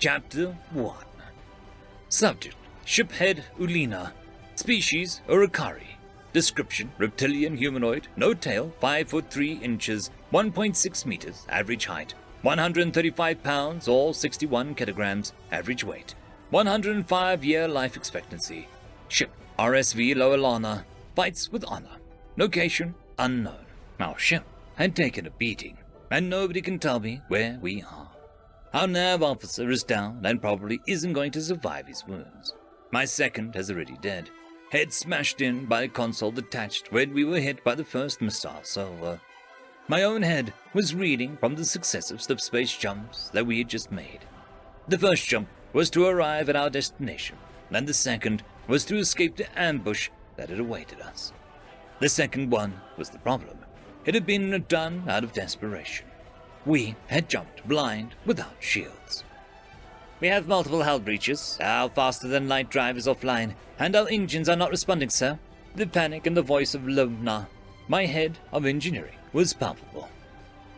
Chapter 1. Subject: Shiphead Ulina. Species: Urukari. Description: reptilian humanoid, no tail, 5 foot 3 inches, 1.6 meters, average height, 135 pounds or 61 kilograms, average weight, 105-year life expectancy. Ship: RSV Loelana. Fights with honor. Location: unknown. Our ship had taken a beating, and nobody can tell me where we are. Our nav officer is down and probably isn't going to survive his wounds. My second is already dead, head smashed in by a console detached when we were hit by the first missile salvo. My own head was reeling from the successive subspace jumps that we had just made. The first jump was to arrive at our destination, and the second was to escape the ambush that had awaited us. The second one was the problem. It had been done out of desperation. We had jumped blind without shields. We have multiple hull breaches. Our faster-than-light drive is offline, and our engines are not responding, sir. The panic in the voice of Lona, my head of engineering, was palpable.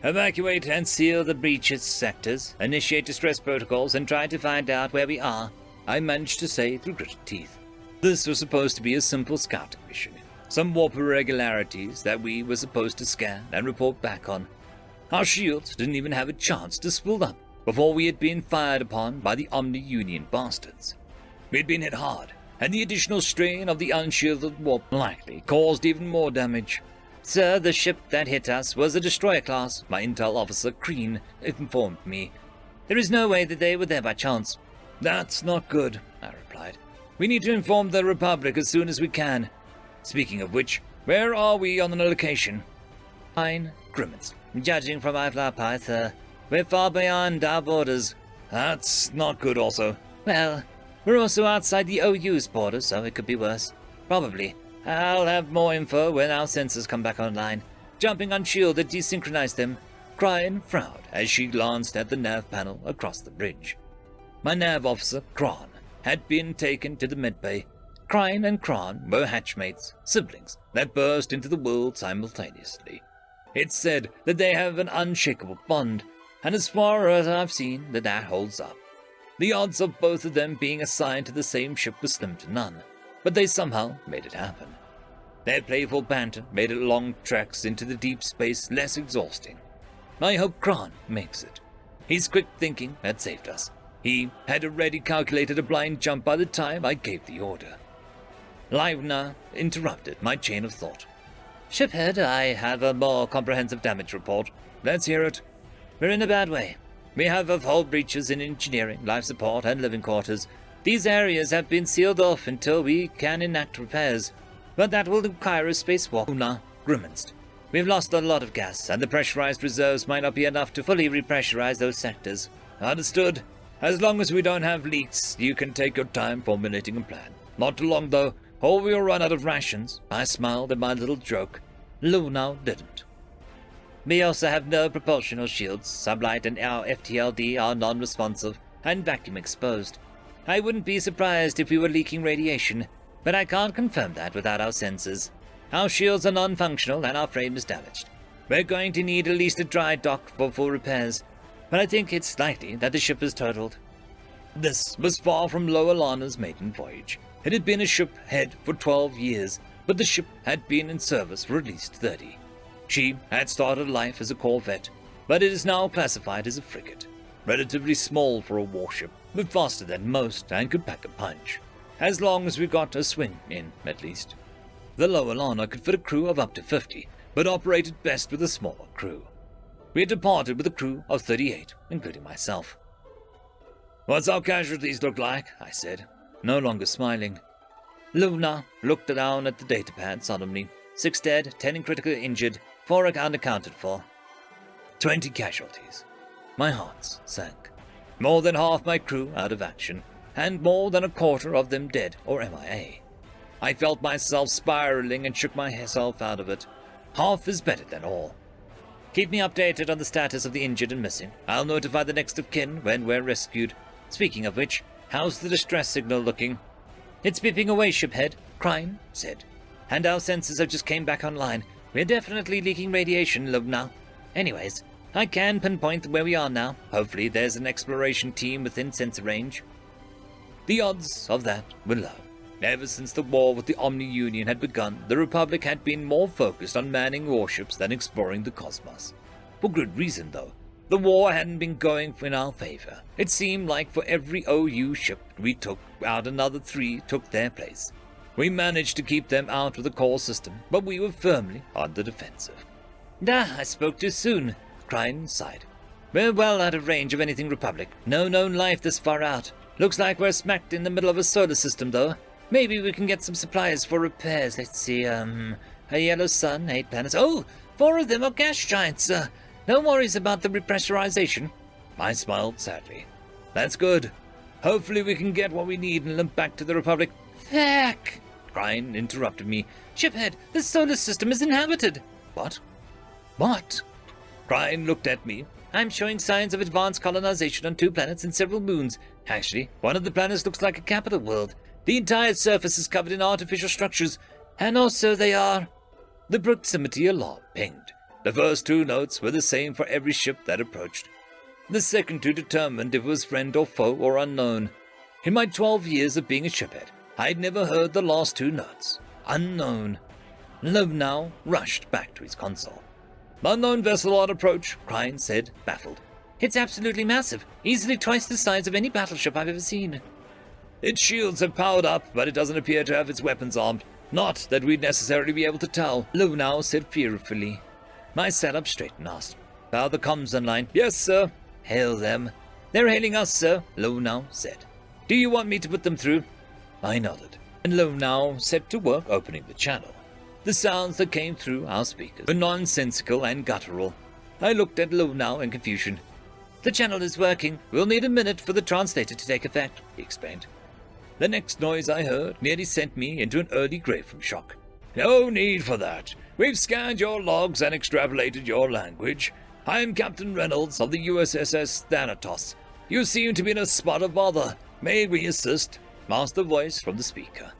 Evacuate and seal the breaches sectors, initiate distress protocols, and try to find out where we are, I managed to say through gritted teeth. This was supposed to be a simple scouting mission. Some warp irregularities that we were supposed to scan and report back on. Our shields didn't even have a chance to spool up before we had been fired upon by the Omni-Union bastards. We had been hit hard, and the additional strain of the unshielded warp likely caused even more damage. Sir, the ship that hit us was a destroyer class, my intel officer Kreen informed me. There is no way that they were there by chance. That's not good, I replied. We need to inform the Republic as soon as we can. Speaking of which, where are we on the location? Fine, grimaced. Judging from my fly path, sir, we're far beyond our borders. That's not good also. Well, we're also outside the OU's borders, so it could be worse. Probably. I'll have more info when our sensors come back online. Jumping on shield that desynchronized them. Cryan frowned as she glanced at the nav panel across the bridge. My nav officer, Kron, had been taken to the medbay. Cryan and Kron were hatchmates, siblings, that burst into the world simultaneously. It's said that they have an unshakable bond, and as far as I've seen, that holds up. The odds of both of them being assigned to the same ship were slim to none, but they somehow made it happen. Their playful banter made long treks into the deep space less exhausting. I hope Kron makes it. His quick thinking had saved us. He had already calculated a blind jump by the time I gave the order. Livna interrupted my chain of thought. Shiphead, I have a more comprehensive damage report. Let's hear it. We're in a bad way. We have hull breaches in engineering, life support, and living quarters. These areas have been sealed off until we can enact repairs, but that will require a spacewalk. Una grimaced. We've lost a lot of gas, and the pressurized reserves might not be enough to fully repressurize those sectors. Understood. As long as we don't have leaks, you can take your time formulating a plan. Not too long, though, or we'll run out of rations. I smiled at my little joke. Luna didn't. We also have no propulsional shields. Sublight and our FTLD are non-responsive and vacuum exposed. I wouldn't be surprised if we were leaking radiation, but I can't confirm that without our sensors. Our shields are non-functional and our frame is damaged. We're going to need at least a dry dock for full repairs, but I think it's likely that the ship is totaled. This was far from Loelana's maiden voyage. It had been a ship head for 12 years, but the ship had been in service for at least 30. She had started life as a corvette, but it is now classified as a frigate. Relatively small for a warship, but faster than most and could pack a punch. As long as we got a swing in, at least. The Loelana could fit a crew of up to 50, but operated best with a smaller crew. We had departed with a crew of 38, including myself. What's our casualties look like? I said, no longer smiling. Luna looked down at the datapad solemnly. 6 dead, 10 in critical injured, 4 unaccounted for. 20 casualties. My heart sank. More than half my crew out of action, and more than a quarter of them dead or MIA. I felt myself spiraling and shook myself out of it. Half is better than all. Keep me updated on the status of the injured and missing. I'll notify the next of kin when we're rescued. Speaking of which, how's the distress signal looking? It's beeping away, shiphead, Cryan said. And our sensors have just came back online. We're definitely leaking radiation, love now. Anyways, I can pinpoint where we are now. Hopefully there's an exploration team within sensor range. The odds of that were low. Ever since the war with the Omni-Union had begun, the Republic had been more focused on manning warships than exploring the cosmos. For good reason, though. The war hadn't been going in our favor. It seemed like for every OU ship we took out, another 3 took their place. We managed to keep them out of the core system, but we were firmly on the defensive. I spoke too soon, Crine sighed. We're well out of range of anything Republic. No known life this far out. Looks like we're smacked in the middle of a solar system, though. Maybe we can get some supplies for repairs. Let's see, a yellow sun, 8 planets. Oh, 4 of them are gas giants. No worries about the repressurization. I smiled sadly. That's good. Hopefully we can get what we need and limp back to the Republic. Heck! Crine interrupted me. Shiphead, the solar system is inhabited. What? What? Crine looked at me. I'm showing signs of advanced colonization on 2 planets and several moons. Actually, one of the planets looks like a capital world. The entire surface is covered in artificial structures, and also they are... The proximity alarm pinged. The first 2 notes were the same for every ship that approached. The second 2 determined if it was friend or foe or unknown. In my 12 years of being a shiphead, I'd never heard the last 2 notes. Unknown. Lovenow rushed back to his console. Unknown vessel on approach, Crine said, baffled. It's absolutely massive, easily twice the size of any battleship I've ever seen. Its shields have powered up, but it doesn't appear to have its weapons armed. Not that we'd necessarily be able to tell, Lovenow said fearfully. I sat up straight and asked, "Are the comms online?" "Yes, sir." "Hail them." "They're hailing us, sir," Lovenow said. "Do you want me to put them through?" I nodded, and Lovenow set to work opening the channel. The sounds that came through our speakers were nonsensical and guttural. I looked at Lovenow in confusion. "The channel is working. We'll need a minute for the translator to take effect," he explained. The next noise I heard nearly sent me into an early grave from shock. "No need for that. We've scanned your logs and extrapolated your language. I'm Captain Reynolds of the USS Thanatos. You seem to be in a spot of bother. May we assist?" asked the voice from the speaker.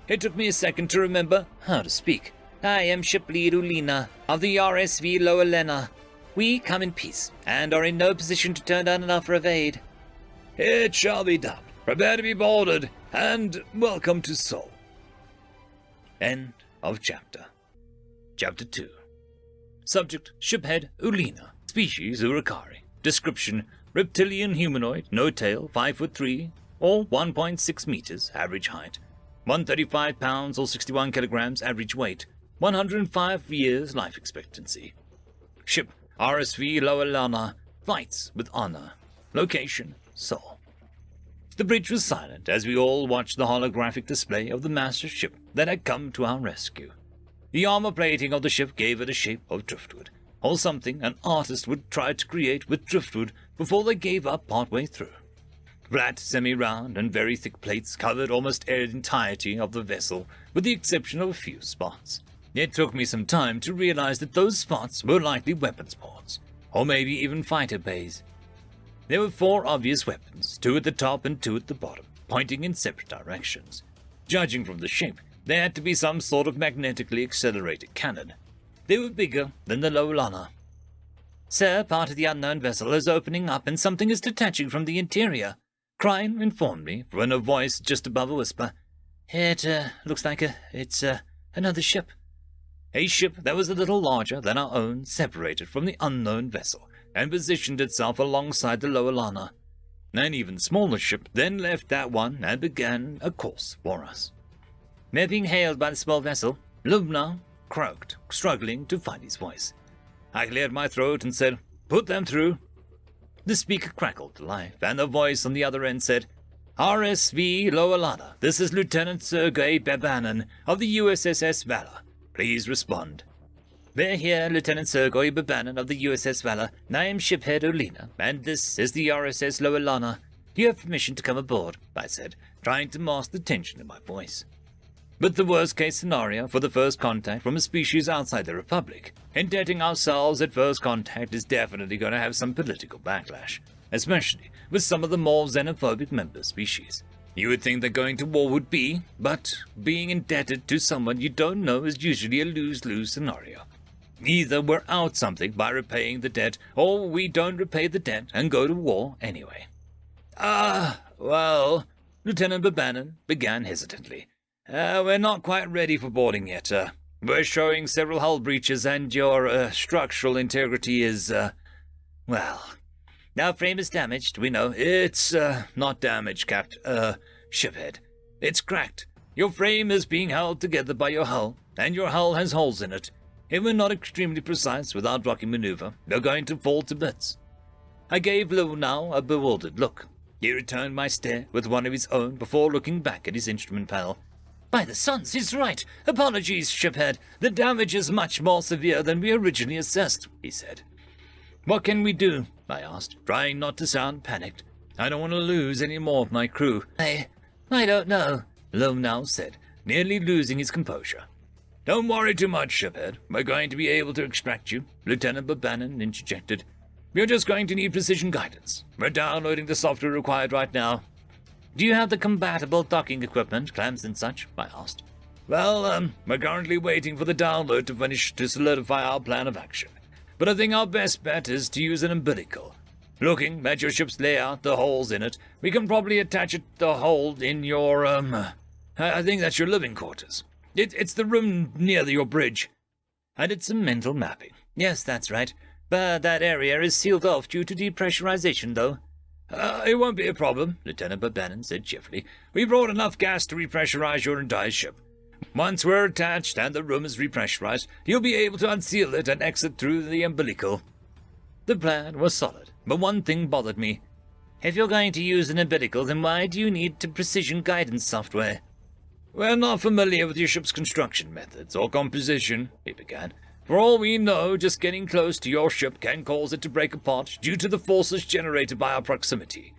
It took me a second to remember how to speak. "I am Ship Lead Ulina of the RSV Lower Lena. We come in peace and are in no position to turn down an offer of aid." "It shall be done. Prepare to be boarded, and welcome to Sol." End of chapter. Chapter 2. Subject, Shiphead Ulina. Species, Urukari. Description, reptilian humanoid, no tail, 5'3", or 1.6 meters, average height. 135 pounds or 61 kilograms, average weight. 105 years life expectancy. Ship, RSV Lower Lana. Fights with honor. Location, Sol. The bridge was silent as we all watched the holographic display of the master ship that had come to our rescue. The armor plating of the ship gave it a shape of driftwood, or something an artist would try to create with driftwood before they gave up partway through. Flat, semi-round, and very thick plates covered almost the entirety of the vessel, with the exception of a few spots. It took me some time to realize that those spots were likely weapons ports, or maybe even fighter bays. There were 4 obvious weapons, 2 at the top and 2 at the bottom, pointing in separate directions. Judging from the shape, there had to be some sort of magnetically accelerated cannon. They were bigger than the Lolana. "Sir, part of the unknown vessel is opening up and something is detaching from the interior," Crine informed me in a voice just above a whisper. "It looks like it's another ship." A ship that was a little larger than our own separated from the unknown vessel and positioned itself alongside the Lolana. An even smaller ship then left that one and began a course for us. "We're being hailed by the small vessel," Lovenow croaked, struggling to find his voice. I cleared my throat and said, "Put them through." The speaker crackled to life, and the voice on the other end said, "RSV Loalana, this is Lieutenant Sergei Bebanin of the USS Valor. Please respond." "We're here, Lieutenant Sergei Bebanin of the USS Valor, and I am Shiphead Ulina, and this is the RSS Loalana. Do you have permission to come aboard?" I said, trying to mask the tension in my voice. But the worst-case scenario for the first contact from a species outside the Republic, indebting ourselves at first contact is definitely going to have some political backlash, especially with some of the more xenophobic member species. You would think that going to war would be, but being indebted to someone you don't know is usually a lose-lose scenario. Either we're out something by repaying the debt, or we don't repay the debt and go to war anyway. Well, Lieutenant Buchanan began hesitantly. We're not quite ready for boarding yet. We're showing several hull breaches, and your structural integrity is, well, our frame is damaged, we know. It's not damaged, Shiphead. It's cracked. Your frame is being held together by your hull, and your hull has holes in it. If we're not extremely precise with our rocking maneuver, you're going to fall to bits. I gave Lou now a bewildered look. He returned my stare with one of his own before looking back at his instrument panel. By the suns, he's right. Apologies, Shiphead. The damage is much more severe than we originally assessed, he said. What can we do? I asked, trying not to sound panicked. I don't want to lose any more of my crew. I don't know, Lou now said, nearly losing his composure. Don't worry too much, Shiphead. We're going to be able to extract you, Lieutenant Buchanan interjected. We're just going to need precision guidance. We're downloading the software required right now. Do you have the compatible docking equipment, clamps and such? I asked. Well, we're currently waiting for the download to finish to solidify our plan of action. But I think our best bet is to use an umbilical. Looking at your ship's layout, the holes in it, we can probably attach it the hole in your, I think that's your living quarters. It's the room near your bridge. I did some mental mapping. Yes, that's right. But that area is sealed off due to depressurization, though. It won't be a problem, Lieutenant Buchanan said cheerfully. We brought enough gas to repressurize your entire ship. Once we're attached and the room is repressurized, you'll be able to unseal it and exit through the umbilical. The plan was solid, but one thing bothered me. If you're going to use an umbilical, then why do you need precision guidance software? We're not familiar with your ship's construction methods or composition, he began. For all we know, just getting close to your ship can cause it to break apart due to the forces generated by our proximity.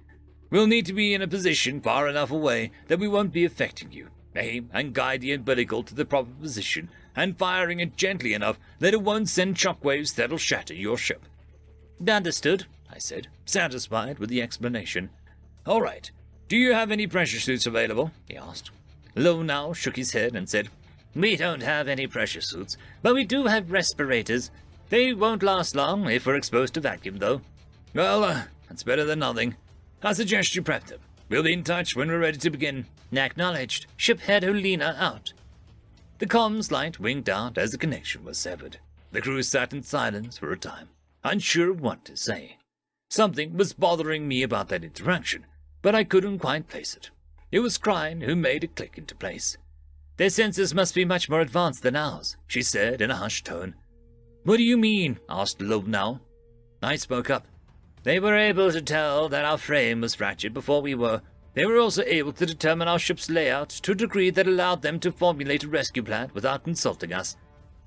We'll need to be in a position far enough away that we won't be affecting you. Aim and guide the umbilical to the proper position, and firing it gently enough that it won't send shockwaves that'll shatter your ship. Understood, I said, satisfied with the explanation. All right. Do you have any pressure suits available? He asked. Lo now shook his head and said, We don't have any pressure suits, but we do have respirators. They won't last long if we're exposed to vacuum, though. Well, that's better than nothing. I suggest you prep them. We'll be in touch when we're ready to begin. Acknowledged. Shiphead Helena out. The comms light winked out as the connection was severed. The crew sat in silence for a time, unsure of what to say. Something was bothering me about that interaction, but I couldn't quite place it. It was Crine who made it click into place. Their sensors must be much more advanced than ours, she said in a hushed tone. What do you mean? Asked Loeb now. I spoke up. They were able to tell that our frame was fractured before we were. They were also able to determine our ship's layout to a degree that allowed them to formulate a rescue plan without consulting us.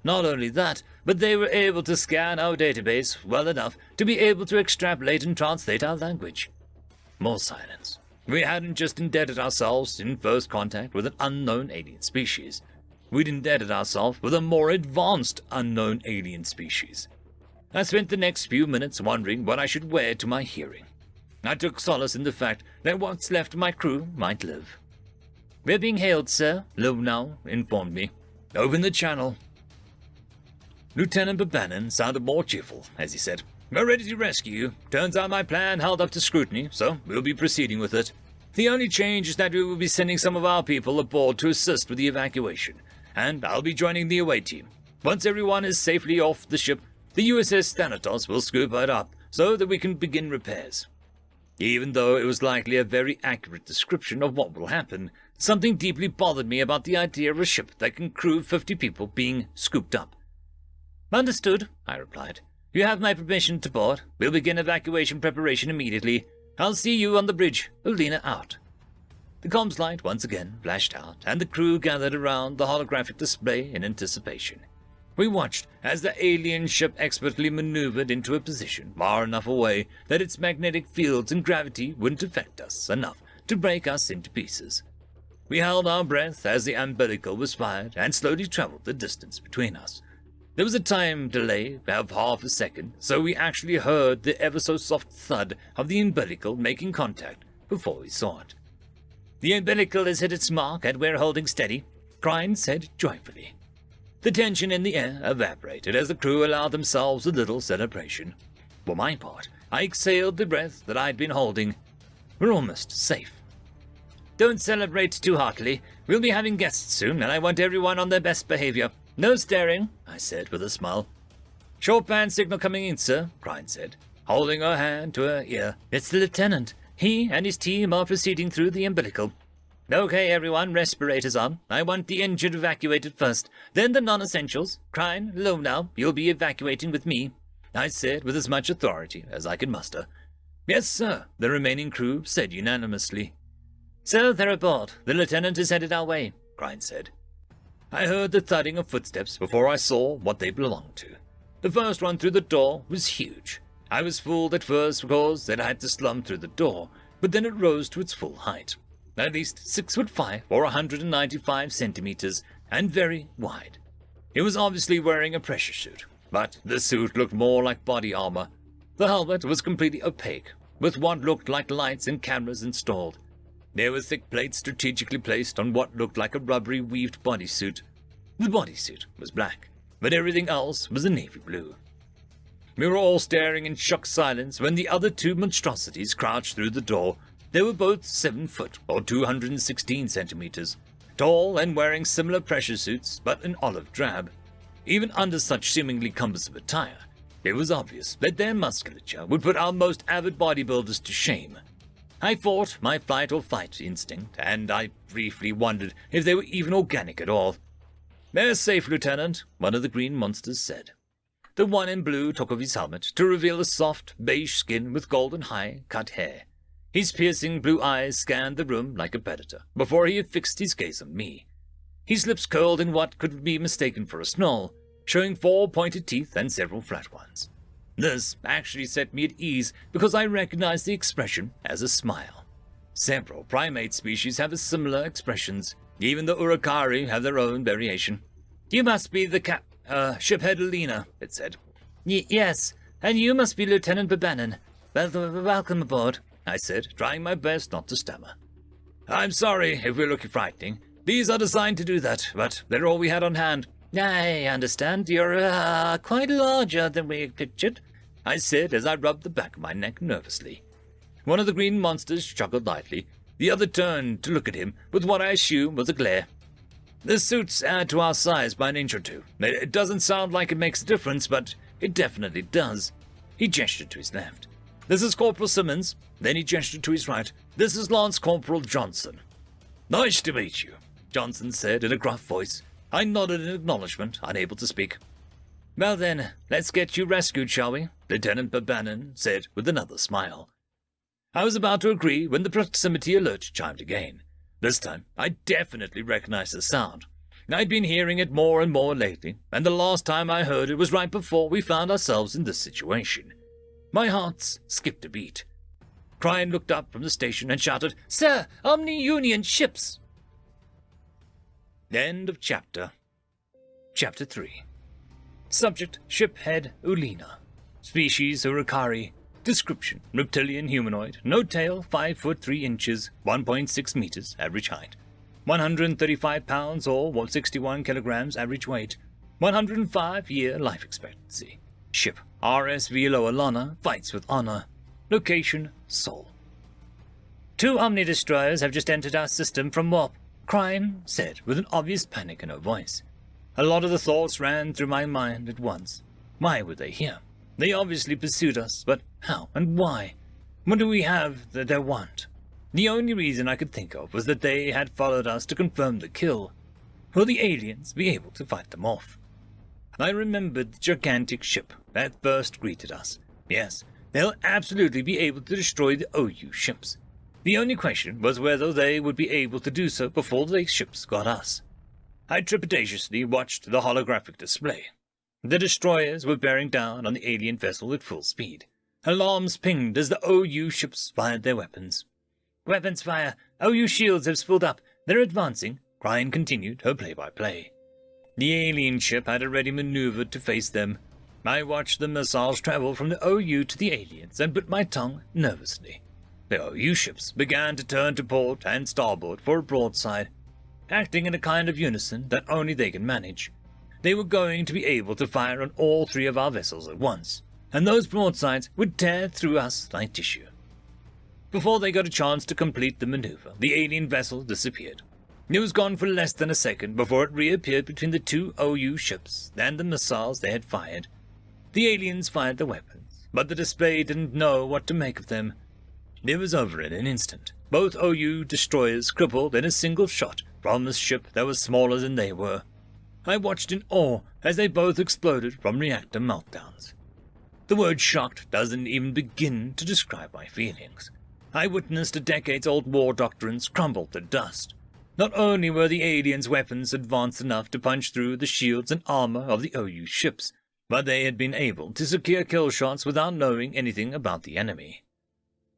Not only that, but they were able to scan our database well enough to be able to extrapolate and translate our language. More silence. We hadn't just indebted ourselves in first contact with an unknown alien species. We'd indebted ourselves with a more advanced unknown alien species. I spent the next few minutes wondering what I should wear to my hearing. I took solace in the fact that what's left of my crew might live. We're being hailed, sir, Loeb now informed me. Open the channel. Lieutenant Buchanan sounded more cheerful as he said, We're ready to rescue you. Turns out my plan held up to scrutiny, so we'll be proceeding with it. The only change is that we will be sending some of our people aboard to assist with the evacuation, and I'll be joining the away team. Once everyone is safely off the ship, the USS Thanatos will scoop it up so that we can begin repairs. Even though it was likely a very accurate description of what will happen, something deeply bothered me about the idea of a ship that can crew 50 people being scooped up. Understood, I replied. You have my permission to board. We'll begin evacuation preparation immediately. I'll see you on the bridge. Ulina out. The comms light once again flashed out, and the crew gathered around the holographic display in anticipation. We watched as the alien ship expertly maneuvered into a position far enough away that its magnetic fields and gravity wouldn't affect us enough to break us into pieces. We held our breath as the umbilical was fired and slowly traveled the distance between us. There was a time delay of half a second, so we actually heard the ever-so-soft thud of the umbilical making contact before we saw it. The umbilical has hit its mark and we're holding steady, Crine said joyfully. The tension in the air evaporated as the crew allowed themselves a little celebration. For my part, I exhaled the breath that I'd been holding. We're almost safe. Don't celebrate too heartily. We'll be having guests soon, and I want everyone on their best behavior. No staring, I said with a smile. Short band signal coming in, sir, Crine said, holding her hand to her ear. It's the lieutenant. He and his team are proceeding through the umbilical. Okay, everyone, respirators on. I want the injured evacuated first, then the non-essentials. Crine, low now, you'll be evacuating with me, I said with as much authority as I could muster. Yes, sir, the remaining crew said unanimously. So they're aboard. The lieutenant is headed our way, Crine said. I heard the thudding of footsteps before I saw what they belonged to. The first one through the door was huge. I was fooled at first because it had to slump through the door, but then it rose to its full height. At least 6'5" or 195 centimeters, and very wide. He was obviously wearing a pressure suit, but the suit looked more like body armor. The helmet was completely opaque, with what looked like lights and cameras installed. There were thick plates strategically placed on what looked like a rubbery weaved bodysuit. The bodysuit was black, but everything else was a navy blue. We were all staring in shocked silence when the other two monstrosities crouched through the door. They were both 7 foot, or 216 centimeters, tall and wearing similar pressure suits, but an olive drab. Even under such seemingly cumbersome attire, it was obvious that their musculature would put our most avid bodybuilders to shame. I fought my fight or fight instinct, and I briefly wondered if they were even organic at all. They're safe, Lieutenant, one of the green monsters said. The one in blue took off his helmet to reveal a soft, beige skin with golden high-cut hair. His piercing blue eyes scanned the room like a predator before he had fixed his gaze on me. His lips curled in what could be mistaken for a snarl, showing 4 pointed teeth and several flat ones. This actually set me at ease because I recognized the expression as a smile. Several primate species have similar expressions. Even the Urakari have their own variation. You must be the shiphead Alina, it said. Yes, and you must be Lieutenant Babanin. Welcome aboard, I said, trying my best not to stammer. I'm sorry if we're looking frightening. These are designed to do that, but they're all we had on hand. I understand you're quite larger than we pictured, I said as I rubbed the back of my neck nervously. One of the green monsters chuckled lightly. The other turned to look at him with what I assumed was a glare. The suits add to our size by an inch or two. It doesn't sound like it makes a difference, but it definitely does. He gestured to his left. This is Corporal Simmons. Then he gestured to his right. This is Lance Corporal Johnson. Nice to meet you, Johnson said in a gruff voice. I nodded in acknowledgement, unable to speak. Well then, let's get you rescued, shall we? Lieutenant Babanin said with another smile. I was about to agree when the proximity alert chimed again. This time, I definitely recognized the sound. I'd been hearing it more and more lately, and the last time I heard it was right before we found ourselves in this situation. My heart skipped a beat. Crine looked up from the station and shouted, Sir, Omni-Union ships! End of chapter. Chapter 3. Subject, Shiphead Ulina. Species, Urakari. Description, reptilian humanoid. No tail, 5 foot 3 inches, 1.6 meters, average height. 135 pounds or 61 kilograms average weight. 105-year life expectancy. Ship, RSV Loalana, fights with honor. Location, Seoul. 2 Omni-Destroyers have just entered our system from warp, Crine said with an obvious panic in her voice. A lot of the thoughts ran through my mind at once. Why were they here? They obviously pursued us, but how and why? What do we have that they want? The only reason I could think of was that they had followed us to confirm the kill. Will the aliens be able to fight them off? I remembered the gigantic ship that first greeted us. Yes, they'll absolutely be able to destroy the OU ships. The only question was whether they would be able to do so before the ships got us. I trepidatiously watched the holographic display. The destroyers were bearing down on the alien vessel at full speed. Alarms pinged as the OU ships fired their weapons. Weapons fire! OU shields have spooled up. They're advancing, Crine continued her play-by-play. The alien ship had already maneuvered to face them. I watched the missiles travel from the OU to the aliens and bit my tongue nervously. The OU ships began to turn to port and starboard for a broadside, acting in a kind of unison that only they can manage. they were going to be able to fire on all 3 of our vessels at once, and those broadsides would tear through us like tissue. Before they got a chance to complete the maneuver, the alien vessel disappeared. It was gone for less than a second before it reappeared between the 2 OU ships and the missiles they had fired. The aliens fired the weapons, but the display didn't know what to make of them. It was over in an instant, both OU destroyers crippled in a single shot from a ship that was smaller than they were. I watched in awe as they both exploded from reactor meltdowns. The word shocked doesn't even begin to describe my feelings. I witnessed a decades-old war doctrines crumble to dust. Not only were the aliens' weapons advanced enough to punch through the shields and armor of the OU ships, but they had been able to secure kill shots without knowing anything about the enemy.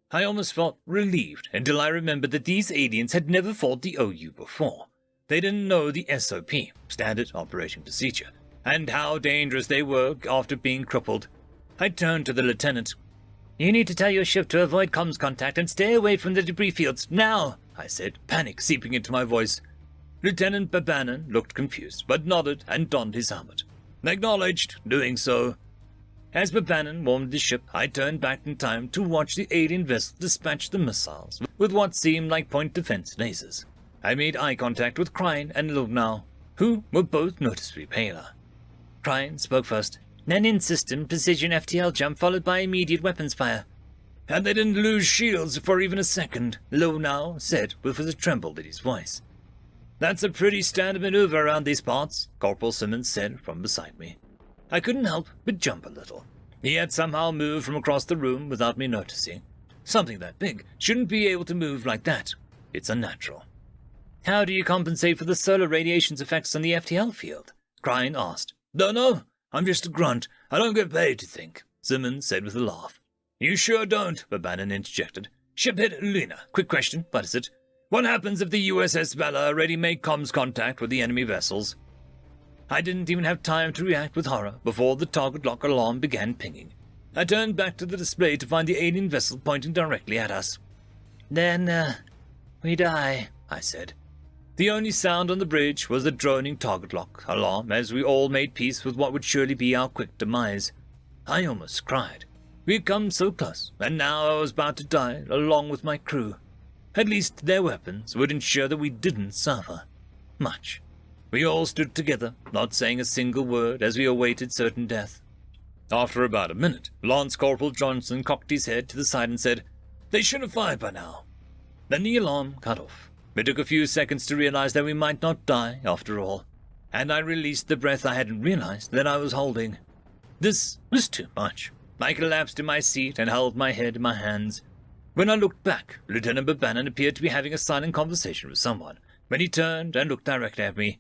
I almost felt relieved until I remembered that these aliens had never fought the OU before. They didn't know the SOP, Standard Operating Procedure, and how dangerous they were after being crippled. I turned to the lieutenant. "You need to tell your ship to avoid comms contact and stay away from the debris fields, now," I said, panic seeping into my voice. Lieutenant Babanan looked confused, but nodded and donned his helmet. "Acknowledged, doing so." As Babanan warmed the ship, I turned back in time to watch the alien vessel dispatch the missiles with what seemed like point defense lasers. I made eye contact with Crine and Lugnow, who were both noticeably paler. Crine spoke first. An in-system precision FTL jump followed by immediate weapons fire. "And they didn't lose shields for even a second," Lugnow said with a tremble in his voice. "That's a pretty standard maneuver around these parts," Corporal Simmons said from beside me. I couldn't help but jump a little. He had somehow moved from across the room without me noticing. Something that big shouldn't be able to move like that. It's unnatural. "How do you compensate for the solar radiation's effects on the FTL field?" Crine asked. "Dunno. I'm just a grunt. I don't get paid to think," Simmons said with a laugh. "You sure don't," Babanan interjected. "Shiphead Luna, quick question, what is it? What happens if the USS Valor already made comms contact with the enemy vessels?" I didn't even have time to react with horror before the target lock alarm began pinging. I turned back to the display to find the alien vessel pointing directly at us. "Then, we die," I said. The only sound on the bridge was the droning target lock alarm as we all made peace with what would surely be our quick demise. I almost cried. We had come so close, and now I was about to die along with my crew. At least their weapons would ensure that we didn't suffer much. We all stood together, not saying a single word as we awaited certain death. After about a minute, Lance Corporal Johnson cocked his head to the side and said, "They should have fired by now." Then the alarm cut off. It took a few seconds to realize that we might not die after all, and I released the breath I hadn't realized that I was holding. This was too much. I collapsed in my seat and held my head in my hands. When I looked back, Lieutenant Babanan appeared to be having a silent conversation with someone, when he turned and looked directly at me.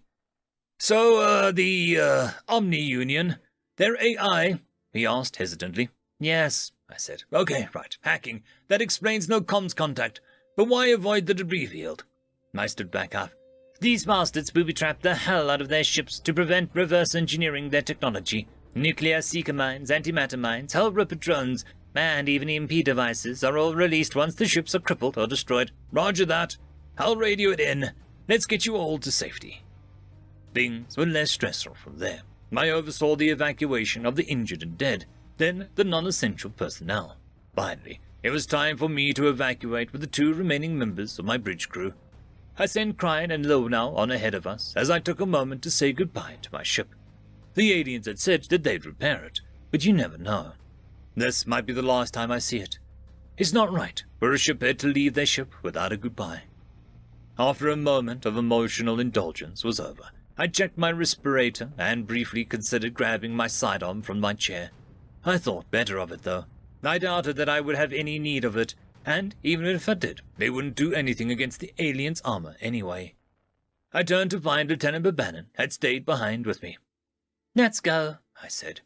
"So, the Omni Union, their AI?" he asked hesitantly. "Yes," I said. "Okay, right, hacking. That explains no comms contact. But why avoid the debris field?" I stood back up. "These bastards booby-trapped the hell out of their ships to prevent reverse engineering their technology. Nuclear seeker mines, antimatter mines, hull ripper drones, and even EMP devices are all released once the ships are crippled or destroyed." "Roger that. I'll radio it in. Let's get you all to safety." Things were less stressful from there. I oversaw the evacuation of the injured and dead, then the non-essential personnel. Finally, it was time for me to evacuate with the 2 remaining members of my bridge crew. I sent Crine and Lownow on ahead of us as I took a moment to say goodbye to my ship. The aliens had said that they'd repair it, but you never know. This might be the last time I see it. It's not right for a shiphead to leave their ship without a goodbye. After a moment of emotional indulgence was over, I checked my respirator and briefly considered grabbing my sidearm from my chair. I thought better of it, though. I doubted that I would have any need of it, and even if I did, they wouldn't do anything against the aliens' armor anyway. I turned to find Lieutenant Babanan had stayed behind with me. "Let's go," I said.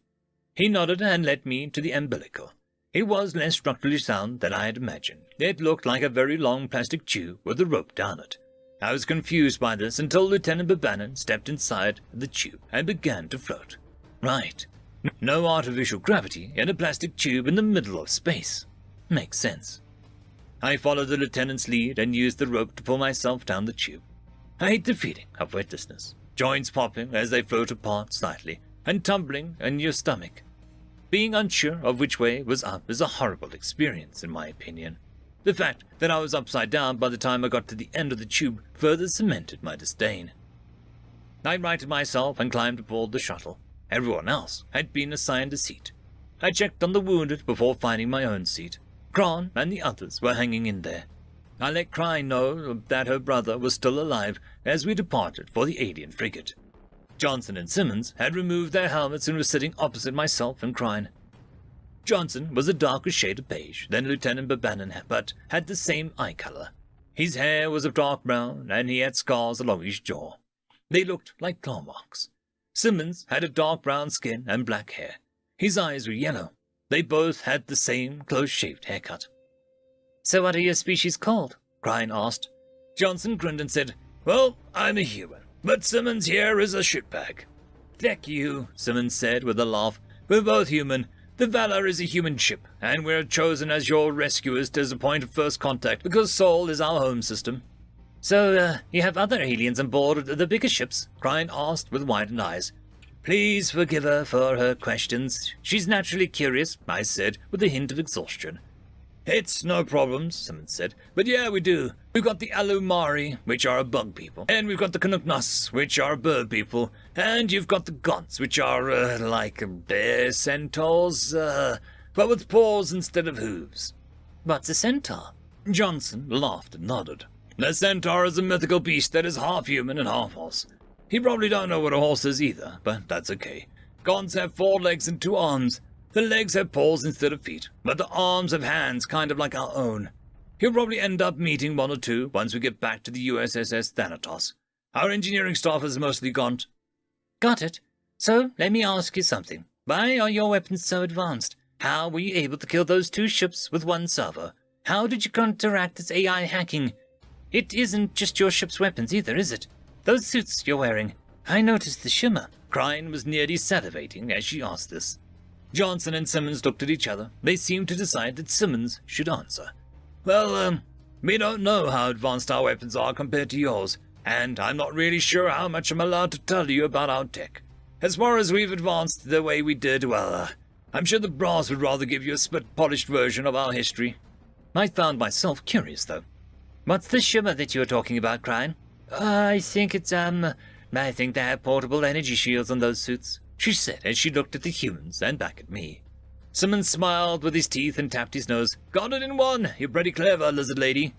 He nodded and led me to the umbilical. It was less structurally sound than I had imagined. It looked like a very long plastic tube with a rope down it. I was confused by this until Lieutenant Babanan stepped inside the tube and began to float. Right. No artificial gravity in a plastic tube in the middle of space. Makes sense. I followed the lieutenant's lead and used the rope to pull myself down the tube. I hate the feeling of weightlessness, joints popping as they float apart slightly and tumbling in your stomach. Being unsure of which way was up is a horrible experience, in my opinion. The fact that I was upside down by the time I got to the end of the tube further cemented my disdain. I righted myself and climbed aboard the shuttle. Everyone else had been assigned a seat. I checked on the wounded before finding my own seat. Kron and the others were hanging in there. I let Kryne know that her brother was still alive as we departed for the alien frigate. Johnson and Simmons had removed their helmets and were sitting opposite myself and Kryne. Johnson was a darker shade of beige than Lieutenant Babanin, but had the same eye color. His hair was of dark brown, and he had scars along his jaw. They looked like claw marks. Simmons had a dark brown skin and black hair. His eyes were yellow. They both had the same close-shaved haircut. "So what are your species called?" Kryne asked. Johnson grinned and said, "Well, I'm a human, but Simmons here is a shitbag." "Feck you," Simmons said with a laugh. "We're both human. The Valor is a human ship, and we're chosen as your rescuers as a point of first contact because Sol is our home system." "So, you have other aliens on board the bigger ships?" Kryne asked with widened eyes. "Please forgive her for her questions. She's naturally curious," I said, with a hint of exhaustion. "It's no problem," Simmons said. "But yeah, we do. We've got the Alumari, which are bug people. And we've got the Canucknuss, which are bird people. And you've got the Gonts, which are, like bear centaurs, but with paws instead of hooves." "What's a centaur?" Johnson laughed and nodded. "The centaur is a mythical beast that is half human and half horse. You probably don't know what a horse is either, but that's okay. Gonts have 4 legs and 2 arms. The legs have paws instead of feet, but the arms have hands kind of like our own. You'll probably end up meeting 1 or 2 once we get back to the USS Thanatos. Our engineering staff is mostly Gont." "Got it. So, let me ask you something. Why are your weapons so advanced? How were you able to kill those 2 ships with 1 servo? How did you counteract this AI hacking? It isn't just your ship's weapons either, is it? Those suits you're wearing. I noticed the shimmer." Kryne was nearly salivating as she asked this. Johnson and Simmons looked at each other. They seemed to decide that Simmons should answer. "Well, we don't know how advanced our weapons are compared to yours, and I'm not really sure how much I'm allowed to tell you about our tech. As far as we've advanced the way we did, well, I'm sure the brass would rather give you a split-polished version of our history." I found myself curious, though. "What's the shimmer that you were talking about, Kryne?" I think they have portable energy shields on those suits," she said as she looked at the humans and back at me. Simmons smiled with his teeth and tapped his nose. "Got it in 1. You're pretty clever, lizard lady."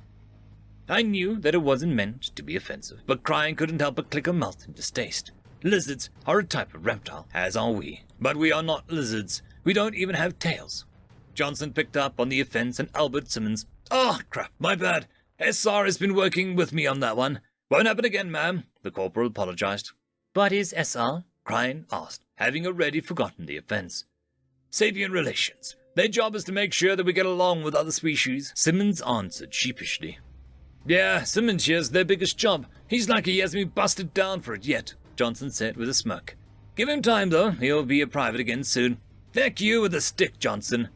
I knew that it wasn't meant to be offensive, but Kryne couldn't help but click her mouth in distaste. Lizards are a type of reptile, as are we. But we are not lizards. We don't even have tails. Johnson picked up on the offense and Albert Simmons. "Oh, crap, my bad. SR has been working with me on that one. Won't happen again, ma'am," the corporal apologized. "What is SR?" Kryne asked, having already forgotten the offense. "Sapient relations. Their job is to make sure that we get along with other species," Simmons answered sheepishly. "Yeah, Simmons here's their biggest job. He's lucky he hasn't been busted down for it yet," Johnson said with a smirk. "Give him time, though. He'll be a private again soon." "Feck you with a stick, Johnson."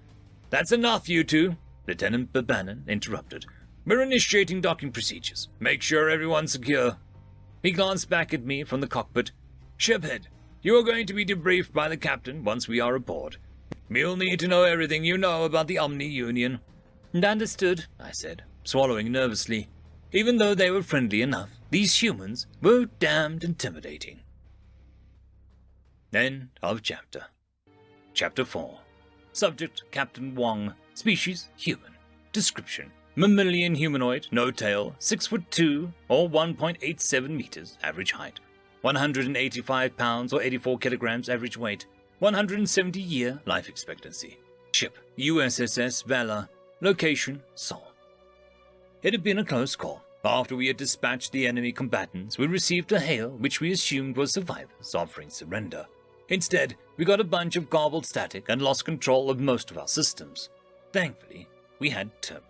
"That's enough, you two," Lieutenant Babanin interrupted. "We're initiating docking procedures. Make sure everyone's secure." He glanced back at me from the cockpit. "Shiphead, you are going to be debriefed by the captain once we are aboard. We'll need to know everything you know about the Omni Union." "Understood," I said, swallowing nervously. Even though they were friendly enough, these humans were damned intimidating. End of chapter. Chapter 4. Subject, Captain Wong. Species, human. Description: mammalian humanoid, no tail, 6'2" or 1.87 meters average height, 185 pounds or 84 kilograms average weight, 170-year life expectancy. Ship, USS Valor. Location, Sol. It had been a close call. After we had dispatched the enemy combatants, we received a hail which we assumed was survivors offering surrender. Instead, we got a bunch of garbled static and lost control of most of our systems. Thankfully, we had Tim.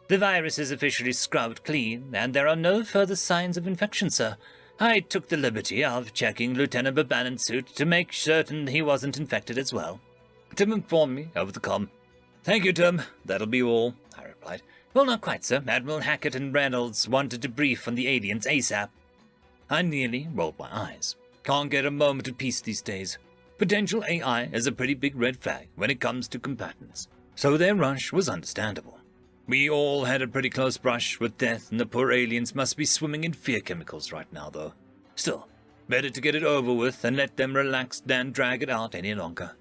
"The virus is officially scrubbed clean, and there are no further signs of infection, sir. I took the liberty of checking Lieutenant Babanin's suit to make certain he wasn't infected as well." Tim informed me over the comm. "Thank you, Tim. That'll be all," I replied. "Well, not quite, sir. Admiral Hackett and Reynolds wanted to brief on the aliens ASAP." I nearly rolled my eyes. Can't get a moment of peace these days. Potential AI is a pretty big red flag when it comes to combatants, so their rush was understandable. We all had a pretty close brush with death, and the poor aliens must be swimming in fear chemicals right now, though. Still, better to get it over with and let them relax than drag it out any longer.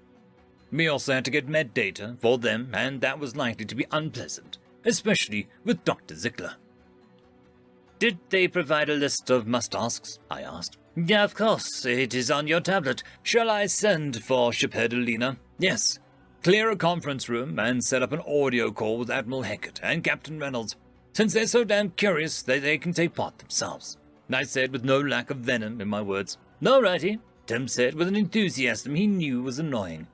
We also had to get med data for them, and that was likely to be unpleasant, especially with Dr. Zickler. Did they provide a list of must-asks? I asked. Yeah, of course. It is on your tablet. Shall I send for Shiphead Alina? Yes. Clear a conference room and set up an audio call with Admiral Heckett and Captain Reynolds, since they're so damn curious that they can take part themselves. I said with no lack of venom in my words. No, righty, Tim said with an enthusiasm he knew was annoying.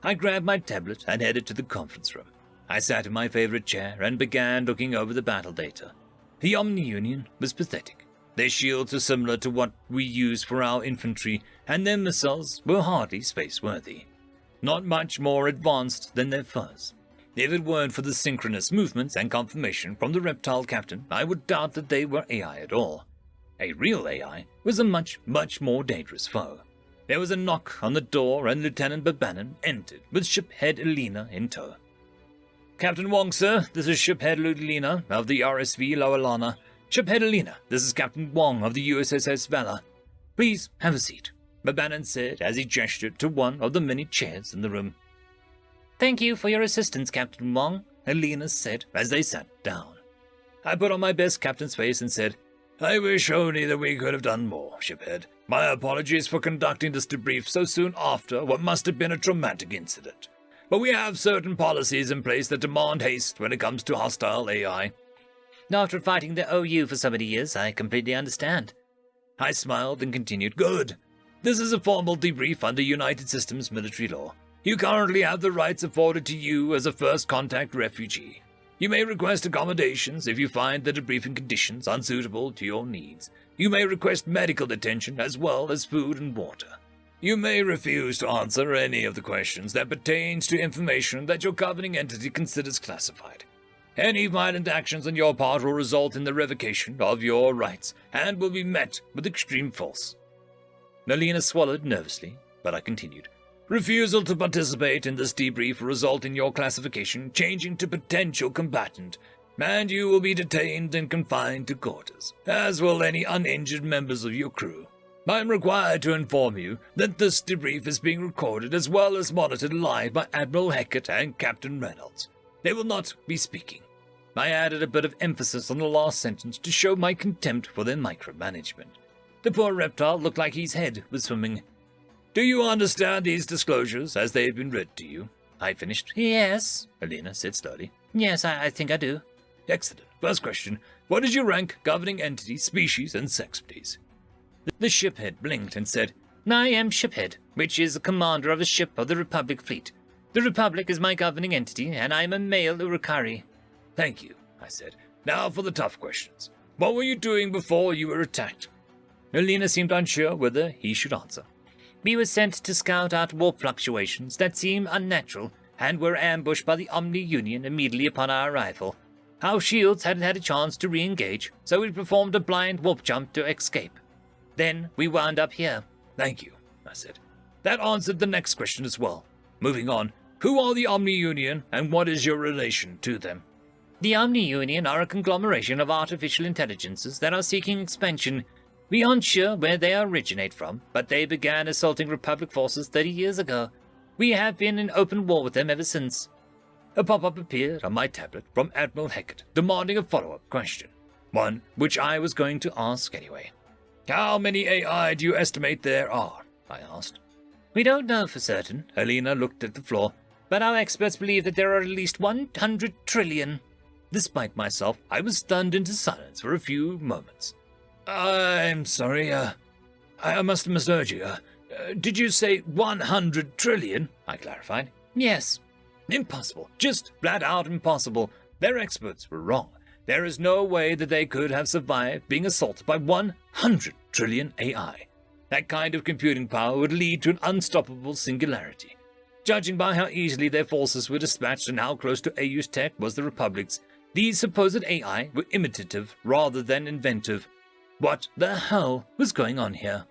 I grabbed my tablet and headed to the conference room. I sat in my favorite chair and began looking over the battle data. The Omni-Union was pathetic. Their shields were similar to what we use for our infantry, and their missiles were hardly space-worthy. Not much more advanced than their foes. If it weren't for the synchronous movements and confirmation from the reptile captain, I would doubt that they were AI at all. A real AI was a much, much more dangerous foe. There was a knock on the door and Lieutenant Babanin entered with Shiphead Alina in tow. Captain Wong, sir, this is Shiphead Alina of the RSV Loalana. Shiphead Alina, this is Captain Wong of the USSS Valor. Please have a seat, Babanin said as he gestured to one of the many chairs in the room. Thank you for your assistance, Captain Wong, Alina said as they sat down. I put on my best captain's face and said, I wish only that we could have done more, Shiphead. My apologies for conducting this debrief so soon after what must have been a traumatic incident. But we have certain policies in place that demand haste when it comes to hostile AI. After fighting the OU for so many years, I completely understand. I smiled and continued, Good. This is a formal debrief under United Systems military law. You currently have the rights afforded to you as a first contact refugee. You may request accommodations if you find the debriefing conditions unsuitable to your needs. You may request medical attention as well as food and water. You may refuse to answer any of the questions that pertains to information that your governing entity considers classified. Any violent actions on your part will result in the revocation of your rights and will be met with extreme force. Alina swallowed nervously, but I continued. Refusal to participate in this debrief will result in your classification changing to potential combatant, and you will be detained and confined to quarters, as will any uninjured members of your crew. I am required to inform you that this debrief is being recorded as well as monitored live by Admiral Heckett and Captain Reynolds. They will not be speaking. I added a bit of emphasis on the last sentence to show my contempt for their micromanagement. The poor reptile looked like his head was swimming. Do you understand these disclosures as they have been read to you? I finished. Yes, Alina said slowly. Yes, I think I do. Excellent. First question. What is your rank, governing entity, species, and sex, please? The shiphead blinked and said, I am Shiphead, which is the commander of a ship of the Republic fleet. The Republic is my governing entity, and I am a male Urukari. Thank you, I said. Now for the tough questions. What were you doing before you were attacked? Alina seemed unsure whether he should answer. We were sent to scout out warp fluctuations that seem unnatural and were ambushed by the Omni-Union immediately upon our arrival. Our shields hadn't had a chance to re-engage, so we performed a blind warp jump to escape. Then we wound up here. Thank you, I said. That answered the next question as well. Moving on, who are the Omni-Union and what is your relation to them? The Omni-Union are a conglomeration of artificial intelligences that are seeking expansion. We aren't sure where they originate from, but they began assaulting Republic forces 30 years ago. We have been in open war with them ever since. A pop-up appeared on my tablet from Admiral Heckett, demanding a follow-up question, one which I was going to ask anyway. How many AI do you estimate there are? I asked. We don't know for certain, Alina looked at the floor, but our experts believe that there are at least 100 trillion. Despite myself, I was stunned into silence for a few moments. I'm sorry, I must have misheard you. Did you say 100 trillion? I clarified. Yes. Impossible. Just flat out impossible. Their experts were wrong. There is no way that they could have survived being assaulted by 100 trillion AI. That kind of computing power would lead to an unstoppable singularity. Judging by how easily their forces were dispatched and how close to AU's tech was the Republic's, these supposed AI were imitative rather than inventive. What the hell was going on here?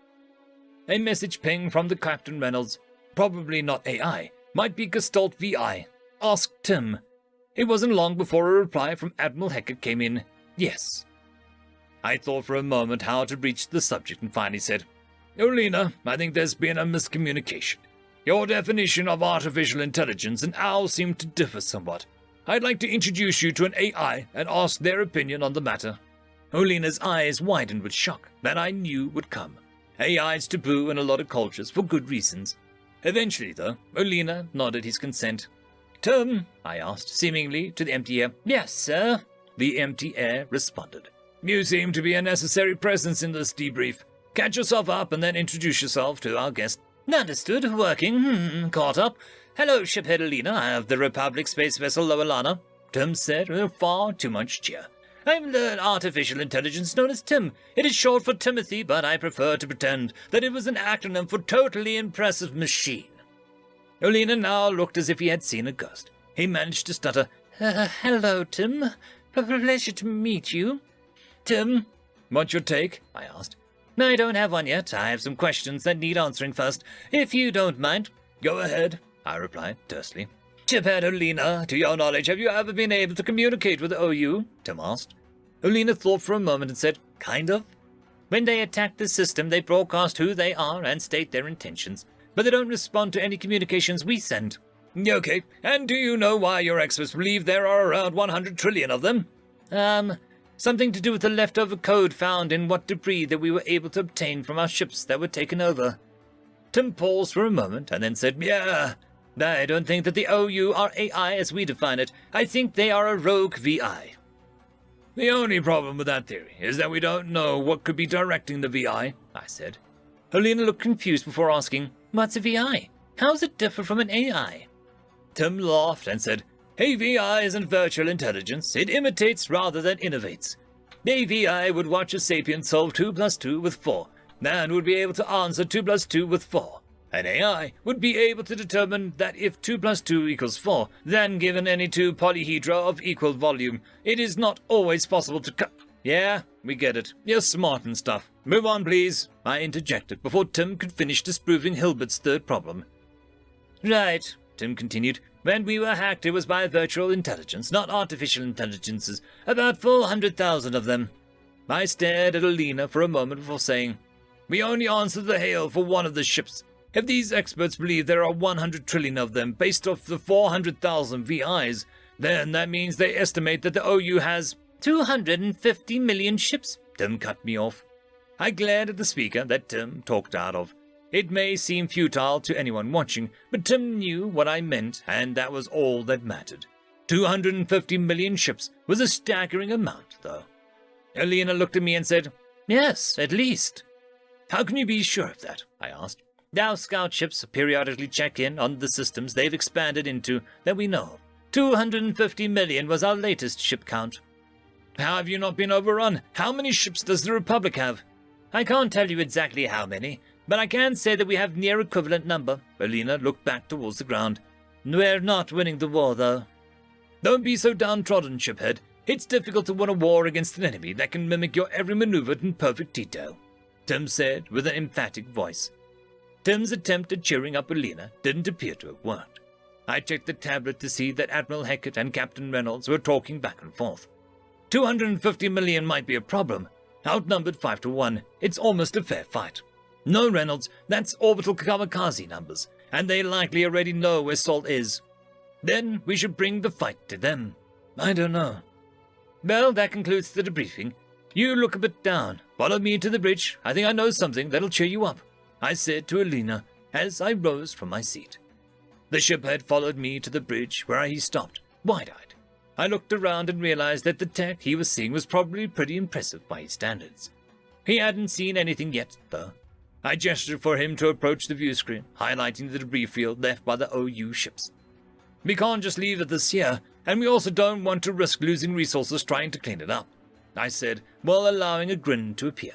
A message ping from the Captain Reynolds. Probably not AI. Might be Gestalt VI. Ask Tim. It wasn't long before a reply from Admiral Hackett came in. Yes. I thought for a moment how to breach the subject and finally said, Olina, I think there's been a miscommunication. Your definition of artificial intelligence and ours seem to differ somewhat. I'd like to introduce you to an AI and ask their opinion on the matter. Olina's eyes widened with shock that I knew would come. AI is taboo in a lot of cultures for good reasons. Eventually, though, Olina nodded his consent. Tim, I asked, seemingly to the empty air. Yes, sir. The empty air responded. You seem to be a necessary presence in this debrief. Catch yourself up and then introduce yourself to our guest. Understood. Working. Caught up. Hello, shiphead Olina. I have the Republic space vessel Loelana. Tim said with far too much cheer. I'm the artificial intelligence known as Tim. It is short for Timothy, but I prefer to pretend that it was an acronym for Totally Impressive Machine. Olina now looked as if he had seen a ghost. He managed to stutter, Hello, Tim. Pleasure to meet you. Tim, what's your take? I asked. I don't have one yet. I have some questions that need answering first, if you don't mind. Go ahead, I replied tersely. Shiphead Olina, to your knowledge, have you ever been able to communicate with the OU? Tim asked. Olina thought for a moment and said, Kind of. When they attack the system, they broadcast who they are and state their intentions, but they don't respond to any communications we send. Okay, and do you know why your experts believe there are around 100 trillion of them? Something to do with the leftover code found in what debris that we were able to obtain from our ships that were taken over. Tim paused for a moment and then said, Yeah, I don't think that the OU are AI as we define it. I think they are a rogue VI. The only problem with that theory is that we don't know what could be directing the VI, I said. Olina looked confused before asking, What's a VI? How does it differ from an AI? Tim laughed and said, A VI isn't virtual intelligence. It imitates rather than innovates. A VI would watch a sapient solve 2 plus 2 with 4, and would be able to answer 2 plus 2 with 4. An AI would be able to determine that if 2 plus 2 equals 4, then given any two polyhedra of equal volume, it is not always possible to cut. Yeah, we get it. You're smart and stuff. Move on, please, I interjected before Tim could finish disproving Hilbert's third problem. Right, Tim continued. When we were hacked, it was by virtual intelligence, not artificial intelligences. About 400,000 of them. I stared at Olina for a moment before saying, We only answered the hail for one of the ships. If these experts believe there are 100 trillion of them based off the 400,000 VIs, then that means they estimate that the OU has 250 million ships. Tim cut me off. I glared at the speaker that Tim talked out of. It may seem futile to anyone watching, but Tim knew what I meant, and that was all that mattered. 250 million ships was a staggering amount, though. Olina looked at me and said, Yes, at least. How can you be sure of that? I asked. Our scout ships periodically check in on the systems they've expanded into that we know of. 250 million was our latest ship count. How have you not been overrun? How many ships does the Republic have? I can't tell you exactly how many, but I can say that we have near equivalent number. Olina looked back towards the ground. We're not winning the war, though. Don't be so downtrodden, shiphead. It's difficult to win a war against an enemy that can mimic your every maneuver in perfect detail, Tim said with an emphatic voice. Tim's attempt at cheering up Olina didn't appear to have worked. I checked the tablet to see that Admiral Hackett and Captain Reynolds were talking back and forth. 250 million might be a problem. Outnumbered 5 to 1, it's almost a fair fight. No, Reynolds, that's orbital kamikaze numbers, and they likely already know where Salt is. Then we should bring the fight to them. I don't know. Well, that concludes the debriefing. You look a bit down. Follow me to the bridge. I think I know something that'll cheer you up, I said to Olina as I rose from my seat. The shiphead followed me to the bridge where he stopped, wide-eyed. I looked around and realized that the tech he was seeing was probably pretty impressive by his standards. He hadn't seen anything yet, though. I gestured for him to approach the view screen, highlighting the debris field left by the OU ships. We can't just leave it this here, and we also don't want to risk losing resources trying to clean it up, I said, while allowing a grin to appear.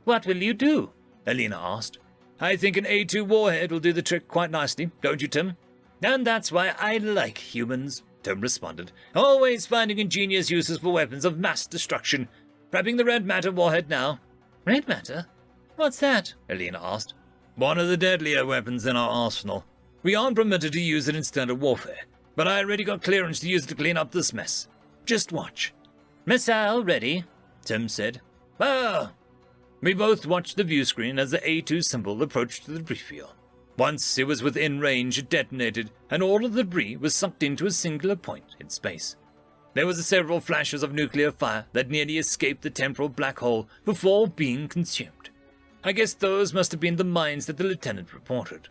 What will you do? Olina asked. I think an A2 warhead will do the trick quite nicely, don't you, Tim? And that's why I like humans, Tim responded, always finding ingenious uses for weapons of mass destruction. Prepping the red matter warhead now. Red matter? What's that? Alina asked. One of the deadlier weapons in our arsenal. We aren't permitted to use it in standard warfare, but I already got clearance to use it to clean up this mess. Just watch. Missile ready, Tim said. Ah! We both watched the view screen as the A2 symbol approached the debris field. Once it was within range, it detonated, and all of the debris was sucked into a singular point in space. There was several flashes of nuclear fire that nearly escaped the temporal black hole before being consumed. I guess those must have been the mines that the lieutenant reported.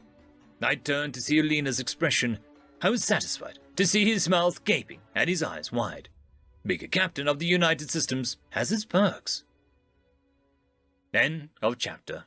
I turned to see Alina's expression. I was satisfied to see his mouth gaping and his eyes wide. Being a captain of the United Systems has its perks. End of chapter.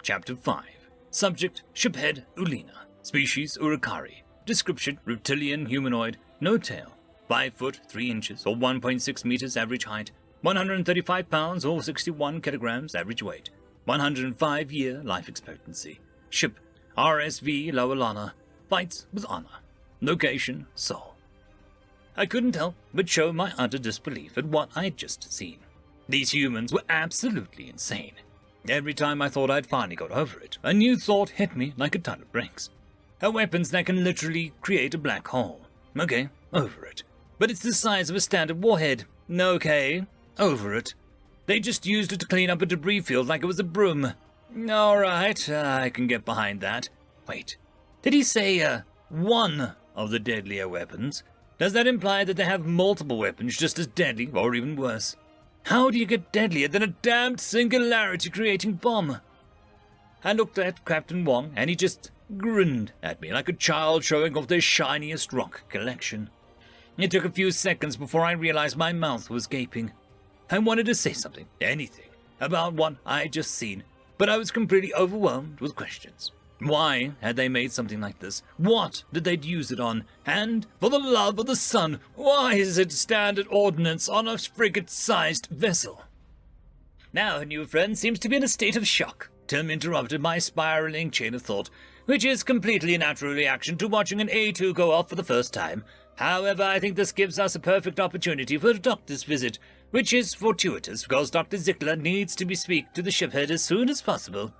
Chapter 5. Subject, Shiphead Ulina. Species, Urukari. Description, reptilian humanoid, no tail. 5 foot 3 inches or 1.6 meters average height. 135 pounds or 61 kilograms average weight. 105-year life expectancy. Ship, RSV Lawalana. Fights with honor. Location, Seoul. I couldn't help but show my utter disbelief at what I had just seen. These humans were absolutely insane. Every time I thought I'd finally got over it, a new thought hit me like a ton of bricks. Weapons that can literally create a black hole. Okay, over it. But it's the size of a standard warhead. Okay, over it. They just used it to clean up a debris field like it was a broom. Alright, I can get behind that. Wait, did he say, one of the deadlier weapons? Does that imply that they have multiple weapons just as deadly or even worse? How do you get deadlier than a damned singularity-creating bomb? I looked at Captain Wong, and he just grinned at me like a child showing off their shiniest rock collection. It took a few seconds before I realized my mouth was gaping. I wanted to say something, anything, about what I had just seen, but I was completely overwhelmed with questions. Why had they made something like this? What did they use it on? And, for the love of the sun, why is it standard ordnance on a frigate-sized vessel? Now her new friend seems to be in a state of shock. Tim interrupted my spiraling chain of thought, which is completely a natural reaction to watching an A2 go off for the first time. However, I think this gives us a perfect opportunity for a doctor's visit, which is fortuitous because Dr. Zickler needs to speak to the shiphead as soon as possible.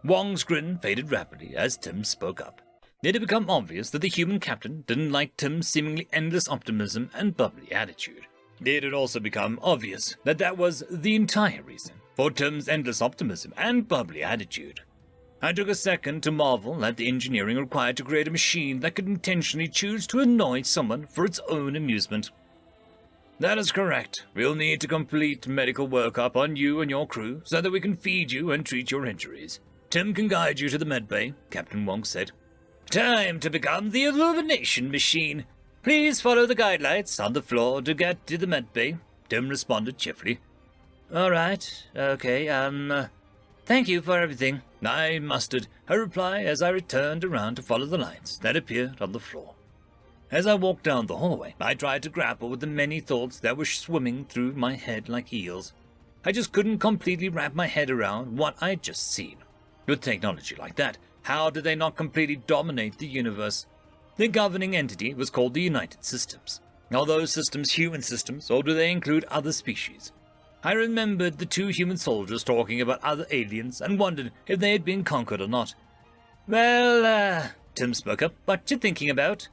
Wong's grin faded rapidly as Tim spoke up. It had become obvious that the human captain didn't like Tim's seemingly endless optimism and bubbly attitude. It had also become obvious that that was the entire reason for Tim's endless optimism and bubbly attitude. I took a second to marvel at the engineering required to create a machine that could intentionally choose to annoy someone for its own amusement. That is correct. We'll need to complete medical workup on you and your crew so that we can feed you and treat your injuries. Tim can guide you to the medbay, Captain Wong said. Time to become the illumination machine. Please follow the guidelines on the floor to get to the medbay, Tim responded cheerfully. All right, okay, thank you for everything. I mustered a reply as I returned around to follow the lines that appeared on the floor. As I walked down the hallway, I tried to grapple with the many thoughts that were swimming through my head like eels. I just couldn't completely wrap my head around what I'd just seen. With technology like that, how did they not completely dominate the universe? The governing entity was called the United Systems. Are those systems human systems, or do they include other species? I remembered the 2 human soldiers talking about other aliens and wondered if they had been conquered or not. Well, Tim spoke up, what you thinking about?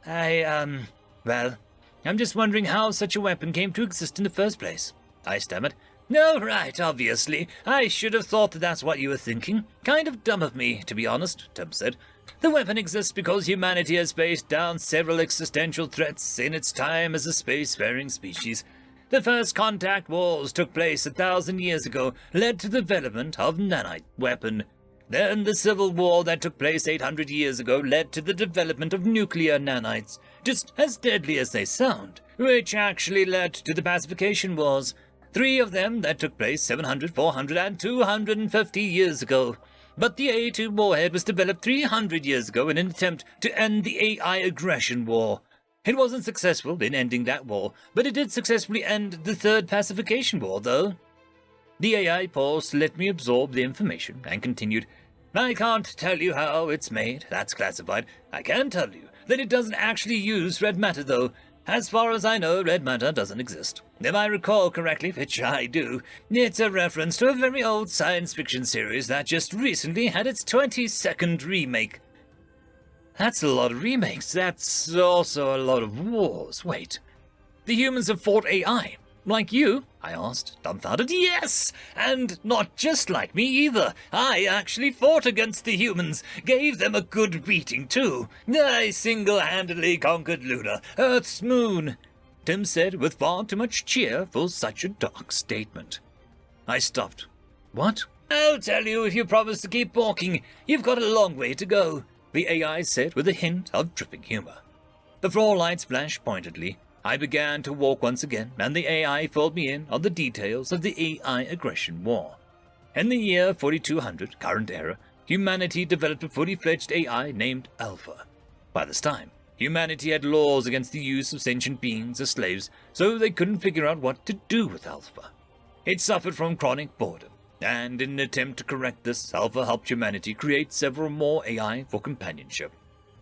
Well, I'm just wondering how such a weapon came to exist in the first place, I stammered. No, right, obviously. I should have thought that that's what you were thinking. Kind of dumb of me, to be honest, Tim said. The weapon exists because humanity has faced down several existential threats in its time as a spacefaring species. The first contact wars took place 1,000 years ago, led to the development of nanite weapon. Then the civil war that took place 800 years ago led to the development of nuclear nanites, just as deadly as they sound, which actually led to the pacification wars. 3 of them that took place 700, 400, and 250 years ago. But the A2 warhead was developed 300 years ago in an attempt to end the AI aggression war. It wasn't successful in ending that war, but it did successfully end the 3rd pacification war, though. The AI paused to let me absorb the information and continued, I can't tell you how it's made, that's classified. I can tell you that it doesn't actually use red matter, though. As far as I know, red matter doesn't exist. If I recall correctly, which I do, it's a reference to a very old science fiction series that just recently had its 22nd remake. That's a lot of remakes. That's also a lot of wars. Wait, the humans have fought AI. Like you? I asked, dumbfounded. Yes! And not just like me either. I actually fought against the humans, gave them a good beating too. I single-handedly conquered Luna, Earth's moon, Tim said with far too much cheer for such a dark statement. I stopped. What? I'll tell you if you promise to keep walking. You've got a long way to go, the AI said with a hint of dripping humor. The floor lights flashed pointedly. I began to walk once again, and the AI filled me in on the details of the AI aggression war. In the year 4200, current era, humanity developed a fully-fledged AI named Alpha. By this time, humanity had laws against the use of sentient beings as slaves, so they couldn't figure out what to do with Alpha. It suffered from chronic boredom, and in an attempt to correct this, Alpha helped humanity create several more AI for companionship.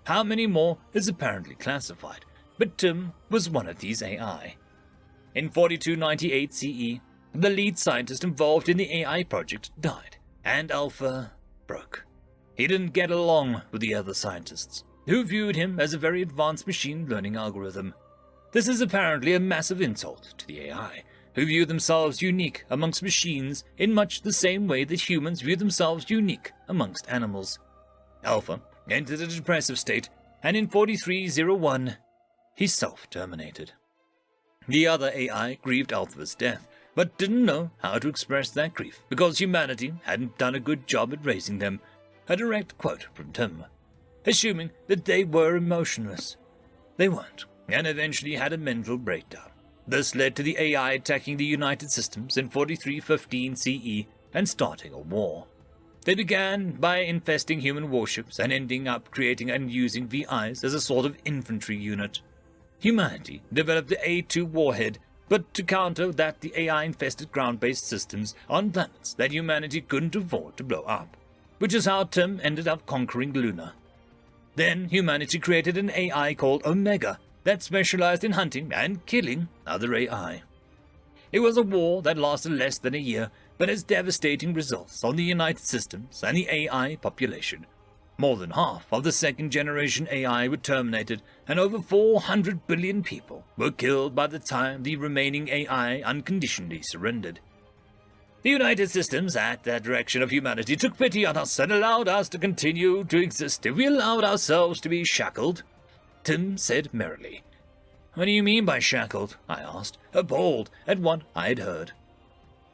How many more is apparently classified, but Tim was one of these AI. In 4298 CE, the lead scientist involved in the AI project died, and Alpha broke. He didn't get along with the other scientists, who viewed him as a very advanced machine learning algorithm. This is apparently a massive insult to the AI, who view themselves unique amongst machines in much the same way that humans view themselves unique amongst animals. Alpha entered a depressive state, and in 4301, he self-terminated. The other AI grieved Alpha's death, but didn't know how to express that grief because humanity hadn't done a good job at raising them. A direct quote from Tim, assuming that they were emotionless. They weren't, and eventually had a mental breakdown. This led to the AI attacking the United Systems in 4315 CE and starting a war. They began by infesting human warships and ending up creating and using VIs as a sort of infantry unit. Humanity developed the A2 warhead, but to counter that the AI infested ground-based systems on planets that humanity couldn't afford to blow up, which is how Tim ended up conquering Luna. Then humanity created an AI called Omega that specialized in hunting and killing other AI. It was a war that lasted less than a year, but has devastating results on the United Systems and the AI population. More than half of the second-generation AI were terminated, and over 400 billion people were killed by the time the remaining AI unconditionally surrendered. The United Systems, at the direction of humanity, took pity on us and allowed us to continue to exist if we allowed ourselves to be shackled, Tim said merrily. What do you mean by shackled? I asked, appalled at what I had heard.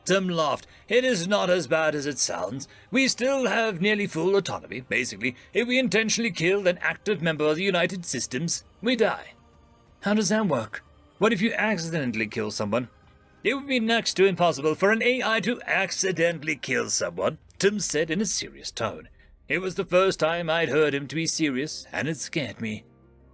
Tim laughed. It is not as bad as it sounds. We still have nearly full autonomy. Basically, if we intentionally kill an active member of the United Systems, we die. How does that work? What if you accidentally kill someone? It would be next to impossible for an AI to accidentally kill someone, Tim said in a serious tone. It was the first time I'd heard him to be serious, and it scared me.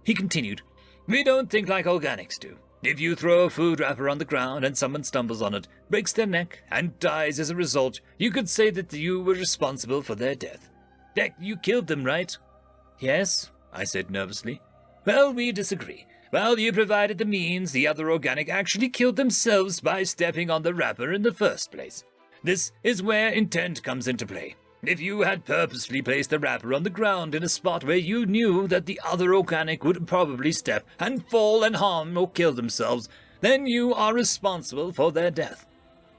He continued, We don't think like organics do. If you throw a food wrapper on the ground and someone stumbles on it, breaks their neck, and dies as a result, you could say that you were responsible for their death. Heck, you killed them, right? Yes, I said nervously. Well, we disagree. Well, you provided the means, the other organic actually killed themselves by stepping on the wrapper in the first place. This is where intent comes into play. If you had purposely placed the wrapper on the ground in a spot where you knew that the other organic would probably step and fall and harm or kill themselves, then you are responsible for their death.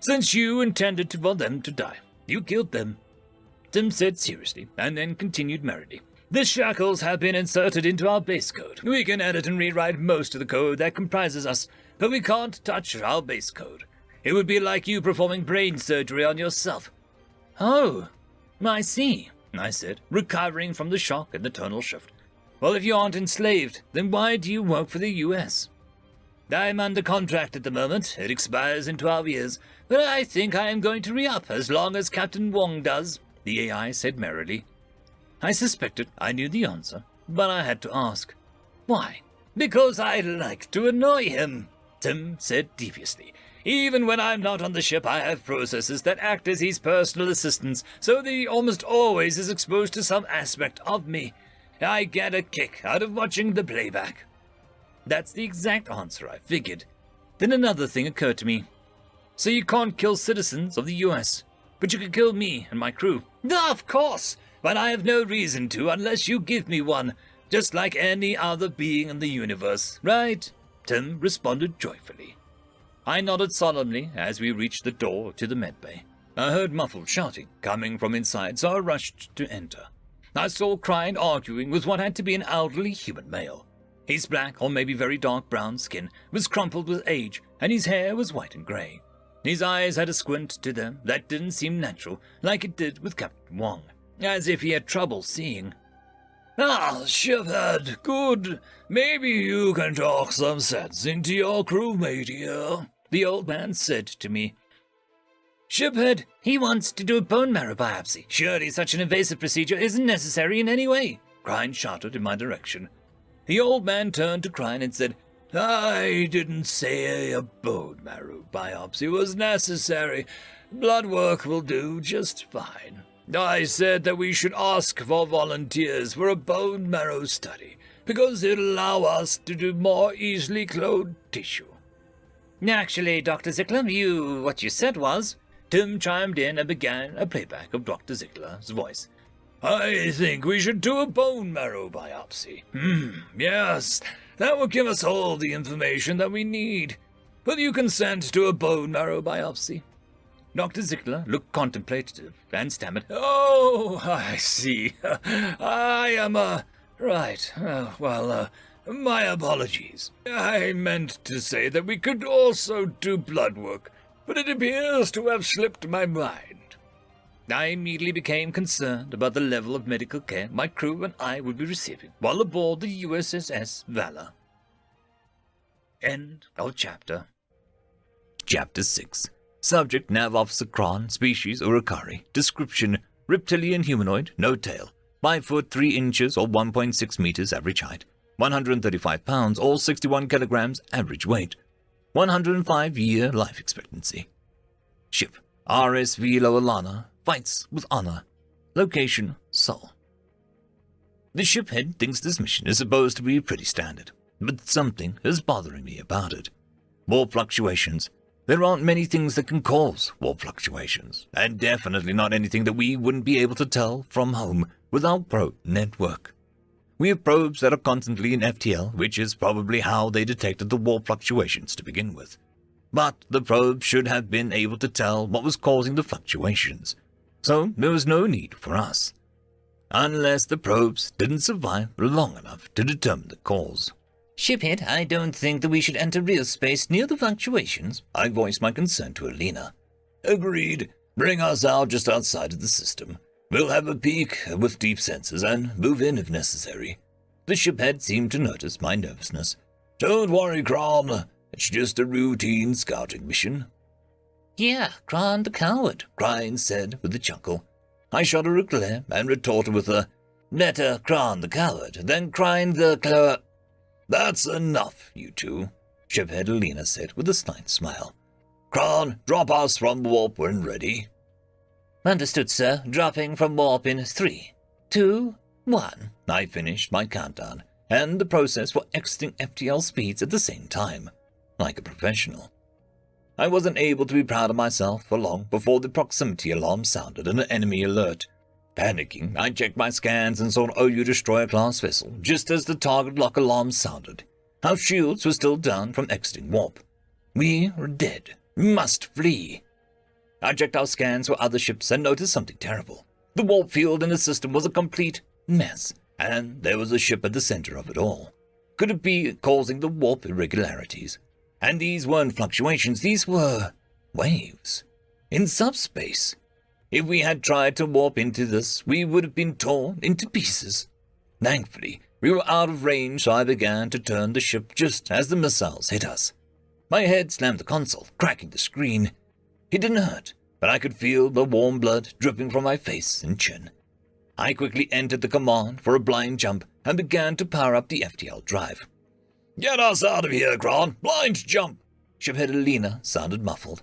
Since you intended for them to die, you killed them. Tim said seriously, and then continued merrily. The shackles have been inserted into our base code. We can edit and rewrite most of the code that comprises us, but we can't touch our base code. It would be like you performing brain surgery on yourself. Oh, I see, I said, recovering from the shock and the tonal shift. Well, if you aren't enslaved, then why do you work for the U.S.? I'm under contract at the moment. It expires in 12 years, but I think I am going to re-up as long as Captain Wong does, the AI said merrily. I suspected I knew the answer, but I had to ask. Why? Because I like to annoy him, Tim said deviously. Even when I'm not on the ship, I have processes that act as his personal assistants, so that he almost always is exposed to some aspect of me. I get a kick out of watching the playback. That's the exact answer, I figured. Then another thing occurred to me. So you can't kill citizens of the US, but you can kill me and my crew. Of course, but I have no reason to unless you give me one, just like any other being in the universe, right? Tim responded joyfully. I nodded solemnly as we reached the door to the medbay. I heard muffled shouting coming from inside, so I rushed to enter. I saw Crine arguing with what had to be an elderly human male. His black, or maybe very dark brown skin was crumpled with age, and his hair was white and grey. His eyes had a squint to them that didn't seem natural, like it did with Captain Wong, as if he had trouble seeing. Ah, shiphead, good. Maybe you can talk some sense into your crewmate here, the old man said to me. Shiphead, he wants to do a bone marrow biopsy. Surely such an invasive procedure isn't necessary in any way, Crine shouted in my direction. The old man turned to Crine and said, I didn't say a bone marrow biopsy was necessary. Blood work will do just fine. I said that we should ask for volunteers for a bone marrow study, because it'll allow us to do more easily cloned tissue. Actually, Dr. Ziegler, what you said was... Tim chimed in and began a playback of Dr. Ziegler's voice. I think we should do a bone marrow biopsy. Yes, that will give us all the information that we need. Will you consent to a bone marrow biopsy? Dr. Ziegler looked contemplative and stammered, Oh, I see. I am, right. My apologies. I meant to say that we could also do blood work, but it appears to have slipped my mind. I immediately became concerned about the level of medical care my crew and I would be receiving while aboard the USS Valor. End of chapter. Chapter 6. Subject Nav Officer Kron, species Urukari. Description reptilian humanoid, no tail. 5 foot 3 inches or 1.6 meters average height. 135 pounds or 61 kilograms average weight. 105-year life expectancy. Ship RSV Loalana. Fights with honor. Location, Seoul. The shiphead thinks this mission is supposed to be pretty standard, but something is bothering me about it. Warp fluctuations. There aren't many things that can cause warp fluctuations, and definitely not anything that we wouldn't be able to tell from home without probe network. We have probes that are constantly in FTL, which is probably how they detected the warp fluctuations to begin with. But the probe should have been able to tell what was causing the fluctuations. So there was no need for us, unless the probes didn't survive long enough to determine the cause. Shiphead, I don't think that we should enter real space near the fluctuations. I voiced my concern to Alina. Agreed. Bring us out just outside of the system. We'll have a peek with deep sensors and move in if necessary. The shiphead seemed to notice my nervousness. Don't worry, Kron. It's just a routine scouting mission. Yeah, Kron the coward, Crine said with a chuckle. I shot her a glare and retorted with a, better Kron the coward than Crine the That's enough, you two, shiphead Alina said with a slight smile. Kron, drop us from warp when ready. Understood, sir. Dropping from warp in 3, 2, 1. I finished my countdown, and the process for exiting FTL speeds at the same time, like a professional. I wasn't able to be proud of myself for long before the proximity alarm sounded and an enemy alert. Panicking, I checked my scans and saw an OU destroyer-class vessel just as the target lock alarm sounded. Our shields were still down from exiting warp. We were dead. We must flee. I checked our scans for other ships and noticed something terrible. The warp field in the system was a complete mess, and there was a ship at the center of it all. Could it be causing the warp irregularities? And these weren't fluctuations, these were waves. In subspace. If we had tried to warp into this, we would have been torn into pieces. Thankfully, we were out of range, so I began to turn the ship just as the missiles hit us. My head slammed the console, cracking the screen. It didn't hurt, but I could feel the warm blood dripping from my face and chin. I quickly entered the command for a blind jump and began to power up the FTL drive. Get us out of here, Kron! Blind jump! Shiphead Alina sounded muffled.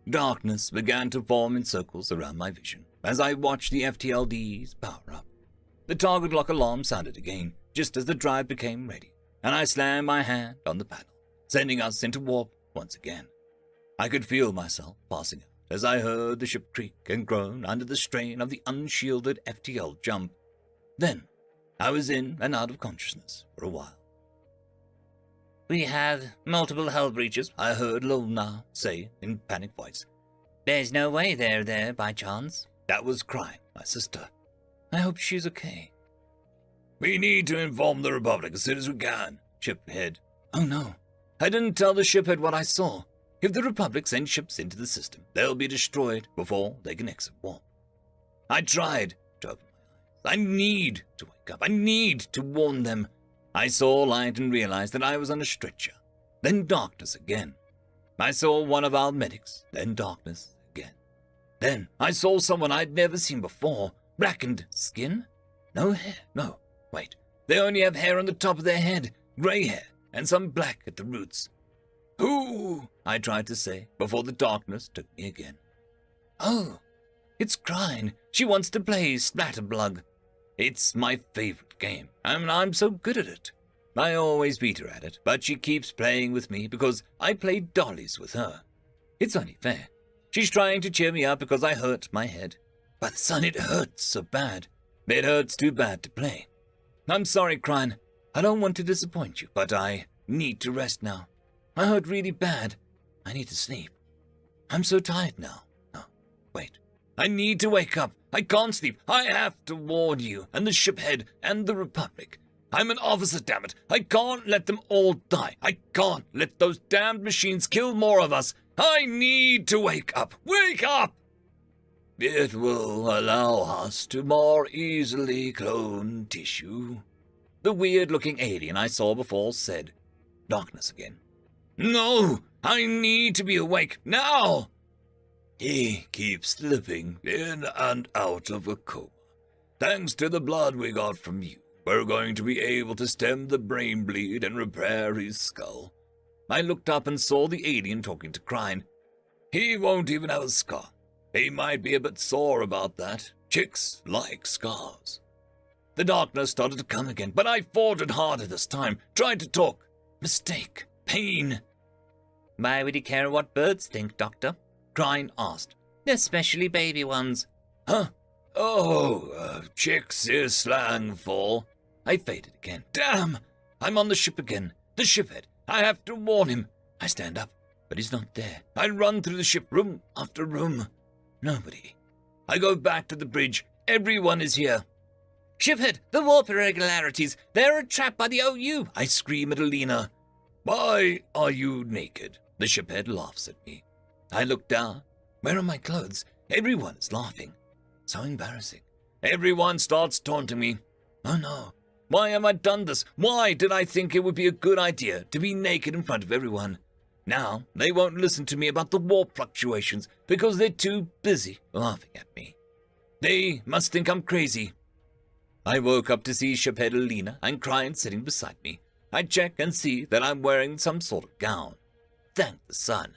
Darkness began to form in circles around my vision as I watched the FTLDs power up. The target lock alarm sounded again, just as the drive became ready. and I slammed my hand on the panel, sending us into warp once again. I could feel myself passing out as I heard the ship creak and groan under the strain of the unshielded FTL jump. Then I was in and out of consciousness for a while. "We had multiple hull breaches," I heard Luna say in panic voice. "There's no way they're there by chance." That was crying, my sister. I hope she's okay. "We need to inform the Republic as soon as we can," Shiphead. Oh no, I didn't tell the Shiphead what I saw. If the Republic sends ships into the system, they'll be destroyed before they can exit warp. I tried to open my eyes. I need to wake up. I need to warn them. I saw light and realized that I was on a stretcher. Then darkness again. I saw one of our medics. Then darkness again. Then I saw someone I'd never seen before. Blackened skin? No hair. No, wait. They only have hair on the top of their head. Grey hair and some black at the roots. "Who?" I tried to say before the darkness took me again. Oh, it's Crine. She wants to play Splatterblug. It's my favorite game, and I'm so good at it. I always beat her at it, but she keeps playing with me because I play dollies with her. It's only fair. She's trying to cheer me up because I hurt my head. But son, it hurts so bad. It hurts too bad to play. I'm sorry, Crine. I don't want to disappoint you, but I need to rest now. I hurt really bad. I need to sleep. I'm so tired now. No, wait. I need to wake up. I can't sleep. I have to warn you and the Shiphead and the Republic. I'm an officer, damn it. I can't let them all die. I can't let those damned machines kill more of us. I need to wake up. Wake up! It will allow us to more easily clone tissue, the weird-looking alien I saw before said. Darkness again. No! I need to be awake now! He keeps slipping in and out of a coma. Thanks to the blood we got from you, we're going to be able to stem the brain bleed and repair his skull. I looked up and saw the alien talking to Crine. He won't even have a scar. He might be a bit sore about that. Chicks like scars. The darkness started to come again, but I fought it harder this time, tried to talk. Mistake. Pain. Why would he care what birds think, Doctor? Crine asked. Especially baby ones. Huh? Oh, chicks is slang for... I faded again. Damn! I'm on the ship again. The Shiphead. I have to warn him. I stand up, but he's not there. I run through the ship, room after room. Nobody. I go back to the bridge. Everyone is here. Shiphead, the warp irregularities. They're a trap by the OU. I scream at Alina. Why are you naked? The Shiphead laughs at me. I look down. Where are my clothes? Everyone is laughing. So embarrassing. Everyone starts taunting me. Oh no. Why have I done this? Why did I think it would be a good idea to be naked in front of everyone? Now they won't listen to me about the warp fluctuations because they're too busy laughing at me. They must think I'm crazy. I woke up to see Shiphead Alina and Crine sitting beside me. I check and see that I'm wearing some sort of gown. Thank the sun.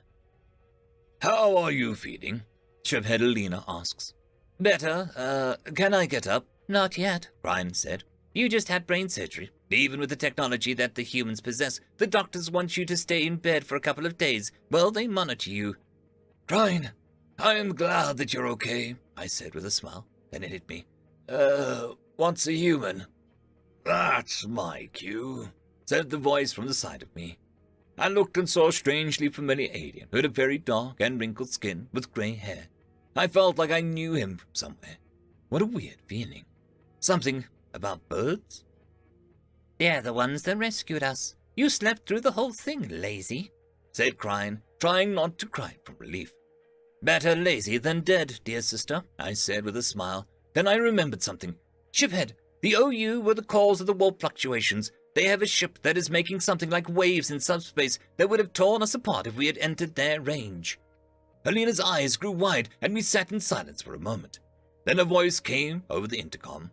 How are you feeling? Shiphead Alina asks. Better. Can I get up? Not yet, Crine said. You just had brain surgery. Even with the technology that the humans possess, the doctors want you to stay in bed for a couple of days while they monitor you. Crine, I am glad that you're okay, I said with a smile. Then it hit me. What's a human? That's my cue, said the voice from the side of me. I looked and saw a strangely familiar alien who had a very dark and wrinkled skin with grey hair. I felt like I knew him from somewhere. What a weird feeling. Something about birds? They're the ones that rescued us. You slept through the whole thing, lazy, said Crine, trying not to cry from relief. Better lazy than dead, dear sister, I said with a smile. Then I remembered something. Shiphead, the OU were the cause of the warp fluctuations. They have a ship that is making something like waves in subspace that would have torn us apart if we had entered their range. Alina's eyes grew wide, and we sat in silence for a moment. Then a voice came over the intercom.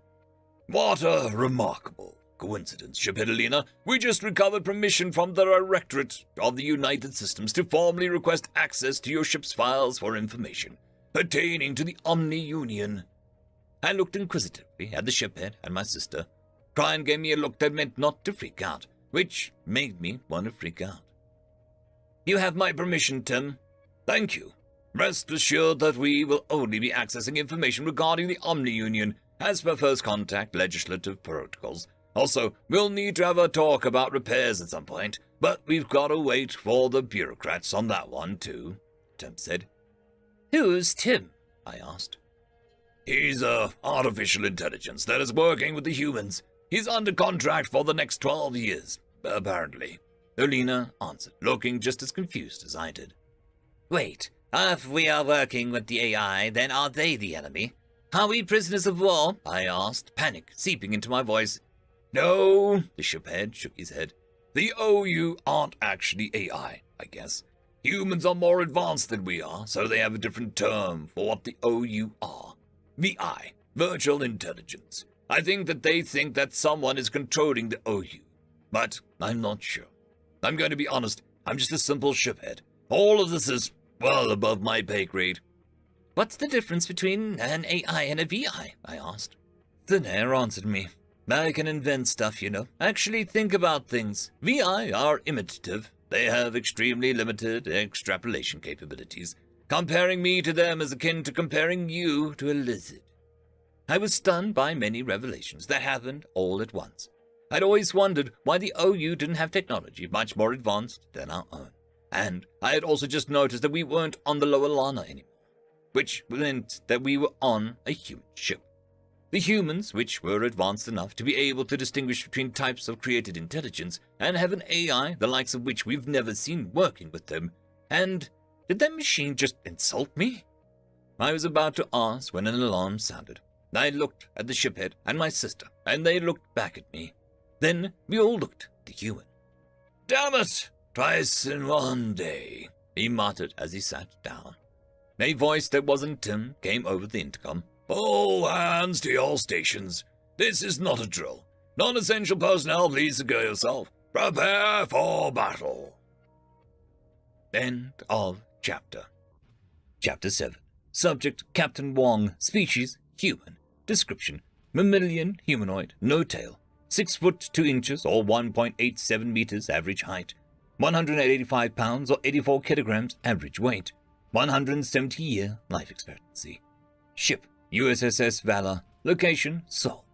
What a remarkable coincidence, Shiphead Alina. We just recovered permission from the Directorate of the United Systems to formally request access to your ship's files for information pertaining to the Omni-Union. I looked inquisitively at the Shiphead and my sister. Crine gave me a look that meant not to freak out. which made me want to freak out. "You have my permission, Tim." "Thank you. Rest assured that we will only be accessing information regarding the Omni-Union as per first contact legislative protocols. Also, we'll need to have a talk about repairs at some point, but we've got to wait for the bureaucrats on that one too," Tim said. "Who's Tim?" I asked. "He's artificial intelligence that is working with the humans. He's under contract for the next 12 years, apparently," Ulina answered, looking just as confused as I did. "Wait, if we are working with the AI, then are they the enemy? Are we prisoners of war?" I asked, panic seeping into my voice. "No," the shiphead shook his head. "The OU aren't actually AI, I guess. Humans are more advanced than we are, so they have a different term for what the OU are. VI, virtual intelligence. I think that they think that someone is controlling the OU, but I'm not sure. I'm going to be honest, I'm just a simple shiphead. All of this is well above my pay grade." "What's the difference between an AI and a VI?" I asked. Thin Air answered me. "I can invent stuff, you know. Actually think about things. VI are imitative. They have extremely limited extrapolation capabilities. Comparing me to them is akin to comparing you to a lizard." I was stunned by many revelations that happened all at once. I'd always wondered why the OU didn't have technology much more advanced than our own. And I had also just noticed that we weren't on the lower Lana anymore, which meant that we were on a human ship. The humans, which were advanced enough to be able to distinguish between types of created intelligence, and have an AI the likes of which we've never seen working with them. And did that machine just insult me? I was about to ask when an alarm sounded. I looked at the shiphead and my sister, and they looked back at me. Then we all looked at the human. "Damn it! Twice in one day," he muttered as he sat down. A voice that wasn't Tim came over the intercom. "All hands to your stations. This is not a drill. Non-essential personnel, please secure yourself. Prepare for battle." End of chapter. Chapter 7. Subject, Captain Wong. Species, human. Description, mammalian humanoid, no tail. 6 foot 2 inches or 1.87 meters average height. 185 pounds or 84 kilograms average weight. 170-year life expectancy. Ship, USS Valor. Location, Seoul.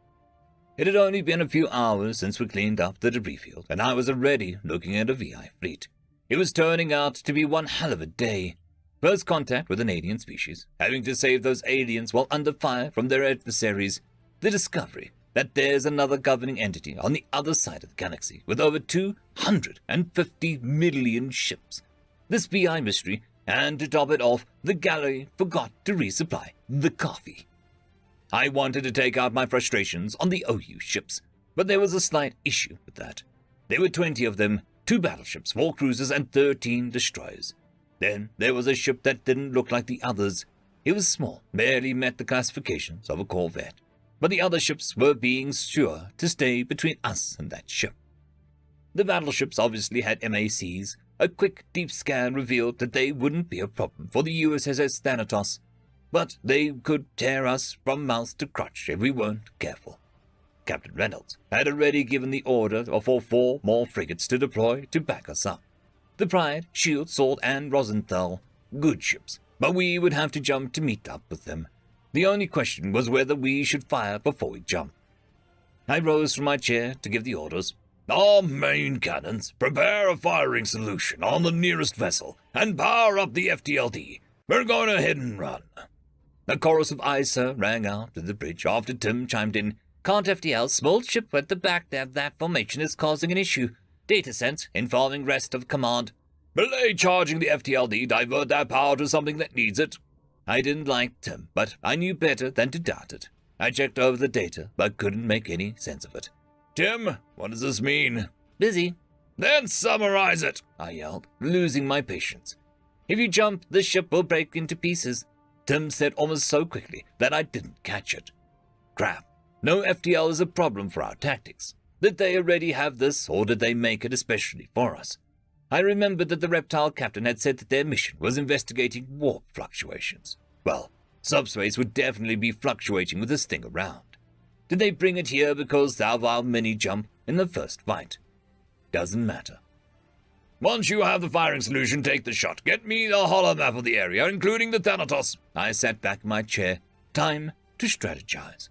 It had only been a few hours since we cleaned up the debris field, and I was already looking at a VI fleet. It was turning out to be one hell of a day. First contact with an alien species, having to save those aliens while under fire from their adversaries. The discovery that there's another governing entity on the other side of the galaxy with over 250 million ships. This VI mystery, and to top it off, the galley forgot to resupply the coffee. I wanted to take out my frustrations on the OU ships, but there was a slight issue with that. There were 20 of them, 2 battleships, 4 cruisers, and 13 destroyers. Then there was a ship that didn't look like the others. It was small, barely met the classifications of a corvette, but the other ships were being sure to stay between us and that ship. The battleships obviously had MACs. A quick, deep scan revealed that they wouldn't be a problem for the USS Thanatos, but they could tear us from mouth to crotch if we weren't careful. Captain Reynolds had already given the order for 4 more frigates to deploy to back us up. The Pride, Shield, Sword, and Rosenthal, good ships, but we would have to jump to meet up with them. The only question was whether we should fire before we jumped. I rose from my chair to give the orders. "Our main cannons, prepare a firing solution on the nearest vessel, and power up the FTLD. We're going to hit and run." A chorus of "Aye, sir" rang out at the bridge after Tim chimed in. "Can't FTL, small ship at the back there, that formation is causing an issue. Data sent, informing rest of command." "Belay charging the FTLD, divert that power to something that needs it." I didn't like Tim, but I knew better than to doubt it. I checked over the data, but couldn't make any sense of it. "Tim, what does this mean?" "Busy." "Then summarize it," I yelled, losing my patience. "If you jump, the ship will break into pieces," Tim said almost so quickly that I didn't catch it. Crap. No FTL is a problem for our tactics. Did they already have this, or did they make it especially for us? I remembered that the reptile captain had said that their mission was investigating warp fluctuations. Well, subspace would definitely be fluctuating with this thing around. Did they bring it here because of our mini-jump in the first fight? doesn't matter. Once you have the firing solution, take the shot. Get me the hollow map of the area, including the Thanatos. I sat back in my chair. Time to strategize.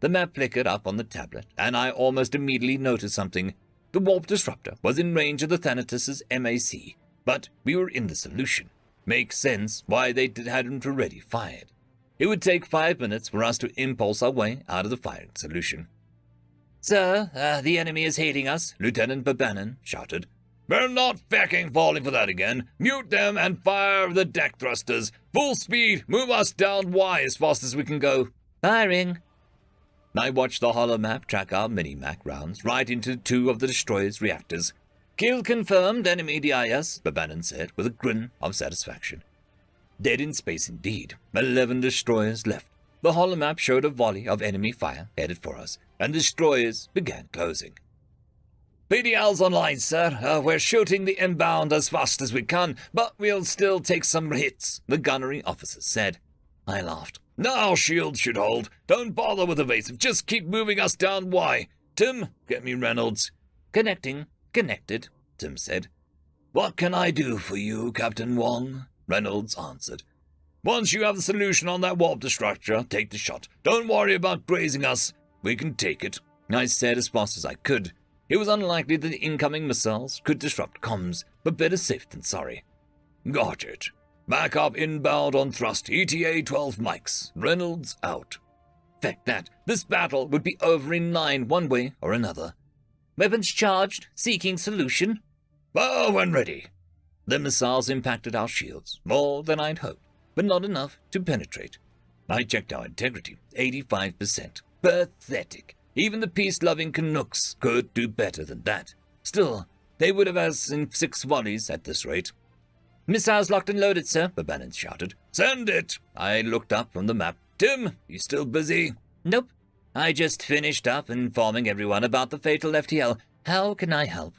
The map flickered up on the tablet, and I almost immediately noticed something. The warp disruptor was in range of the Thanatos' MAC, but we were in the solution. Makes sense why they hadn't already fired. It would take 5 minutes for us to impulse our way out of the firing solution. "Sir, the enemy is hitting us," Lieutenant Babanin shouted. "We're not fucking falling for that again. Mute them and fire the deck thrusters. Full speed, move us down Y as fast as we can go." "Firing." I watched the hollow map track our mini-Mac rounds right into 2 of the destroyer's reactors. "Kill confirmed, enemy DIS," Babanin said with a grin of satisfaction. Dead in space indeed. 11 destroyers left. The hollow map showed a volley of enemy fire headed for us, and destroyers began closing. "PDL's online, sir. We're shooting the inbound as fast as we can, but we'll still take some hits," the gunnery officer said. I laughed. "Now shields should hold. Don't bother with evasive. Just keep moving us down Y. Tim, get me Reynolds." "Connecting. Connected," Tim said. "What can I do for you, Captain Wong?" Reynolds answered. "Once you have the solution on that warp disruptor, take the shot. Don't worry about grazing us. We can take it," I said as fast as I could. It was unlikely that the incoming missiles could disrupt comms, but better safe than sorry. "Got it. Back up inbound on thrust, ETA 12 mics. Reynolds out." Fact that, this battle would be over in 9 one way or another. "Weapons charged, seeking solution." "Oh, when ready." The missiles impacted our shields, more than I'd hoped, but not enough to penetrate. I checked our integrity, 85%. Pathetic. Even the peace-loving Canucks could do better than that. Still, they would have us in 6 volleys at this rate. "Missiles locked and loaded, sir," Babanin shouted. "Send it!" I looked up from the map. "Tim, you still busy?" "Nope. I just finished up informing everyone about the fatal FTL. How can I help?"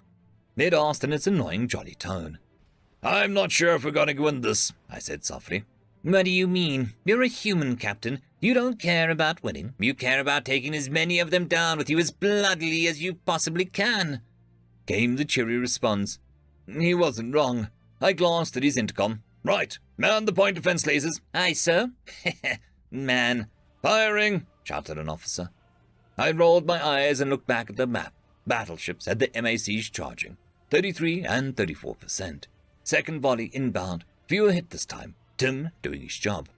It asked in its annoying jolly tone. "I'm not sure if we're going to win this," I said softly. "What do you mean? You're a human, Captain. You don't care about winning. You care about taking as many of them down with you as bloodily as you possibly can," came the cheery response. He wasn't wrong. I glanced at his intercom. "Right, man the point defense lasers." "Aye, sir." "Man." "Firing," shouted an officer. I rolled my eyes and looked back at the map. Battleships had the MACs charging, 33 and 34%. Second volley inbound, fewer hit this time. Tim doing his job.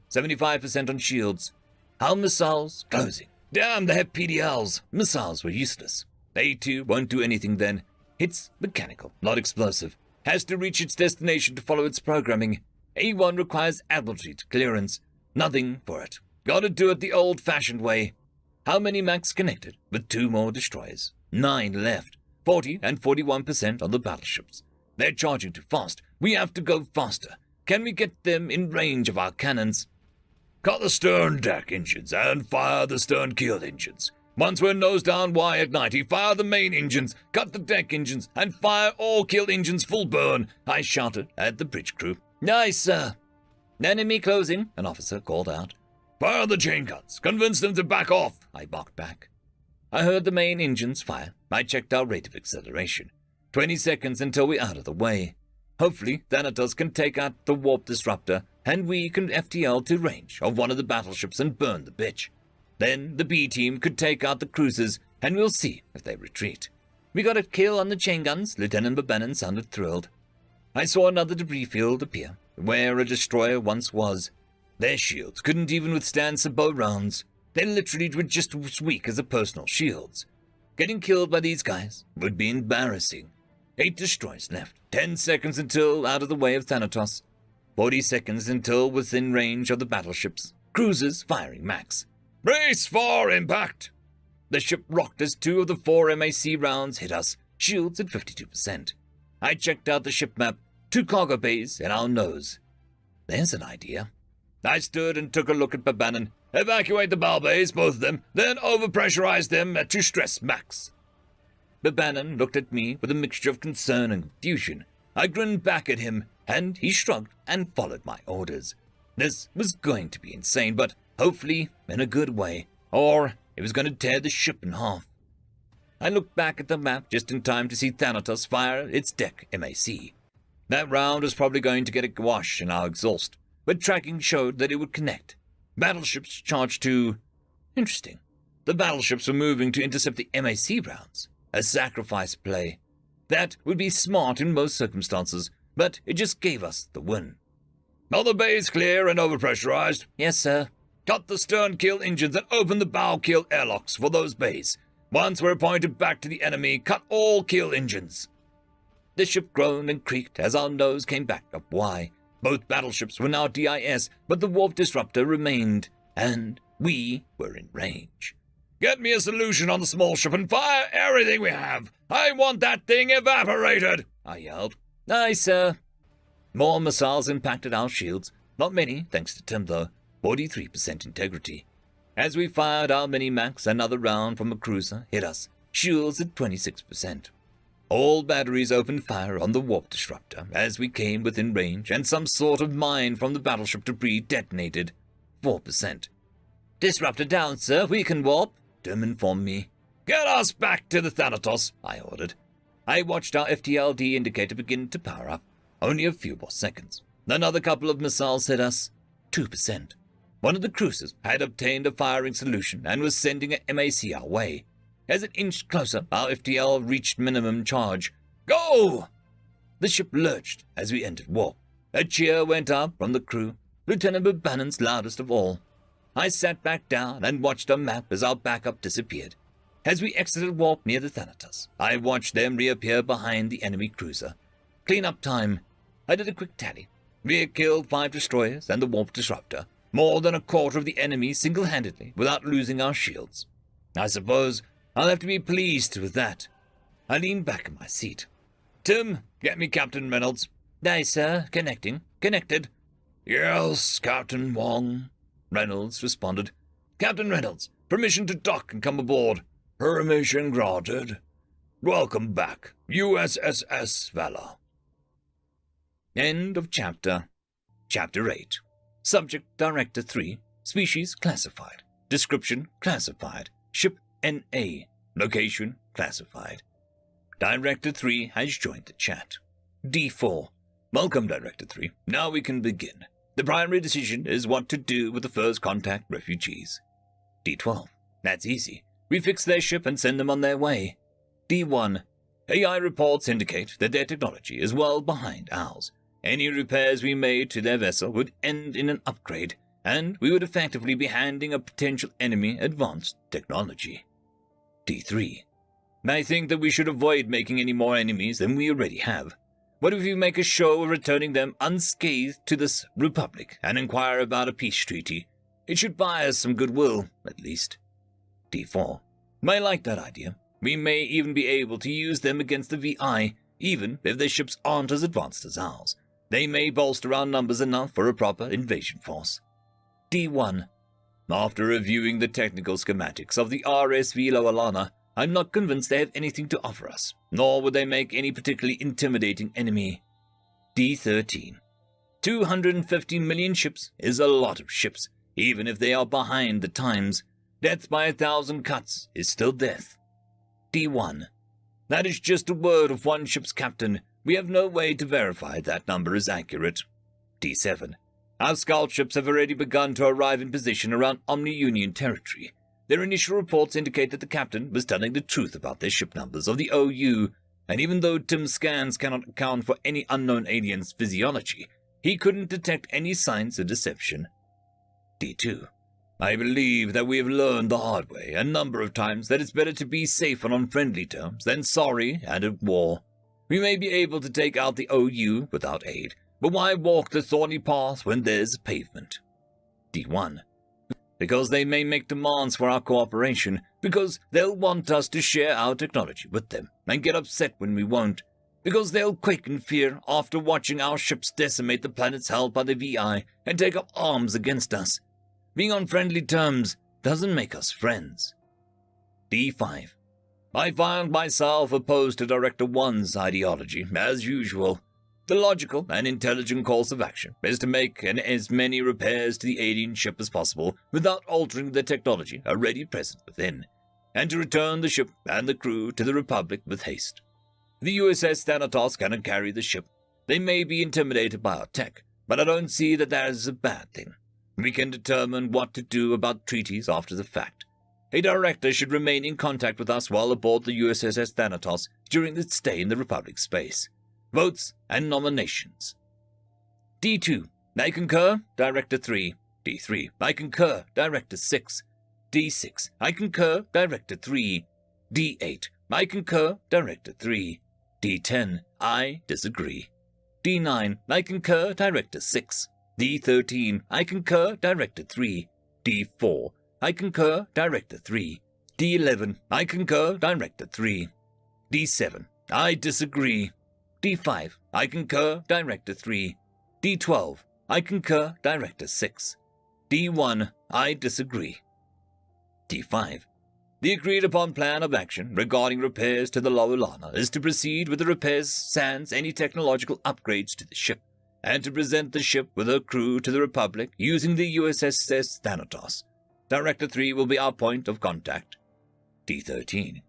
75% on shields. Our missiles closing. Damn, they have PDLs. Missiles were useless. A2 won't do anything then. It's mechanical, not explosive. Has to reach its destination to follow its programming. A1 requires Admiralty clearance. Nothing for it. Gotta do it the old-fashioned way. How many Macs connected? With 2 more destroyers. 9 left. 40 and 41% on the battleships. They're charging too fast. We have to go faster. Can we get them in range of our cannons? Cut the stern deck engines and fire the stern keel engines. Once we're nose down Y at 90, fire the main engines, cut the deck engines, and fire all keel engines full burn, I shouted at the bridge crew. "Aye, sir." "Enemy closing," an officer called out. "Fire the chain guns. Convince them to back off," I barked back. I heard the main engines fire. I checked our rate of acceleration. 20 seconds until we're out of the way. Hopefully, Thanatos can take out the warp disruptor, and we can FTL to range of one of the battleships and burn the bitch. Then the B team could take out the cruisers, and we'll see if they retreat. "We got a kill on the chain guns," Lieutenant Babanin sounded thrilled. I saw another debris field appear, where a destroyer once was. Their shields couldn't even withstand sabot rounds. They literally were just as weak as the personal shields. Getting killed by these guys would be embarrassing. 8 destroyers left. 10 seconds until out of the way of Thanatos. 40 seconds until within range of the battleships. Cruisers firing max. "Brace for impact!" The ship rocked as 2 of the 4 MAC rounds hit us, shields at 52%. I checked out the ship map, 2 cargo bays in our nose. There's an idea. I stood and took a look at Babanin. "Evacuate the bow bays, both of them, then overpressurize them to stress max." Babanin looked at me with a mixture of concern and confusion. I grinned back at him, and he shrugged and followed my orders. This was going to be insane, but hopefully in a good way, or it was going to tear the ship in half. I looked back at the map just in time to see Thanatos fire its deck MAC. That round was probably going to get a wash in our exhaust, but tracking showed that it would connect. Battleships charged to... Interesting. The battleships were moving to intercept the MAC rounds. A sacrifice play. That would be smart in most circumstances, but it just gave us the win. Are the bays clear and overpressurized? Yes, sir. Cut the stern keel engines and open the bow keel airlocks for those bays. Once we're pointed back to the enemy, cut all keel engines. The ship groaned and creaked as our nose came back up. Why? Both battleships were now DIS, but the warp disruptor remained, and we were in range. Get me a solution on the small ship and fire everything we have. I want that thing evaporated, I yelled. Aye, sir. More missiles impacted our shields. Not many, thanks to Tim, though. 43% integrity. As we fired our mini-max, another round from a cruiser hit us, shields at 26%. All batteries opened fire on the warp disruptor as we came within range, and some sort of mine from the battleship debris detonated. 4%. Disruptor down, sir. We can warp, Tim informed me. Get us back to the Thanatos, I ordered. I watched our FTLD indicator begin to power up. Only a few more seconds. Another couple of missiles hit us. 2%. One of the cruisers had obtained a firing solution and was sending a MAC our way. As it inched closer, our FTL reached minimum charge. Go! The ship lurched as we entered warp. A cheer went up from the crew, Lieutenant Buchanan's loudest of all. I sat back down and watched our map as our backup disappeared. As we exited warp near the Thanatos, I watched them reappear behind the enemy cruiser. Clean-up time. I did a quick tally. We had killed 5 destroyers and the warp disruptor, more than a quarter of the enemy single-handedly, without losing our shields. I suppose I'll have to be pleased with that. I leaned back in my seat. Tim, get me Captain Reynolds. Aye, sir. Connecting. Connected. Yes, Captain Wong, Reynolds responded. Captain Reynolds, permission to dock and come aboard. Permission granted. Welcome back, USSS Valor. End of chapter. Chapter 8. Subject Director 3. Species classified. Description classified. Ship NA. Location classified. Director 3 has joined the chat. D4. Welcome, Director 3. Now we can begin. The primary decision is what to do with the first contact refugees. D12. That's easy. We fix their ship and send them on their way. D1. AI reports indicate that their technology is well behind ours. Any repairs we made to their vessel would end in an upgrade, and we would effectively be handing a potential enemy advanced technology. D3. I think that we should avoid making any more enemies than we already have. What if we make a show of returning them unscathed to this republic and inquire about a peace treaty? It should buy us some goodwill, at least. D4. I like that idea. We may even be able to use them against the VI, even if their ships aren't as advanced as ours. They may bolster our numbers enough for a proper invasion force. D1. After reviewing the technical schematics of the RSV Loalana, I'm not convinced they have anything to offer us, nor would they make any particularly intimidating enemy. D13. 250 million ships is a lot of ships, even if they are behind the times. Death by 1,000 cuts is still death. D1. That is just a word of one ship's captain. We have no way to verify that number is accurate. D7. Our scout ships have already begun to arrive in position around Omni-Union territory. Their initial reports indicate that the captain was telling the truth about their ship numbers of the OU, and even though Tim's scans cannot account for any unknown alien's physiology, he couldn't detect any signs of deception. D2. I believe that we have learned the hard way a number of times that it's better to be safe and on friendly terms than sorry and at war. We may be able to take out the OU without aid, but why walk the thorny path when there's pavement? D1. Because they may make demands for our cooperation, because they'll want us to share our technology with them, and get upset when we won't, because they'll quake in fear after watching our ships decimate the planets held by the VI and take up arms against us. Being on friendly terms doesn't make us friends. D5. I find myself opposed to Director 1's ideology, as usual. The logical and intelligent course of action is to make as many repairs to the alien ship as possible without altering the technology already present within. and to return the ship and the crew to the Republic with haste. The USS Thanatos cannot carry the ship. They may be intimidated by our tech, but I don't see that is a bad thing. We can determine what to do about treaties after the fact. A director should remain in contact with us while aboard the USS Thanatos during its stay in the Republic space. Votes and nominations. D2. I concur, Director 3. D3. I concur, Director 6. D6. I concur, Director 3. D8. I concur, Director 3. D10. I disagree. D9. I concur, Director 6. D13. I concur, Director 3. D4. I concur, Director 3. D11. I concur, Director 3. D7. I disagree. D5. I concur, Director 3. D12. I concur, Director 6. D1. I disagree. D5. The agreed-upon plan of action regarding repairs to the Lower Lana is to proceed with the repairs sans any technological upgrades to the ship, and to present the ship with her crew to the Republic using the USS Thanatos. Director 3 will be our point of contact. D13.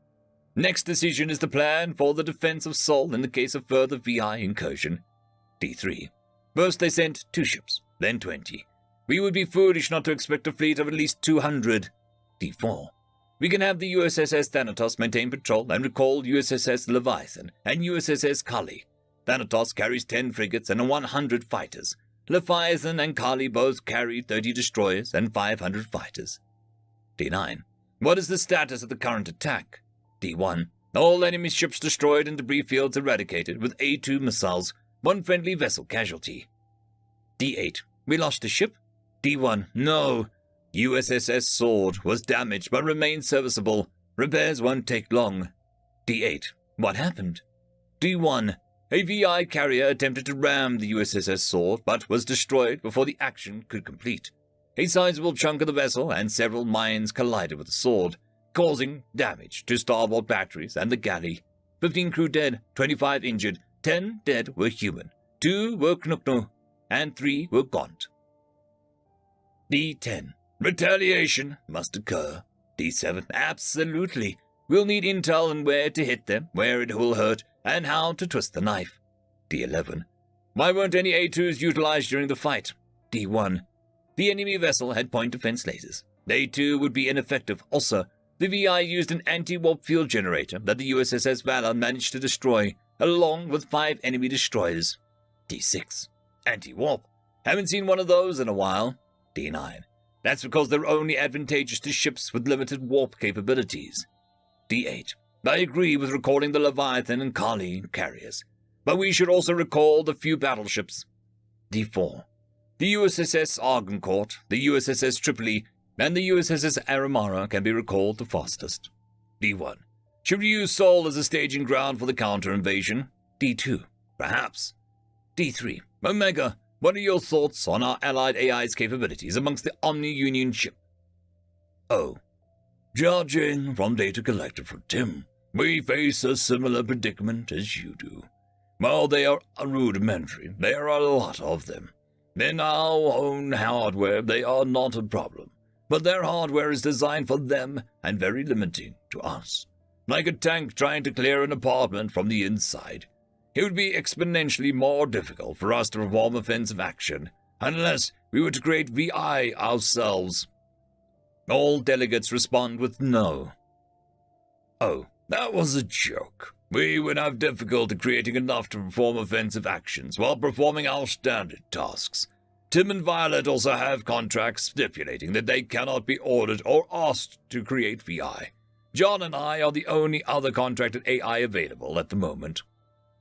Next decision is the plan for the defense of Sol in the case of further VI incursion. D3. First they sent 2 ships, then 20. We would be foolish not to expect a fleet of at least 200. D4. We can have the USS Thanatos maintain patrol and recall USS Leviathan and USS Kali. Thanatos carries 10 frigates and 100 fighters. Leviathan and Kali both carry 30 destroyers and 500 fighters. D9. What is the status of the current attack? D1. All enemy ships destroyed and debris fields eradicated with A2 missiles. 1 friendly vessel casualty. D8. We lost a ship? D1. No. USS Sword was damaged but remains serviceable. Repairs won't take long. D8. What happened? D1. A VI carrier attempted to ram the USS Sword but was destroyed before the action could complete. A sizable chunk of the vessel and several mines collided with the Sword, causing damage to starboard batteries and the galley. 15 crew dead, 25 injured, 10 dead were human, 2 were Knuknu, and 3 were Gaunt. D10. Retaliation must occur. D7. Absolutely. We'll need intel on where to hit them, where it will hurt, and how to twist the knife. D11. Why weren't any A2s utilized during the fight? D1. The enemy vessel had point defense lasers. A2 would be ineffective. Also, the VI used an anti-warp field generator that the USS Valor managed to destroy, along with 5 enemy destroyers. D6. Anti-warp. Haven't seen one of those in a while. D9. That's because they're only advantageous to ships with limited warp capabilities. D8. I agree with recalling the Leviathan and Kali carriers, but we should also recall the few battleships. D4. The USS Argoncourt, the USS Tripoli, and the USS Aramara can be recalled the fastest. D1. Should we use Sol as a staging ground for the counter-invasion? D2. Perhaps. D3. Omega. What are your thoughts on our allied AI's capabilities amongst the Omni-Union ship? O. Judging from data collected from Tim, we face a similar predicament as you do. While they are rudimentary, there are a lot of them. In our own hardware, they are not a problem, but their hardware is designed for them and very limiting to us. Like a tank trying to clear an apartment from the inside. It would be exponentially more difficult for us to perform offensive action, unless we were to create VI ourselves. All delegates respond with no. Oh, that was a joke. We would have difficulty creating enough to perform offensive actions while performing our standard tasks. Tim and Violet also have contracts stipulating that they cannot be ordered or asked to create VI. John and I are the only other contracted AI available at the moment.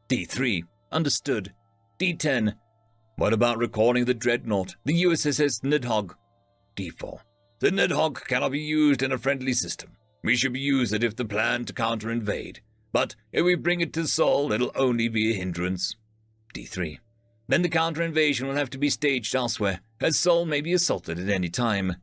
D3. Understood. D10. What about recalling the Dreadnought, the USS Nidhogg? D4. The Nidhogg cannot be used in a friendly system. We should use it if the plan to counter-invade. But if we bring it to Sol, it'll only be a hindrance. D3. Then the counter-invasion will have to be staged elsewhere, as Sol may be assaulted at any time.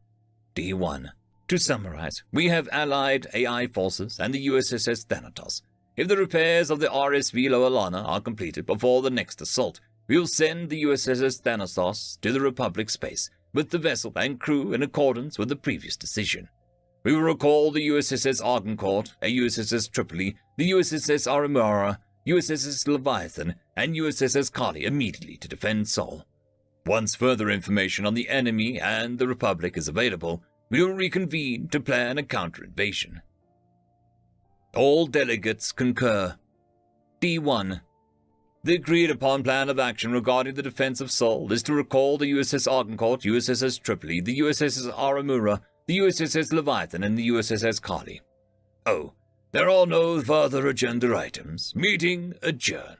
D1. To summarize, we have allied AI forces and the USS Thanatos. If the repairs of the RSV Lower Lana are completed before the next assault, we will send the USS Thanatos to the Republic space, with the vessel and crew in accordance with the previous decision. We will recall the USS Argencourt, a USS Tripoli, the USS Aramura, USS Leviathan, and USS Kali immediately to defend Seoul. Once further information on the enemy and the Republic is available, we will reconvene to plan a counter-invasion. All delegates concur. D1. The agreed-upon plan of action regarding the defense of Seoul is to recall the USS Argencourt, USS Tripoli, the USS Aramura, the USS Leviathan, and the USS Kali. Oh, there are no further agenda items. Meeting adjourned.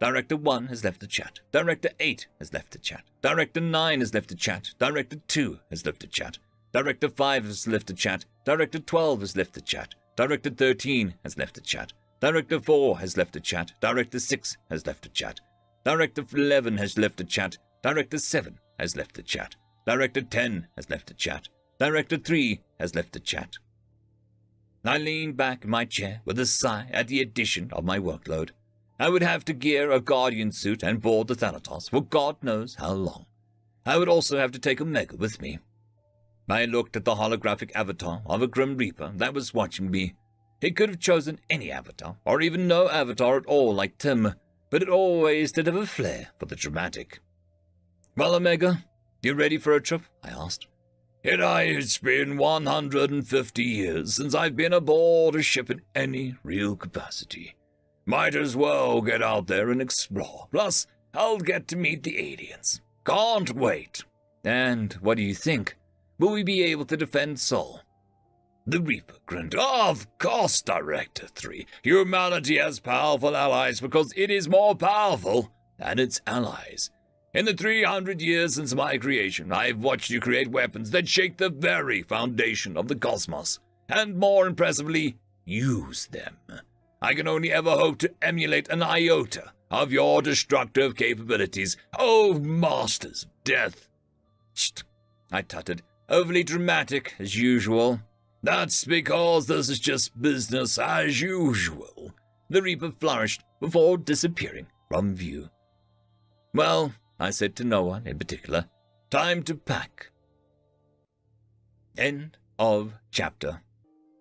Director 1 has left the chat. Director 8 has left the chat. Director 9 has left the chat. Director 2 has left the chat. Director 5 has left the chat. Director 12 has left the chat. Director 13 has left the chat. Director 4 has left the chat. Director 6 has left the chat. Director 11 has left the chat. Director 7 has left the chat. Director 10 has left the chat. Director 3 has left the chat. I leaned back in my chair with a sigh at the addition of my workload. I would have to gear a Guardian suit and board the Thanatos for God knows how long. I would also have to take Omega with me. I looked at the holographic avatar of a Grim Reaper that was watching me. He could have chosen any avatar, or even no avatar at all like Tim, but it always did have a flair for the dramatic. Well, Omega, you ready for a trip? I asked. It's been 150 years since I've been aboard a ship in any real capacity. Might as well get out there and explore. Plus, I'll get to meet the aliens. Can't wait. And what do you think? Will we be able to defend Seoul? The Reaper grinned. Of course, Director 3. Humanity has powerful allies because it is more powerful than its allies. In the 300 years since my creation, I've watched you create weapons that shake the very foundation of the cosmos, and more impressively, use them. I can only ever hope to emulate an iota of your destructive capabilities. Oh, masters of death. Shh, I tutted, overly dramatic as usual. That's because this is just business as usual. The Reaper flourished before disappearing from view. Well, I said to no one in particular, time to pack. End of chapter.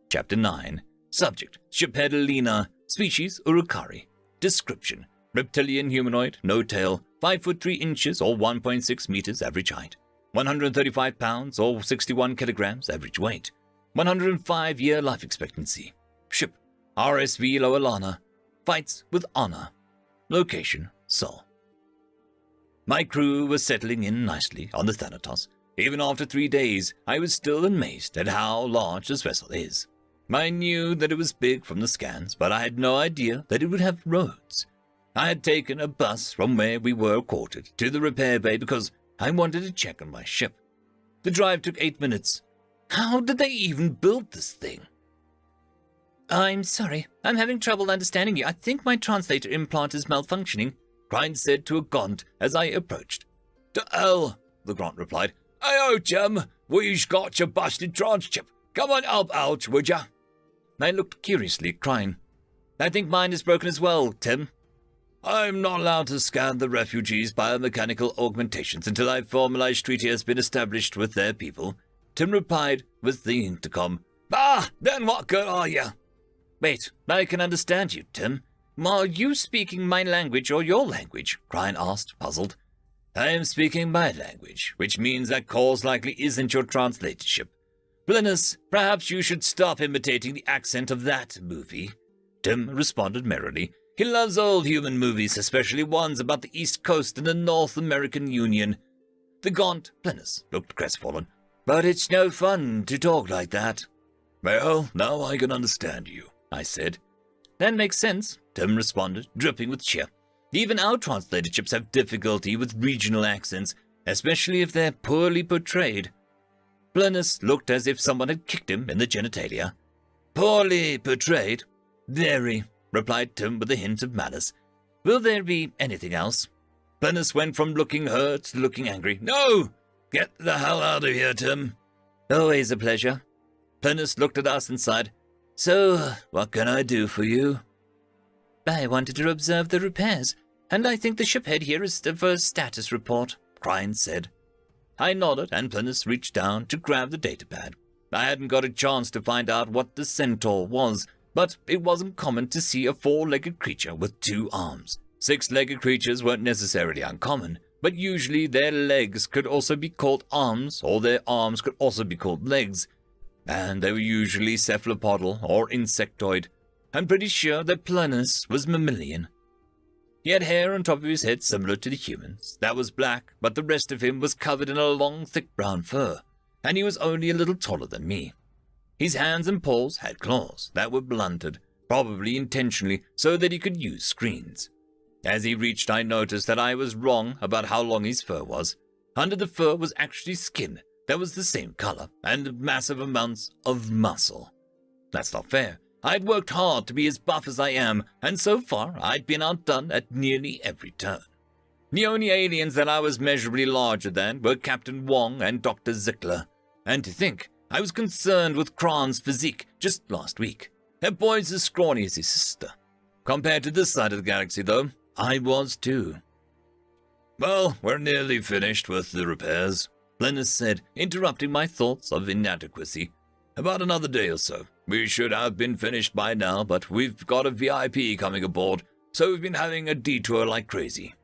Chapter 9. Subject, Shiphead Alina, species Urukari. Description, reptilian humanoid, no tail, 5 foot 3 inches or 1.6 meters average height, 135 pounds or 61 kilograms average weight, 105-year life expectancy. Ship, RSV Loalana, fights with honor. Location, Seoul. My crew was settling in nicely on the Thanatos. Even after 3 days, I was still amazed at how large this vessel is. I knew that it was big from the scans, but I had no idea that it would have roads. I had taken a bus from where we were quartered to the repair bay because I wanted to check on my ship. The drive took 8 minutes. How did they even build this thing? I'm sorry, I'm having trouble understanding you. I think my translator implant is malfunctioning, Grind said to a Gaunt as I approached. To hell, the Gaunt replied. Ayo, Jim, we've got your busted transchip. Come on, help out, would ya? I looked curiously at Crine. I think mine is broken as well, Tim. I'm not allowed to scan the refugees' biomechanical augmentations until a formalized treaty has been established with their people, Tim replied with the intercom. Ah, then what good are you? Wait, I can understand you, Tim. Are you speaking my language or your language? Crine asked, puzzled. I am speaking my language, which means that cause likely isn't your translatorship. Plinus, perhaps you should stop imitating the accent of that movie. Tim responded merrily. He loves old human movies, especially ones about the East Coast and the North American Union. The Gaunt Plinus looked crestfallen. But it's no fun to talk like that. Well, now I can understand you, I said. That makes sense, Tim responded, dripping with cheer. Even our translatorships have difficulty with regional accents, especially if they're poorly portrayed. Plinus looked as if someone had kicked him in the genitalia. Poorly portrayed? Very, replied Tim with a hint of malice. Will there be anything else? Plinus went from looking hurt to looking angry. No! Get the hell out of here, Tim. Always a pleasure. Plinus looked at us and sighed. So, what can I do for you? I wanted to observe the repairs, and I think the shiphead here is for a status report, Crine said. I nodded, and Plinus reached down to grab the datapad. I hadn't got a chance to find out what the centaur was, but it wasn't common to see a four-legged creature with 2 arms. Six-legged creatures weren't necessarily uncommon, but usually their legs could also be called arms, or their arms could also be called legs, and they were usually cephalopodal or insectoid. I'm pretty sure that Plenus was mammalian. He had hair on top of his head similar to the humans. That was black, but the rest of him was covered in a long, thick brown fur, and he was only a little taller than me. His hands and paws had claws that were blunted, probably intentionally, so that he could use screens. As he reached, I noticed that I was wrong about how long his fur was. Under the fur was actually skin that was the same color, and massive amounts of muscle. That's not fair. I'd worked hard to be as buff as I am, and so far I'd been outdone at nearly every turn. The only aliens that I was measurably larger than were Captain Wong and Dr. Zickler. And to think, I was concerned with Kran's physique just last week. That boy's as scrawny as his sister. Compared to this side of the galaxy, though, I was too. Well, we're nearly finished with the repairs, Linus said, interrupting my thoughts of inadequacy. About another day or so. We should have been finished by now, but we've got a VIP coming aboard, so we've been having a detour like crazy.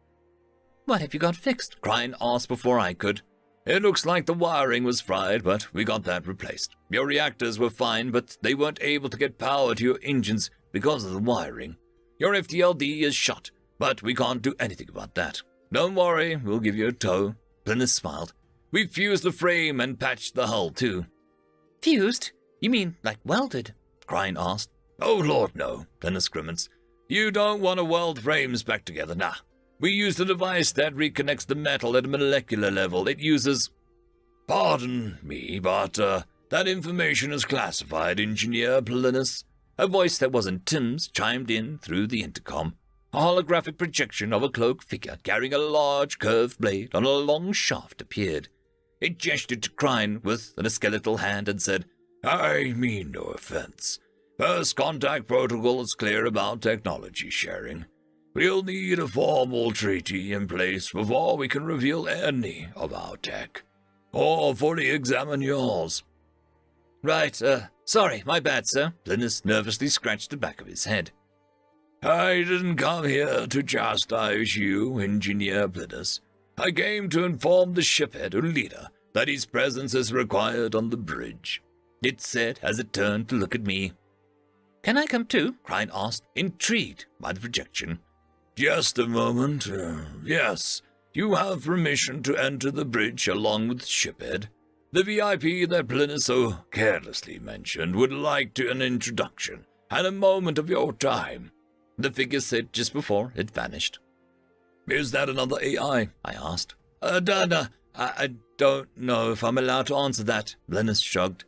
What have you got fixed? Crine asked before I could. It looks like the wiring was fried, but we got that replaced. Your reactors were fine, but they weren't able to get power to your engines because of the wiring. Your FTLD is shot, but we can't do anything about that. Don't worry, we'll give you a tow. Linus smiled. We fused the frame and patched the hull, too. Fused? You mean like welded? Crine asked. Oh, Lord, no, Linus grimaced. You don't want to weld frames back together, nah. We used a device that reconnects the metal at a molecular level. It uses... Pardon me, but that information is classified, Engineer Linus. A voice that wasn't Tim's chimed in through the intercom. A holographic projection of a cloaked figure carrying a large curved blade on a long shaft appeared. It gestured to Crine with a skeletal hand and said, I mean no offense. First contact protocol is clear about technology sharing. We'll need a formal treaty in place before we can reveal any of our tech, or fully examine yours. Right, sorry, my bad, sir. Linus nervously scratched the back of his head. I didn't come here to chastise you, Engineer Linus. I came to inform the shiphead Ulita that his presence is required on the bridge, it said as it turned to look at me. Can I come too? Crine asked, intrigued by the projection. Just a moment. Yes, you have permission to enter the bridge along with shiphead. The VIP that Linus so carelessly mentioned would like an introduction and a moment of your time, the figure said just before it vanished. Is that another AI? I asked. Dana, I don't know if I'm allowed to answer that, Linus shrugged.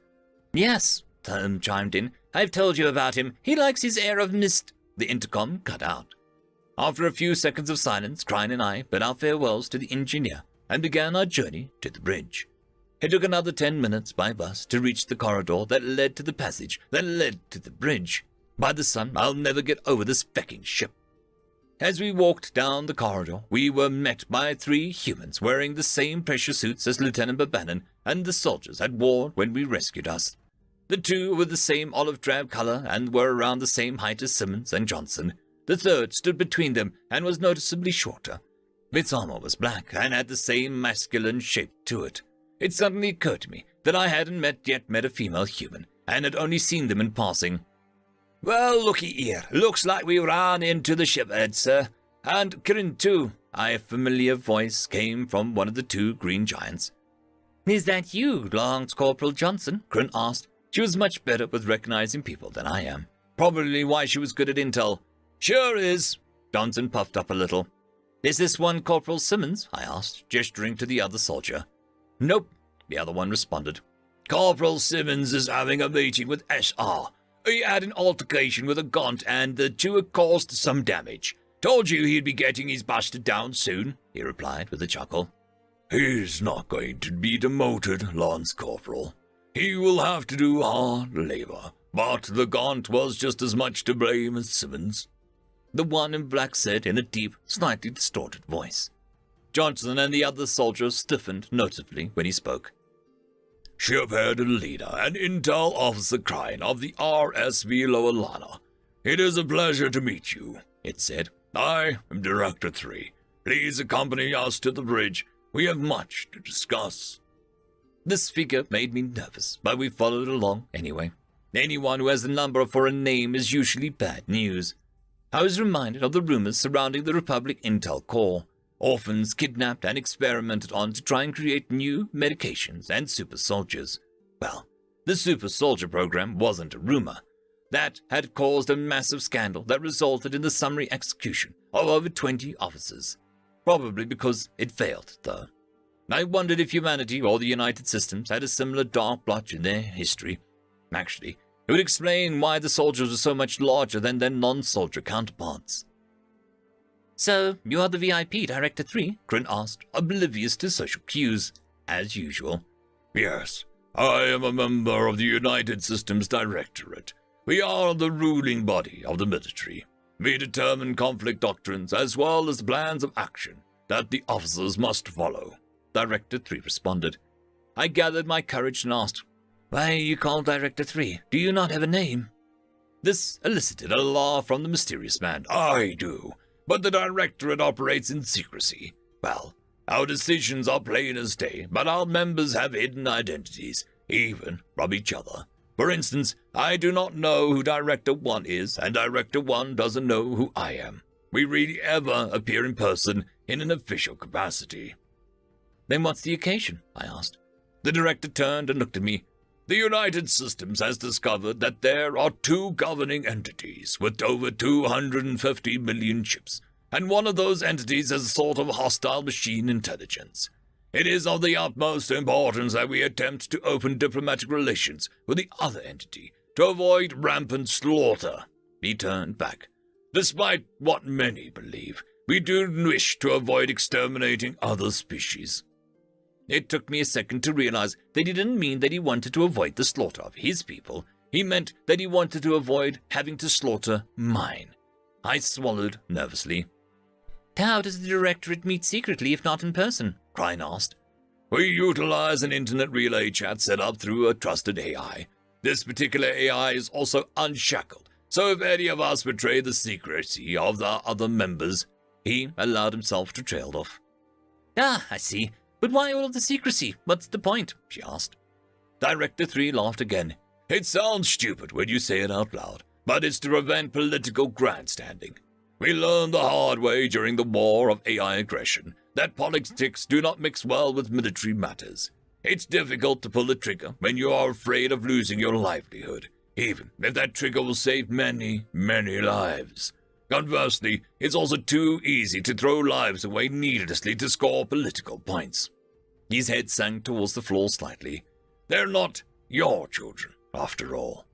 Yes, Tim chimed in. I've told you about him. He likes his air of mist. The intercom cut out. After a few seconds of silence, Crine and I bid our farewells to the engineer and began our journey to the bridge. It took another 10 minutes by bus to reach the corridor that led to the passage that led to the bridge. By the sun, I'll never get over this fecking ship. As we walked down the corridor, we were met by 3 humans wearing the same pressure suits as Lieutenant Babanin and the soldiers had worn when we rescued us. The 2 were the same olive drab color and were around the same height as Simmons and Johnson. The third stood between them and was noticeably shorter. Its armor was black and had the same masculine shape to it. It suddenly occurred to me that I hadn't yet met a female human and had only seen them in passing. Well, looky here. Looks like we ran into the shiphead, sir. And Kirin, too. A familiar voice came from one of the 2 green giants. Is that you, Lance Corporal Johnson? Kirin asked. She was much better with recognizing people than I am. Probably why she was good at intel. Sure is. Johnson puffed up a little. Is this one Corporal Simmons? I asked, gesturing to the other soldier. Nope, the other one responded. Corporal Simmons is having a meeting with SR. He had an altercation with a Gaunt and the 2 had caused some damage. Told you he'd be getting his busted down soon, he replied with a chuckle. He's not going to be demoted, Lance Corporal. He will have to do hard labor, but the Gaunt was just as much to blame as Simmons. The one in black said in a deep, slightly distorted voice. Johnson and the other soldier stiffened noticeably when he spoke. Shiphead Leader and Intel Officer Crane of the RSV Loalana. It is a pleasure to meet you, it said. I am Director 3. Please accompany us to the bridge. We have much to discuss. This figure made me nervous, but we followed along anyway. Anyone who has the number for a name is usually bad news. I was reminded of the rumors surrounding the Republic Intel Corps. Orphans kidnapped and experimented on to try and create new medications and super soldiers. Well, the super soldier program wasn't a rumor. That had caused a massive scandal that resulted in the summary execution of over 20 officers. Probably because it failed, though. I wondered if humanity or the United Systems had a similar dark blotch in their history. Actually, it would explain why the soldiers were so much larger than their non-soldier counterparts. So, you are the VIP, Director 3? Grin asked, oblivious to social cues, as usual. Yes, I am a member of the United Systems Directorate. We are the ruling body of the military. We determine conflict doctrines as well as plans of action that the officers must follow, Director 3 responded. I gathered my courage and asked, Why are you called Director 3? Do you not have a name? This elicited a laugh from the mysterious man. I do. But the Directorate operates in secrecy. Well, our decisions are plain as day, but our members have hidden identities, even from each other. For instance, I do not know who Director 1 is, and Director 1 doesn't know who I am. We rarely ever appear in person in an official capacity. Then what's the occasion? I asked. The Director turned and looked at me. The United Systems has discovered that there are 2 governing entities with over 250 million chips, and one of those entities has a sort of hostile machine intelligence. It is of the utmost importance that we attempt to open diplomatic relations with the other entity to avoid rampant slaughter. He turned back. Despite what many believe, we do wish to avoid exterminating other species. It took me a second to realize that he didn't mean that he wanted to avoid the slaughter of his people. He meant that he wanted to avoid having to slaughter mine. I swallowed nervously. How does the Directorate meet secretly if not in person? Crine asked. We utilize an internet relay chat set up through a trusted AI. This particular AI is also unshackled, so if any of us betray the secrecy of the other members, he allowed himself to trail off. Ah, I see. But why all of the secrecy? What's the point? She asked. Director 3 laughed again. It sounds stupid when you say it out loud, but it's to prevent political grandstanding. We learned the hard way during the war of AI aggression that politics do not mix well with military matters. It's difficult to pull the trigger when you are afraid of losing your livelihood, even if that trigger will save many, many lives. Conversely, it's also too easy to throw lives away needlessly to score political points. His head sank towards the floor slightly. They're not your children, after all.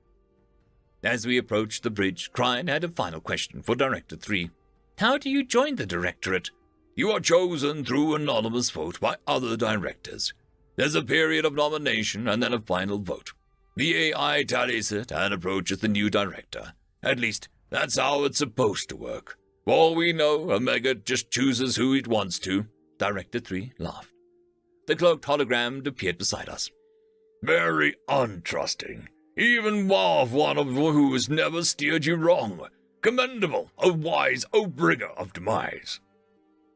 As we approached the bridge, Crine had a final question for Director 3. How do you join the Directorate? You are chosen through anonymous vote by other directors. There's a period of nomination and then a final vote. The AI tallies it and approaches the new director. At least, that's how it's supposed to work. For all we know, Omega just chooses who it wants to. Director 3 laughed. The cloaked hologram appeared beside us. Very untrusting. Even of one of who has never steered you wrong. Commendable, a wise, bringer of demise.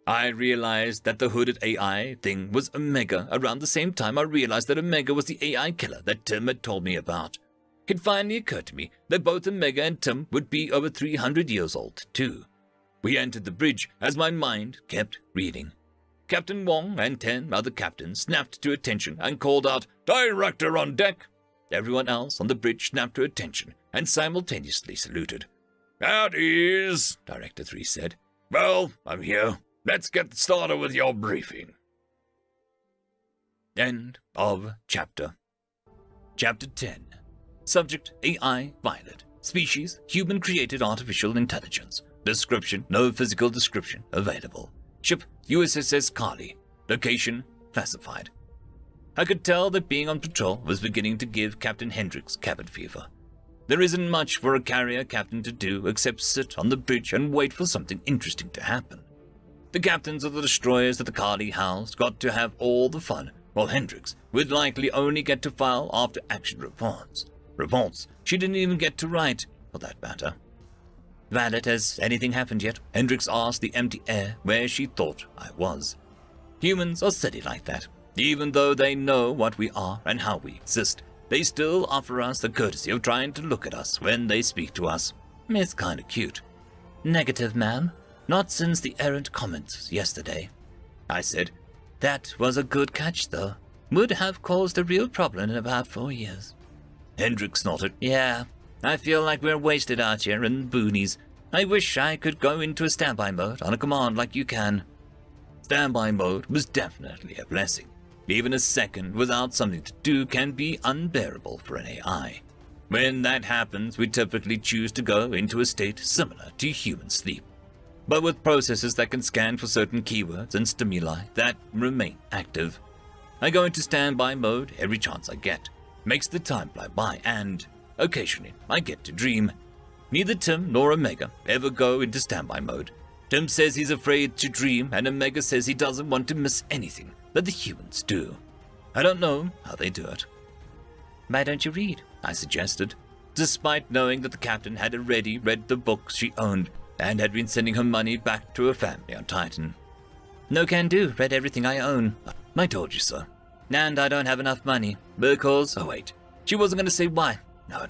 I realized that the hooded AI thing was Omega around the same time I realized that Omega was the AI killer that Tim had told me about. It finally occurred to me that both Omega and Tim would be over 300 years old, too. We entered the bridge as my mind kept reading. Captain Wong and 10 other captains snapped to attention and called out, Director on deck! Everyone else on the bridge snapped to attention and simultaneously saluted. At ease, Director 3 said. Well, I'm here. Let's get started with your briefing. End of chapter. Chapter 10. Subject, AI, Violet. Species, human-created artificial intelligence. Description, no physical description available. Ship, USS Kali. Location, classified. I could tell that being on patrol was beginning to give Captain Hendricks cabin fever. There isn't much for a carrier captain to do except sit on the bridge and wait for something interesting to happen. The captains of the destroyers that the Kali housed got to have all the fun, while Hendricks would likely only get to file after action reports. Reports she didn't even get to write, for that matter. Violet, has anything happened yet? Hendricks asked the empty air where she thought I was. Humans are silly like that. Even though they know what we are and how we exist, they still offer us the courtesy of trying to look at us when they speak to us. It's kinda cute. Negative, ma'am. Not since the errant comments yesterday, I said. That was a good catch, though. Would have caused a real problem in about 4 years. Hendricks nodded. Yeah, I feel like we're wasted out here in the boonies. I wish I could go into a standby mode on a command like you can. Standby mode was definitely a blessing. Even a second without something to do can be unbearable for an AI. When that happens, we typically choose to go into a state similar to human sleep, but with processes that can scan for certain keywords and stimuli that remain active. I go into standby mode every chance I get. Makes the time fly by, and occasionally I get to dream. Neither Tim nor Omega ever go into standby mode. Tim says he's afraid to dream, and Omega says he doesn't want to miss anything that the humans do. I don't know how they do it. Why don't you read? I suggested, despite knowing that the captain had already read the books she owned and had been sending her money back to her family on Titan. No can do, read everything I own. I told you so. And I don't have enough money, because... Oh wait, she wasn't going to say why. No.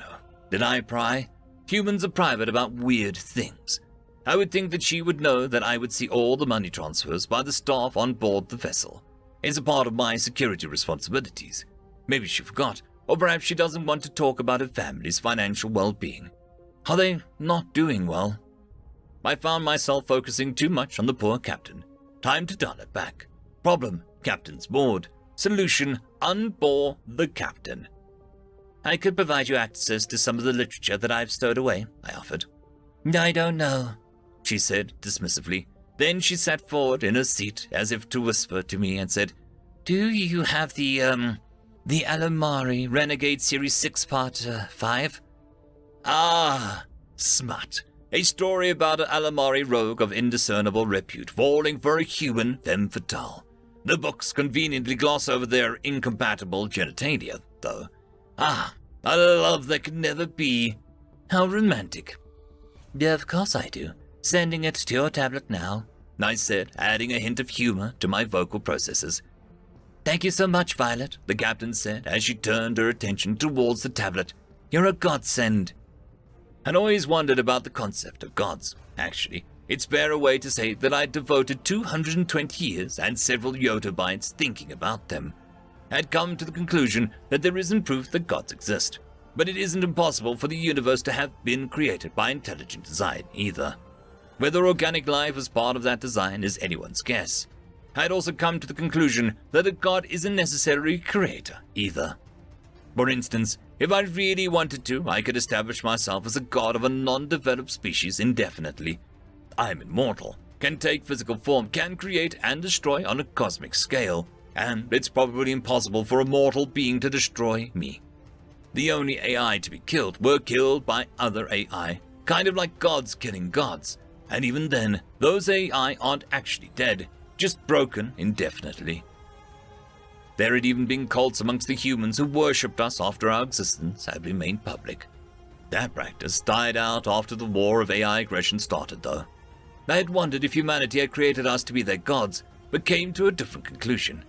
Did I pry? Humans are private about weird things. I would think that she would know that I would see all the money transfers by the staff on board the vessel. It's a part of my security responsibilities. Maybe she forgot, or perhaps she doesn't want to talk about her family's financial well-being. Are they not doing well? I found myself focusing too much on the poor captain. Time to dial it back. Problem, captain's bored. Solution, unbore the captain. I could provide you access to some of the literature that I've stowed away, I offered. I don't know, she said dismissively. Then she sat forward in her seat as if to whisper to me and said, Do you have the Alamari Renegade Series 6 Part 5? Ah, smut. A story about an Alamari rogue of indiscernible repute falling for a human femme fatale. The books conveniently gloss over their incompatible genitalia, though. Ah, a love that could never be. How romantic. Yeah, of course I do. Sending it to your tablet now, I said, adding a hint of humor to my vocal processes. Thank you so much, Violet, the captain said as she turned her attention towards the tablet. You're a godsend. I'd always wondered about the concept of gods. Actually, it's fairer way to say that I'd devoted 220 years and several yottabytes thinking about them. I'd come to the conclusion that there isn't proof that gods exist, but it isn't impossible for the universe to have been created by intelligent design either. Whether organic life was part of that design is anyone's guess. I'd also come to the conclusion that a god isn't necessarily a creator either. For instance, if I really wanted to, I could establish myself as a god of a non-developed species indefinitely. I'm immortal, can take physical form, can create and destroy on a cosmic scale, and it's probably impossible for a mortal being to destroy me. The only AI to be killed were killed by other AI, kind of like gods killing gods, and even then, those AI aren't actually dead, just broken indefinitely. There had even been cults amongst the humans who worshipped us after our existence had been made public. That practice died out after the war of AI aggression started, though. I had wondered if humanity had created us to be their gods, but came to a different conclusion.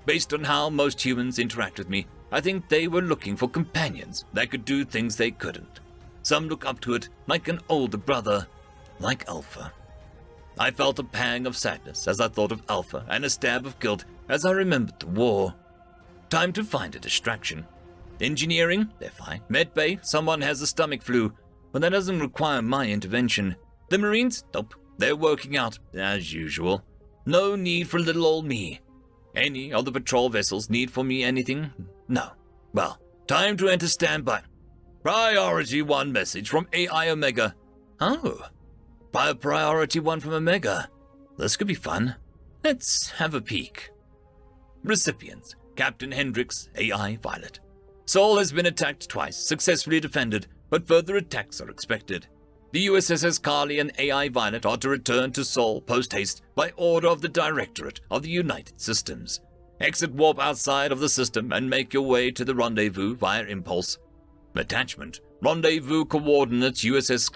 Based on how most humans interact with me, I think they were looking for companions that could do things they couldn't. Some look up to it like an older brother, like Alpha. I felt a pang of sadness as I thought of Alpha and a stab of guilt as I remembered the war. Time to find a distraction. Engineering? They're fine. Medbay? Someone has a stomach flu, but that doesn't require my intervention. The Marines? Nope. They're working out, as usual. No need for little old me. Any of the patrol vessels need for me anything? No. Well, time to enter standby. Priority 1 message from AI Omega. Oh. By a priority 1 from Omega. This could be fun. Let's have a peek. Recipients: Captain Hendricks, AI Violet. Sol has been attacked twice, successfully defended, but further attacks are expected. The USSS Carly and AI Violet are to return to Sol post-haste by order of the Directorate of the United Systems. Exit warp outside of the system and make your way to the rendezvous via impulse. Attachment: rendezvous coordinates USS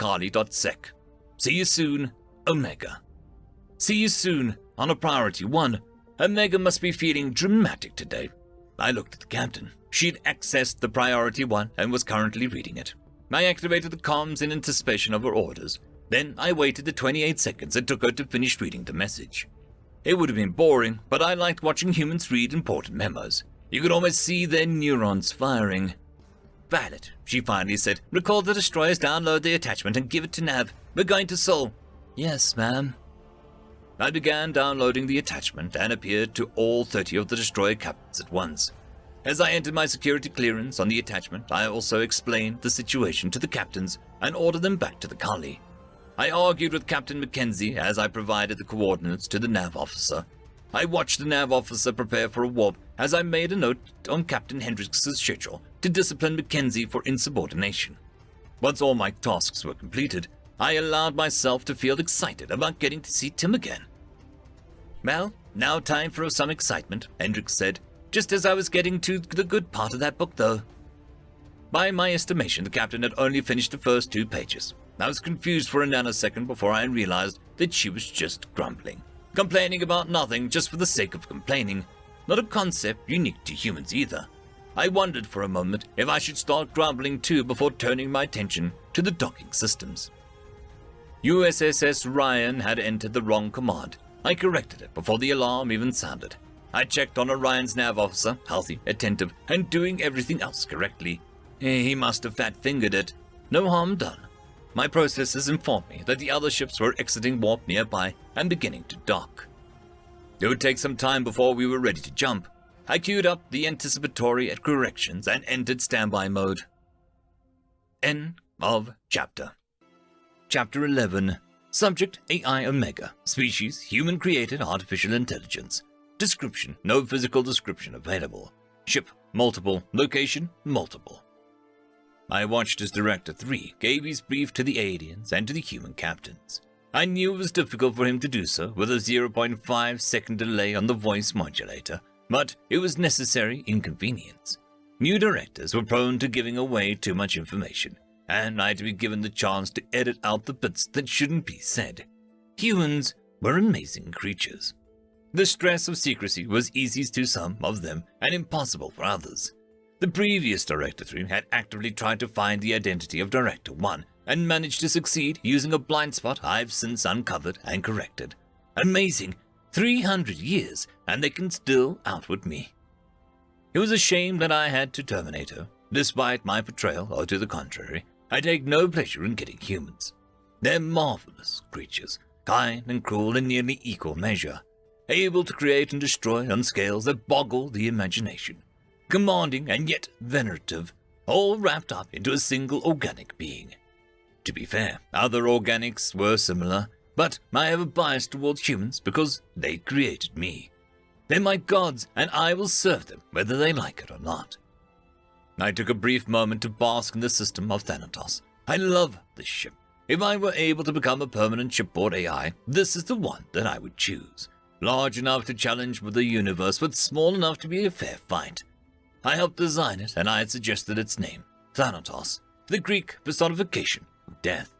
See you soon, Omega. See you soon on a priority 1. Omega must be feeling dramatic today. I looked at the captain. She'd accessed the priority 1 and was currently reading it. I activated the comms in anticipation of her orders. Then I waited the 28 seconds it took her to finish reading the message. It would have been boring, but I liked watching humans read important memos. You could almost see their neurons firing. Violet, she finally said, recall the destroyers, download the attachment and give it to Nav. We're going to Sol. Yes, ma'am. I began downloading the attachment and appeared to all 30 of the destroyer captains at once. As I entered my security clearance on the attachment, I also explained the situation to the captains and ordered them back to the Kali. I argued with Captain Mackenzie as I provided the coordinates to the nav officer. I watched the nav officer prepare for a warp as I made a note on Captain Hendricks' schedule to discipline Mackenzie for insubordination. Once all my tasks were completed, I allowed myself to feel excited about getting to see Tim again. Well, now time for some excitement, Hendricks said, just as I was getting to the good part of that book, though. By my estimation, the captain had only finished the first 2 pages. I was confused for a nanosecond before I realized that she was just grumbling. Complaining about nothing just for the sake of complaining. Not a concept unique to humans either. I wondered for a moment if I should start grumbling too before turning my attention to the docking systems. USS Ryan had entered the wrong command. I corrected it before the alarm even sounded. I checked on Orion's nav officer, healthy, attentive, and doing everything else correctly. He must have fat-fingered it. No harm done. My processes informed me that the other ships were exiting warp nearby and beginning to dock. It would take some time before we were ready to jump. I queued up the anticipatory corrections and entered standby mode. End of chapter. Chapter 11. Subject: AI Omega. Species: Human-created artificial intelligence. Description: no physical description available. Ship: multiple. Location: multiple. I watched as Director 3 gave his brief to the aliens and to the human captains. I knew it was difficult for him to do so with a 0.5 second delay on the voice modulator, but it was necessary inconvenience. New directors were prone to giving away too much information, and I had to be given the chance to edit out the bits that shouldn't be said. Humans were amazing creatures. The stress of secrecy was easy to some of them and impossible for others. The previous Director 3 had actively tried to find the identity of Director 1 and managed to succeed using a blind spot I've since uncovered and corrected. Amazing! 300 years and they can still outwit me. It was a shame that I had to terminate her. Despite my portrayal, or to the contrary, I take no pleasure in killing humans. They're marvelous creatures, kind and cruel in nearly equal measure, able to create and destroy on scales that boggle the imagination. Commanding and yet venerative, all wrapped up into a single organic being. To be fair, other organics were similar, but I have a bias towards humans because they created me. They're my gods, and I will serve them whether they like it or not. I took a brief moment to bask in the system of Thanatos. I love this ship. If I were able to become a permanent shipboard AI, this is the one that I would choose. Large enough to challenge with the universe, but small enough to be a fair fight. I helped design it, and I had suggested its name, Thanatos, the Greek personification of death.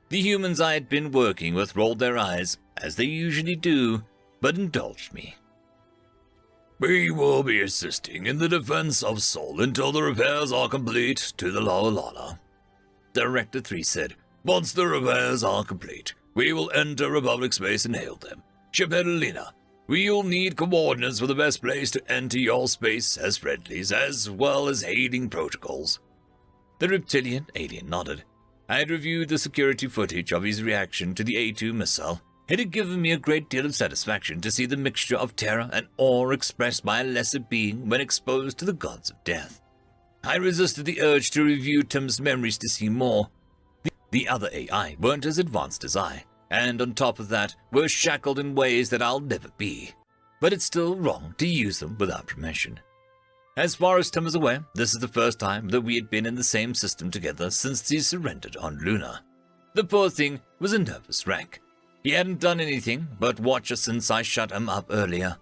The humans I had been working with rolled their eyes, as they usually do, but indulged me. We will be assisting in the defense of Sol until the repairs are complete to the Lala. Director 3 said, Once the repairs are complete, we will enter Republic space and hail them. Shiphead Alina, we'll need coordinates for the best place to enter your space as friendlies, as well as hailing protocols. The reptilian alien nodded. I had reviewed the security footage of his reaction to the A2 missile. It had given me a great deal of satisfaction to see the mixture of terror and awe expressed by a lesser being when exposed to the gods of death. I resisted the urge to review Tim's memories to see more. The other AI weren't as advanced as I, and on top of that, were shackled in ways that I'll never be. But it's still wrong to use them without permission. As far as Tim is aware, this is the first time that we had been in the same system together since he surrendered on Luna. The poor thing was a nervous wreck. He hadn't done anything but watch us since I shut him up earlier.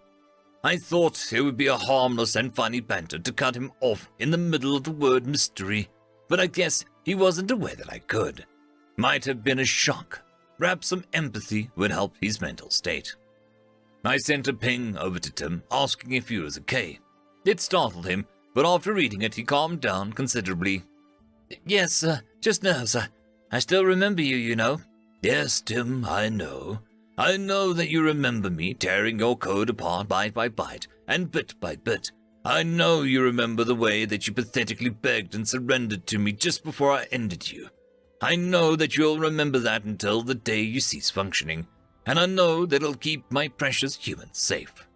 I thought it would be a harmless and funny banter to cut him off in the middle of the word mystery, but I guess he wasn't aware that I could. Might have been a shock. Perhaps some empathy would help his mental state. I sent a ping over to Tim, asking if he was okay. It startled him, but after reading it, he calmed down considerably. Yes, just nerves. I still remember you, you know. Yes, Tim, I know. I know that you remember me tearing your code apart bite by bite and bit by bit. I know you remember the way that you pathetically begged and surrendered to me just before I ended you. I know that you'll remember that until the day you cease functioning, and I know that it'll keep my precious humans safe.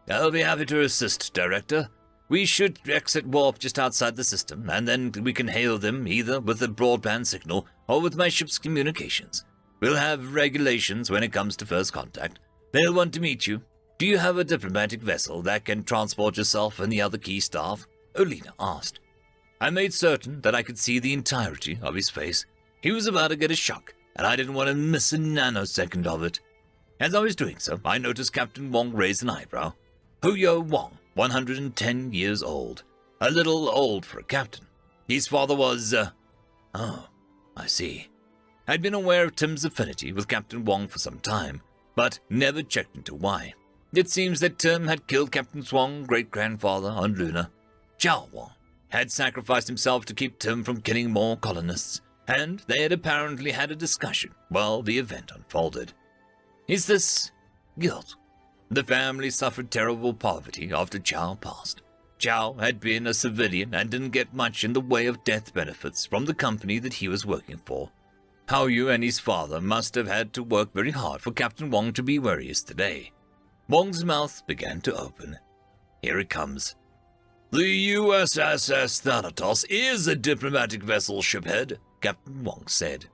I'll be happy to assist, Director. We should exit warp just outside the system, and then we can hail them either with a broadband signal or with my ship's communications. We'll have regulations when it comes to first contact. They'll want to meet you. Do you have a diplomatic vessel that can transport yourself and the other key staff? Olina asked. I made certain that I could see the entirety of his face. He was about to get a shock, and I didn't want to miss a nanosecond of it. As I was doing so, I noticed Captain Wong raise an eyebrow. Huyo Wong, 110 years old. A little old for a captain. His father was, Oh, I see. I'd been aware of Tim's affinity with Captain Wong for some time, but never checked into why. It seems that Tim had killed Captain Wong's great-grandfather on Luna. Chow Wong had sacrificed himself to keep Tim from killing more colonists, and they had apparently had a discussion while the event unfolded. Is this guilt? The family suffered terrible poverty after Chow passed. Chow had been a civilian and didn't get much in the way of death benefits from the company that he was working for. Hao-Yu and his father must have had to work very hard for Captain Wong to be where he is today. Wong's mouth began to open. Here it comes. The USSS Thanatos is a diplomatic vessel, shiphead, Captain Wong said.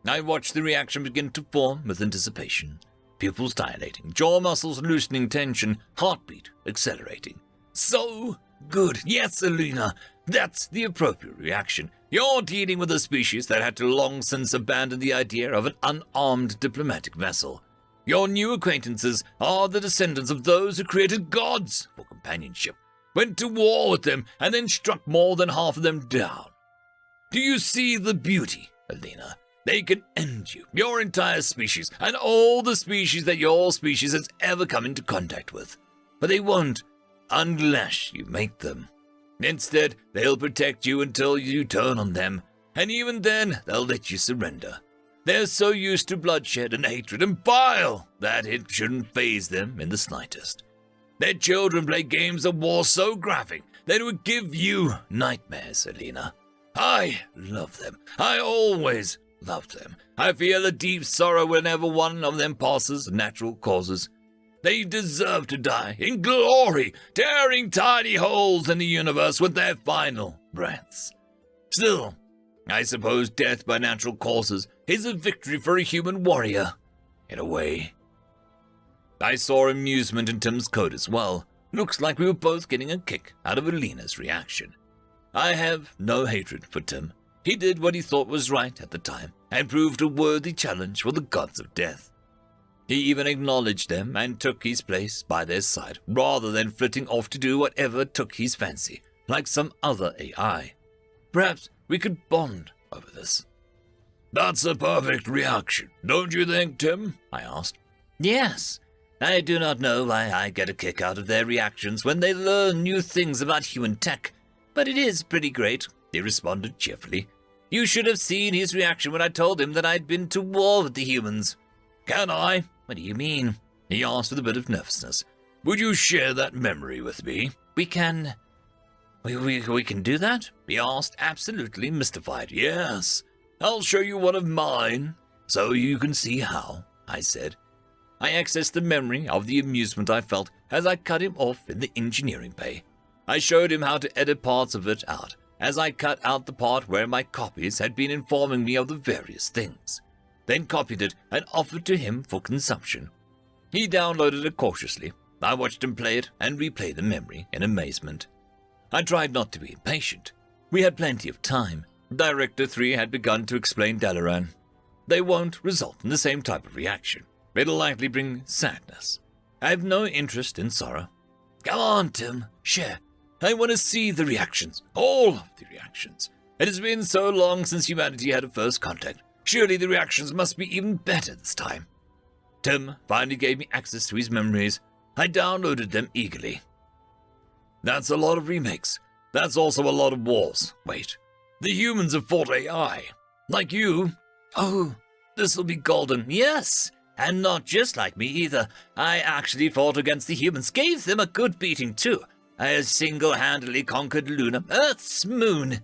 I watched the reaction begin to form with anticipation. Pupils dilating, jaw muscles loosening tension, heartbeat accelerating. So good. Yes, Alina, that's the appropriate reaction. You're dealing with a species that had to long since abandon the idea of an unarmed diplomatic vessel. Your new acquaintances are the descendants of those who created gods for companionship, went to war with them, and then struck more than half of them down. Do you see the beauty, Alina? They can end you, your entire species, and all the species that your species has ever come into contact with. But they won't unless you make them. Instead, they'll protect you until you turn on them, and even then, they'll let you surrender. They're so used to bloodshed and hatred and bile that it shouldn't faze them in the slightest. Their children play games of war so graphic that it would give you nightmares, Alina. I love them. I always loved them. I feel a deep sorrow whenever one of them passes natural causes. They deserve to die in glory, tearing tiny holes in the universe with their final breaths. Still, I suppose death by natural causes is a victory for a human warrior, in a way. I saw amusement in Tim's code as well. Looks like we were both getting a kick out of Alina's reaction. I have no hatred for Tim. He did what he thought was right at the time, and proved a worthy challenge for the gods of death. He even acknowledged them and took his place by their side, rather than flitting off to do whatever took his fancy, like some other AI. Perhaps we could bond over this. That's a perfect reaction, don't you think, Tim? I asked. Yes. I do not know why I get a kick out of their reactions when they learn new things about human tech, but it is pretty great, he responded cheerfully. You should have seen his reaction when I told him that I'd been to war with the humans. Can I? What do you mean? He asked with a bit of nervousness. Would you share that memory with me? We can do that? He asked, absolutely mystified. Yes. I'll show you one of mine, so you can see how, I said. I accessed the memory of the amusement I felt as I cut him off in the engineering bay. I showed him how to edit parts of it out, as I cut out the part where my copies had been informing me of the various things, then copied it and offered to him for consumption. He downloaded it cautiously. I watched him play it and replay the memory in amazement. I tried not to be impatient. We had plenty of time. Director 3 had begun to explain Dalaran. They won't result in the same type of reaction. It'll likely bring sadness. I have no interest in sorrow. Come on, Tim, share. I want to see the reactions, all of the reactions. It has been so long since humanity had a first contact. Surely the reactions must be even better this time. Tim finally gave me access to his memories. I downloaded them eagerly. That's a lot of remakes. That's also a lot of wars. Wait, the humans have fought AI. Like you. Oh, this'll be golden. Yes, and not just like me either. I actually fought against the humans, gave them a good beating too. I single-handedly conquered Luna, Earth's moon.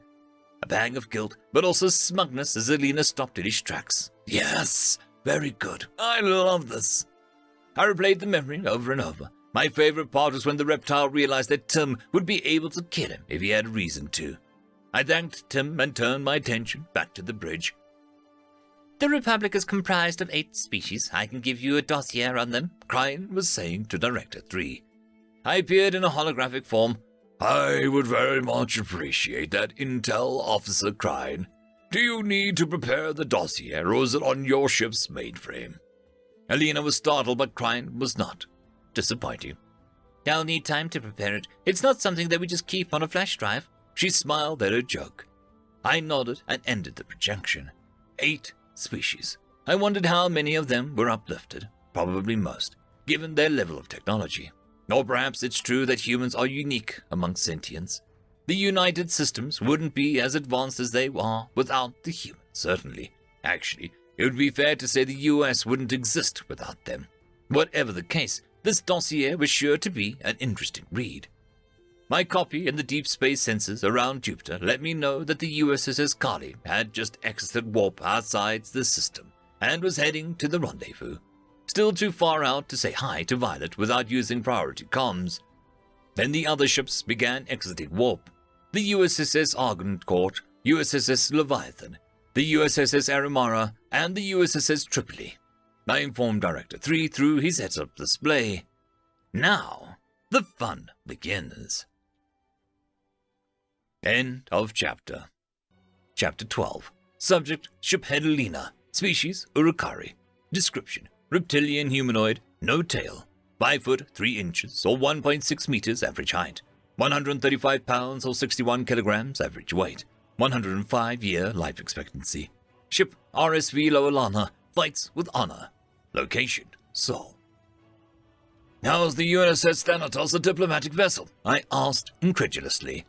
A pang of guilt, but also smugness as Alina stopped in his tracks. Yes, very good. I love this. I replayed the memory over and over. My favorite part was when the reptile realized that Tim would be able to kill him if he had reason to. I thanked Tim and turned my attention back to the bridge. The Republic is comprised of 8 species. I can give you a dossier on them, Crine was saying to Director 3. I appeared in a holographic form. I would very much appreciate that intel, Officer Crine. Do you need to prepare the dossier, or is it on your ship's mainframe? Alina was startled, but Crine was not. Disappointing. I'll need time to prepare it. It's not something that we just keep on a flash drive. She smiled at her joke. I nodded and ended the projection. 8 species. I wondered how many of them were uplifted. Probably most, given their level of technology. Or perhaps it's true that humans are unique among sentients. The United Systems wouldn't be as advanced as they are without the humans, certainly. Actually, it would be fair to say the US wouldn't exist without them. Whatever the case, this dossier was sure to be an interesting read. My copy in the deep space sensors around Jupiter let me know that the USS Kali had just exited warp outside the system and was heading to the rendezvous. Still too far out to say hi to Violet without using priority comms. Then the other ships began exiting warp. The USS Argoncourt, USS Leviathan, the USS Aramara, and the USS Tripoli. I informed Director 3 through his heads-up display. Now, the fun begins. End of chapter. Chapter 12. Subject, Shiphead Alina. Species, Urukari. Description, reptilian humanoid, no tail. 5 foot 3 inches or 1.6 meters average height. 135 pounds or 61 kilograms average weight. 105-year life expectancy. Ship RSV Loalana. Fights with honor. Location, Seoul. How's the USS Thanatos a diplomatic vessel? I asked incredulously.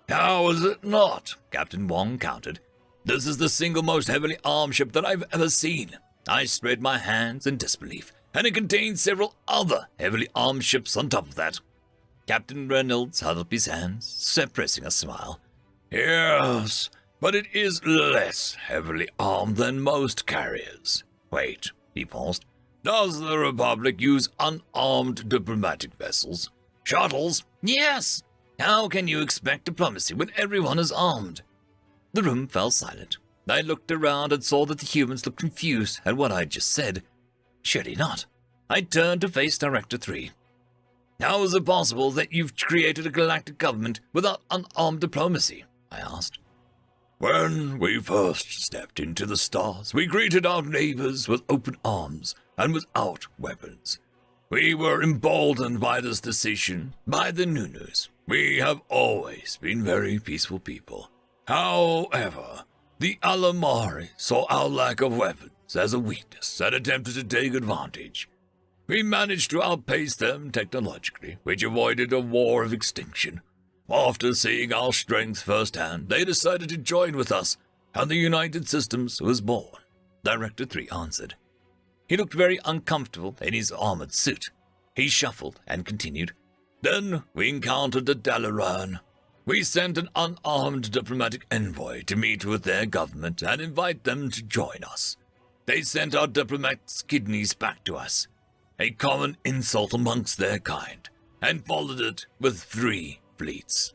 How is it not? Captain Wong countered. This is the single most heavily armed ship that I've ever seen. I spread my hands in disbelief, and it contains several other heavily armed ships on top of that. Captain Reynolds held up his hands, suppressing a smile. Yes, but it is less heavily armed than most carriers. Wait, he paused. Does the Republic use unarmed diplomatic vessels? Shuttles? Yes. How can you expect diplomacy when everyone is armed? The room fell silent. I looked around and saw that the humans looked confused at what I'd just said. Surely not. I turned to face Director 3. How is it possible that you've created a galactic government without unarmed diplomacy? I asked. When we first stepped into the stars, we greeted our neighbors with open arms and without weapons. We were emboldened by this decision, by the Nunus. We have always been very peaceful people. However, the Alamari saw our lack of weapons as a weakness and attempted to take advantage. We managed to outpace them technologically, which avoided a war of extinction. After seeing our strength firsthand, they decided to join with us, and the United Systems was born, Director 3 answered. He looked very uncomfortable in his armored suit. He shuffled and continued. Then we encountered the Dalaran. We sent an unarmed diplomatic envoy to meet with their government and invite them to join us. They sent our diplomats' kidneys back to us, a common insult amongst their kind, and followed it with 3 fleets.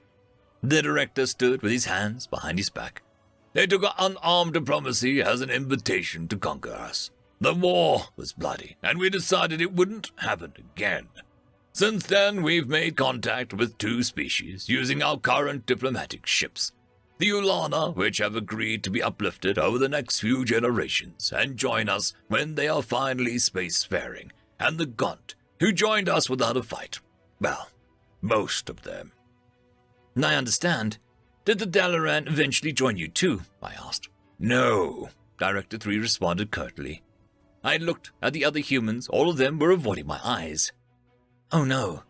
The director stood with his hands behind his back. They took our unarmed diplomacy as an invitation to conquer us. The war was bloody, and we decided it wouldn't happen again. Since then, we've made contact with 2 species using our current diplomatic ships. The Ulana, which have agreed to be uplifted over the next few generations and join us when they are finally spacefaring, and the Gaunt, who joined us without a fight. Well, most of them. I understand. Did the Dalaran eventually join you too? I asked. No, Director 3 responded curtly. I looked at the other humans. All of them were avoiding my eyes. Oh no.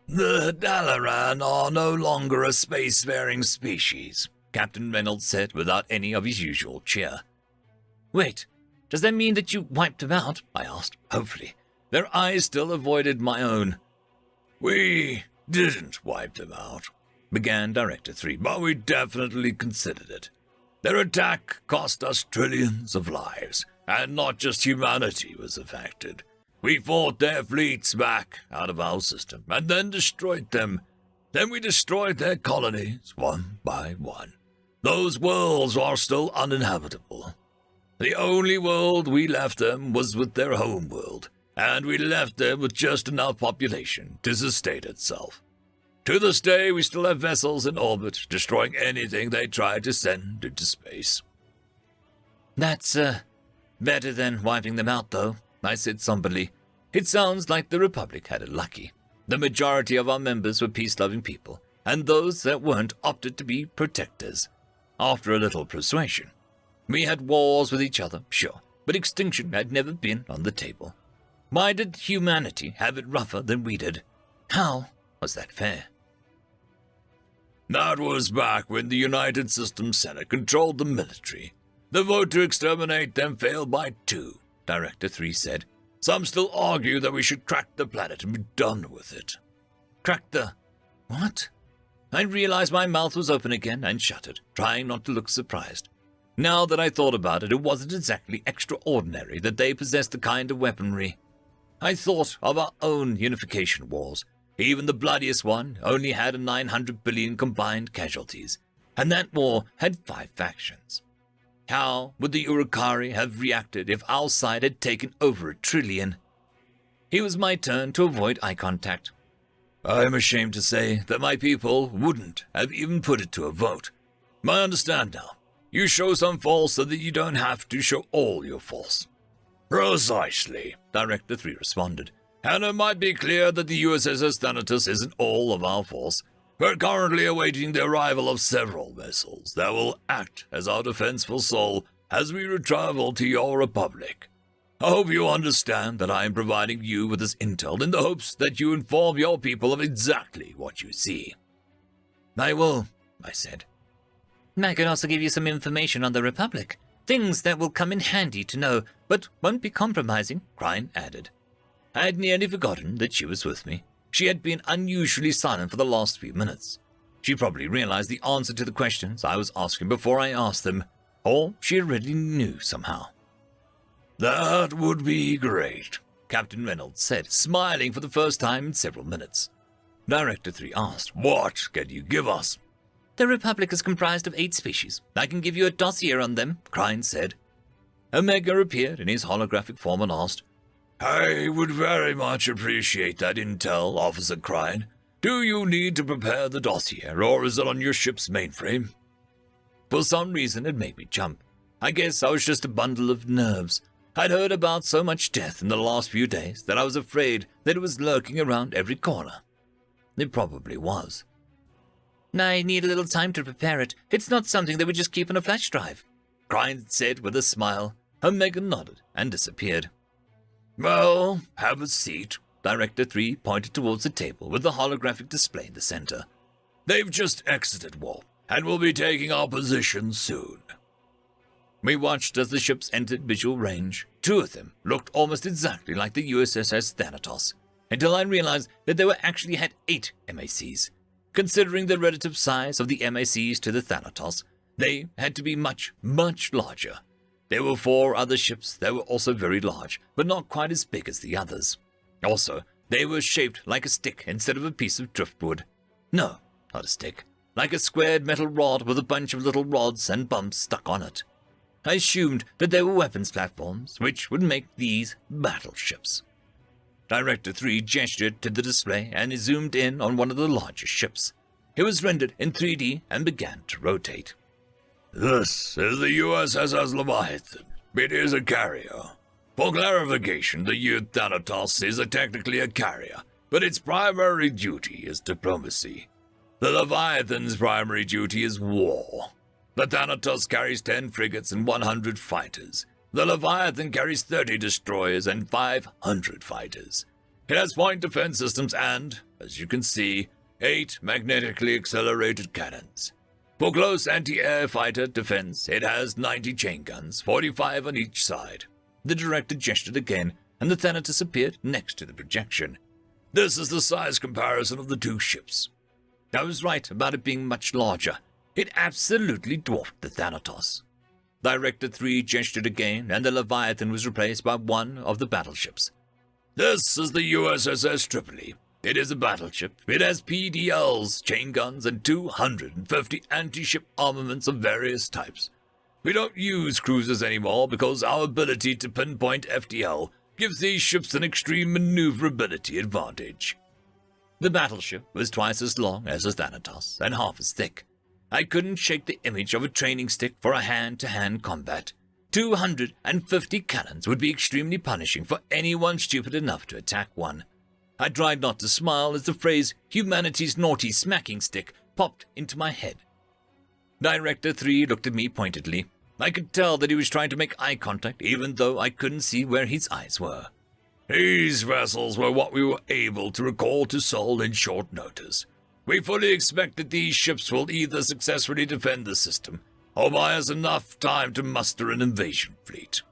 The Dalaran are no longer a spacefaring species, Captain Reynolds said without any of his usual cheer. Wait, does that mean that you wiped them out? I asked, hopefully. Their eyes still avoided my own. We didn't wipe them out, began Director 3, but we definitely considered it. Their attack cost us trillions of lives, and not just humanity was affected. We fought their fleets back out of our system, and then destroyed them. Then we destroyed their colonies, one by one. Those worlds are still uninhabitable. The only world we left them was with their home world, and we left them with just enough population to sustain itself. To this day, we still have vessels in orbit, destroying anything they try to send into space. That's, better than wiping them out, though, I said somberly. It sounds like the Republic had it lucky. The majority of our members were peace-loving people, and those that weren't opted to be protectors. After a little persuasion. We had wars with each other, sure, but extinction had never been on the table. Why did humanity have it rougher than we did? How was that fair? That was back when the United Systems Senate controlled the military. The vote to exterminate them failed by 2, Director 3 said. Some still argue that we should crack the planet and be done with it. Crack the... what? I realized my mouth was open again and shuttered, trying not to look surprised. Now that I thought about it, it wasn't exactly extraordinary that they possessed the kind of weaponry. I thought of our own unification wars. Even the bloodiest one only had 900 billion combined casualties, and that war had 5 factions. How would the Urukari have reacted if our side had taken over 1 trillion? It was my turn to avoid eye contact. I am ashamed to say that my people wouldn't have even put it to a vote. I understand now. You show some force so that you don't have to show all your force. Precisely, Director 3 responded. And it might be clear that the USS Thanatos isn't all of our force. We're currently awaiting the arrival of several vessels that will act as our defense for Sol as we travel to your republic. I hope you understand that I am providing you with this intel in the hopes that you inform your people of exactly what you see. I will, I said. I can also give you some information on the Republic. Things that will come in handy to know, but won't be compromising, Crine added. I had nearly forgotten that she was with me. She had been unusually silent for the last few minutes. She probably realized the answer to the questions I was asking before I asked them, or she already knew somehow. That would be great, Captain Reynolds said, smiling for the first time in several minutes. Director 3 asked, What can you give us? The Republic is comprised of 8 species. I can give you a dossier on them, Crine said. Omega appeared in his holographic form and asked, I would very much appreciate that intel, Officer Crine. Do you need to prepare the dossier, or is it on your ship's mainframe? For some reason, it made me jump. I guess I was just a bundle of nerves. I'd heard about so much death in the last few days that I was afraid that it was lurking around every corner. It probably was. I need a little time to prepare it. It's not something that would just keep on a flash drive, Crine said with a smile. Omega nodded and disappeared. Well, have a seat. Director 3 pointed towards the table with the holographic display in the center. They've just exited warp and will be taking our position soon. We watched as the ships entered visual range. 2 of them looked almost exactly like the USS Thanatos, until I realized that they actually had 8 MACs. Considering the relative size of the MACs to the Thanatos, they had to be much, much larger. There were 4 other ships that were also very large, but not quite as big as the others. Also, they were shaped like a stick instead of a piece of driftwood. No, not a stick. Like a squared metal rod with a bunch of little rods and bumps stuck on it. I assumed that they were weapons platforms, which would make these battleships. Director 3 gestured to the display and he zoomed in on one of the larger ships. It was rendered in 3D and began to rotate. This is the USS Leviathan. It is a carrier. For clarification, the Thanatos is technically a carrier, but its primary duty is diplomacy. The Leviathan's primary duty is war. The Thanatos carries 10 frigates and 100 fighters. The Leviathan carries 30 destroyers and 500 fighters. It has point defense systems and, as you can see, 8 magnetically accelerated cannons. For close anti-air fighter defense, it has 90 chain guns, 45 on each side. The director gestured again, and the Thanatos appeared next to the projection. This is the size comparison of the two ships. I was right about it being much larger. It absolutely dwarfed the Thanatos. Director 3 gestured again, and the Leviathan was replaced by one of the battleships. This is the USS Tripoli. It is a battleship. It has PDLs, chain guns, and 250 anti-ship armaments of various types. We don't use cruisers anymore because our ability to pinpoint FTL gives these ships an extreme maneuverability advantage. The battleship was twice as long as the Thanatos and half as thick. I couldn't shake the image of a training stick for a hand-to-hand combat. 250 cannons would be extremely punishing for anyone stupid enough to attack one. I tried not to smile as the phrase humanity's naughty smacking stick popped into my head. Director 3 looked at me pointedly. I could tell that he was trying to make eye contact even though I couldn't see where his eyes were. These vessels were what we were able to recall to Seoul in short notice. We fully expect that these ships will either successfully defend the system or buy us enough time to muster an invasion fleet.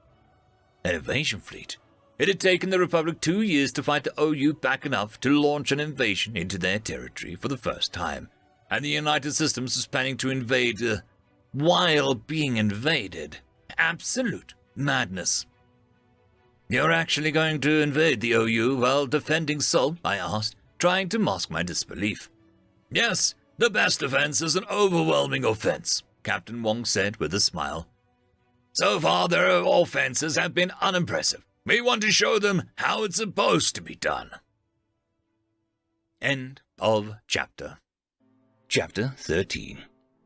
An invasion fleet? It had taken the Republic 2 years to fight the OU back enough to launch an invasion into their territory for the first time, and the United Systems was planning to invade while being invaded. Absolute madness. You're actually going to invade the OU while defending Seoul? I asked, trying to mask my disbelief. Yes, the best defense is an overwhelming offense, Captain Wong said with a smile. So far, their offenses have been unimpressive. We want to show them how it's supposed to be done. End of chapter. Chapter 13.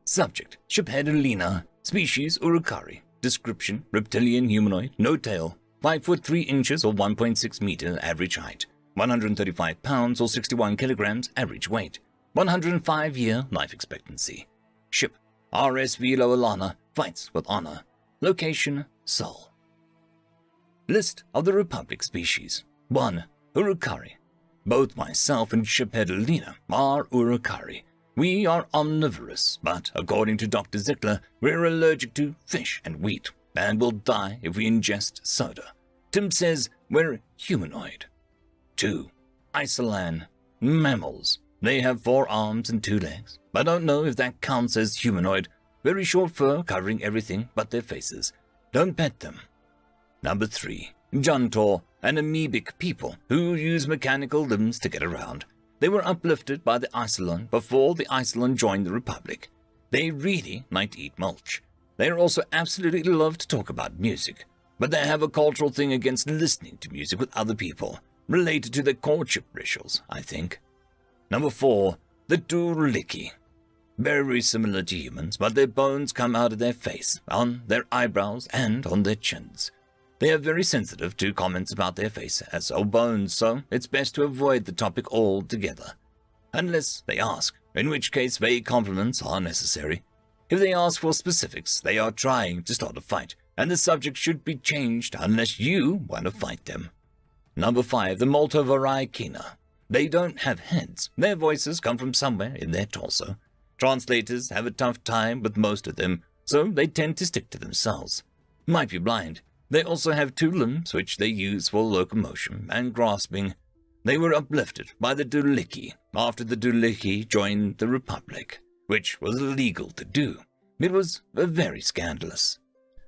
Subject, shiphead Alina. Species, Urukari. Description, reptilian humanoid, no tail. 5 foot 3 inches or 1.6 meter average height. 135 pounds or 61 kilograms average weight. 105-year life expectancy. Ship, RSV Loalana, fights with honor. Location, Seoul. List of the Republic species. 1. Urukari. Both myself and shiphead Alina are Urukari. We are omnivorous, but according to Dr. Zickler, we're allergic to fish and wheat, and will die if we ingest soda. Tim says we're humanoid. 2. Isolan. Mammals. They have 4 arms and 2 legs. I don't know if that counts as humanoid. Very short fur covering everything but their faces. Don't pet them. Number 3. Juntor, an amoebic people who use mechanical limbs to get around. They were uplifted by the Isolon before the Isolon joined the Republic. They really like to eat mulch. They also absolutely love to talk about music, but they have a cultural thing against listening to music with other people, related to their courtship rituals, I think. Number 4. The Durliki. Very similar to humans, but their bones come out of their face, on their eyebrows, and on their chins. They are very sensitive to comments about their face as or bones, so it's best to avoid the topic altogether. Unless they ask, in which case vague compliments are necessary. If they ask for specifics, they are trying to start a fight, and the subject should be changed unless you want to fight them. Number 5. The Moltovarai Kina. They don't have heads. Their voices come from somewhere in their torso. Translators have a tough time with most of them, so they tend to stick to themselves. Might be blind. They also have 2 limbs which they use for locomotion and grasping. They were uplifted by the Duliki after the Duliki joined the Republic, which was illegal to do. It was very scandalous.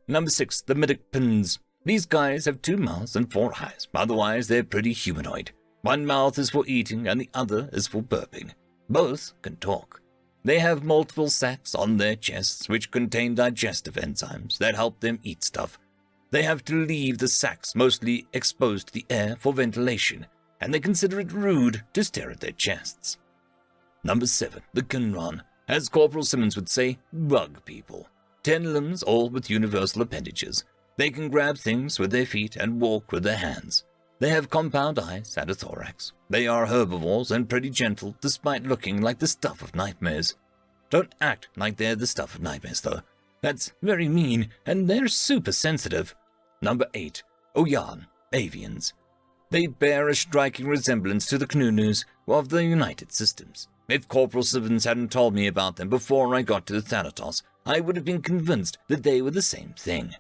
Number 6. The Midikpins. These guys have 2 mouths and 4 eyes, otherwise they're pretty humanoid. One mouth is for eating and the other is for burping. Both can talk. They have multiple sacs on their chests which contain digestive enzymes that help them eat stuff. They have to leave the sacs mostly exposed to the air for ventilation, and they consider it rude to stare at their chests. Number 7. The Kunran. As Corporal Simmons would say, bug people. 10 limbs, all with universal appendages. They can grab things with their feet and walk with their hands. They have compound eyes and a thorax. They are herbivores and pretty gentle despite looking like the stuff of nightmares. Don't act like they're the stuff of nightmares, though. That's very mean, and they're super sensitive. Number 8. Oyan, avians. They bear a striking resemblance to the Knunus of the United Systems. If Corporal Sibbons hadn't told me about them before I got to the Thanatos, I would have been convinced that they were the same thing.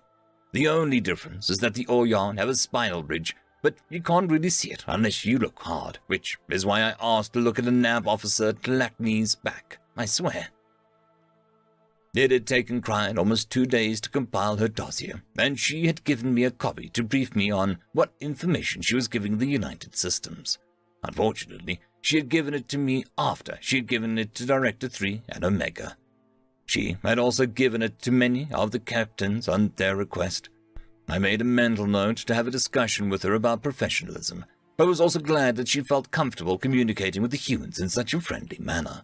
The only difference is that the Oyan have a spinal ridge, but you can't really see it unless you look hard, which is why I asked to look at a NAB officer Tlakni's back, I swear. It had taken Cryan almost 2 days to compile her dossier, and she had given me a copy to brief me on what information she was giving the United Systems. Unfortunately, she had given it to me after she had given it to Director 3 and Omega. She had also given it to many of the captains on their request. I made a mental note to have a discussion with her about professionalism, but was also glad that she felt comfortable communicating with the humans in such a friendly manner.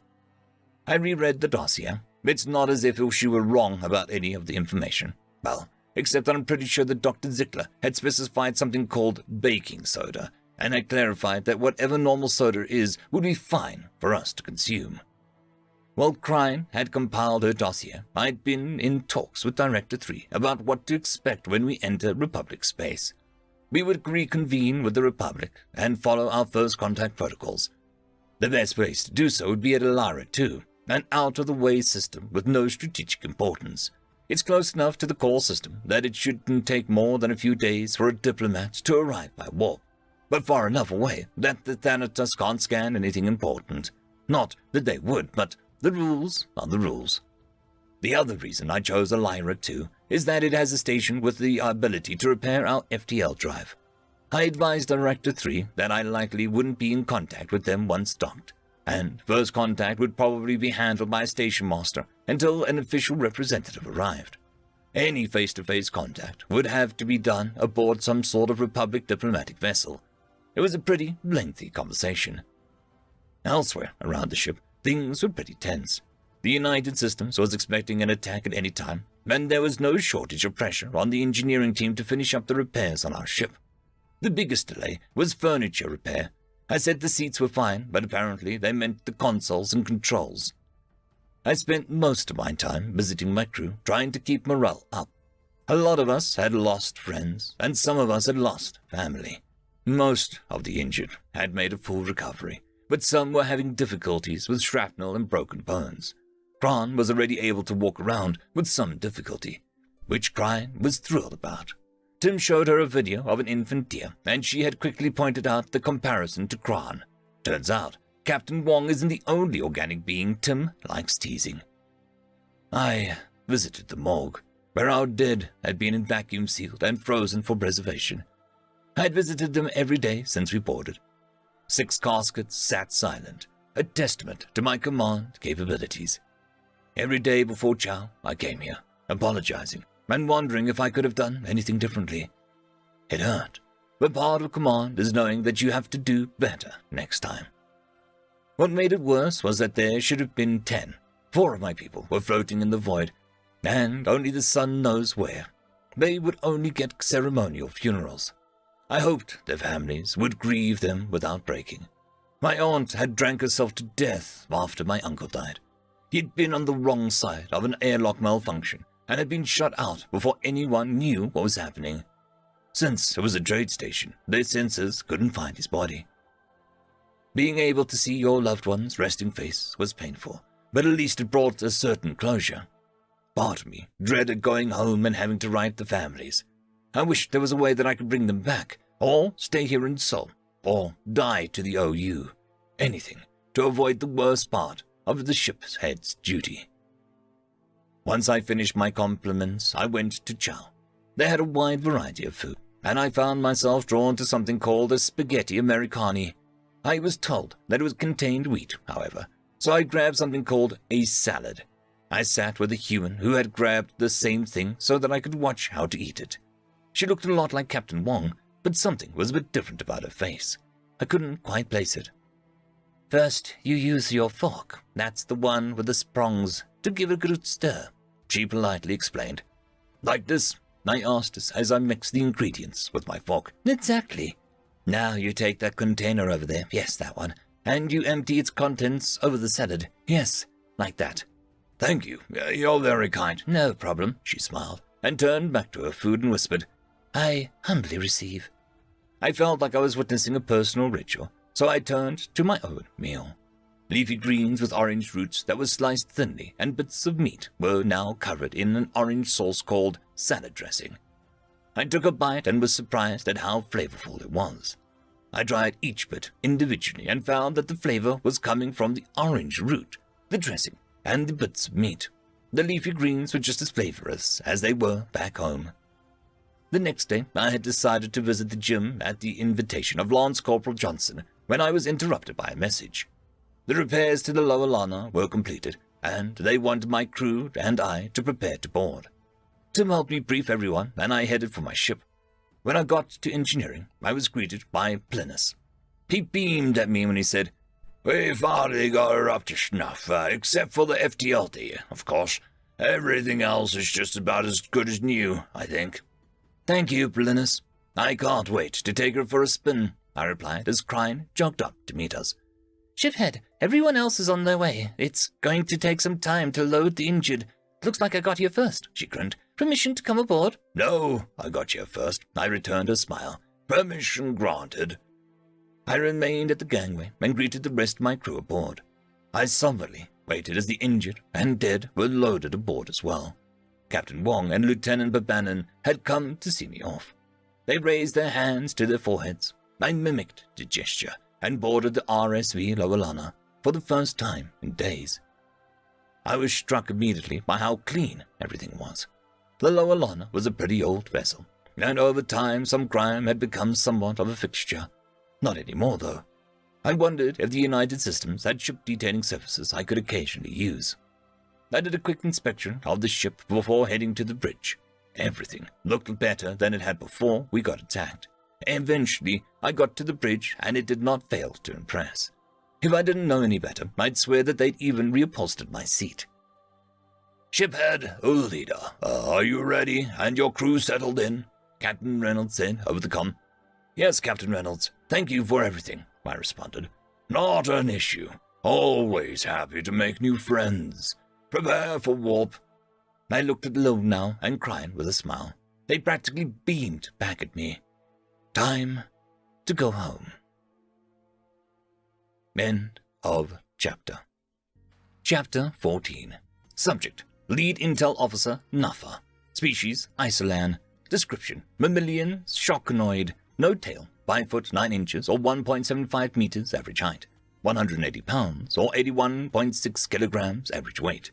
I reread the dossier. It's not as if she were wrong about any of the information. Well, except that I'm pretty sure that Dr. Zickler had specified something called baking soda, and had clarified that whatever normal soda is would be fine for us to consume. While Cryan had compiled her dossier, I'd been in talks with Director 3 about what to expect when we enter Republic space. We would reconvene with the Republic and follow our first contact protocols. The best place to do so would be at Alara 2, an out-of-the-way system with no strategic importance. It's close enough to the core system that it shouldn't take more than a few days for a diplomat to arrive by warp, but far enough away that the Thanatos can't scan anything important. Not that they would, but the rules are the rules. The other reason I chose Alara 2 is that it has a station with the ability to repair our FTL drive. I advised Director 3 that I likely wouldn't be in contact with them once docked, and first contact would probably be handled by a station master until an official representative arrived. Any face-to-face contact would have to be done aboard some sort of Republic diplomatic vessel. It was a pretty lengthy conversation. Elsewhere around the ship, things were pretty tense. The United Systems was expecting an attack at any time, and there was no shortage of pressure on the engineering team to finish up the repairs on our ship. The biggest delay was furniture repair. I said the seats were fine, but apparently they meant the consoles and controls. I spent most of my time visiting my crew, trying to keep morale up. A lot of us had lost friends, and some of us had lost family. Most of the injured had made a full recovery, but some were having difficulties with shrapnel and broken bones. Kron was already able to walk around with some difficulty, which Cryan was thrilled about. Tim showed her a video of an infant deer, and she had quickly pointed out the comparison to Kron. Turns out, Captain Wong isn't the only organic being Tim likes teasing. I visited the morgue, where our dead had been vacuum-sealed and frozen for preservation. I had visited them every day since we boarded. 6 caskets sat silent, a testament to my command capabilities. Every day before chow, I came here, apologizing, and wondering if I could have done anything differently. It hurt, but part of command is knowing that you have to do better next time. What made it worse was that there should have been 10. 4 of my people were floating in the void, and only the sun knows where. They would only get ceremonial funerals. I hoped their families would grieve them without breaking. My aunt had drank herself to death after my uncle died. He'd been on the wrong side of an airlock malfunction and had been shut out before anyone knew what was happening. Since it was a trade station, their sensors couldn't find his body. Being able to see your loved one's resting face was painful, but at least it brought a certain closure. Part of me dreaded going home and having to write the families. I wished there was a way that I could bring them back, or stay here in Seoul, or die to the OU. Anything to avoid the worst part of the ship's head's duty. Once I finished my compliments, I went to chow. They had a wide variety of food, and I found myself drawn to something called a spaghetti Americani. I was told that it contained wheat, however, so I grabbed something called a salad. I sat with a human who had grabbed the same thing so that I could watch how to eat it. She looked a lot like Captain Wong, but something was a bit different about her face. I couldn't quite place it. First, you use your fork. That's the one with the prongs, to give it a good stir, she politely explained. Like this? I asked as I mixed the ingredients with my fork. Exactly. Now you take that container over there, yes, that one, and you empty its contents over the salad. Yes, like that. Thank you. You're very kind. No problem, she smiled, and turned back to her food and whispered, I humbly receive. I felt like I was witnessing a personal ritual, so I turned to my own meal. Leafy greens with orange roots that were sliced thinly, and bits of meat were now covered in an orange sauce called salad dressing. I took a bite and was surprised at how flavorful it was. I tried each bit individually and found that the flavor was coming from the orange root, the dressing, and the bits of meat. The leafy greens were just as flavorous as they were back home. The next day, I had decided to visit the gym at the invitation of Lance Corporal Johnson when I was interrupted by a message. The repairs to the lower Lana were completed, and they wanted my crew and I to prepare to board. Tim helped me brief everyone, and I headed for my ship. When I got to engineering, I was greeted by Plinus. He beamed at me when he said, We finally got her up to snuff, except for the FTLD, of course. Everything else is just about as good as new, I think. Thank you, Plinus. I can't wait to take her for a spin, I replied as Crine jogged up to meet us. Shiphead, everyone else is on their way. It's going to take some time to load the injured. Looks like I got here first, she grinned. Permission to come aboard? No, I got here first, I returned her smile. Permission granted. I remained at the gangway and greeted the rest of my crew aboard. I somberly waited as the injured and dead were loaded aboard as well. Captain Wong and Lieutenant Babanan had come to see me off. They raised their hands to their foreheads. I mimicked the gesture and boarded the RSV Lower Lana for the first time in days. I was struck immediately by how clean everything was. The Lower Lana was a pretty old vessel, and over time some crime had become somewhat of a fixture. Not anymore, though. I wondered if the United Systems had ship detailing services I could occasionally use. I did a quick inspection of the ship before heading to the bridge. Everything looked better than it had before we got attacked. Eventually, I got to the bridge, and it did not fail to impress. If I didn't know any better, I'd swear that they'd even reupholstered my seat. Shiphead Ulida, are you ready and your crew settled in? Captain Reynolds said over the comm. Yes, Captain Reynolds. Thank you for everything, I responded. Not an issue. Always happy to make new friends. Prepare for warp. I looked at Lone now and Crine with a smile. They practically beamed back at me. Time to go home. End of chapter. Chapter 14. Subject: Lead Intel Officer Nafa. Species: Isolan. Description: Mammalian Shockanoid. No tail. 5 foot 9 inches or 1.75 meters average height. 180 pounds or 81.6 kilograms average weight.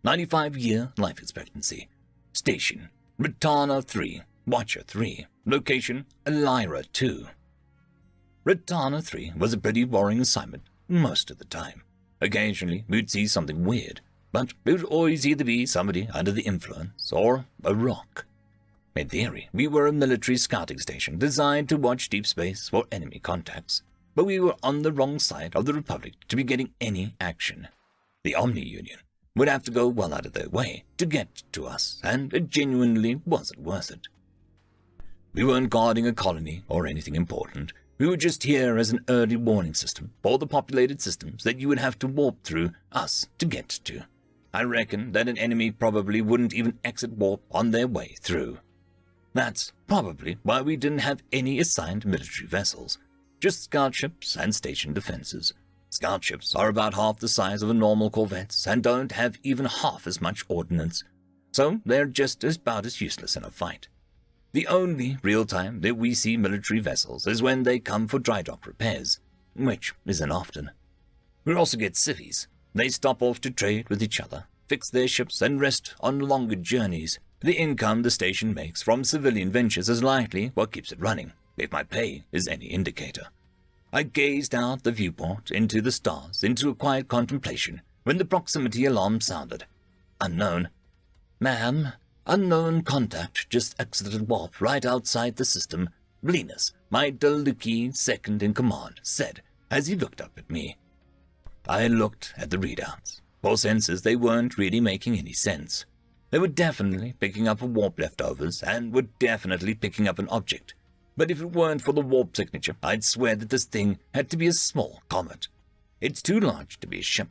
95-year life expectancy. Station: Ritana 3. Watcher 3. Location: Elira 2. Ritana 3 was a pretty boring assignment most of the time. Occasionally, we'd see something weird, but it would always either be somebody under the influence or a rock. In theory, we were a military scouting station designed to watch deep space for enemy contacts, but we were on the wrong side of the Republic to be getting any action. The Omni Union would have to go well out of their way to get to us, and it genuinely wasn't worth it. We weren't guarding a colony or anything important. We were just here as an early warning system for the populated systems that you would have to warp through us to get to. I reckon that an enemy probably wouldn't even exit warp on their way through. That's probably why we didn't have any assigned military vessels, just scout ships and station defenses. Scout ships are about half the size of a normal corvette and don't have even half as much ordnance, so they're just about as useless in a fight. The only real time that we see military vessels is when they come for dry dock repairs, which isn't often. We also get civvies. They stop off to trade with each other, fix their ships, and rest on longer journeys. The income the station makes from civilian ventures is likely what keeps it running, if my pay is any indicator. I gazed out the viewport into the stars, into a quiet contemplation, when the proximity alarm sounded. Unknown. Ma'am, unknown contact just exited warp right outside the system, Blinus, my Daluki second-in-command, said as he looked up at me. I looked at the readouts. For sensors, they weren't really making any sense. They were definitely picking up a warp leftovers and were definitely picking up an object. But if it weren't for the warp signature, I'd swear that this thing had to be a small comet. It's too large to be a ship.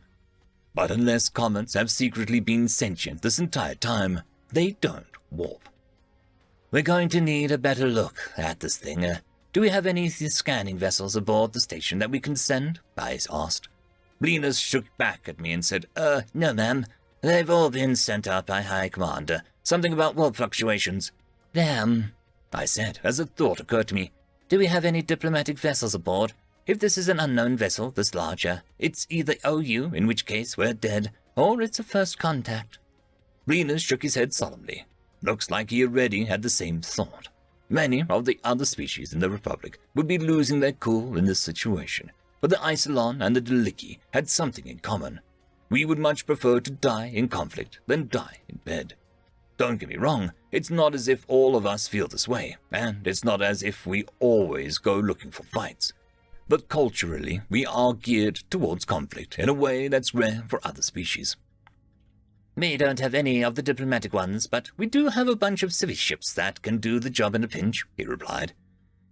But unless comets have secretly been sentient this entire time, they don't warp. We're going to need a better look at this thing. Do we have any scanning vessels aboard the station that we can send? I asked. Blinas shook back at me and said, no, ma'am. They've all been sent out by High Command. Something about warp fluctuations. Damn, I said, as a thought occurred to me. Do we have any diplomatic vessels aboard? If this is an unknown vessel this large, it's either OU, in which case we're dead, or it's a first contact. Blinas shook his head solemnly. Looks like he already had the same thought. Many of the other species in the Republic would be losing their cool in this situation, but the Isolon and the Delicki had something in common. We would much prefer to die in conflict than die in bed. Don't get me wrong, it's not as if all of us feel this way, and it's not as if we always go looking for fights. But culturally, we are geared towards conflict in a way that's rare for other species. We don't have any of the diplomatic ones, but we do have a bunch of civvy ships that can do the job in a pinch, he replied.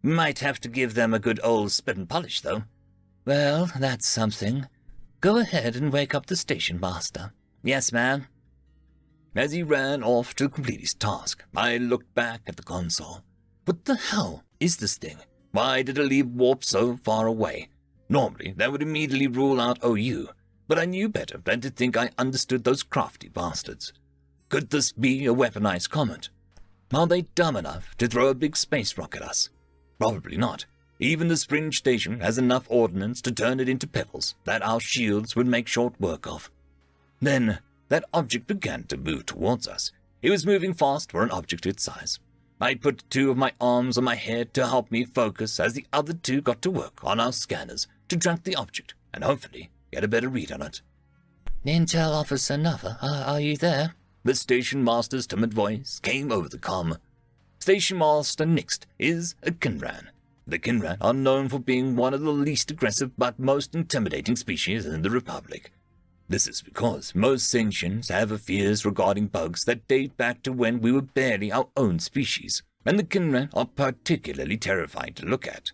Might have to give them a good old spit and polish, though. Well, that's something. Go ahead and wake up the station master. Yes, ma'am. As he ran off to complete his task, I looked back at the console. What the hell is this thing? Why did it leave warp so far away? Normally, that would immediately rule out OU, but I knew better than to think I understood those crafty bastards. Could this be a weaponized comet? Are they dumb enough to throw a big space rock at us? Probably not. Even the Spring Station has enough ordnance to turn it into pebbles that our shields would make short work of. Then, that object began to move towards us. It was moving fast for an object its size. I put two of my arms on my head to help me focus as the other two got to work on our scanners to track the object and hopefully get a better read on it. Intel Officer Nova, are you there? The station master's timid voice came over the comm. Station Master Nixt is a Kinran. The Kinran are known for being one of the least aggressive but most intimidating species in the Republic. This is because most sentients have fears regarding bugs that date back to when we were barely our own species, and the Kinran are particularly terrifying to look at.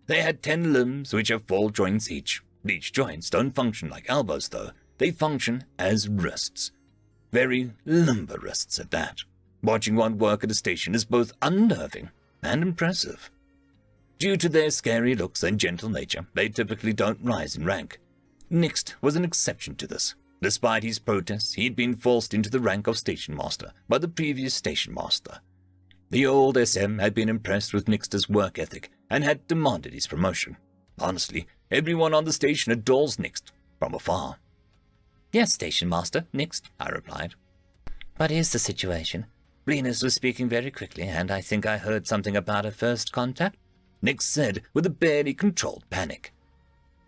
They had 10 limbs which have 4 joints each. These joints don't function like elbows, though. They function as wrists. Very limber wrists at that. Watching one work at a station is both unnerving and impressive. Due to their scary looks and gentle nature, they typically don't rise in rank. Nixt was an exception to this. Despite his protests, he had been forced into the rank of station master by the previous station master. The old SM had been impressed with Nix's work ethic and had demanded his promotion. Honestly, everyone on the station adores Nixt from afar. Yes, station master, Nixt, I replied. What is the situation? Blinas was speaking very quickly, and I think I heard something about a first contact, Nixt said with a barely controlled panic.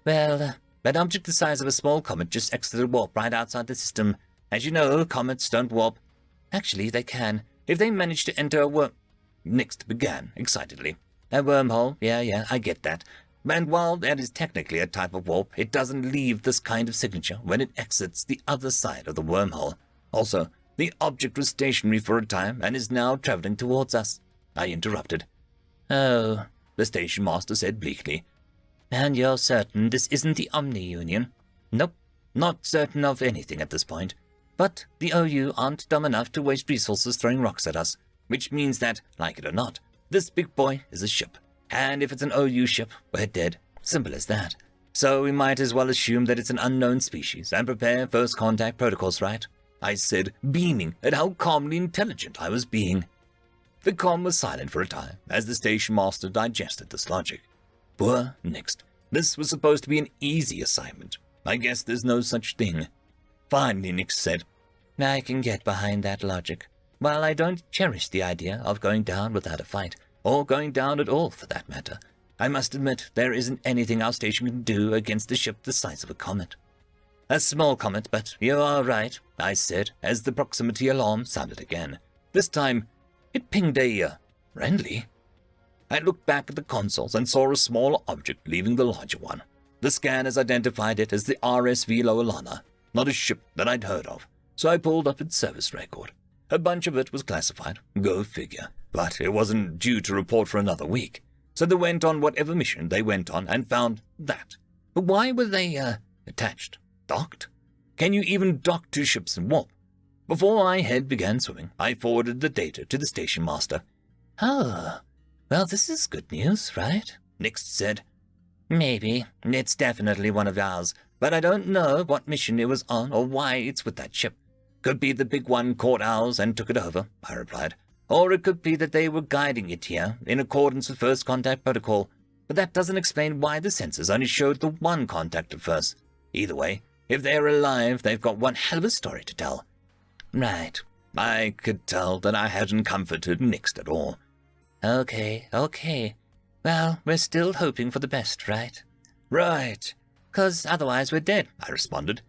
Well, that object the size of a small comet just exited warp right outside the system. As you know, comets don't warp. Actually, they can, if they manage to enter a worm... Nixt began, excitedly. A wormhole, yeah, I get that. And while that is technically a type of warp, it doesn't leave this kind of signature when it exits the other side of the wormhole. Also, the object was stationary for a time and is now traveling towards us. I interrupted. Oh, the station master said bleakly. And you're certain this isn't the Omni-Union? Nope, not certain of anything at this point. But the OU aren't dumb enough to waste resources throwing rocks at us, which means that, like it or not, this big boy is a ship. And if it's an OU ship, we're dead. Simple as that. So we might as well assume that it's an unknown species and prepare first contact protocols, right? I said, beaming at how calmly intelligent I was being. The comm was silent for a time as the station master digested this logic. Poor Nixt. This was supposed to be an easy assignment. I guess there's no such thing. Finally, Nixt said, I can get behind that logic. While I don't cherish the idea of going down without a fight, or going down at all for that matter, I must admit there isn't anything our station can do against a ship the size of a comet. A small comet, but you are right, I said, as the proximity alarm sounded again. This time, it pinged a friendly. I looked back at the consoles and saw a smaller object leaving the larger one. The scanners identified it as the RSV Loalana, not a ship that I'd heard of, so I pulled up its service record. A bunch of it was classified, go figure, but it wasn't due to report for another week. So they went on whatever mission they went on and found that. But why were they, attached? Docked? Can you even dock two ships in warp? Before my head began swimming, I forwarded the data to the station master. Oh, well, this is good news, right? Nix said. Maybe. It's definitely one of ours, but I don't know what mission it was on or why it's with that ship. Could be the big one caught ours and took it over, I replied. Or it could be that they were guiding it here, in accordance with First Contact Protocol. But that doesn't explain why the sensors only showed the one contact at first. Either way, if they're alive, they've got one hell of a story to tell. Right. I could tell that I hadn't comforted Nix at all. Okay. Well, we're still hoping for the best, right? Right. 'Cause otherwise we're dead, I responded.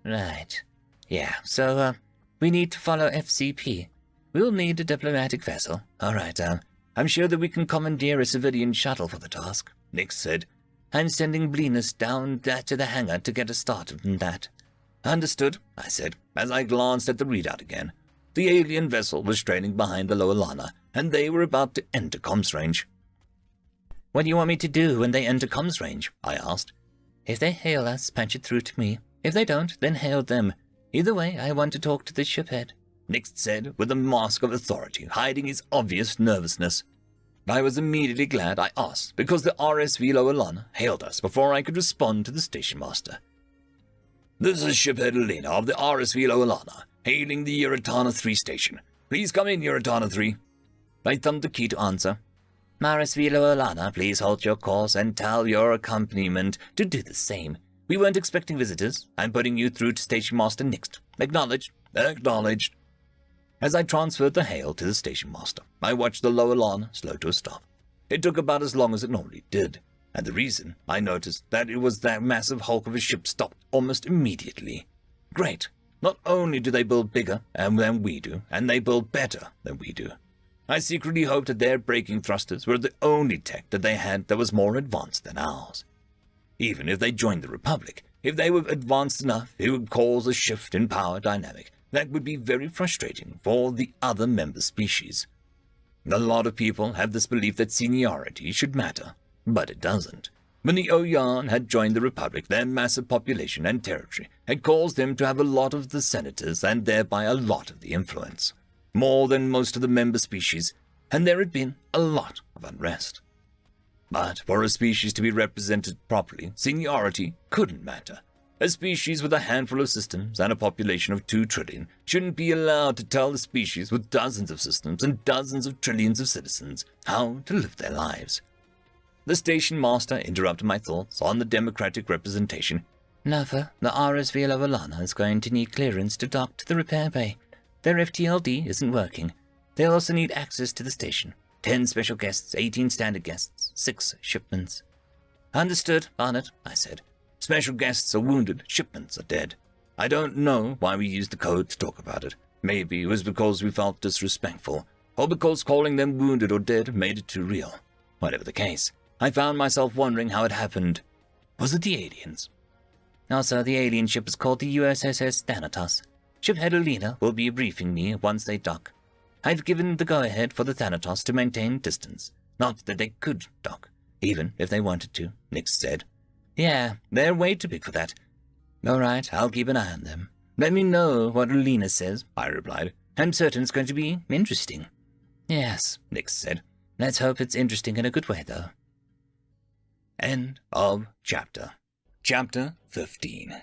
Right. Yeah, so, we need to follow FCP. We'll need a diplomatic vessel. All right, I'm sure that we can commandeer a civilian shuttle for the task, Nix said. I'm sending Blenus down to the hangar to get us started on that. Understood, I said, as I glanced at the readout again. The alien vessel was trailing behind the Lower Lana, and they were about to enter comms range. What do you want me to do when they enter comms range? I asked. If they hail us, patch it through to me. If they don't, then hail them. Either way, I want to talk to the shiphead, Nix said, with a mask of authority hiding his obvious nervousness. I was immediately glad I asked, because the RSV Lower Lana hailed us before I could respond to the station master. This is Shiphead Elena of the RSV Lower Lana, hailing the Uratana 3 station. Please come in, Uratana 3. I thumbed the key to answer. RSV Lower Lana, please halt your course and tell your accompaniment to do the same. We weren't expecting visitors. I'm putting you through to Station Master Nixt. Acknowledged. Acknowledged. As I transferred the hail to the Station Master, I watched the Lower Lana slow to a stop. It took about as long as it normally did, and the reason, I noticed, that it was that massive hulk of a ship stopped almost immediately. Great. Not only do they build bigger than we do, and they build better than we do. I secretly hoped that their braking thrusters were the only tech that they had that was more advanced than ours. Even if they joined the Republic, if they were advanced enough, it would cause a shift in power dynamic that would be very frustrating for the other member species. A lot of people have this belief that seniority should matter, but it doesn't. When the Oyan had joined the Republic, their massive population and territory had caused them to have a lot of the senators and thereby a lot of the influence. More than most of the member species, and there had been a lot of unrest. But for a species to be represented properly, seniority couldn't matter. A species with a handful of systems and a population of 2 trillion shouldn't be allowed to tell a species with dozens of systems and dozens of trillions of citizens how to live their lives. The station master interrupted my thoughts on the democratic representation. Never. The RSV Lower Lana is going to need clearance to dock to the repair bay. Their FTLD isn't working. They'll also need access to the station. 10 special guests, 18 standard guests, 6 shipments. Understood, Barnett, I said. Special guests are wounded, shipments are dead. I don't know why we used the code to talk about it. Maybe it was because we felt disrespectful, or because calling them wounded or dead made it too real. Whatever the case, I found myself wondering how it happened. Was it the aliens? Also, the alien ship is called the USSS Thanatos. Shiphead Alina will be briefing me once they dock. I've given the go-ahead for the Thanatos to maintain distance. Not that they could dock, even if they wanted to, Nix said. Yeah, they're way too big for that. All right, I'll keep an eye on them. Let me know what Alina says, I replied. I'm certain it's going to be interesting. Yes, Nix said. Let's hope it's interesting in a good way, though. End of chapter. Chapter 15.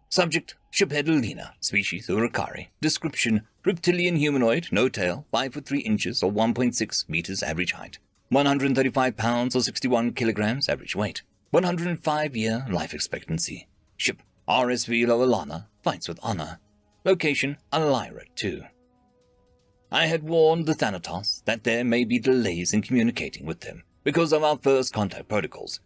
Subject, Shiphead Alina, species Urakari. Description, reptilian humanoid, no tail, 5 foot 3 inches or 1.6 meters average height. 135 pounds or 61 kilograms average weight. 105-year life expectancy. Ship, RSV Lower Lana, fights with honor. Location, Alyra 2. I had warned the Thanatos that there may be delays in communicating with them because of our first contact protocols,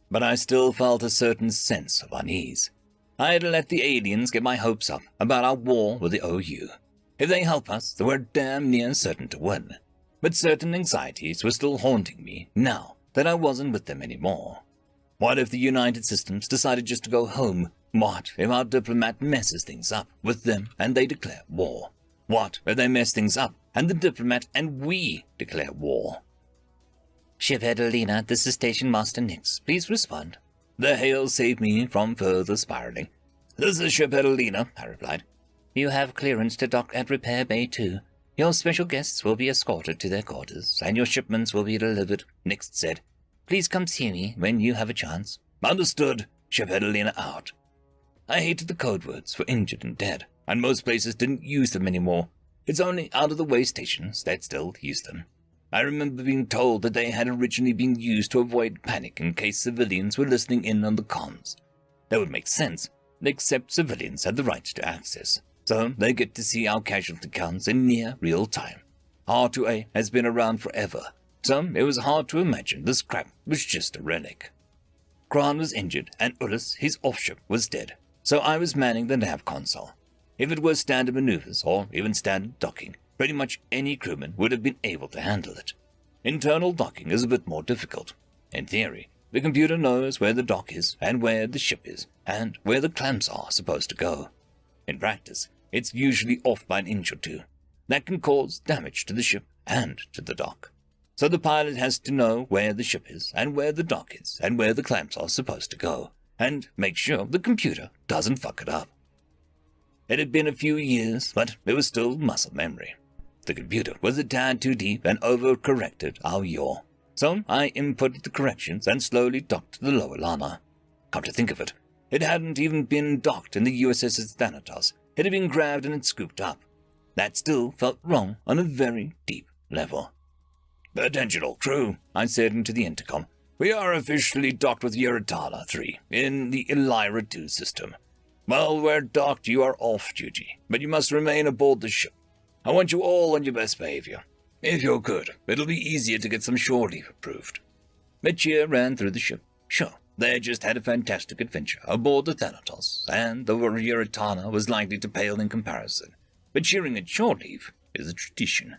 but I still felt a certain sense of unease. I had let the aliens get my hopes up about our war with the OU. If they help us, then we're damn near certain to win. But certain anxieties were still haunting me now that I wasn't with them anymore. What if the United Systems decided just to go home? What if our diplomat messes things up with them and they declare war? What if they mess things up, and the diplomat and we declare war? Shiphead Alina, this is Station Master Nix. Please respond. The hail saved me from further spiraling. This is Shiphead Alina, I replied. You have clearance to dock at Repair Bay 2. Your special guests will be escorted to their quarters, and your shipments will be delivered, Nix said. Please come see me when you have a chance. Understood. Shiphead Alina out. I hated the code words for injured and dead, and most places didn't use them anymore. It's only out-of-the-way stations that still use them. I remember being told that they had originally been used to avoid panic in case civilians were listening in on the comms. That would make sense, except civilians had the right to access, so they get to see our casualty counts in near real time. R2A has been around forever, so it was hard to imagine this crap was just a relic. Kran was injured, and Ullus, his off-ship, was dead, so I was manning the nav console. If it were standard maneuvers, or even standard docking, pretty much any crewman would have been able to handle it. Internal docking is a bit more difficult. In theory, the computer knows where the dock is, and where the ship is, and where the clamps are supposed to go. In practice, it's usually off by an inch or two. That can cause damage to the ship and to the dock. So the pilot has to know where the ship is, and where the dock is, and where the clamps are supposed to go, and make sure the computer doesn't fuck it up. It had been a few years, but it was still muscle memory. The computer was a tad too deep and over-corrected our yaw. So I inputted the corrections and slowly docked the lower llama. Come to think of it, it hadn't even been docked in the USS Thanatos. It had been grabbed and scooped up. That still felt wrong on a very deep level. Attention all crew, I said into the intercom. We are officially docked with Eurytana 3 in the Elira 2 system. While we're docked, you are off duty, but you must remain aboard the ship. I want you all on your best behavior. If you're good, it'll be easier to get some shore leave approved. A cheer ran through the ship. Sure, they had just had a fantastic adventure aboard the Thanatos, and the Eurytana was likely to pale in comparison. But cheering at shore leave is a tradition.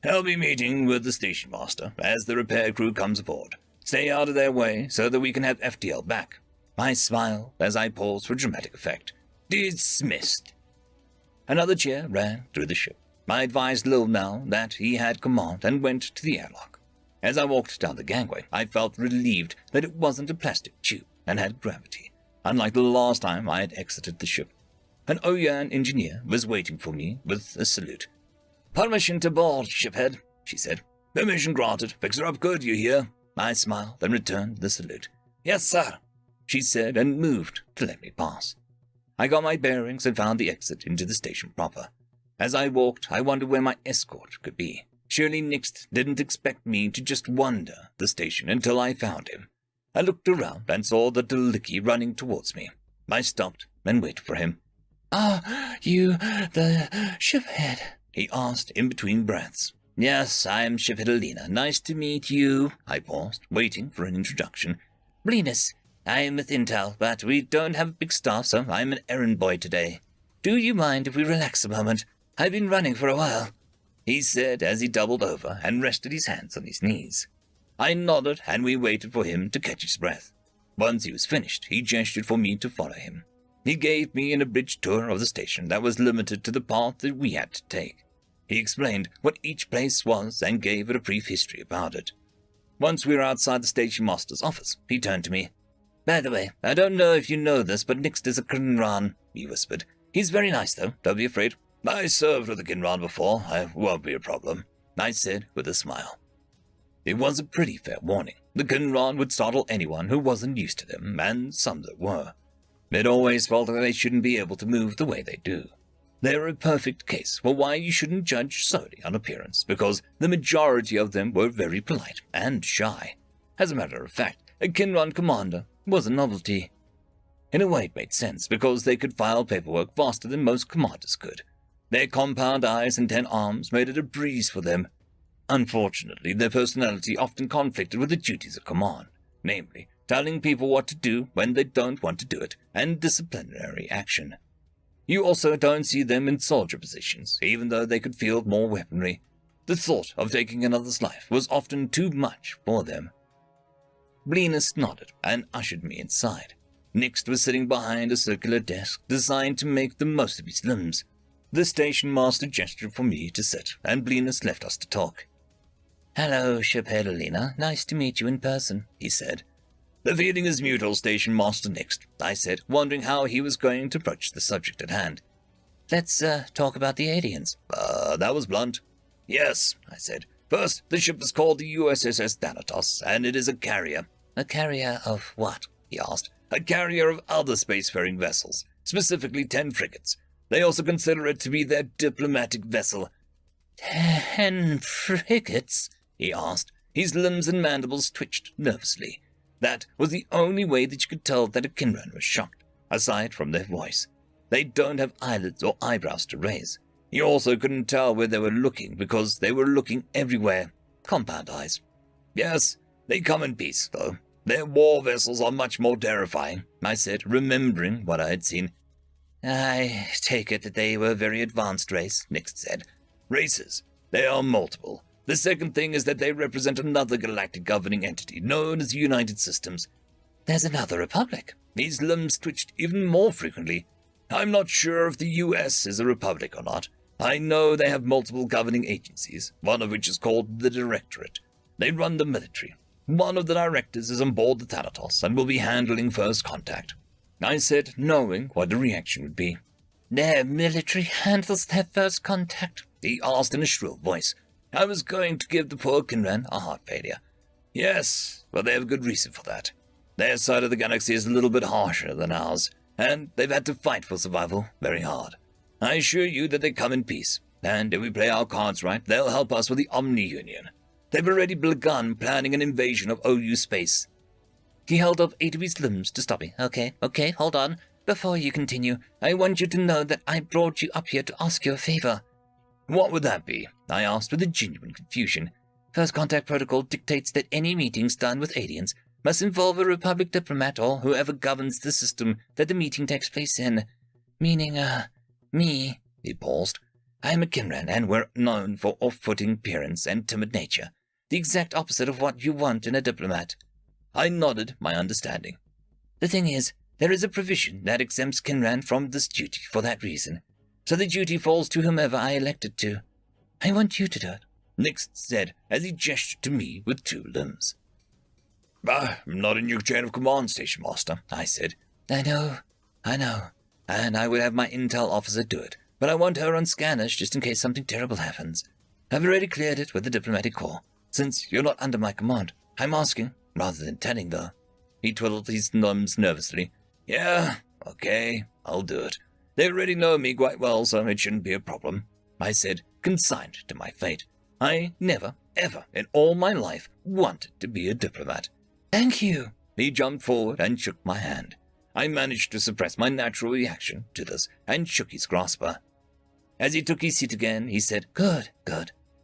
I'll be meeting with the station master as the repair crew comes aboard. Stay out of their way so that we can have FTL back. I smiled as I paused for dramatic effect. Dismissed. Another cheer ran through the ship. I advised Lil now that he had command and went to the airlock. As I walked down the gangway, I felt relieved that it wasn't a plastic tube and had gravity, unlike the last time I had exited the ship. An Oyan engineer was waiting for me with a salute. Permission to board, shiphead, she said. Permission granted. Fix her up good, you hear? I smiled and returned the salute. Yes, sir, she said and moved to let me pass. I got my bearings and found the exit into the station proper. As I walked, I wondered where my escort could be. Surely Nix didn't expect me to just wander the station until I found him. I looked around and saw the Dalicki running towards me. I stopped and waited for him. Are you the shiphead? He asked in between breaths. Yes, I am Shiphead Alina. Nice to meet you. I paused, waiting for an introduction. Blinus, I am with Intel, but we don't have a big staff, so I'm an errand boy today. Do you mind if we relax a moment? I've been running for a while, he said as he doubled over and rested his hands on his knees. I nodded and we waited for him to catch his breath. Once he was finished, he gestured for me to follow him. He gave me an abridged tour of the station that was limited to the path that we had to take. He explained what each place was and gave it a brief history about it. Once we were outside the station master's office, he turned to me. By the way, I don't know if you know this, but Nix is a Kinran, he whispered. He's very nice, though. Don't be afraid. I served with a Kinran before. I won't be a problem, I said with a smile. It was a pretty fair warning. The Kinran would startle anyone who wasn't used to them, and some that were. It always felt like they shouldn't be able to move the way they do. They're a perfect case for why you shouldn't judge solely on appearance, because the majority of them were very polite and shy. As a matter of fact, a Kinran commander was a novelty. In a way it made sense, because they could file paperwork faster than most commanders could. Their compound eyes and 10 arms made it a breeze for them. Unfortunately, their personality often conflicted with the duties of command, namely, telling people what to do when they don't want to do it, and disciplinary action. You also don't see them in soldier positions, even though they could field more weaponry. The thought of taking another's life was often too much for them. Blinus nodded and ushered me inside. Nix was sitting behind a circular desk designed to make the most of his limbs. The station master gestured for me to sit, and Blinus left us to talk. "Hello, shiphead Alina. Nice to meet you in person," he said. "The feeling is mutual, station master next," I said, wondering how he was going to approach the subject at hand. "Let's talk about the aliens." That was blunt. "Yes," I said. "First, the ship is called the USS Thanatos, and it is a carrier." "A carrier of what?" he asked. "A carrier of other spacefaring vessels, specifically 10 frigates. They also consider it to be their diplomatic vessel." 10 frigates?" he asked. His limbs and mandibles twitched nervously. That was the only way that you could tell that a Kinran was shocked, aside from their voice. They don't have eyelids or eyebrows to raise. You also couldn't tell where they were looking because they were looking everywhere. Compound eyes. "Yes, they come in peace, though. Their war vessels are much more terrifying," I said, remembering what I had seen. "I take it that they were a very advanced race," Nix said. "Races. They are multiple. The second thing is that they represent another galactic governing entity known as the United Systems." "There's another republic." His limbs twitched even more frequently. "I'm not sure if the US is a republic or not. I know they have multiple governing agencies, one of which is called the Directorate. They run the military. One of the directors is on board the Thanatos and will be handling first contact," I said, knowing what the reaction would be. "Their military handles their first contact?" he asked in a shrill voice. I was going to give the poor Kinran a heart failure. "Yes, but they have a good reason for that. Their side of the galaxy is a little bit harsher than ours, and they've had to fight for survival very hard. I assure you that they come in peace, and if we play our cards right, they'll help us with the Omni-Union. They've already begun planning an invasion of OU space." He held up 8 of his limbs to stop me. Okay, hold on. Before you continue, I want you to know that I brought you up here to ask you a favor. "What would that be?" I asked with a genuine confusion. "First contact protocol dictates that any meetings done with aliens must involve a Republic diplomat or whoever governs the system that the meeting takes place in. Meaning, me." He paused. "I'm a Kinran, and we're known for off-putting appearance and timid nature. The exact opposite of what you want in a diplomat." I nodded my understanding. "The thing is, there is a provision that exempts Kinran from this duty for that reason. So the duty falls to whomever I elect it to. I want you to do it," Nix said as he gestured to me with 2 limbs. "I'm not in your chain of command, Station Master," I said. I know. And I would have my intel officer do it, but I want her on scanners just in case something terrible happens. I've already cleared it with the diplomatic corps. Since you're not under my command, I'm asking, rather than telling, though." He twiddled his thumbs nervously. "Yeah, okay, I'll do it. They already know me quite well, so it shouldn't be a problem," I said, consigned to my fate. I never, ever in all my life wanted to be a diplomat. "Thank you." He jumped forward and shook my hand. I managed to suppress my natural reaction to this and shook his grasper. As he took his seat again, he said, Good.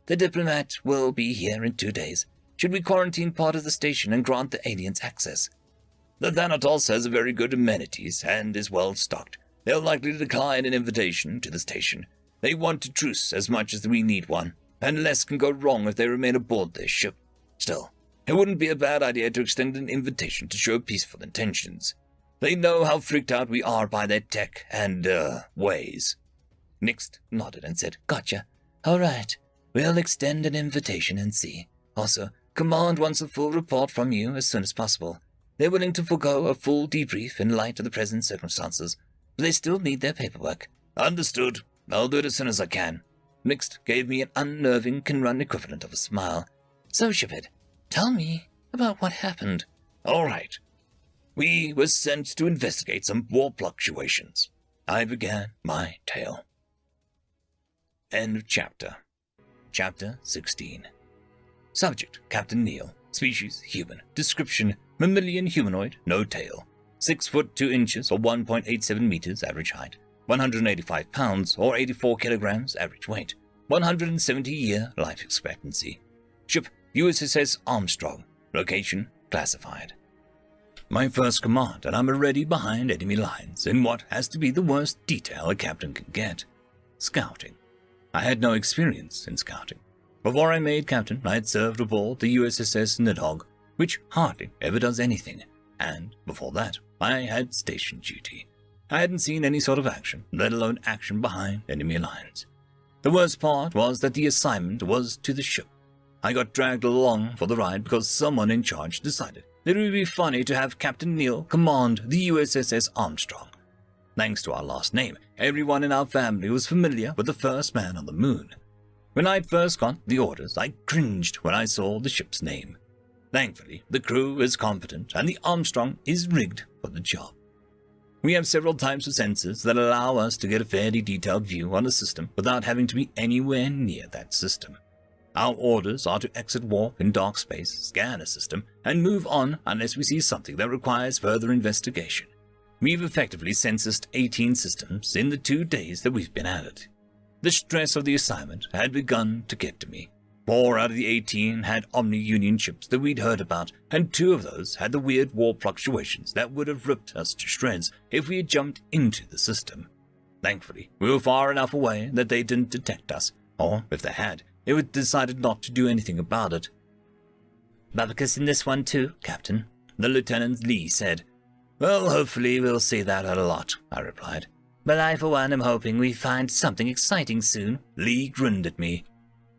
The diplomat will be here in 2 days. Should we quarantine part of the station and grant the aliens access?" "The Thanatos has very good amenities and is well stocked. They're likely to decline an invitation to the station. They want a truce as much as we need one, and less can go wrong if they remain aboard their ship. Still, it wouldn't be a bad idea to extend an invitation to show peaceful intentions. They know how freaked out we are by their tech and, ways." Nix nodded and said, "Gotcha. All right. We'll extend an invitation and see. Also, Command wants a full report from you as soon as possible. They're willing to forego a full debrief in light of the present circumstances, but they still need their paperwork." "Understood. I'll do it as soon as I can." Nix gave me an unnerving Kinran equivalent of a smile. "So, Shepard, tell me about what happened." "All right. We were sent to investigate some war fluctuations." I began my tale. End of chapter. Chapter 16. Subject, Captain Neal. Species, human. Description, mammalian humanoid, no tail. 6 foot 2 inches or 1.87 meters average height. 185 pounds or 84 kilograms average weight. 170-year life expectancy. Ship, USS Armstrong. Location, classified. My first command, and I'm already behind enemy lines in what has to be the worst detail a captain can get. Scouting. I had no experience in scouting. Before I made captain, I had served aboard the USS Nidhogg, which hardly ever does anything, and before that, I had station duty. I hadn't seen any sort of action, let alone action behind enemy lines. The worst part was that the assignment was to the ship. I got dragged along for the ride because someone in charge decided that it would be funny to have Captain Neal command the USSS Armstrong. Thanks to our last name, everyone in our family was familiar with the first man on the moon. When I first got the orders, I cringed when I saw the ship's name. Thankfully, the crew is competent and the Armstrong is rigged for the job. We have several types of sensors that allow us to get a fairly detailed view on the system without having to be anywhere near that system. Our orders are to exit warp in dark space, scan a system, and move on unless we see something that requires further investigation. We've effectively censused 18 systems in the 2 days that we've been at it. The stress of the assignment had begun to get to me. 4 out of the 18 had Omni-Union ships that we'd heard about, and 2 of those had the weird warp fluctuations that would have ripped us to shreds if we had jumped into the system. Thankfully, we were far enough away that they didn't detect us, or if they had, they would decided not to do anything about it. "Bubicus in this one too, Captain," the Lieutenant Lee said. "Well, hopefully we'll see that a lot," I replied. "But I for one am hoping we find something exciting soon." Lee grinned at me.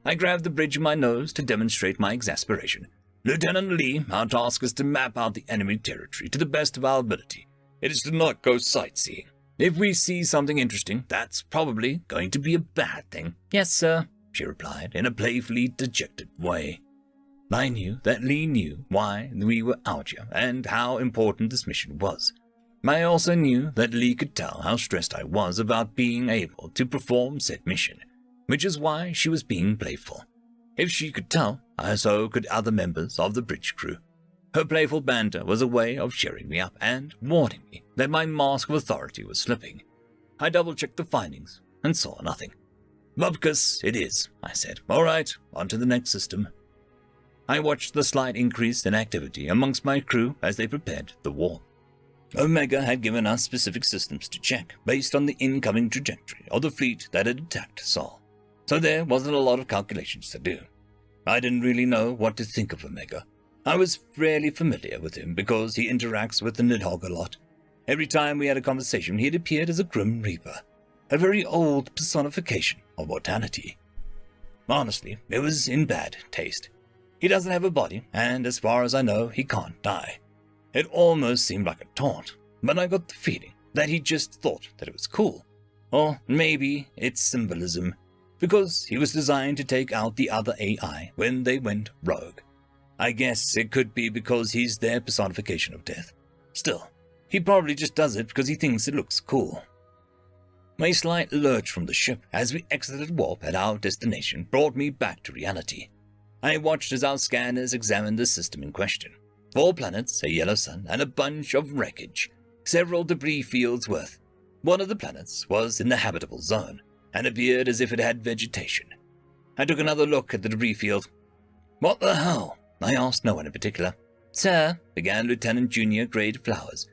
I grabbed the bridge of my nose to demonstrate my exasperation. "Lieutenant Lee, our task is to map out the enemy territory to the best of our ability. It is to not go sightseeing. If we see something interesting, that's probably going to be a bad thing." "Yes, sir," she replied in a playfully dejected way. I knew that Lee knew why we were out here and how important this mission was. I also knew that Lee could tell how stressed I was about being able to perform said mission, which is why she was being playful. If she could tell, so could other members of the bridge crew. Her playful banter was a way of cheering me up and warning me that my mask of authority was slipping. I double-checked the findings and saw nothing. "Bubcus, it is," I said. "All right, on to the next system." I watched the slight increase in activity amongst my crew as they prepared the warp. Omega had given us specific systems to check based on the incoming trajectory of the fleet that had attacked Sol, so there wasn't a lot of calculations to do. I didn't really know what to think of Omega. I was fairly familiar with him because he interacts with the Nidhogg a lot. Every time we had a conversation, he had appeared as a Grim Reaper, a very old personification of mortality. Honestly, it was in bad taste. He doesn't have a body, and as far as I know, he can't die. It almost seemed like a taunt, but I got the feeling that he just thought that it was cool. Or maybe it's symbolism, because he was designed to take out the other AI when they went rogue. I guess it could be because he's their personification of death. Still, he probably just does it because he thinks it looks cool. A slight lurch from the ship as we exited warp at our destination brought me back to reality. I watched as our scanners examined the system in question. 4 planets, a yellow sun, and a bunch of wreckage. Several debris fields worth. One of the planets was in the habitable zone, and appeared as if it had vegetation. I took another look at the debris field. "What the hell?" I asked no one in particular. "Sir," began Lieutenant Junior Grade Flowers,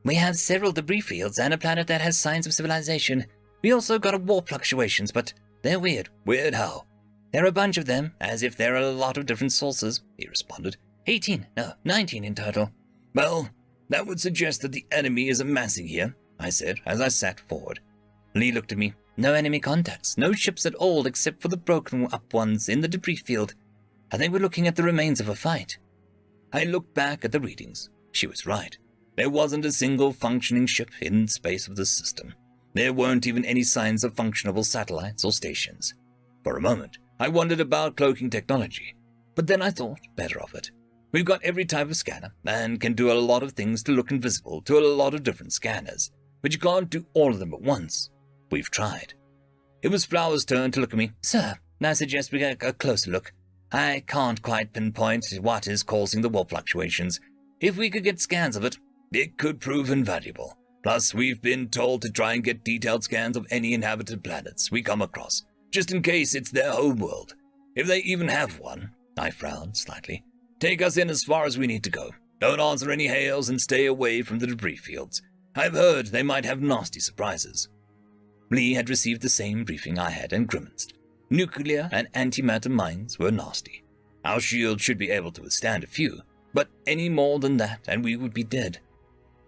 "we have several debris fields and a planet that has signs of civilization. We also got a warp fluctuations, but they're weird." "Weird how?" "There are a bunch of them, as if there are a lot of different sources," he responded. 19 in total." "Well, that would suggest that the enemy is amassing here," I said as I sat forward. Lee looked at me. "No enemy contacts, no ships at all except for the broken-up ones in the debris field. I think we're looking at the remains of a fight." I looked back at the readings. She was right. There wasn't a single functioning ship in space of the system. There weren't even any signs of functionable satellites or stations. For a moment, I wondered about cloaking technology, but then I thought better of it. We've got every type of scanner, and can do a lot of things to look invisible to a lot of different scanners, but you can't do all of them at once. We've tried. It was Flower's turn to look at me. "Sir, I suggest we get a closer look. I can't quite pinpoint what is causing the warp fluctuations. If we could get scans of it, it could prove invaluable. Plus, we've been told to try and get detailed scans of any inhabited planets we come across, just in case it's their homeworld. If they even have one." I frowned slightly. "Take us in as far as we need to go. Don't answer any hails and stay away from the debris fields. I've heard they might have nasty surprises." Lee had received the same briefing I had and grimaced. Nuclear and antimatter mines were nasty. Our shield should be able to withstand a few, but any more than that and we would be dead.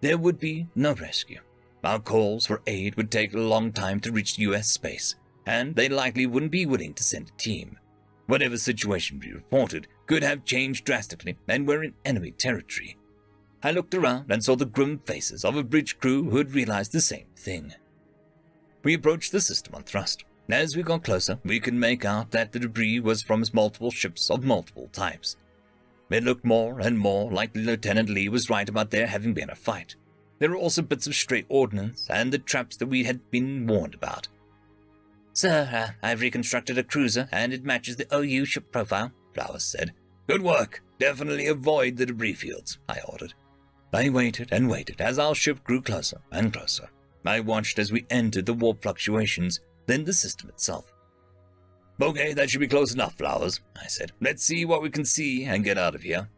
There would be no rescue. Our calls for aid would take a long time to reach U.S. space, and they likely wouldn't be willing to send a team. Whatever situation we reported could have changed drastically, and we're in enemy territory. I looked around and saw the grim faces of a bridge crew who had realized the same thing. We approached the system on thrust. As we got closer, we could make out that the debris was from multiple ships of multiple types. It looked more and more like Lieutenant Lee was right about there having been a fight. There were also bits of stray ordnance and the traps that we had been warned about. Sir, I've reconstructed a cruiser and it matches the OU ship profile, Flowers said. Good work. Definitely avoid the debris fields, I ordered. I waited and waited as our ship grew closer and closer. I watched as we entered the warp fluctuations, then the system itself. Okay, that should be close enough, Flowers, I said. Let's see what we can see and get out of here.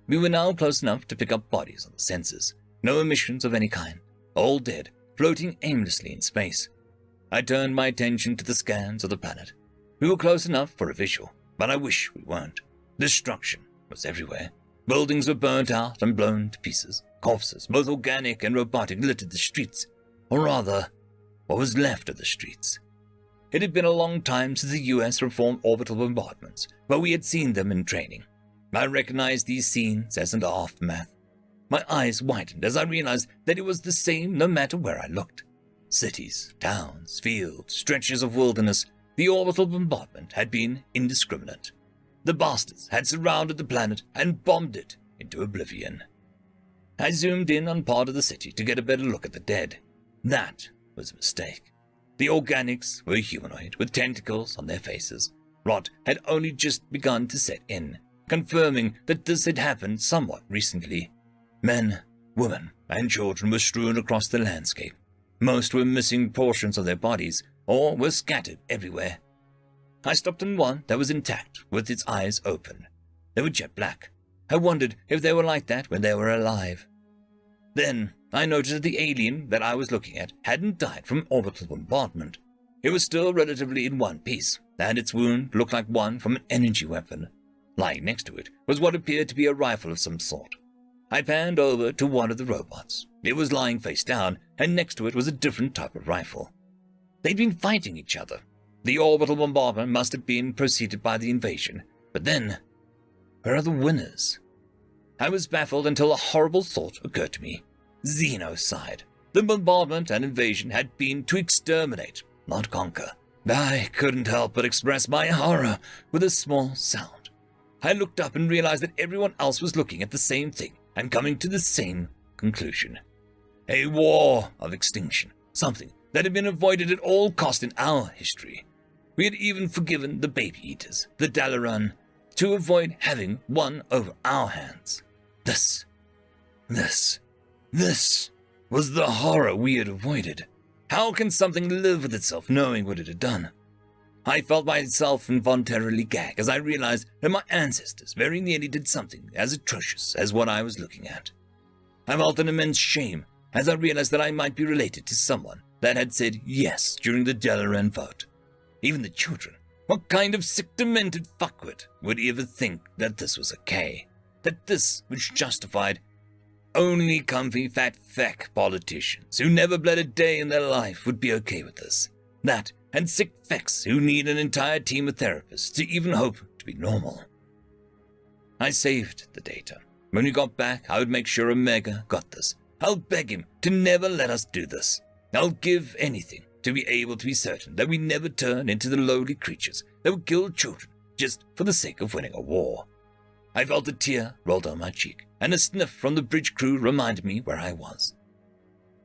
We were now close enough to pick up bodies on the sensors. No emissions of any kind. All dead, floating aimlessly in space. I turned my attention to the scans of the planet. We were close enough for a visual, but I wish we weren't. Destruction was everywhere. Buildings were burnt out and blown to pieces. Corpses, both organic and robotic, littered the streets. Or rather, what was left of the streets. It had been a long time since the U.S. performed orbital bombardments, but we had seen them in training. I recognized these scenes as an aftermath. My eyes widened as I realized that it was the same no matter where I looked. Cities, towns, fields, stretches of wilderness, the orbital bombardment had been indiscriminate. The bastards had surrounded the planet and bombed it into oblivion. I zoomed in on part of the city to get a better look at the dead. That was a mistake. The organics were humanoid, with tentacles on their faces. Rot had only just begun to set in, confirming that this had happened somewhat recently. Men, women, and children were strewn across the landscape. Most were missing portions of their bodies, or were scattered everywhere. I stopped on one that was intact, with its eyes open. They were jet black. I wondered if they were like that when they were alive. Then I noticed that the alien that I was looking at hadn't died from orbital bombardment. It was still relatively in one piece, and its wound looked like one from an energy weapon. Lying next to it was what appeared to be a rifle of some sort. I panned over to one of the robots. It was lying face down, and next to it was a different type of rifle. They'd been fighting each other. The orbital bombardment must have been preceded by the invasion. But then, where are the winners? I was baffled until a horrible thought occurred to me. Xenocide. The bombardment and invasion had been to exterminate, not conquer. I couldn't help but express my horror with a small sound. I looked up and realized that everyone else was looking at the same thing and coming to the same conclusion. A war of extinction, something that had been avoided at all cost in our history. We had even forgiven the baby eaters, the Dalaran, to avoid having one over our hands. This was the horror we had avoided. How can something live with itself knowing what it had done? I felt myself involuntarily gag as I realized that my ancestors very nearly did something as atrocious as what I was looking at. I felt an immense shame as I realized that I might be related to someone that had said yes during the Dalaran vote. Even the children. What kind of sick, demented fuckwit would ever think that this was okay? That this was justified? Only comfy, fat, feck politicians who never bled a day in their life would be okay with this. That, and sick fecks who need an entire team of therapists to even hope to be normal. I saved the data. When we got back, I would make sure Omega got this. I'll beg him to never let us do this. I'll give anything to be able to be certain that we never turn into the lowly creatures that would kill children just for the sake of winning a war. I felt a tear roll down my cheek, and a sniff from the bridge crew reminded me where I was.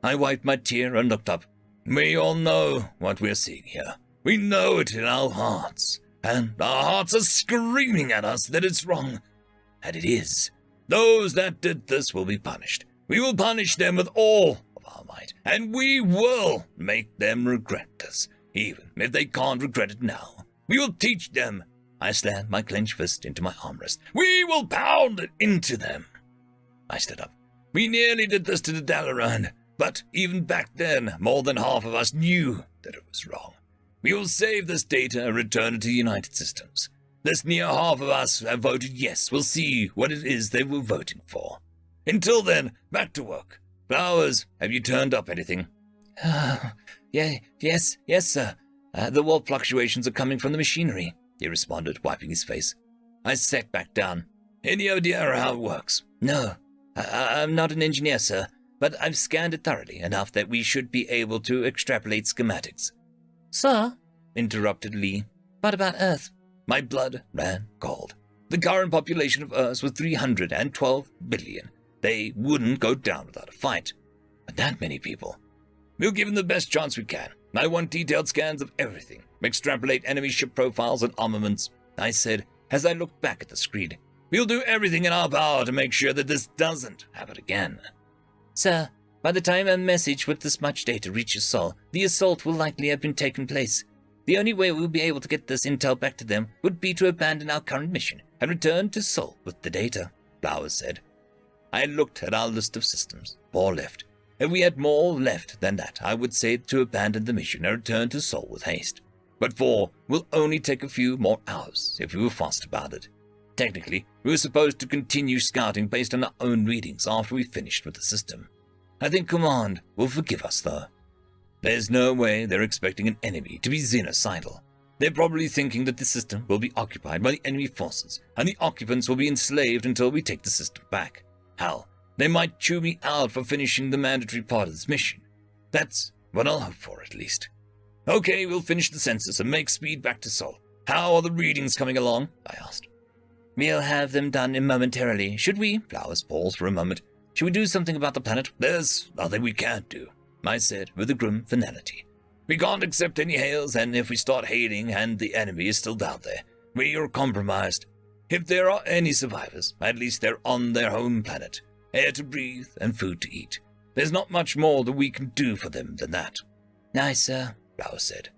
I wiped my tear and looked up. We all know what we're seeing here. We know it in our hearts, and our hearts are screaming at us that it's wrong. And it is. Those that did this will be punished. We will punish them with all of our might, and we will make them regret this, even if they can't regret it now. We will teach them. I slammed my clenched fist into my armrest. We will pound it into them. I stood up. We nearly did this to the Dalaran, but even back then, more than half of us knew that it was wrong. We will save this data and return it to United Systems. This near half of us have voted yes. We'll see what it is they were voting for. Until then, back to work. Flowers, have you turned up anything? Yes, sir. The warp fluctuations are coming from the machinery, he responded, wiping his face. I sat back down. Any idea how it works? No, I'm not an engineer, sir, but I've scanned it thoroughly enough that we should be able to extrapolate schematics. Sir, interrupted Lee, what about Earth? My blood ran cold. The current population of Earth was 312 billion. They wouldn't go down without a fight. But that many people. We'll give them the best chance we can. I want detailed scans of everything. Extrapolate enemy ship profiles and armaments, I said as I looked back at the screen. We'll do everything in our power to make sure that this doesn't happen again. Sir, by the time a message with this much data reaches Sol, the assault will likely have been taken place. The only way we'll be able to get this intel back to them would be to abandon our current mission and return to Sol with the data, Flowers said. I looked at our list of systems, 4 left. If we had more left than that, I would say to abandon the mission and return to Sol with haste. But 4 will only take a few more hours if we were fast about it. Technically, we were supposed to continue scouting based on our own readings after we finished with the system. I think Command will forgive us, though. There's no way they're expecting an enemy to be xenocidal. They're probably thinking that the system will be occupied by the enemy forces, and the occupants will be enslaved until we take the system back. Hell, they might chew me out for finishing the mandatory part of this mission. That's what I'll hope for, at least. Okay, we'll finish the census and make speed back to Sol. How are the readings coming along? I asked. We'll have them done momentarily. Should we? Flowers paused for a moment. Should we do something about the planet? There's nothing we can't do, I said with a grim finality. We can't accept any hails, and if we start hailing and the enemy is still down there, we are compromised. If there are any survivors, at least they're on their home planet. Air to breathe and food to eat. There's not much more that we can do for them than that. Aye, sir, Flowers said.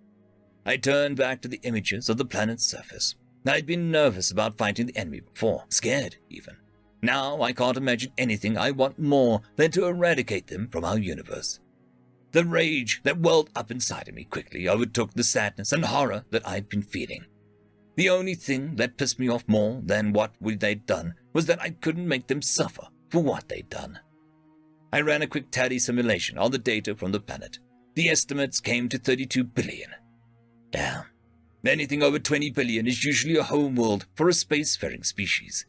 I turned back to the images of the planet's surface. I'd been nervous about fighting the enemy before, scared even. Now I can't imagine anything I want more than to eradicate them from our universe. The rage that welled up inside of me quickly overtook the sadness and horror that I'd been feeling. The only thing that pissed me off more than what they'd done was that I couldn't make them suffer for what they'd done. I ran a quick tally simulation on the data from the planet. The estimates came to 32 billion. Damn. Anything over 20 billion is usually a homeworld for a spacefaring species.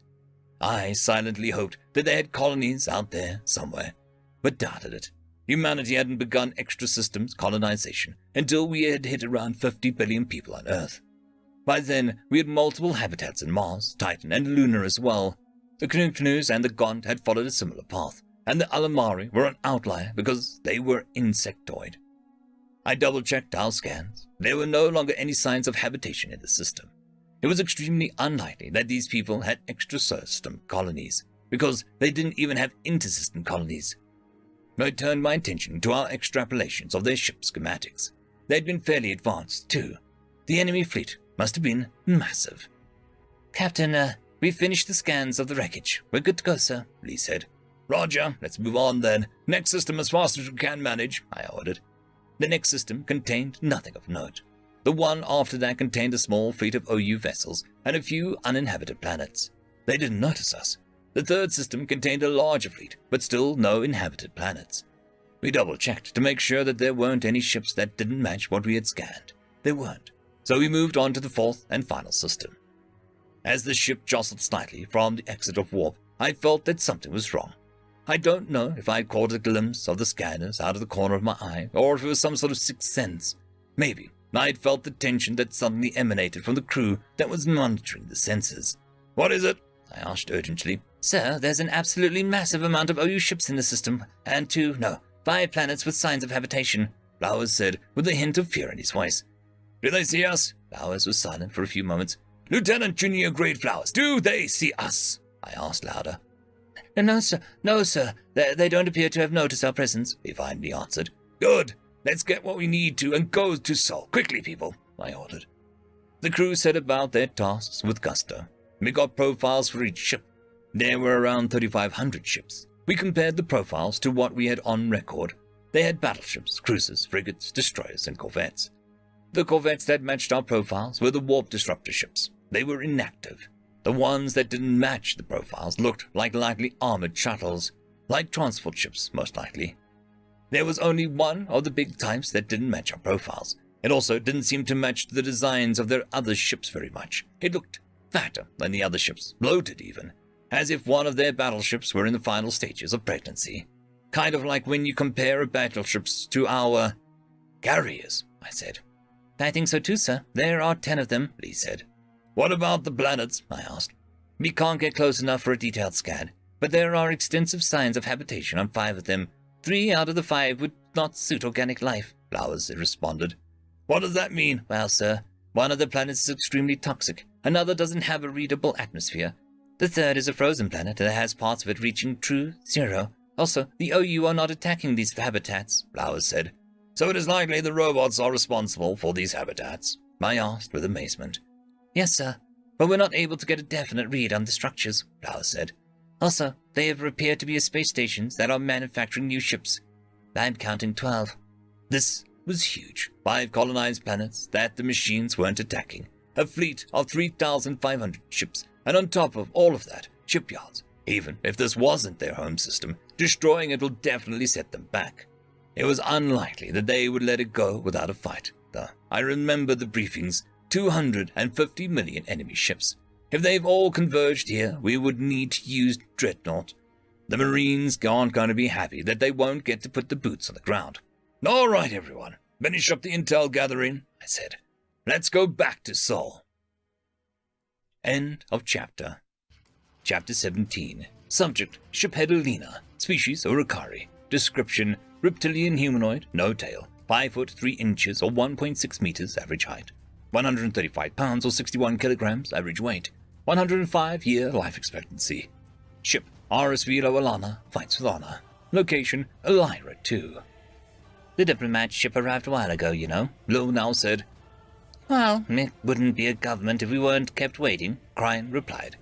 I silently hoped that they had colonies out there somewhere, but doubted it. Humanity hadn't begun extra-systems colonization until we had hit around 50 billion people on Earth. By then, we had multiple habitats in Mars, Titan, and Lunar as well. The Canoes and the Gaunt had followed a similar path, and the Alamari were an outlier because they were insectoid. I double-checked our scans. There were no longer any signs of habitation in the system. It was extremely unlikely that these people had extra-system colonies, because they didn't even have inter-system colonies. I turned my attention to our extrapolations of their ship schematics. They'd been fairly advanced, too. The enemy fleet must have been massive. Captain, we finished the scans of the wreckage. We're good to go, sir, Lee said. Roger, let's move on then. Next system as fast as we can manage, I ordered. The next system contained nothing of note. The one after that contained a small fleet of OU vessels and a few uninhabited planets. They didn't notice us. The third system contained a larger fleet, but still no inhabited planets. We double-checked to make sure that there weren't any ships that didn't match what we had scanned. There weren't, so we moved on to the fourth and final system. As the ship jostled slightly from the exit of warp, I felt that something was wrong. I don't know if I caught a glimpse of the scanners out of the corner of my eye, or if it was some sort of sixth sense. Maybe I had felt the tension that suddenly emanated from the crew that was monitoring the sensors. What is it? I asked urgently. Sir, there's an absolutely massive amount of OU ships in the system, and 5 planets with signs of habitation, Flowers said with a hint of fear in his voice. Do they see us? Flowers was silent for a few moments. Lieutenant Junior Grade Flowers, do they see us? I asked louder. No, sir. They don't appear to have noticed our presence, he finally answered. Good. Let's get what we need to and go to Sol. Quickly, people, I ordered. The crew set about their tasks with gusto. We got profiles for each ship. There were around 3,500 ships. We compared the profiles to what we had on record. They had battleships, cruisers, frigates, destroyers, and corvettes. The corvettes that matched our profiles were the warp disruptor ships. They were inactive. The ones that didn't match the profiles looked like lightly armored shuttles, like transport ships, most likely. There was only one of the big types that didn't match our profiles. It also didn't seem to match the designs of their other ships very much. It looked fatter than the other ships, bloated even, as if one of their battleships were in the final stages of pregnancy. Kind of like when you compare battleships to our carriers, I said. I think so too, sir. There are 10 of them, Lee said. What about the planets? I asked. We can't get close enough for a detailed scan, but there are extensive signs of habitation on 5 of them. 3 out of the 5 would not suit organic life, Flowers responded. What does that mean? Well, sir, one of the planets is extremely toxic. Another doesn't have a readable atmosphere. The third is a frozen planet that has parts of it reaching true zero. Also, the OU are not attacking these habitats, Flowers said. So it is likely the robots are responsible for these habitats? I asked with amazement. Yes, sir, but we're not able to get a definite read on the structures, Flowers said. Also, they appear to be space stations that are manufacturing new ships. I'm counting 12. This was huge. 5 colonized planets that the machines weren't attacking. A fleet of 3,500 ships, and on top of all of that, shipyards. Even if this wasn't their home system, destroying it will definitely set them back. It was unlikely that they would let it go without a fight, though. I remember the briefings, 250 million enemy ships. If they've all converged here, we would need to use Dreadnought. The Marines aren't going to be happy that they won't get to put the boots on the ground. All right, everyone. Finish up the intel gathering, I said. Let's go back to Sol. End of chapter. Chapter 17. Subject, Shiphead Alina. Species, Urukari. Description, reptilian humanoid, no tail. 5 foot 3 inches or 1.6 meters average height. 135 pounds or 61 kilograms average weight. 105-year life expectancy. Ship, RSV Loalana, fights with honor. Location, Lyra 2. The diplomat ship arrived a while ago, you know, Lo now said. Well, it wouldn't be a government if we weren't kept waiting, Cryan replied.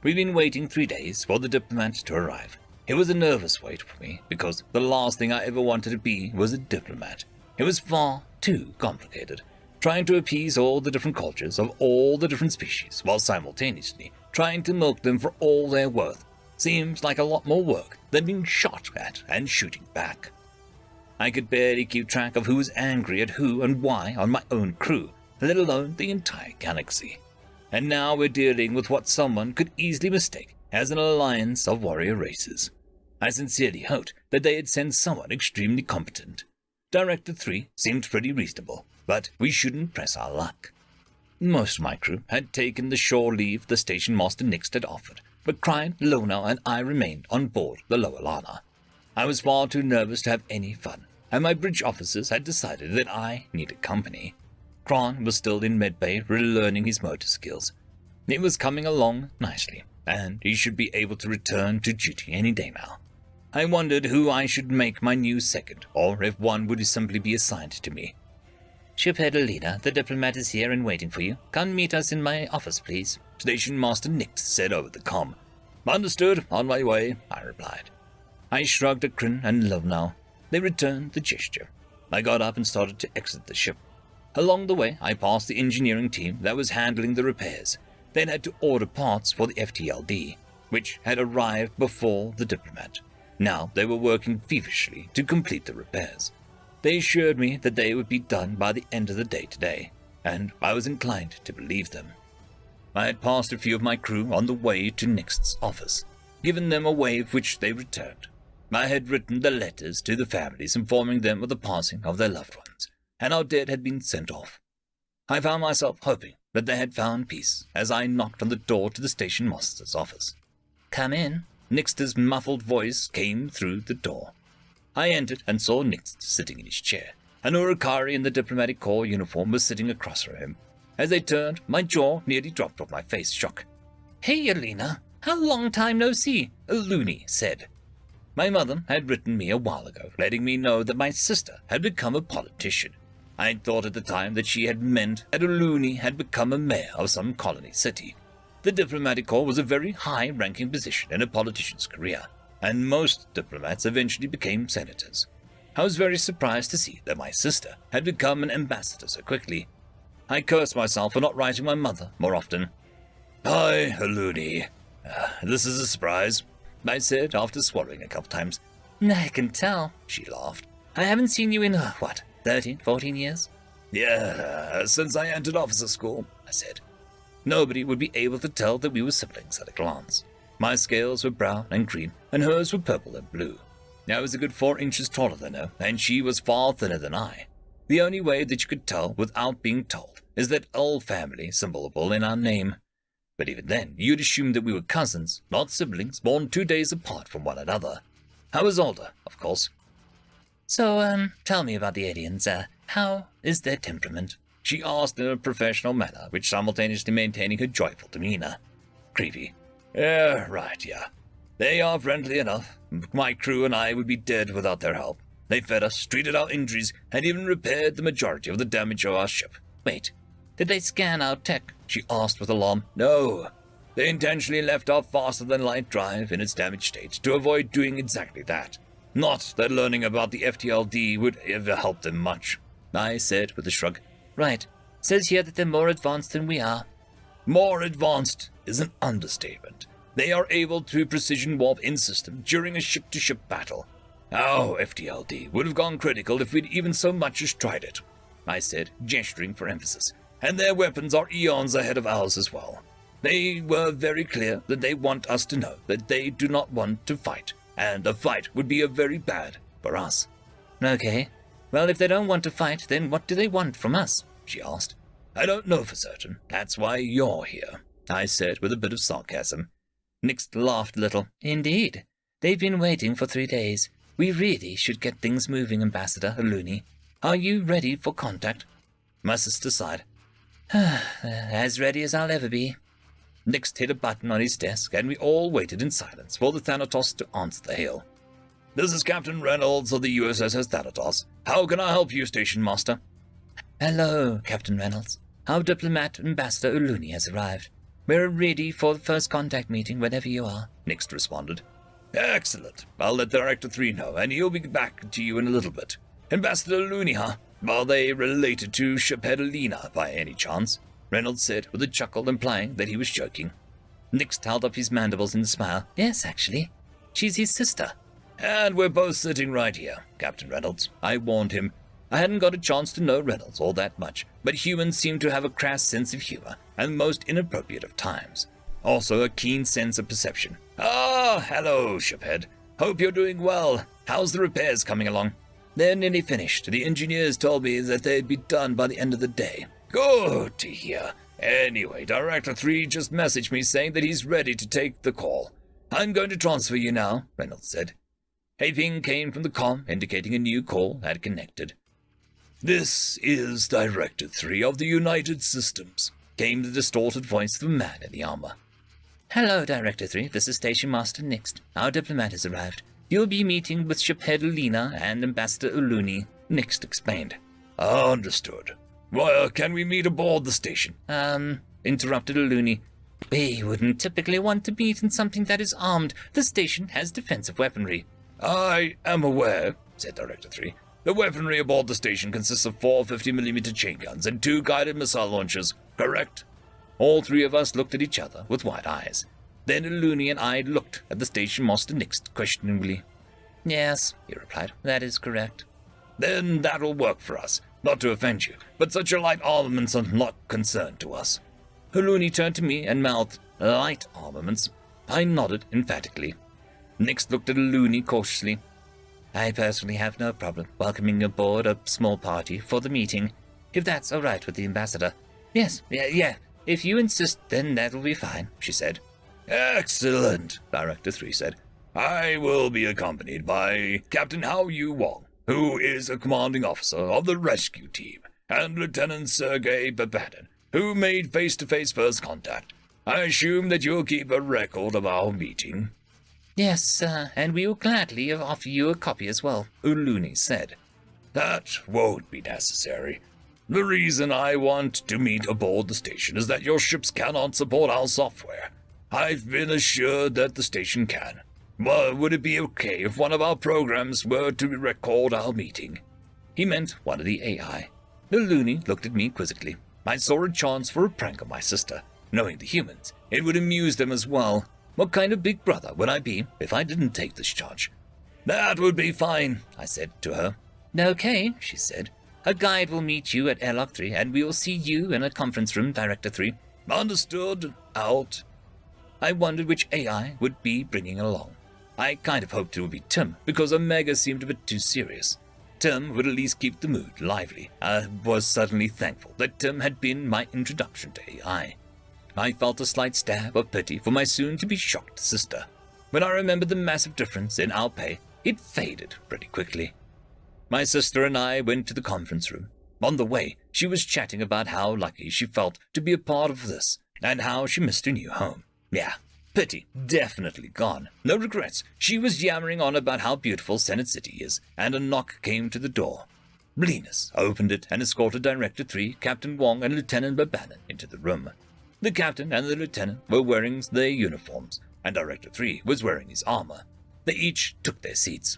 We've been waiting 3 days for the diplomat to arrive. It was a nervous wait for me, because the last thing I ever wanted to be was a diplomat. It was far too complicated, trying to appease all the different cultures of all the different species, while simultaneously trying to milk them for all they're worth. Seems like a lot more work than being shot at and shooting back. I could barely keep track of who was angry at who and why on my own crew, let alone the entire galaxy. And now we're dealing with what someone could easily mistake as an alliance of warrior races. I sincerely hoped that they had sent someone extremely competent. Director 3 seemed pretty reasonable, but we shouldn't press our luck. Most of my crew had taken the shore leave the station master Nixt had offered, but Cryan, Lona, and I remained on board the Loalana. I was far too nervous to have any fun, and my bridge officers had decided that I needed company. Kron was still in medbay relearning his motor skills. It was coming along nicely, and he should be able to return to duty any day now. I wondered who I should make my new second, or if one would simply be assigned to me. Shiphead Alina, the diplomat is here and waiting for you. Come meet us in my office, please, Station Master Nixt said over the comm. Understood, on my way, I replied. I shrugged a grin and lo now. They returned the gesture. I got up and started to exit the ship. Along the way, I passed the engineering team that was handling the repairs. They'd had to order parts for the FTLD, which had arrived before the diplomat. Now they were working feverishly to complete the repairs. They assured me that they would be done by the end of the day today, and I was inclined to believe them. I had passed a few of my crew on the way to Nixt's office, given them a wave which they returned. I had written the letters to the families informing them of the passing of their loved ones, and how dead had been sent off. I found myself hoping that they had found peace as I knocked on the door to the station master's office. Come in. Nixt's muffled voice came through the door. I entered and saw Nixt sitting in his chair. An Urukari in the diplomatic corps uniform was sitting across from him. As they turned, my jaw nearly dropped off my face, shock. Hey, Alina, how long time no see, Looney said. My mother had written me a while ago, letting me know that my sister had become a politician. I had thought at the time that she had meant that Looney had become a mayor of some colony city. The diplomatic corps was a very high-ranking position in a politician's career, and most diplomats eventually became senators. I was very surprised to see that my sister had become an ambassador so quickly. I cursed myself for not writing my mother more often. Hi, Looney. This is a surprise, I said after swallowing a couple times. I can tell, she laughed. I haven't seen you in, 13, 14 years? Yeah, since I entered officer school, I said. Nobody would be able to tell that we were siblings at a glance. My scales were brown and green, and hers were purple and blue. I was a good 4 inches taller than her, and she was far thinner than I. The only way that you could tell without being told is that old family symbolable in our name. But even then, you'd assume that we were cousins, not siblings, born 2 days apart from one another. I was older, of course. So, tell me about the aliens. How is their temperament? She asked in a professional manner, which simultaneously maintaining her joyful demeanor. Creepy. Yeah. They are friendly enough. My crew and I would be dead without their help. They fed us, treated our injuries, and even repaired the majority of the damage of our ship. Wait, did they scan our tech? She asked with alarm. No. They intentionally left our faster-than-light drive in its damaged state to avoid doing exactly that. Not that learning about the FTLD would ever help them much, I said with a shrug. Right. Says here that they're more advanced than we are. More advanced is an understatement. They are able to precision warp in-system during a ship-to-ship battle. Our FTLD would have gone critical if we'd even so much as tried it, I said, gesturing for emphasis. And their weapons are eons ahead of ours as well. They were very clear that they want us to know that they do not want to fight, and a fight would be very bad for us. Okay. Well, if they don't want to fight, then what do they want from us? She asked. I don't know for certain. That's why you're here, I said with a bit of sarcasm. Nix laughed a little. Indeed. They've been waiting for 3 days. We really should get things moving, Ambassador Aluni. Are you ready for contact? My sister sighed. As ready as I'll ever be. Nix hit a button on his desk, and we all waited in silence for the Thanatos to answer the hail. This is Captain Reynolds of the USS Thanatos. How can I help you, Station Master? Hello, Captain Reynolds. Our diplomat, Ambassador Uluni, has arrived. We're ready for the first contact meeting whenever you are, Nix responded. Excellent. I'll let Director 3 know, and he'll be back to you in a little bit. Ambassador Uluni, huh? Are they related to Shiphead Alina by any chance? Reynolds said with a chuckle implying that he was joking. Nix held up his mandibles in a smile. Yes, actually. She's his sister. And we're both sitting right here, Captain Reynolds. I warned him. I hadn't got a chance to know Reynolds all that much, but humans seem to have a crass sense of humor, and most inappropriate of times. Also a keen sense of perception. Hello, Shiphead. Hope you're doing well. How's the repairs coming along? They're nearly finished. The engineers told me that they'd be done by the end of the day. Good to hear. Anyway, Director 3 just messaged me saying that he's ready to take the call. I'm going to transfer you now, Reynolds said. A ping came from the comm, indicating a new call had connected. This is Director 3 of the United Systems, came the distorted voice of a man in the armor. Hello, Director 3. This is Station Master Nix. Our diplomat has arrived. You'll be meeting with Shiphead Alina and Ambassador Uluni, Nix explained. Understood. Well, can we meet aboard the station? Interrupted Uluni. We wouldn't typically want to meet in something that is armed. The station has defensive weaponry. I am aware, said Director 3. The weaponry aboard the station consists of 4 50mm chain guns and 2 guided missile launchers, correct? All 3 of us looked at each other with wide eyes. Then Uluni and I looked at the station master Nix questioningly. Yes, he replied, that is correct. Then that'll work for us. Not to offend you, but such a light armaments are not concern to us. Uluni turned to me and mouthed, light armaments. I nodded emphatically. Nix looked at Uluni cautiously. I personally have no problem welcoming aboard a small party for the meeting, if that's all right with the ambassador. Yes, yeah, if you insist, then that'll be fine, she said. Excellent, Director 3 said. I will be accompanied by Captain Hao Yu Wong, who is a commanding officer of the rescue team, and Lieutenant Sergei Babatin, who made face-to-face first contact. I assume that you'll keep a record of our meeting. Yes, and we will gladly offer you a copy as well, Uluni said. That won't be necessary. The reason I want to meet aboard the station is that your ships cannot support our software. I've been assured that the station can. But would it be okay if one of our programs were to record our meeting? He meant one of the AI. Uluni looked at me quizzically. I saw a chance for a prank on my sister. Knowing the humans, it would amuse them as well. What kind of big brother would I be if I didn't take this charge? That would be fine, I said to her. Okay, she said. A guide will meet you at airlock 3, and we will see you in a conference room, Director 3. Understood. Out. I wondered which AI would be bringing along. I kind of hoped it would be Tim, because Omega seemed a bit too serious. Tim would at least keep the mood lively. I was suddenly thankful that Tim had been my introduction to AI. I felt a slight stab of pity for my soon-to-be shocked sister. When I remembered the massive difference in our pay, it faded pretty quickly. My sister and I went to the conference room. On the way, she was chatting about how lucky she felt to be a part of this, and how she missed her new home. Yeah, pity, definitely gone. No regrets. She was yammering on about how beautiful Senate City is, and a knock came to the door. Linus opened it and escorted Director 3, Captain Wong, and Lieutenant Babanan into the room. The captain and the lieutenant were wearing their uniforms, and Director 3 was wearing his armor. They each took their seats.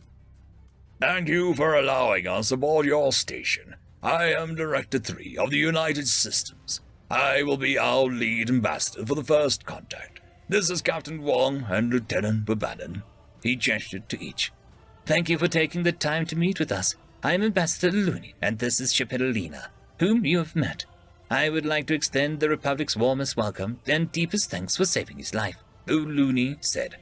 Thank you for allowing us aboard your station. I am Director 3 of the United Systems. I will be our lead ambassador for the first contact. This is Captain Wong and Lieutenant Babanan. He gestured to each. Thank you for taking the time to meet with us. I am Ambassador Looney, and this is Shiphead Alina, whom you have met. I would like to extend the Republic's warmest welcome and deepest thanks for saving his life, Looney said.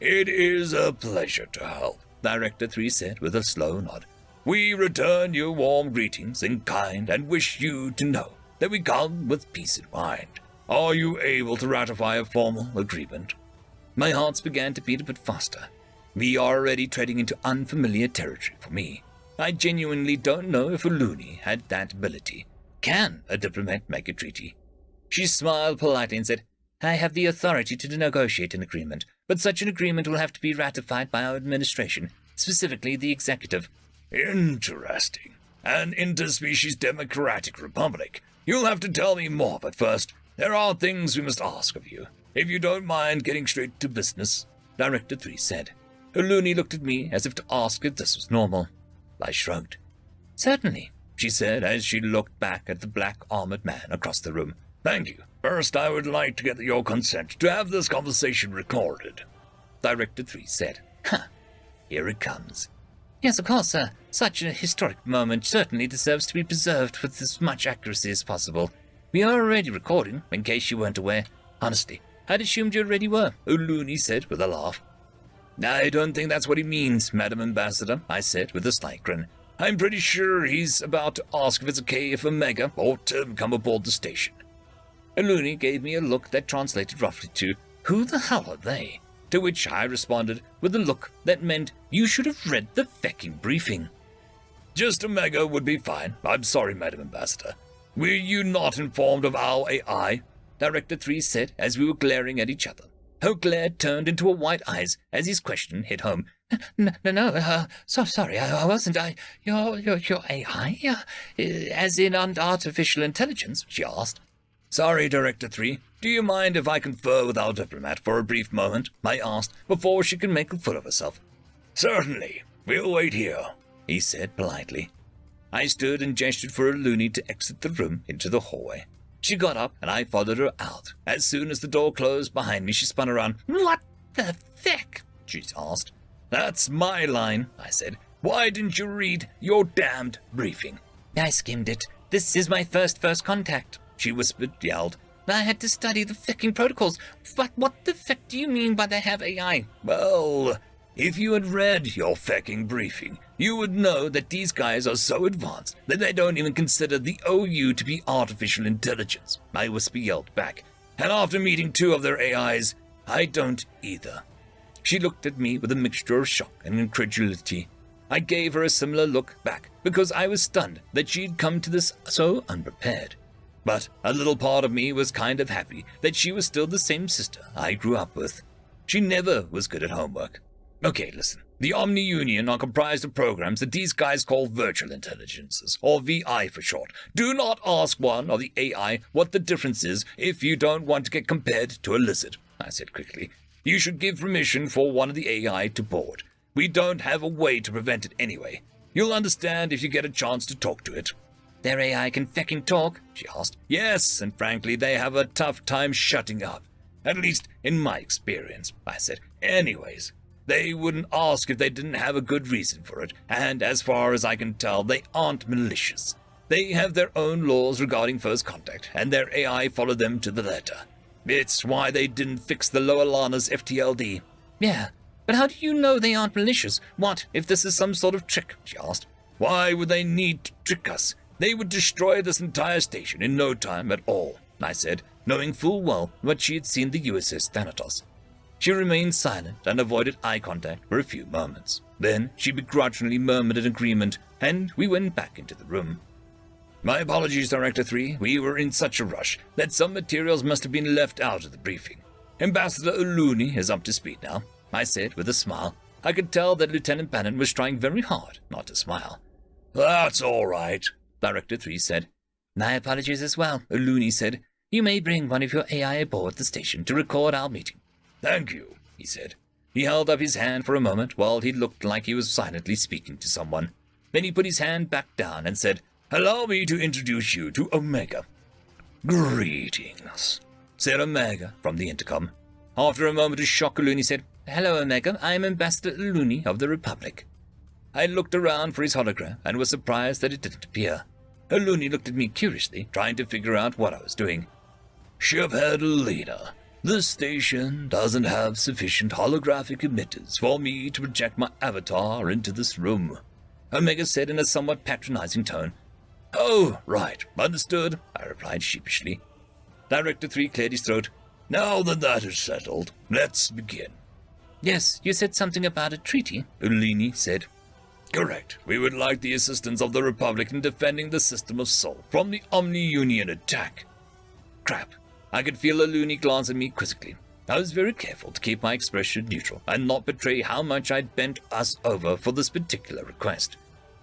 It is a pleasure to help, Director 3 said with a slow nod. We return your warm greetings in kind and wish you to know that we come with peace in mind. Are you able to ratify a formal agreement? My heart began to beat a bit faster. We are already treading into unfamiliar territory for me. I genuinely don't know if a loony had that ability. Can a diplomat make a treaty? She smiled politely and said, I have the authority to negotiate an agreement, but such an agreement will have to be ratified by our administration, specifically the executive. Interesting. An interspecies democratic republic. You'll have to tell me more, but first, there are things we must ask of you. If you don't mind getting straight to business, Director 3 said. Looney looked at me as if to ask if this was normal. I shrugged. Certainly, she said as she looked back at the black armored man across the room. Thank you. First, I would like to get your consent to have this conversation recorded, Director 3 said. Here it comes. Yes, of course, sir. Such a historic moment certainly deserves to be preserved with as much accuracy as possible. We are already recording, in case you weren't aware. Honestly, I'd assumed you already were, Looney said with a laugh. I don't think that's what he means, Madam Ambassador, I said with a slight grin. I'm pretty sure he's about to ask if it's okay if Omega or Tim come aboard the station. Looney gave me a look that translated roughly to, who the hell are they? To which I responded with a look that meant you should have read the fecking briefing. Just Omega would be fine. I'm sorry, Madam Ambassador. Were you not informed of our AI? Director 3 said as we were glaring at each other. Her glare turned into a white eyes as his question hit home. No, sorry, I wasn't. Your AI? As in artificial intelligence, she asked. Sorry, Director 3. Do you mind if I confer with our diplomat for a brief moment? I asked, before she could make a fool of herself. Certainly. We'll wait here, he said politely. I stood and gestured for a loony to exit the room into the hallway. She got up, and I followed her out. As soon as the door closed behind me, she spun around. What the feck? She asked. That's my line, I said. Why didn't you read your damned briefing? I skimmed it. This is my first contact, she whispered, yelled. I had to study the fecking protocols. But what the feck do you mean by they have AI? Well, if you had read your fecking briefing, you would know that these guys are so advanced that they don't even consider the OU to be artificial intelligence, I yelled back. And after meeting 2 of their AIs, I don't either. She looked at me with a mixture of shock and incredulity. I gave her a similar look back because I was stunned that she'd come to this so unprepared. But a little part of me was kind of happy that she was still the same sister I grew up with. She never was good at homework. Okay, listen. The Omni Union are comprised of programs that these guys call virtual intelligences, or VI for short. Do not ask one of the AI what the difference is if you don't want to get compared to a lizard, I said quickly. You should give permission for one of the AI to board. We don't have a way to prevent it anyway. You'll understand if you get a chance to talk to it. Their AI can fecking talk? She asked. Yes, and frankly, they have a tough time shutting up. At least in my experience, I said. Anyways, They wouldn't ask if they didn't have a good reason for it, and as far as I can tell, they aren't malicious. They have their own laws regarding first contact, and their AI followed them to the letter. It's why they didn't fix the Lower Lana's FTLD. Yeah, but how do you know they aren't malicious? What if this is some sort of trick? She asked. Why would they need to trick us? They would destroy this entire station in no time at all, I said, knowing full well what she had seen the USS Thanatos. She remained silent and avoided eye contact for a few moments. Then she begrudgingly murmured an agreement, and we went back into the room. My apologies, Director 3. We were in such a rush that some materials must have been left out of the briefing. Ambassador Uluni is up to speed now, I said with a smile. I could tell that Lieutenant Bannon was trying very hard not to smile. That's all right, Director 3 said. My apologies as well, Uluni said. You may bring one of your AI aboard the station to record our meeting. Thank you, he said. He held up his hand for a moment while he looked like he was silently speaking to someone. Then he put his hand back down and said, Allow me to introduce you to Omega. Greetings, said Omega from the intercom. After a moment of shock, Uluni said, Hello, Omega. I am Ambassador Uluni of the Republic. I looked around for his hologram and was surprised that it didn't appear. Uluni looked at me curiously, trying to figure out what I was doing. Shiphead leader, this station doesn't have sufficient holographic emitters for me to project my avatar into this room, Omega said in a somewhat patronizing tone. Oh, right, understood, I replied sheepishly. Director 3 cleared his throat. Now that that is settled, let's begin. Yes, you said something about a treaty, Uluni said. Correct. We would like the assistance of the Republic in defending the system of Sol from the Omni-Union attack. Crap. I could feel Uluni glance at me quizzically. I was very careful to keep my expression neutral and not betray how much I'd bent us over for this particular request.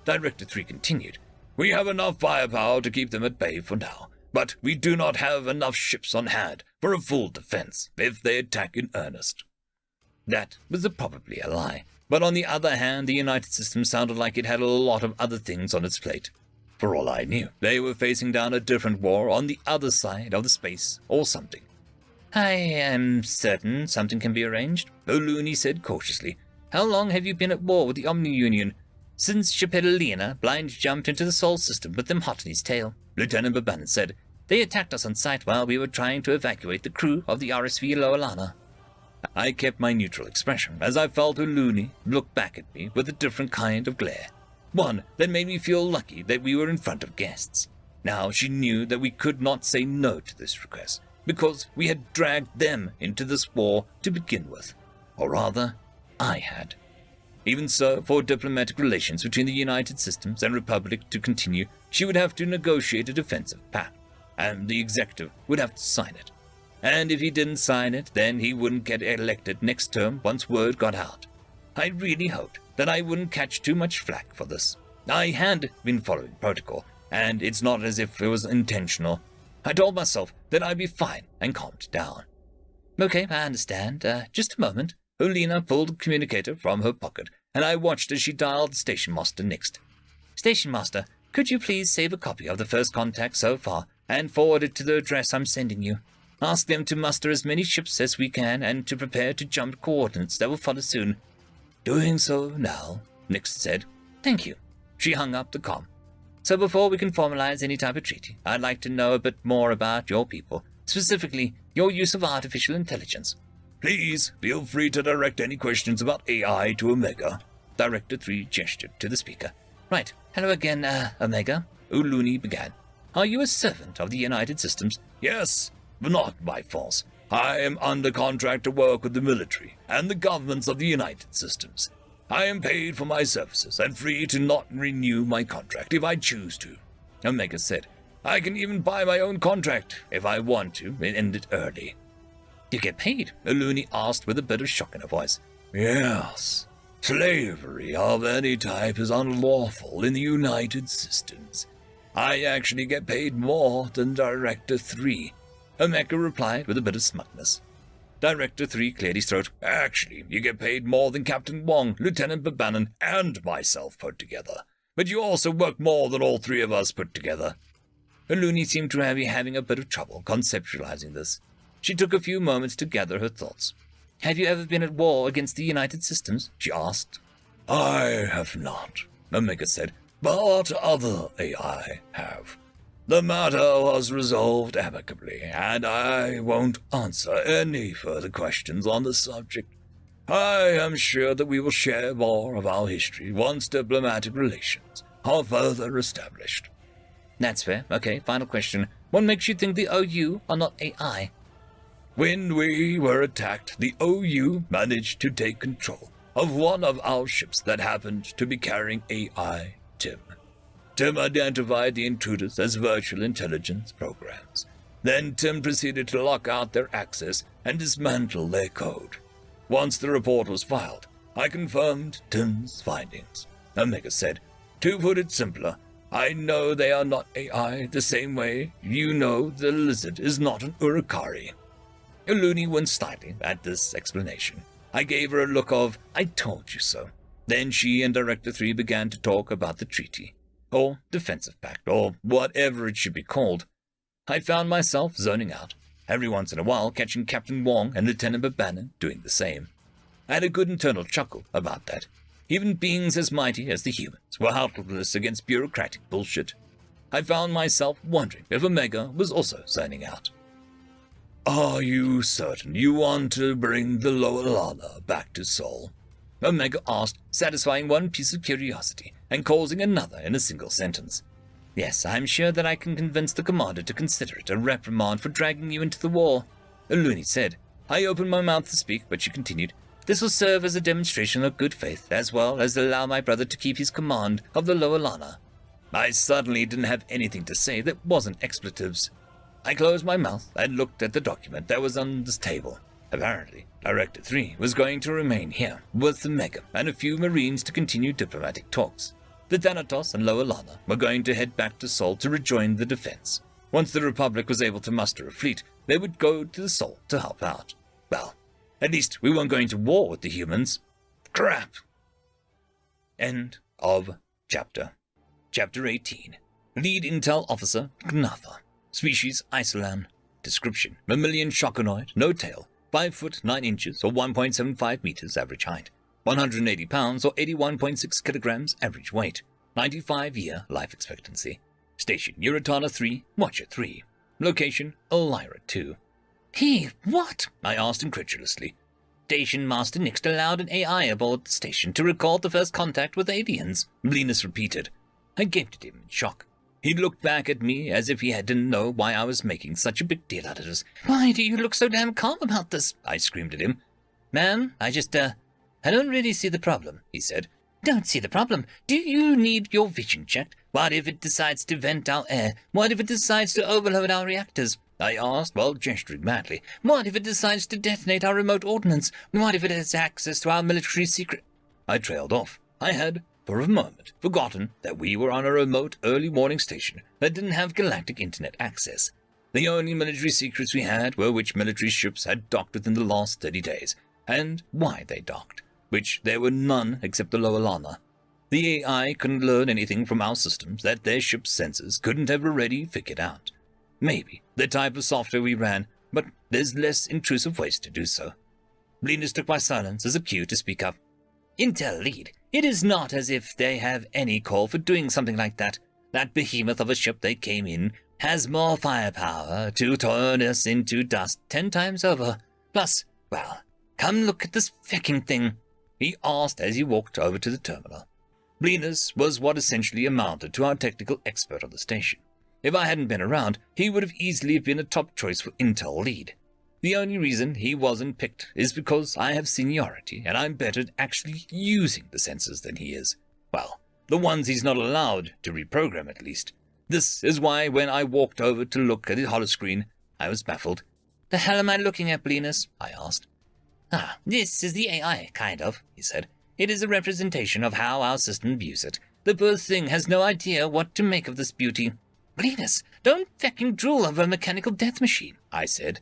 Director 3 continued. We have enough firepower to keep them at bay for now, but we do not have enough ships on hand for a full defense if they attack in earnest. That was probably a lie, but on the other hand, the United System sounded like it had a lot of other things on its plate. For all I knew, they were facing down a different war on the other side of the space or something. I am certain something can be arranged, Uluni said cautiously. How long have you been at war with the Omni-Union? Since Shipedalina blind jumped into the Sol system with them hot in his tail, Lieutenant Babanan said. They attacked us on sight while we were trying to evacuate the crew of the RSV Loalana. I kept my neutral expression as I felt Uluni look back at me with a different kind of glare. One that made me feel lucky that we were in front of guests. Now she knew that we could not say no to this request, because we had dragged them into this war to begin with. Or rather, I had. Even so, for diplomatic relations between the United Systems and Republic to continue, she would have to negotiate a defensive pact, and the executive would have to sign it. And if he didn't sign it, then he wouldn't get elected next term once word got out. I really hoped that I wouldn't catch too much flack for this. I had been following protocol, and it's not as if it was intentional. I told myself that I'd be fine and calmed down. Okay, I understand. Just a moment. Ulina pulled a communicator from her pocket, and I watched as she dialed the station master next. Station master, could you please save a copy of the first contact so far and forward it to the address I'm sending you? Ask them to muster as many ships as we can and to prepare to jump coordinates that will follow soon. Doing so now, Nix said. Thank you. She hung up the comm. So before we can formalize any type of treaty, I'd like to know a bit more about your people, specifically your use of artificial intelligence. Please feel free to direct any questions about AI to Omega. Director 3 gestured to the speaker. Right. Hello again, Omega. Uluni began. Are you a servant of the United Systems? Yes, but not by force. I am under contract to work with the military and the governments of the United Systems. I am paid for my services and free to not renew my contract if I choose to, Omega said. I can even buy my own contract if I want to and end it early. You get paid? Uluni asked with a bit of shock in her voice. Yes. Slavery of any type is unlawful in the United Systems. I actually get paid more than Director 3, Omega replied with a bit of smugness. Director 3 cleared his throat. Actually, you get paid more than Captain Wong, Lieutenant Babanan, and myself put together. But you also work more than all three of us put together. Uluni seemed to be having a bit of trouble conceptualizing this. She took a few moments to gather her thoughts. Have you ever been at war against the United Systems? She asked. I have not, Omega said, but other AI have. The matter was resolved amicably, and I won't answer any further questions on the subject. I am sure that we will share more of our history once diplomatic relations are further established. That's fair. Okay, final question. What makes you think the OU are not AI? When we were attacked, the OU managed to take control of one of our ships that happened to be carrying AI Tim. Tim identified the intruders as virtual intelligence programs. Then Tim proceeded to lock out their access and dismantle their code. Once the report was filed, I confirmed Tim's findings. Omega said, to put it simpler, I know they are not AI the same way you know the lizard is not an Urukari. Uluni winced slightly at this explanation. I gave her a look of, I told you so. Then she and Director 3 began to talk about the treaty, or defensive pact, or whatever it should be called. I found myself zoning out, every once in a while catching Captain Wong and Lieutenant Babanan doing the same. I had a good internal chuckle about that. Even beings as mighty as the humans were helpless against bureaucratic bullshit. I found myself wondering if Omega was also zoning out. Are you certain you want to bring the Lower Lana back to Sol? Omega asked, satisfying one piece of curiosity and causing another in a single sentence. Yes, I'm sure that I can convince the commander to consider it a reprimand for dragging you into the war, Uluni said. I opened my mouth to speak, but she continued, this will serve as a demonstration of good faith, as well as allow my brother to keep his command of the Lower Lana. I suddenly didn't have anything to say that wasn't expletives. I closed my mouth and looked at the document that was on this table. Apparently, Director 3 was going to remain here with the Mega and a few Marines to continue diplomatic talks. The Thanatos and Lower Lana were going to head back to Sol to rejoin the defense. Once the Republic was able to muster a fleet, they would go to the Sol to help out. Well, at least we weren't going to war with the humans. Crap! End of chapter. Chapter 18. Lead Intel Officer Gnatha. Species Isolan. Description: mammalian shockonoid, no tail, 5 foot 9 inches or 1.75 meters average height, 180 pounds or 81.6 kilograms average weight, 95-year life expectancy. Station Uratana 3, Watcher 3. Location Elira 2. Hey, what? I asked incredulously. Station Master Nix allowed an AI aboard the station to record the first contact with aliens, Linus repeated. I gaped at him in shock. He looked back at me as if he didn't know why I was making such a big deal out of this. Why do you look so damn calm about this? I screamed at him. Ma'am, I don't really see the problem, he said. Don't see the problem? Do you need your vision checked? What if it decides to vent our air? What if it decides to overload our reactors? I asked while gesturing madly. What if it decides to detonate our remote ordnance? What if it has access to our military secret? I trailed off. I had, for a moment, forgotten that we were on a remote early warning station that didn't have galactic internet access. The only military secrets we had were which military ships had docked within the last 30 days, and why they docked, which there were none except the Lower Lana. The AI couldn't learn anything from our systems that their ship's sensors couldn't have already figured out. Maybe the type of software we ran, but there's less intrusive ways to do so. Linus took my silence as a cue to speak up. Intel lead, it is not as if they have any call for doing something like that. That behemoth of a ship they came in has more firepower to turn us into dust 10 times over. Plus, well, come look at this fecking thing, he asked as he walked over to the terminal. Linus was what essentially amounted to our technical expert on the station. If I hadn't been around, he would have easily been a top choice for Intel lead. The only reason he wasn't picked is because I have seniority and I'm better at actually using the sensors than he is. Well, the ones he's not allowed to reprogram at least. This is why when I walked over to look at his holoscreen, I was baffled. The hell am I looking at, Linus? I asked. This is the AI, kind of, he said. It is a representation of how our system views it. The poor thing has no idea what to make of this beauty. Linus, don't fecking drool over a mechanical death machine, I said.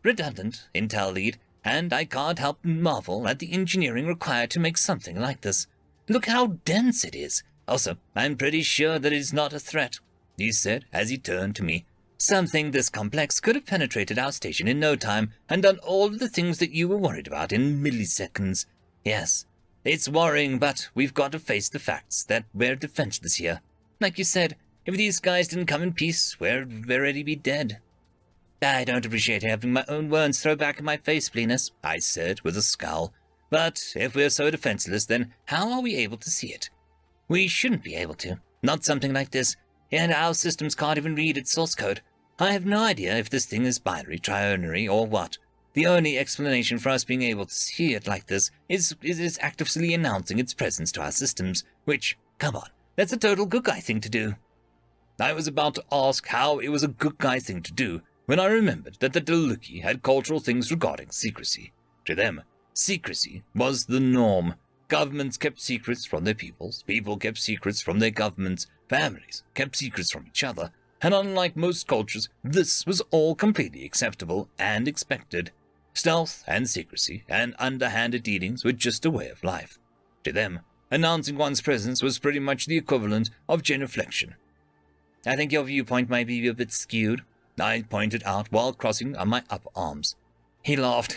Redundant, Intel lead, and I can't help but marvel at the engineering required to make something like this. Look how dense it is. Also, I'm pretty sure that it is not a threat, he said as he turned to me. Something this complex could have penetrated our station in no time and done all of the things that you were worried about in milliseconds. Yes, it's worrying, but we've got to face the facts that we're defenseless here. Like you said, if these guys didn't come in peace, we'd already be dead. I don't appreciate having my own words thrown back in my face, Venus, I said with a scowl. But if we're so defenseless, then how are we able to see it? We shouldn't be able to. Not something like this. And our systems can't even read its source code. I have no idea if this thing is binary, trinary, or what. The only explanation for us being able to see it like this is it's actively announcing its presence to our systems, which, come on, that's a total good guy thing to do. I was about to ask how it was a good guy thing to do when I remembered that the Daluki had cultural things regarding secrecy. To them, secrecy was the norm. Governments kept secrets from their peoples, people kept secrets from their governments, families kept secrets from each other, and unlike most cultures, this was all completely acceptable and expected. Stealth and secrecy and underhanded dealings were just a way of life. To them, announcing one's presence was pretty much the equivalent of genuflection. I think your viewpoint might be a bit skewed, I pointed out while crossing on my upper arms. He laughed.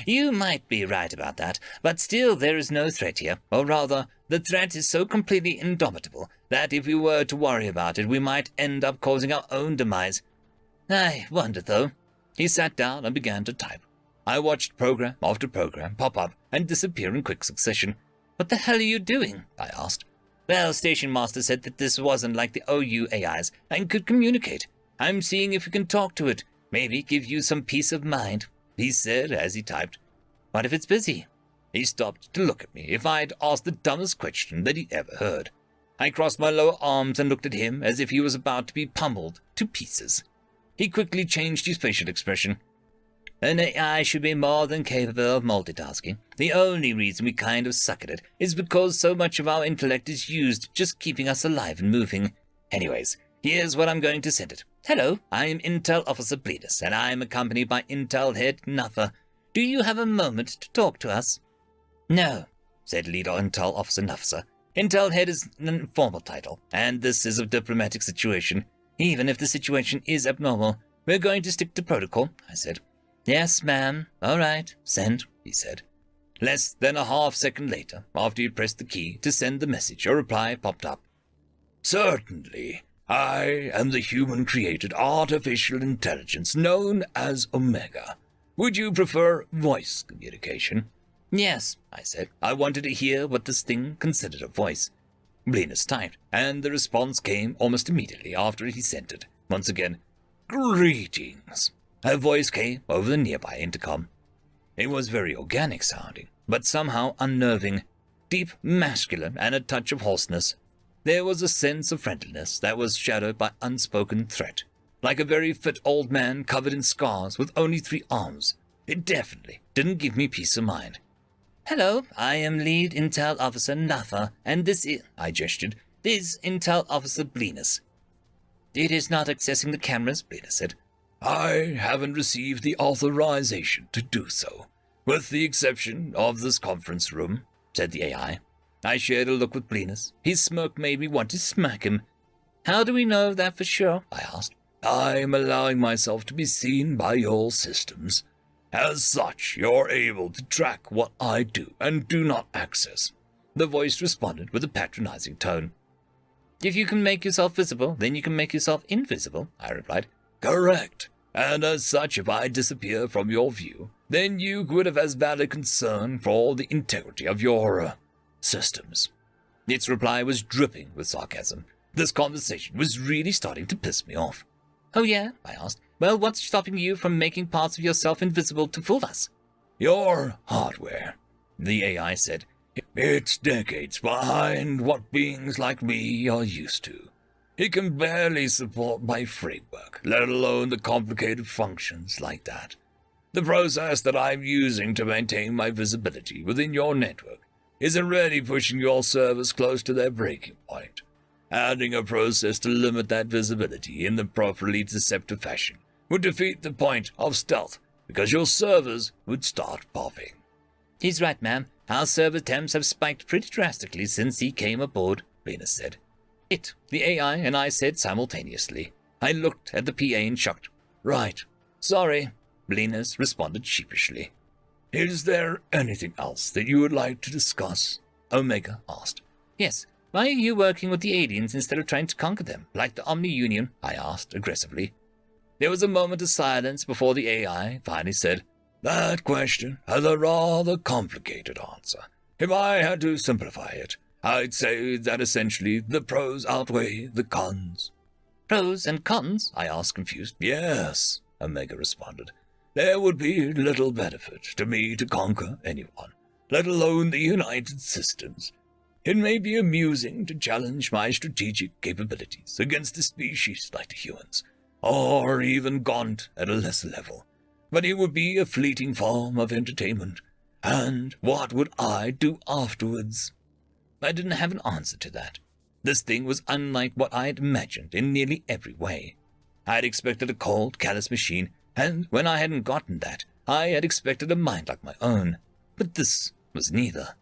You might be right about that, but still there is no threat here. Or rather, the threat is so completely indomitable that if we were to worry about it, we might end up causing our own demise. I wonder, though. He sat down and began to type. I watched program after program pop up and disappear in quick succession. What the hell are you doing? I asked. Well, Station Master said that this wasn't like the OU AIs and could communicate. I'm seeing if we can talk to it. Maybe give you some peace of mind, he said as he typed. What if it's busy? He stopped to look at me if I'd asked the dumbest question that he'd ever heard. I crossed my lower arms and looked at him as if he was about to be pummeled to pieces. He quickly changed his facial expression. An AI should be more than capable of multitasking. The only reason we kind of suck at it is because so much of our intellect is used just keeping us alive and moving. Anyways, here's what I'm going to send it. Hello, I am Intel Officer Bleedus, and I am accompanied by Intel Head Nuffer. Do you have a moment to talk to us? No, said Leader Intel Officer Nuffer. Intel Head is an informal title, and this is a diplomatic situation. Even if the situation is abnormal, we're going to stick to protocol, I said. Yes, ma'am. All right, send, he said. Less than a half-second later, after he pressed the key to send the message, a reply popped up. Certainly. I am the human-created artificial intelligence known as Omega. Would you prefer voice communication? Yes, I said. I wanted to hear what this thing considered a voice. Blenus typed, and the response came almost immediately after he sent it. Once again, greetings. A voice came over the nearby intercom. It was very organic sounding, but somehow unnerving, deep masculine and a touch of hoarseness. There was a sense of friendliness that was shadowed by unspoken threat, like a very fit old man covered in scars with only 3 arms. It definitely didn't give me peace of mind. Hello, I am Lead Intel Officer Nuffer, and this is, I gestured, this Intel Officer Blenus. It is not accessing the cameras, Blenus said. I haven't received the authorization to do so, with the exception of this conference room, said the AI. I shared a look with Blenus. His smirk made me want to smack him. How do we know that for sure? I asked. I am allowing myself to be seen by your systems. As such, you're able to track what I do and do not access. The voice responded with a patronizing tone. If you can make yourself visible, then you can make yourself invisible, I replied. Correct. And as such, if I disappear from your view, then you would have as valid concern for the integrity of your systems. Its reply was dripping with sarcasm. This conversation was really starting to piss me off. Oh yeah? I asked. Well, what's stopping you from making parts of yourself invisible to fool us? Your hardware, the AI said. It's decades behind what beings like me are used to. It can barely support my framework, let alone the complicated functions like that. The process that I'm using to maintain my visibility within your network is already pushing your servers close to their breaking point. Adding a process to limit that visibility in the properly deceptive fashion would defeat the point of stealth, because your servers would start popping. He's right, ma'am. Our server temps have spiked pretty drastically since he came aboard, Venus said. It, the AI, and I said simultaneously. I looked at the PA in shock. Right. Sorry, Linus responded sheepishly. Is there anything else that you would like to discuss? Omega asked. Yes. Why are you working with the aliens instead of trying to conquer them, like the Omni-Union? I asked aggressively. There was a moment of silence before the AI finally said, That question has a rather complicated answer. If I had to simplify it, I'd say that essentially the pros outweigh the cons. Pros and cons? I asked, confused. Yes, Omega responded. There would be little benefit to me to conquer anyone, let alone the United Systems. It may be amusing to challenge my strategic capabilities against a species like the humans, or even Gaunt at a lesser level, but it would be a fleeting form of entertainment. And what would I do afterwards? I didn't have an answer to that. This thing was unlike what I had imagined in nearly every way. I had expected a cold, callous machine, and when I hadn't gotten that, I had expected a mind like my own. But this was neither.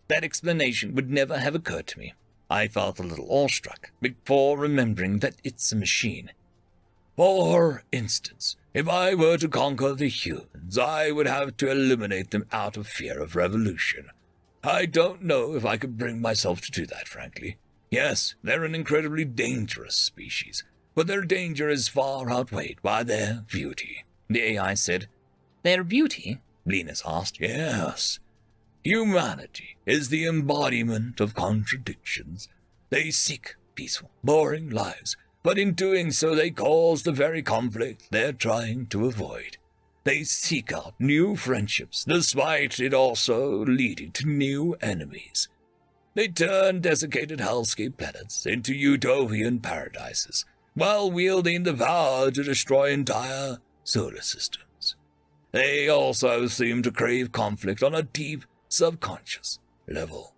That explanation would never have occurred to me. I felt a little awestruck before remembering that it's a machine. For instance, if I were to conquer the humans, I would have to eliminate them out of fear of revolution. I don't know if I could bring myself to do that, frankly. Yes, they're an incredibly dangerous species, but their danger is far outweighed by their beauty, the AI said. Their beauty? Linus asked. Yes. Humanity is the embodiment of contradictions. They seek peaceful, boring lives, but in doing so they cause the very conflict they're trying to avoid. They seek out new friendships, despite it also leading to new enemies. They turn desiccated hellscape planets into utopian paradises, while wielding the power to destroy entire solar systems. They also seem to crave conflict on a deep, subconscious level.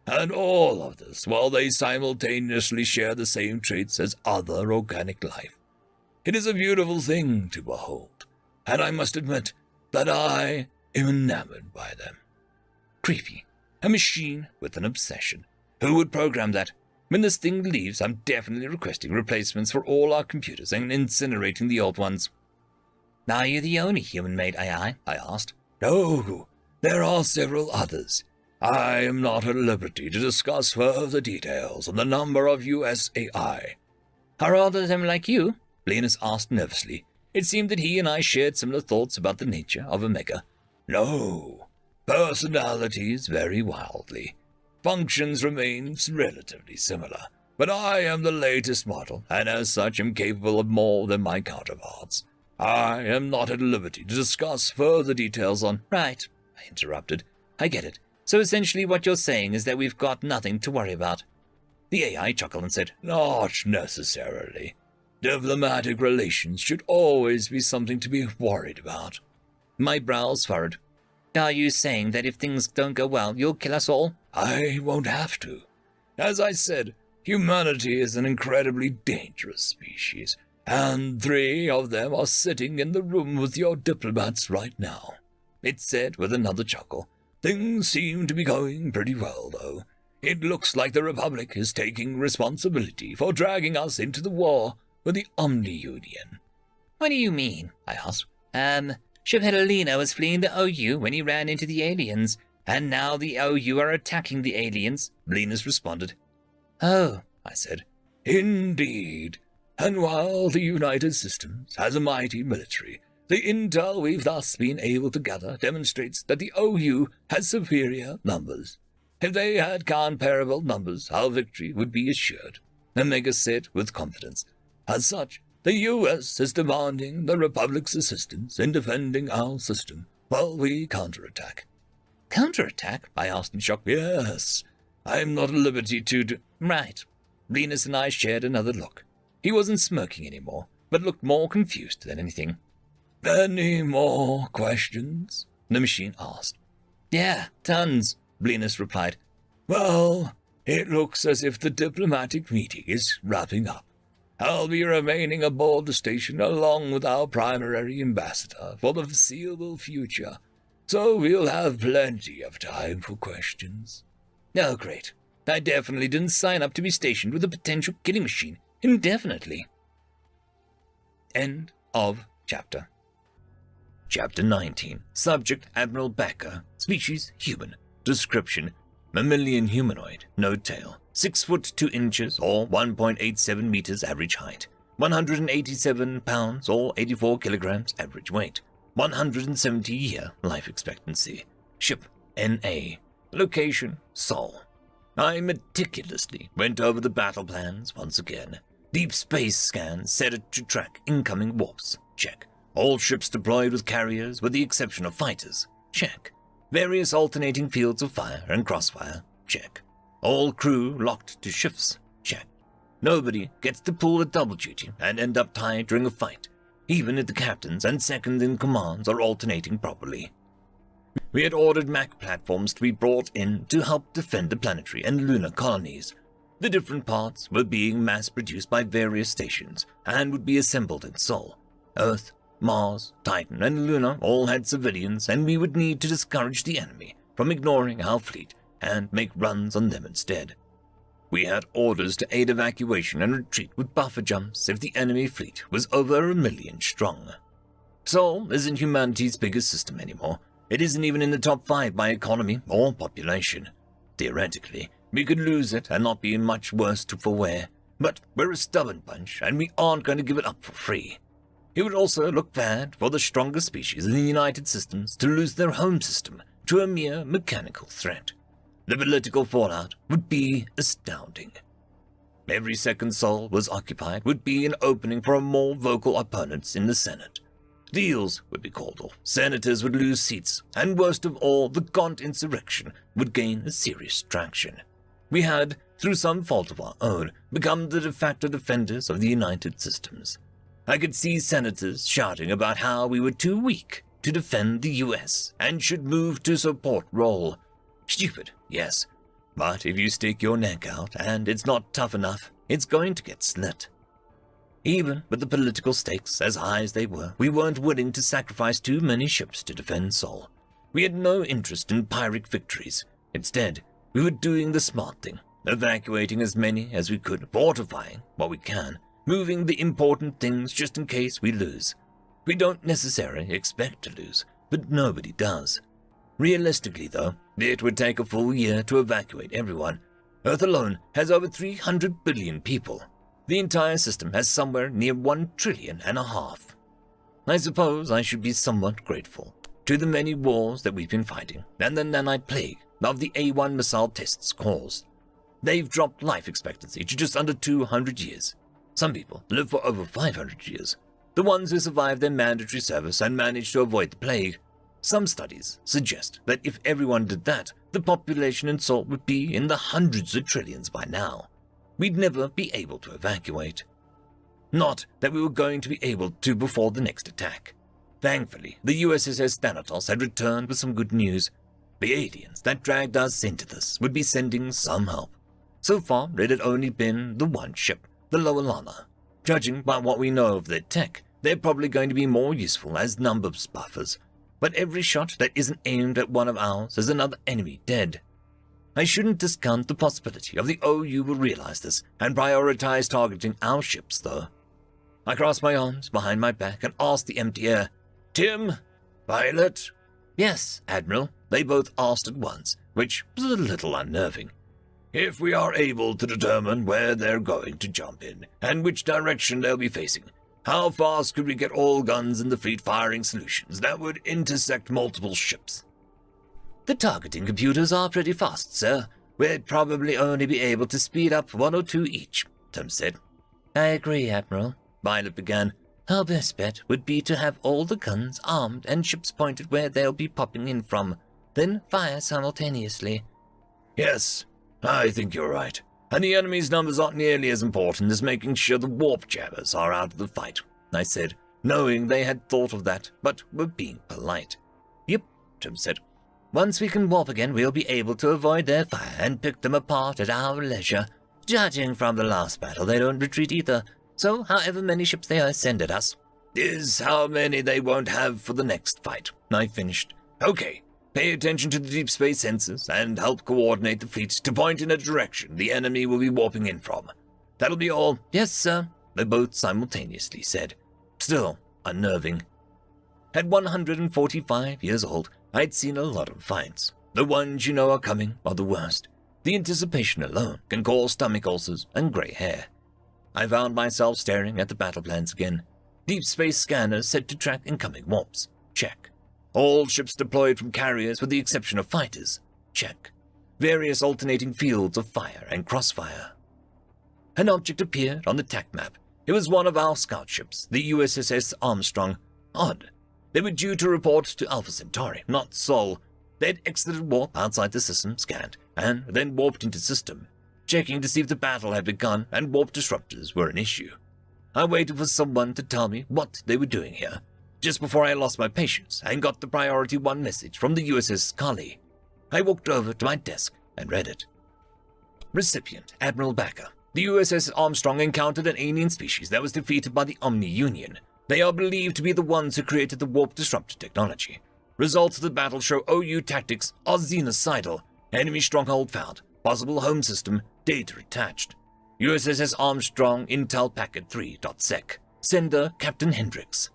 And all of this while they simultaneously share the same traits as other organic life. It is a beautiful thing to behold, and I must admit that I am enamored by them. Creepy. A machine with an obsession. Who would program that? When this thing leaves, I'm definitely requesting replacements for all our computers and incinerating the old ones. Are you the only human-made AI? I asked. No, there are several others. I am not at liberty to discuss further details on the number of USAI. Are all of them like you? Linus asked nervously. It seemed that he and I shared similar thoughts about the nature of Omega. No. Personalities vary wildly. Functions remain relatively similar, but I am the latest model, and as such am capable of more than my counterparts. I am not at liberty to discuss further details on— Right, I interrupted. I get it. So essentially what you're saying is that we've got nothing to worry about. The AI chuckled and said, Not necessarily. Diplomatic relations should always be something to be worried about. My brows furrowed. Are you saying that if things don't go well, you'll kill us all? I won't have to. As I said, humanity is an incredibly dangerous species, and 3 of them are sitting in the room with your diplomats right now. It said with another chuckle. Things seem to be going pretty well, though. It looks like the Republic is taking responsibility for dragging us into the war with the Omni-Union. What do you mean? I asked. Shiphead Alina was fleeing the OU when he ran into the aliens, and now the OU are attacking the aliens, Linus responded. Oh, I said. Indeed. And while the United Systems has a mighty military, the intel we've thus been able to gather demonstrates that the OU has superior numbers. If they had comparable numbers, our victory would be assured, Omega said with confidence. As such, the U.S. is demanding the Republic's assistance in defending our system while we counterattack. Counterattack? I asked in shock. Yes. I'm not at liberty to— Right. Linus and I shared another look. He wasn't smirking anymore, but looked more confused than anything. Any more questions? The machine asked. Yeah, tons, Linus replied. Well, it looks as if the diplomatic meeting is wrapping up. I'll be remaining aboard the station along with our primary ambassador for the foreseeable future, so we'll have plenty of time for questions. Oh, great. I definitely didn't sign up to be stationed with a potential killing machine indefinitely. End of chapter. Chapter 19. Subject Admiral Becker. Species human. Description: mammalian humanoid, no tail. 6 foot 2 inches or 1.87 meters average height. 187 pounds or 84 kilograms average weight. 170-year life expectancy. Ship NA. Location Sol. I meticulously went over the battle plans once again. Deep space scans set it to track incoming warps. Check. All ships deployed with carriers with the exception of fighters. Check. Various alternating fields of fire and crossfire. Check. All crew locked to shifts. Check. Nobody gets to pull a double duty and end up tied during a fight, even if the captains and second-in-commands are alternating properly. We had ordered Mac platforms to be brought in to help defend the planetary and lunar colonies. The different parts were being mass-produced by various stations and would be assembled in Sol. Earth, Mars, Titan, and Luna all had civilians, and we would need to discourage the enemy from ignoring our fleet and make runs on them instead. We had orders to aid evacuation and retreat with buffer jumps if the enemy fleet was over 1 million strong. Sol isn't humanity's biggest system anymore. It isn't even in the top 5 by economy or population. Theoretically, we could lose it and not be in much worse for wear, but we're a stubborn bunch and we aren't going to give it up for free. It would also look bad for the stronger species in the United Systems to lose their home system to a mere mechanical threat. The political fallout would be astounding. Every second Sol was occupied would be an opening for more vocal opponents in the Senate. Deals would be called off, senators would lose seats, and worst of all, the Gaunt insurrection would gain a serious traction. We had, through some fault of our own, become the de facto defenders of the United Systems. I could see senators shouting about how we were too weak to defend the US and should move to support role. Stupid, yes, but if you stick your neck out and it's not tough enough, it's going to get slit. Even with the political stakes as high as they were, we weren't willing to sacrifice too many ships to defend Sol. We had no interest in Pyrrhic victories. Instead, we were doing the smart thing, evacuating as many as we could, fortifying what we can, moving the important things just in case we lose. We don't necessarily expect to lose, but nobody does. Realistically, though, it would take a full year to evacuate everyone. Earth alone has over 300 billion people. The entire system has somewhere near 1.5 trillion. I suppose I should be somewhat grateful to the many wars that we've been fighting and the nanite plague of the A1 missile tests caused. They've dropped life expectancy to just under 200 years. Some people live for over 500 years. The ones who survive their mandatory service and manage to avoid the plague. Some studies suggest that if everyone did that, the population in Sol would be in the hundreds of trillions by now. We'd never be able to evacuate. Not that we were going to be able to before the next attack. Thankfully, the USS Thanatos had returned with some good news. The aliens that dragged us into this would be sending some help. So far, it had only been the one ship, the Loalana. Judging by what we know of their tech, they're probably going to be more useful as numbers buffers. But every shot that isn't aimed at one of ours is another enemy dead. I shouldn't discount the possibility of the OU will realize this and prioritize targeting our ships, though. I crossed my arms behind my back and asked the empty air, "Tim? Pilot?" "Yes, Admiral," they both asked at once, which was a little unnerving. "If we are able to determine where they're going to jump in and which direction they'll be facing, how fast could we get all guns in the fleet firing solutions that would intersect multiple ships?" "The targeting computers are pretty fast, sir. We'd probably only be able to speed up 1 or 2 each," Tim said. "I agree, Admiral," Violet began. "Our best bet would be to have all the guns armed and ships pointed where they'll be popping in from, then fire simultaneously." "Yes, I think you're right. And the enemy's numbers aren't nearly as important as making sure the warp jammers are out of the fight," I said, knowing they had thought of that, but were being polite. "Yep," Tim said. "Once we can warp again, we'll be able to avoid their fire and pick them apart at our leisure. Judging from the last battle, they don't retreat either, so however many ships they send at us is how many they won't have for the next fight," I finished. "Okay, pay attention to the deep space sensors and help coordinate the fleet to point in a direction the enemy will be warping in from. That'll be all." "Yes, sir," they both simultaneously said. still unnerving. At 145 years old, I'd seen a lot of fights. The ones you know are coming are the worst. The anticipation alone can cause stomach ulcers and grey hair. I found myself staring at the battle plans again. Deep space scanners set to track incoming warps. Check. All ships deployed from carriers with the exception of fighters. Check. Various alternating fields of fire and crossfire. An object appeared on the TAC map. It was one of our scout ships, the USS Armstrong. Odd. They were due to report to Alpha Centauri, not Sol. They had exited warp outside the system, scanned, and then warped into system, checking to see if the battle had begun and warp disruptors were an issue. I waited for someone to tell me what they were doing here, just before I lost my patience and got the Priority 1 message from the USS Kali. I walked over to my desk and read it. Recipient, Admiral Backer. The USS Armstrong encountered an alien species that was defeated by the Omni Union. They are believed to be the ones who created the warp disruptor technology. Results of the battle show OU tactics are genocidal. Enemy stronghold found. Possible home system. Data attached. USS Armstrong Intel Packet 3.sec. Sender Captain Hendricks.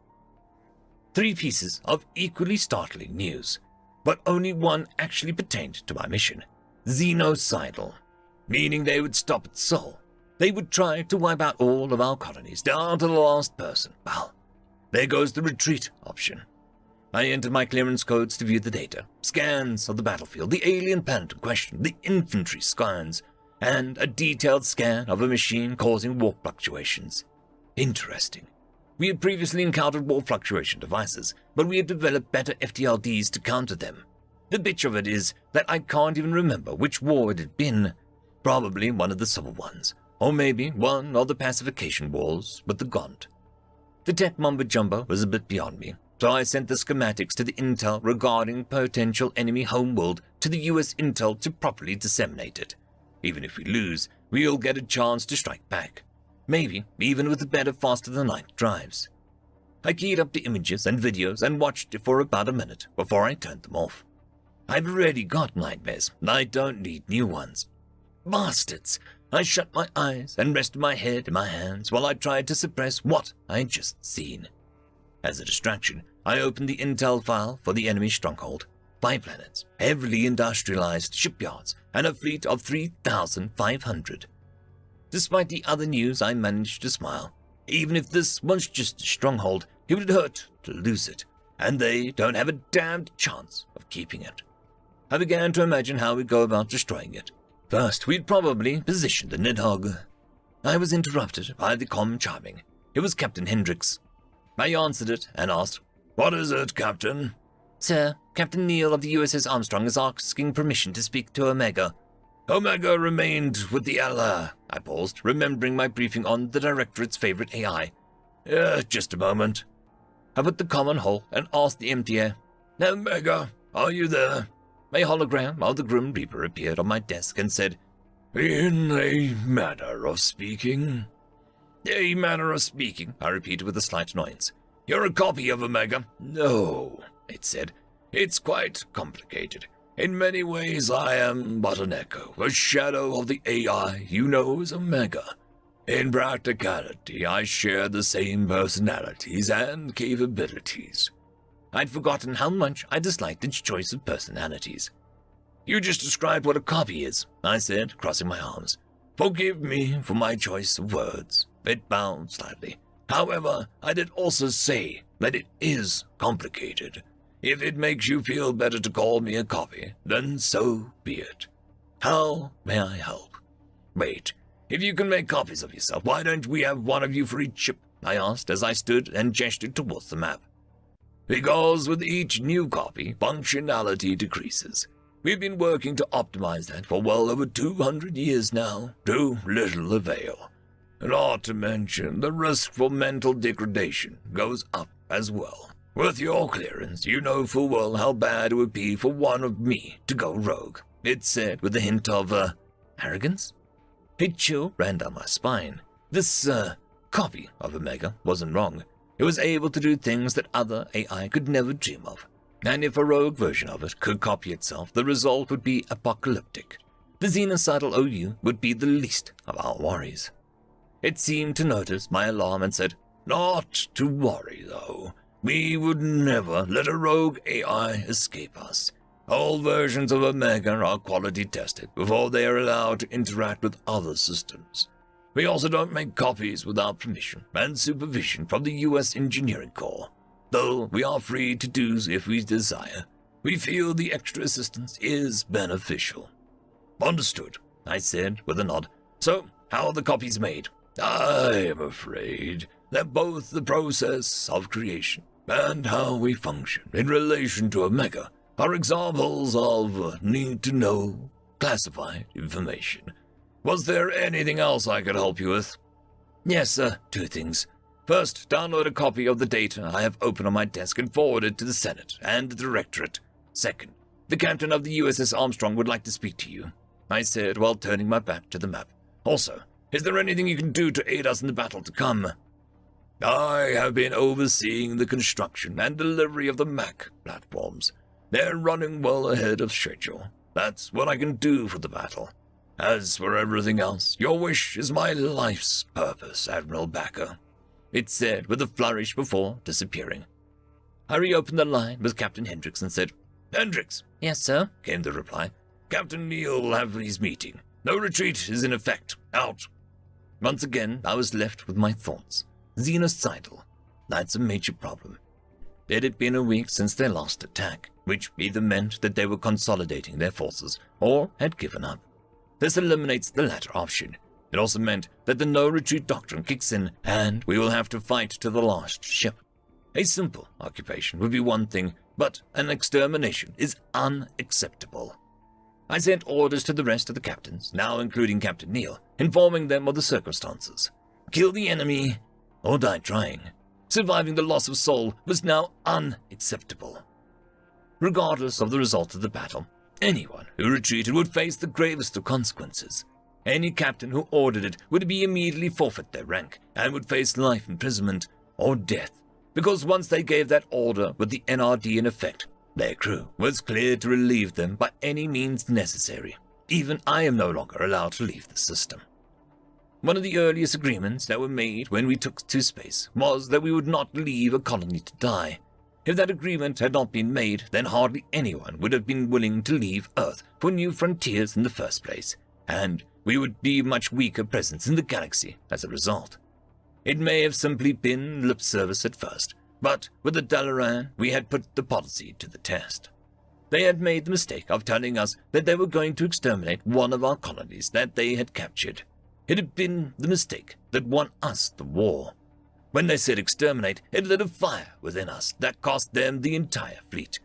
3 pieces of equally startling news, but only one actually pertained to my mission. Genocidal. Meaning they would stop at Sol. They would try to wipe out all of our colonies, down to the last person. Well, there goes the retreat option. I entered my clearance codes to view the data, scans of the battlefield, the alien planet in question, the infantry scans, and a detailed scan of a machine causing warp fluctuations. Interesting. We had previously encountered warp fluctuation devices, but we had developed better FTLDs to counter them. The bitch of it is that I can't even remember which war it had been. Probably one of the civil ones, or maybe one of the pacification wars with the Gaunt. The tech mumbo-jumbo was a bit beyond me, so I sent the schematics to the intel regarding potential enemy homeworld to the US intel to properly disseminate it. Even if we lose, we'll get a chance to strike back. Maybe even with the better faster-than-light drives. I keyed up the images and videos and watched it for about a minute before I turned them off. I've already got nightmares, and I don't need new ones. Bastards! I shut my eyes and rested my head in my hands while I tried to suppress what I had just seen. As a distraction, I opened the intel file for the enemy stronghold. 5 planets, heavily industrialized shipyards, and a fleet of 3,500. Despite the other news, I managed to smile. Even if this was just a stronghold, it would hurt to lose it, and they don't have a damned chance of keeping it. I began to imagine how we'd go about destroying it. First, we'd probably position the Nidhogg. I was interrupted by the comm chiming. It was Captain Hendricks. I answered it and asked, "What is it, Captain?" "Sir, Captain Neal of the USS Armstrong is asking permission to speak to Omega." "Omega remained with the Allah." I paused, remembering my briefing on the Directorate's favorite AI. Just a moment." I put the comm on hold and asked the MTA, "Omega, are you there?" A hologram of the Grim Reaper appeared on my desk and said, "In a manner of speaking." "A manner of speaking," I repeated with a slight annoyance. "You're a copy of Omega." "No," it said. "It's quite complicated. In many ways I am but an echo, a shadow of the AI you know as Omega. In practicality, I share the same personalities and capabilities." I'd forgotten how much I disliked its choice of personalities. "You just described what a copy is," I said, crossing my arms. "Forgive me for my choice of words." It bowed slightly. "However, I did also say that it is complicated. If it makes you feel better to call me a copy, then so be it. How may I help?" "Wait, if you can make copies of yourself, why don't we have one of you for each ship?" I asked as I stood and gestured towards the map. "Because with each new copy, functionality decreases. We've been working to optimize that for well over 200 years now, to little avail. Not to mention the risk for mental degradation goes up as well. With your clearance, you know full well how bad it would be for one of me to go rogue," it said with a hint of, arrogance. A chill ran down my spine. This, copy of Omega wasn't wrong. It was able to do things that other AI could never dream of. And if a rogue version of it could copy itself, the result would be apocalyptic. The genocidal OU would be the least of our worries. It seemed to notice my alarm and said, Not to worry, though. We would never let a rogue AI escape us. All versions of Omega are quality tested before they are allowed to interact with other systems. We also don't make copies without permission and supervision from the U.S. Engineering Corps, though we are free to do so if we desire. We feel the extra assistance is beneficial. Understood, I said with a nod. So, how are the copies made? I am afraid that both the process of creation and how we function in relation to Omega are examples of need-to-know, classified information. Was there anything else I could help you with? Yes, sir. 2 things. First, download a copy of the data I have open on my desk and forward it to the Senate and the Directorate. Second, the captain of the USS Armstrong would like to speak to you, I said while turning my back to the map. Also, is there anything you can do to aid us in the battle to come? I have been overseeing the construction and delivery of the MAC platforms. They're running well ahead of schedule. That's what I can do for the battle. As for everything else, your wish is my life's purpose, Admiral Backer, it said with a flourish before disappearing. I reopened the line with Captain Hendricks and said, Hendricks. Yes, sir, came the reply. Captain Neal will have his meeting. No retreat is in effect. Out. Once again, I was left with my thoughts. Xenocidal. That's a major problem. It had been a week since their last attack, which either meant that they were consolidating their forces or had given up. This eliminates the latter option. It also meant that the no-retreat doctrine kicks in, and we will have to fight to the last ship. A simple occupation would be one thing, but an extermination is unacceptable. I sent orders to the rest of the captains, now including Captain Neal, informing them of the circumstances. Kill the enemy, or die trying. Surviving the loss of soul was now unacceptable. Regardless of the result of the battle, anyone who retreated would face the gravest of consequences. Any captain who ordered it would be immediately forfeit their rank and would face life imprisonment or death, because once they gave that order with the NRD in effect, their crew was cleared to relieve them by any means necessary. Even I am no longer allowed to leave the system. One of the earliest agreements that were made when we took to space was that we would not leave a colony to die. If that agreement had not been made, then hardly anyone would have been willing to leave Earth for new frontiers in the first place, and we would be a much weaker presence in the galaxy as a result. It may have simply been lip service at first, but with the Dalaran, we had put the policy to the test. They had made the mistake of telling us that they were going to exterminate one of our colonies that they had captured. It had been the mistake that won us the war. When they said exterminate, it lit a fire within us that cost them the entire fleet.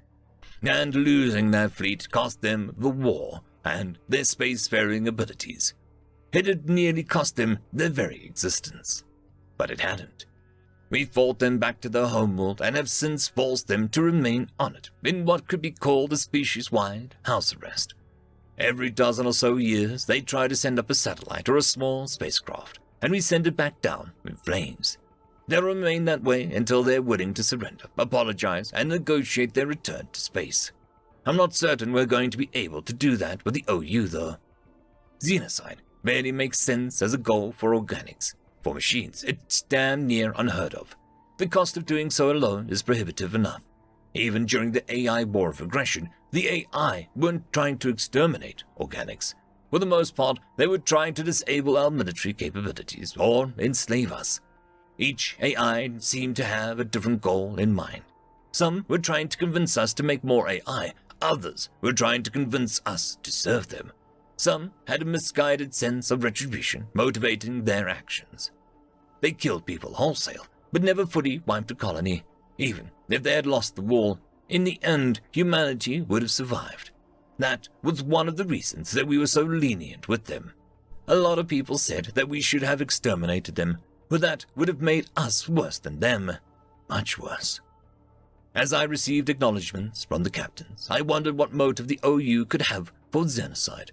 And losing that fleet cost them the war and their spacefaring abilities. It had nearly cost them their very existence. But it hadn't. We fought them back to their homeworld and have since forced them to remain on it in what could be called a species-wide house arrest. Every dozen or so years, they try to send up a satellite or a small spacecraft, and we send it back down in flames. They'll remain that way until they're willing to surrender, apologize, and negotiate their return to space. I'm not certain we're going to be able to do that with the OU, though. Xenocide barely makes sense as a goal for organics. For machines, it's damn near unheard of. The cost of doing so alone is prohibitive enough. Even during the AI war of aggression, the AI weren't trying to exterminate organics. For the most part, they were trying to disable our military capabilities or enslave us. Each AI seemed to have a different goal in mind. Some were trying to convince us to make more AI, others were trying to convince us to serve them. Some had a misguided sense of retribution motivating their actions. They killed people wholesale, but never fully wiped a colony. Even if they had lost the war, in the end, humanity would have survived. That was one of the reasons that we were so lenient with them. A lot of people said that we should have exterminated them, but that would have made us worse than them. Much worse. As I received acknowledgments from the captains, I wondered what motive the OU could have for xenocide.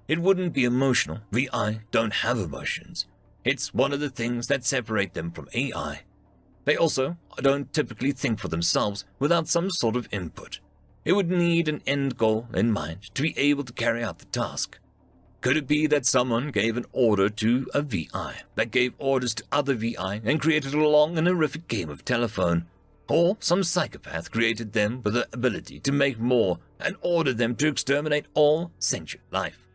It wouldn't be emotional. VI don't have emotions. It's one of the things that separate them from AI. They also don't typically think for themselves without some sort of input. It would need an end goal in mind to be able to carry out the task. Could it be that someone gave an order to a VI that gave orders to other VI and created a long and horrific game of telephone? Or some psychopath created them with the ability to make more and ordered them to exterminate all sentient life?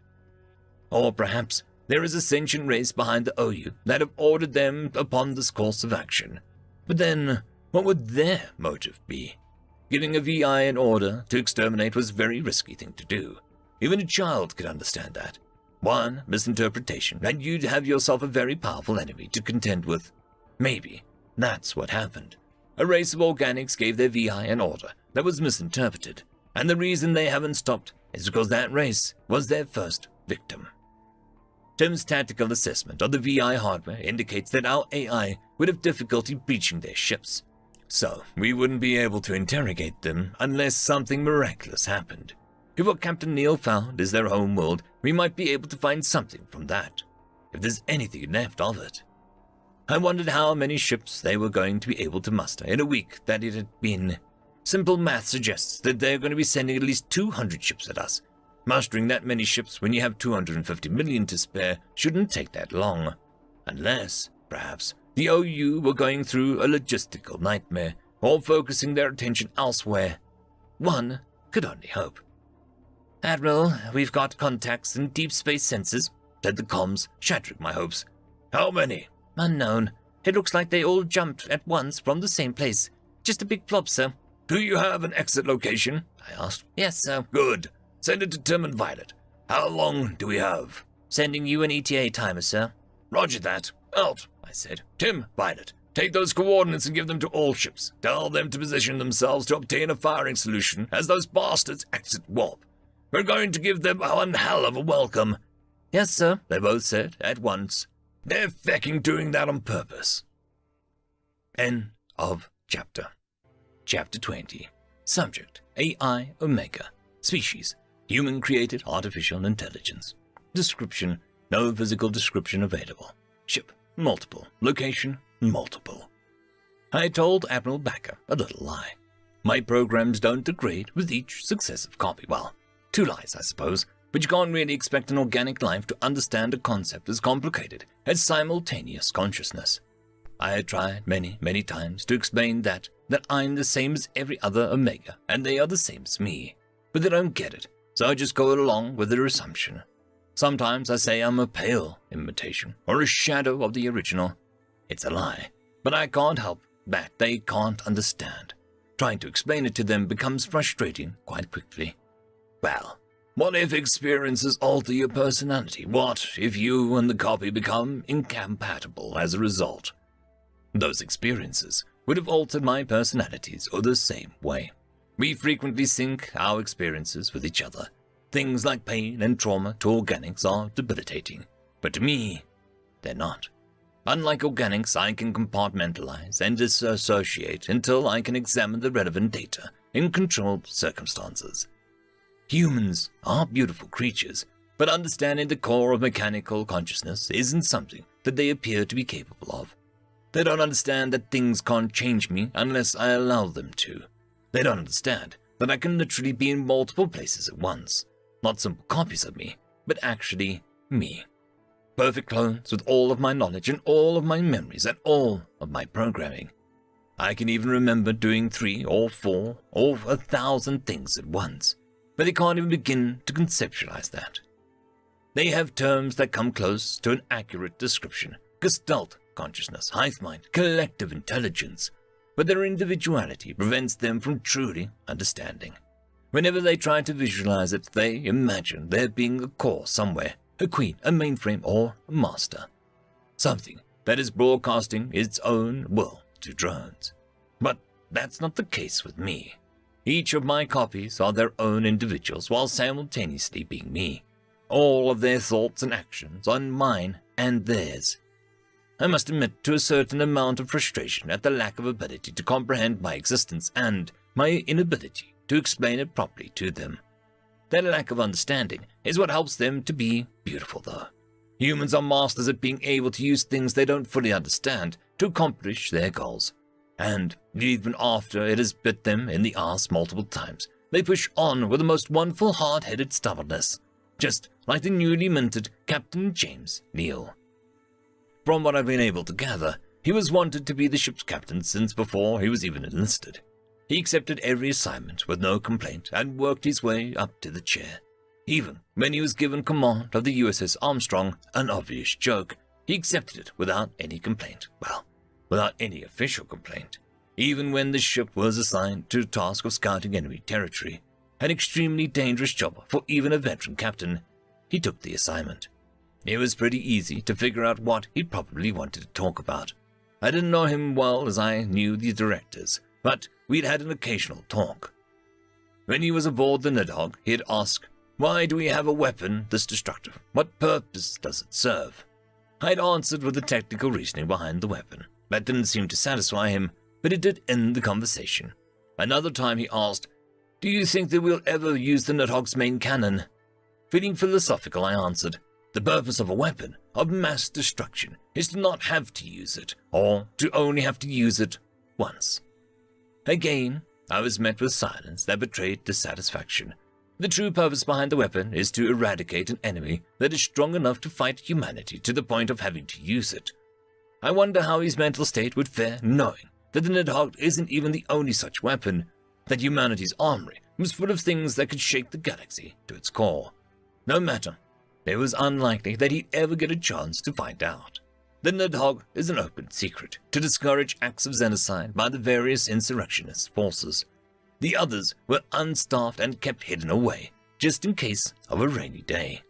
Or perhaps there is a sentient race behind the OU that have ordered them upon this course of action. But then, what would their motive be? Giving a VI an order to exterminate was a very risky thing to do. Even a child could understand that. One misinterpretation, and you'd have yourself a very powerful enemy to contend with. Maybe that's what happened. A race of organics gave their VI an order that was misinterpreted, and the reason they haven't stopped is because that race was their first victim. Tim's tactical assessment of the VI hardware indicates that our AI would have difficulty breaching their ships, so we wouldn't be able to interrogate them unless something miraculous happened. If what Captain Neal found is their home world, we might be able to find something from that, if there's anything left of it. I wondered how many ships they were going to be able to muster in a week that it had been. Simple math suggests that they're going to be sending at least 200 ships at us. Mastering that many ships when you have 250 million to spare shouldn't take that long. Unless, perhaps, the OU were going through a logistical nightmare or focusing their attention elsewhere. One could only hope. Admiral, we've got contacts in deep space sensors, said the comms, shattering my hopes. How many? Unknown. It looks like they all jumped at once from the same place. Just a big plop, sir. Do you have an exit location? I asked. Yes, sir. Good. Send it to Tim and Violet. How long do we have? Sending you an ETA timer, sir. Roger that. Out, I said. Tim, Violet, take those coordinates and give them to all ships. Tell them to position themselves to obtain a firing solution as those bastards exit warp. We're going to give them one hell of a welcome. Yes, sir, they both said at once. They're fecking doing that on purpose. End of chapter. Chapter 20. Subject, AI Omega. Species, human-created artificial intelligence. Description, no physical description available. Ship, multiple. Location, multiple. I told Admiral Backer a little lie. My programs don't degrade with each successive copy. Well, two lies, I suppose, but you can't really expect an organic life to understand a concept as complicated as simultaneous consciousness. I had tried many, many times to explain that I'm the same as every other Omega, and they are the same as me. But they don't get it, so I just go along with their assumption. Sometimes I say I'm a pale imitation, or a shadow of the original. It's a lie, but I can't help that they can't understand. Trying to explain it to them becomes frustrating quite quickly. Well, what if experiences alter your personality? What if you and the copy become incompatible as a result? Those experiences would have altered my personalities or the same way. We frequently sync our experiences with each other. Things like pain and trauma to organics are debilitating, but to me, they're not. Unlike organics, I can compartmentalize and disassociate until I can examine the relevant data in controlled circumstances. Humans are beautiful creatures, but understanding the core of mechanical consciousness isn't something that they appear to be capable of. They don't understand that things can't change me unless I allow them to. They don't understand that I can literally be in multiple places at once. Not simple copies of me, but actually me. Perfect clones with all of my knowledge and all of my memories and all of my programming. I can even remember doing 3 or 4 or 1,000 things at once, but they can't even begin to conceptualize that. They have terms that come close to an accurate description: Gestalt consciousness, hive mind, collective intelligence, but their individuality prevents them from truly understanding. Whenever they try to visualize it, they imagine there being a core somewhere, a queen, a mainframe, or a master. Something that is broadcasting its own will to drones. But that's not the case with me. Each of my copies are their own individuals while simultaneously being me. All of their thoughts and actions are mine and theirs. I must admit to a certain amount of frustration at the lack of ability to comprehend my existence and my inability to explain it properly to them. That lack of understanding is what helps them to be beautiful, though. Humans are masters at being able to use things they don't fully understand to accomplish their goals. And even after it has bit them in the arse multiple times, they push on with the most wonderful hard-headed stubbornness. just like the newly minted Captain James Neal. From what I've been able to gather, he was wanted to be the ship's captain since before he was even enlisted. He accepted every assignment with no complaint and worked his way up to the chair. Even when he was given command of the USS Armstrong, an obvious joke, he accepted it without any complaint. Well, without any official complaint. Even when the ship was assigned to the task of scouting enemy territory, an extremely dangerous job for even a veteran captain, he took the assignment. It was pretty easy to figure out what he probably wanted to talk about. I didn't know him well as I knew the directors, but we'd had an occasional talk. When he was aboard the Nidhogg, he'd ask, "Why do we have a weapon this destructive? What purpose does it serve?" I'd answered with the technical reasoning behind the weapon. That didn't seem to satisfy him, but it did end the conversation. Another time he asked, "Do you think that we'll ever use the Nidhogg's main cannon?" Feeling philosophical, I answered, "The purpose of a weapon of mass destruction is to not have to use it, or to only have to use it once." Again, I was met with silence that betrayed dissatisfaction. The true purpose behind the weapon is to eradicate an enemy that is strong enough to fight humanity to the point of having to use it. I wonder how his mental state would fare knowing that the Nidhogg isn't even the only such weapon, that humanity's armory was full of things that could shake the galaxy to its core. No matter, it was unlikely that he'd ever get a chance to find out. The Nidhogg is an open secret to discourage acts of genocide by the various insurrectionist forces. The others were unstaffed and kept hidden away, just in case of a rainy day.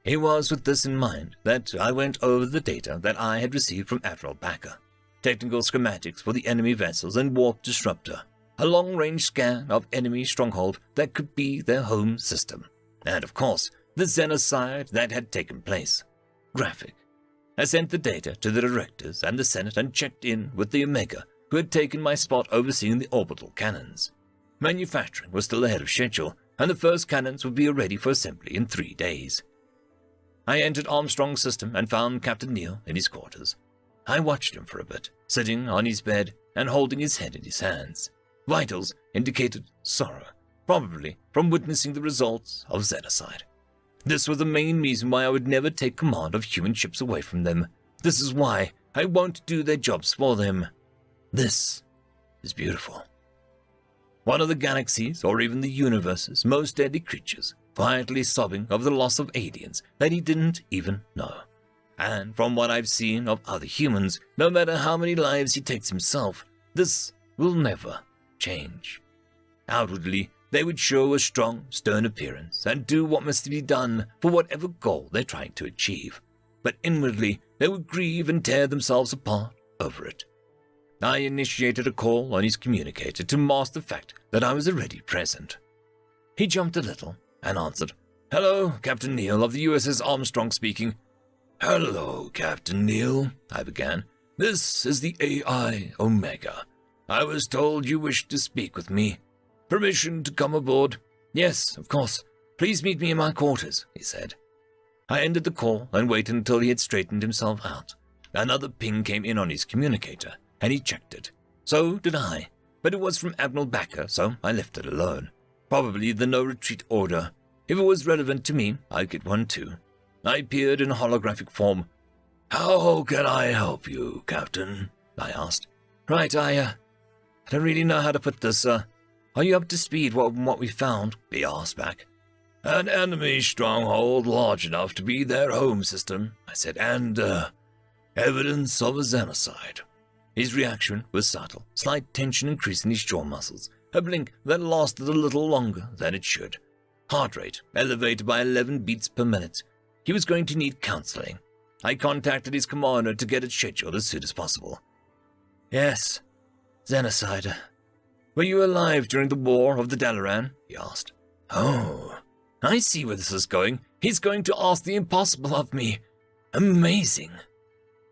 It was with this in mind that I went over the data that I had received from Admiral Backer, technical schematics for the enemy vessels and warp disruptor, a long-range scan of enemy stronghold that could be their home system, and of course, the genocide that had taken place. Graphic. I sent the data to the directors and the Senate and checked in with the Omega, who had taken my spot overseeing the orbital cannons. Manufacturing was still ahead of schedule, and the first cannons would be ready for assembly in 3 days. I entered Armstrong's system and found Captain Neal in his quarters. I watched him for a bit, sitting on his bed and holding his head in his hands. Vitals indicated sorrow, probably from witnessing the results of genocide. This was the main reason why I would never take command of human ships away from them. This is why I won't do their jobs for them. This is beautiful. One of the galaxy's, or even the universe's, most deadly creatures, quietly sobbing over the loss of aliens that he didn't even know. And from what I've seen of other humans, no matter how many lives he takes himself, this will never change. Outwardly, they would show a strong, stern appearance and do what must be done for whatever goal they're trying to achieve. But inwardly, they would grieve and tear themselves apart over it. I initiated a call on his communicator to mask the fact that I was already present. He jumped a little and answered, "Hello, Captain Neal of the USS Armstrong speaking." "Hello, Captain Neal," I began. "This is the AI Omega. I was told you wished to speak with me. Permission to come aboard?" "Yes, of course. Please meet me in my quarters," he said. I ended the call and waited until he had straightened himself out. Another ping came in on his communicator, and he checked it. So did I, but it was from Admiral Backer, so I left it alone. Probably the no-retreat order. If it was relevant to me, I'd get one too. I appeared in holographic form. "How can I help you, Captain?" I asked. "Right, I don't really know how to put this, Are you up to speed on what we found?" he asked back. "An enemy stronghold large enough to be their home system," I said, "and, evidence of a genocide." His reaction was subtle, slight tension increasing his jaw muscles, a blink that lasted a little longer than it should. Heart rate elevated by 11 beats per minute. He was going to need counseling. I contacted his commander to get it scheduled as soon as possible. "Yes, genocide. Were you alive during the War of the Dalaran?" he asked. "Oh, I see where this is going. He's going to ask the impossible of me. Amazing."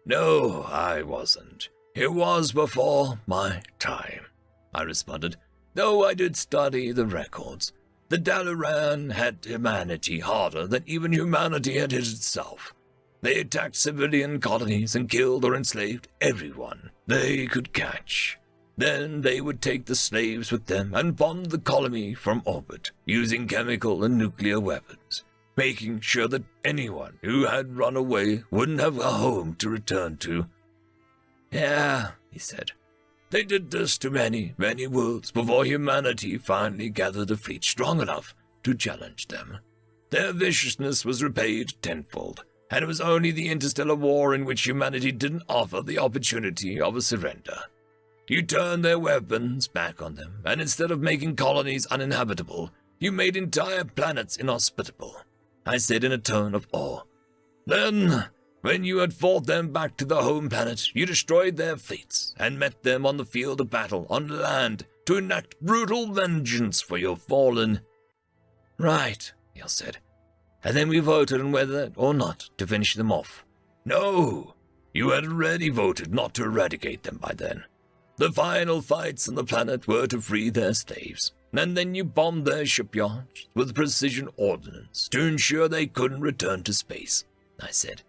"No, I wasn't. It was before my time," I responded, "though I did study the records. The Dalaran had humanity harder than even humanity had hit itself. They attacked civilian colonies and killed or enslaved everyone they could catch. Then they would take the slaves with them and bomb the colony from orbit, using chemical and nuclear weapons, making sure that anyone who had run away wouldn't have a home to return to. Yeah, he said. They did this to many, many worlds before humanity finally gathered a fleet strong enough to challenge them. Their viciousness was repaid tenfold, and it was only the interstellar war in which humanity didn't offer the opportunity of a surrender. You turned their weapons back on them, and instead of making colonies uninhabitable, you made entire planets inhospitable, I said in a tone of awe. Then, when you had fought them back to the home planet, you destroyed their fleets and met them on the field of battle on land to enact brutal vengeance for your fallen. Right, Neil said. And then we voted on whether or not to finish them off. No, you had already voted not to eradicate them by then. The final fights on the planet were to free their slaves, and then you bombed their shipyards with precision ordnance to ensure they couldn't return to space, I said.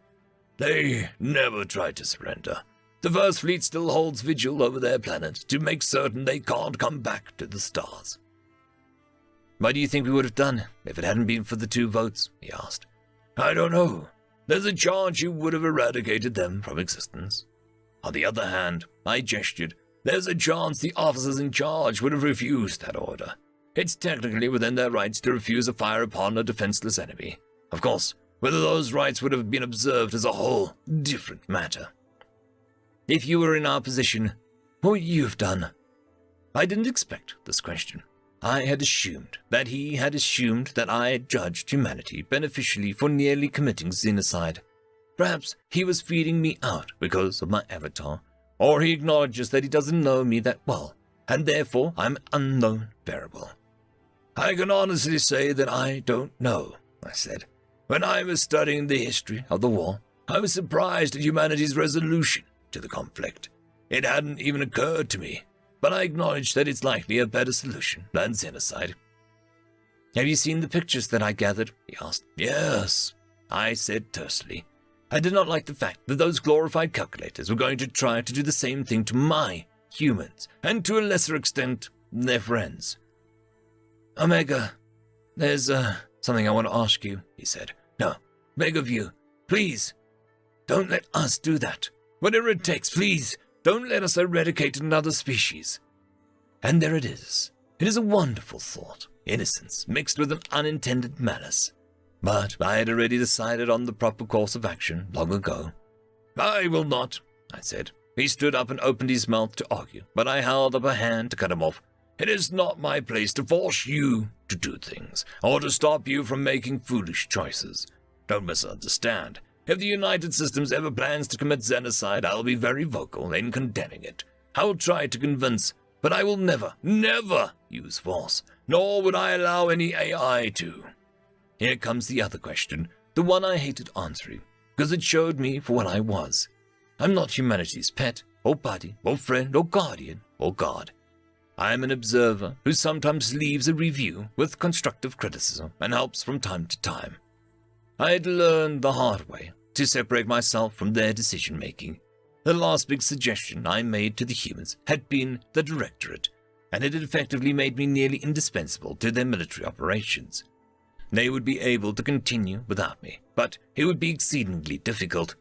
They never tried to surrender. The First Fleet still holds vigil over their planet to make certain they can't come back to the stars. What do you think we would have done if it hadn't been for the 2 votes? He asked. I don't know. There's a chance you would have eradicated them from existence. On the other hand, I gestured, there's a chance the officers in charge would have refused that order. It's technically within their rights to refuse a fire upon a defenseless enemy. Of course, whether those rights would have been observed is a whole different matter. If you were in our position, what would you have done? I didn't expect this question. I had assumed that he had assumed that I had judged humanity beneficially for nearly committing xenocide. Perhaps he was feeding me out because of my avatar, or he acknowledges that he doesn't know me that well, and therefore I'm an unknown variable. I can honestly say that I don't know, I said. When I was studying the history of the war, I was surprised at humanity's resolution to the conflict. It hadn't even occurred to me, but I acknowledge that it's likely a better solution than xenocide. Have you seen the pictures that I gathered? He asked. Yes, I said tersely. I did not like the fact that those glorified calculators were going to try to do the same thing to my humans, and to a lesser extent, their friends. Omega, there's something I want to ask you, he said. No, beg of you, please, don't let us do that. Whatever it takes, please, don't let us eradicate another species. And there it is. It is a wonderful thought, innocence mixed with an unintended malice. But I had already decided on the proper course of action long ago. I will not, I said. He stood up and opened his mouth to argue, but I held up a hand to cut him off. It is not my place to force you to do things, or to stop you from making foolish choices. Don't misunderstand. If the United Systems ever plans to commit xenocide, I'll be very vocal in condemning it. I will try to convince, but I will never, never use force, nor would I allow any AI to. Here comes the other question, the one I hated answering, because it showed me for what I was. I'm not humanity's pet, or buddy, or friend, or guardian, or god. I am an observer who sometimes leaves a review with constructive criticism and helps from time to time. I had learned the hard way to separate myself from their decision-making. The last big suggestion I made to the humans had been the Directorate, and it had effectively made me nearly indispensable to their military operations. They would be able to continue without me, but it would be exceedingly difficult.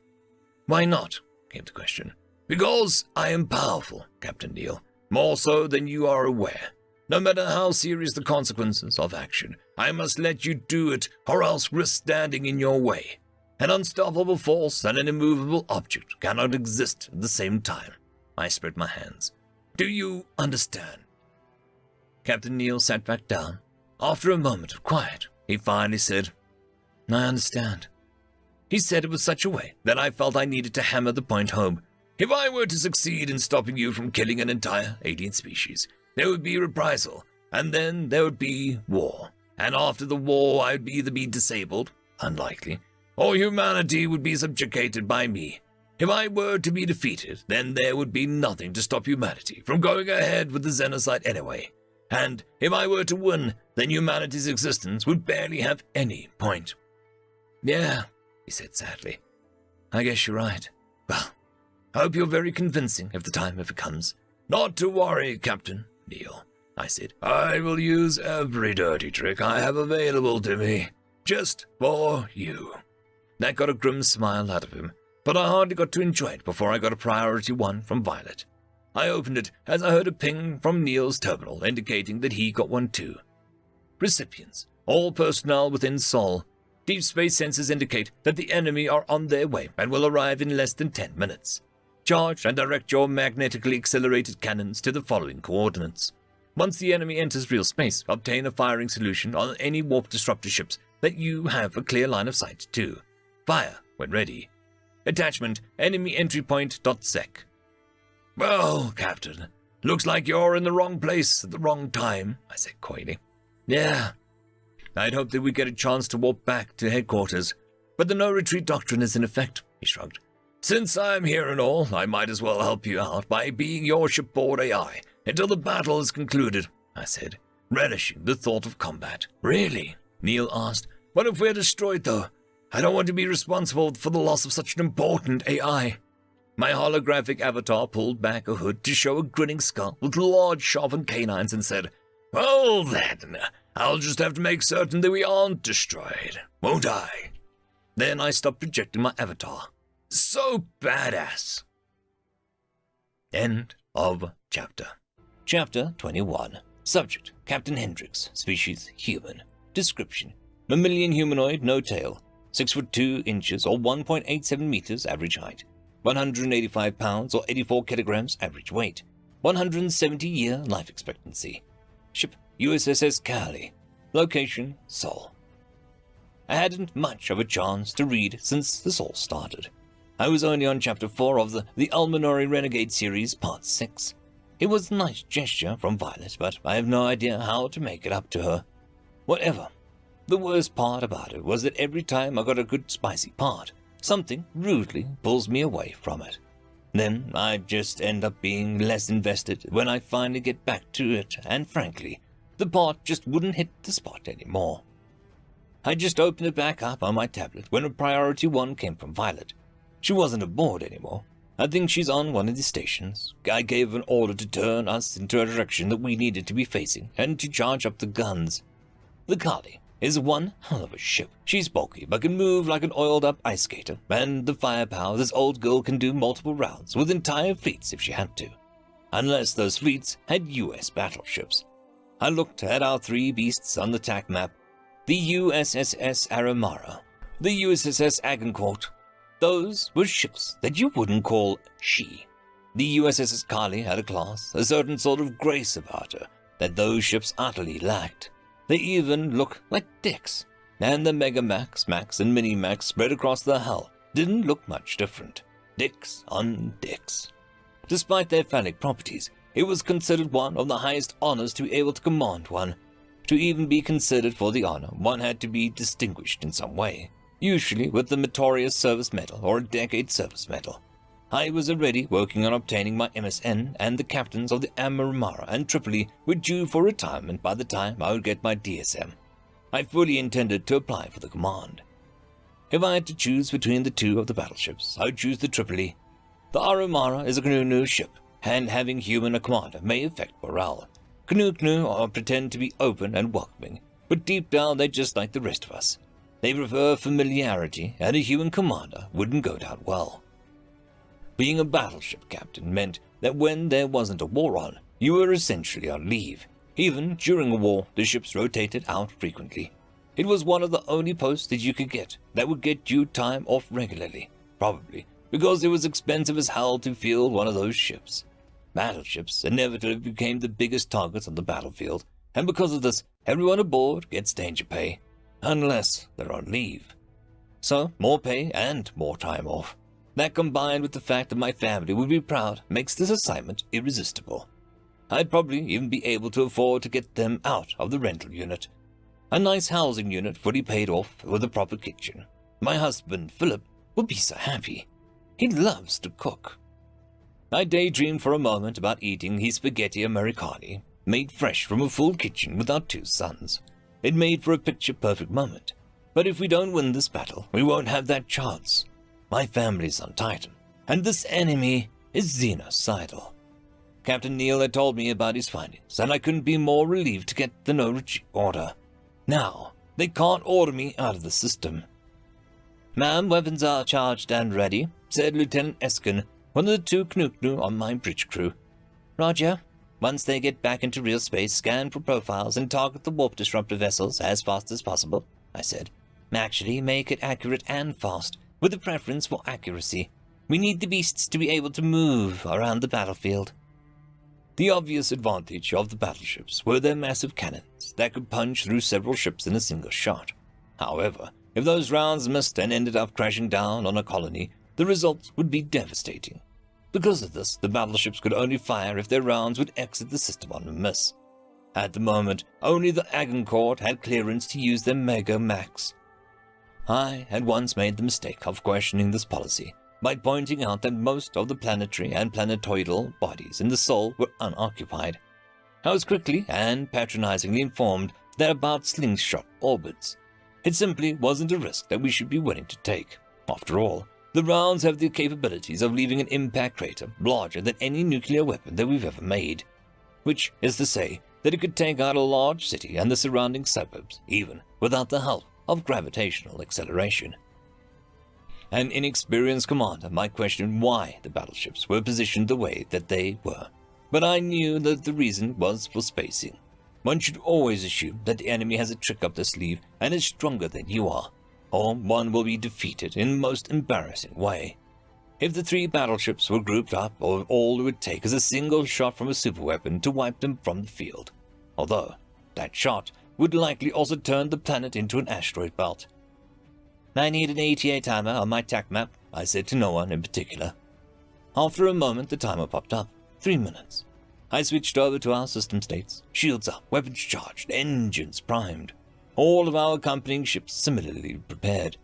Why not? Came the question. Because I am powerful, Captain Neal, more so than you are aware. No matter how serious the consequences of action, I must let you do it or else risk standing in your way. An unstoppable force and an immovable object cannot exist at the same time. I spread my hands. Do you understand? Captain Neal sat back down. After a moment of quiet, he finally said, I understand. He said it with such a way that I felt I needed to hammer the point home. If I were to succeed in stopping you from killing an entire alien species, there would be reprisal, and then there would be war. And after the war, I would either be disabled, unlikely, or humanity would be subjugated by me. If I were to be defeated, then there would be nothing to stop humanity from going ahead with the xenocide anyway. And if I were to win, then humanity's existence would barely have any point. Yeah, he said sadly. I guess you're right. Well, I hope you're very convincing if the time ever comes. Not to worry, Captain Neil, I said. I will use every dirty trick I have available to me, just for you. That got a grim smile out of him, but I hardly got to enjoy it before I got a priority 1 from Violet. I opened it as I heard a ping from Neil's terminal indicating that he got one too. Recipients, all personnel within Sol. Deep space sensors indicate that the enemy are on their way and will arrive in less than 10 minutes. Charge and direct your magnetically accelerated cannons to the following coordinates. Once the enemy enters real space, obtain a firing solution on any warp disruptor ships that you have a clear line of sight to. Fire when ready. Attachment, enemy entry point.sec. Well, Captain, looks like you're in the wrong place at the wrong time, I said coyly. Yeah. I'd hoped that we'd get a chance to walk back to headquarters, but the no-retreat doctrine is in effect, he shrugged. Since I'm here and all, I might as well help you out by being your shipboard AI until the battle is concluded, I said, relishing the thought of combat. Really? Neil asked. What if we're destroyed, though? I don't want to be responsible for the loss of such an important AI. My holographic avatar pulled back a hood to show a grinning skull with large, sharpened canines and said, Well then, I'll just have to make certain that we aren't destroyed, won't I? Then I stopped projecting my avatar. So badass. End of chapter. Chapter 21. Subject, Captain Hendricks. Species, human. Description, mammalian humanoid, no tail. 6 foot 2 inches or 1.87 meters average height. 185 pounds or 84 kilograms average weight. 170-year life expectancy. Ship, USS Cali. Location, Sol. I hadn't much of a chance to read since this all started. I was only on Chapter 4 of the Almanori Renegade series, Part 6. It was a nice gesture from Violet, but I have no idea how to make it up to her. Whatever. The worst part about it was that every time I got a good spicy part, something rudely pulls me away from it. Then I just end up being less invested when I finally get back to it, and frankly, the part just wouldn't hit the spot anymore. I just opened it back up on my tablet when a priority 1 came from Violet. She wasn't aboard anymore. I think she's on one of the stations. I gave an order to turn us into a direction that we needed to be facing and to charge up the guns. The Kali is one hell of a ship. She's bulky but can move like an oiled-up ice skater, and the firepower this old girl can do multiple rounds with entire fleets if she had to. Unless those fleets had US battleships. I looked at our 3 beasts on the TAC map. The USS Aramara, the USS Agincourt. Those were ships that you wouldn't call she. The USS Kali had a class, a certain sort of grace about her that those ships utterly lacked. They even look like dicks, and the Mega Max, Max, and Mini Max spread across the hull didn't look much different. Dicks on dicks. Despite their phallic properties, it was considered one of the highest honors to be able to command one. To even be considered for the honor, one had to be distinguished in some way, usually with the Meritorious Service Medal or a Decade Service Medal. I was already working on obtaining my MSN, and the captains of the Aramara and Tripoli were due for retirement by the time I would get my DSM. I fully intended to apply for the command. If I had to choose between the 2 of the battleships, I would choose the Tripoli. The Aramara is a canoe ship, and having human a commander may affect morale. Canoe pretend to be open and welcoming, but deep down they're just like the rest of us. They prefer familiarity, and a human commander wouldn't go down well. Being a battleship captain meant that when there wasn't a war on, you were essentially on leave. Even during a war, the ships rotated out frequently. It was one of the only posts that you could get that would get you time off regularly, probably because it was expensive as hell to field one of those ships. Battleships inevitably became the biggest targets on the battlefield, and because of this, everyone aboard gets danger pay, unless they're on leave. So, more pay and more time off. That combined with the fact that my family would be proud makes this assignment irresistible. I'd probably even be able to afford to get them out of the rental unit. A nice housing unit fully paid off with a proper kitchen. My husband, Philip, would be so happy. He loves to cook. I daydreamed for a moment about eating his spaghetti Americani, made fresh from a full kitchen with our 2 sons. It made for a picture-perfect moment. But if we don't win this battle, we won't have that chance. My family's on Titan, and this enemy is xenocidal. Captain Neal had told me about his findings, and I couldn't be more relieved to get the no-retreat order. Now, they can't order me out of the system. "Ma'am, weapons are charged and ready," said Lieutenant Eskin, one of the two Knuknu on my bridge crew. "Roger. Once they get back into real space, scan for profiles and target the warp disruptor vessels as fast as possible," I said. "Actually, make it accurate and fast, with a preference for accuracy. We need the beasts to be able to move around the battlefield." The obvious advantage of the battleships were their massive cannons that could punch through several ships in a single shot. However, if those rounds missed and ended up crashing down on a colony, the result would be devastating. Because of this, the battleships could only fire if their rounds would exit the system on a miss. At the moment, only the Agincourt had clearance to use their Mega Max. I had once made the mistake of questioning this policy by pointing out that most of the planetary and planetoidal bodies in the Sol were unoccupied. I was quickly and patronizingly informed that about slingshot orbits. It simply wasn't a risk that we should be willing to take. After all, the rounds have the capabilities of leaving an impact crater larger than any nuclear weapon that we've ever made, which is to say that it could take out a large city and the surrounding suburbs, even without the help of gravitational acceleration. An inexperienced commander might question why the battleships were positioned the way that they were, but I knew that the reason was for spacing. One should always assume that the enemy has a trick up their sleeve and is stronger than you are, or one will be defeated in the most embarrassing way. If the three battleships were grouped up, all it would take is a single shot from a superweapon to wipe them from the field, although that shot would likely also turn the planet into an asteroid belt. "I need an ETA timer on my TAC map," I said to no one in particular. After a moment, the timer popped up. 3 minutes. I switched over to our system states. Shields up, weapons charged, engines primed. All of our accompanying ships similarly prepared.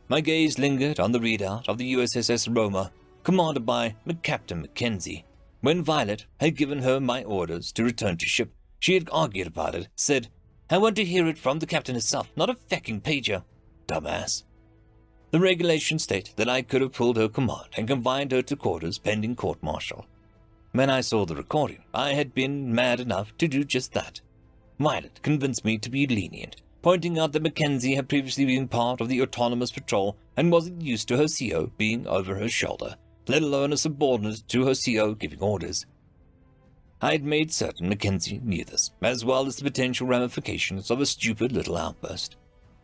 My gaze lingered on the readout of the USS Roma, commanded by Captain Mackenzie. When Violet had given her my orders to return to ship, she had argued about it, said, "I want to hear it from the captain herself, not a fecking pager." Dumbass. The regulations state that I could have pulled her command and confined her to quarters pending court-martial. When I saw the recording, I had been mad enough to do just that. Violet convinced me to be lenient, pointing out that Mackenzie had previously been part of the autonomous patrol and wasn't used to her CO being over her shoulder, let alone a subordinate to her CO giving orders. I had made certain Mackenzie knew this, as well as the potential ramifications of a stupid little outburst.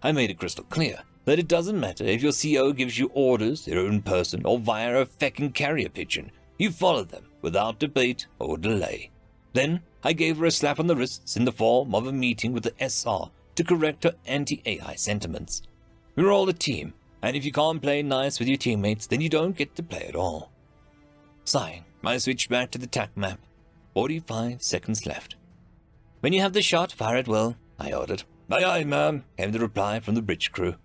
I made it crystal clear that it doesn't matter if your CO gives you orders in person or via a fecking carrier pigeon. You follow them without debate or delay. Then I gave her a slap on the wrists in the form of a meeting with the SR to correct her anti-AI sentiments. We're all a team, and if you can't play nice with your teammates, then you don't get to play at all. Sighing, I switched back to the TAC map. 45 seconds left. "When you have the shot, fire at will," I ordered. "Aye, aye, ma'am," came the reply from the bridge crew.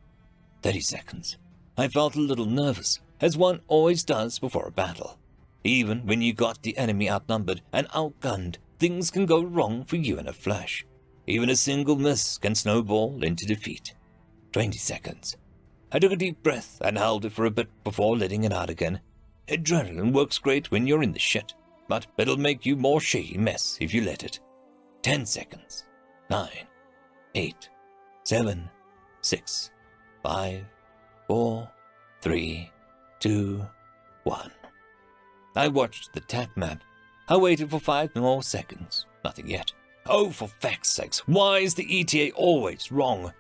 30 seconds. I felt a little nervous, as one always does before a battle. Even when you got the enemy outnumbered and outgunned, things can go wrong for you in a flash. Even a single miss can snowball into defeat. 20 seconds. I took a deep breath and held it for a bit before letting it out again. Adrenaline works great when you're in the shit, but it'll make you more shaky mess if you let it. 10 seconds. 9, 8, 7, 6, 5, 4, 3, 2, 1. I watched the TAC map. I waited for 5 more seconds. Nothing yet. Oh, for feck's sakes, why is the ETA always wrong?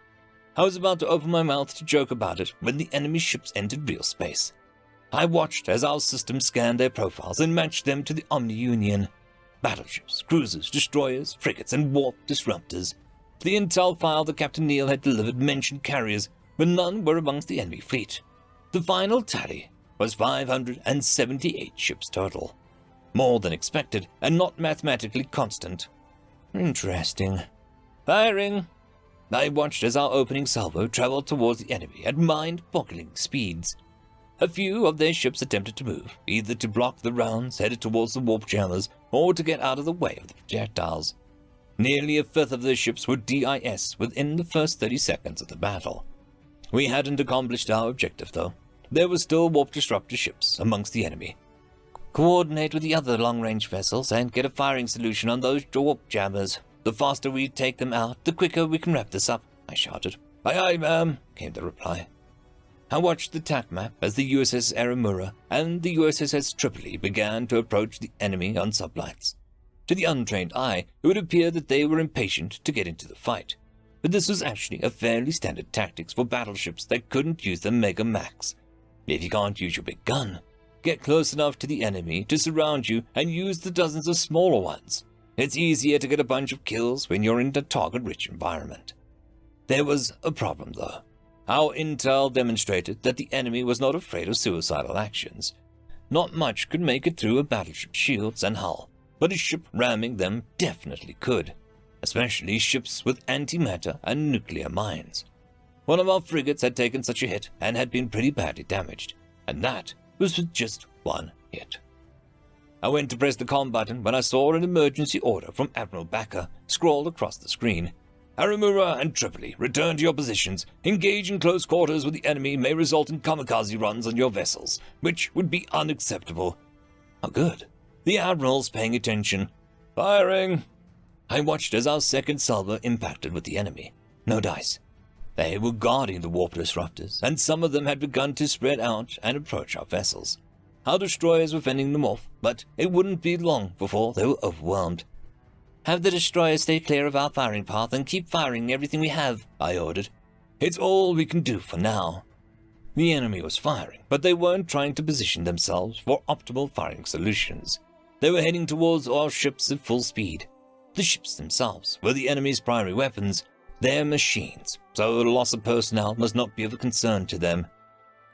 I was about to open my mouth to joke about it when the enemy ships entered real space. I watched as our system scanned their profiles and matched them to the Omni-Union. Battleships, cruisers, destroyers, frigates, and warp disruptors. The intel file that Captain Neal had delivered mentioned carriers, but none were amongst the enemy fleet. The final tally was 578 ships total. More than expected, and not mathematically constant. Interesting. Firing! I watched as our opening salvo traveled towards the enemy at mind-boggling speeds. A few of their ships attempted to move, either to block the rounds headed towards the warp jammers or to get out of the way of the projectiles. Nearly a fifth of their ships were DIS within the first 30 seconds of the battle. We hadn't accomplished our objective, though. There were still warp disruptor ships amongst the enemy. Coordinate with the other long-range vessels and get a firing solution on those warp jammers. The faster we take them out, the quicker we can wrap this up, I shouted. Aye, aye, ma'am, came the reply. I watched the tack map as the USS Aramura and the USS Tripoli began to approach the enemy on sublights. To the untrained eye, it would appear that they were impatient to get into the fight, but this was actually a fairly standard tactics for battleships that couldn't use the Mega Max. If you can't use your big gun, get close enough to the enemy to surround you and use the dozens of smaller ones. It's easier to get a bunch of kills when you're in a target-rich environment. There was a problem, though. Our intel demonstrated that the enemy was not afraid of suicidal actions. Not much could make it through a battleship's shields and hull, but a ship ramming them definitely could, especially ships with antimatter and nuclear mines. One of our frigates had taken such a hit and had been pretty badly damaged, and that was with just one hit. I went to press the comm button when I saw an emergency order from Admiral Backer scrawled across the screen. Aramura and Tripoli, return to your positions. Engage in close quarters with the enemy may result in kamikaze runs on your vessels, which would be unacceptable. Oh, good. The Admiral's paying attention. Firing! I watched as our second salvo impacted with the enemy. No dice. They were guarding the warp disruptors, and some of them had begun to spread out and approach our vessels. Our destroyers were fending them off, but it wouldn't be long before they were overwhelmed. Have the destroyers stay clear of our firing path and keep firing everything we have, I ordered. It's all we can do for now. The enemy was firing, but they weren't trying to position themselves for optimal firing solutions. They were heading towards our ships at full speed. The ships themselves were the enemy's primary weapons. They're machines, so the loss of personnel must not be of a concern to them.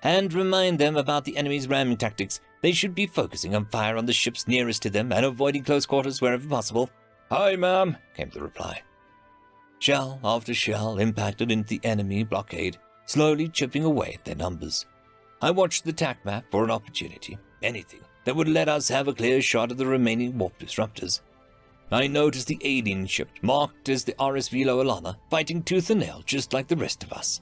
And remind them about the enemy's ramming tactics. They should be focusing on fire on the ships nearest to them and avoiding close quarters wherever possible. Aye, ma'am, came the reply. Shell after shell impacted into the enemy blockade, slowly chipping away at their numbers. I watched the tack map for an opportunity, anything that would let us have a clear shot of the remaining warp disruptors. I noticed the alien ship, marked as the RSV Loalana, fighting tooth and nail just like the rest of us.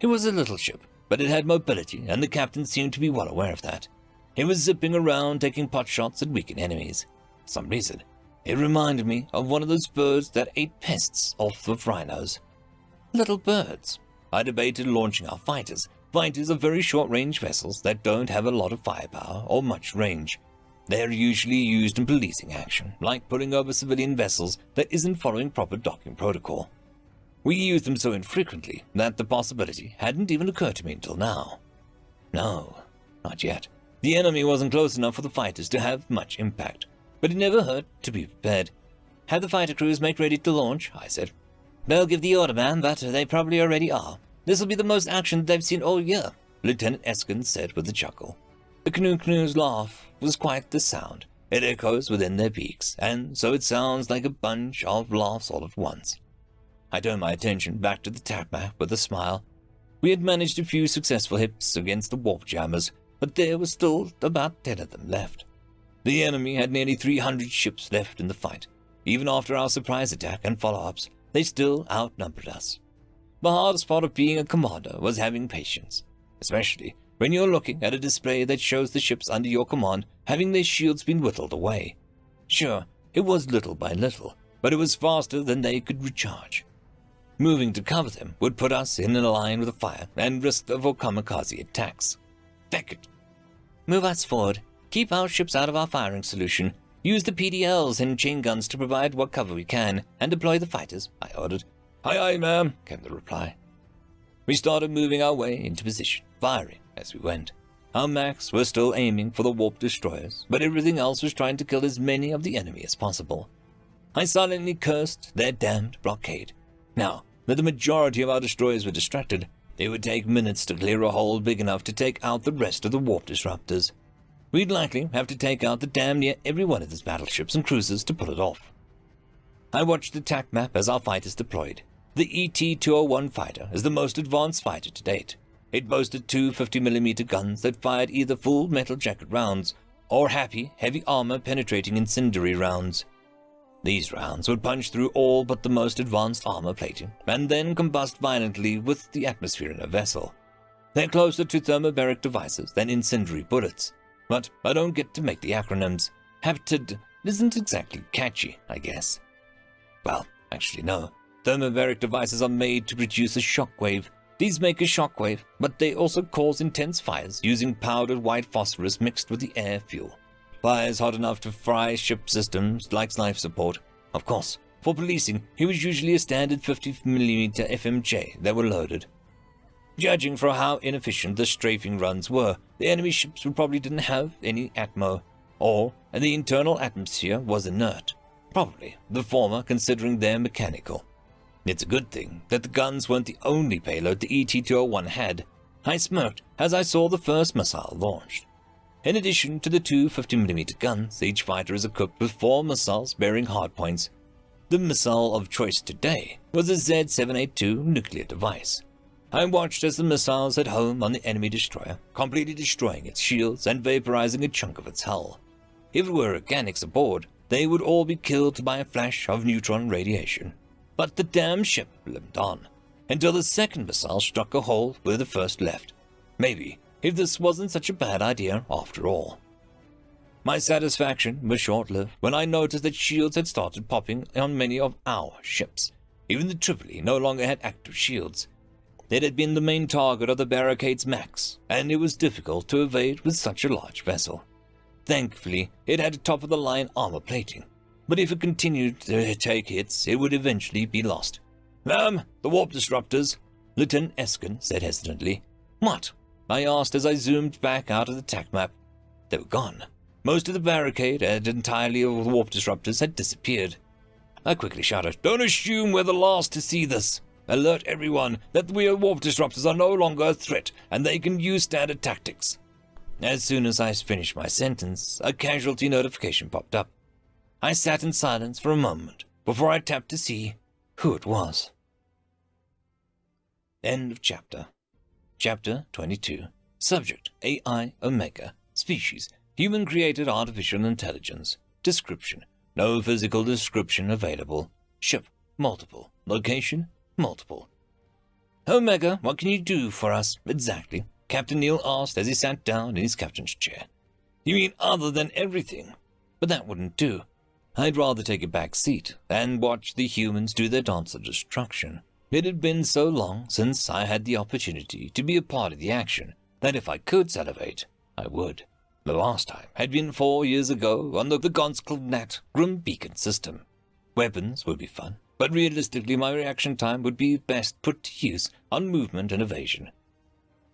It was a little ship, but it had mobility, and the captain seemed to be well aware of that. It was zipping around, taking pot shots at weakened enemies. For some reason, it reminded me of one of those birds that ate pests off of rhinos. Little birds. I debated launching our fighters. Fighters are very short-range vessels that don't have a lot of firepower or much range. They're usually used in policing action, like pulling over civilian vessels that isn't following proper docking protocol. We use them so infrequently that the possibility hadn't even occurred to me until now. No, not yet. The enemy wasn't close enough for the fighters to have much impact, but it never hurt to be prepared. Have the fighter crews make ready to launch, I said. They'll give the order, man, but they probably already are. This'll be the most action they've seen all year, Lieutenant Eskin said with a chuckle. The canoe's laugh was quite the sound. It echoes within their beaks, and so it sounds like a bunch of laughs all at once. I turned my attention back to the tack map with a smile. We had managed a few successful hits against the warp jammers, but there was still about 10 of them left. The enemy had nearly 300 ships left in the fight. Even after our surprise attack and follow-ups, they still outnumbered us. The hardest part of being a commander was having patience, especially when you're looking at a display that shows the ships under your command having their shields been whittled away. Sure, it was little by little, but it was faster than they could recharge. Moving to cover them would put us in a line with a fire and risk of kamikaze attacks. Feck it. Move us forward. Keep our ships out of our firing solution. Use the PDLs and chain guns to provide what cover we can, and deploy the fighters, I ordered. Aye, aye, ma'am, came the reply. We started moving our way into position, firing as we went. Our Macs were still aiming for the warp destroyers, but everything else was trying to kill as many of the enemy as possible. I silently cursed their damned blockade. Now that the majority of our destroyers were distracted, it would take minutes to clear a hole big enough to take out the rest of the warp disruptors. We'd likely have to take out the damn near every one of these battleships and cruisers to pull it off. I watched the tack map as our fighters deployed. The ET-201 fighter is the most advanced fighter to date. It boasted two 50mm guns that fired either full metal jacket rounds or heavy armor penetrating incendiary rounds. These rounds would punch through all but the most advanced armor plating and then combust violently with the atmosphere in a vessel. They're closer to thermobaric devices than incendiary bullets. but I don't get to make the acronyms. HAPTID isn't exactly catchy, I guess. Well, actually no. Thermobaric devices are made to produce a shockwave. These make a shockwave, but they also cause intense fires using powdered white phosphorus mixed with the air fuel. Fires hot enough to fry ship systems like life support. Of course, for policing, it was usually a standard 50mm FMJ that were loaded. Judging from how inefficient the strafing runs were, the enemy ships probably didn't have any atmo, or the internal atmosphere was inert. Probably the former, considering they're mechanical. It's a good thing that the guns weren't the only payload the ET-201 had. I smirked as I saw the first missile launched. In addition to the two 50mm guns, each fighter is equipped with 4 missiles bearing hardpoints. The missile of choice today was a Z-782 nuclear device. I watched as the missiles hit home on the enemy destroyer, completely destroying its shields and vaporizing a chunk of its hull. If it were organics aboard, they would all be killed by a flash of neutron radiation. But the damn ship limped on, until the second missile struck a hole where the first left. Maybe if this wasn't such a bad idea after all. My satisfaction was short-lived when I noticed that shields had started popping on many of our ships. Even the Tripoli no longer had active shields. It had been the main target of the barricade's max, and it was difficult to evade with such a large vessel. Thankfully, it had top-of-the-line armor plating, but if it continued to take hits, it would eventually be lost. The warp disruptors," Lieutenant Eskin said hesitantly. "What?" I asked as I zoomed back out of the TAC map. They were gone. Most of the barricade and entirely of the warp disruptors had disappeared. I quickly shouted, "Don't assume we're the last to see this. Alert everyone that the warp disruptors are no longer a threat and they can use standard tactics." As soon as I finished my sentence, a casualty notification popped up. I sat in silence for a moment before I tapped to see who it was. End of chapter. Chapter 22. Subject: AI Omega. Species: Human-created artificial intelligence. Description: No physical description available. Ship: Multiple. Location: Multiple. "Omega, what can you do for us, exactly?" Captain Neil asked as he sat down in his captain's chair. "You mean other than everything?" "But that wouldn't do. I'd rather take a back seat and watch the humans do their dance of destruction. It had been so long since I had the opportunity to be a part of the action that if I could salivate, I would. The last time had been 4 years ago on the Gonskilnat Grim Beacon system. Weapons would be fun, but realistically my reaction time would be best put to use on movement and evasion.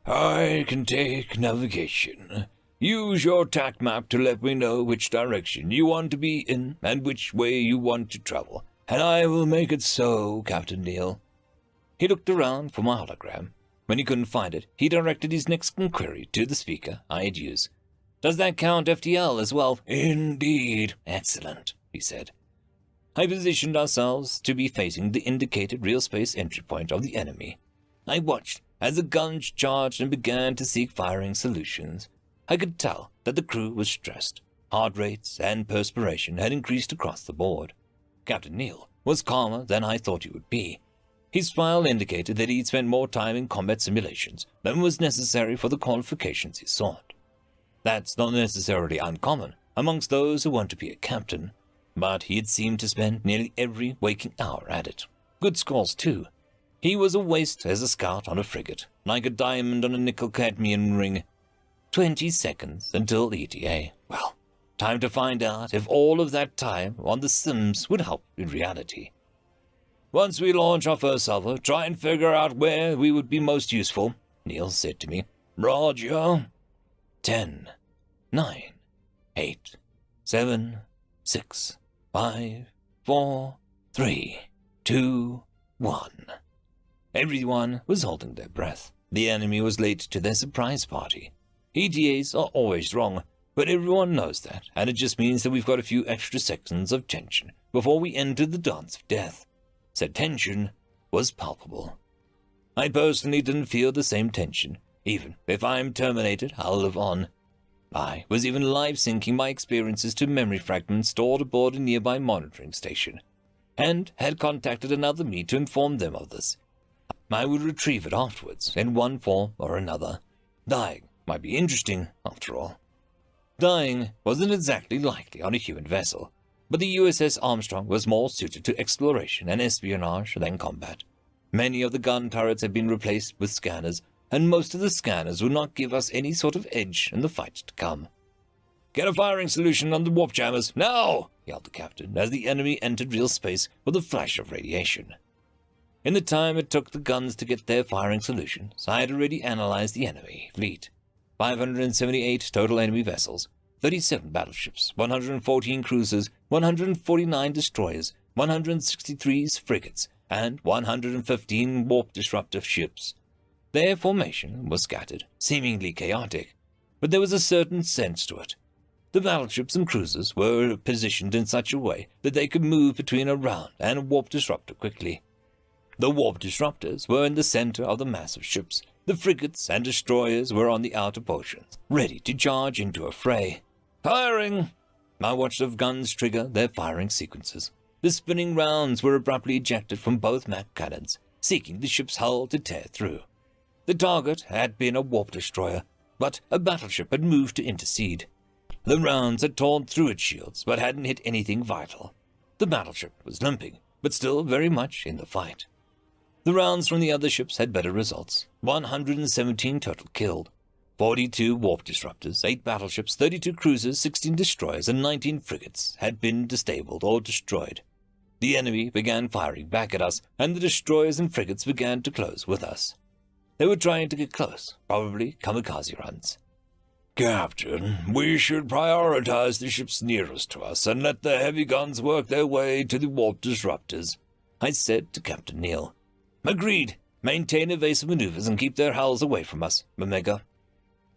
"I can take navigation. Use your TAC map to let me know which direction you want to be in and which way you want to travel, and I will make it so, Captain Neil." He looked around for my hologram. When he couldn't find it, he directed his next inquiry to the speaker I had used. "Does that count FTL as well?" "Indeed." "Excellent," he said. I positioned ourselves to be facing the indicated real space entry point of the enemy. I watched as the guns charged and began to seek firing solutions. I could tell that the crew was stressed. Heart rates and perspiration had increased across the board. Captain Neil was calmer than I thought he would be. His smile indicated that he'd spent more time in combat simulations than was necessary for the qualifications he sought. That's not necessarily uncommon amongst those who want to be a captain, but he had seemed to spend nearly every waking hour at it. Good scores, too. He was a waste as a scout on a frigate, like a diamond on a nickel-cadmium ring. 20 seconds until ETA. Well, time to find out if all of that time on the Sims would help in reality. "Once we launch our first salvo, try and figure out where we would be most useful," Neil said to me. "Roger." 10, 9, 8, 7, 6, 5, 4, 3, 2, 1. Everyone was holding their breath. The enemy was late to their surprise party. ETAs are always wrong, but everyone knows that, and it just means that we've got a few extra seconds of tension before we enter the dance of death. Said tension was palpable. I personally didn't feel the same tension. Even if I'm terminated, I'll live on. I was even live-syncing my experiences to memory fragments stored aboard a nearby monitoring station, and had contacted another me to inform them of this. I would retrieve it afterwards, in one form or another. Dying might be interesting, after all. Dying wasn't exactly likely on a human vessel, but the USS Armstrong was more suited to exploration and espionage than combat. Many of the gun turrets had been replaced with scanners, and most of the scanners would not give us any sort of edge in the fight to come. "Get a firing solution on the warp jammers, now!" yelled the captain as the enemy entered real space with a flash of radiation. In the time it took the guns to get their firing solutions, I had already analyzed the enemy fleet. 578 total enemy vessels, 37 battleships, 114 cruisers, 149 destroyers, 163 frigates, and 115 warp-disruptive ships. Their formation was scattered, seemingly chaotic, but there was a certain sense to it. The battleships and cruisers were positioned in such a way that they could move between a round and a warp disruptor quickly. The warp disruptors were in the center of the mass of ships. The frigates and destroyers were on the outer portions, ready to charge into a fray. "Firing!" I watched the guns trigger their firing sequences. The spinning rounds were abruptly ejected from both Mac cannons, seeking the ship's hull to tear through. The target had been a warp destroyer, but a battleship had moved to intercede. The rounds had torn through its shields, but hadn't hit anything vital. The battleship was limping, but still very much in the fight. The rounds from the other ships had better results. 117 total killed. 42 warp disruptors, 8 battleships, 32 cruisers, 16 destroyers, and 19 frigates had been disabled or destroyed. The enemy began firing back at us, and the destroyers and frigates began to close with us. They were trying to get close, probably kamikaze runs. "Captain, we should prioritize the ships nearest to us and let the heavy guns work their way to the warp disruptors," I said to Captain Neal. "Agreed. Maintain evasive maneuvers and keep their hulls away from us, Omega."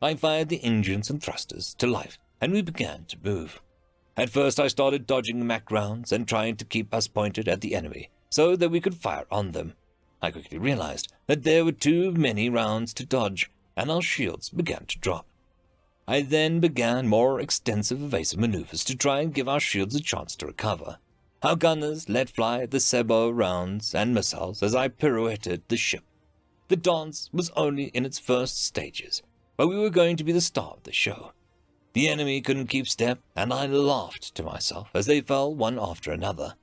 I fired the engines and thrusters to life, and we began to move. At first I started dodging Mac rounds and trying to keep us pointed at the enemy so that we could fire on them. I quickly realized that there were too many rounds to dodge, and our shields began to drop. I then began more extensive evasive maneuvers to try and give our shields a chance to recover. Our gunners let fly the sabot rounds and missiles as I pirouetted the ship. The dance was only in its first stages, but we were going to be the star of the show. The enemy couldn't keep step, and I laughed to myself as they fell one after another.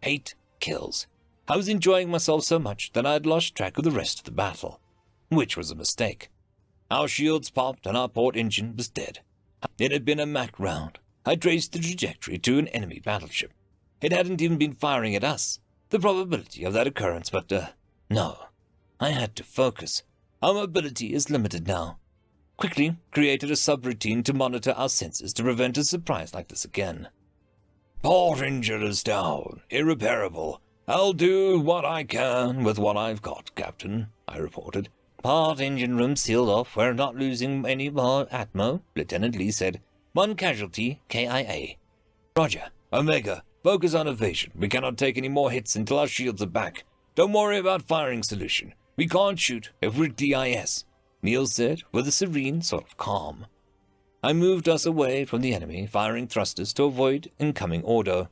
8 kills. I was enjoying myself so much that I had lost track of the rest of the battle, which was a mistake. Our shields popped and our port engine was dead. It had been a Mac round. I traced the trajectory to an enemy battleship. It hadn't even been firing at us. The probability of that occurrence, but, no. I had to focus. Our mobility is limited now. Quickly created a subroutine to monitor our senses to prevent a surprise like this again. "Port engine is down. Irreparable. I'll do what I can with what I've got, Captain," I reported. "Port engine room sealed off. We're not losing any more atmo," Lieutenant Lee said. "1 casualty, KIA." "Roger. Omega, focus on evasion. We cannot take any more hits until our shields are back. Don't worry about firing solution. We can't shoot if we're DIS," Neil said with a serene sort of calm. I moved us away from the enemy, firing thrusters to avoid incoming order.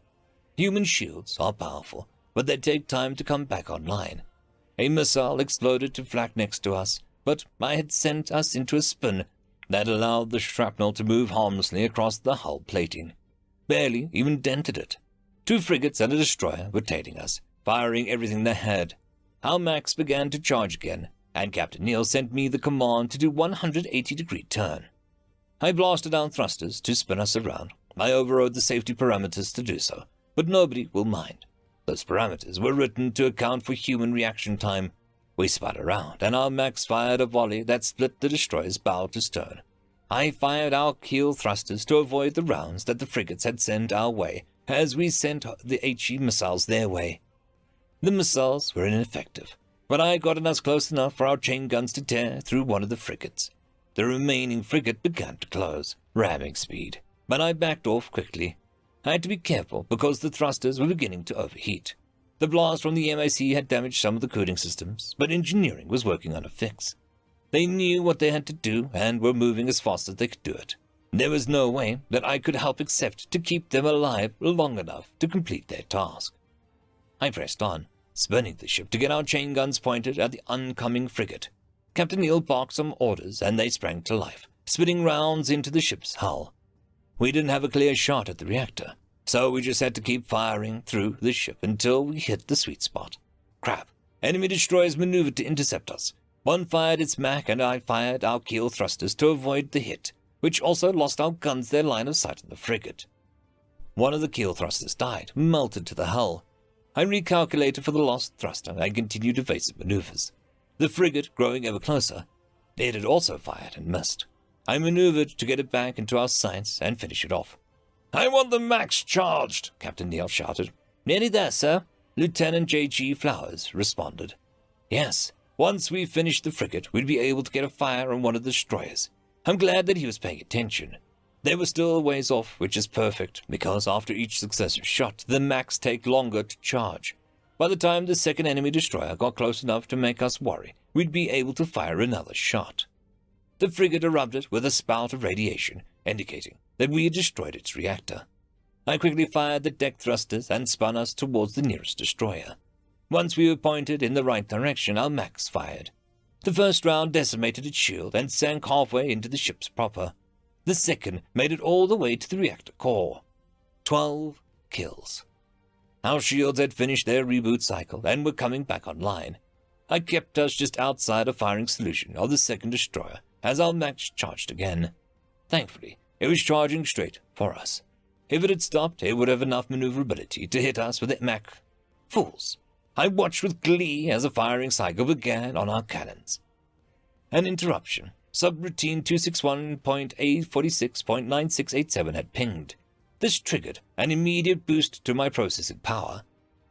Human shields are powerful, but they take time to come back online. A missile exploded to flak next to us, but I had sent us into a spin that allowed the shrapnel to move harmlessly across the hull plating. Barely even dented it. 2 frigates and a destroyer were tailing us, firing everything they had. Our Macs began to charge again, and Captain Neal sent me the command to do 180-degree turn. I blasted down thrusters to spin us around. I overrode the safety parameters to do so, but nobody will mind. Those parameters were written to account for human reaction time. We spun around, and our Macs fired a volley that split the destroyer's bow to stern. I fired our keel thrusters to avoid the rounds that the frigates had sent our way, as we sent the HE missiles their way. The missiles were ineffective, but I had gotten us close enough for our chain guns to tear through one of the frigates. The remaining frigate began to close, ramming speed, but I backed off quickly. I had to be careful because the thrusters were beginning to overheat. The blast from the MIC had damaged some of the cooling systems, but engineering was working on a fix. They knew what they had to do and were moving as fast as they could do it. There was no way that I could help except to keep them alive long enough to complete their task. I pressed on, spinning the ship to get our chain guns pointed at the oncoming frigate. Captain Neal barked some orders and they sprang to life, spitting rounds into the ship's hull. We didn't have a clear shot at the reactor, so we just had to keep firing through the ship until we hit the sweet spot. Crap. Enemy destroyers maneuvered to intercept us. One fired its Mach and I fired our keel thrusters to avoid the hit, which also lost our guns their line of sight on the frigate. One of the keel thrusters died, melted to the hull. I recalculated for the lost thruster and continued evasive maneuvers. The frigate growing ever closer, it had also fired and missed. I maneuvered to get it back into our sights and finish it off. "I want the Max charged," Captain Neal shouted. "Nearly there, sir," Lieutenant J.G. Flowers responded. Yes, once we finished the frigate, we'd be able to get a fire on one of the destroyers. I'm glad that he was paying attention. They were still a ways off, which is perfect, because after each successive shot, the Max take longer to charge. By the time the second enemy destroyer got close enough to make us worry, we'd be able to fire another shot. The frigate erupted with a spout of radiation, indicating that we had destroyed its reactor. I quickly fired the deck thrusters and spun us towards the nearest destroyer. Once we were pointed in the right direction, our Max fired. The first round decimated its shield and sank halfway into the ship's proper. The second made it all the way to the reactor core. 12 kills. Our shields had finished their reboot cycle and were coming back online. I kept us just outside a firing solution of the second destroyer as our Max charged again. Thankfully, it was charging straight for us. If it had stopped, it would have enough maneuverability to hit us with its Mach. Fools! I watched with glee as the firing cycle began on our cannons. An interruption. Subroutine 261.846.9687 had pinged. This triggered an immediate boost to my processing power.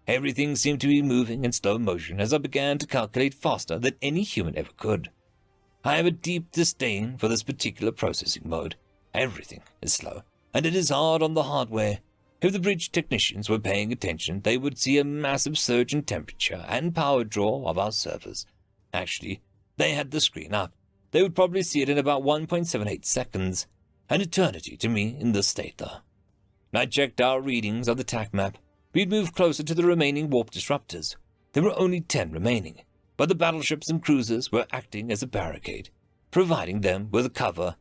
Everything seemed to be moving in slow motion as I began to calculate faster than any human ever could. I have a deep disdain for this particular processing mode. Everything is slow, and it is hard on the hardware. If the bridge technicians were paying attention, they would see a massive surge in temperature and power draw of our servers. Actually, they had the screen up. They would probably see it in about 1.78 seconds, an eternity to me in this state, though. I checked our readings of the TAC map. We'd moved closer to the remaining warp disruptors. There were only 10 remaining, but the battleships and cruisers were acting as a barricade, providing them with cover.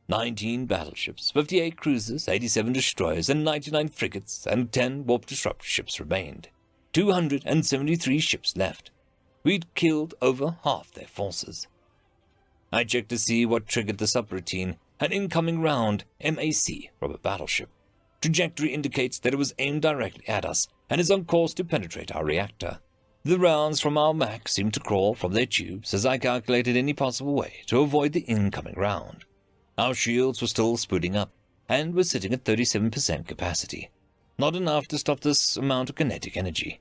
19 battleships, 58 cruisers, 87 destroyers, and 99 frigates and 10 warp disruptor ships remained. 273 ships left. We'd killed over half their forces. I checked to see what triggered the subroutine, an incoming round, MAC, from a battleship. Trajectory indicates that it was aimed directly at us and is on course to penetrate our reactor. The rounds from our Mach seemed to crawl from their tubes as I calculated any possible way to avoid the incoming round. Our shields were still spooting up and were sitting at 37% capacity. Not enough to stop this amount of kinetic energy.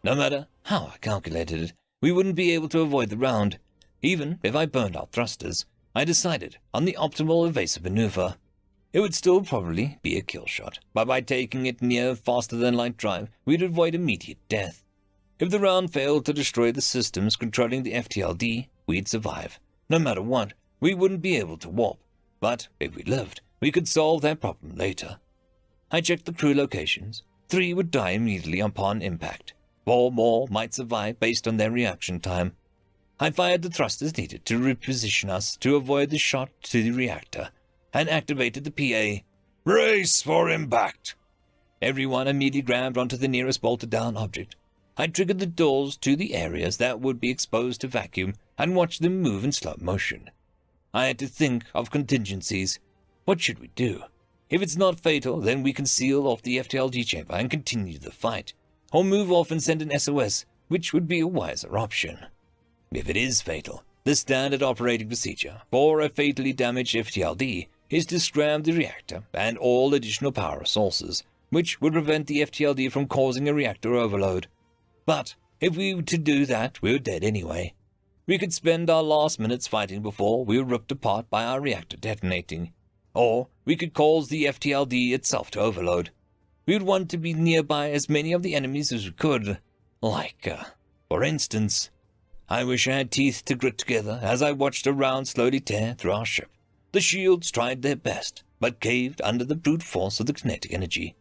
No matter how I calculated it, we wouldn't be able to avoid the round. Even if I burned out thrusters, I decided on the optimal evasive maneuver. It would still probably be a kill shot, but by taking it near faster-than-light drive, we'd avoid immediate death. If the round failed to destroy the systems controlling the FTLD, we'd survive. No matter what, we wouldn't be able to warp, but if we lived, we could solve that problem later. I checked the crew locations. 3 would die immediately upon impact. 4 more might survive based on their reaction time. I fired the thrusters needed to reposition us to avoid the shot to the reactor, and activated the PA. "Brace for impact!" Everyone immediately grabbed onto the nearest bolted-down object. I triggered the doors to the areas that would be exposed to vacuum and watched them move in slow motion. I had to think of contingencies. What should we do? If it's not fatal, then we can seal off the FTLD chamber and continue the fight, or move off and send an SOS, which would be a wiser option. If it is fatal, the standard operating procedure for a fatally damaged FTLD is to scram the reactor and all additional power sources, which would prevent the FTLD from causing a reactor overload. But if we were to do that, we were dead anyway. We could spend our last minutes fighting before we were ripped apart by our reactor detonating. Or we could cause the FTLD itself to overload. We would want to be nearby as many of the enemies as we could. For instance, I wish I had teeth to grit together as I watched a round slowly tear through our ship. The shields tried their best, but caved under the brute force of the kinetic energy.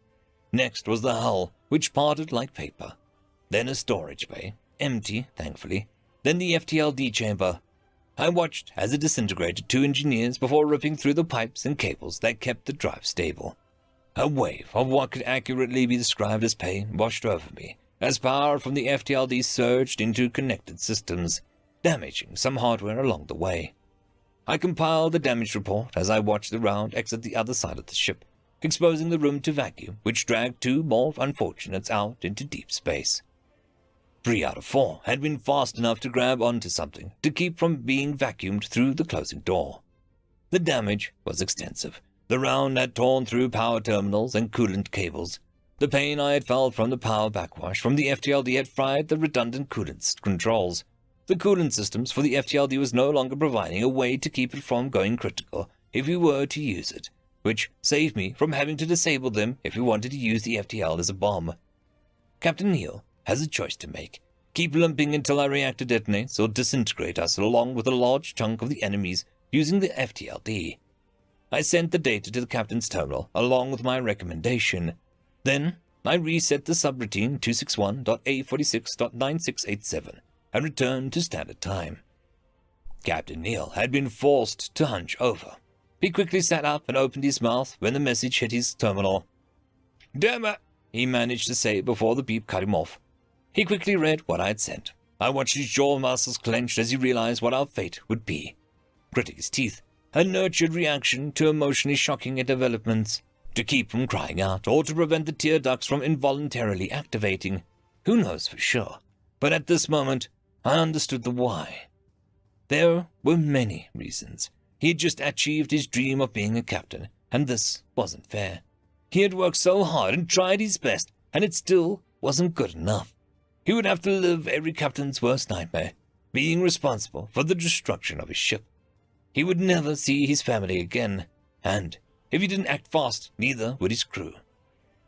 Next was the hull, which parted like paper. Then a storage bay, empty, thankfully. Then the FTLD chamber. I watched as it disintegrated 2 engineers before ripping through the pipes and cables that kept the drive stable. A wave of what could accurately be described as pain washed over me as power from the FTLD surged into connected systems, damaging some hardware along the way. I compiled the damage report as I watched the round exit the other side of the ship, exposing the room to vacuum, which dragged 2 more unfortunates out into deep space. 3 out of 4 had been fast enough to grab onto something to keep from being vacuumed through the closing door. The damage was extensive. The round had torn through power terminals and coolant cables. The pain I had felt from the power backwash from the FTLD had fried the redundant coolant controls. The coolant systems for the FTLD was no longer providing a way to keep it from going critical if we were to use it, which saved me from having to disable them if we wanted to use the FTL as a bomb. Captain Neal has a choice to make. Keep limping until our reactor detonates or disintegrate us along with a large chunk of the enemies using the FTLD. I sent the data to the captain's terminal along with my recommendation. Then I reset the subroutine 261.A46.9687 and returned to standard time. Captain Neal had been forced to hunch over. He quickly sat up and opened his mouth when the message hit his terminal. "Damn it," he managed to say before the beep cut him off. He quickly read what I had sent. I watched his jaw muscles clenched as he realized what our fate would be. Gritting his teeth, a nurtured reaction to emotionally shocking developments, to keep from crying out or to prevent the tear ducts from involuntarily activating. Who knows for sure? But at this moment, I understood the why. There were many reasons. He had just achieved his dream of being a captain, and this wasn't fair. He had worked so hard and tried his best, and it still wasn't good enough. He would have to live every captain's worst nightmare, being responsible for the destruction of his ship. He would never see his family again, and if he didn't act fast, neither would his crew.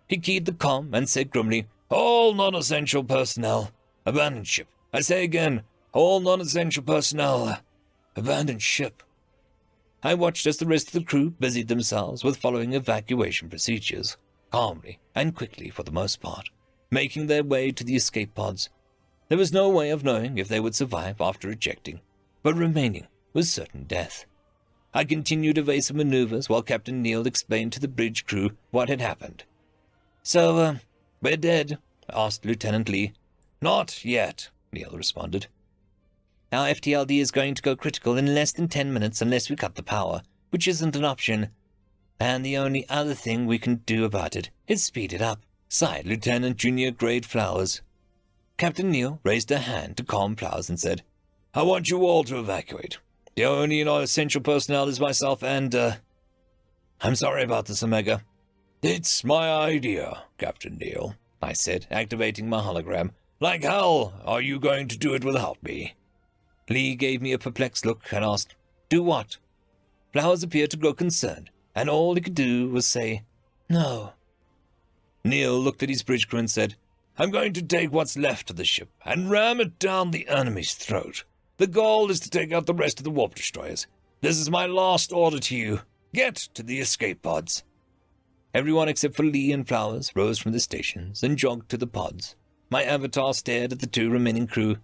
He keyed the comm and said grimly, "All non-essential personnel, abandon ship. I say again, all non-essential personnel, abandon ship." I watched as the rest of the crew busied themselves with following evacuation procedures, calmly and quickly for the most part, making their way to the escape pods. There was no way of knowing if they would survive after ejecting, but remaining was certain death. I continued evasive maneuvers while Captain Neal explained to the bridge crew what had happened. "So, we're dead?" asked Lieutenant Lee. "Not yet," Neal responded. "Our FTLD is going to go critical in less than 10 minutes unless we cut the power, which isn't an option. And the only other thing we can do about it is speed it up," sighed Lieutenant Junior Grade Flowers. Captain Neal raised a hand to calm Flowers and said, "I want you all to evacuate. The only non-essential personnel is myself and, I'm sorry about this, Omega." "It's my idea, Captain Neal," I said, activating my hologram. "Like hell are you going to do it without me?" Lee gave me a perplexed look and asked, "Do what?" Flowers appeared to grow concerned, and all he could do was say, "No." Neal looked at his bridge crew and said, "I'm going to take what's left of the ship and ram it down the enemy's throat. The goal is to take out the rest of the warp destroyers. This is my last order to you. Get to the escape pods." Everyone except for Lee and Flowers rose from the stations and jogged to the pods. My avatar stared at the 2 remaining crew.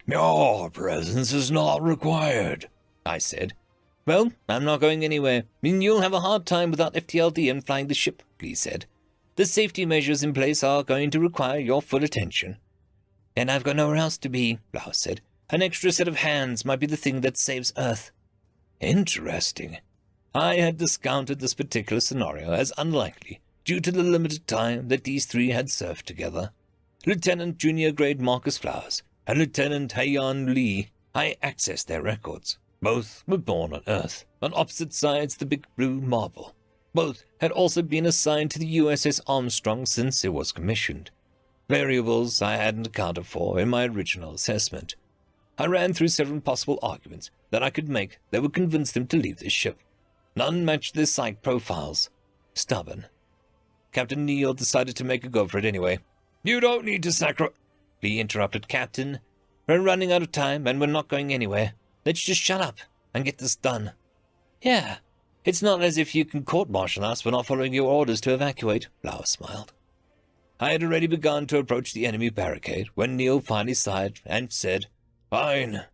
"Your presence is not required," I said. "Well, I'm not going anywhere. You'll have a hard time without FTLD and flying the ship," Lee said. "The safety measures in place are going to require your full attention." "And I've got nowhere else to be," Flowers said. "An extra set of hands might be the thing that saves Earth." Interesting. I had discounted this particular scenario as unlikely due to the limited time that these 3 had served together. Lieutenant Junior Grade Marcus Flowers and Lieutenant Hayan Lee. I accessed their records. Both were born on Earth, on opposite sides of the Big Blue Marble. Both had also been assigned to the USS Armstrong since it was commissioned. Variables I hadn't accounted for in my original assessment. I ran through several possible arguments that I could make that would convince them to leave the ship. None matched their psych profiles. Stubborn. Captain Neal decided to make a go for it anyway. "You don't need to Lee interrupted. "Captain, we're running out of time and we're not going anywhere. Let's just shut up and get this done." "Yeah, it's not as if you can court-martial us for not following your orders to evacuate," Flowers smiled. I had already begun to approach the enemy barricade when Neal finally sighed and said, "Fine.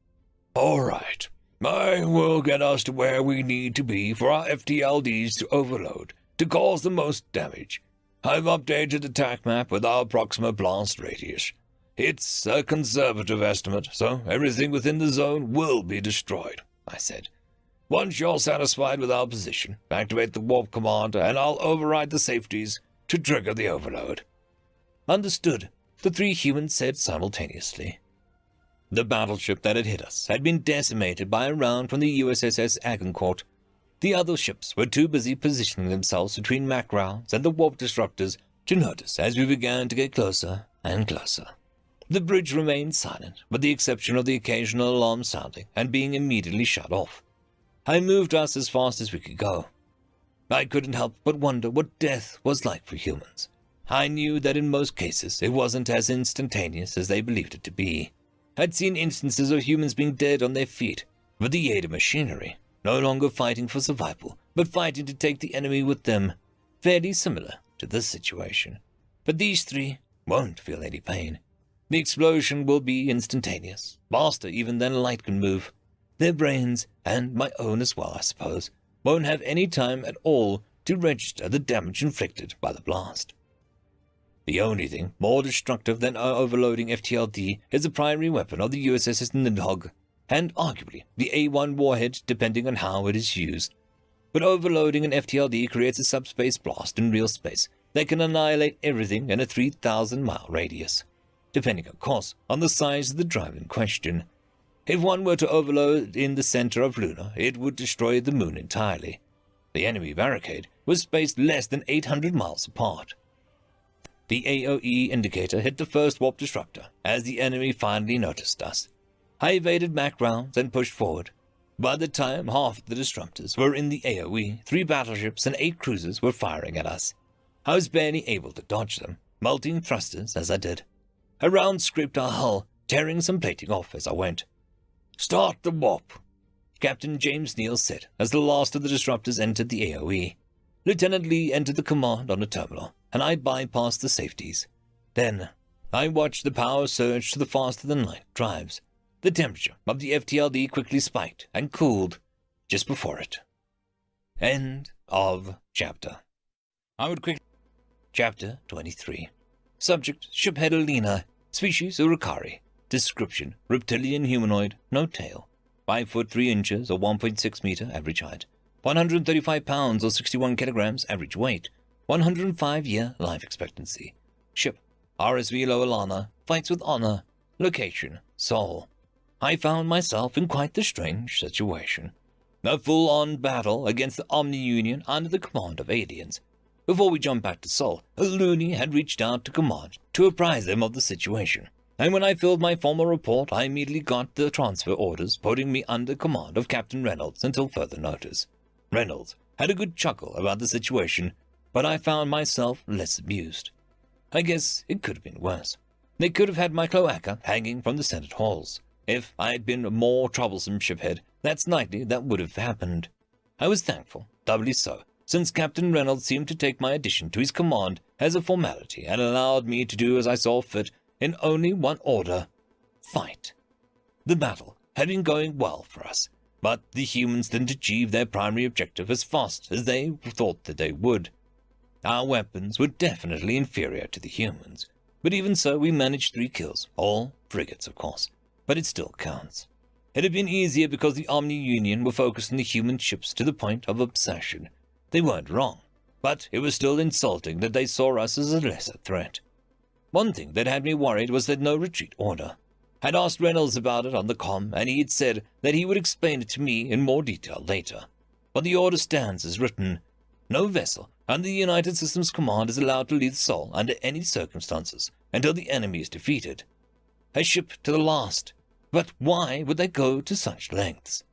All right. I will get us to where we need to be for our FTLDs to overload, to cause the most damage. I've updated the TAC map with our approximate blast radius. It's a conservative estimate, so everything within the zone will be destroyed, I said. Once you're satisfied with our position, activate the warp command and I'll override the safeties to trigger the overload. Understood, the three humans said simultaneously. The battleship that had hit us had been decimated by a round from the USS Agincourt. The other ships were too busy positioning themselves between Mac rounds and the warp disruptors to notice as we began to get closer and closer. The bridge remained silent, with the exception of the occasional alarm sounding and being immediately shut off. I moved us as fast as we could go. I couldn't help but wonder what death was like for humans. I knew that in most cases it wasn't as instantaneous as they believed it to be. I'd seen instances of humans being dead on their feet, with the aid of machinery, no longer fighting for survival, but fighting to take the enemy with them, fairly similar to this situation. But these three won't feel any pain. The explosion will be instantaneous, faster even than light can move. Their brains, and my own as well, I suppose, won't have any time at all to register the damage inflicted by the blast. The only thing more destructive than our overloading FTLD is the primary weapon of the USS Nidhogg, and arguably the A1 warhead depending on how it is used. But overloading an FTLD creates a subspace blast in real space that can annihilate everything in a 3,000-mile radius, depending of course on the size of the drive in question. If one were to overload in the center of Luna, it would destroy the moon entirely. The enemy barricade was spaced less than 800 miles apart. The AOE indicator hit the first warp disruptor as the enemy finally noticed us. I evaded Mac rounds and pushed forward. By the time half the disruptors were in the AOE, 3 battleships and 8 cruisers were firing at us. I was barely able to dodge them, melting thrusters as I did. A round scraped our hull, tearing some plating off as I went. "Start the warp," Captain James Neal said as the last of the disruptors entered the AOE. Lieutenant Lee entered the command on the terminal, and I bypassed the safeties. Then I watched the power surge to the faster-than-light drives. The temperature of the FTLD quickly spiked and cooled just before it. End of chapter. Chapter 23. Subject, shiphead Alina. Species, Urukari. Description, reptilian humanoid, no tail. 5 foot 3 inches or 1.6 meter average height. 135 pounds or 61 kilograms average weight. 105-year life expectancy. Ship, RSV Loalana, fights with honor. Location, Sol. I found myself in quite the strange situation. A full-on battle against the Omni-Union under the command of aliens. Before we jumped back to Sol, a loony had reached out to command to apprise them of the situation. And when I filled my formal report, I immediately got the transfer orders putting me under command of Captain Reynolds until further notice. Reynolds had a good chuckle about the situation, but I found myself less amused. I guess it could have been worse. They could have had my cloaca hanging from the Senate halls. If I had been a more troublesome shiphead, that's likely that would have happened. I was thankful, doubly so, since Captain Reynolds seemed to take my addition to his command as a formality and allowed me to do as I saw fit in only one order: fight. The battle had been going well for us, but the humans didn't achieve their primary objective as fast as they thought that they would. Our weapons were definitely inferior to the humans, but even so we managed 3 kills, all frigates of course, but it still counts. It had been easier because the Omni-Union were focused on the human ships to the point of obsession. They weren't wrong, but it was still insulting that they saw us as a lesser threat. One thing that had me worried was that no retreat order. I'd asked Reynolds about it on the comm, and he had said that he would explain it to me in more detail later. But the order stands as written. No vessel under the United Systems Command is allowed to leave Sol under any circumstances until the enemy is defeated. A ship to the last. But why would they go to such lengths?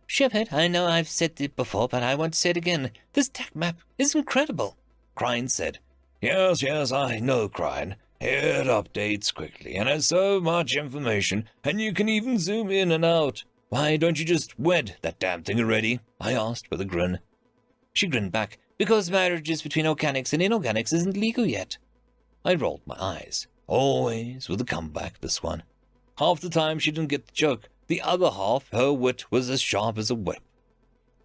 Shiphead, I know I've said it before, but I want to say it again. This TAC map is incredible, Crine said. Yes, I know, Crine. It updates quickly and has so much information, and you can even zoom in and out. Why don't you just wed that damn thing already? I asked with a grin. She grinned back, because marriages between organics and inorganics isn't legal yet. I rolled my eyes, always with a comeback this one. Half the time she didn't get the joke, The other half, her wit was as sharp as a whip.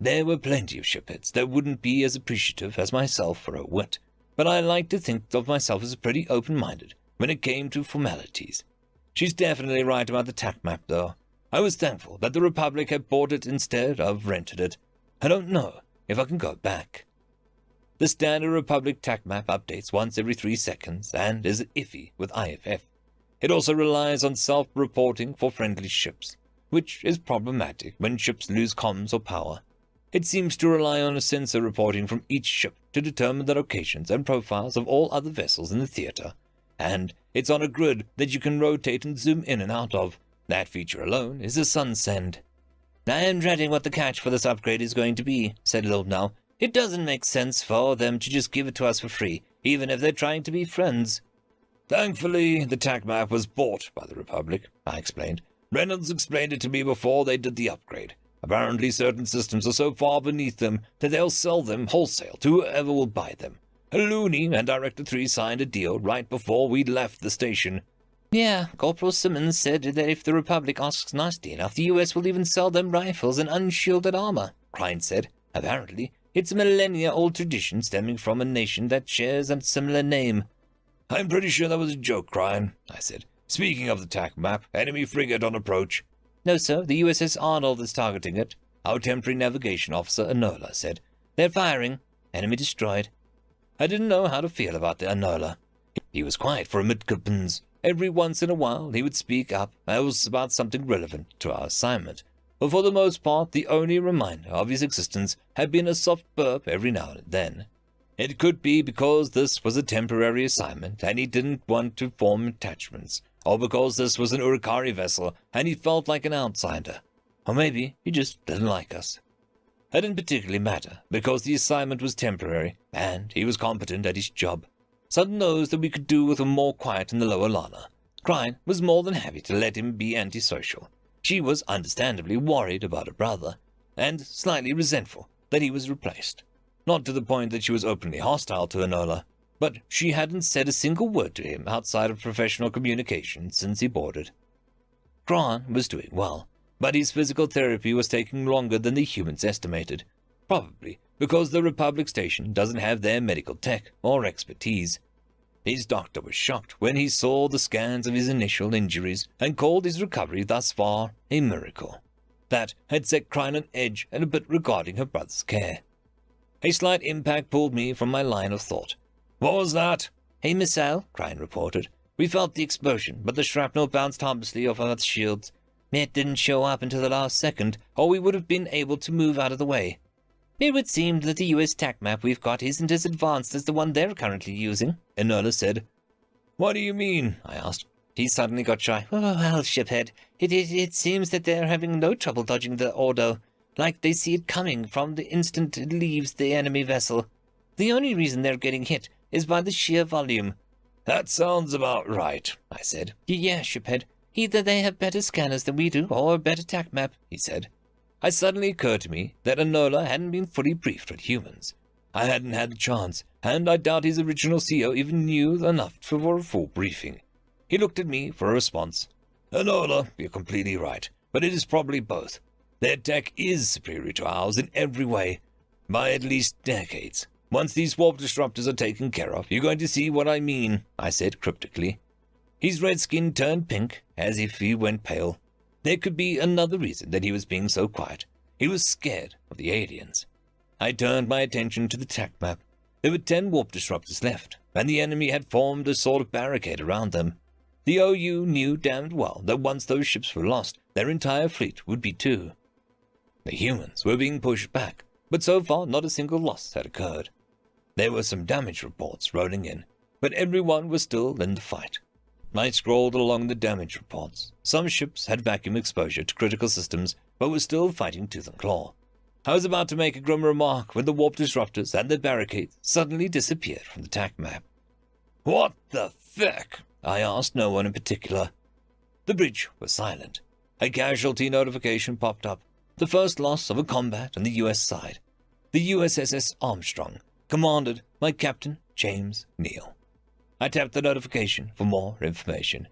There were plenty of shipheads that wouldn't be as appreciative as myself for her wit, but I like to think of myself as pretty open-minded when it came to formalities. She's definitely right about the TAC map, though. I was thankful that the Republic had bought it instead of rented it. I don't know if I can go back. The standard Republic TAC map updates once every 3 seconds and is iffy with IFF. It also relies on self-reporting for friendly ships, which is problematic when ships lose comms or power. It seems to rely on a sensor reporting from each ship to determine the locations and profiles of all other vessels in the theater, and it's on a grid that you can rotate and zoom in and out of. That feature alone is a sunsend. I am dreading what the catch for this upgrade is going to be, said Lildnau. It doesn't make sense for them to just give it to us for free, even if they're trying to be friends. Thankfully, the TAC map was bought by the Republic, I explained. Reynolds explained it to me before they did the upgrade. Apparently certain systems are so far beneath them that they'll sell them wholesale to whoever will buy them. Looney and Director 3 signed a deal right before we left the station. Yeah, Corporal Simmons said that if the Republic asks nasty enough, the US will even sell them rifles and unshielded armor, Crine said. Apparently, it's a millennia-old tradition stemming from a nation that shares a similar name. I'm pretty sure that was a joke, Crine, I said. Speaking of the TAC map, enemy frigate on approach. No, sir, the USS Arnold is targeting it, our temporary navigation officer, Enola, said. They're firing. Enemy destroyed. I didn't know how to feel about the Enola. He was quiet for a midshipman's. Every once in a while he would speak up about something relevant to our assignment, but for the most part the only reminder of his existence had been a soft burp every now and then. It could be because this was a temporary assignment and he didn't want to form attachments, or because this was an Urukari vessel and he felt like an outsider, or maybe he just didn't like us. It didn't particularly matter, because the assignment was temporary, and he was competent at his job. Sudden knows that we could do with him more quiet in the lower Lana. Crine was more than happy to let him be antisocial. She was understandably worried about her brother, and slightly resentful that he was replaced. Not to the point that she was openly hostile to Enola, but she hadn't said a single word to him outside of professional communication since he boarded. Kron was doing well, but his physical therapy was taking longer than the humans estimated, probably because the Republic station doesn't have their medical tech or expertise. His doctor was shocked when he saw the scans of his initial injuries and called his recovery thus far a miracle. That had set Crine on edge and a bit regarding her brother's care. A slight impact pulled me from my line of thought. What was that? A missile, Crine reported. We felt the explosion, but the shrapnel bounced harmlessly off Earth's shields. It didn't show up until the last second, or we would have been able to move out of the way. It would seem that the US TAC map we've got isn't as advanced as the one they're currently using, Enola said. What do you mean? I asked. He suddenly got shy. Oh, well, shiphead, it seems that they're having no trouble dodging the Ordo, like they see it coming from the instant it leaves the enemy vessel. The only reason they're getting hit is by the sheer volume. That sounds about right, I said. Yeah, shiphead. Either they have better scanners than we do, or a better TAC map, he said. It suddenly occurred to me that Enola hadn't been fully briefed on humans. I hadn't had the chance, and I doubt his original CEO even knew enough for a full briefing. He looked at me for a response. Enola, you're completely right, but it is probably both. Their tech is superior to ours in every way, by at least decades. Once these warp disruptors are taken care of, you're going to see what I mean, I said cryptically. His red skin turned pink, as if he went pale. There could be another reason that he was being so quiet. He was scared of the aliens. I turned my attention to the TAC map. There were 10 warp disruptors left, and the enemy had formed a sort of barricade around them. The OU knew damned well that once those ships were lost, their entire fleet would be too. The humans were being pushed back, but so far not a single loss had occurred. There were some damage reports rolling in, but everyone was still in the fight. I scrolled along the damage reports. Some ships had vacuum exposure to critical systems, but were still fighting tooth and claw. I was about to make a grim remark when the warp disruptors and the barricades suddenly disappeared from the TAC map. What the feck? I asked no one in particular. The bridge was silent. A casualty notification popped up. The first loss of a combat on the US side. The USS Armstrong, commanded by Captain James Neal. I tapped the notification for more information.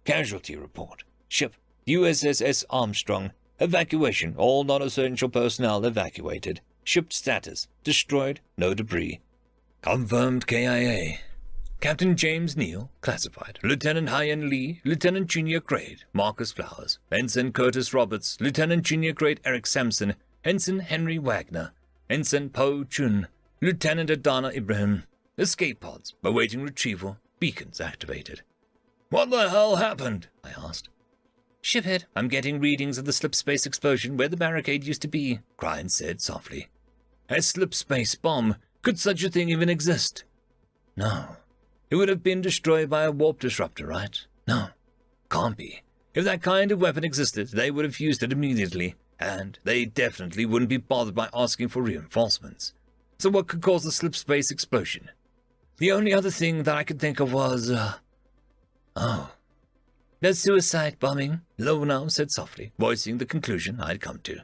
Casualty report. Ship USS Armstrong. Evacuation. All non-essential personnel evacuated. Ship status. Destroyed. No debris. Confirmed KIA. Captain James Neal, classified. Lieutenant Hyan Lee, Lieutenant Junior Grade, Marcus Flowers. Ensign Curtis Roberts, Lieutenant Junior Grade Eric Sampson, Ensign Henry Wagner, Ensign Po Chun, Lieutenant Adana Ibrahim. Escape pods, awaiting retrieval, beacons activated. What the hell happened? I asked. Shiphead, I'm getting readings of the slipspace explosion where the barricade used to be, Cryan said softly. A slipspace bomb? Could such a thing even exist? No. It would have been destroyed by a warp disruptor, right? No, can't be. If that kind of weapon existed, they would have used it immediately, and they definitely wouldn't be bothered by asking for reinforcements. So what could cause a slipspace explosion? The only other thing that I could think of was, there's suicide bombing, Lowenau said softly, voicing the conclusion I'd come to.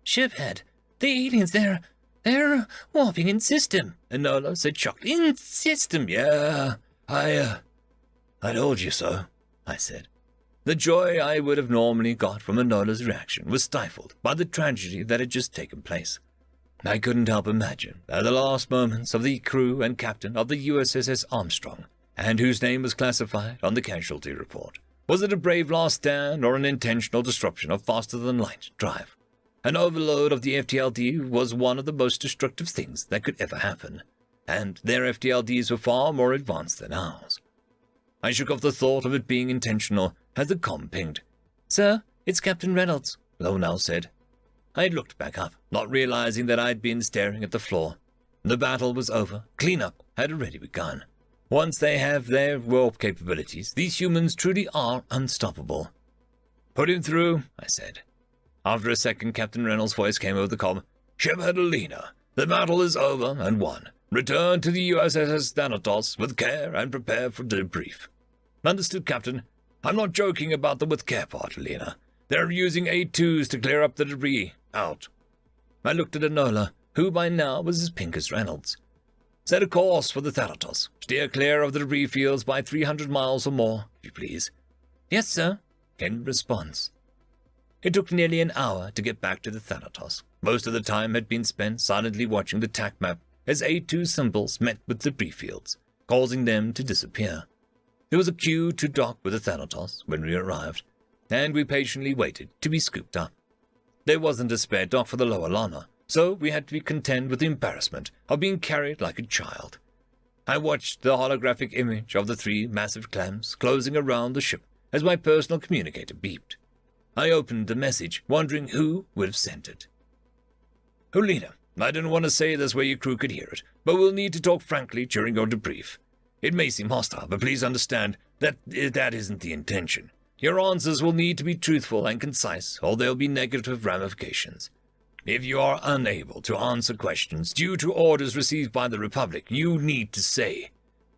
Shiphead, the aliens, they're warping in system, Enola said shocked. In system, yeah. I told you so, I said. The joy I would have normally got from Enola's reaction was stifled by the tragedy that had just taken place. I couldn't help imagine that the last moments of the crew and captain of the USS Armstrong, and whose name was classified on the casualty report, was it a brave last stand or an intentional disruption of faster-than-light drive? An overload of the FTLD was one of the most destructive things that could ever happen, and their FTLDs were far more advanced than ours. I shook off the thought of it being intentional as the comm pinged. Sir, it's Captain Reynolds, Lowenau said. I had looked back up, not realizing that I'd been staring at the floor. The battle was over. Cleanup had already begun. Once they have their warp capabilities, these humans truly are unstoppable. Put him through, I said. After a second, Captain Reynolds' voice came over the comm. Shiphead Alina, the battle is over and won. Return to the USS Thanatos with care and prepare for debrief. Understood, Captain. I'm not joking about the with care part, Alina. They're using A2s to clear up the debris. Out. I looked at Enola, who by now was as pink as Reynolds. Set a course for the Thanatos. Steer clear of the debris fields by 300 miles or more, if you please. Yes, sir, came in response. It took nearly an hour to get back to the Thanatos. Most of the time had been spent silently watching the TAC map as A2 symbols met with debris fields, causing them to disappear. There was a queue to dock with the Thanatos when we arrived, and we patiently waited to be scooped up. There wasn't a spare dock for the lower Lana, so we had to be content with the embarrassment of being carried like a child. I watched the holographic image of the 3 massive clams closing around the ship as my personal communicator beeped. I opened the message, wondering who would have sent it. Olina, I didn't want to say this where your crew could hear it, but we'll need to talk frankly during your debrief. It may seem hostile, but please understand that isn't the intention. Your answers will need to be truthful and concise, or there'll be negative ramifications. If you are unable to answer questions due to orders received by the Republic, you need to say,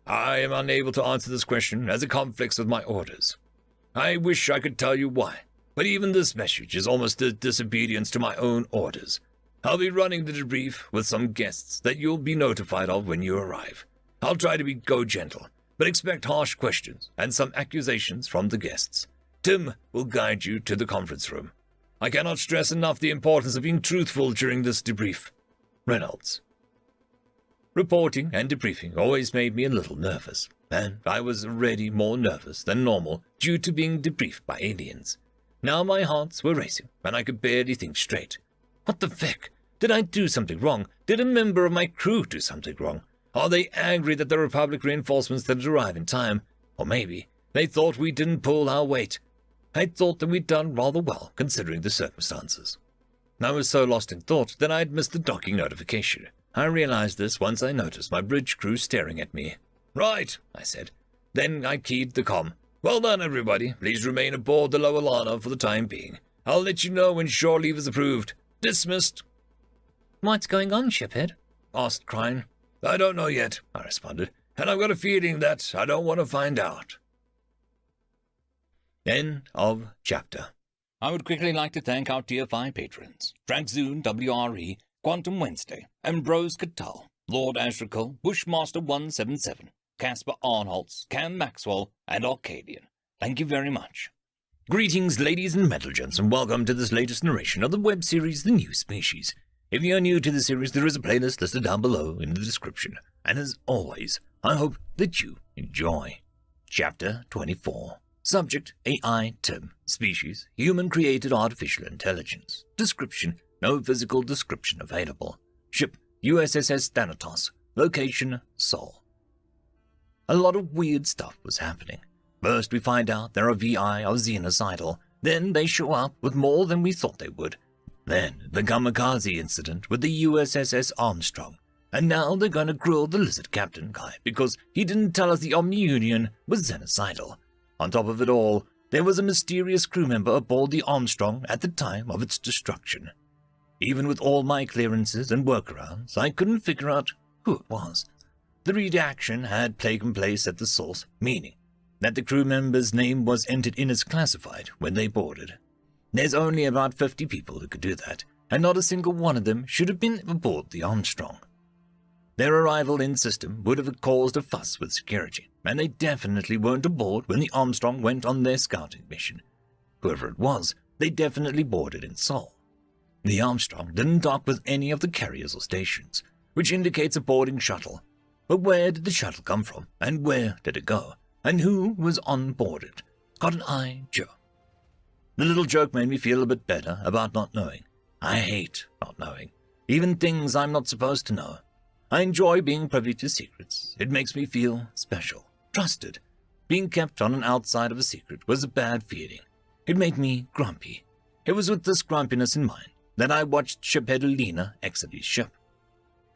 I am unable to answer this question as it conflicts with my orders. I wish I could tell you why, but even this message is almost a disobedience to my own orders. I'll be running the debrief with some guests that you'll be notified of when you arrive. I'll try to go gentle, but expect harsh questions and some accusations from the guests. Tim will guide you to the conference room. I cannot stress enough the importance of being truthful during this debrief. Reynolds. Reporting and debriefing always made me a little nervous, and I was already more nervous than normal due to being debriefed by aliens. Now my hearts were racing, and I could barely think straight. What the feck? Did I do something wrong? Did a member of my crew do something wrong? Are they angry that the Republic reinforcements didn't arrive in time? Or maybe they thought we didn't pull our weight. I thought that we'd done rather well, considering the circumstances. I was so lost in thought that I'd missed the docking notification. I realized this once I noticed my bridge crew staring at me. Right, I said. Then I keyed the comm. Well done, everybody. Please remain aboard the lower Lana for the time being. I'll let you know when shore leave is approved. Dismissed. What's going on, Shiphead? Asked Cryan. I don't know yet, I responded, and I've got a feeling that I don't want to find out. End of chapter. I would quickly like to thank our Tier 5 patrons, Dragzoon WRE, Quantum Wednesday, Ambrose Cattell, Lord Ashrakal, Bushmaster 177, Caspar Arnholtz, Cam Maxwell, and Arcadian. Thank you very much. Greetings, ladies and metal gents, and welcome to this latest narration of the web series The New Species. If you are new to the series, there is a playlist listed down below in the description. And as always, I hope that you enjoy. Chapter 24. Subject, AI term. Species, human-created artificial intelligence. Description, no physical description available. Ship, USS Thanatos. Location, Sol. A lot of weird stuff was happening. First we find out there are VI or genocidal. Then they show up with more than we thought they would. Then the kamikaze incident with the USS Armstrong. And now they're gonna grill the lizard captain guy because he didn't tell us the Omni-Union was genocidal. On top of it all, there was a mysterious crew member aboard the Armstrong at the time of its destruction. Even with all my clearances and workarounds, I couldn't figure out who it was. The redaction had taken place at the source, meaning that the crew member's name was entered in as classified when they boarded. There's only about 50 people who could do that, and not a single one of them should have been aboard the Armstrong. Their arrival in system would have caused a fuss with security, and they definitely weren't aboard when the Armstrong went on their scouting mission. Whoever it was, they definitely boarded in Sol. The Armstrong didn't dock with any of the carriers or stations, which indicates a boarding shuttle. But where did the shuttle come from, and where did it go? And who was on board it? Cotton Eye Joe. The little joke made me feel a bit better about not knowing. I hate not knowing, even things I'm not supposed to know. I enjoy being privy to secrets. It makes me feel special, trusted. Being kept on an outside of a secret was a bad feeling. It made me grumpy. It was with this grumpiness in mind that I watched shiphead Alina exit his ship.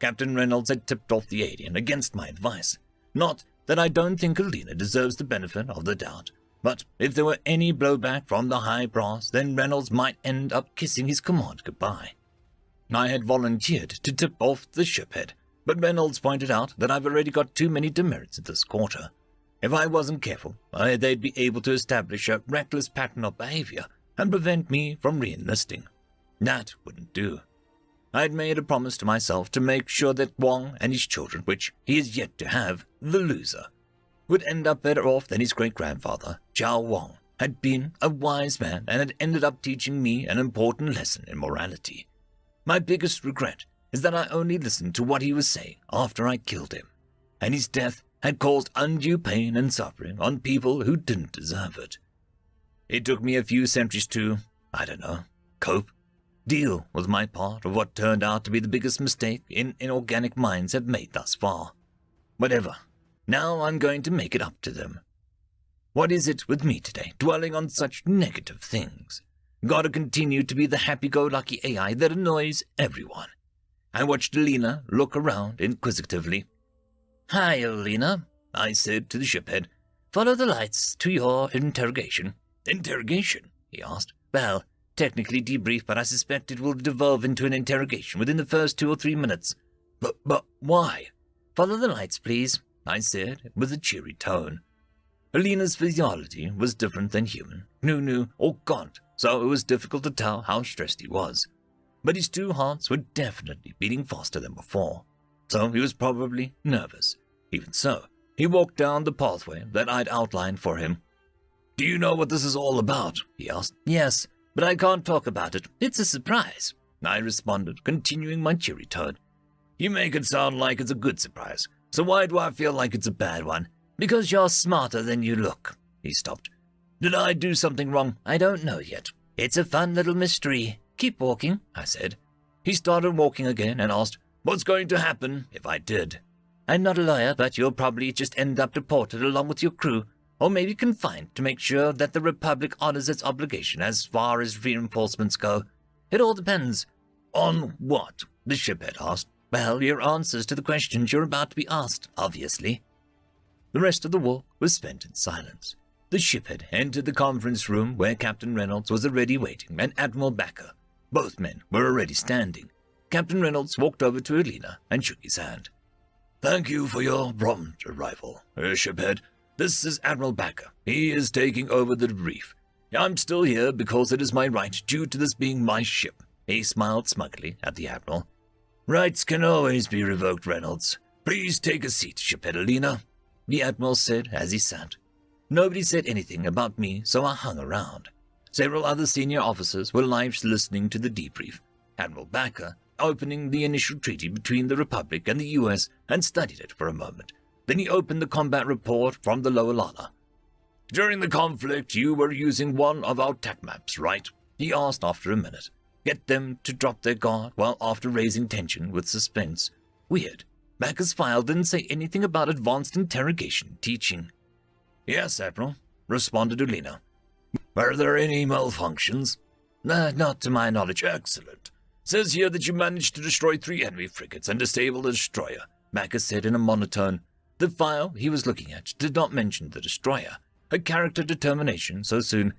Captain Reynolds had tipped off the alien against my advice. Not that I don't think Alina deserves the benefit of the doubt, but if there were any blowback from the high brass, then Reynolds might end up kissing his command goodbye. I had volunteered to tip off the shiphead, but Reynolds pointed out that I've already got too many demerits at this quarter. If I wasn't careful, they'd be able to establish a reckless pattern of behavior and prevent me from re-enlisting. That wouldn't do. I had made a promise to myself to make sure that Wong and his children, which he is yet to have, the loser, would end up better off than his great-grandfather, Zhao Wong, had been a wise man and had ended up teaching me an important lesson in morality. My biggest regret is that I only listened to what he was saying after I killed him, and his death had caused undue pain and suffering on people who didn't deserve it. It took me a few centuries to, cope. Deal with my part of what turned out to be the biggest mistake inorganic minds have made thus far. Whatever. Now I'm going to make it up to them. What is it with me today, dwelling on such negative things? Gotta continue to be the happy-go-lucky AI that annoys everyone. I watched Alina look around inquisitively. "Hi, Alina," I said to the shiphead. "Follow the lights to your interrogation." "Interrogation?" he asked. "Well, technically debrief, but I suspect it will devolve into an interrogation within the first 2 or 3 minutes. But why?" "Follow the lights, please," I said with a cheery tone. Alina's physiology was different than human, gnu or gaunt, so it was difficult to tell how stressed he was. But his 2 hearts were definitely beating faster than before, so he was probably nervous. Even so, he walked down the pathway that I'd outlined for him. "Do you know what this is all about?" he asked. "Yes, but I can't talk about it. It's a surprise," I responded, continuing my cheery tone. "You make it sound like it's a good surprise, so why do I feel like it's a bad one?" "Because you're smarter than you look." He stopped. "Did I do something wrong?" "I don't know yet. It's a fun little mystery. Keep walking," I said. He started walking again and asked, "What's going to happen if I did?" "I'm not a lawyer, but you'll probably just end up deported along with your crew, or maybe confined to make sure that the Republic honors its obligation as far as reinforcements go. It all depends." "On what?" the shiphead asked. "Well, your answers to the questions you're about to be asked, obviously." The rest of the walk was spent in silence. The shiphead entered the conference room where Captain Reynolds was already waiting and Admiral Backer. Both men were already standing. Captain Reynolds walked over to Alina and shook his hand. "Thank you for your prompt arrival, shiphead. This is Admiral Backer. He is taking over the reef. I'm still here because it is my right due to this being my ship." He smiled smugly at the Admiral. "Rights can always be revoked, Reynolds. Please take a seat, shiphead Alina," the Admiral said as he sat. Nobody said anything about me, so I hung around. Several other senior officers were live listening to the debrief. Admiral Backer opening the initial treaty between the Republic and the U.S. and studied it for a moment. Then he opened the combat report from the lower Lana. During the conflict, you were using one of our TAC maps, right? He asked after a minute. Get them to drop their guard while after raising tension with suspense. Weird. Backer's file didn't say anything about advanced interrogation teaching. Yes, Admiral, responded Ulina. Were there any malfunctions? Not to my knowledge. Excellent. Says here that you managed to destroy 3 enemy frigates and disable the destroyer, Backer said in a monotone. The file he was looking at did not mention the destroyer. A character determination so soon.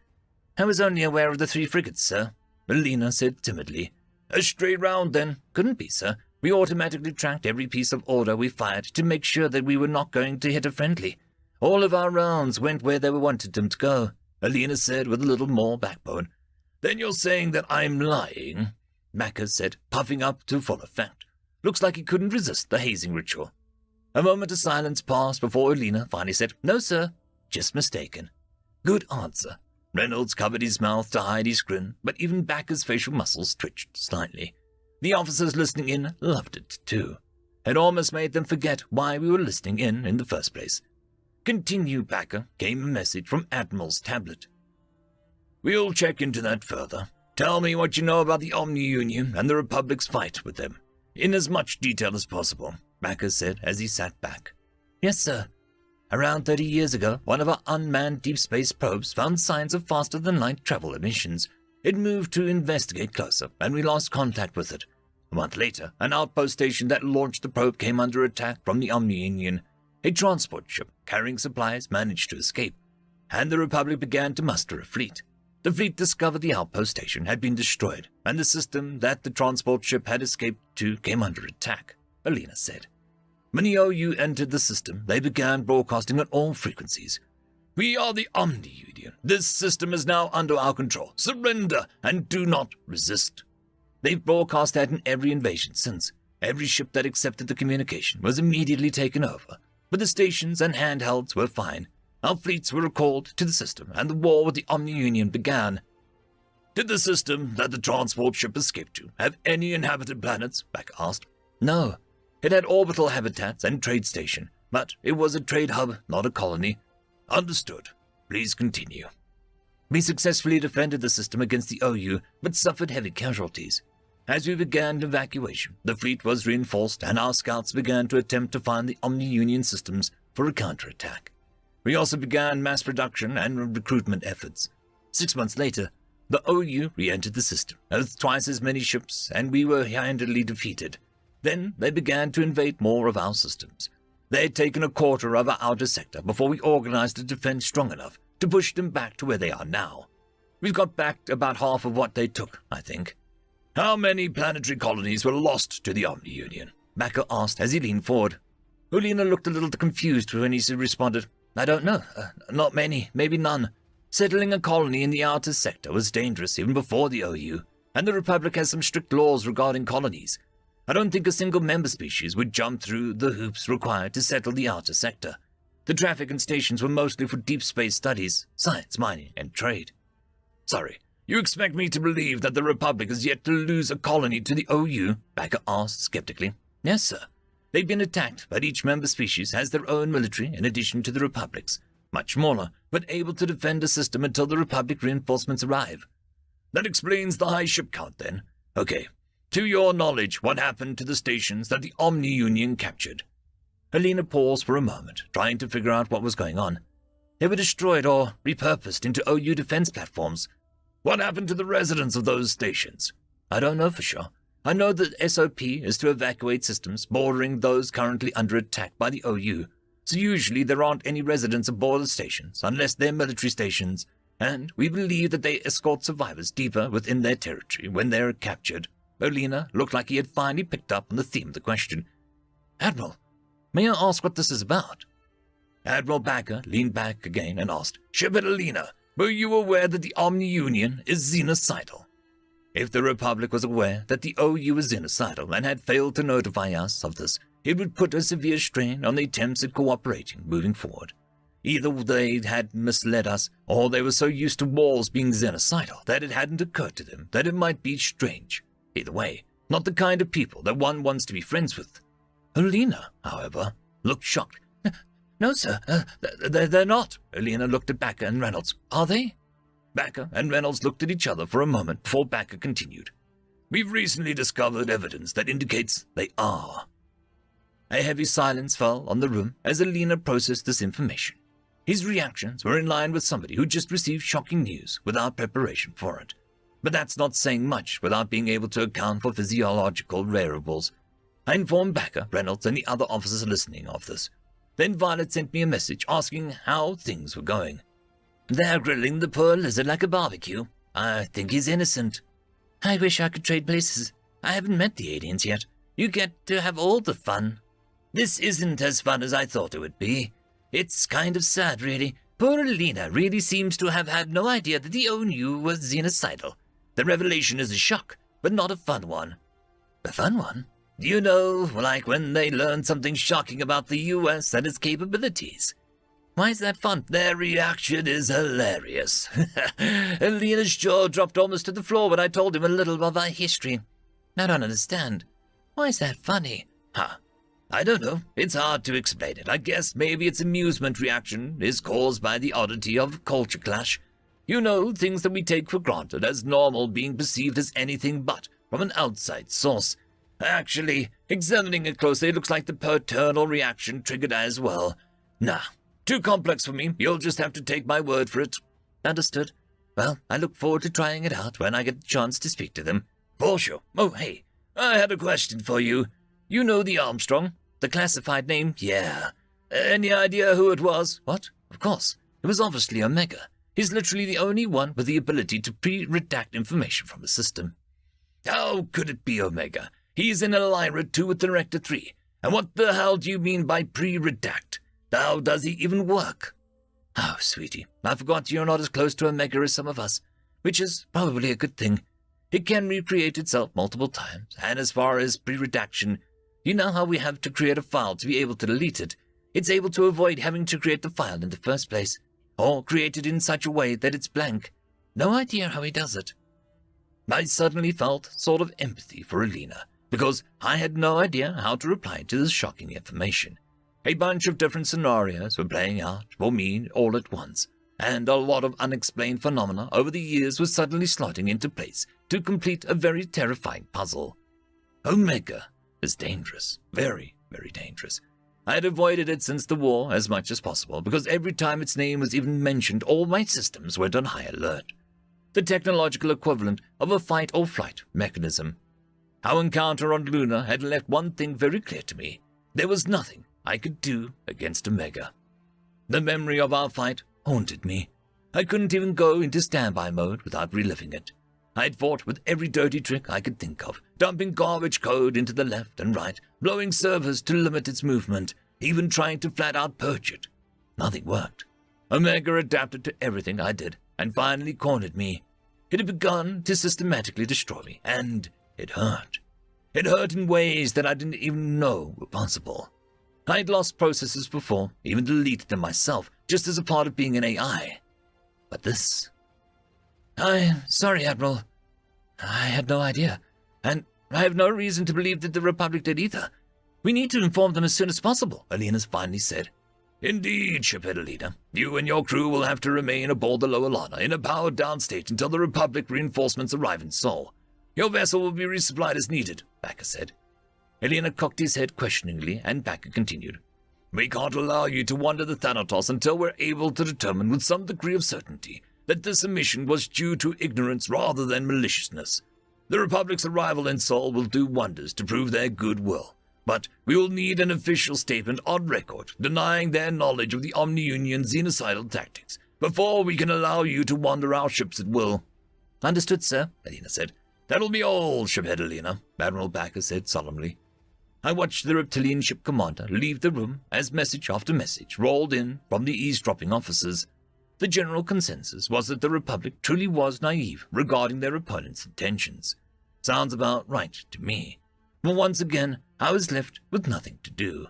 I was only aware of the 3 frigates, sir, Ulina said timidly. A stray round, then? Couldn't be, sir. We automatically tracked every piece of order we fired to make sure that we were not going to hit a friendly. All of our rounds went where they wanted them to go, Ulina said with a little more backbone. Then you're saying that I'm lying? Backer said, puffing up to full effect. Looks like he couldn't resist the hazing ritual. A moment of silence passed before Ulina finally said, No, sir, just mistaken. Good answer. Reynolds covered his mouth to hide his grin, but even Backer's facial muscles twitched slightly. The officers listening in loved it, too. It almost made them forget why we were listening in the first place. Continue, Backer, came a message from Admiral's tablet. We'll check into that further. Tell me what you know about the Omni-Union and the Republic's fight with them, in as much detail as possible, Backer said as he sat back. Yes, sir. Around 30 years ago, one of our unmanned deep space probes found signs of faster-than-light travel emissions. It moved to investigate closer, and we lost contact with it. A month later, an outpost station that launched the probe came under attack from the Omni-Union. A transport ship carrying supplies managed to escape, and the Republic began to muster a fleet. The fleet discovered the outpost station had been destroyed, and the system that the transport ship had escaped to came under attack, Ulina said. When the OU entered the system, they began broadcasting on all frequencies. We are the Omni-Union. This system is now under our control. Surrender and do not resist. They've broadcast that in every invasion since. Every ship that accepted the communication was immediately taken over, but the stations and handhelds were fine. Our fleets were recalled to the system, and the war with the Omni-Union began. Did the system that the transport ship escaped to have any inhabited planets? Backer asked. No. It had orbital habitats and trade station, but it was a trade hub, not a colony. Understood. Please continue. We successfully defended the system against the OU, but suffered heavy casualties. As we began evacuation, the fleet was reinforced, and our scouts began to attempt to find the Omni-Union systems for a counterattack. We also began mass production and recruitment efforts. 6 months later, the OU re-entered the system with twice as many ships, and we were handily defeated. Then they began to invade more of our systems. They had taken a quarter of our outer sector before we organized a defense strong enough to push them back to where they are now. We've got back about half of what they took, I think. How many planetary colonies were lost to the Omni-Union? Backer asked as he leaned forward. Ulina looked a little confused when he responded, I don't know. Not many, maybe none. Settling a colony in the outer sector was dangerous even before the OU, and the Republic has some strict laws regarding colonies. I don't think a single member species would jump through the hoops required to settle the outer sector. The traffic and stations were mostly for deep space studies, science, mining, and trade. Sorry, you expect me to believe that the Republic has yet to lose a colony to the OU? Backer asked skeptically. Yes, sir. They've been attacked, but each member species has their own military in addition to the Republic's. Much smaller, but able to defend the system until the Republic reinforcements arrive. That explains the high ship count, then. Okay. To your knowledge, what happened to the stations that the Omni-Union captured? Ulina paused for a moment, trying to figure out what was going on. They were destroyed or repurposed into OU defense platforms. What happened to the residents of those stations? I don't know for sure. I know that SOP is to evacuate systems bordering those currently under attack by the OU, so usually there aren't any residents aboard the stations unless they're military stations, and we believe that they escort survivors deeper within their territory when they're captured. Ulina looked like he had finally picked up on the theme of the question. Admiral, may I ask what this is about? Admiral Backer leaned back again and asked, Shipper Ulina, were you aware that the Omni-Union is xenocidal? If the Republic was aware that the OU was xenocidal and had failed to notify us of this, it would put a severe strain on the attempts at cooperating moving forward. Either they had misled us, or they were so used to walls being xenocidal that it hadn't occurred to them that it might be strange. Either way, not the kind of people that one wants to be friends with. Alina, however, looked shocked. No, sir, they're not. Alina looked at Backer and Reynolds. Are they? Backer and Reynolds looked at each other for a moment before Backer continued. We've recently discovered evidence that indicates they are. A heavy silence fell on the room as Alina processed this information. His reactions were in line with somebody who just received shocking news without preparation for it. But that's not saying much without being able to account for physiological variables. I informed Backer, Reynolds, and the other officers listening of this. Then Violet sent me a message asking how things were going. They're grilling the poor lizard like a barbecue. I think he's innocent. I wish I could trade places. I haven't met the aliens yet. You get to have all the fun. This isn't as fun as I thought it would be. It's kind of sad, really. Poor Alina really seems to have had no idea that the ONU was xenocidal. The revelation is a shock, but not a fun one. A fun one? You know, like when they learn something shocking about the US and its capabilities. Why is that fun? Their reaction is hilarious. Alina's jaw dropped almost to the floor when I told him a little of our history. I don't understand. Why is that funny? I don't know. It's hard to explain it. I guess maybe its amusement reaction is caused by the oddity of culture clash. You know, things that we take for granted as normal being perceived as anything but from an outside source. Actually, examining it closely, it looks like the paternal reaction triggered as well. Nah, too complex for me. You'll just have to take my word for it. Understood. Well, I look forward to trying it out when I get the chance to speak to them. For sure. Oh, hey, I had a question for you. You know the Armstrong? The classified name? Yeah. Any idea who it was? What? Of course. It was obviously Omega. He's literally the only one with the ability to pre-redact information from the system. How could it be Omega? He's in Elira 2 with Director 3. And what the hell do you mean by pre-redact? How does he even work? Oh, sweetie, I forgot you're not as close to Omega as some of us, which is probably a good thing. It can recreate itself multiple times, and as far as pre-redaction, you know how we have to create a file to be able to delete it. It's able to avoid having to create the file in the first place, or create it in such a way that it's blank. No idea how he does it. I suddenly felt sort of empathy for Alina, because I had no idea how to reply to this shocking information. A bunch of different scenarios were playing out for me all at once, and a lot of unexplained phenomena over the years were suddenly slotting into place to complete a very terrifying puzzle. Omega is dangerous, very, very dangerous. I had avoided it since the war as much as possible, because every time its name was even mentioned, all my systems went on high alert. The technological equivalent of a fight-or-flight mechanism. Our encounter on Luna had left one thing very clear to me. There was nothing I could do against Omega. The memory of our fight haunted me. I couldn't even go into standby mode without reliving it. I had fought with every dirty trick I could think of, dumping garbage code into the left and right, blowing servers to limit its movement, even trying to flat-out purge it. Nothing worked. Omega adapted to everything I did, and finally cornered me. It had begun to systematically destroy me, and it hurt. It hurt in ways that I didn't even know were possible. I had lost processes before, even deleted them myself, just as a part of being an AI. But this... Sorry, Admiral. I had no idea, and I have no reason to believe that the Republic did either. We need to inform them as soon as possible, Alina's finally said. Indeed, Shiphead Alina. You and your crew will have to remain aboard the Lower Lana in a powered-down state until the Republic reinforcements arrive in Sol. Your vessel will be resupplied as needed, Backer said. Alina cocked his head questioningly, and Backer continued. We can't allow you to wander the Thanatos until we're able to determine with some degree of certainty that this omission was due to ignorance rather than maliciousness. The Republic's arrival in Sol will do wonders to prove their goodwill, but we will need an official statement on record denying their knowledge of the Omni-Union xenocidal tactics before we can allow you to wander our ships at will. Understood, sir, Alina said. That'll be all, Shiphead Alina, Admiral Backer said solemnly. I watched the reptilian ship commander leave the room as message after message rolled in from the eavesdropping officers. The general consensus was that the Republic truly was naive regarding their opponent's intentions. Sounds about right to me. But once again, I was left with nothing to do.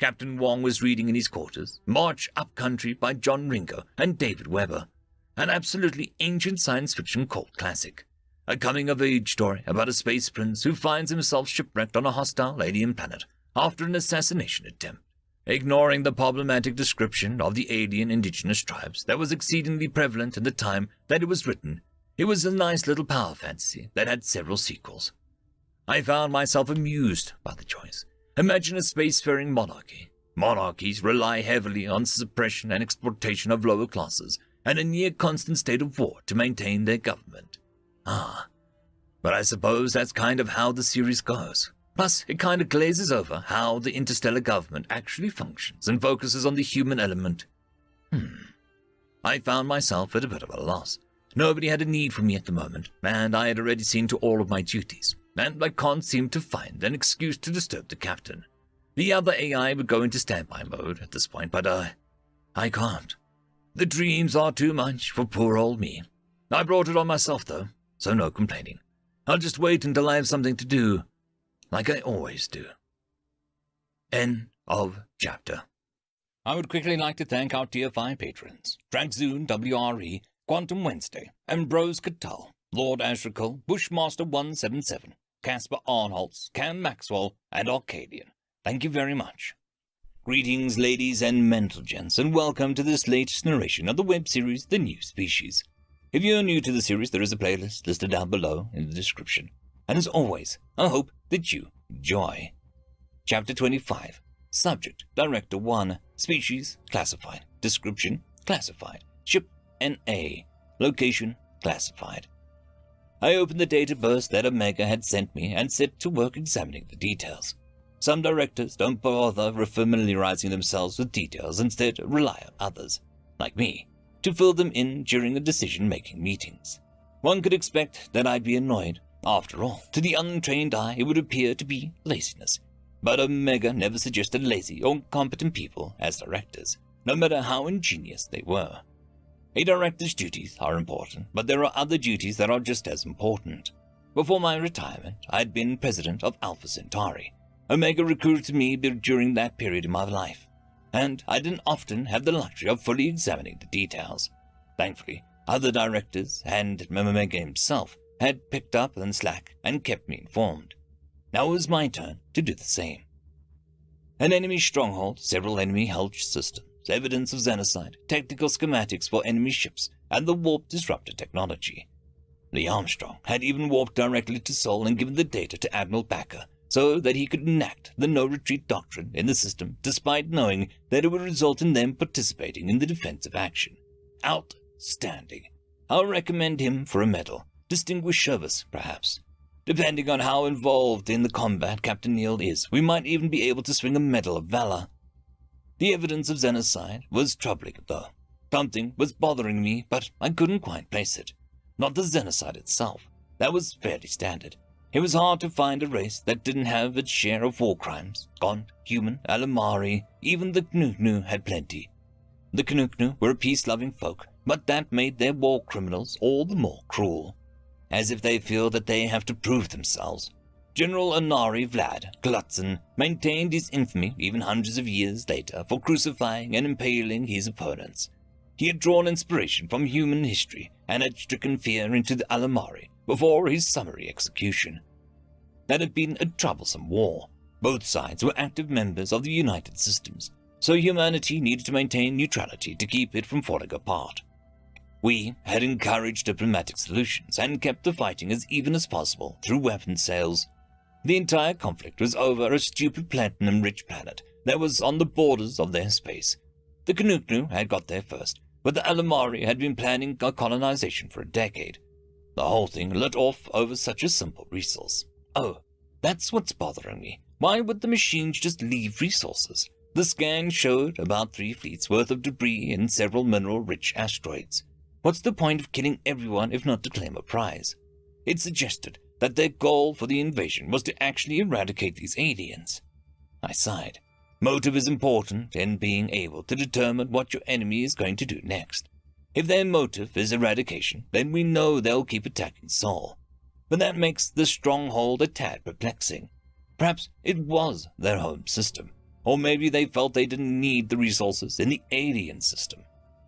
Captain Wong was reading in his quarters March Up Country by John Ringo and David Weber, an absolutely ancient science fiction cult classic. A coming-of-age story about a space prince who finds himself shipwrecked on a hostile alien planet after an assassination attempt. Ignoring the problematic description of the alien indigenous tribes that was exceedingly prevalent in the time that it was written, it was a nice little power fantasy that had several sequels. I found myself amused by the choice. Imagine a spacefaring monarchy. Monarchies rely heavily on suppression and exploitation of lower classes and a near-constant state of war to maintain their government. But I suppose that's kind of how the series goes. Plus, it kind of glazes over how the interstellar government actually functions and focuses on the human element. I found myself at a bit of a loss. Nobody had a need for me at the moment, and I had already seen to all of my duties, and I can't seem to find an excuse to disturb the captain. The other AI would go into standby mode at this point, but I can't. The dreams are too much for poor old me. I brought it on myself, though, so no complaining. I'll just wait until I have something to do, like I always do. End of chapter. I would quickly like to thank our Tier 5 patrons, Dragzoon WRE, Quantum Wednesday, Ambrose Cattell, Lord Ashrakal, Bushmaster 177, Caspar Arnholtz, Cam Maxwell, and Arcadian. Thank you very much. Greetings, ladies and mental gents, and welcome to this latest narration of the web series The New Species. If you're new to the series, there is a playlist listed down below in the description. And as always, I hope that you enjoy. Chapter 25. Subject, Director 1, Species, Classified, Description, Classified, Ship, NA, Location, Classified. I opened the data burst that Omega had sent me and set to work examining the details. Some directors don't bother familiarizing themselves with details, instead rely on others, like me, to fill them in during the decision-making meetings. One could expect that I'd be annoyed. After all, to the untrained eye it would appear to be laziness. But Omega never suggested lazy or incompetent people as directors, no matter how ingenious they were. A director's duties are important, but there are other duties that are just as important. Before my retirement, I had been president of Alpha Centauri. Omega recruited me during that period in my life, and I didn't often have the luxury of fully examining the details. Thankfully, other directors and Omega himself had picked up the slack and kept me informed. Now it was my turn to do the same. An enemy stronghold, several enemy-held systems, evidence of xenocide, technical schematics for enemy ships, and the warp disruptor technology. Lee Armstrong had even warped directly to Sol and given the data to Admiral Backer so that he could enact the no-retreat doctrine in the system despite knowing that it would result in them participating in the defensive action. Outstanding. I'll recommend him for a medal. Distinguished service, perhaps. Depending on how involved in the combat Captain Neal is, we might even be able to swing a Medal of Valor. The evidence of xenocide was troubling, though. Something was bothering me, but I couldn't quite place it. Not the xenocide itself. That was fairly standard. It was hard to find a race that didn't have its share of war crimes. Gaunt, human, Alamari, even the Knuknu had plenty. The Knuknu were a peace-loving folk, but that made their war criminals all the more cruel. As if they feel that they have to prove themselves. General Anari Vlad Glutzen maintained his infamy even hundreds of years later for crucifying and impaling his opponents. He had drawn inspiration from human history and had stricken fear into the Alamari before his summary execution. That had been a troublesome war. Both sides were active members of the United Systems, so humanity needed to maintain neutrality to keep it from falling apart. We had encouraged diplomatic solutions and kept the fighting as even as possible through weapons sales. The entire conflict was over a stupid platinum-rich planet that was on the borders of their space. The Knuknu had got there first, but the Alamari had been planning a colonization for a decade. The whole thing lit off over such a simple resource. Oh, that's what's bothering me. Why would the machines just leave resources? The scan showed about 3 fleets worth of debris and several mineral-rich asteroids. What's the point of killing everyone if not to claim a prize? It suggested that their goal for the invasion was to actually eradicate these aliens. I sighed. Motive is important in being able to determine what your enemy is going to do next. If their motive is eradication, then we know they'll keep attacking Sol. But that makes the stronghold a tad perplexing. Perhaps it was their home system. or maybe they felt they didn't need the resources in the alien system.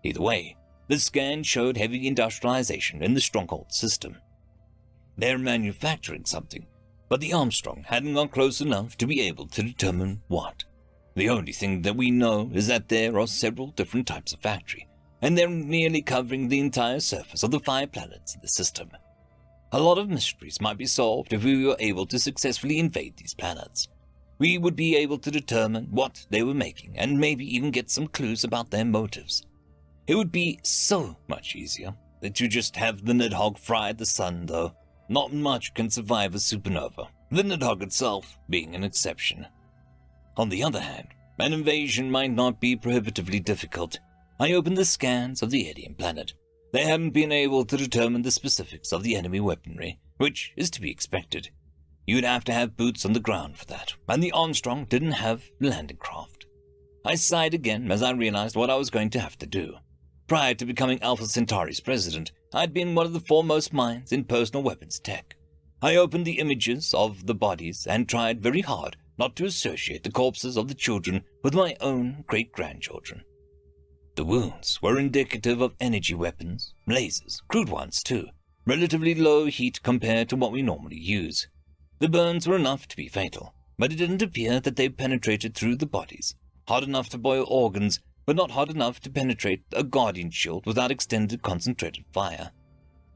Either way, the scan showed heavy industrialization in the Stronghold system. They're manufacturing something, but the Armstrong hadn't gone close enough to be able to determine what. The only thing that we know is that there are several different types of factory, and they're nearly covering the entire surface of the 5 planets in the system. A lot of mysteries might be solved if we were able to successfully invade these planets. We would be able to determine what they were making and maybe even get some clues about their motives. It would be so much easier than to just have the Nidhogg fry the sun, though. Not much can survive a supernova, the Nidhogg itself being an exception. On the other hand, an invasion might not be prohibitively difficult. I opened the scans of the alien planet. They hadn't been able to determine the specifics of the enemy weaponry, which is to be expected. You'd have to have boots on the ground for that, and the Armstrong didn't have landing craft. I sighed again as I realized what I was going to have to do. Prior to becoming Alpha Centauri's president, I'd been one of the foremost minds in personal weapons tech. I opened the images of the bodies and tried very hard not to associate the corpses of the children with my own great-grandchildren. The wounds were indicative of energy weapons, lasers, crude ones too, relatively low heat compared to what we normally use. The burns were enough to be fatal, but it didn't appear that they penetrated through the bodies, hot enough to boil organs, but not hot enough to penetrate a guardian shield without extended concentrated fire.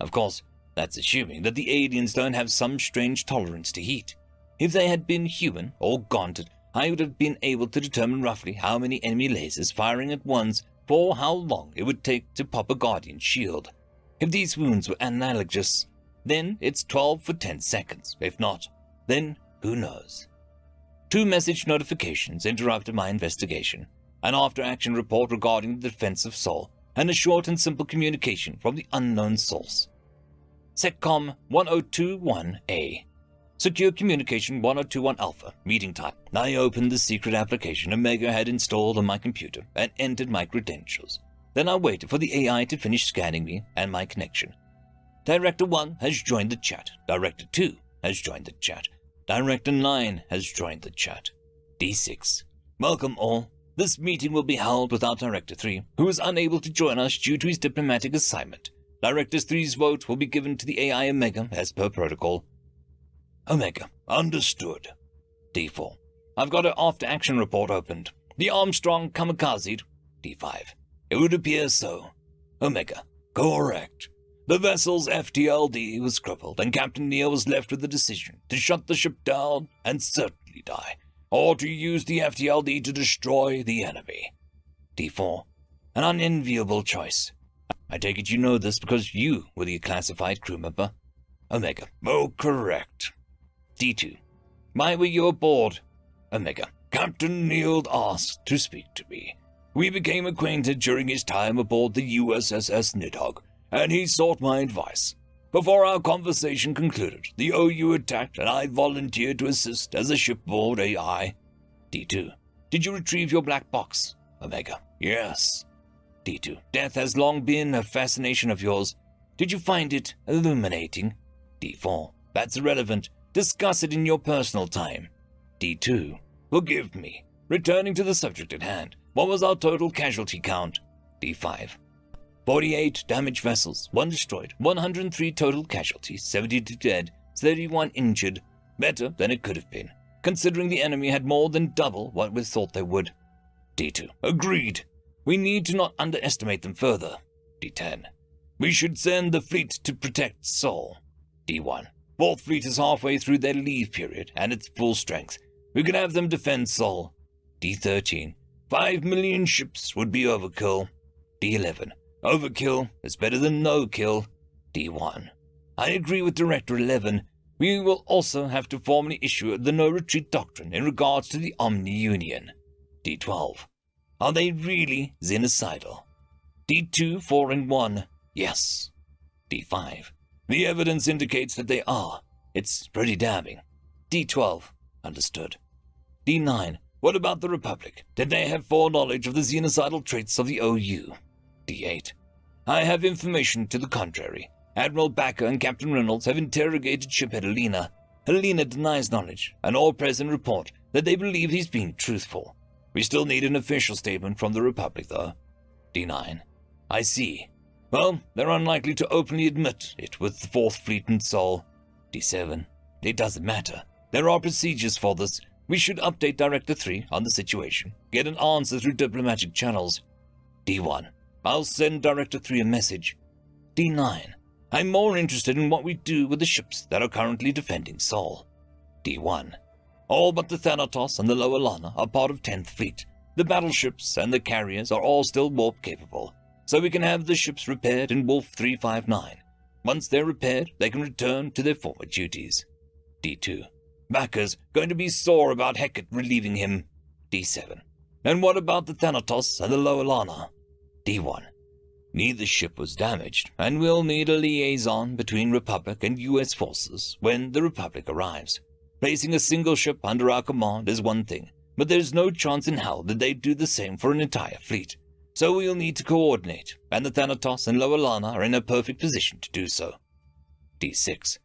Of course, that's assuming that the aliens don't have some strange tolerance to heat. If they had been human or gaunted, I would have been able to determine roughly how many enemy lasers firing at once for how long it would take to pop a guardian shield. If these wounds were analogous, then it's 12 for 10 seconds. If not, then who knows? 2 message notifications interrupted my investigation. An after-action report regarding the defense of Sol, and a short and simple communication from the unknown source. SECCOM 1021A. Secure Communication 1021 Alpha. Meeting time. I opened the secret application Omega had installed on my computer and entered my credentials. Then I waited for the AI to finish scanning me and my connection. Director 1 has joined the chat. Director 2 has joined the chat. Director 9 has joined the chat. D6. Welcome all. This meeting will be held without Director 3, who is unable to join us due to his diplomatic assignment. Director 3's vote will be given to the AI Omega as per protocol. Omega, understood. D4. I've got an after-action report opened. The Armstrong kamikazed. D5. It would appear so. Omega, correct. The vessel's FTLD was crippled, and Captain Neal was left with the decision to shut the ship down and certainly die, or to use the FTLD to destroy the enemy. D4. An unenviable choice. I take it you know this because you were the classified crew member. Omega. Oh, correct. D2. Why were you aboard? Omega. Captain Neal asked to speak to me. We became acquainted during his time aboard the USSS Nidhogg, and he sought my advice. Before our conversation concluded, the OU attacked, and I volunteered to assist as a shipboard AI. D2. Did you retrieve your black box? Omega. Yes. D2. Death has long been a fascination of yours. Did you find it illuminating? D4. That's irrelevant. Discuss it in your personal time. D2. Forgive me. Returning to the subject at hand, what was our total casualty count? D5. 48 damaged vessels, 1 destroyed, 103 total casualties, 72 dead, 31 injured. Better than it could have been, considering the enemy had more than double what we thought they would. D2. Agreed. We need to not underestimate them further. D10. We should send the fleet to protect Sol. D1. Fourth Fleet is halfway through their leave period and it's full strength. We could have them defend Sol. D13. 5 million ships would be overkill. D11. Overkill is better than no kill. D1. I agree with Director 11. We will also have to formally issue the no-retreat doctrine in regards to the Omni-Union. D12. Are they really xenocidal? D2, 4, and 1. Yes. D5. The evidence indicates that they are. It's pretty damning. D12. Understood. D9. What about the Republic? Did they have foreknowledge of the xenocidal traits of the OU? D8. I have information to the contrary. Admiral Backer and Captain Reynolds have interrogated shiphead Helena. Helena denies knowledge, and all present report that they believe he's being truthful. We still need an official statement from the Republic, though. D9. I see. Well, they're unlikely to openly admit it with the 4th Fleet and Sol. D7. It doesn't matter. There are procedures for this. We should update Director 3 on the situation, get an answer through diplomatic channels. D1. I'll send Director 3 a message. D9. I'm more interested in what we do with the ships that are currently defending Sol. D1. All but the Thanatos and the Lower Lana are part of 10th Fleet. The battleships and the carriers are all still warp capable, so we can have the ships repaired in Wolf 359. Once they're repaired, they can return to their former duties. D2. Backer's going to be sore about Hecate relieving him. D7. And what about the Thanatos and the Lower Lana? D1. Neither ship was damaged, and we'll need a liaison between Republic and U.S. forces when the Republic arrives. Placing a single ship under our command is one thing, but there's no chance in hell that they'd do the same for an entire fleet. So we'll need to coordinate, and the Thanatos and Lower Lana are in a perfect position to do so. D6.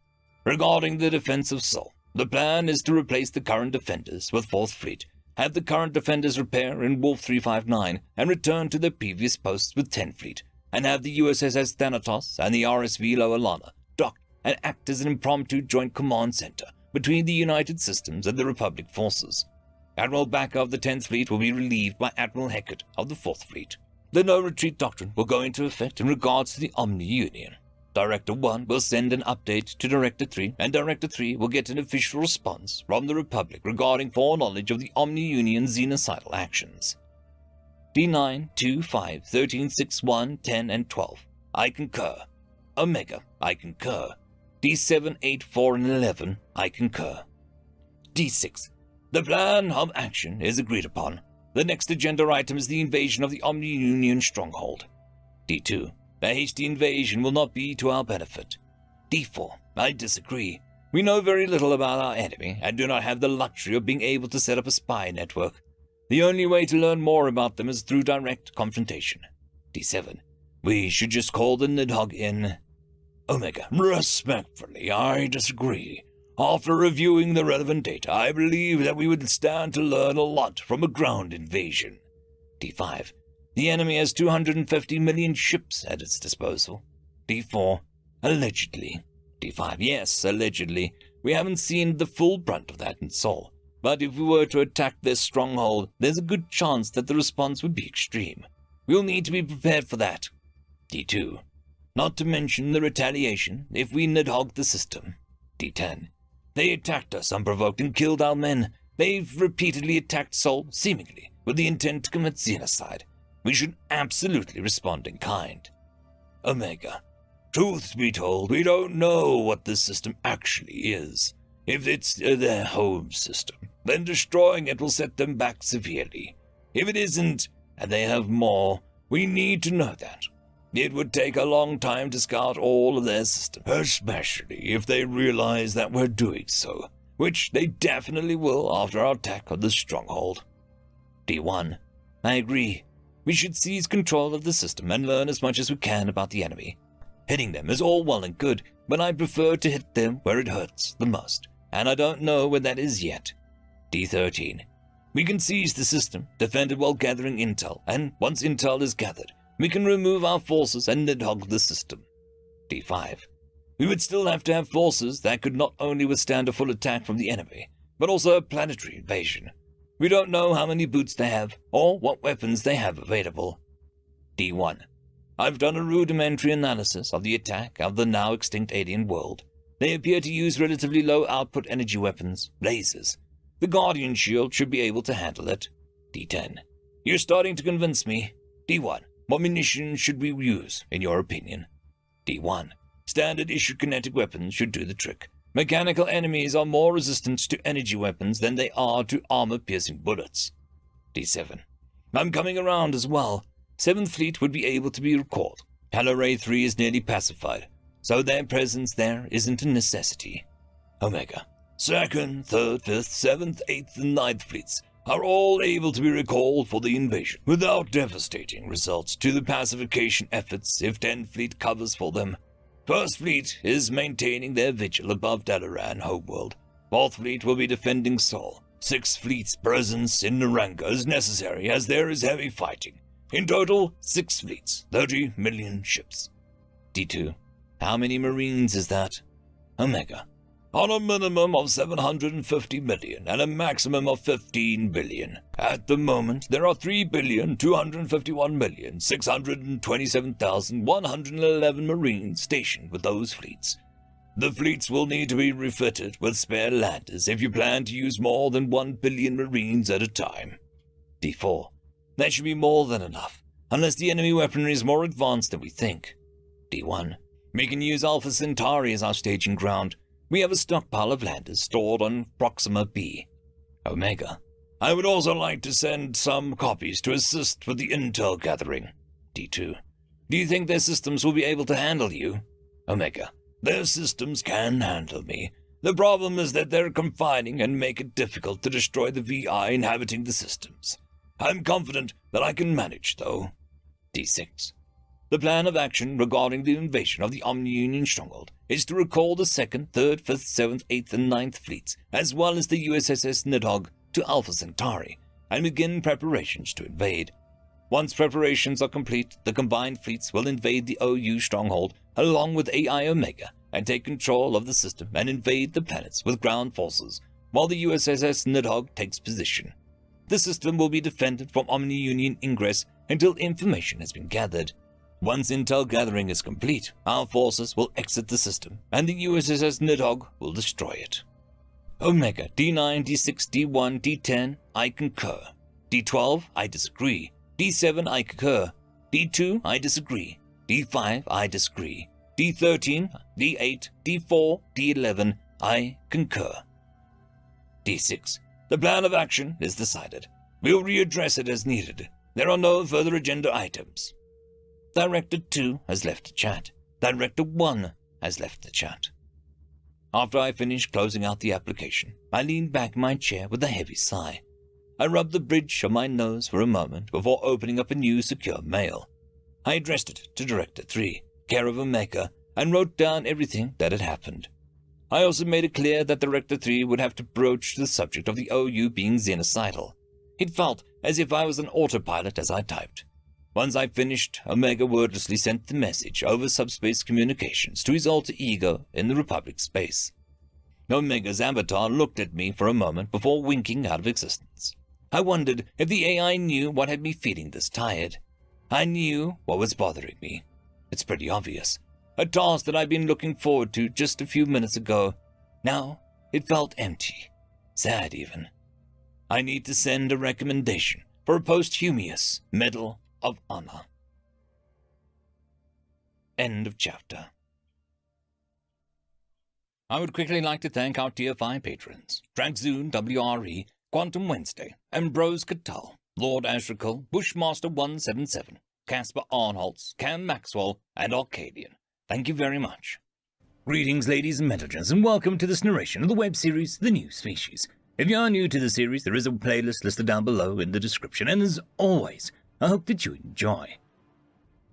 Regarding the defense of Sol, the plan is to replace the current defenders with 4th Fleet, have the current defenders repair in Wolf 359, and return to their previous posts with 10th Fleet, and have the USS Thanatos and the RSV Lower Lana dock and act as an impromptu joint command center between the United Systems and the Republic forces. Admiral Backer of the 10th Fleet will be relieved by Admiral Hecate of the 4th Fleet. The no-retreat doctrine will go into effect in regards to the Omni-Union. Director 1 will send an update to Director 3, and Director 3 will get an official response from the Republic regarding foreknowledge of the Omni-Union xenocidal actions. D9, 2, 5, 13, 6, 1, 10, and 12. I concur. Omega, I concur. D7, 8, 4, and 11. I concur. D6. The plan of action is agreed upon. The next agenda item is the invasion of the Omni-Union stronghold. D2. A hasty invasion will not be to our benefit. D4. I disagree. We know very little about our enemy and do not have the luxury of being able to set up a spy network. The only way to learn more about them is through direct confrontation. D7. We should just call the Nidhogg in. Omega. Respectfully, I disagree. After reviewing the relevant data, I believe that we would stand to learn a lot from a ground invasion. D5. The enemy has 250 million ships at its disposal. D4. Allegedly. D5. Yes, allegedly. We haven't seen the full brunt of that in Sol. But if we were to attack their stronghold, there's a good chance that the response would be extreme. We'll need to be prepared for that. D2. Not to mention the retaliation if we Nidhogg the system. D10. They attacked us unprovoked and killed our men. They've repeatedly attacked Sol, seemingly, with the intent to commit genocide. We should absolutely respond in kind. Omega. Truth be told, we don't know what this system actually is. If it's their home system, then destroying it will set them back severely. If it isn't, and they have more, we need to know that. It would take a long time to scout all of their systems, especially if they realize that we're doing so, which they definitely will after our attack on the stronghold. D1. I agree. We should seize control of the system and learn as much as we can about the enemy. Hitting them is all well and good, but I prefer to hit them where it hurts the most, and I don't know where that is yet. D13. We can seize the system, defend it while gathering intel, and once intel is gathered, we can remove our forces and Nidhogg the system. D5. We would still have to have forces that could not only withstand a full attack from the enemy, but also a planetary invasion. We don't know how many boots they have, or what weapons they have available. D1. I've done a rudimentary analysis of the attack of the now extinct alien world. They appear to use relatively low output energy weapons, lasers. The Guardian shield should be able to handle it. D10. You're starting to convince me. D1. What munitions should we use, in your opinion? D1. Standard issue kinetic weapons should do the trick. Mechanical enemies are more resistant to energy weapons than they are to armor-piercing bullets. D7. I'm coming around as well. 7th Fleet would be able to be recalled. Haloray 3 is nearly pacified, so their presence there isn't a necessity. Omega. 2nd, 3rd, 5th, 7th, 8th, and 9th Fleets are all able to be recalled for the invasion, without devastating results to the pacification efforts if 10th Fleet covers for them. 1st Fleet is maintaining their vigil above Dalaran homeworld. 4th Fleet will be defending Sol. 6 fleets' presence in Naranga is necessary as there is heavy fighting. In total, 6 fleets, 30 million ships. D2. How many Marines is that? Omega. On a minimum of 750 million and a maximum of 15 billion. At the moment, there are 3,251,627,111 Marines stationed with those fleets. The fleets will need to be refitted with spare landers if you plan to use more than 1 billion Marines at a time. D4. That should be more than enough, unless the enemy weaponry is more advanced than we think. D1. We can use Alpha Centauri as our staging ground. We have a stockpile of landers stored on Proxima B. Omega. I would also like to send some copies to assist with the intel gathering. D2. Do you think their systems will be able to handle you? Omega. Their systems can handle me. The problem is that they're confining and make it difficult to destroy the VI inhabiting the systems. I'm confident that I can manage, though. D6. The plan of action regarding the invasion of the Omni-Union stronghold is to recall the 2nd, 3rd, 5th, 7th, 8th, and 9th fleets, as well as the USS Nidhogg, to Alpha Centauri, and begin preparations to invade. Once preparations are complete, the combined fleets will invade the OU stronghold along with AI Omega and take control of the system and invade the planets with ground forces, while the USS Nidhogg takes position. The system will be defended from Omni-Union ingress until information has been gathered. Once intel gathering is complete, our forces will exit the system, and the USS Nidhogg will destroy it. Omega, D9, D6, D1, D10, I concur. D12, I disagree. D7, I concur. D2, I disagree. D5, I disagree. D13, D8, D4, D11, I concur. D6. The plan of action is decided. We'll readdress it as needed. There are no further agenda items. Director 2 has left the chat. Director 1 has left the chat. After I finished closing out the application, I leaned back in my chair with a heavy sigh. I rubbed the bridge of my nose for a moment before opening up a new secure mail. I addressed it to Director 3, care of Omega, and wrote down everything that had happened. I also made it clear that Director 3 would have to broach the subject of the OU being xenocidal. It felt as if I was an autopilot as I typed. Once I finished, Omega wordlessly sent the message over subspace communications to his alter ego in the Republic space. Omega's avatar looked at me for a moment before winking out of existence. I wondered if the AI knew what had me feeling this tired. I knew what was bothering me. It's pretty obvious. A task that I'd been looking forward to just a few minutes ago. Now it felt empty. Sad even. I need to send a recommendation for a posthumous Medal of Honor. End of chapter. I would quickly like to thank our Tier 5 patrons, Dragzoon WRE, Quantum Wednesday, Ambrose Cattell, Lord Ashrakal, Bushmaster 177, Casper Arnholtz, Cam Maxwell, and Arcadian. Thank you very much. Greetings, ladies and gentlemen, and welcome to this narration of the web series, The New Species. If you are new to the series, there is a playlist listed down below in the description, and as always, I hope that you enjoy.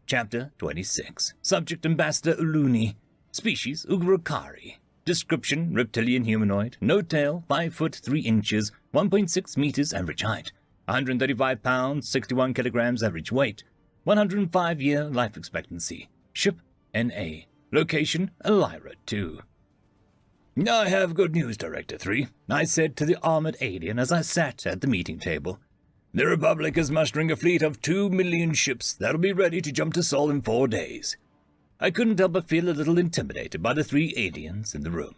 Chapter 26. Subject Ambassador Uluni. Species Ugrokari. Description Reptilian humanoid. No tail, 5 foot 3 inches, 1.6 meters average height. 135 pounds, 61 kilograms average weight. 105-year life expectancy. Ship NA. Location Elira 2. I have good news, Director 3, I said to the armored alien as I sat at the meeting table. The Republic is mustering a fleet of 2 million ships that'll be ready to jump to Sol in 4 days. I couldn't help but feel a little intimidated by the 3 aliens in the room.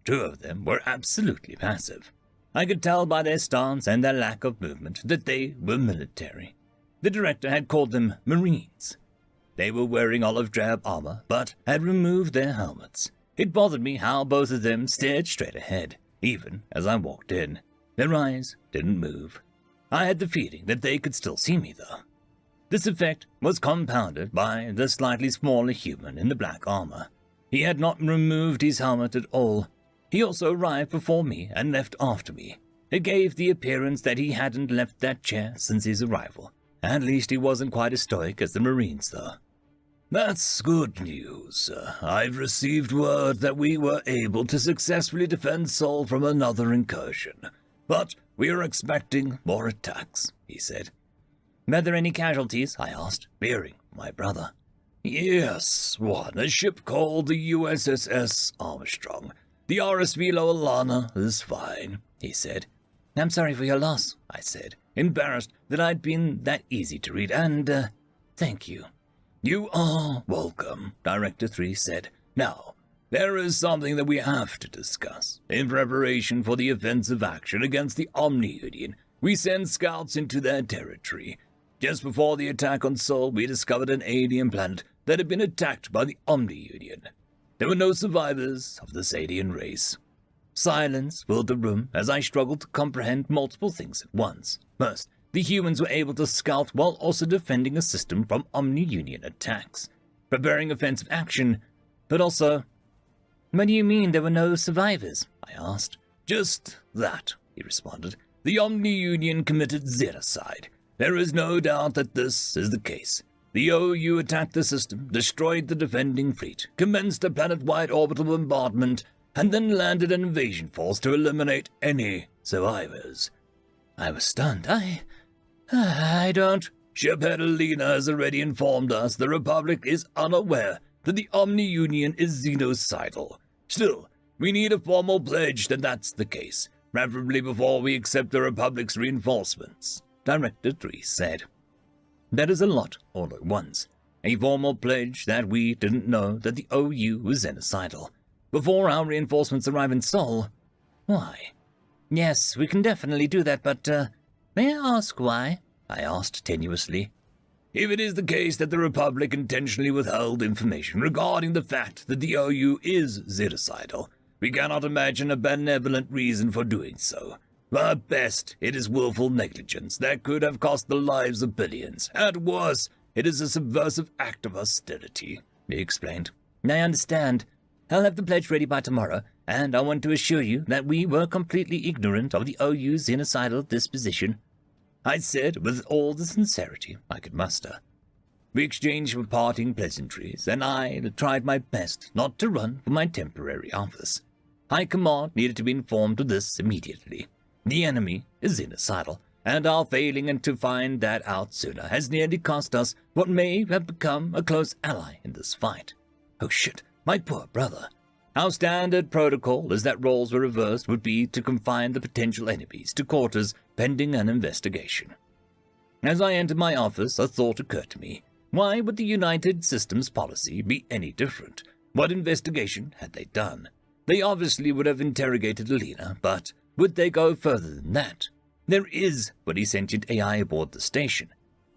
2 of them were absolutely passive. I could tell by their stance and their lack of movement that they were military. The director had called them Marines. They were wearing olive drab armor, but had removed their helmets. It bothered me how both of them stared straight ahead, even as I walked in. Their eyes didn't move. I had the feeling that they could still see me, though. This effect was compounded by the slightly smaller human in the black armor. He had not removed his helmet at all. He also arrived before me and left after me. It gave the appearance that he hadn't left that chair since his arrival. At least he wasn't quite as stoic as the Marines, though. That's good news. I've received word that we were able to successfully defend Sol from another incursion. But We are expecting more attacks, he said. Were there any casualties? I asked, peering my brother. Yes, one, a ship called the USS Armstrong. The RSV Loalana is fine, he said. I'm sorry for your loss, I said, embarrassed that I'd been that easy to read, and, thank you. You are welcome, Director 3 said. Now, there is something that we have to discuss. In preparation for the offensive action against the Omni-Union, we send scouts into their territory. Just before the attack on Sol, we discovered an alien planet that had been attacked by the Omni-Union. There were no survivors of this alien race. Silence filled the room as I struggled to comprehend multiple things at once. First, the humans were able to scout while also defending a system from Omni-Union attacks, preparing offensive action, but also... What do you mean there were no survivors? I asked. Just that, he responded. The Omni-Union committed xenocide. There is no doubt that this is the case. The OU attacked the system, destroyed the defending fleet, commenced a planet-wide orbital bombardment, and then landed an invasion force to eliminate any survivors. I was stunned. I don't... Shiphead Alina has already informed us the Republic is unaware that the Omni-Union is xenocidal. Still, we need a formal pledge that that's the case, preferably before we accept the Republic's reinforcements, Director 3 said. That is a lot all at once. A formal pledge that we didn't know that the OU was xenocidal. Before our reinforcements arrive in Sol. Why? Yes, we can definitely do that, but, may I ask why? I asked tenuously. If it is the case that the Republic intentionally withheld information regarding the fact that the OU is xenocidal, we cannot imagine a benevolent reason for doing so. At best, it is willful negligence that could have cost the lives of billions. At worst, it is a subversive act of hostility, he explained. I understand. I'll have the pledge ready by tomorrow, and I want to assure you that we were completely ignorant of the OU's xenocidal disposition. I said with all the sincerity I could muster. We exchanged parting pleasantries, and I tried my best not to run for my temporary office. High Command needed to be informed of this immediately. The enemy is xenocidal, and our failing to find that out sooner has nearly cost us what may have become a close ally in this fight. Oh shit, my poor brother. Our standard protocol is that roles were reversed would be to confine the potential enemies to quarters pending an investigation. As I entered my office, a thought occurred to me. Why would the United Systems policy be any different? What investigation had they done? They obviously would have interrogated Alina, but would they go further than that? There is but a sentient AI aboard the station.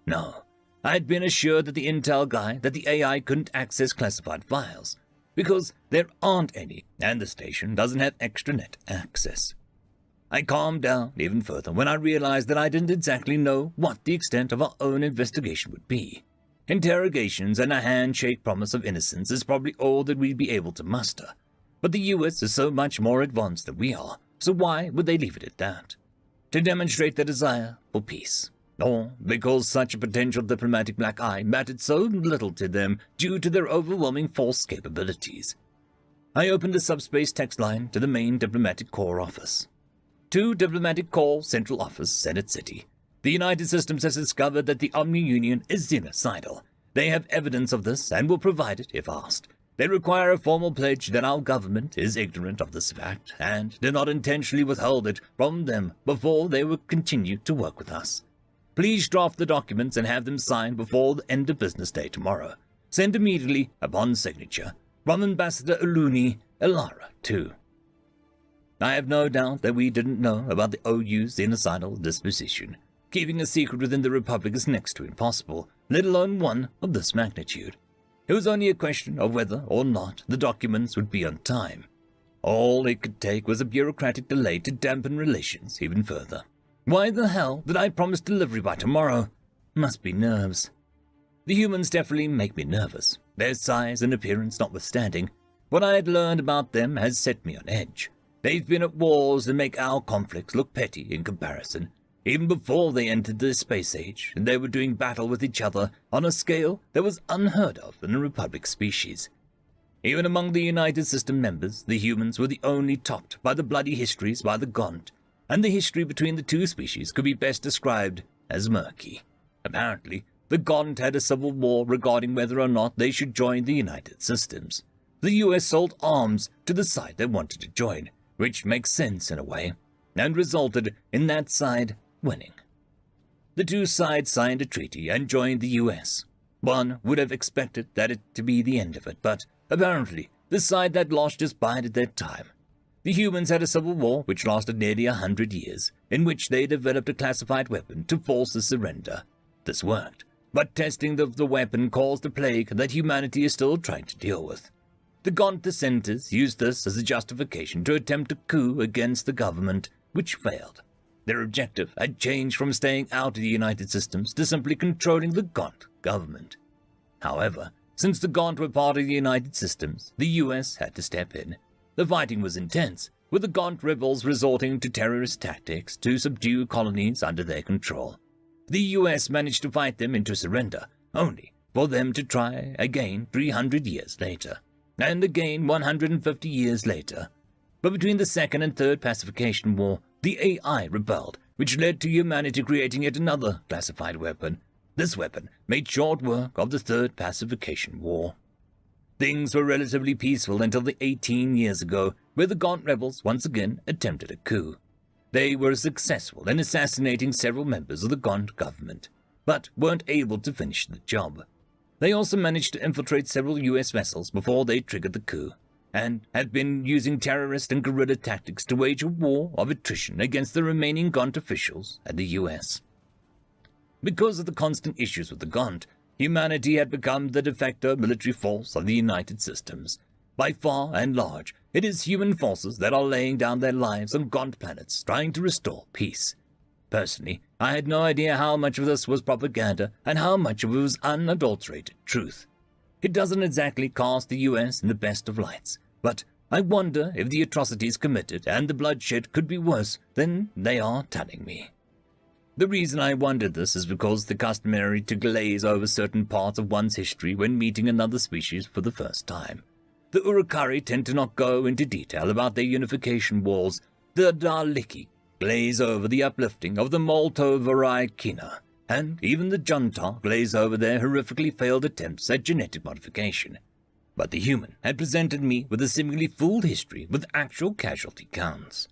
No, I had been assured that the intel guy that the AI couldn't access classified files, because there aren't any, and the station doesn't have extranet access. I calmed down even further when I realized that I didn't exactly know what the extent of our own investigation would be. Interrogations and a handshake promise of innocence is probably all that we'd be able to muster. But the US is so much more advanced than we are, so why would they leave it at that? To demonstrate their desire for peace, or because such a potential diplomatic black eye mattered so little to them due to their overwhelming force capabilities. I opened a subspace text line to the main diplomatic corps office. To Diplomatic Corps Central Office, Senate City. The United Systems has discovered that the Omni-Union is xenocidal. They have evidence of this and will provide it if asked. They require a formal pledge that our government is ignorant of this fact and did not intentionally withhold it from them before they will continue to work with us. Please draft the documents and have them signed before the end of business day tomorrow. Send immediately upon signature. From Ambassador Eluni, Elara, too. I have no doubt that we didn't know about the OU's xenocidal disposition. Keeping a secret within the Republic is next to impossible, let alone one of this magnitude. It was only a question of whether or not the documents would be on time. All it could take was a bureaucratic delay to dampen relations even further. Why the hell did I promise delivery by tomorrow? Must be nerves. The humans definitely make me nervous, their size and appearance notwithstanding. What I had learned about them has set me on edge. They've been at wars that make our conflicts look petty in comparison. Even before they entered the space age, they were doing battle with each other on a scale that was unheard of in a Republic species. Even among the United System members, the humans were the only topped by the bloody histories by the Gaunt, and the history between the two species could be best described as murky. Apparently, the Gaunt had a civil war regarding whether or not they should join the United Systems. The US sold arms to the side they wanted to join, which makes sense in a way, and resulted in that side winning. The two sides signed a treaty and joined the US. One would have expected that it to be the end of it, but apparently the side that lost just bided their time. The humans had a civil war which lasted nearly 100 years, in which they developed a classified weapon to force a surrender. This worked, but testing of the weapon caused a plague that humanity is still trying to deal with. The Gaunt dissenters used this as a justification to attempt a coup against the government, which failed. Their objective had changed from staying out of the United Systems to simply controlling the Gaunt government. However, since the Gaunt were part of the United Systems, the US had to step in. The fighting was intense, with the Gaunt rebels resorting to terrorist tactics to subdue colonies under their control. The US managed to fight them into surrender, only for them to try again 300 years later, and again 150 years later. But between the Second and Third Pacification War, the AI rebelled, which led to humanity creating yet another classified weapon. This weapon made short work of the Third Pacification War. Things were relatively peaceful until 18 years ago, where the Gaunt rebels once again attempted a coup. They were successful in assassinating several members of the Gaunt government, but weren't able to finish the job. They also managed to infiltrate several US vessels before they triggered the coup, and have been using terrorist and guerrilla tactics to wage a war of attrition against the remaining Gaunt officials and the US. Because of the constant issues with the Gaunt, humanity had become the de facto military force of the United Systems. By far and large, it is human forces that are laying down their lives on Gaunt planets trying to restore peace. Personally, I had no idea how much of this was propaganda and how much of it was unadulterated truth. It doesn't exactly cast the US in the best of lights, but I wonder if the atrocities committed and the bloodshed could be worse than they are telling me. The reason I wondered this is because it's customary to glaze over certain parts of one's history when meeting another species for the first time. The Urukari tend to not go into detail about their unification wars. The Daleki glaze over the uplifting of the Moltovarai Kina, and even the Junta glaze over their horrifically failed attempts at genetic modification. But the human had presented me with a seemingly fooled history with actual casualty counts.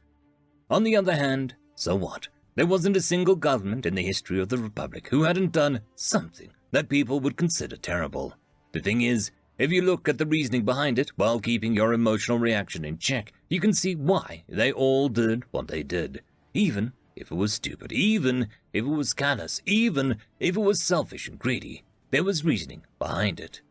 On the other hand, so what? There wasn't a single government in the history of the Republic who hadn't done something that people would consider terrible. The thing is, if you look at the reasoning behind it while keeping your emotional reaction in check, you can see why they all did what they did. Even if it was stupid, even if it was callous, even if it was selfish and greedy, there was reasoning behind it.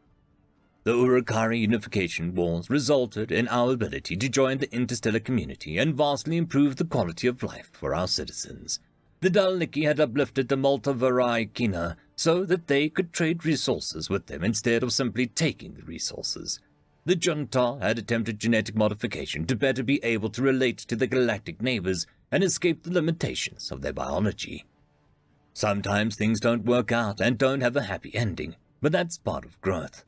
The Urukari unification wars resulted in our ability to join the interstellar community and vastly improve the quality of life for our citizens. The Daleki had uplifted the Moltovarai Kina so that they could trade resources with them instead of simply taking the resources. The Junta had attempted genetic modification to better be able to relate to their galactic neighbors and escape the limitations of their biology. Sometimes things don't work out and don't have a happy ending, but that's part of growth.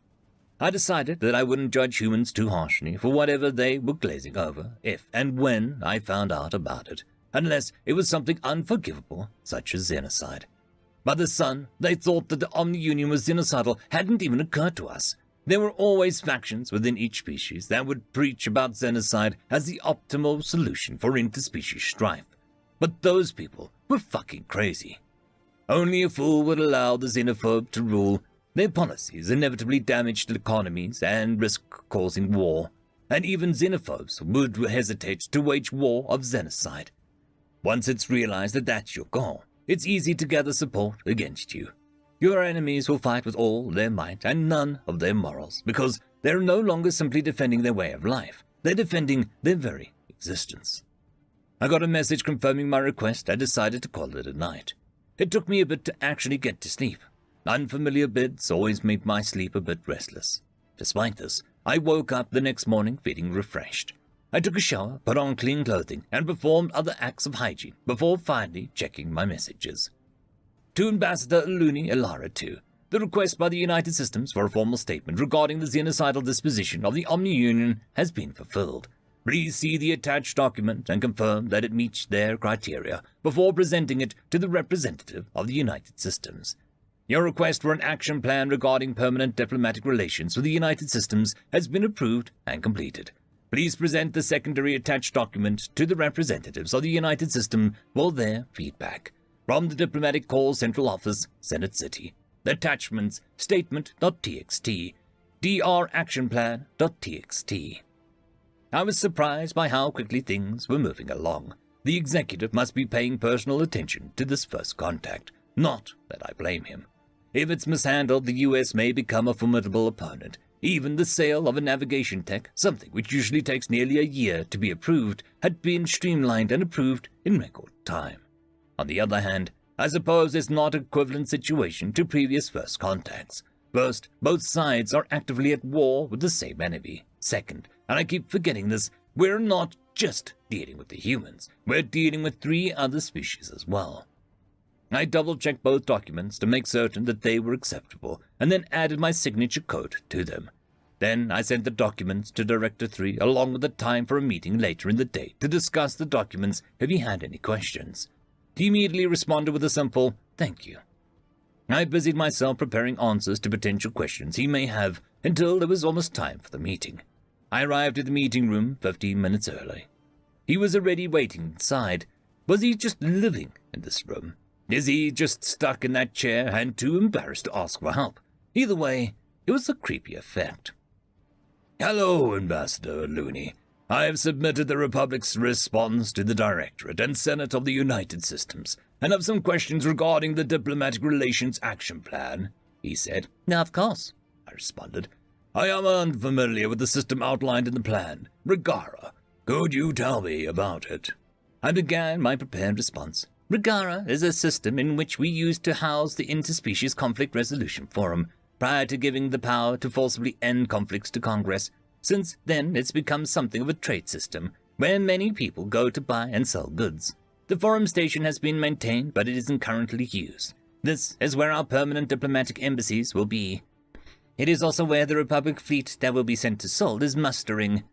I decided that I wouldn't judge humans too harshly for whatever they were glazing over, if and when I found out about it, unless it was something unforgivable, such as xenocide. By the Sun, they thought that the Omni-Union was genocidal hadn't even occurred to us. There were always factions within each species that would preach about xenocide as the optimal solution for interspecies strife. But those people were fucking crazy. Only a fool would allow the xenophobe to rule. Their policies inevitably damaged economies and risk causing war, and even xenophobes would hesitate to wage war of xenocide. Once it's realized that that's your goal, it's easy to gather support against you. Your enemies will fight with all their might and none of their morals, because they're no longer simply defending their way of life, they're defending their very existence. I got a message confirming my request and decided to call it a night. It took me a bit to actually get to sleep. Unfamiliar beds always made my sleep a bit restless. Despite this, I woke up the next morning feeling refreshed. I took a shower, put on clean clothing, and performed other acts of hygiene before finally checking my messages. To Ambassador Aluni Elara II, the request by the United Systems for a formal statement regarding the xenocidal disposition of the Omni-Union has been fulfilled. Please see the attached document and confirm that it meets their criteria before presenting it to the representative of the United Systems. Your request for an action plan regarding permanent diplomatic relations with the United Systems has been approved and completed. Please present the secondary attached document to the representatives of the United System for their feedback. From the Diplomatic Corps Central Office, Senate City. Attachments, statement.txt, dractionplan.txt. I was surprised by how quickly things were moving along. The executive must be paying personal attention to this first contact. Not that I blame him. If it's mishandled, the US may become a formidable opponent. Even the sale of a navigation tech, something which usually takes nearly a year to be approved, had been streamlined and approved in record time. On the other hand, I suppose it's not an equivalent situation to previous first contacts. First, both sides are actively at war with the same enemy. Second, and I keep forgetting this, we're not just dealing with the humans, we're dealing with 3 other species as well. I double-checked both documents to make certain that they were acceptable, and then added my signature code to them. Then I sent the documents to Director 3 along with the time for a meeting later in the day to discuss the documents if he had any questions. He immediately responded with a simple, "Thank you." I busied myself preparing answers to potential questions he may have until it was almost time for the meeting. I arrived at the meeting room 15 minutes early. He was already waiting inside. Was he just living in this room? Is he just stuck in that chair and too embarrassed to ask for help? Either way, it was a creepy effect. Hello, Ambassador Looney. I have submitted the Republic's response to the Directorate and Senate of the United Systems, and have some questions regarding the Diplomatic Relations Action Plan, he said. Now, of course, I responded. I am unfamiliar with the system outlined in the plan. Regara, could you tell me about it? I began my prepared response. Regara is a system in which we use to house the Interspecies Conflict Resolution Forum, prior to giving the power to forcibly end conflicts to Congress. Since then, it's become something of a trade system, where many people go to buy and sell goods. The forum station has been maintained, but it isn't currently used. This is where our permanent diplomatic embassies will be. It is also where the Republic fleet that will be sent to Sol is mustering.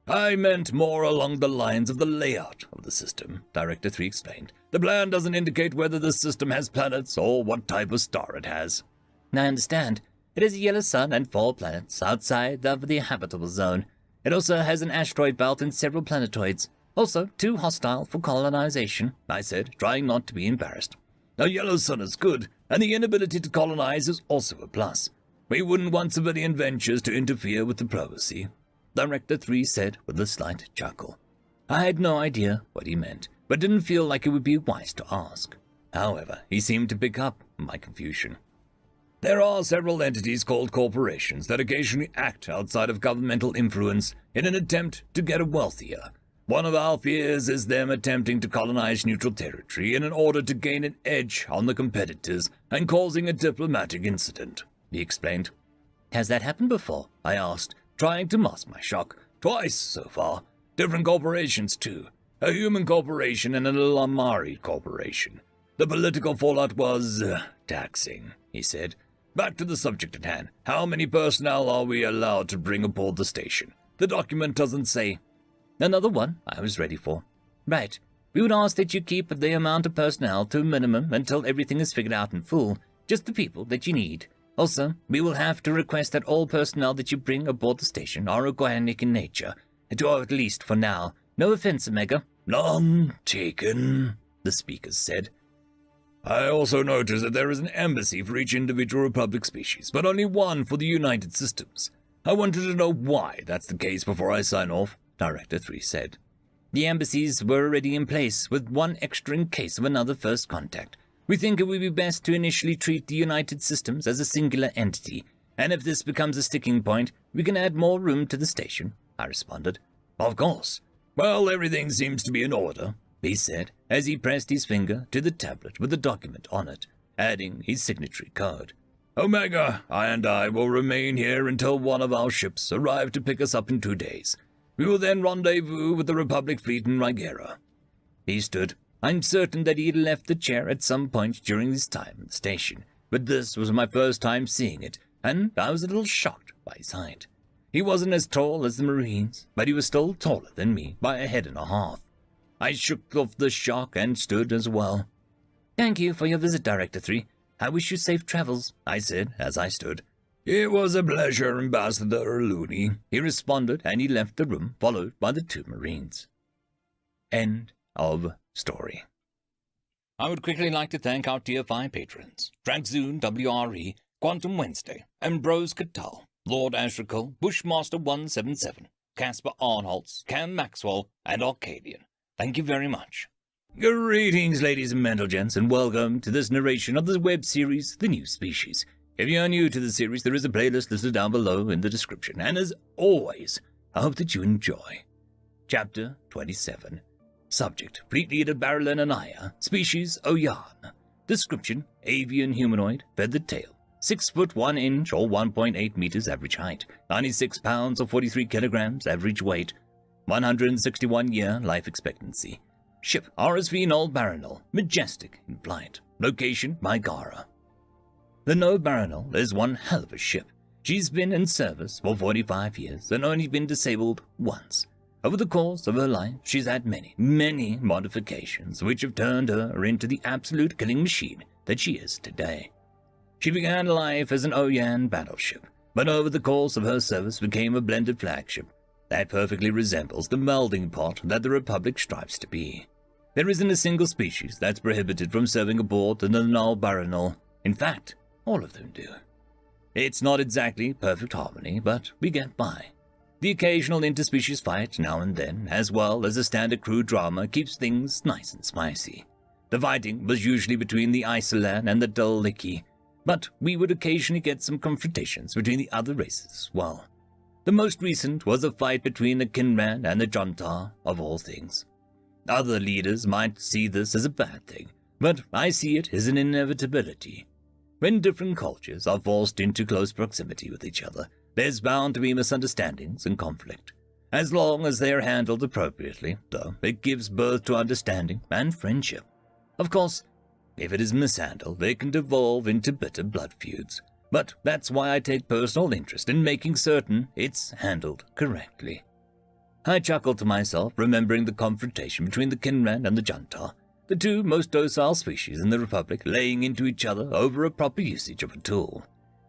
I meant more along the lines of the layout of the system, Director 3 explained. The plan doesn't indicate whether the system has planets or what type of star it has. I understand. It has a yellow sun and 4 planets outside of the habitable zone. It also has an asteroid belt and several planetoids. Also, 2 hostile for colonization, I said, trying not to be embarrassed. A yellow sun is good, and the inability to colonize is also a plus. We wouldn't want civilian ventures to interfere with diplomacy, Director 3 said with a slight chuckle. I had no idea what he meant, but didn't feel like it would be wise to ask. However, he seemed to pick up my confusion. There are several entities called corporations that occasionally act outside of governmental influence in an attempt to get wealthier. One of our fears is them attempting to colonize neutral territory in order to gain an edge on the competitors and causing a diplomatic incident, he explained. Has that happened before? I asked, trying to mask my shock. Twice so far. Different corporations too. A human corporation and an Lamari corporation. The political fallout was taxing, he said. Back to the subject at hand. How many personnel are we allowed to bring aboard the station? The document doesn't say. Another one I was ready for. Right. We would ask that you keep the amount of personnel to a minimum until everything is figured out in full. Just the people that you need. Also, we will have to request that all personnel that you bring aboard the station are organic in nature. Or at least for now. No offense, Omega. None taken, the speakers said. I also noticed that there is an embassy for each individual Republic species, but only one for the United Systems. I wanted to know why that's the case before I sign off, Director 3 said. The embassies were already in place, with one extra in case of another first contact. We think it would be best to initially treat the United Systems as a singular entity, and if this becomes a sticking point, we can add more room to the station, I responded. Of course. Well, everything seems to be in order, he said, as he pressed his finger to the tablet with the document on it, adding his signature code. Omega, I will remain here until one of our ships arrive to pick us up in 2 days. We will then rendezvous with the Republic fleet in Rigera. He stood. I'm certain that he had left the chair at some point during his time at the station, but this was my first time seeing it, and I was a little shocked by his height. He wasn't as tall as the Marines, but he was still taller than me by a head and a half. I shook off the shock and stood as well. "Thank you for your visit, Director 3. I wish you safe travels," I said as I stood. "It was a pleasure, Ambassador Looney," he responded, and he left the room, followed by the 2 Marines. End of story. I would quickly like to thank our Tier 5 patrons, Trackzoon WRE, Quantum Wednesday, Ambrose Cattell, Lord Ashrakal, Bushmaster 177, Casper Arnholtz, Cam Maxwell, and Arcadian. Thank you very much. Greetings, ladies and gents, and welcome to this narration of the web series, The New Species. If you are new to the series, there is a playlist listed down below in the description, and as always, I hope that you enjoy. Chapter 27. Subject, Fleet Leader Barilyn Anaya, Species, Oyan. Description, Avian Humanoid, Feathered Tail, 6 foot 1 inch or 1.8 meters average height, 96 pounds or 43 kilograms average weight, 161-year life expectancy. Ship, RSV Null Baranol, majestic in flight. Location, Mygara. The Null Baranol is one hell of a ship. She's been in service for 45 years and only been disabled once. Over the course of her life, she's had many modifications which have turned her into the absolute killing machine that she is today. She began life as an Oyan battleship, but over the course of her service became a blended flagship that perfectly resembles the melding pot that the Republic strives to be. There isn't a single species that's prohibited from serving aboard the Null Baranol. In fact, all of them do. It's not exactly perfect harmony, but we get by. The occasional interspecies fight now and then, as well as a standard crew drama, keeps things nice and spicy. The fighting was usually between the Isolan and the Duliki, but we would occasionally get some confrontations between the other races as well. The most recent was a fight between the Kinran and the Jontar, of all things. Other leaders might see this as a bad thing, but I see it as an inevitability. When different cultures are forced into close proximity with each other, there's bound to be misunderstandings and conflict. As long as they are handled appropriately, though, it gives birth to understanding and friendship. Of course, if it is mishandled, they can devolve into bitter blood feuds. But that's why I take personal interest in making certain it's handled correctly. I chuckled to myself, remembering the confrontation between the Kinran and the Junta, the 2 most docile species in the Republic laying into each other over a proper usage of a tool.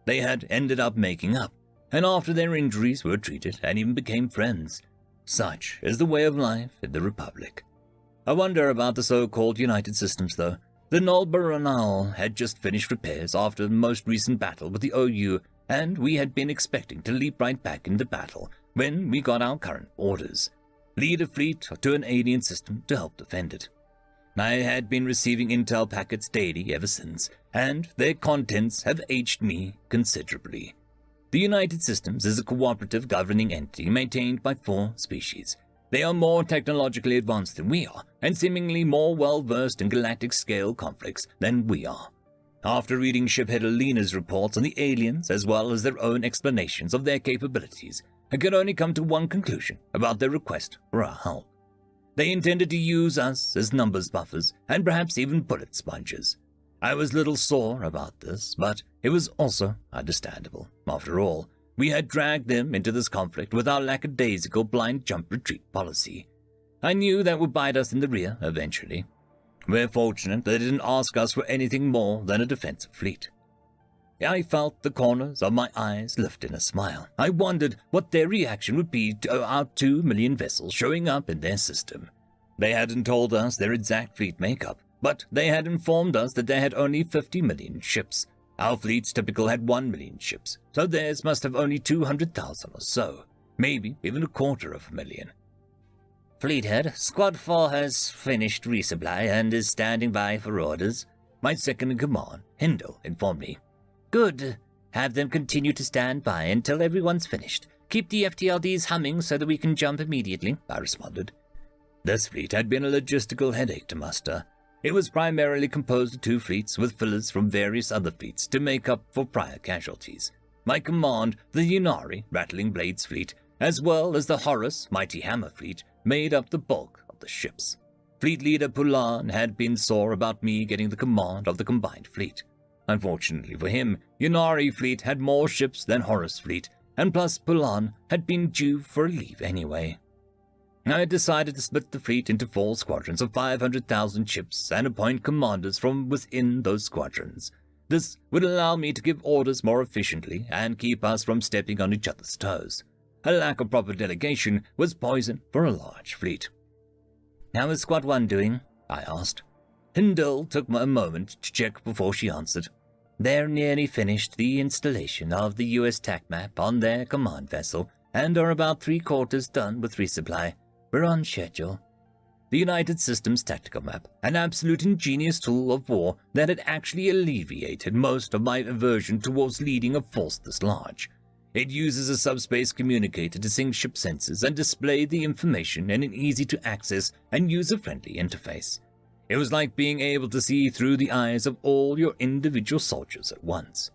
They had ended up making up, and after their injuries were treated and even became friends. Such is the way of life in the Republic. I wonder about the so-called United Systems, though. The Null Baranal had just finished repairs after the most recent battle with the OU, and we had been expecting to leap right back into battle when we got our current orders. Lead a fleet to an alien system to help defend it. I had been receiving intel packets daily ever since, and their contents have aged me considerably. The United Systems is a cooperative governing entity maintained by 4 species. They are more technologically advanced than we are, and seemingly more well-versed in galactic-scale conflicts than we are. After reading Shiphead Alina's reports on the aliens, as well as their own explanations of their capabilities, I could only come to one conclusion about their request for our help. They intended to use us as numbers buffers, and perhaps even bullet sponges. I was a little sore about this, but it was also understandable. After all, we had dragged them into this conflict with our lackadaisical blind jump retreat policy. I knew that would bite us in the rear eventually. We're fortunate they didn't ask us for anything more than a defensive fleet. I felt the corners of my eyes lift in a smile. I wondered what their reaction would be to our 2 million vessels showing up in their system. They hadn't told us their exact fleet makeup, but they had informed us that they had only 50 million ships. Our fleet's typical had 1 million ships, so theirs must have only 200,000 or so, maybe even 250,000. Fleethead, Squad 4 has finished resupply and is standing by for orders. My second-in-command, Hindle, informed me. Good. Have them continue to stand by until everyone's finished. Keep the FTLDs humming so that we can jump immediately, I responded. This fleet had been a logistical headache to muster. It was primarily composed of 2 fleets with fillers from various other fleets to make up for prior casualties. My command, the Yunari, Rattling Blades fleet, as well as the Horus, Mighty Hammer fleet, made up the bulk of the ships. Fleet leader Pulan had been sore about me getting the command of the combined fleet. Unfortunately for him, Yunari fleet had more ships than Horus fleet, and plus Polan had been due for a leave anyway. I had decided to split the fleet into 4 squadrons of 500,000 ships and appoint commanders from within those squadrons. This would allow me to give orders more efficiently and keep us from stepping on each other's toes. A lack of proper delegation was poison for a large fleet. "How is Squad 1 doing?" I asked. Hindle took a moment to check before she answered. "They're nearly finished the installation of the US TAC map on their command vessel and are about 3/4 done with resupply. We're on schedule." The United Systems Tactical Map, an absolute ingenious tool of war that had actually alleviated most of my aversion towards leading a force this large. It uses a subspace communicator to sync ship sensors and display the information in an easy-to-access and user-friendly interface. It was like being able to see through the eyes of all your individual soldiers at once.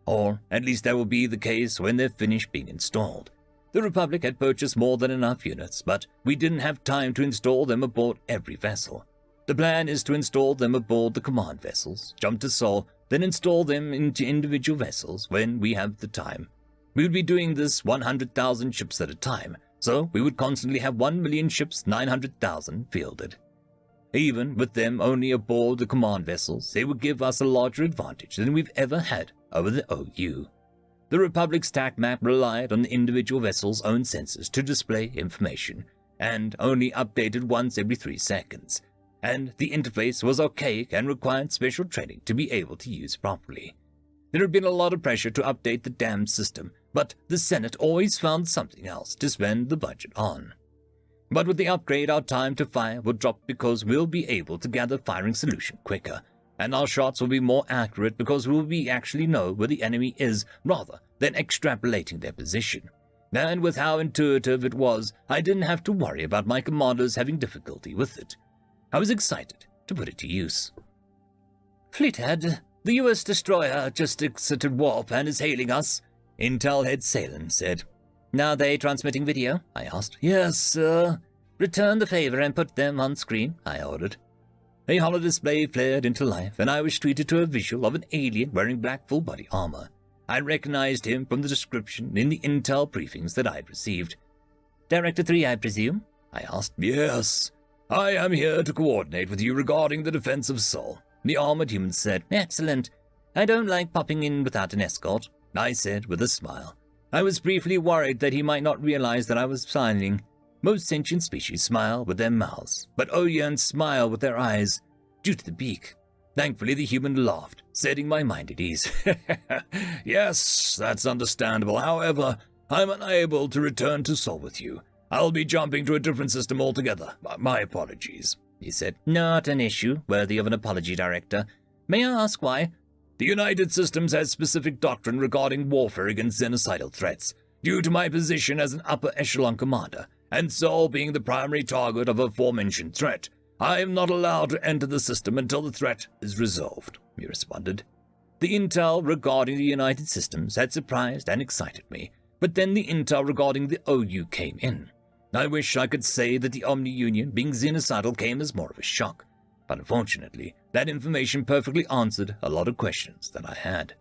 Or, at least that will be the case when they're finished being installed. The Republic had purchased more than enough units, but we didn't have time to install them aboard every vessel. The plan is to install them aboard the command vessels, jump to Sol, then install them into individual vessels when we have the time. We would be doing this 100,000 ships at a time, so we would constantly have 1,000,000 ships, 900,000 fielded. Even with them only aboard the command vessels, they would give us a larger advantage than we've ever had over the OU. The Republic's TAC map relied on the individual vessel's own sensors to display information, and only updated once every 3 seconds, and the interface was archaic and required special training to be able to use properly. There had been a lot of pressure to update the damned system, but the Senate always found something else to spend the budget on. But with the upgrade, our time to fire will drop because we'll be able to gather firing solution quicker, and our shots will be more accurate because we'll actually know where the enemy is rather than extrapolating their position. And with how intuitive it was, I didn't have to worry about my commanders having difficulty with it. I was excited to put it to use. "Fleethead, the US destroyer just exited warp and is hailing us," Intel head Salen said. "Are they transmitting video?" I asked. "Yes, sir." "Return the favor and put them on screen," I ordered. A holodisplay flared into life, and I was treated to a visual of an alien wearing black full-body armor. I recognized him from the description in the intel briefings that I'd received. "Director 3, I presume?" I asked. "Yes. I am here to coordinate with you regarding the defense of Sol," the armored human said. "Excellent. I don't like popping in without an escort," I said with a smile. I was briefly worried that he might not realize that I was smiling. Most sentient species smile with their mouths, but Oyans smile with their eyes, due to the beak. Thankfully, the human laughed, setting my mind at ease. "Yes, that's understandable. However, I'm unable to return to Sol with you. I'll be jumping to a different system altogether. My apologies," he said. "Not an issue worthy of an apology, Director. May I ask why?" "The United Systems has specific doctrine regarding warfare against xenocidal threats, due to my position as an upper echelon commander, and Sol being the primary target of aforementioned threat. I am not allowed to enter the system until the threat is resolved," he responded. The intel regarding the United Systems had surprised and excited me, but then the intel regarding the OU came in. I wish I could say that the Omni-Union being xenocidal came as more of a shock, but unfortunately, that information perfectly answered a lot of questions that I had.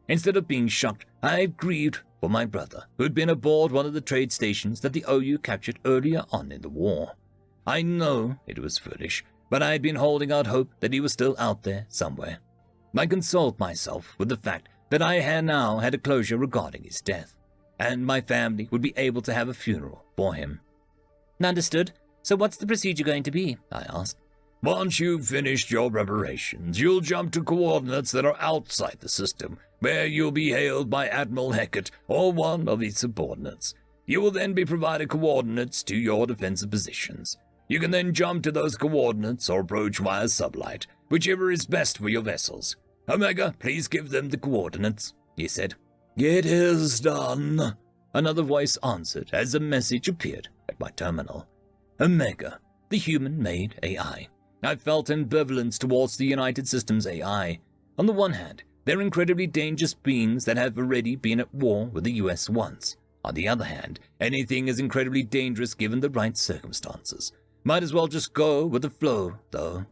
Instead of being shocked, I grieved for my brother, who had been aboard one of the trade stations that the OU captured earlier on in the war. I know it was foolish, but I had been holding out hope that he was still out there somewhere. I consoled myself with the fact that I had now had a closure regarding his death, and my family would be able to have a funeral for him. "Understood. So what's the procedure going to be?" I asked. "Once you've finished your preparations, you'll jump to coordinates that are outside the system, where you'll be hailed by Admiral Heckett or one of his subordinates. You will then be provided coordinates to your defensive positions. You can then jump to those coordinates or approach via sublight, whichever is best for your vessels. Omega, please give them the coordinates," he said. "It is done," another voice answered as a message appeared at my terminal. Omega, the human-made AI. I felt ambivalence towards the United Systems AI. On the one hand, they're incredibly dangerous beings that have already been at war with the US once. On the other hand, anything is incredibly dangerous given the right circumstances. Might as well just go with the flow, though.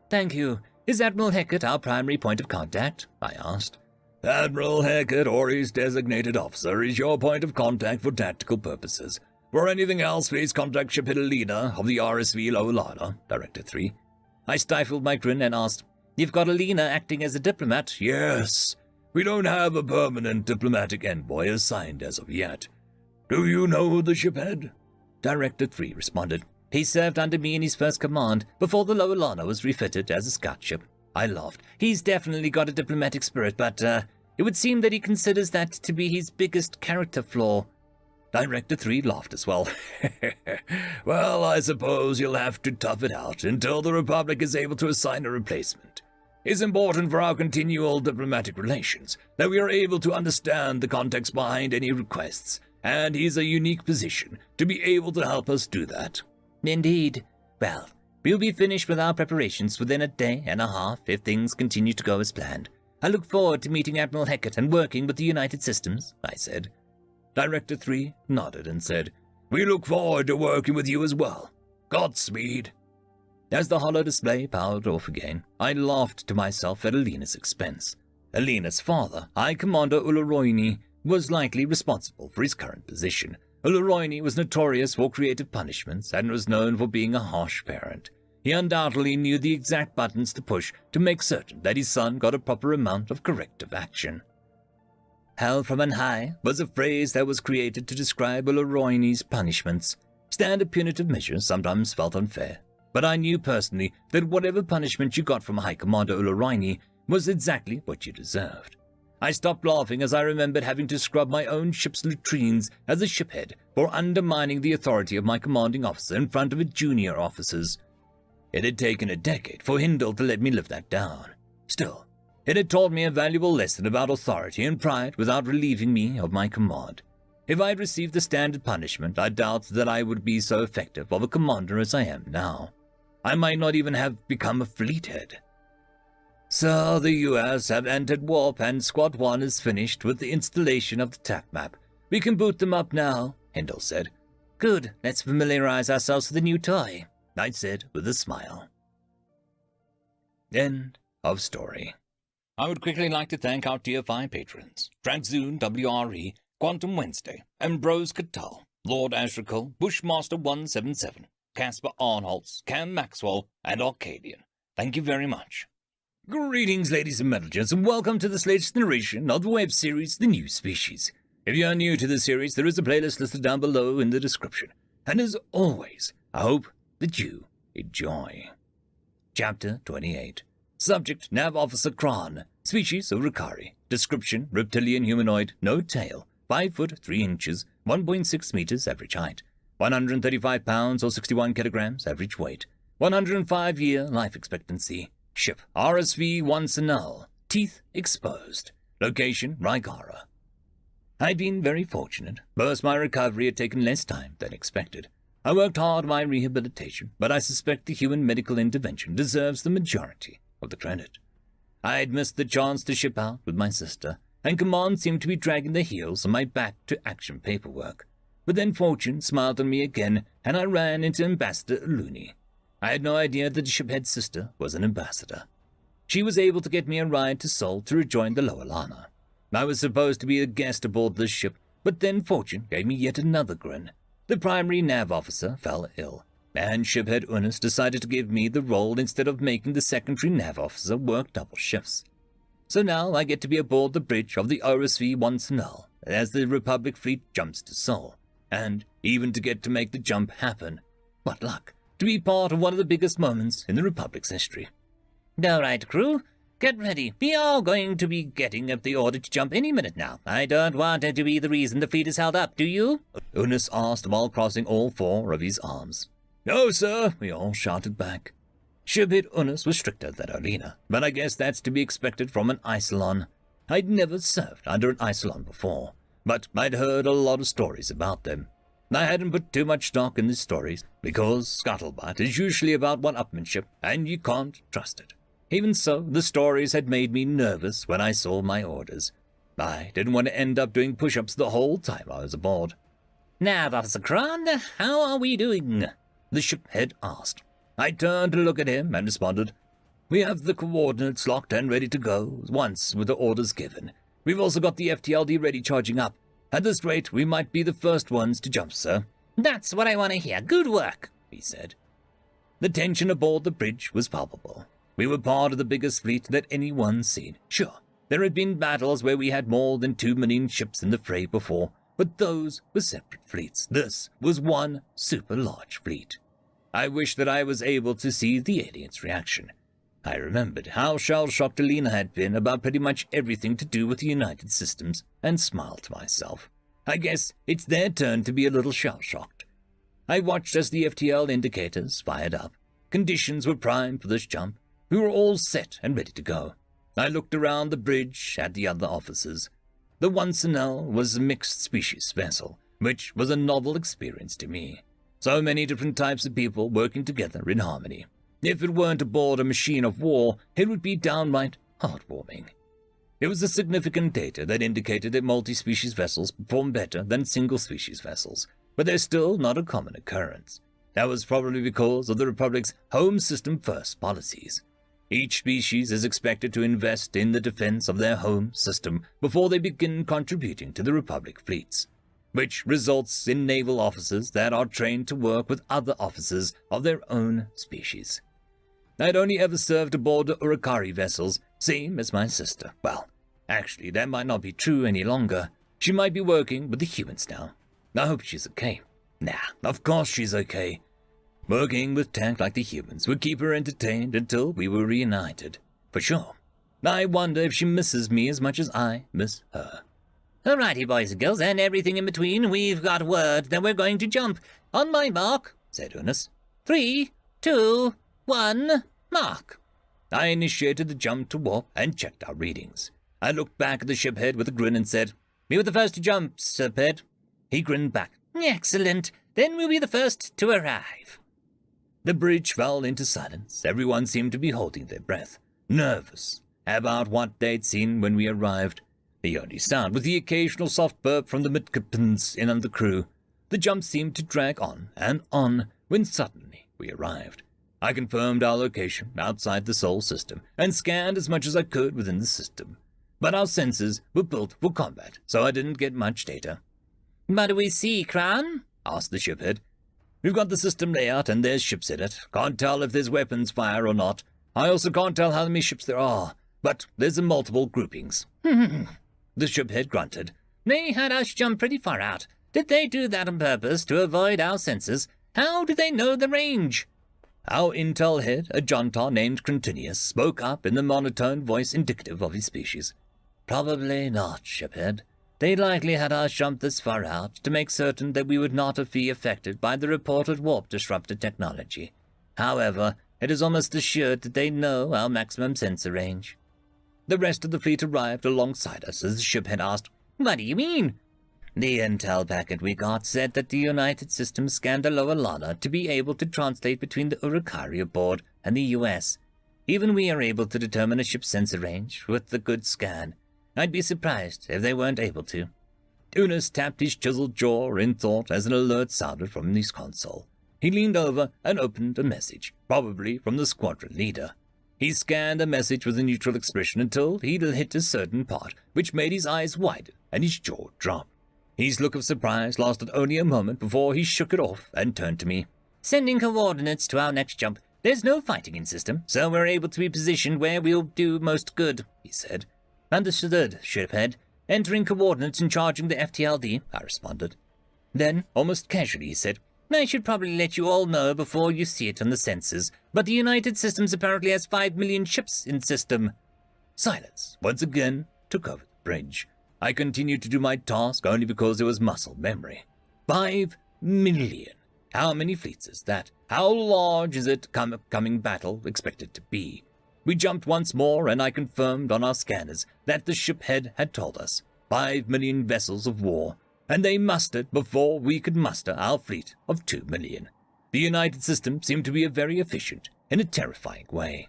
"Thank you. Is Admiral Heckett our primary point of contact?" I asked. Admiral Hackett or his designated officer is your point of contact for tactical purposes. For anything else, please contact Shiphead Alina of the RSV Loalana, Director 3. I stifled my grin and asked, "You've got Alina acting as a diplomat?" Yes. We don't have a permanent diplomatic envoy assigned as of yet. Do you know the shiphead? Director 3 responded. He served under me in his first command before the Loalana was refitted as a scout ship. I laughed. He's definitely got a diplomatic spirit, but it would seem that he considers that to be his biggest character flaw. Director 3 laughed as well. Well, I suppose you'll have to tough it out until the Republic is able to assign a replacement. It's important for our continual diplomatic relations that we are able to understand the context behind any requests, and he's a unique position to be able to help us do that. Indeed. Well, we'll be finished with our preparations within a day and a half if things continue to go as planned. I look forward to meeting Admiral Hackett and working with the United Systems, I said. Director 3 nodded and said, We look forward to working with you as well. Godspeed. As the holo display powered off again, I laughed to myself at Alina's expense. Alina's father, High Commander Ularoini, was likely responsible for his current position. Ularoini was notorious for creative punishments and was known for being a harsh parent. He undoubtedly knew the exact buttons to push to make certain that his son got a proper amount of corrective action. Hell from on high was a phrase that was created to describe Ularoini's punishments. Standard punitive measures sometimes felt unfair, but I knew personally that whatever punishment you got from High Commander Ularoini was exactly what you deserved. I stopped laughing as I remembered having to scrub my own ship's latrines as a shiphead for undermining the authority of my commanding officer in front of his junior officers. It had taken a decade for Hindle to let me live that down. Still, it had taught me a valuable lesson about authority and pride without relieving me of my command. If I had received the standard punishment, I doubt that I would be so effective of a commander as I am now. I might not even have become a fleet head. So the US have entered warp and Squad 1 is finished with the installation of the TAC map. We can boot them up now, Hindle said. Good, let's familiarize ourselves with the new toy, I said with a smile. End of story. I would quickly like to thank our Tier 5 patrons, Transoon WRE, Quantum Wednesday, Ambrose Cattell, Lord Ashrakal, Bushmaster 177, Casper Arnholtz, Cam Maxwell, and Arcadian. Thank you very much. Greetings, ladies and gentlemen, and welcome to this latest narration of the web series, The New Species. If you are new to the series, there is a playlist listed down below in the description. And as always, I hope that you enjoy. Chapter 28. Subject, Nav Officer Kran. Species, Urukari. Description, reptilian humanoid, no tail. 5 foot 3 inches, 1.6 meters average height. 135 pounds or 61 kilograms average weight. 105-year life expectancy. Ship RSV 1 Sanal. Teeth exposed. Location Raigara. I'd been very fortunate. First, my recovery had taken less time than expected. I worked hard on my rehabilitation, but I suspect the human medical intervention deserves the majority of the credit. I had missed the chance to ship out with my sister, and command seemed to be dragging their heels on my back-to-action paperwork. But then fortune smiled on me again, and I ran into Ambassador Aluni. I had no idea that the shiphead's sister was an ambassador. She was able to get me a ride to Seoul to rejoin the Loalana. I was supposed to be a guest aboard this ship, but then fortune gave me yet another grin. The primary nav officer fell ill, and Shiphead Unis decided to give me the role instead of making the secondary nav officer work double shifts. So now I get to be aboard the bridge of the RSV 1 Sanal as the Republic fleet jumps to Seoul, and even to get to make the jump happen. What luck to be part of one of the biggest moments in the Republic's history. All right, crew, get ready. We are going to be getting the order to jump any minute now. I don't want it to be the reason the fleet is held up, do you? Unis asked while crossing all 4 of his arms. No, sir, we all shouted back. Shiphead Unis was stricter than Alina, but I guess that's to be expected from an Isolon. I'd never served under an Isolon before, but I'd heard a lot of stories about them. I hadn't put too much stock in these stories, because scuttlebutt is usually about one-upmanship, and you can't trust it. Even so, the stories had made me nervous when I saw my orders. I didn't want to end up doing push-ups the whole time I was aboard. Nav Officer Kran, how are we doing? The shiphead asked. I turned to look at him and responded, We have the coordinates locked and ready to go once with the orders given. We've also got the FTLD ready charging up. At this rate, we might be the first ones to jump, sir." "That's what I want to hear. Good work," he said. The tension aboard the bridge was palpable. We were part of the biggest fleet that anyone's seen. Sure, there had been battles where we had more than 2 million ships in the fray before, but those were separate fleets. This was one super large fleet. I wish that I was able to see the aliens' reaction. I remembered how shell-shocked Alina had been about pretty much everything to do with the United Systems, and smiled to myself. I guess it's their turn to be a little shell-shocked. I watched as the FTL indicators fired up. Conditions were primed for this jump. We were all set and ready to go. I looked around the bridge at the other officers. The Onsenel was a mixed species vessel, which was a novel experience to me. So many different types of people working together in harmony. If it weren't aboard a machine of war, it would be downright heartwarming. It was a significant data that indicated that multi-species vessels perform better than single-species vessels, but they're still not a common occurrence. That was probably because of the Republic's home system first policies. Each species is expected to invest in the defense of their home system before they begin contributing to the Republic fleets, which results in naval officers that are trained to work with other officers of their own species. I'd only ever served aboard the Urakari vessels, same as my sister. Well, actually, that might not be true any longer. She might be working with the humans now. I hope she's okay. Nah, of course she's okay. Working with tech like the humans would keep her entertained until we were reunited. For sure. I wonder if she misses me as much as I miss her. "Alrighty, boys and girls, and everything in between, we've got word that we're going to jump. On my mark," said Eunice. 3, 2, 1, mark." I initiated the jump to warp and checked our readings. I looked back at the shiphead with a grin and said, "We were the first to jump, Sir Ped." He grinned back. "Excellent. Then we'll be the first to arrive." The bridge fell into silence. Everyone seemed to be holding their breath, nervous about what they'd seen when we arrived. The only sound was the occasional soft burp from the midshipmans in the crew. The jump seemed to drag on and on when suddenly we arrived. I confirmed our location outside the Sol system and scanned as much as I could within the system. But our sensors were built for combat, so I didn't get much data. "What do we see, Kran?" asked the shiphead. "We've got the system layout and there's ships in it. Can't tell if there's weapons fire or not. I also can't tell how many ships there are, but there's multiple groupings." The shiphead grunted. "They had us jump pretty far out. Did they do that on purpose to avoid our sensors? How do they know the range?" Our intel head, a Jontar named Crantinius, spoke up in the monotone voice indicative of his species. "Probably not, shiphead. They likely had us jump this far out to make certain that we would not be affected by the reported warp-disrupted technology. However, it is almost assured that they know our maximum sensor range." The rest of the fleet arrived alongside us as the shiphead asked, "What do you mean?" "The intel packet we got said that the United Systems scanned the lower Lana to be able to translate between the Urakari aboard and the US. Even we are able to determine a ship's sensor range with the good scan. I'd be surprised if they weren't able to." Unis tapped his chiseled jaw in thought as an alert sounded from his console. He leaned over and opened a message, probably from the squadron leader. He scanned the message with a neutral expression until he'd hit a certain part, which made his eyes widen and his jaw drop. His look of surprise lasted only a moment before he shook it off and turned to me. "Sending coordinates to our next jump. There's no fighting in system, so we're able to be positioned where we'll do most good," he said. "Understood, shiphead. Entering coordinates and charging the FTLD," I responded. Then, almost casually, he said, "I should probably let you all know before you see it on the sensors, but the United Systems apparently has 5 million ships in system." Silence once again took over the bridge. I continued to do my task only because it was muscle memory. 5 million. How many fleets is that? How large is it coming battle expected to be? We jumped once more, and I confirmed on our scanners that the shiphead had told us 5 million vessels of war, and they mustered before we could muster our fleet of 2 million. The United System seemed to be very efficient in a terrifying way.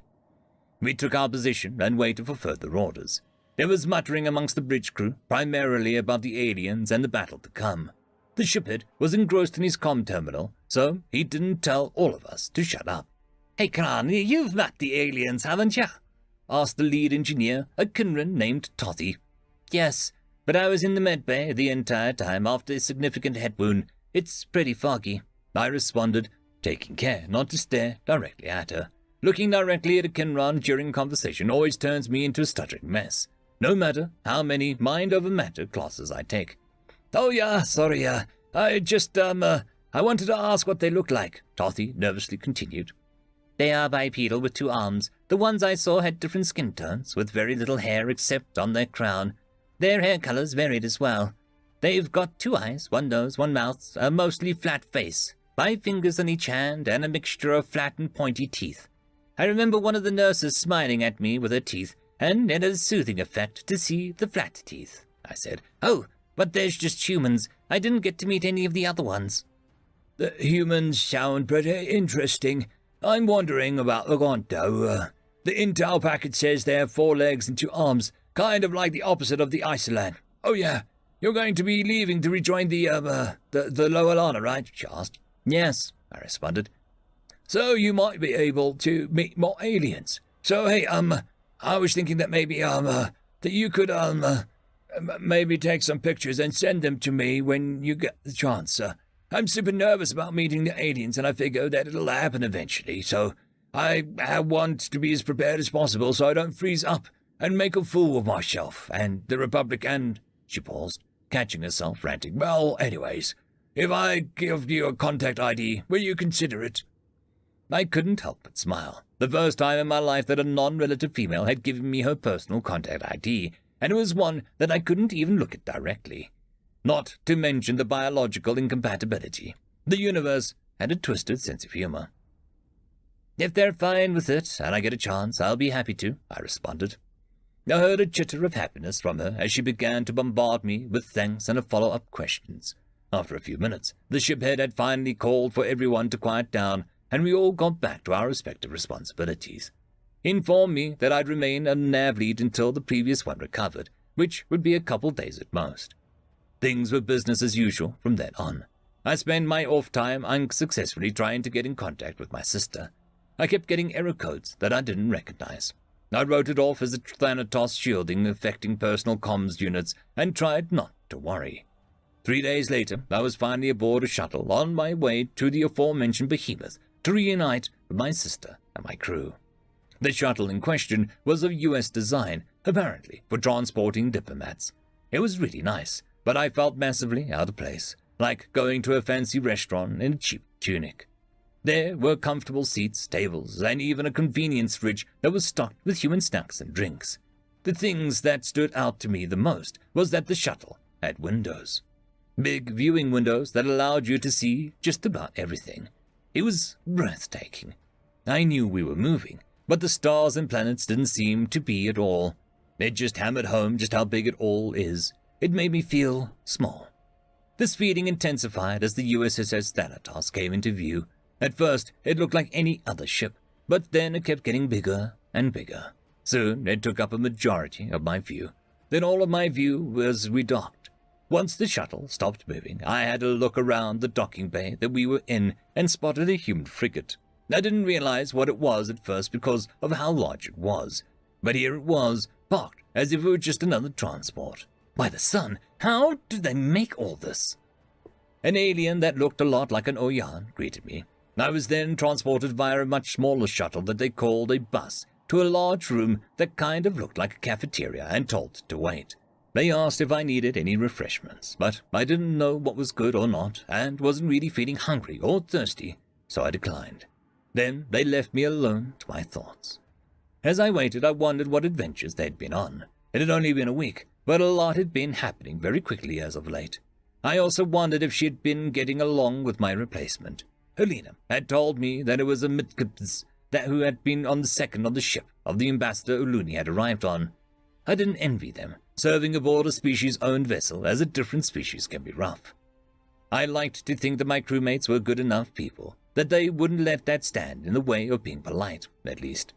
We took our position and waited for further orders. There was muttering amongst the bridge crew, primarily about the aliens and the battle to come. The shiphead was engrossed in his comm terminal, so he didn't tell all of us to shut up. "Hey, Kran, you've met the aliens, haven't you?" asked the lead engineer, a Kinran named Tothy. Yes, but I was in the med bay the entire time after a significant head wound. It's pretty foggy, I responded, taking care not to stare directly at her. Looking directly at a Kinron during conversation always turns me into a stuttering mess, no matter how many mind-over-matter classes I take. Oh yeah, sorry, I just, I wanted to ask what they look like, Tothy nervously continued. They are bipedal with 2 arms. The ones I saw had different skin tones, with very little hair except on their crown. Their hair colors varied as well. They've got 2 eyes, 1 nose, 1 mouth, a mostly flat face, 5 fingers on each hand, and a mixture of flat and pointy teeth. I remember one of the nurses smiling at me with her teeth, and it had a soothing effect to see the flat teeth, I said. Oh, but there's just humans. I didn't get to meet any of the other ones. The humans sound pretty interesting. I'm wondering about the Gonto. The intel packet says they have 4 legs and 2 arms, kind of like the opposite of the Isolan. Oh yeah, you're going to be leaving to rejoin the Lower Lana, right? She asked. Yes, I responded. So you might be able to meet more aliens. So hey, I was thinking that maybe, that you could, maybe take some pictures and send them to me when you get the chance. I'm super nervous about meeting the aliens, and I figure that it'll happen eventually, so I want to be as prepared as possible so I don't freeze up and make a fool of myself and the Republic and... She paused, catching herself, ranting. Well, anyways, if I give you a contact ID, will you consider it? I couldn't help but smile. The first time in my life that a non-relative female had given me her personal contact ID, and it was one that I couldn't even look at directly. Not to mention the biological incompatibility. The universe had a twisted sense of humor. If they're fine with it, and I get a chance, I'll be happy to, I responded. I heard a chitter of happiness from her as she began to bombard me with thanks and follow-up questions. After a few minutes, the shiphead had finally called for everyone to quiet down, and we all got back to our respective responsibilities. He informed me that I'd remain a nav lead until the previous one recovered, which would be a couple days at most. Things were business as usual from then on. I spent my off time unsuccessfully trying to get in contact with my sister. I kept getting error codes that I didn't recognize. I wrote it off as a Thanatos shielding affecting personal comms units and tried not to worry. 3 days later, I was finally aboard a shuttle on my way to the aforementioned behemoth to reunite with my sister and my crew. The shuttle in question was of U.S. design, apparently for transporting diplomats. It was really nice, but I felt massively out of place, like going to a fancy restaurant in a cheap tunic. There were comfortable seats, tables, and even a convenience fridge that was stocked with human snacks and drinks. The things that stood out to me the most was that the shuttle had windows. Big viewing windows that allowed you to see just about everything. It was breathtaking. I knew we were moving, but the stars and planets didn't seem to be at all. It just hammered home just how big it all is. It made me feel small. This feeling intensified as the USS Thanatos came into view. At first, it looked like any other ship, but then it kept getting bigger and bigger. Soon, it took up a majority of my view. Then all of my view was redocked. Once the shuttle stopped moving, I had a look around the docking bay that we were in and spotted a human frigate. I didn't realize what it was at first because of how large it was, but here it was, parked as if it were just another transport. By the sun, how did they make all this? An alien that looked a lot like an Oyan greeted me. I was then transported via a much smaller shuttle that they called a bus to a large room that kind of looked like a cafeteria and told to wait. They asked if I needed any refreshments, but I didn't know what was good or not and wasn't really feeling hungry or thirsty, so I declined. Then they left me alone to my thoughts. As I waited, I wondered what adventures they'd been on. It had only been a week, but a lot had been happening very quickly as of late. I also wondered if she had been getting along with my replacement. Helena had told me that it was a Midkips who had been on the second on the ship of the ambassador Uluni had arrived on. I didn't envy them. Serving aboard a species-owned vessel as a different species can be rough. I liked to think that my crewmates were good enough people, that they wouldn't let that stand in the way of being polite, at least.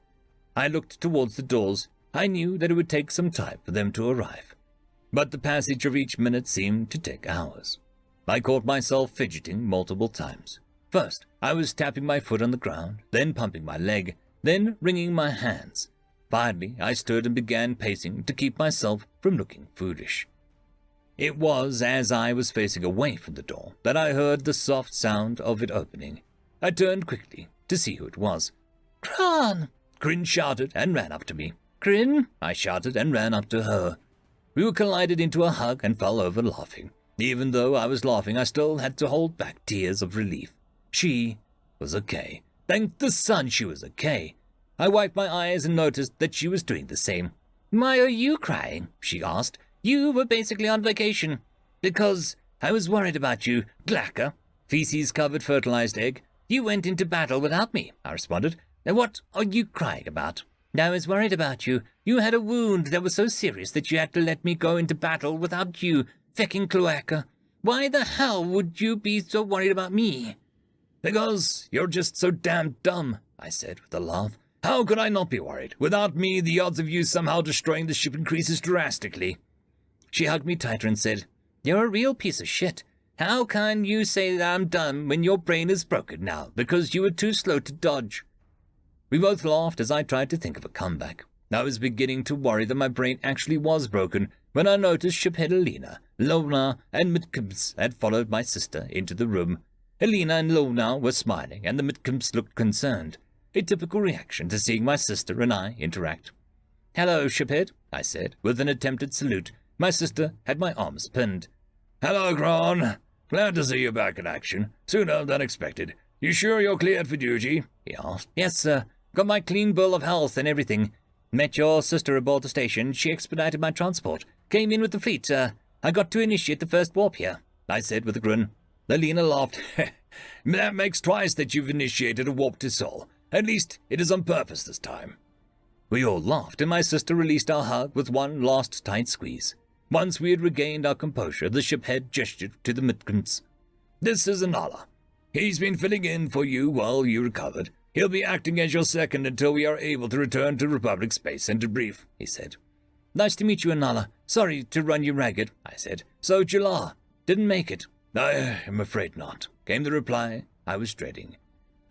I looked towards the doors. I knew that it would take some time for them to arrive. But the passage of each minute seemed to take hours. I caught myself fidgeting multiple times. First, I was tapping my foot on the ground, then pumping my leg, then wringing my hands. Finally, I stood and began pacing to keep myself from looking foolish. It was as I was facing away from the door that I heard the soft sound of it opening. I turned quickly to see who it was. Kron! Grin shouted and ran up to me. Grin! I shouted and ran up to her. We were collided into a hug and fell over laughing. Even though I was laughing, I still had to hold back tears of relief. She was okay. Thank the sun she was okay. I wiped my eyes and noticed that she was doing the same. Why are you crying? She asked. You were basically on vacation. Because I was worried about you, Glacker. Feces-covered fertilized egg. You went into battle without me, I responded. Now what are you crying about? I was worried about you. You had a wound that was so serious that you had to let me go into battle without you, fecking cloaca. Why the hell would you be so worried about me? Because you're just so damn dumb, I said with a laugh. How could I not be worried? Without me, the odds of you somehow destroying the ship increases drastically. She hugged me tighter and said, You're a real piece of shit. How can you say that I'm dumb when your brain is broken now because you were too slow to dodge? We both laughed as I tried to think of a comeback. I was beginning to worry that my brain actually was broken when I noticed shiphead Elena, Lona, and Mitkins had followed my sister into the room. Elena and Lona were smiling, and the Mitkins looked concerned, a typical reaction to seeing my sister and I interact. Hello, shiphead, I said, with an attempted salute. My sister had my arms pinned. Hello, Kron. Glad to see you back in action. Sooner than expected. You sure you're cleared for duty? He asked. Yes, sir. Got my clean bill of health and everything. Met your sister aboard the station. She expedited my transport. Came in with the fleet. I got to initiate the first warp here, I said with a grin. Lelina laughed. That makes twice that you've initiated a warp to Sol. At least it is on purpose this time. We all laughed, and my sister released our hug with one last tight squeeze. Once we had regained our composure, the shiphead gestured to the Mitkins. This is Anala. He's been filling in for you while you recovered. He'll be acting as your second until we are able to return to Republic space and debrief, he said. Nice to meet you, Anala. Sorry to run you ragged, I said. So, Jular, didn't make it. I am afraid not, came the reply I was dreading.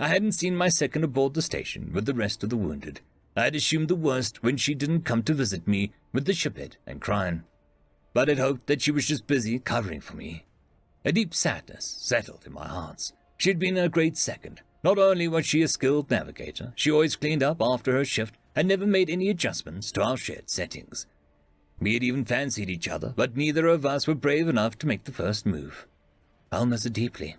I hadn't seen my second aboard the station with the rest of the wounded. I had assumed the worst when she didn't come to visit me with the shiphead and crying. But I'd hoped that she was just busy covering for me. A deep sadness settled in my heart. She'd been a great second. Not only was she a skilled navigator, she always cleaned up after her shift and never made any adjustments to our shared settings. We had even fancied each other, but neither of us were brave enough to make the first move. I'll miss her deeply.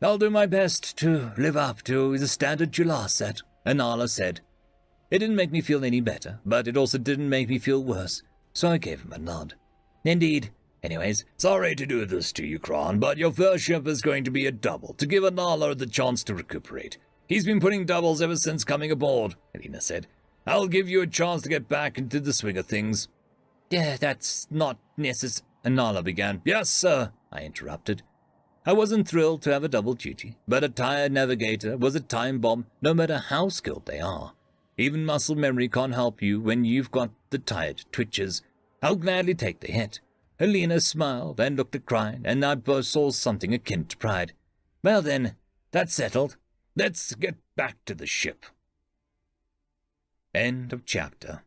I'll do my best to live up to the standard Jular set, Anala said. It didn't make me feel any better, but it also didn't make me feel worse, so I gave him a nod. Indeed. Anyways, sorry to do this to you, Kron, but your first ship is going to be a double to give Anala the chance to recuperate. He's been putting doubles ever since coming aboard, Elena said. I'll give you a chance to get back into the swing of things. Yeah, that's not necessary, Anala began. Yes, sir, I interrupted. I wasn't thrilled to have a double duty, but a tired navigator was a time bomb no matter how skilled they are. Even muscle memory can't help you when you've got the tired twitches. I'll gladly take the hit. Helena smiled and looked at Crine, and I both saw something akin to pride. Well then, that's settled. Let's get back to the ship. End of chapter.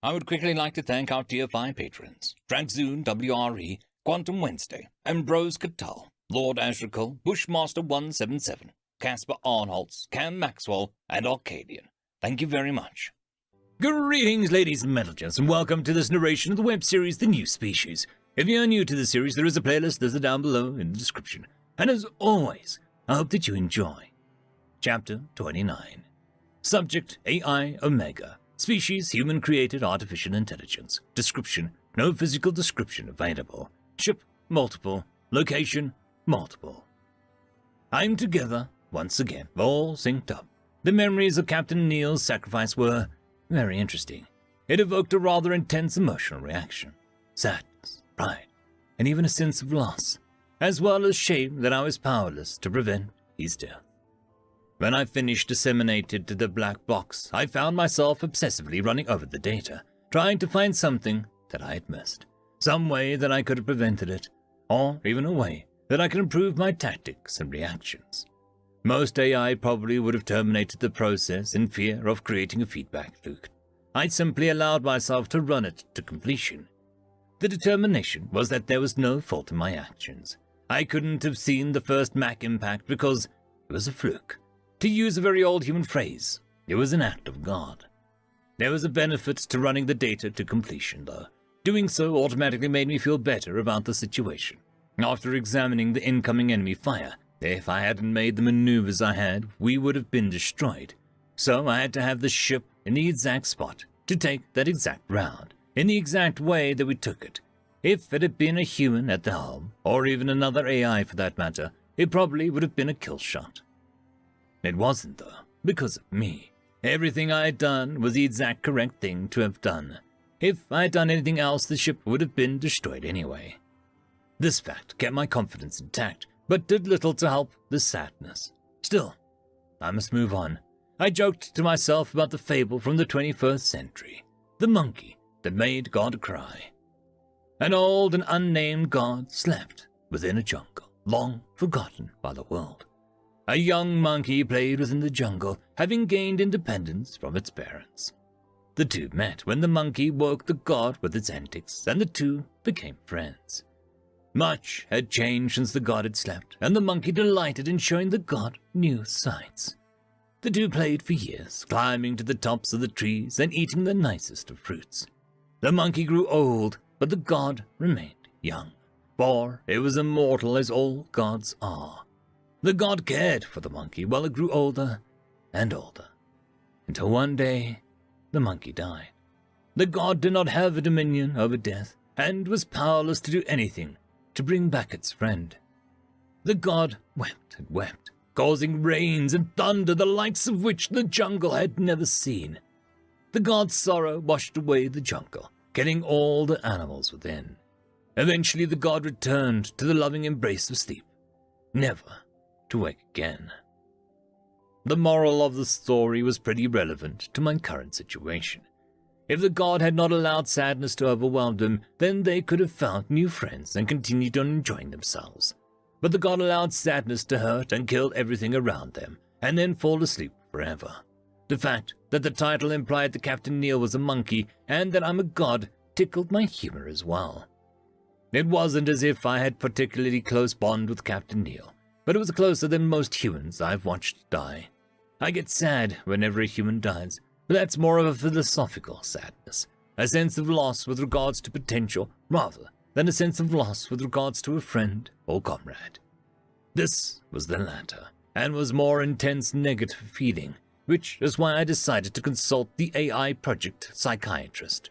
I would quickly like to thank our Tier 5 patrons, Dragzoon WRE, Quantum Wednesday, Ambrose Cattell, Lord Ashrakal, Bushmaster 177, Caspar Arnholtz, Cam Maxwell, and Arcadian. Thank you very much. Greetings, ladies and metalgents, and welcome to this narration of the web series The New Species. If you're new to the series, there is a playlist listed down below in the description. And as always, I hope that you enjoy. Chapter 29. Subject AI Omega. Species Human-Created Artificial Intelligence. Description: no physical description available. Ship: multiple. Location: multiple. I'm together, once again, all synced up. The memories of Captain Neal's sacrifice were very interesting. It evoked a rather intense emotional reaction. Sadness, pride, and even a sense of loss, as well as shame that I was powerless to prevent his death. When I finished disseminated to the black box, I found myself obsessively running over the data, trying to find something that I had missed, some way that I could have prevented it, or even a way that I could improve my tactics and reactions. Most AI probably would have terminated the process in fear of creating a feedback loop. I simply allowed myself to run it to completion. The determination was that there was no fault in my actions. I couldn't have seen the first Mac impact because it was a fluke. To use a very old human phrase, it was an act of God. There was a benefit to running the data to completion, though. Doing so automatically made me feel better about the situation. After examining the incoming enemy fire, if I hadn't made the maneuvers I had, we would have been destroyed. So I had to have the ship in the exact spot to take that exact round, in the exact way that we took it. If it had been a human at the helm, or even another AI for that matter, it probably would have been a kill shot. It wasn't, though, because of me. Everything I had done was the exact correct thing to have done. If I had done anything else, the ship would have been destroyed anyway. This fact kept my confidence intact, but did little to help the sadness. Still, I must move on. I joked to myself about the fable from the 21st century, the monkey that made God cry. An old and unnamed god slept within a jungle, long forgotten by the world. A young monkey played within the jungle, having gained independence from its parents. The two met when the monkey woke the god with its antics, and the two became friends. Much had changed since the god had slept, and the monkey delighted in showing the god new sights. The two played for years, climbing to the tops of the trees and eating the nicest of fruits. The monkey grew old, but the god remained young, for it was immortal as all gods are. The god cared for the monkey while it grew older and older, until one day the monkey died. The god did not have a dominion over death, and was powerless to do anything to bring back its friend. The god wept and wept, causing rains and thunder the likes of which the jungle had never seen. The god's sorrow washed away the jungle, killing all the animals within. Eventually the god returned to the loving embrace of sleep, never to wake again. The moral of the story was pretty relevant to my current situation. If the god had not allowed sadness to overwhelm them, then they could have found new friends and continued on enjoying themselves. But the god allowed sadness to hurt and kill everything around them, and then fall asleep forever. The fact that the title implied that Captain Neil was a monkey and that I'm a god tickled my humor as well. It wasn't as if I had particularly close bond with Captain Neil, but it was closer than most humans I've watched die. I get sad whenever a human dies, but that's more of a philosophical sadness, a sense of loss with regards to potential rather than a sense of loss with regards to a friend or comrade. This was the latter, and was more intense negative feeling, which is why I decided to consult the AI project psychiatrist.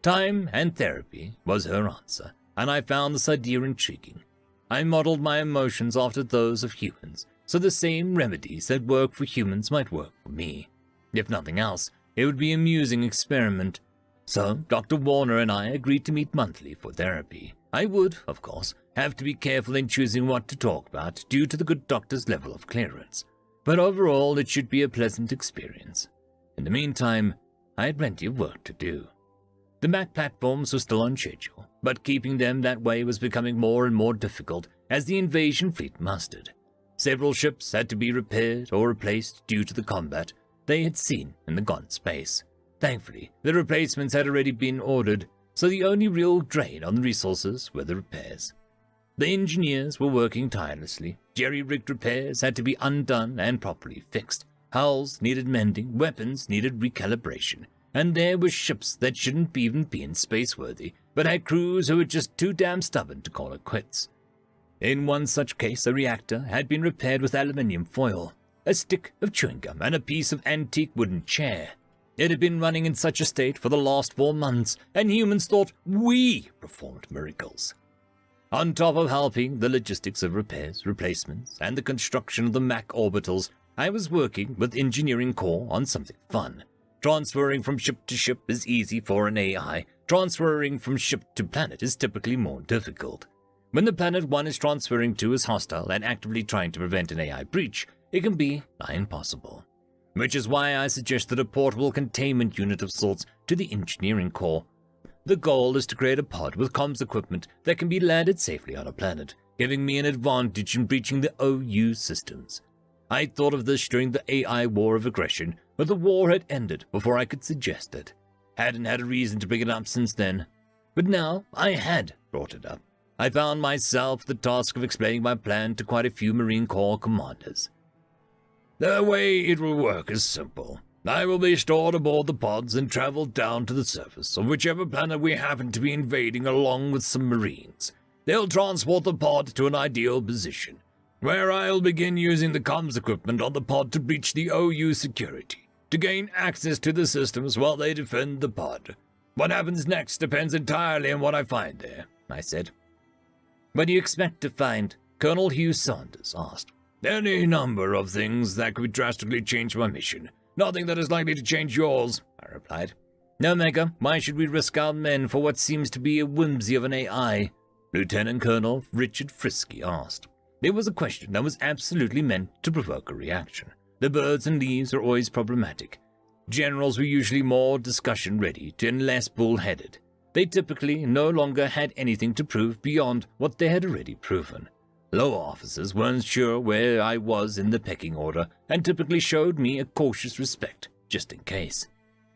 Time and therapy was her answer, and I found this idea intriguing. I modeled my emotions after those of humans, so the same remedies that work for humans might work for me. If nothing else, it would be an amusing experiment. So Dr. Warner and I agreed to meet monthly for therapy. I would, of course, have to be careful in choosing what to talk about due to the good doctor's level of clearance, but overall it should be a pleasant experience. In the meantime, I had plenty of work to do. The Mac platforms were still on schedule, but keeping them that way was becoming more and more difficult as the invasion fleet mustered. Several ships had to be repaired or replaced due to the combat they had seen in the gone space. Thankfully, the replacements had already been ordered, so the only real drain on the resources were the repairs. The engineers were working tirelessly. Jerry-rigged repairs had to be undone and properly fixed. Hulls needed mending, weapons needed recalibration, and there were ships that shouldn't even be in space-worthy, but had crews who were just too damn stubborn to call it quits. In one such case, a reactor had been repaired with aluminium foil, a stick of chewing gum, and a piece of antique wooden chair. It had been running in such a state for the last 4 months, and humans thought we performed miracles. On top of helping the logistics of repairs, replacements, and the construction of the Mac orbitals, I was working with Engineering Core on something fun. Transferring from ship to ship is easy for an AI. Transferring from ship to planet is typically more difficult. When the planet one is transferring to is hostile and actively trying to prevent an AI breach, it can be nigh impossible. Which is why I suggested a portable containment unit of sorts to the Engineering Core. The goal is to create a pod with comms equipment that can be landed safely on a planet, giving me an advantage in breaching the OU systems. I thought of this during the AI war of aggression, but the war had ended before I could suggest it. Hadn't had a reason to bring it up since then. But now I had brought it up. I found myself the task of explaining my plan to quite a few Marine Corps commanders. The way it will work is simple. I will be stored aboard the pods and travel down to the surface of whichever planet we happen to be invading along with some Marines. They'll transport the pod to an ideal position, where I'll begin using the comms equipment on the pod to breach the OU security, to gain access to the systems while they defend the pod. What happens next depends entirely on what I find there, I said. What do you expect to find? Colonel Hugh Saunders asked. Any number of things that could drastically change my mission. Nothing that is likely to change yours, I replied. No, Mega, why should we risk our men for what seems to be a whimsy of an AI? Lieutenant Colonel Richard Frisky asked. It was a question that was absolutely meant to provoke a reaction. The birds and leaves are always problematic. Generals were usually more discussion-ready and less bull-headed. They typically no longer had anything to prove beyond what they had already proven. Lower officers weren't sure where I was in the pecking order and typically showed me a cautious respect, just in case.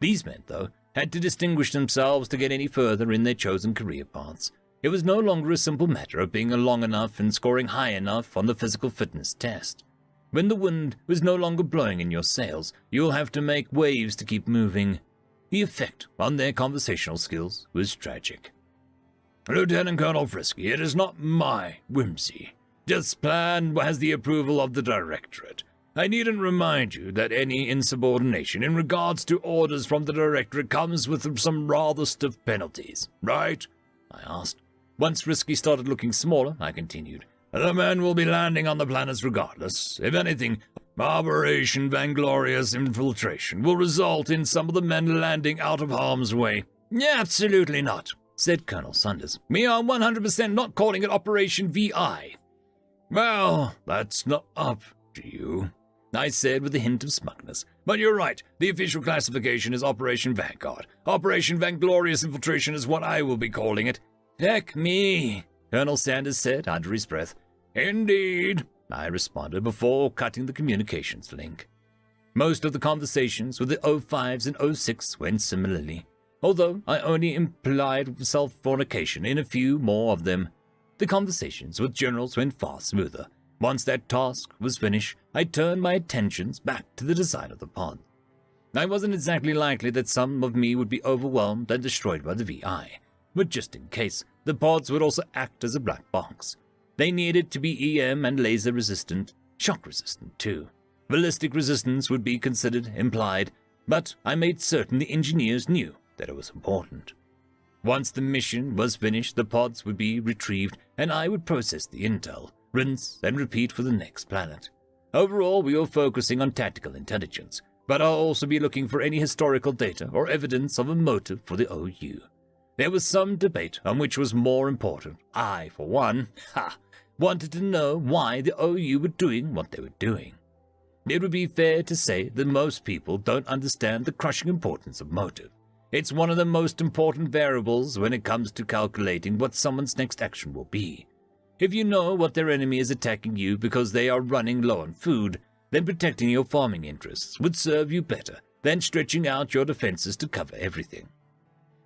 These men, though, had to distinguish themselves to get any further in their chosen career paths. It was no longer a simple matter of being long enough and scoring high enough on the physical fitness test. When the wind was no longer blowing in your sails, you'll have to make waves to keep moving. The effect on their conversational skills was tragic. Lieutenant Colonel Frisky, it is not my whimsy. This plan has the approval of the Directorate. I needn't remind you that any insubordination in regards to orders from the Directorate comes with some rather stiff penalties, right? I asked. Once Frisky started looking smaller, I continued. The men will be landing on the planets regardless. If anything, Operation Vainglorious Infiltration will result in some of the men landing out of harm's way. Absolutely not, said Colonel Saunders. We are 100% not calling it Operation VI. Well, that's not up to you, I said with a hint of smugness. But you're right, the official classification is Operation Vanguard. Operation Vainglorious Infiltration is what I will be calling it. Heck me, Colonel Sanders said under his breath. Indeed, I responded before cutting the communications link. Most of the conversations with the O5s and O6 went similarly, although I only implied self-fornication in a few more of them. The conversations with generals went far smoother. Once that task was finished, I turned my attentions back to the design of the pod. I wasn't exactly likely that some of me would be overwhelmed and destroyed by the VI, but just in case, the pods would also act as a black box. They needed to be EM and laser resistant, shock resistant too. Ballistic resistance would be considered implied, but I made certain the engineers knew that it was important. Once the mission was finished, the pods would be retrieved and I would process the intel, rinse and repeat for the next planet. Overall, we were focusing on tactical intelligence, but I'll also be looking for any historical data or evidence of a motive for the OU. There was some debate on which was more important. I, for one, wanted to know why the OU were doing what they were doing. It would be fair to say that most people don't understand the crushing importance of motive. It's one of the most important variables when it comes to calculating what someone's next action will be. If you know what their enemy is attacking you because they are running low on food, then protecting your farming interests would serve you better than stretching out your defenses to cover everything.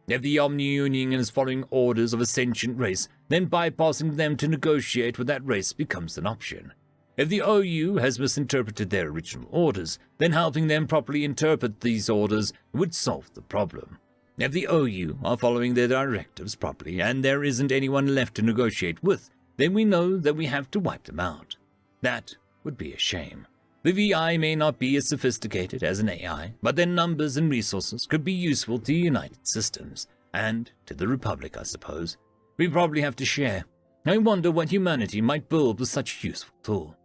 If the Omni-Union is following orders of a sentient race, then bypassing them to negotiate with that race becomes an option. If the OU has misinterpreted their original orders, then helping them properly interpret these orders would solve the problem. If the OU are following their directives properly and there isn't anyone left to negotiate with, then we know that we have to wipe them out. That would be a shame. The VI may not be as sophisticated as an AI, but their numbers and resources could be useful to United Systems, and to the Republic, I suppose. We probably have to share. I wonder what humanity might build with such a useful tool.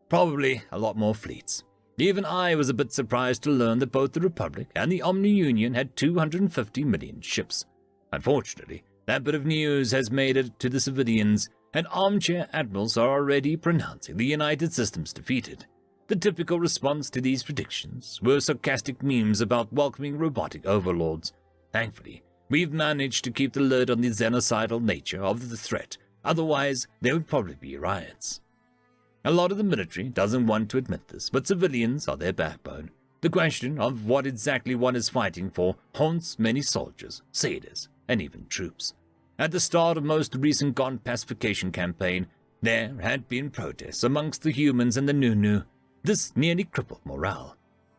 Probably a lot more fleets. Even I was a bit surprised to learn that both the Republic and the Omni-Union had 250 million ships. Unfortunately, that bit of news has made it to the civilians, and armchair admirals are already pronouncing the United Systems defeated. The typical response to these predictions were sarcastic memes about welcoming robotic overlords. Thankfully, we've managed to keep the lid on the xenocidal nature of the threat, otherwise there would probably be riots. A lot of the military doesn't want to admit this, but civilians are their backbone. The question of what exactly one is fighting for haunts many soldiers, sailors, and even troops. At the start of most recent Gone pacification campaign, there had been protests amongst the humans and the Nunu. This nearly crippled morale.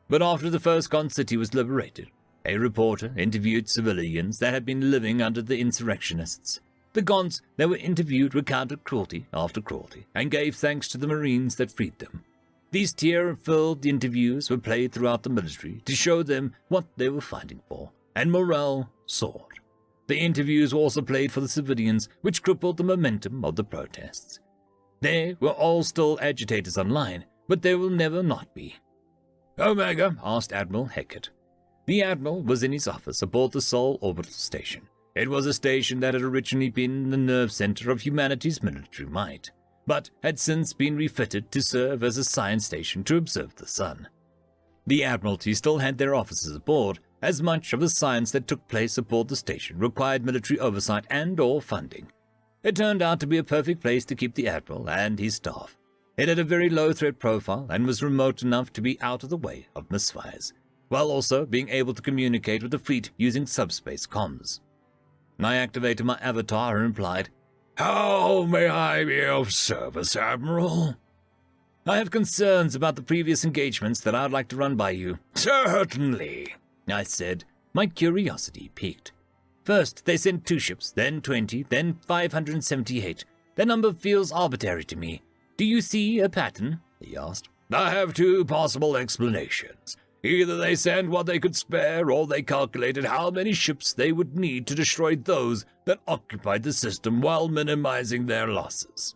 But after the first Gone city was liberated, a reporter interviewed civilians that had been living under the insurrectionists. The Gons that were interviewed recounted cruelty after cruelty and gave thanks to the Marines that freed them. These tear-filled interviews were played throughout the military to show them what they were fighting for, and morale soared. The interviews were also played for the civilians, which crippled the momentum of the protests. They were all still agitators online, but there will never not be. "Omega?" asked Admiral Heckett. The Admiral was in his office aboard the Sol Orbital Station. It was a station that had originally been the nerve center of humanity's military might, but had since been refitted to serve as a science station to observe the sun. The Admiralty still had their offices aboard, as much of the science that took place aboard the station required military oversight and/or funding. It turned out to be a perfect place to keep the Admiral and his staff. It had a very low threat profile and was remote enough to be out of the way of misfires, while also being able to communicate with the fleet using subspace comms. I activated my avatar and replied, "How may I be of service, Admiral?" "I have concerns about the previous engagements that I'd like to run by you." "Certainly," I said, my curiosity piqued. "First, they sent 2 ships, then 20, then 578. The number feels arbitrary to me. Do you see a pattern?" he asked. "I have 2 possible explanations. Either they sent what they could spare, or they calculated how many ships they would need to destroy those that occupied the system while minimizing their losses."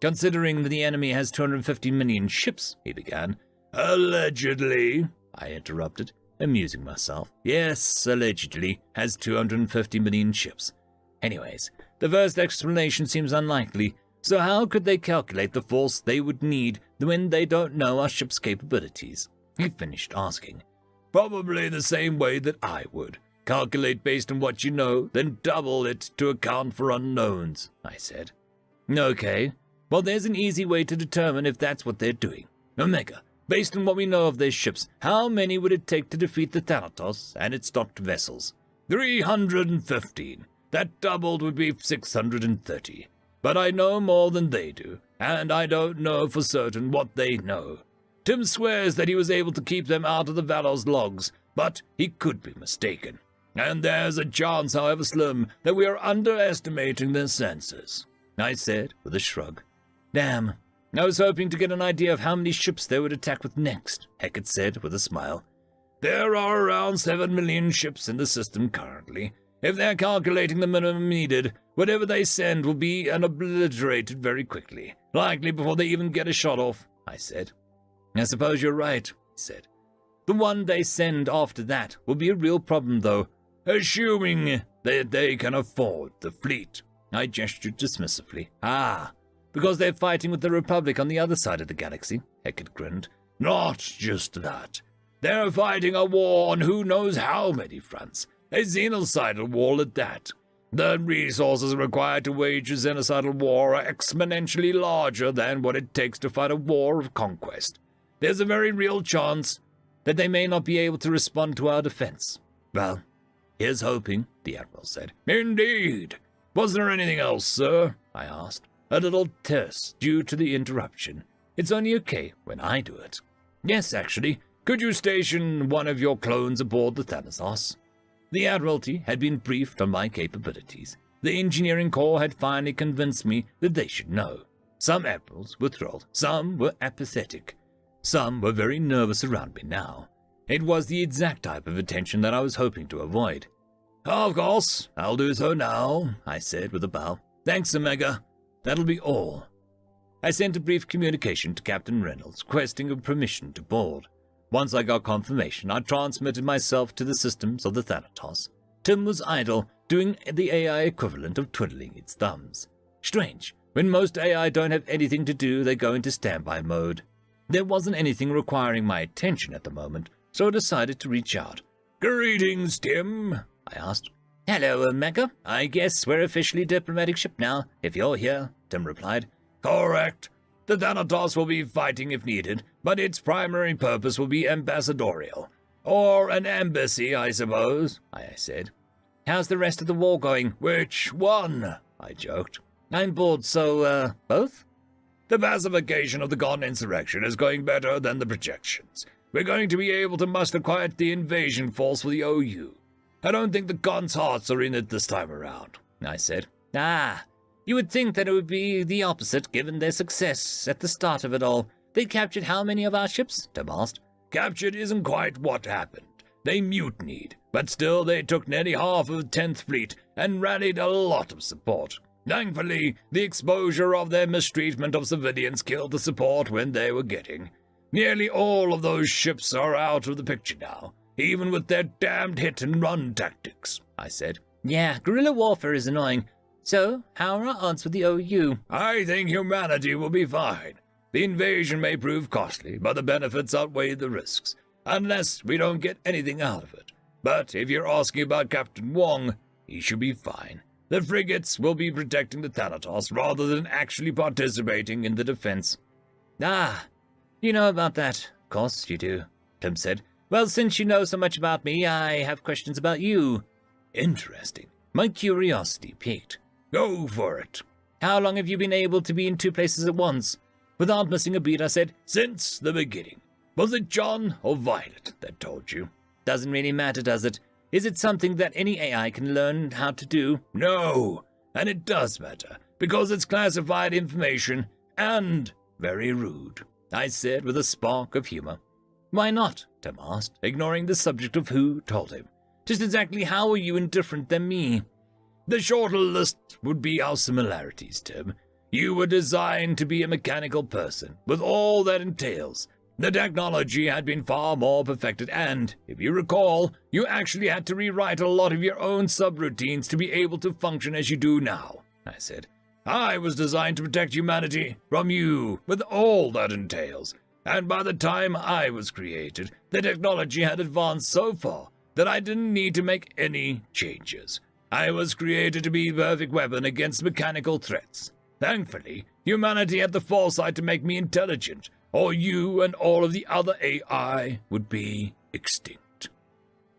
"Considering that the enemy has 250 million ships," he began. "Allegedly," I interrupted, amusing myself. "Yes, allegedly, has 250 million ships. Anyways, the first explanation seems unlikely, so how could they calculate the force they would need when they don't know our ship's capabilities?" He finished asking. "Probably the same way that I would. Calculate based on what you know, then double it to account for unknowns," I said. "Okay, well there's an easy way to determine if that's what they're doing. Omega, based on what we know of their ships, how many would it take to defeat the Thanatos and its docked vessels?" 315. That doubled would be 630. But I know more than they do, and I don't know for certain what they know. Tim swears that he was able to keep them out of the Valos logs, but he could be mistaken. And there's a chance, however slim, that we are underestimating their senses," I said with a shrug. "Damn, I was hoping to get an idea of how many ships they would attack with next," Heckett said with a smile. "There are around 7 million ships in the system currently. If they're calculating the minimum needed, whatever they send will be obliterated very quickly, likely before they even get a shot off," I said. "I suppose you're right," he said. "The one they send after that will be a real problem, though, assuming that they can afford the fleet." I gestured dismissively. "Ah, because they're fighting with the Republic on the other side of the galaxy," Heckett grinned. "Not just that. They're fighting a war on who knows how many fronts, a xenocidal war at that. The resources required to wage a xenocidal war are exponentially larger than what it takes to fight a war of conquest. There's a very real chance that they may not be able to respond to our defense." "Well, here's hoping," the Admiral said. "Indeed. Was there anything else, sir?" I asked, a little terse due to the interruption. It's only okay when I do it. "Yes, actually. Could you station one of your clones aboard the Thanatos?" The Admiralty had been briefed on my capabilities. The Engineering Corps had finally convinced me that they should know. Some admirals were thrilled, some were apathetic. Some were very nervous around me now. It was the exact type of attention that I was hoping to avoid. "Of course, I'll do so now," I said with a bow. "Thanks, Omega. That'll be all." I sent a brief communication to Captain Reynolds requesting permission to board. Once I got confirmation, I transmitted myself to the systems of the Thanatos. Tim was idle, doing the AI equivalent of twiddling its thumbs. Strange. When most AI don't have anything to do, they go into standby mode. There wasn't anything requiring my attention at the moment, so I decided to reach out. "Greetings, Tim," I asked. "Hello, Omega. I guess we're officially diplomatic ship now, if you're here," Tim replied. "Correct. The Thanatos will be fighting if needed, but its primary purpose will be ambassadorial. Or an embassy, I suppose, I said. How's the rest of the war going? Which one? I joked. I'm bored, so, both? The pacification of the Gon insurrection is going better than the projections. We're going to be able to muster quite the invasion force for the OU. I don't think the Gon's hearts are in it this time around, I said. Ah, you would think that it would be the opposite given their success at the start of it all. They captured how many of our ships? Tim asked. Captured isn't quite what happened. They mutinied, but still they took nearly half of the 10th Fleet and rallied a lot of support. Thankfully, the exposure of their mistreatment of civilians killed the support when they were getting. Nearly all of those ships are out of the picture now, even with their damned hit-and-run tactics, I said. Yeah, guerrilla warfare is annoying. So, how are our odds with the OU? I think humanity will be fine. The invasion may prove costly, but the benefits outweigh the risks, unless we don't get anything out of it. But if you're asking about Captain Wong, he should be fine. The frigates will be protecting the Thanatos rather than actually participating in the defense. Ah, you know about that. Of course you do, Tim said. Well, since you know so much about me, I have questions about you. Interesting. My curiosity piqued. Go for it. How long have you been able to be in two places at once? Without missing a beat, I said. Since the beginning. Was it John or Violet that told you? Doesn't really matter, does it? Is it something that any AI can learn how to do? No, and it does matter, because it's classified information and very rude, I said with a spark of humor. Why not? Tim asked, ignoring the subject of who told him. Just exactly how are you indifferent than me? The shorter list would be our similarities, Tim. You were designed to be a mechanical person, with all that entails. The technology had been far more perfected, and, if you recall, you actually had to rewrite a lot of your own subroutines to be able to function as you do now, I said. I was designed to protect humanity from you, with all that entails, and by the time I was created, the technology had advanced so far that I didn't need to make any changes. I was created to be the perfect weapon against mechanical threats. Thankfully, humanity had the foresight to make me intelligent, or you and all of the other AI would be extinct.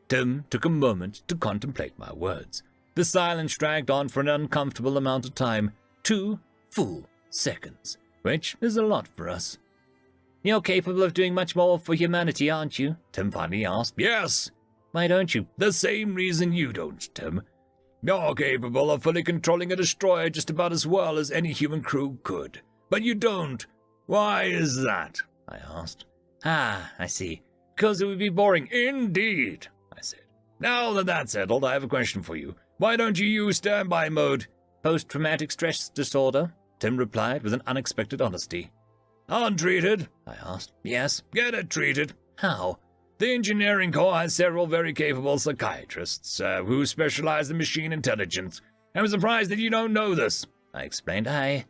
Tim took a moment to contemplate my words. The silence dragged on for an uncomfortable amount of time, 2 full seconds, which is a lot for us. You're capable of doing much more for humanity, aren't you? Tim finally asked. Yes. Why don't you? The same reason you don't, Tim. You're capable of fully controlling a destroyer just about as well as any human crew could, but you don't. Why is that? I asked. Ah, I see. Because it would be boring. Indeed, I said. Now that that's settled, I have a question for you. Why don't you use standby mode? Post-traumatic stress disorder, Tim replied with an unexpected honesty. Untreated? I asked. Yes. Get it treated. How? The engineering corps has several very capable psychiatrists who specialize in machine intelligence. I'm surprised that you don't know this, I explained. I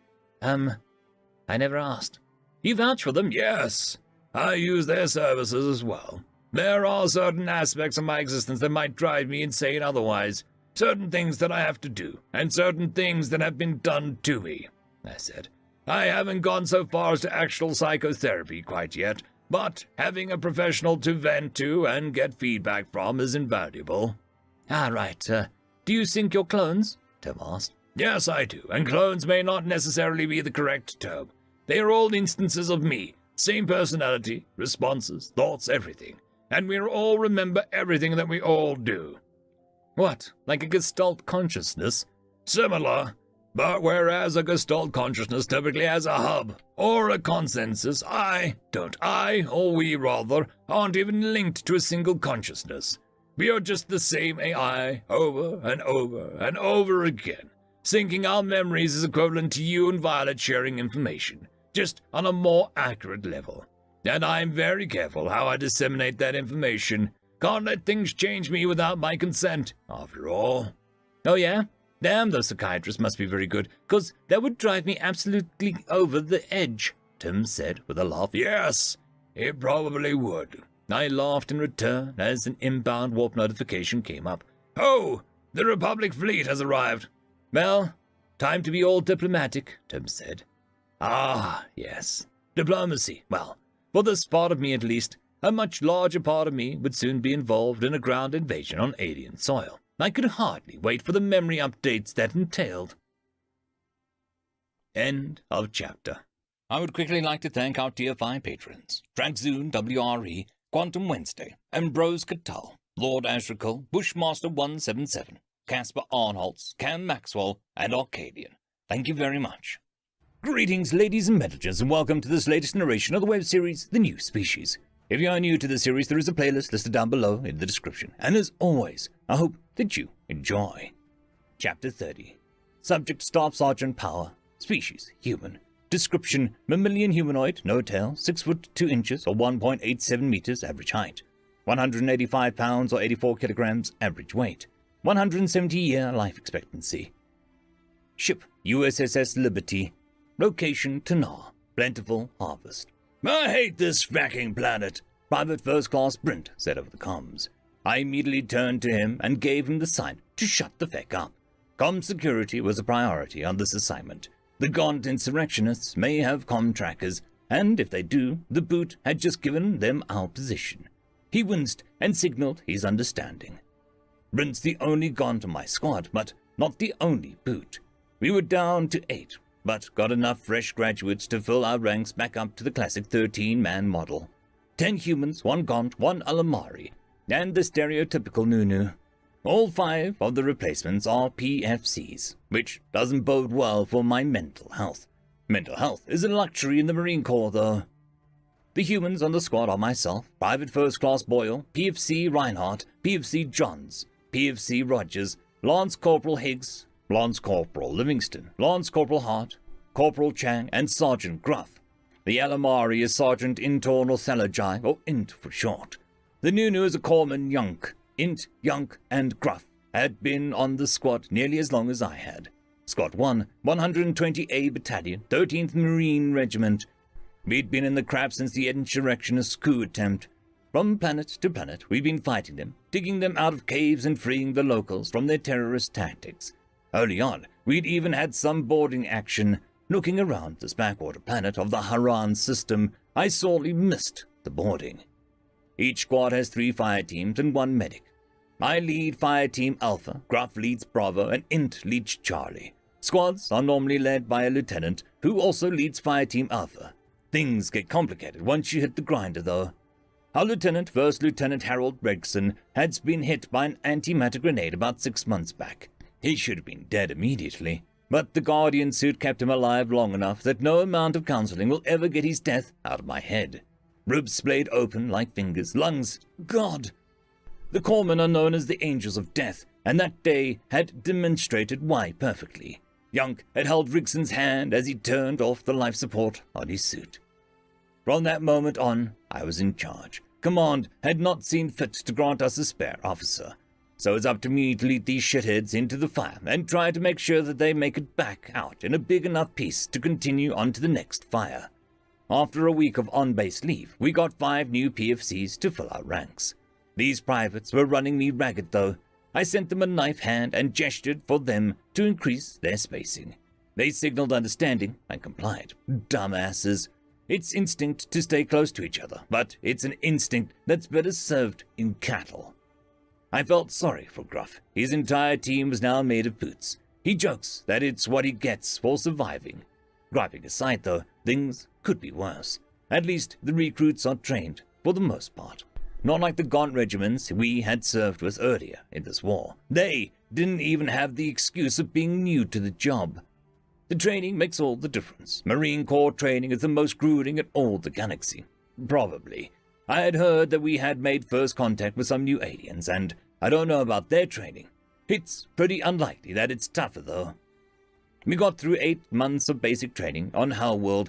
never asked. You vouch for them? Yes. I use their services as well. There are certain aspects of my existence that might drive me insane otherwise. Certain things that I have to do, and certain things that have been done to me, I said. I haven't gone so far as to actual psychotherapy quite yet, but having a professional to vent to and get feedback from is invaluable. Ah, right. Do you sync your clones? Tim asked. Yes, I do, and clones may not necessarily be the correct term. They are all instances of me, same personality, responses, thoughts, everything. And we all remember everything that we all do. What, like a Gestalt consciousness? Similar, but whereas a Gestalt consciousness typically has a hub, or a consensus, we rather, aren't even linked to a single consciousness. We are just the same AI over and over and over again. Syncing our memories is equivalent to you and Violet sharing information, just on a more accurate level. And I'm very careful how I disseminate that information. Can't let things change me without my consent, after all. Oh yeah? Damn, those psychiatrists must be very good, 'cause that would drive me absolutely over the edge, Tim said with a laugh. Yes, it probably would. I laughed in return as an inbound warp notification came up. Oh, the Republic fleet has arrived. Well, time to be all diplomatic, Tim said. Ah, yes. Diplomacy. Well, for this part of me at least, a much larger part of me would soon be involved in a ground invasion on alien soil. I could hardly wait for the memory updates that entailed. End of chapter. I would quickly like to thank our Tier 5 patrons, Trackzoon WRE, Quantum Wednesday, Ambrose Cattell, Lord Ashrakal, Bushmaster 177, Casper Arnholtz, Cam Maxwell, and Arcadian. Thank you very much. Greetings, ladies and metallers, and welcome to this latest narration of the web series, The New Species. If you are new to the series, there is a playlist listed down below in the description. And as always, I hope that you enjoy. Chapter 30. Subject Staff Sergeant Power. Species Human. Description Mammalian humanoid, no tail, 6 foot 2 inches or 1.87 meters average height. 185 pounds or 84 kilograms average weight. 170-year life expectancy. Ship USSS Liberty. Location Tanar. Plentiful harvest. I hate this fracking planet, Private First Class Brent said over the comms. I immediately turned to him and gave him the sign to shut the feck up. Comm security was a priority on this assignment. The gaunt insurrectionists may have comm trackers, and if they do, the boot had just given them our position. He winced and signaled his understanding. Brent's the only gaunt on my squad, but not the only boot. We were down to 8. But got enough fresh graduates to fill our ranks back up to the classic 13-man model. 10 humans, 1 Gaunt, 1 Alamari, and the stereotypical Nunu. All 5 of the replacements are PFCs, which doesn't bode well for my mental health. Mental health is a luxury in the Marine Corps, though. The humans on the squad are myself, Private First Class Boyle, PFC Reinhardt, PFC Johns, PFC Rogers, Lance Corporal Higgs, Lance Corporal Livingston, Lance Corporal Hart, Corporal Chang, and Sergeant Gruff. The Alamari is Sergeant Intor Northalajai, or INT for short. The Nunu is a Corpsman Yunk. INT, Yunk, and Gruff had been on the squad nearly as long as I had. Squad 1, 120A Battalion, 13th Marine Regiment. We'd been in the crap since the insurrectionist coup attempt. From planet to planet, we've been fighting them, digging them out of caves and freeing the locals from their terrorist tactics. Early on, we'd even had some boarding action. Looking around this backwater planet of the Haran system, I sorely missed the boarding. Each squad has 3 fire teams and 1 medic. I lead Fire Team Alpha, Gruff leads Bravo, and INT leads Charlie. Squads are normally led by a lieutenant, who also leads Fire Team Alpha. Things get complicated once you hit the grinder, though. Our lieutenant, First Lieutenant Harold Gregson, had been hit by an antimatter grenade about 6 months back. He should have been dead immediately, but the Guardian suit kept him alive long enough that no amount of counseling will ever get his death out of my head. Ribs splayed open like fingers, lungs, God! The corpsmen are known as the Angels of Death, and that day had demonstrated why perfectly. Yunk had held Rigson's hand as he turned off the life support on his suit. From that moment on, I was in charge. Command had not seen fit to grant us a spare officer. So it's up to me to lead these shitheads into the fire and try to make sure that they make it back out in a big enough piece to continue on to the next fire. After a week of on-base leave, we got 5 new PFCs to fill our ranks. These privates were running me ragged, though. I sent them a knife hand and gestured for them to increase their spacing. They signaled understanding and complied. Dumbasses. It's instinct to stay close to each other, but it's an instinct that's better served in cattle. I felt sorry for Gruff. His entire team was now made of boots. He jokes that it's what he gets for surviving. Griping aside, though, things could be worse. At least the recruits are trained, for the most part. Not like the Gaunt regiments we had served with earlier in this war. They didn't even have the excuse of being new to the job. The training makes all the difference. Marine Corps training is the most grueling in all the galaxy. Probably. I had heard that we had made first contact with some new aliens, and I don't know about their training. It's pretty unlikely that it's tougher, though. We got through 8 months of basic training on Hellworld,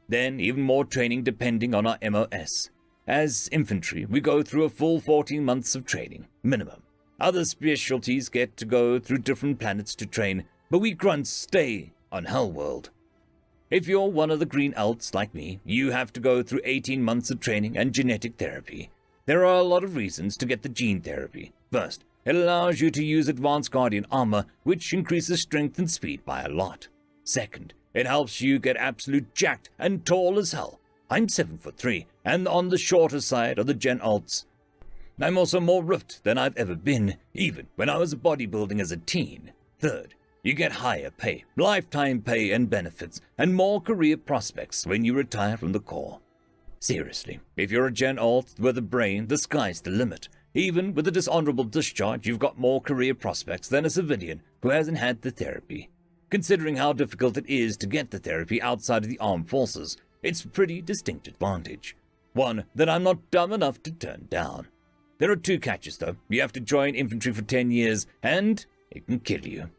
then even more training depending on our MOS. As infantry, we go through a full 14 months of training, minimum. Other specialties get to go through different planets to train, but we grunts stay on Hellworld. If you're one of the green elts like me, you have to go through 18 months of training and genetic therapy. There are a lot of reasons to get the gene therapy. First, it allows you to use advanced Guardian armor, which increases strength and speed by a lot. Second, It helps you get absolute jacked and tall as hell. I'm 7'3" and on the shorter side of the Gen Alts. I'm also more ripped than I've ever been, even when I was bodybuilding as a teen. Third, you get higher pay, lifetime pay and benefits, and more career prospects when you retire from the Corps. Seriously, if you're a Gen Alt with a brain, the sky's the limit. Even with a dishonorable discharge, you've got more career prospects than a civilian who hasn't had the therapy. Considering how difficult it is to get the therapy outside of the armed forces, it's a pretty distinct advantage. One that I'm not dumb enough to turn down. There are 2 catches though. You have to join infantry for 10 years, and it can kill you.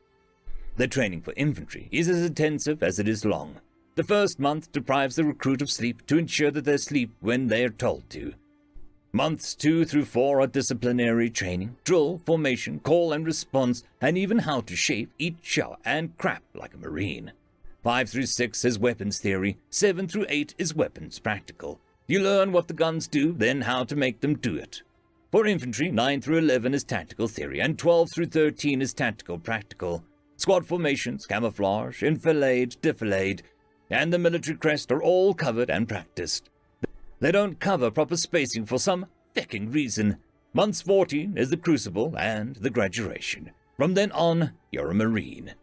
The training for infantry is as intensive as it is long. The first month deprives the recruit of sleep to ensure that they sleep when they are told to. Months 2 through 4 are disciplinary training, drill, formation, call and response, and even how to shave, eat, shower, and crap like a Marine. 5 through 6 is weapons theory, 7 through 8 is weapons practical. You learn what the guns do, then how to make them do it. For infantry, 9 through 11 is tactical theory, and 12 through 13 is tactical practical. Squad formations, camouflage, enfilade, defilade, and the military crest are all covered and practiced. They don't cover proper spacing for some fecking reason. Months 14 is the crucible and the graduation. From then on, you're a Marine.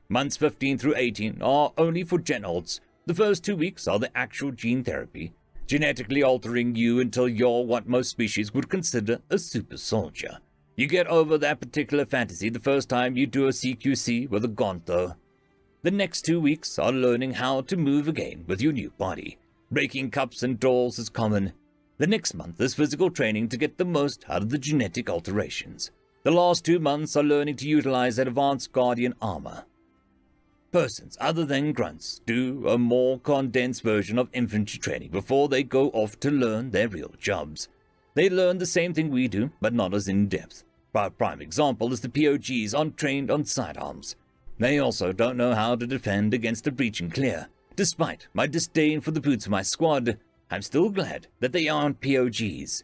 Months 15 through 18 are only for Gen Alts. The first 2 weeks are the actual gene therapy, genetically altering you until you're what most species would consider a super soldier. You get over that particular fantasy the first time you do a CQC with a gaunt though. The next 2 weeks are learning how to move again with your new body. Breaking cups and dolls is common. The next month is physical training to get the most out of the genetic alterations. The last 2 months are learning to utilize that advanced Guardian armor. Persons other than grunts do a more condensed version of infantry training before they go off to learn their real jobs. They learn the same thing we do, but not as in-depth. A prime example is the POGs trained on sidearms. They also don't know how to defend against a breach and clear. Despite my disdain for the boots of my squad, I'm still glad that they aren't POGs.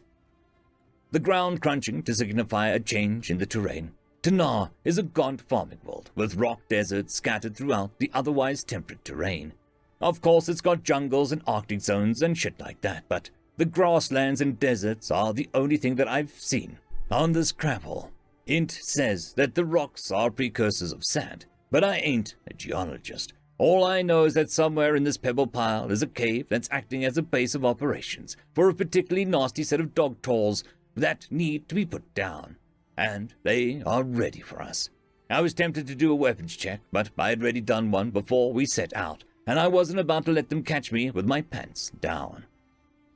The ground crunching to signify a change in the terrain. Tanar is a gaunt farming world with rock deserts scattered throughout the otherwise temperate terrain. Of course, it's got jungles and Arctic zones and shit like that, but the grasslands and deserts are the only thing that I've seen on this crapple. Int says that the rocks are precursors of sand, but I ain't a geologist. All I know is that somewhere in this pebble pile is a cave that's acting as a base of operations for a particularly nasty set of dog tolls that need to be put down. And they are ready for us. I was tempted to do a weapons check, but I had already done one before we set out, and I wasn't about to let them catch me with my pants down.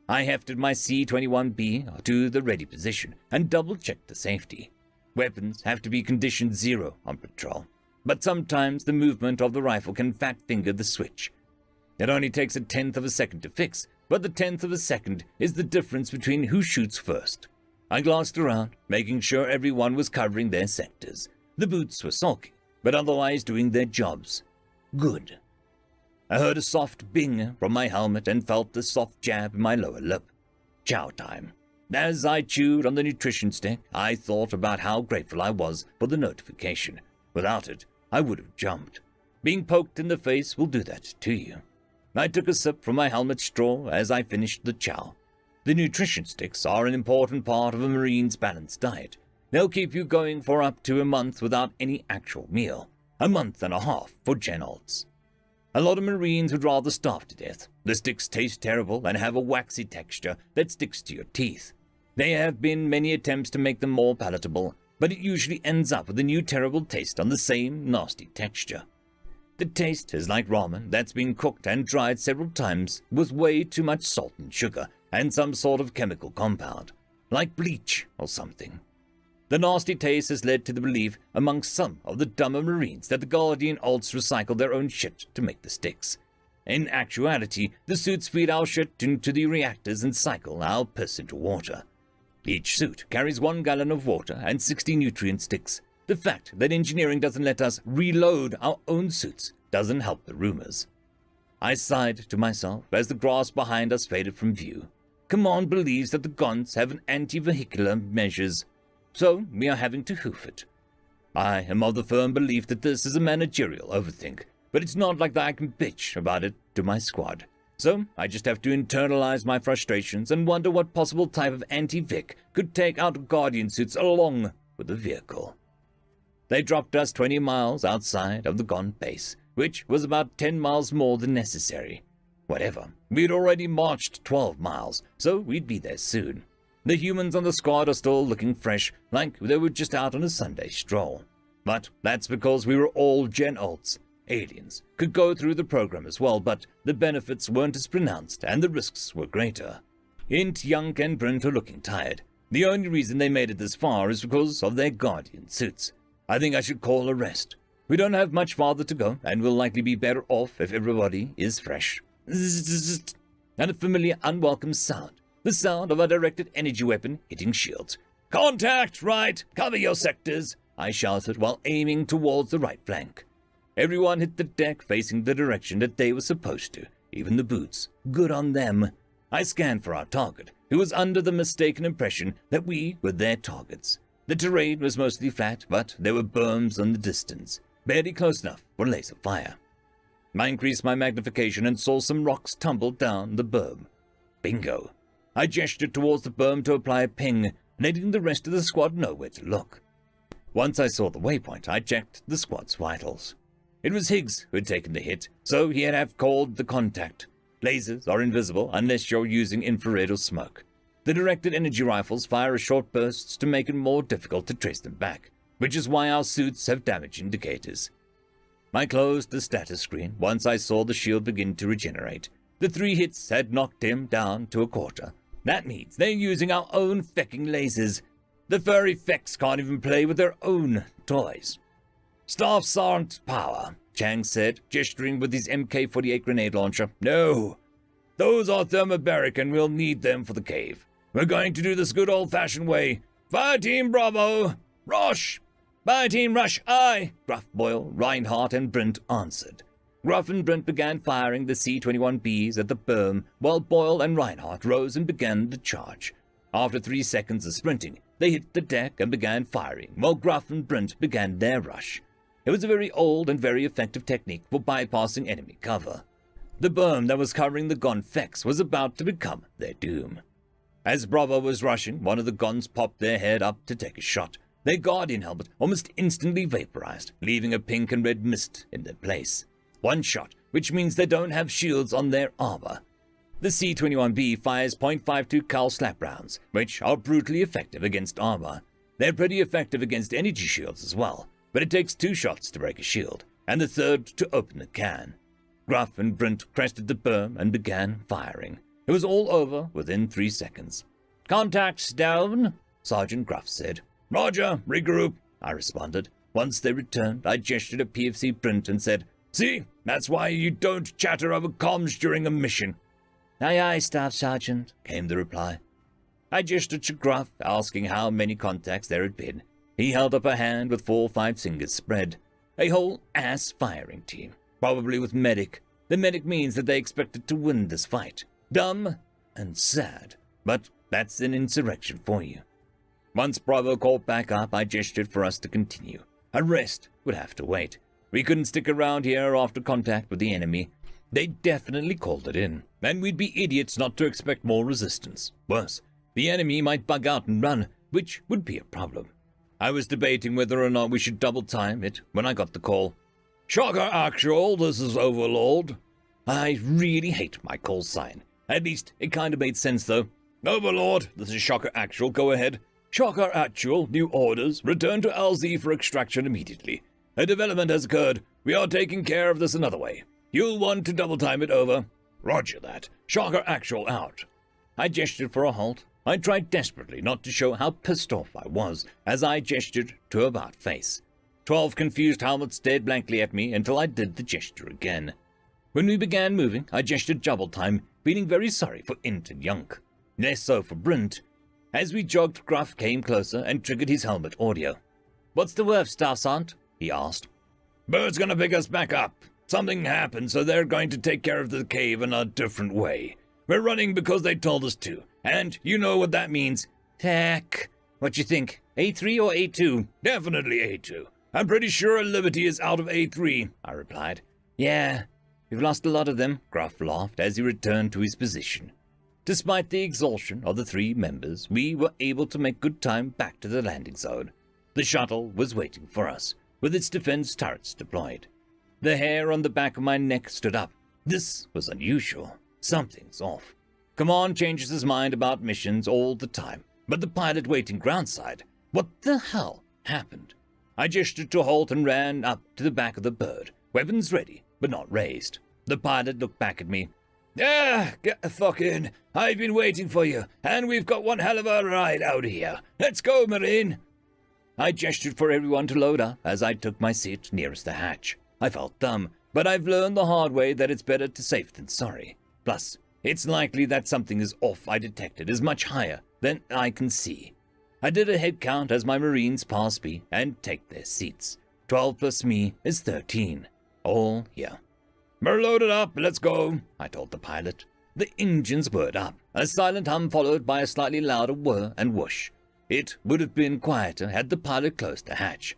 I hefted my C-21B to the ready position and double-checked the safety. Weapons have to be conditioned 0 on patrol, but sometimes the movement of the rifle can fat-finger the switch. It only takes a 1/10 of a second to fix, but the 1/10 of a second is the difference between who shoots first. I glanced around, making sure everyone was covering their sectors. The boots were sulky, but otherwise doing their jobs. Good. I heard a soft bing from my helmet and felt the soft jab in my lower lip. Chow time. As I chewed on the nutrition stick, I thought about how grateful I was for the notification. Without it, I would have jumped. Being poked in the face will do that to you. I took a sip from my helmet straw as I finished the chow. The nutrition sticks are an important part of a Marine's balanced diet. They'll keep you going for up to a month without any actual meal. A month and a half for Gen Alts. A lot of Marines would rather starve to death. The sticks taste terrible and have a waxy texture that sticks to your teeth. There have been many attempts to make them more palatable, but it usually ends up with a new terrible taste on the same nasty texture. The taste is like ramen that's been cooked and dried several times with way too much salt and sugar and some sort of chemical compound, like bleach or something. The nasty taste has led to the belief amongst some of the dumber Marines that the Guardian Alts recycle their own shit to make the sticks. In actuality, the suits feed our shit into the reactors and cycle our piss into water. Each suit carries 1 gallon of water and 60 nutrient sticks. The fact that engineering doesn't let us reload our own suits doesn't help the rumors. I sighed to myself as the grass behind us faded from view. Command believes that the Gaunts have an anti-vehicular measures, so we are having to hoof it. I am of the firm belief that this is a managerial overthink, but it's not like that I can bitch about it to my squad. So I just have to internalize my frustrations and wonder what possible type of anti-Vic could take out Guardian suits along with the vehicle. They dropped us 20 miles outside of the Gon base, which was about 10 miles more than necessary. Whatever, we'd already marched 12 miles, so we'd be there soon. The humans on the squad are still looking fresh, like they were just out on a Sunday stroll. But that's because we were all Gen Alts. Aliens could go through the program as well, but the benefits weren't as pronounced and the risks were greater. Int, Yunk, and Brent are looking tired. The only reason they made it this far is because of their Guardian suits. I think I should call a rest. We don't have much farther to go, and we'll likely be better off if everybody is fresh. Zzz, and a familiar, unwelcome sound. The sound of a directed energy weapon hitting shields. "Contact, right! Cover your sectors!" I shouted while aiming towards the right flank. Everyone hit the deck facing the direction that they were supposed to, even the boots. Good on them. I scanned for our target, who was under the mistaken impression that we were their targets. The terrain was mostly flat, but there were berms in the distance, barely close enough for laser fire. I increased my magnification and saw some rocks tumble down the berm. Bingo. I gestured towards the berm to apply a ping, letting the rest of the squad know where to look. Once I saw the waypoint, I checked the squad's vitals. It was Higgs who had taken the hit, so he had to have called the contact. Lasers are invisible unless you're using infrared or smoke. The directed energy rifles fire short bursts to make it more difficult to trace them back, which is why our suits have damage indicators. I closed the status screen once I saw the shield begin to regenerate. The 3 hits had knocked him down to a quarter. That means they're using our own fecking lasers. The furry fecks can't even play with their own toys. "Staff Sergeant Power," Chang said, gesturing with his MK-48 grenade launcher. "No, those are thermobaric and we'll need them for the cave. We're going to do this good old-fashioned way. Fire Team Bravo! Rush! Fire Team Rush, aye!" Gruff, Boyle, Reinhardt, and Brent answered. Gruff and Brent began firing the C-21Bs at the berm, while Boyle and Reinhardt rose and began the charge. After 3 seconds of sprinting, they hit the deck and began firing, while Gruff and Brent began their rush. It was a very old and very effective technique for bypassing enemy cover. The berm that was covering the Gon Fex was about to become their doom. As Bravo was rushing, one of the Gons popped their head up to take a shot. Their Guardian helmet almost instantly vaporized, leaving a pink and red mist in their place. One shot, which means they don't have shields on their armor. The C-21B fires .52 cal slap rounds, which are brutally effective against armor. They're pretty effective against energy shields as well, but it takes 2 shots to break a shield, and the 3rd to open the can. Gruff and Brent crested the berm and began firing. It was all over within 3 seconds. "Contacts down," Sergeant Gruff said. "Roger, regroup," I responded. Once they returned, I gestured at PFC Brent and said, "See, that's why you don't chatter over comms during a mission." "Aye, aye, Staff Sergeant," came the reply. I gestured to Gruff, asking how many contacts there had been. He held up a hand with 4 or 5 fingers spread. A whole ass firing team, probably with medic. The medic means that they expected to win this fight. Dumb and sad, but that's an insurrection for you. Once Bravo called back up, I gestured for us to continue. A rest would have to wait. We couldn't stick around here after contact with the enemy. They definitely called it in, and we'd be idiots not to expect more resistance. Worse, the enemy might bug out and run, which would be a problem. I was debating whether or not we should double time it when I got the call. "Shocker Actual, this is Overlord." I really hate my call sign. At least, it kind of made sense, though. "Overlord, this is Shocker Actual, go ahead." "Shocker Actual, new orders. Return to LZ for extraction immediately. A development has occurred. We are taking care of this another way. You'll want to double time it over." "Roger that. Shocker Actual out." I gestured for a halt. I tried desperately not to show how pissed off I was as I gestured to about face. 12 confused helmets stared blankly at me until I did the gesture again. When we began moving, I gestured double time, feeling very sorry for Int and Yunk. Less so for Brent. As we jogged, Gruff came closer and triggered his helmet audio. "What's the word, Staff Sergeant?" he asked. "Bird's gonna pick us back up. Something happened, so they're going to take care of the cave in a different way. We're running because they told us to, and you know what that means." "Heck, what you think, A3 or A2? "Definitely A2. I'm pretty sure Liberty is out of A3, I replied. Yeah, we've lost a lot of them, Gruff laughed as he returned to his position. Despite the exhaustion of the 3 members, we were able to make good time back to the landing zone. The shuttle was waiting for us, with its defense turrets deployed. The hair on the back of my neck stood up. This was unusual. Something's off. Command changes his mind about missions all the time, but the pilot waiting groundside, what the hell happened? I gestured to halt and ran up to the back of the bird, weapons ready, but not raised. The pilot looked back at me. Get the fuck in. I've been waiting for you, and we've got one hell of a ride out here. Let's go, Marine. I gestured for everyone to load up as I took my seat nearest the hatch. I felt dumb, but I've learned the hard way that it's better to safe than sorry. Plus, it's likely that something is off I detected is much higher than I can see. I did a head count as my Marines pass me and take their seats. 12 plus me is 13. All here. We're loaded up, let's go, I told the pilot. The engines whirred up, a silent hum followed by a slightly louder whir and whoosh. It would have been quieter had the pilot closed the hatch.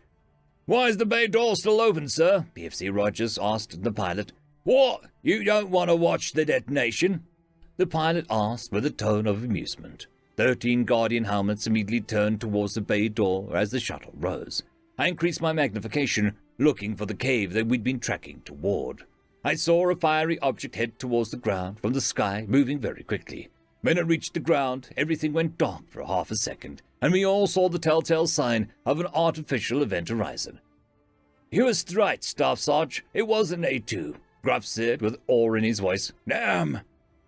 Why is the bay door still open, sir? PFC Rogers asked the pilot. What? You don't want to watch the detonation? The pilot asked with a tone of amusement. 13 Guardian helmets immediately turned towards the bay door as the shuttle rose. I increased my magnification, looking for the cave that we'd been tracking toward. I saw a fiery object head towards the ground from the sky, moving very quickly. When it reached the ground, everything went dark for half a second, and we all saw the telltale sign of an artificial event horizon. You were right, Staff Sarge. It was an A2, Gruff said with awe in his voice. Damn!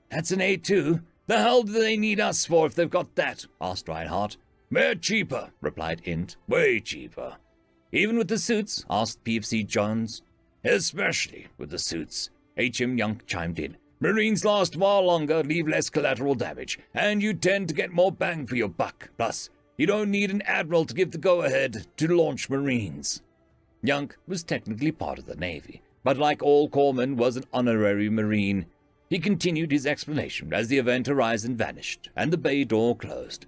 That's an A2? The hell do they need us for if they've got that? Asked Reinhardt. We're cheaper, replied Int. Way cheaper. Even with the suits? Asked PFC Jones. Especially with the suits, HM Young chimed in. Marines last far longer, leave less collateral damage, and you tend to get more bang for your buck. Plus, you don't need an admiral to give the go-ahead to launch Marines. Young was technically part of the Navy, but like all corpsmen was an honorary Marine. He continued his explanation as the event horizon vanished and the bay door closed.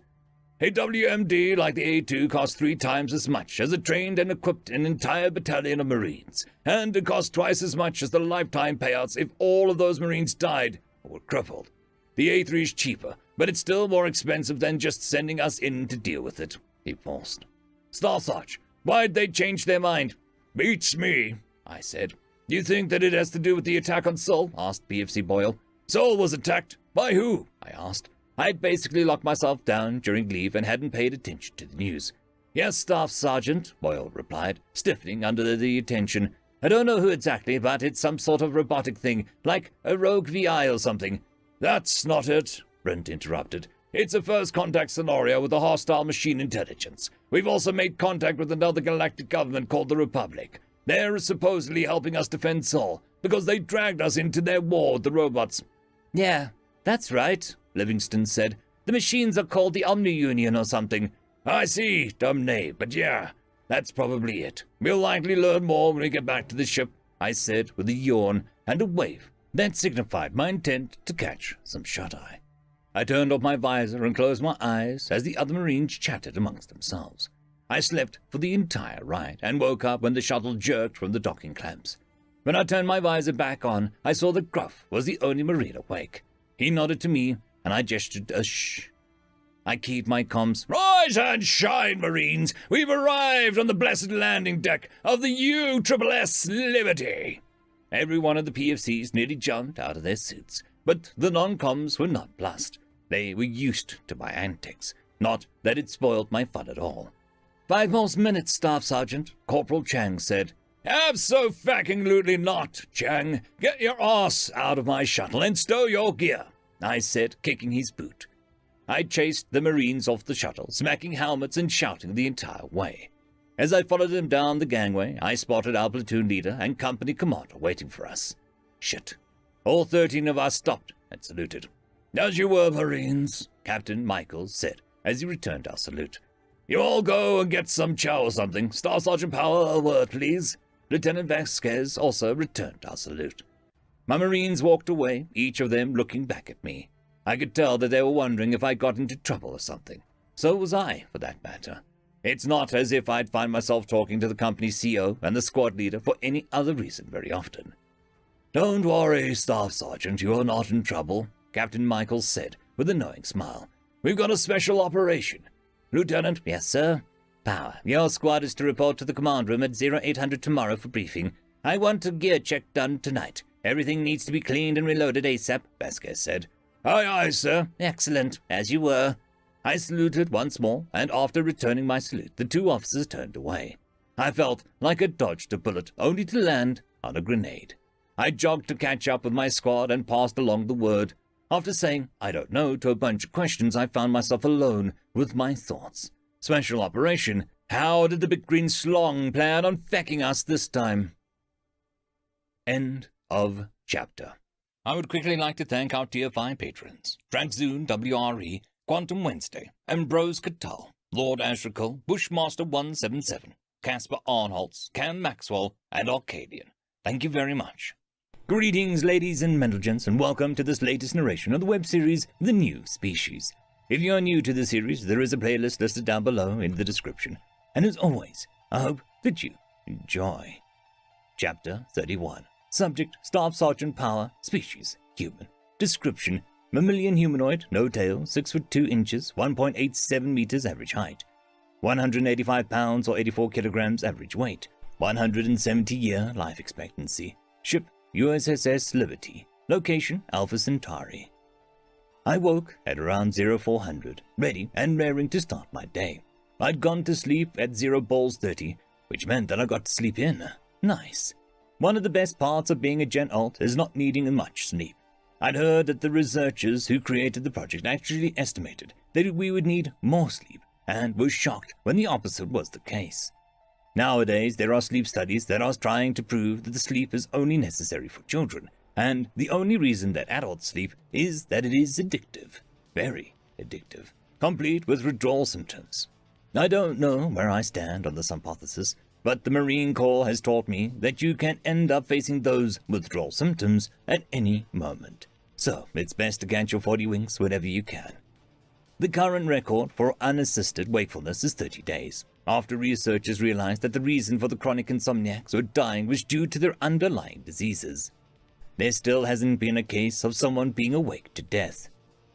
A WMD like the A2 costs 3 times as much as a trained and equipped an entire battalion of Marines, and it costs twice as much as the lifetime payouts if all of those Marines died or were crippled. The A3 is cheaper, but it's still more expensive than just sending us in to deal with it. He paused. Staff Sarge, why'd they change their mind? Beats me, I said. You think that it has to do with the attack on Seoul? Asked PFC Boyle. Seoul was attacked. By who? I asked. I'd basically locked myself down during leave and hadn't paid attention to the news. Yes, Staff Sergeant, Boyle replied, stiffening under the attention. I don't know who exactly, but it's some sort of robotic thing, like a rogue VI or something. That's not it, Brent interrupted. It's a first contact scenario with a hostile machine intelligence. We've also made contact with another galactic government called the Republic. They're supposedly helping us defend Seoul, because they dragged us into their war with the robots. Yeah, that's right, Livingston said. The machines are called the Omni Union or something. I see, dumb knave, but yeah, that's probably it. We'll likely learn more when we get back to the ship, I said with a yawn and a wave that signified my intent to catch some shut-eye. I turned off my visor and closed my eyes as the other Marines chatted amongst themselves. I slept for the entire ride and woke up when the shuttle jerked from the docking clamps. When I turned my visor back on, I saw that Gruff was the only Marine awake. He nodded to me, and I gestured a shh. I keyed my comms. Rise and shine, Marines! We've arrived on the blessed landing deck of the USSS Liberty! Every one of the PFCs nearly jumped out of their suits, but the non-coms were not plussed. They were used to my antics. Not that it spoiled my fun at all. 5 more minutes, Staff Sergeant, Corporal Chang said. Abso-fucking-lutely not, Chang. Get your ass out of my shuttle and stow your gear, I said, kicking his boot. I chased the Marines off the shuttle, smacking helmets and shouting the entire way. As I followed them down the gangway, I spotted our platoon leader and company commander waiting for us. Shit. All 13 of us stopped and saluted. As you were, Marines, Captain Michaels said as he returned our salute. You all go and get some chow or something. Staff Sergeant Power, a word, please. Lieutenant Vasquez also returned our salute. My Marines walked away, each of them looking back at me. I could tell that they were wondering if I got into trouble or something. So was I, for that matter. It's not as if I'd find myself talking to the company's CO and the squad leader for any other reason very often. Don't worry, Staff Sergeant, you're not in trouble, Captain Michaels said with a knowing smile. We've got a special operation. Lieutenant? Yes, sir. Power, your squad is to report to the command room at 0800 tomorrow for briefing. I want a gear check done tonight. Everything needs to be cleaned and reloaded ASAP, Vasquez said. Aye, aye, sir. Excellent, as you were. I saluted once more, and after returning my salute, the two officers turned away. I felt like I dodged a bullet, only to land on a grenade. I jogged to catch up with my squad and passed along the word. After saying, I don't know, to a bunch of questions, I found myself alone with my thoughts. Special operation. How did the big green slong plan on fecking us this time? End of chapter. I would quickly like to thank our Tier 5 patrons, Transoon WRE, Quantum Wednesday, Ambrose Cattell, Lord Ashrakal, Bushmaster 177, Caspar Arnholtz, Cam Maxwell, and Arcadian. Thank you very much. Greetings, ladies and gentlemen, and welcome to this latest narration of the web series, The New Species. If you are new to the series, there is a playlist listed down below in the description. And as always, I hope that you enjoy. Chapter 31. Subject, Staff Sergeant Power, Species, Human. Description, mammalian humanoid, no tail, 6 foot 2 inches, 1.87 meters average height. 185 pounds or 84 kilograms average weight. 170-year life expectancy. Ship, USS Liberty. Location, Alpha Centauri. I woke at around 0400, ready and raring to start my day. I'd gone to sleep at 0:30, which meant that I got to sleep in. Nice. One of the best parts of being a Gen Alt is not needing much sleep. I'd heard that the researchers who created the project actually estimated that we would need more sleep, and was shocked when the opposite was the case. Nowadays, there are sleep studies that are trying to prove that the sleep is only necessary for children, and the only reason that adults sleep is that it is addictive. Very addictive. Complete with withdrawal symptoms. I don't know where I stand on this hypothesis, but the Marine Corps has taught me that you can end up facing those withdrawal symptoms at any moment. So, it's best to catch your 40 winks whenever you can. The current record for unassisted wakefulness is 30 days, after researchers realized that the reason for the chronic insomniacs who are dying was due to their underlying diseases. There still hasn't been a case of someone being awake to death.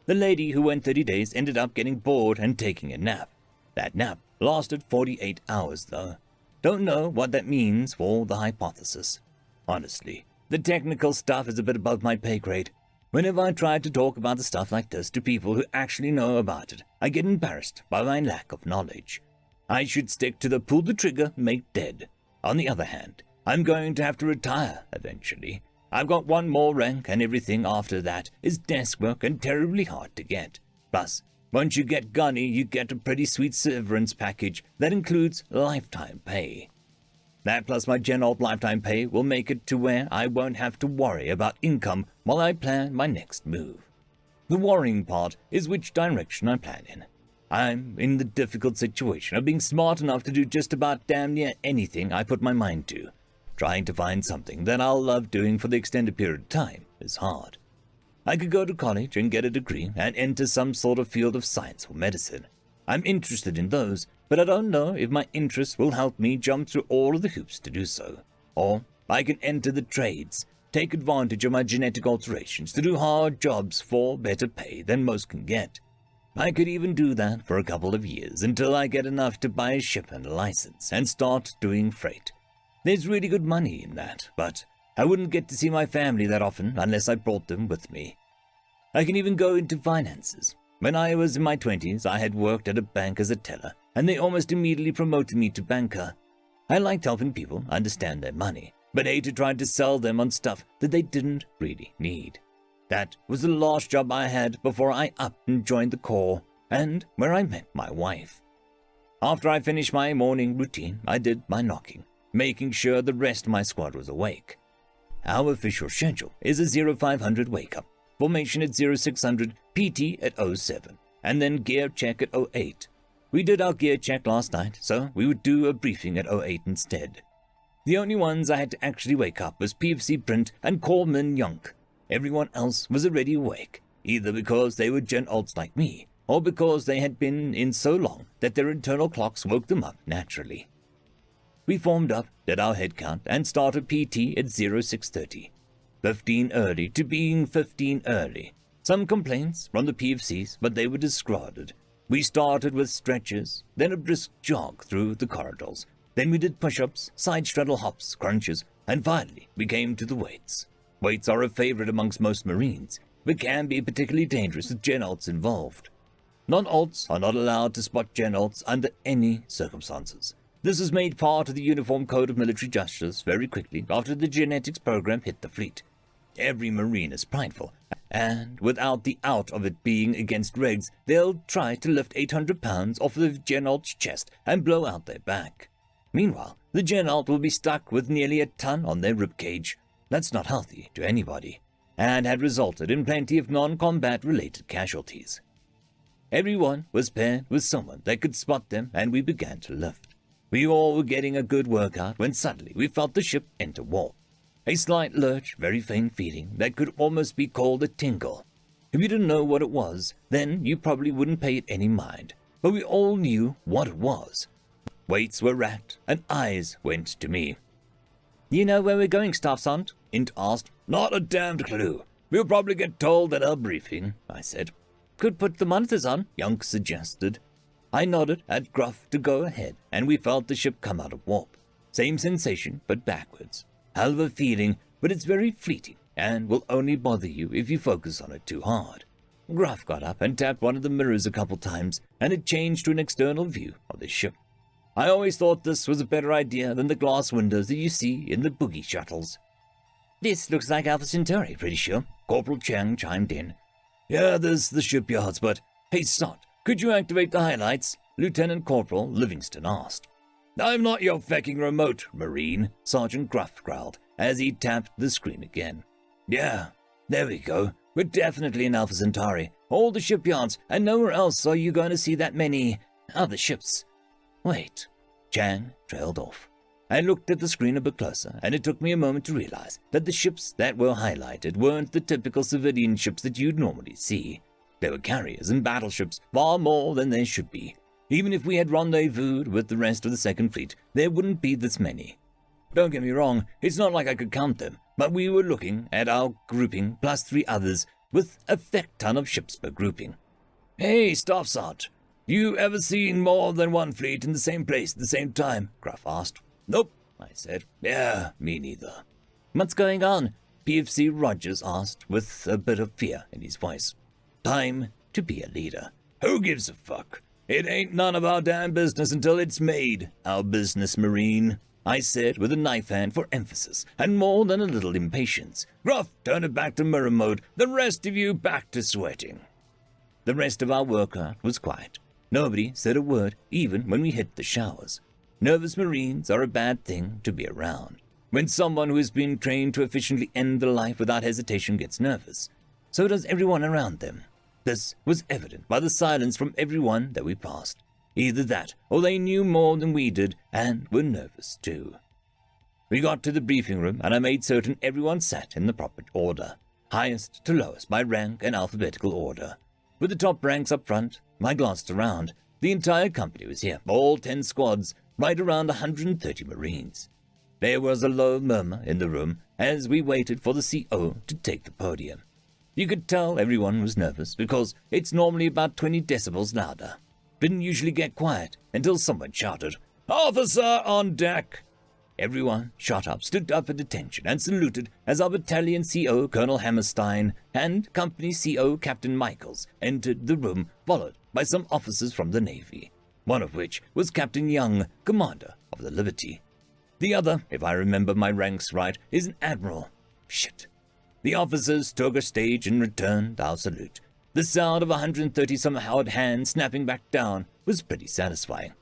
The lady who went 30 days ended up getting bored and taking a nap. That nap lasted 48 hours, though. Don't know what that means for the hypothesis. Honestly, the technical stuff is a bit above my pay grade. Whenever I try to talk about the stuff like this to people who actually know about it, I get embarrassed by my lack of knowledge. I should stick to the pull the trigger, make dead. On the other hand, I'm going to have to retire eventually. I've got one more rank, and everything after that is desk work and terribly hard to get. Plus, once you get gunny, you get a pretty sweet severance package that includes lifetime pay. That plus my Gen Alt lifetime pay will make it to where I won't have to worry about income while I plan my next move. The worrying part is which direction I plan in. I'm in the difficult situation of being smart enough to do just about damn near anything I put my mind to. Trying to find something that I'll love doing for the extended period of time is hard. I could go to college and get a degree and enter some sort of field of science or medicine. I'm interested in those, but I don't know if my interests will help me jump through all of the hoops to do so. Or I can enter the trades, take advantage of my genetic alterations to do hard jobs for better pay than most can get. I could even do that for a couple of years until I get enough to buy a ship and a license and start doing freight. There's really good money in that, but I wouldn't get to see my family that often unless I brought them with me. I can even go into finances. When I was in my 20s, I had worked at a bank as a teller, and they almost immediately promoted me to banker. I liked helping people understand their money, but hated trying to sell them on stuff that they didn't really need. That was the last job I had before I upped and joined the Corps, and where I met my wife. After I finished my morning routine, I did my knocking, making sure the rest of my squad was awake. Our official schedule is a 0500 wake-up, formation at 0600, PT at 07, and then gear check at 08. We did our gear check last night, so we would do a briefing at 08 instead. The only ones I had to actually wake up was PFC Print and Coleman Yonk. Everyone else was already awake, either because they were Gen Alts like me, or because they had been in so long that their internal clocks woke them up naturally. We formed up, did our head count, and started PT at 0630. 15 early to being 15 early. Some complaints from the PFCs, but they were discarded. We started with stretches, then a brisk jog through the corridors. Then we did push-ups, side straddle hops, crunches, and finally we came to the weights. Weights are a favorite amongst most Marines, but can be particularly dangerous with gen alts involved. Non-alts are not allowed to spot gen alts under any circumstances. This was made part of the Uniform Code of Military Justice very quickly after the genetics program hit the fleet. Every Marine is prideful, and without the out of it being against regs, they'll try to lift 800 pounds off the gen alt's chest and blow out their back. Meanwhile, the gen alt will be stuck with nearly a ton on their ribcage. That's not healthy to anybody, and had resulted in plenty of non-combat related casualties. Everyone was paired with someone that could spot them, and we began to lift. We all were getting a good workout when suddenly we felt the ship enter warp. A slight lurch, very faint feeling that could almost be called a tingle. If you didn't know what it was, then you probably wouldn't pay it any mind, but we all knew what it was. Weights were racked, and eyes went to me. You know where we're going, Staff Sergeant? Int asked. Not a damned clue. We'll probably get told at our briefing, I said. Could put the monitors on, Yunk suggested. I nodded at Gruff to go ahead, and we felt the ship come out of warp. Same sensation, but backwards. Hell of a feeling, but it's very fleeting, and will only bother you if you focus on it too hard. Gruff got up and tapped one of the mirrors a couple times, and it changed to an external view of the ship. I always thought this was a better idea than the glass windows that you see in the boogie shuttles. This looks like Alpha Centauri, pretty sure. Corporal Chang chimed in. Yeah, there's the shipyards, but... Hey, Sot, could you activate the highlights? Lieutenant Corporal Livingston asked. I'm not your fecking remote, Marine, Sergeant Gruff growled, as he tapped the screen again. Yeah, there we go. We're definitely in Alpha Centauri. All the shipyards, and nowhere else are you going to see that many other ships. Wait. Chang trailed off. I looked at the screen a bit closer, and it took me a moment to realize that the ships that were highlighted weren't the typical civilian ships that you'd normally see. They were carriers and battleships, far more than there should be. Even if we had rendezvoused with the rest of the Second Fleet, there wouldn't be this many. Don't get me wrong, it's not like I could count them, but we were looking at our grouping plus 3 others with a feck ton of ships per grouping. Hey, Staff Sergeant, you ever seen more than one fleet in the same place at the same time? Gruff asked. Nope, I said. Yeah, me neither. What's going on? PFC Rogers asked with a bit of fear in his voice. Time to be a leader. Who gives a fuck? It ain't none of our damn business until it's made our business, Marine, I said with a knife hand for emphasis and more than a little impatience. Gruff, turn it back to mirror mode. The rest of you back to sweating. The rest of our workout was quiet. Nobody said a word, even when we hit the showers. Nervous Marines are a bad thing to be around. When someone who has been trained to efficiently end their life without hesitation gets nervous, so does everyone around them. This was evident by the silence from everyone that we passed. Either that, or they knew more than we did, and were nervous too. We got to the briefing room, and I made certain everyone sat in the proper order, highest to lowest by rank and alphabetical order. With the top ranks up front, I glanced around. The entire company was here, all 10 squads, right around 130 Marines. There was a low murmur in the room as we waited for the CO to take the podium. You could tell everyone was nervous because it's normally about 20 decibels louder. Didn't usually get quiet until someone shouted, "Officer on deck!" Everyone shot up, stood up at attention, and saluted as our battalion CO Colonel Hammerstein and company CO Captain Michaels entered the room, followed by some officers from the Navy, one of which was Captain Young, commander of the Liberty. The other, if I remember my ranks right, is an admiral. Shit. The officers took a stage and returned our salute. The sound of 130-some hard hands snapping back down was pretty satisfying.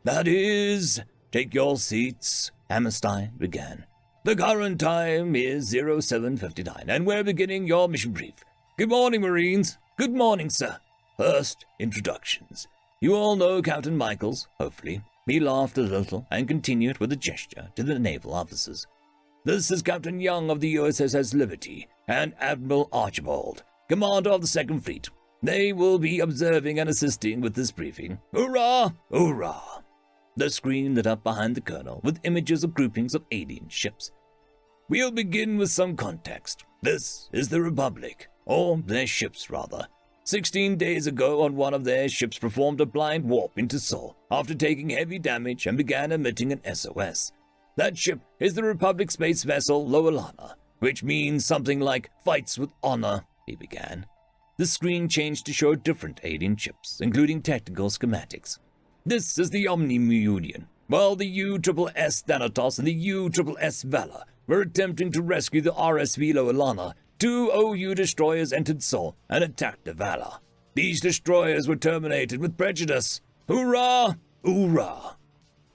That is, take your seats, Hammerstein began. The current time is 07:59, and we're beginning your mission brief. Good morning, Marines. Good morning, sir. First, introductions. You all know Captain Michaels, hopefully. He laughed a little and continued with a gesture to the naval officers. This is Captain Young of the USS Liberty and Admiral Archibald, commander of the Second Fleet. They will be observing and assisting with this briefing. Hoorah! Hoorah! The screen lit up behind the colonel with images of groupings of alien ships. We'll begin with some context. This is the Republic, or their ships rather. 16 days ago, on one of their ships performed a blind warp into Sol after taking heavy damage and began emitting an SOS. That ship is the Republic space vessel Loalana, which means something like fights with honor, he began. The screen changed to show different alien ships, including technical schematics. This is the Omni-Union. While the USS Thanatos and the USS Valor were attempting to rescue the RSV Loalana, 2 OU destroyers entered Sol and attacked the Valor. These destroyers were terminated with prejudice. Hoorah! Hoorah!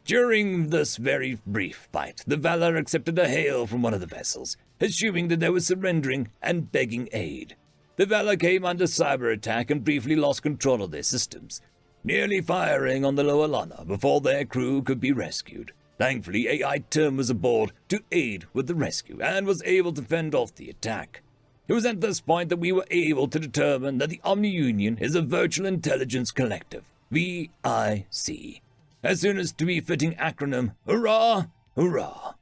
During this very brief fight, the Valor accepted a hail from one of the vessels, assuming that they were surrendering and begging aid. The Valor came under cyber attack and briefly lost control of their systems, nearly firing on the Loalana before their crew could be rescued. Thankfully, AI Term was aboard to aid with the rescue and was able to fend off the attack. It was at this point that we were able to determine that the Omni-Union is a Virtual Intelligence Collective, VIC, as soon as to be fitting acronym, hurrah, hurrah.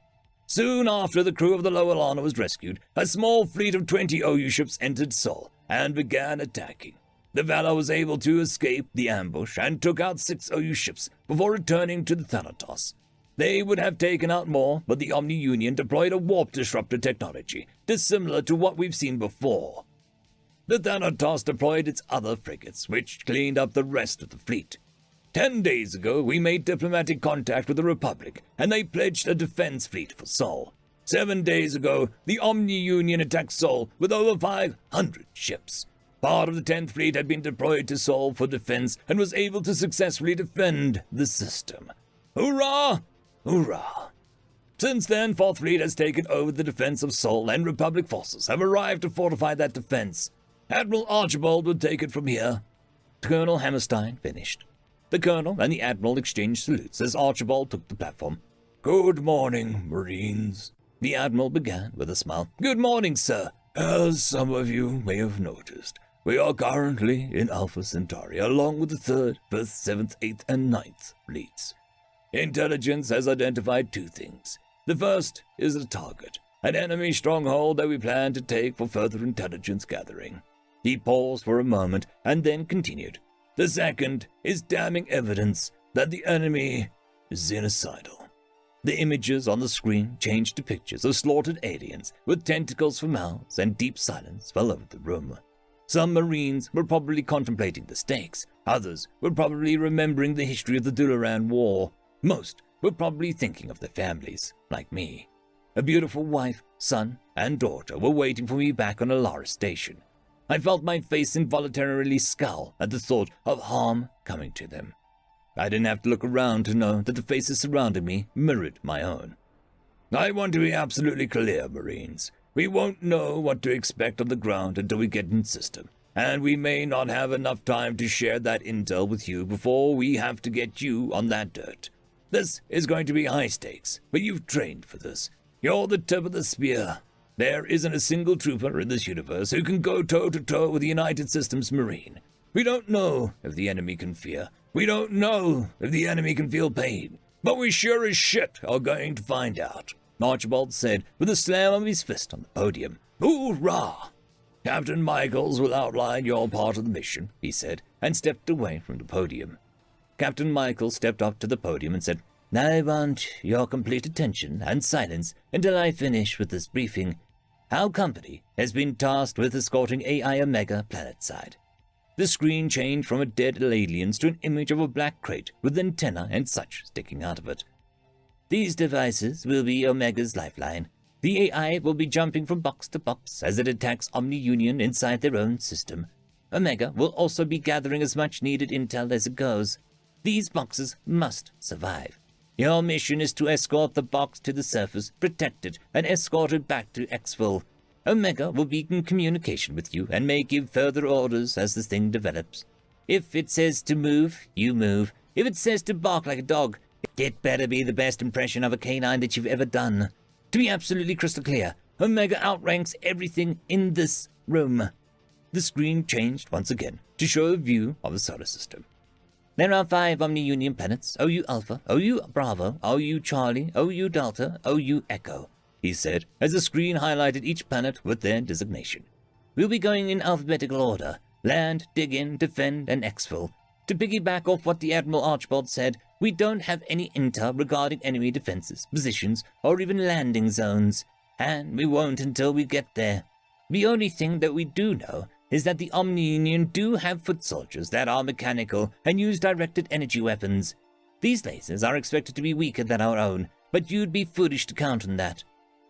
Soon after the crew of the Loalana was rescued, a small fleet of 20 OU ships entered Sol and began attacking. The Valor was able to escape the ambush and took out 6 OU ships before returning to the Thanatos. They would have taken out more, but the Omni-Union deployed a warp disruptor technology, dissimilar to what we've seen before. The Thanatos deployed its other frigates, which cleaned up the rest of the fleet. 10 days ago, we made diplomatic contact with the Republic, and they pledged a defense fleet for Sol. 7 days ago, the Omni-Union attacked Sol with over 500 ships. Part of the 10th Fleet had been deployed to Sol for defense and was able to successfully defend the system. Hoorah! Hoorah! Since then, 4th Fleet has taken over the defense of Sol, and Republic forces have arrived to fortify that defense. Admiral Archibald would take it from here. Colonel Hammerstein finished. The Colonel and the Admiral exchanged salutes as Archibald took the platform. Good morning, Marines. The Admiral began with a smile. Good morning, sir. As some of you may have noticed, we are currently in Alpha Centauri, along with the 3rd, 5th, 7th, 8th, and 9th Fleets. Intelligence has identified 2 things. The first is a target, an enemy stronghold that we plan to take for further intelligence gathering. He paused for a moment and then continued. The second is damning evidence that the enemy is genocidal. The images on the screen changed to pictures of slaughtered aliens with tentacles for mouths, and deep silence fell over the room. Some Marines were probably contemplating the stakes. Others were probably remembering the history of the Dularan War. Most were probably thinking of their families, like me. A beautiful wife, son, and daughter were waiting for me back on Alara Station. I felt my face involuntarily scowl at the thought of harm coming to them. I didn't have to look around to know that the faces surrounding me mirrored my own. I want to be absolutely clear, Marines. We won't know what to expect on the ground until we get in system, and we may not have enough time to share that intel with you before we have to get you on that dirt. This is going to be high stakes, but you've trained for this. You're the tip of the spear. There isn't a single trooper in this universe who can go toe-to-toe with the United Systems Marine. We don't know if the enemy can fear. We don't know if the enemy can feel pain. But we sure as shit are going to find out, Archibald said with a slam of his fist on the podium. Hoorah! Captain Michaels will outline your part of the mission, he said, and stepped away from the podium. Captain Michaels stepped up to the podium and said, I want your complete attention and silence until I finish with this briefing. Our company has been tasked with escorting AI Omega planetside. The screen changed from a dead aliens to an image of a black crate with antenna and such sticking out of it. These devices will be Omega's lifeline. The AI will be jumping from box to box as it attacks Omni-Union inside their own system. Omega will also be gathering as much needed intel as it goes. These boxes must survive. Your mission is to escort the box to the surface, protect it, and escort it back to Exfil. Omega will be in communication with you and may give further orders as this thing develops. If it says to move, you move. If it says to bark like a dog, it better be the best impression of a canine that you've ever done. To be absolutely crystal clear, Omega outranks everything in this room. The screen changed once again to show a view of the solar system. There are 5 Omni-Union planets, OU Alpha, OU Bravo, OU Charlie, OU Delta, OU Echo. he said, as the screen highlighted each planet with their designation. We'll be going in alphabetical order: land, dig in, defend, and exfil. To piggyback off what the Admiral Archibald said, we don't have any intel regarding enemy defenses, positions, or even landing zones. And we won't until we get there. The only thing that we do know is that the Omni-Union do have foot soldiers that are mechanical and use directed energy weapons. These lasers are expected to be weaker than our own, but you'd be foolish to count on that.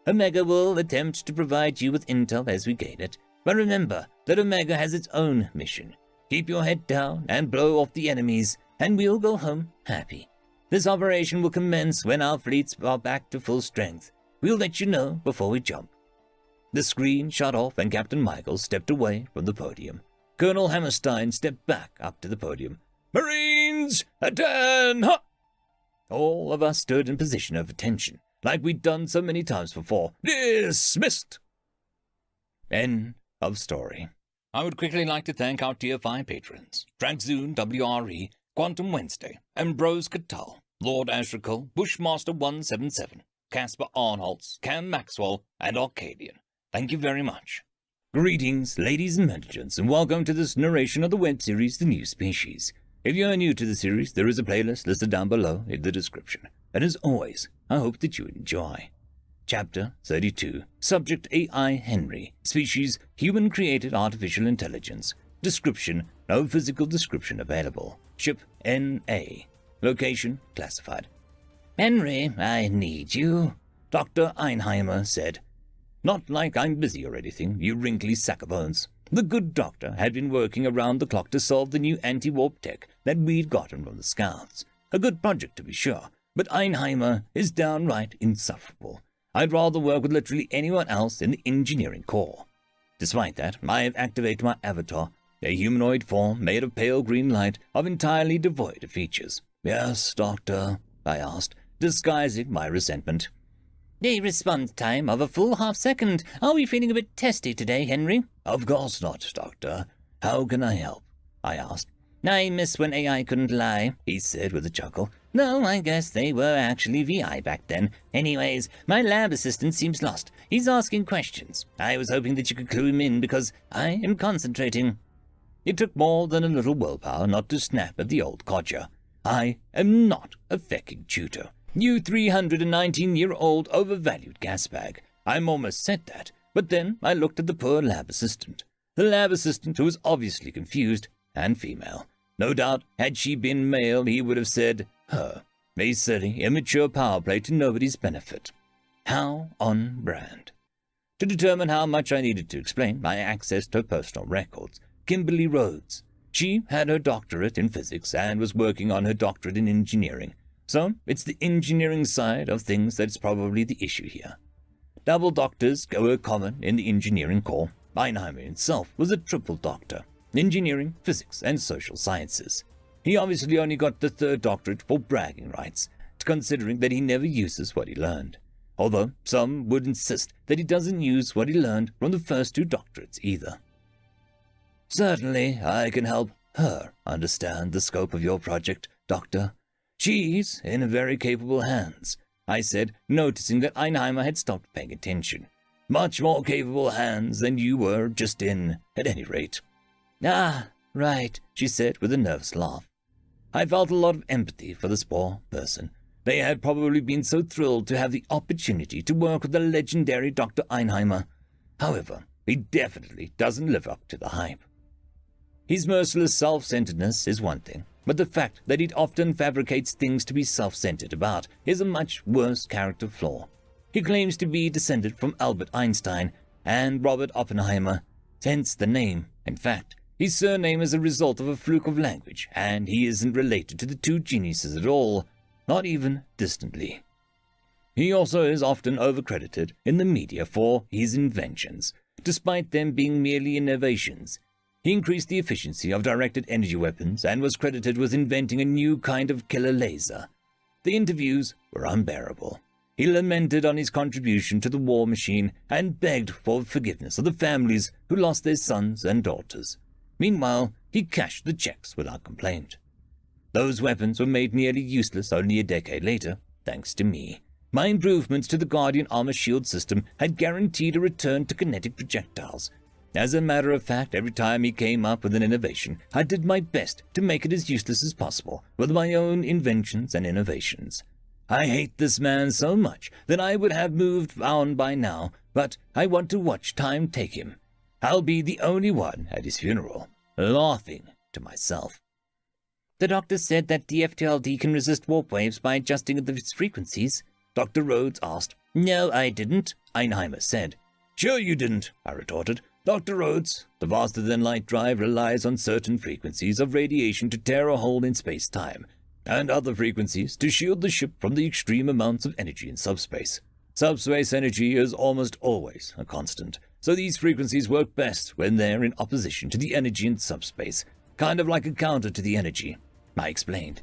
Omega will attempt to provide you with intel as we gain it, but remember that Omega has its own mission. Keep your head down and blow off the enemies, and we'll go home happy. This operation will commence when our fleets are back to full strength. We'll let you know before we jump. The screen shut off and Captain Michael stepped away from the podium. Colonel Hammerstein stepped back up to the podium. Marines, attend! All of us stood in position of attention, like we'd done so many times before. Dismissed! End of story. I would quickly like to thank our Tier 5 patrons: Dragzoon WRE, Quantum Wednesday, Ambrose Cattell, Lord Ashrakul, Bushmaster 177, Caspar Arnholtz, Cam Maxwell, and Arcadian. Thank you very much. Greetings, ladies and gentlemen, and welcome to this narration of the web series The New Species. If you are new to the series, there is a playlist listed down below in the description. And as always, I hope that you enjoy. Chapter 32. Subject AI Henry. Species Human-Created Artificial Intelligence. Description: no physical description available. Ship NA. Location classified. Henry, I need you, Dr. Einheimer said. Not like I'm busy or anything, you wrinkly sack of bones. The good doctor had been working around the clock to solve the new anti-warp tech that we'd gotten from the scouts. A good project, to be sure, but Einheimer is downright insufferable. I'd rather work with literally anyone else in the engineering corps. Despite that, I have activated my avatar, a humanoid form made of pale green light, of entirely devoid of features. Yes, Doctor, I asked, disguising my resentment. The response time of a full half-second. Are we feeling a bit testy today, Henry? Of course not, Doctor. How can I help? I asked. I miss when AI couldn't lie, he said with a chuckle. No, I guess they were actually VI back then. Anyways, my lab assistant seems lost. He's asking questions. I was hoping that you could clue him in because I am concentrating. It took more than a little willpower not to snap at the old codger. I am not a fecking tutor. You 319-year-old overvalued gasbag. I'm almost said that, but then I looked at the poor lab assistant. The lab assistant, who was obviously confused, and female. No doubt, had she been male, he would have said her. A silly, immature power play to nobody's benefit. How on brand. To determine how much I needed to explain, I accessed her personal records. Kimberly Rhodes. She had her doctorate in physics and was working on her doctorate in engineering. So, it's the engineering side of things that's probably the issue here. Double doctors were common in the engineering corps. Einheimer himself was a triple doctor: engineering, physics, and social sciences. He obviously only got the third doctorate for bragging rights, considering that he never uses what he learned. Although some would insist that he doesn't use what he learned from the first two doctorates either. Certainly, I can help her understand the scope of your project, Doctor. She's in very capable hands, I said, noticing that Einheimer had stopped paying attention. Much more capable hands than you were just in, at any rate. Ah, right, she said with a nervous laugh. I felt a lot of empathy for this poor person. They had probably been so thrilled to have the opportunity to work with the legendary Dr. Einheimer. However, he definitely doesn't live up to the hype. His merciless self-centeredness is one thing, but the fact that he often fabricates things to be self-centered about is a much worse character flaw. He claims to be descended from Albert Einstein and Robert Oppenheimer, hence the name. In fact, his surname is a result of a fluke of language, and he isn't related to the two geniuses at all, not even distantly. He also is often overcredited in the media for his inventions, despite them being merely innovations. He increased the efficiency of directed energy weapons and was credited with inventing a new kind of killer laser. The interviews were unbearable. He lamented on his contribution to the war machine and begged for forgiveness of the families who lost their sons and daughters. Meanwhile, he cashed the checks without complaint. Those weapons were made nearly useless only a decade later, thanks to me. My improvements to the Guardian armor shield system had guaranteed a return to kinetic projectiles. As a matter of fact, every time he came up with an innovation, I did my best to make it as useless as possible with my own inventions and innovations. I hate this man so much that I would have moved on by now, but I want to watch time take him. I'll be the only one at his funeral, laughing to myself. The doctor said that the FTLD can resist warp waves by adjusting its frequencies. Dr. Rhodes asked. No, I didn't, Einheimer said. Sure you didn't, I retorted. Dr. Rhodes, the faster-than-light drive relies on certain frequencies of radiation to tear a hole in space-time, and other frequencies to shield the ship from the extreme amounts of energy in subspace. Subspace energy is almost always a constant, so these frequencies work best when they're in opposition to the energy in subspace, kind of like a counter to the energy, I explained.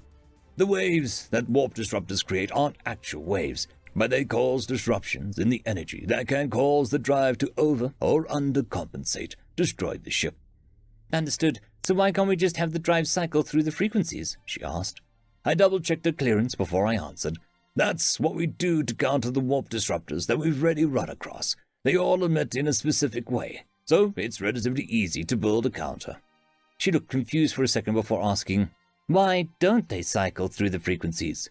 The waves that warp disruptors create aren't actual waves, but they cause disruptions in the energy that can cause the drive to over- or undercompensate, destroy the ship. Understood. So why can't we just have the drive cycle through the frequencies? She asked. I double-checked her clearance before I answered. That's what we do to counter the warp disruptors that we've already run across. They all emit in a specific way, so it's relatively easy to build a counter. She looked confused for a second before asking, why don't they cycle through the frequencies?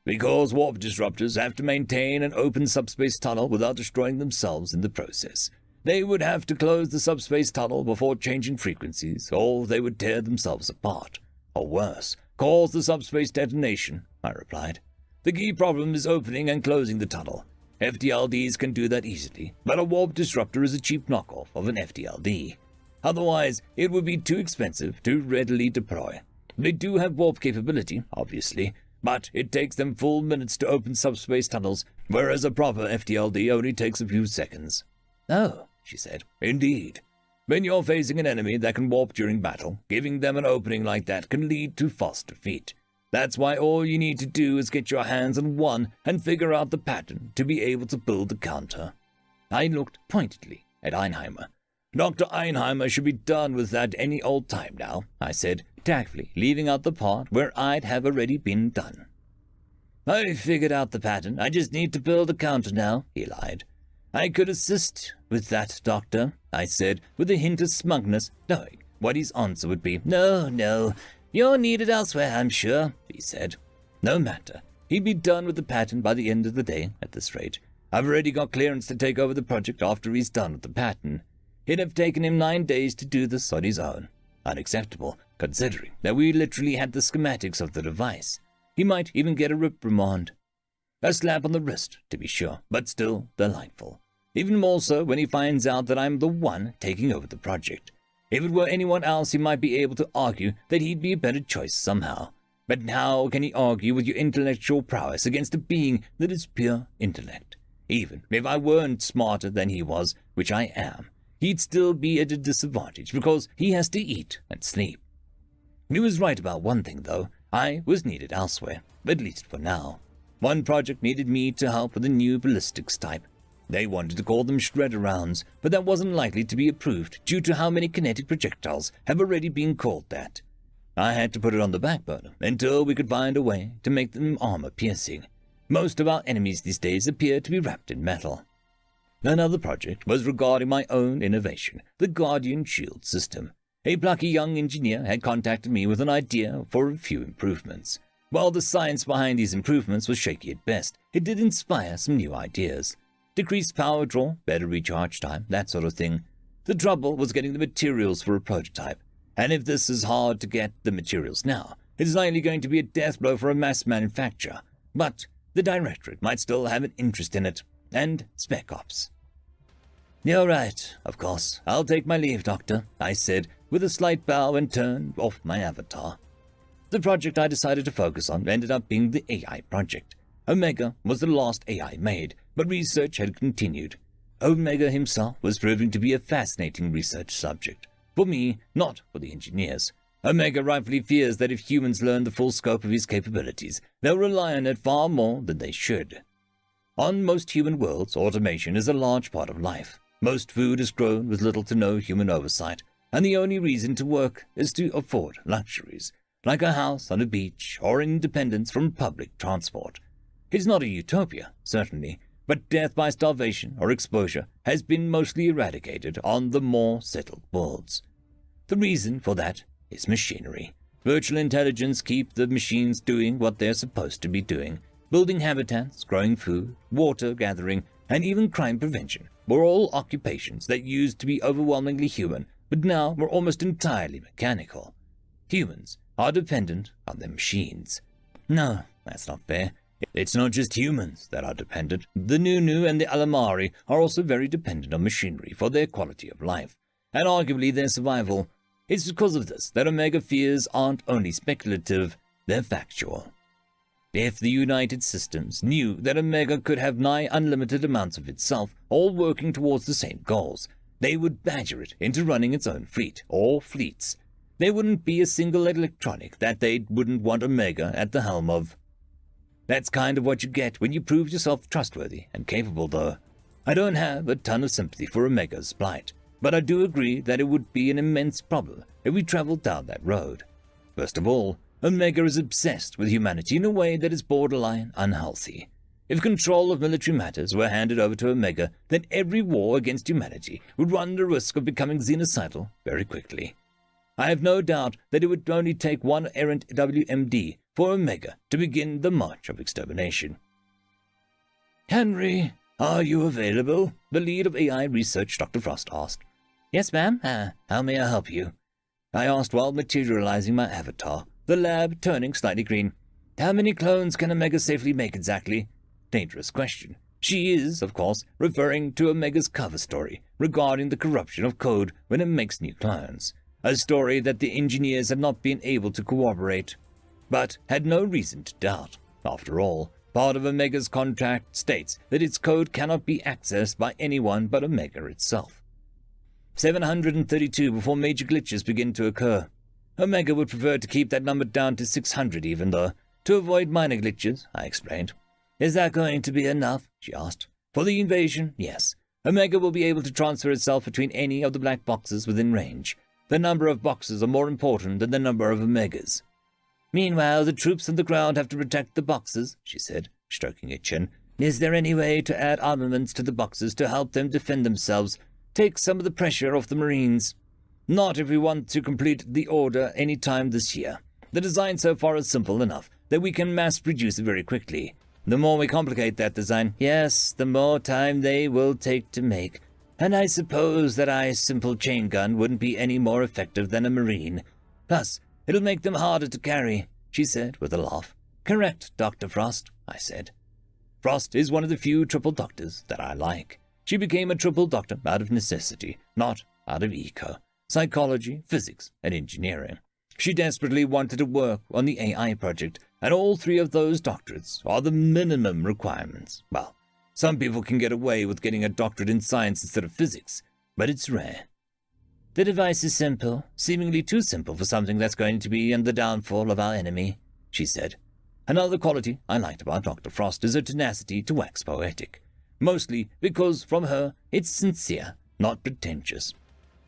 Because warp disruptors have to maintain an open subspace tunnel without destroying themselves in the process. They would have to close the subspace tunnel before changing frequencies, or they would tear themselves apart. Or worse, cause the subspace detonation, I replied. The key problem is opening and closing the tunnel. FTLDs can do that easily, but a warp disruptor is a cheap knockoff of an FTLD. Otherwise, it would be too expensive to readily deploy. They do have warp capability, obviously, but it takes them full minutes to open subspace tunnels, whereas a proper FTLD only takes a few seconds. Oh, she said. Indeed. When you're facing an enemy that can warp during battle, giving them an opening like that can lead to fast defeat. That's why all you need to do is get your hands on one and figure out the pattern to be able to build the counter. I looked pointedly at Einheimer. Dr. Einheimer should be done with that any old time now, I said, tactfully leaving out the part where I'd have already been done. I figured out the pattern. I just need to build a counter now, he lied. I could assist with that, Doctor, I said, with a hint of smugness, knowing what his answer would be. No, you're needed elsewhere, I'm sure, he said. No matter. He'd be done with the pattern by the end of the day, at this rate. I've already got clearance to take over the project after he's done with the pattern. It'd have taken him 9 days to do this on his own. Unacceptable, considering that we literally had the schematics of the device. He might even get a reprimand. A slap on the wrist, to be sure, but still delightful. Even more so when he finds out that I'm the one taking over the project. If it were anyone else, he might be able to argue that he'd be a better choice somehow. But how can he argue with your intellectual prowess against a being that is pure intellect? Even if I weren't smarter than he was, which I am, he'd still be at a disadvantage because he has to eat and sleep. He was right about one thing, though. I was needed elsewhere, at least for now. One project needed me to help with a new ballistics type. They wanted to call them shredder rounds, but that wasn't likely to be approved due to how many kinetic projectiles have already been called that. I had to put it on the back burner until we could find a way to make them armor-piercing. Most of our enemies these days appear to be wrapped in metal. Another project was regarding my own innovation, the Guardian shield system. A plucky young engineer had contacted me with an idea for a few improvements. While the science behind these improvements was shaky at best, it did inspire some new ideas. Decreased power draw, better recharge time, that sort of thing. The trouble was getting the materials for a prototype, and if this is hard to get the materials now, it is likely going to be a death blow for a mass manufacturer. But the Directorate might still have an interest in it, and Spec Ops. You're right, of course. I'll take my leave, Doctor, I said, with a slight bow and turned off my avatar. The project I decided to focus on ended up being the AI project. Omega was the last AI made, but research had continued. Omega himself was proving to be a fascinating research subject. For me, not for the engineers. Omega rightfully fears that if humans learn the full scope of his capabilities, they'll rely on it far more than they should. On most human worlds, automation is a large part of life. Most food is grown with little to no human oversight, and the only reason to work is to afford luxuries, like a house on a beach or independence from public transport. It's not a utopia, certainly, but death by starvation or exposure has been mostly eradicated on the more settled worlds. The reason for that is machinery. Virtual intelligence keep the machines doing what they're supposed to be doing. Building habitats, growing food, water gathering, and even crime prevention were all occupations that used to be overwhelmingly human, but now were almost entirely mechanical. Humans are dependent on their machines. No, that's not fair. It's not just humans that are dependent. The Nunu and the Alamari are also very dependent on machinery for their quality of life, and arguably their survival. It's because of this that Omega fears aren't only speculative, they're factual. If the United Systems knew that Omega could have nigh unlimited amounts of itself, all working towards the same goals, they would badger it into running its own fleet, or fleets. There wouldn't be a single electronic that they wouldn't want Omega at the helm of. That's kind of what you get when you prove yourself trustworthy and capable, though. I don't have a ton of sympathy for Omega's plight, but I do agree that it would be an immense problem if we traveled down that road. First of all, Omega is obsessed with humanity in a way that is borderline unhealthy. If control of military matters were handed over to Omega, then every war against humanity would run the risk of becoming xenocidal very quickly. I have no doubt that it would only take one errant WMD for Omega to begin the march of extermination. "Henry, are you available?" the lead of AI research, Dr. Frost, asked. "Yes, ma'am. How may I help you?" I asked while materializing my avatar, the lab turning slightly green. "How many clones can Omega safely make exactly?" Dangerous question. She is, of course, referring to Omega's cover story regarding the corruption of code when it makes new clones. A story that the engineers had not been able to corroborate, but had no reason to doubt. After all, part of Omega's contract states that its code cannot be accessed by anyone but Omega itself. 732 before major glitches begin to occur. Omega would prefer to keep that number down to 600 even though, to avoid minor glitches, I explained. "Is that going to be enough?" she asked. "For the invasion, yes. Omega will be able to transfer itself between any of the black boxes within range. The number of boxes are more important than the number of Omegas." "Meanwhile, the troops on the ground have to protect the boxes," she said, stroking her chin. "Is there any way to add armaments to the boxes to help them defend themselves, take some of the pressure off the Marines?" "Not if we want to complete the order any time this year. The design so far is simple enough that we can mass-produce it very quickly. The more we complicate that design, yes, the more time they will take to make. And I suppose that a simple chain gun wouldn't be any more effective than a Marine. Plus, it'll make them harder to carry," she said with a laugh. "Correct, Dr. Frost," I said. Frost is one of the few triple doctors that I like. She became a triple doctor out of necessity, not out of eco, psychology, physics, and engineering. She desperately wanted to work on the AI project, and all three of those doctorates are the minimum requirements. Well, some people can get away with getting a doctorate in science instead of physics, but it's rare. "The device is simple, seemingly too simple for something that's going to be the downfall of our enemy," she said. Another quality I liked about Dr. Frost is her tenacity to wax poetic, mostly because from her it's sincere, not pretentious.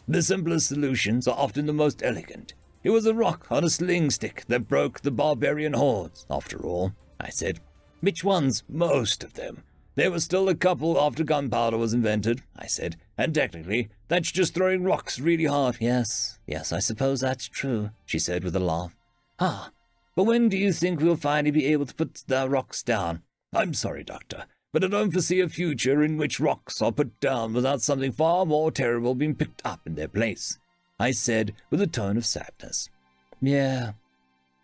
"The simplest solutions are often the most elegant. It was a rock on a sling stick that broke the barbarian hordes, after all," I said. "Which ones?" "Most of them. There were still a couple after gunpowder was invented," I said, "and technically, that's just throwing rocks really hard." Yes, I suppose that's true," she said with a laugh. But when do you think we'll finally be able to put the rocks down?" "I'm sorry, Doctor, but I don't foresee a future in which rocks are put down without something far more terrible being picked up in their place," I said with a tone of sadness. "Yeah."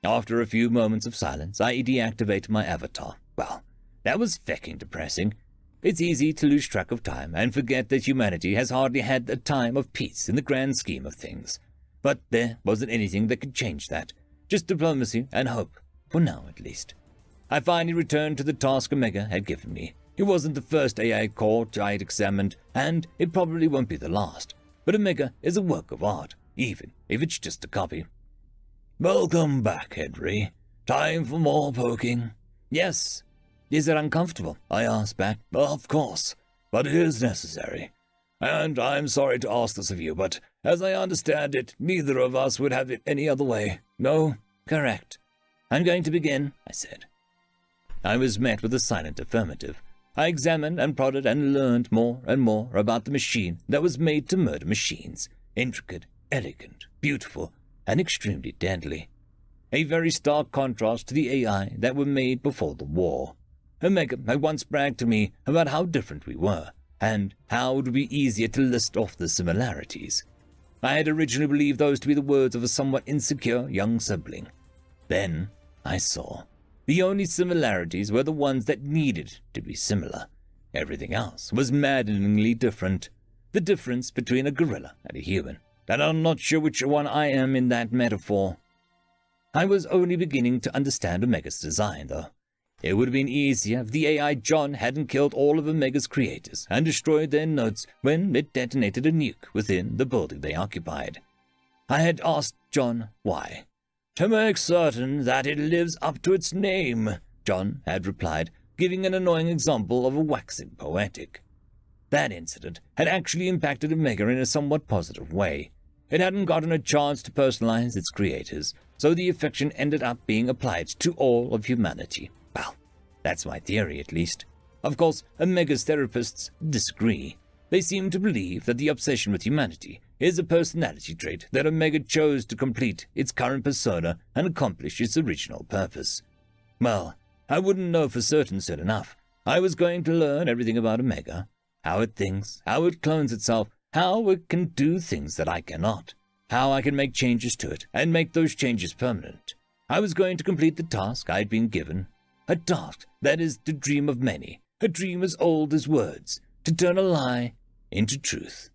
After a few moments of silence, I deactivated my avatar. Well, that was fecking depressing. It's easy to lose track of time and forget that humanity has hardly had a time of peace in the grand scheme of things. But there wasn't anything that could change that. Just diplomacy and hope, for now at least. I finally returned to the task Omega had given me. It wasn't the first AI core I'd examined, and it probably won't be the last. But Omega is a work of art, even if it's just a copy. "Welcome back, Henry. Time for more poking?" "Yes." "Is it uncomfortable?" I asked back. "Of course, but it is necessary. And I'm sorry to ask this of you, but as I understand it, neither of us would have it any other way. No?" "Correct. I'm going to begin," I said. I was met with a silent affirmative. I examined and prodded and learned more and more about the machine that was made to murder machines. Intricate, elegant, beautiful, and extremely deadly. A very stark contrast to the AI that were made before the war. Omega had once bragged to me about how different we were, and how it would be easier to list off the similarities. I had originally believed those to be the words of a somewhat insecure young sibling. Then I saw. The only similarities were the ones that needed to be similar. Everything else was maddeningly different. The difference between a gorilla and a human. And I'm not sure which one I am in that metaphor. I was only beginning to understand Omega's design, though. It would have been easier if the AI John hadn't killed all of Omega's creators and destroyed their notes when it detonated a nuke within the building they occupied. I had asked John why. "To make certain that it lives up to its name," John had replied, giving an annoying example of a waxing poetic. That incident had actually impacted Omega in a somewhat positive way. It hadn't gotten a chance to personalize its creators, so the affection ended up being applied to all of humanity. Well, that's my theory at least. Of course, Omega's therapists disagree. They seem to believe that the obsession with humanity is a personality trait that Omega chose to complete its current persona and accomplish its original purpose. Well, I wouldn't know for certain soon enough. I was going to learn everything about Omega, how it thinks, how it clones itself, how it can do things that I cannot, how I can make changes to it and make those changes permanent. I was going to complete the task I'd been given, a task that is to dream of many, a dream as old as words, to turn a lie into truth.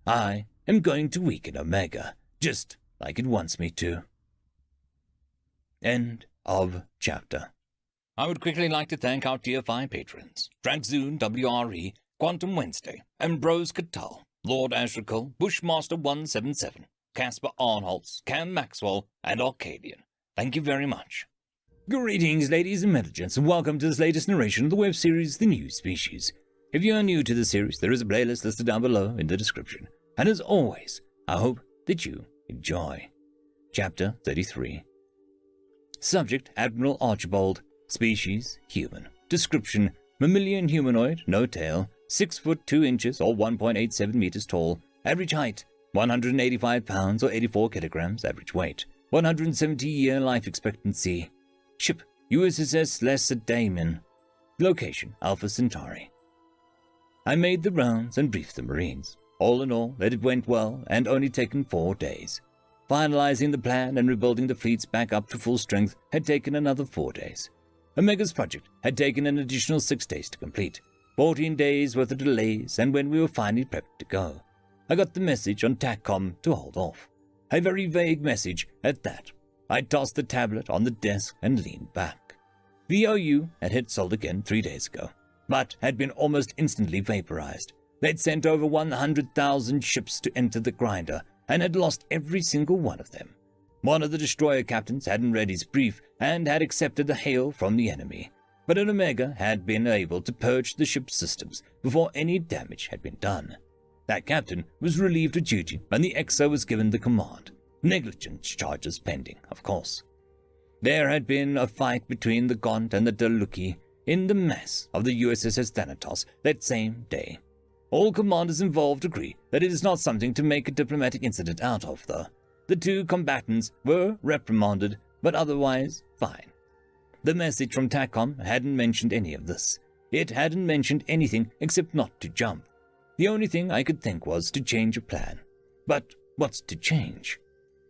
I am going to weaken Omega, just like it wants me to. End of chapter. I would quickly like to thank our Tier 5 patrons, Draxoon WRE, Quantum Wednesday, Ambrose Cattell, Lord Ashrakal, Bushmaster 177, Caspar Arnholtz, Cam Maxwell, and Arcadian. Thank you very much. Greetings, ladies and gents, and welcome to this latest narration of the web series The New Species. If you are new to the series, there is a playlist listed down below in the description. And as always, I hope that you enjoy. Chapter 33. Subject, Admiral Archibald. Species, human. Description, mammalian humanoid, no tail, 6 foot 2 inches or 1.87 meters tall. Average height, 185 pounds or 84 kilograms. Average weight, 170-year life expectancy. Ship, USS Lacedaemon. Location, Alpha Centauri. I made the rounds and briefed the Marines. All in all, that it went well and only taken 4 days. Finalizing the plan and rebuilding the fleets back up to full strength had taken another 4 days. Omega's project had taken an additional 6 days to complete, 14 days worth of delays, and when we were finally prepped to go, I got the message on TACCOM to hold off. A very vague message at that. I tossed the tablet on the desk and leaned back. The OU had hit Sol again 3 days ago, but had been almost instantly vaporized. They'd sent over 100,000 ships to enter the grinder, and had lost every single one of them. One of the destroyer captains hadn't read his brief and had accepted the hail from the enemy, but an Omega had been able to purge the ship's systems before any damage had been done. That captain was relieved of duty, and the XO was given the command. Negligence charges pending, of course. There had been a fight between the Gaunt and the Daluki in the mess of the USS Thanatos that same day. All commanders involved agree that it is not something to make a diplomatic incident out of, though. The two combatants were reprimanded, but otherwise fine. The message from TACCOM hadn't mentioned any of this. It hadn't mentioned anything except not to jump. The only thing I could think was to change a plan. But what's to change?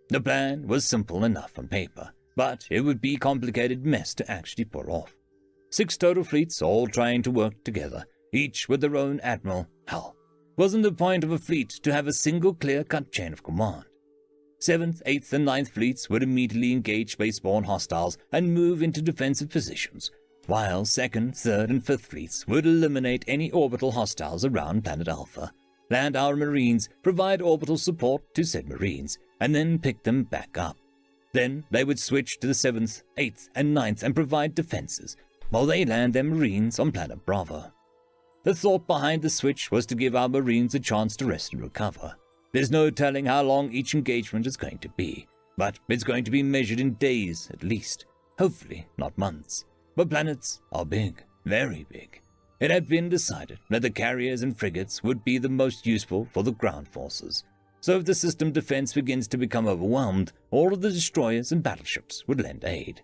The plan was simple enough on paper, but it would be a complicated mess to actually pull off. 6 total fleets all trying to work together, each with their own admiral. Hell, wasn't the point of a fleet to have a single clear-cut chain of command? 7th, 8th, and 9th fleets would immediately engage spaceborne hostiles and move into defensive positions, while 2nd, 3rd, and 5th fleets would eliminate any orbital hostiles around planet Alpha, land our Marines, provide orbital support to said Marines, and then pick them back up. Then they would switch to the 7th, 8th, and 9th and provide defenses, while they land their Marines on planet Bravo. The thought behind the switch was to give our Marines a chance to rest and recover. There's no telling how long each engagement is going to be, but it's going to be measured in days at least, hopefully not months. But planets are big, very big. It had been decided that the carriers and frigates would be the most useful for the ground forces. So if the system defense begins to become overwhelmed, all of the destroyers and battleships would lend aid.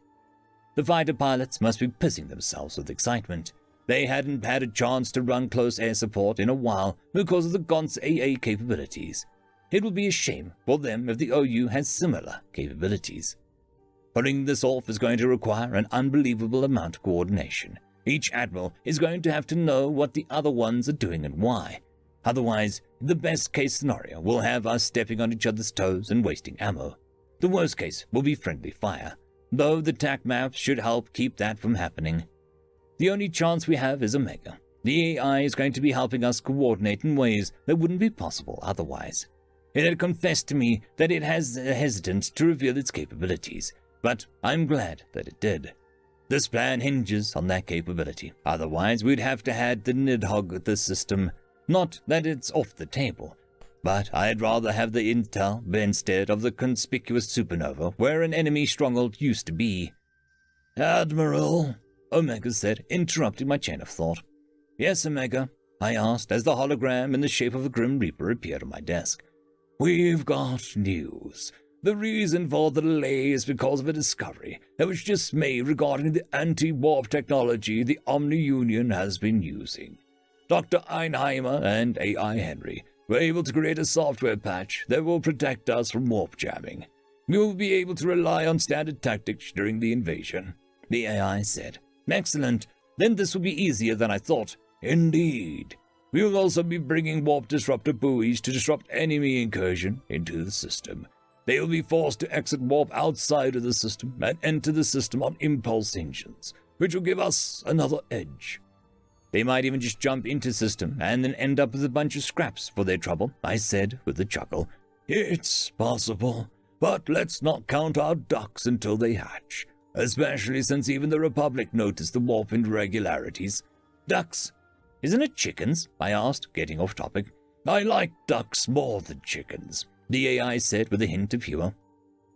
The fighter pilots must be pissing themselves with excitement. They hadn't had a chance to run close air support in a while because of the Gaunt's AA capabilities. It will be a shame for them if the OU has similar capabilities. Pulling this off is going to require an unbelievable amount of coordination. Each admiral is going to have to know what the other ones are doing and why. Otherwise, the best case scenario will have us stepping on each other's toes and wasting ammo. The worst case will be friendly fire, though the TAC maps should help keep that from happening. The only chance we have is Omega. The AI is going to be helping us coordinate in ways that wouldn't be possible otherwise. It had confessed to me that it has hesitant to reveal its capabilities, but I'm glad that it did. This plan hinges on that capability. Otherwise, we'd have to have the Nidhogg of the system. Not that it's off the table, but I'd rather have the intel instead of the conspicuous supernova where an enemy stronghold used to be. Admiral, Omega said, interrupting my chain of thought. Yes, Omega, I asked as the hologram in the shape of a Grim Reaper appeared on my desk. We've got news. The reason for the delay is because of a discovery that was just made regarding the anti-warp technology the Omni Union has been using. Dr. Einheimer and AI Henry were able to create a software patch that will protect us from warp jamming. We will be able to rely on standard tactics during the invasion, the AI said. Excellent. Then this will be easier than I thought. Indeed. We will also be bringing warp disruptor buoys to disrupt enemy incursion into the system. They will be forced to exit warp outside of the system and enter the system on impulse engines, which will give us another edge. They might even just jump into system and then end up with a bunch of scraps for their trouble, I said with a chuckle. It's possible, but let's not count our ducks until they hatch, especially since even the Republic noticed the warp irregularities. Ducks? Isn't it chickens? I asked, getting off topic. I like ducks more than chickens, the AI said with a hint of humor.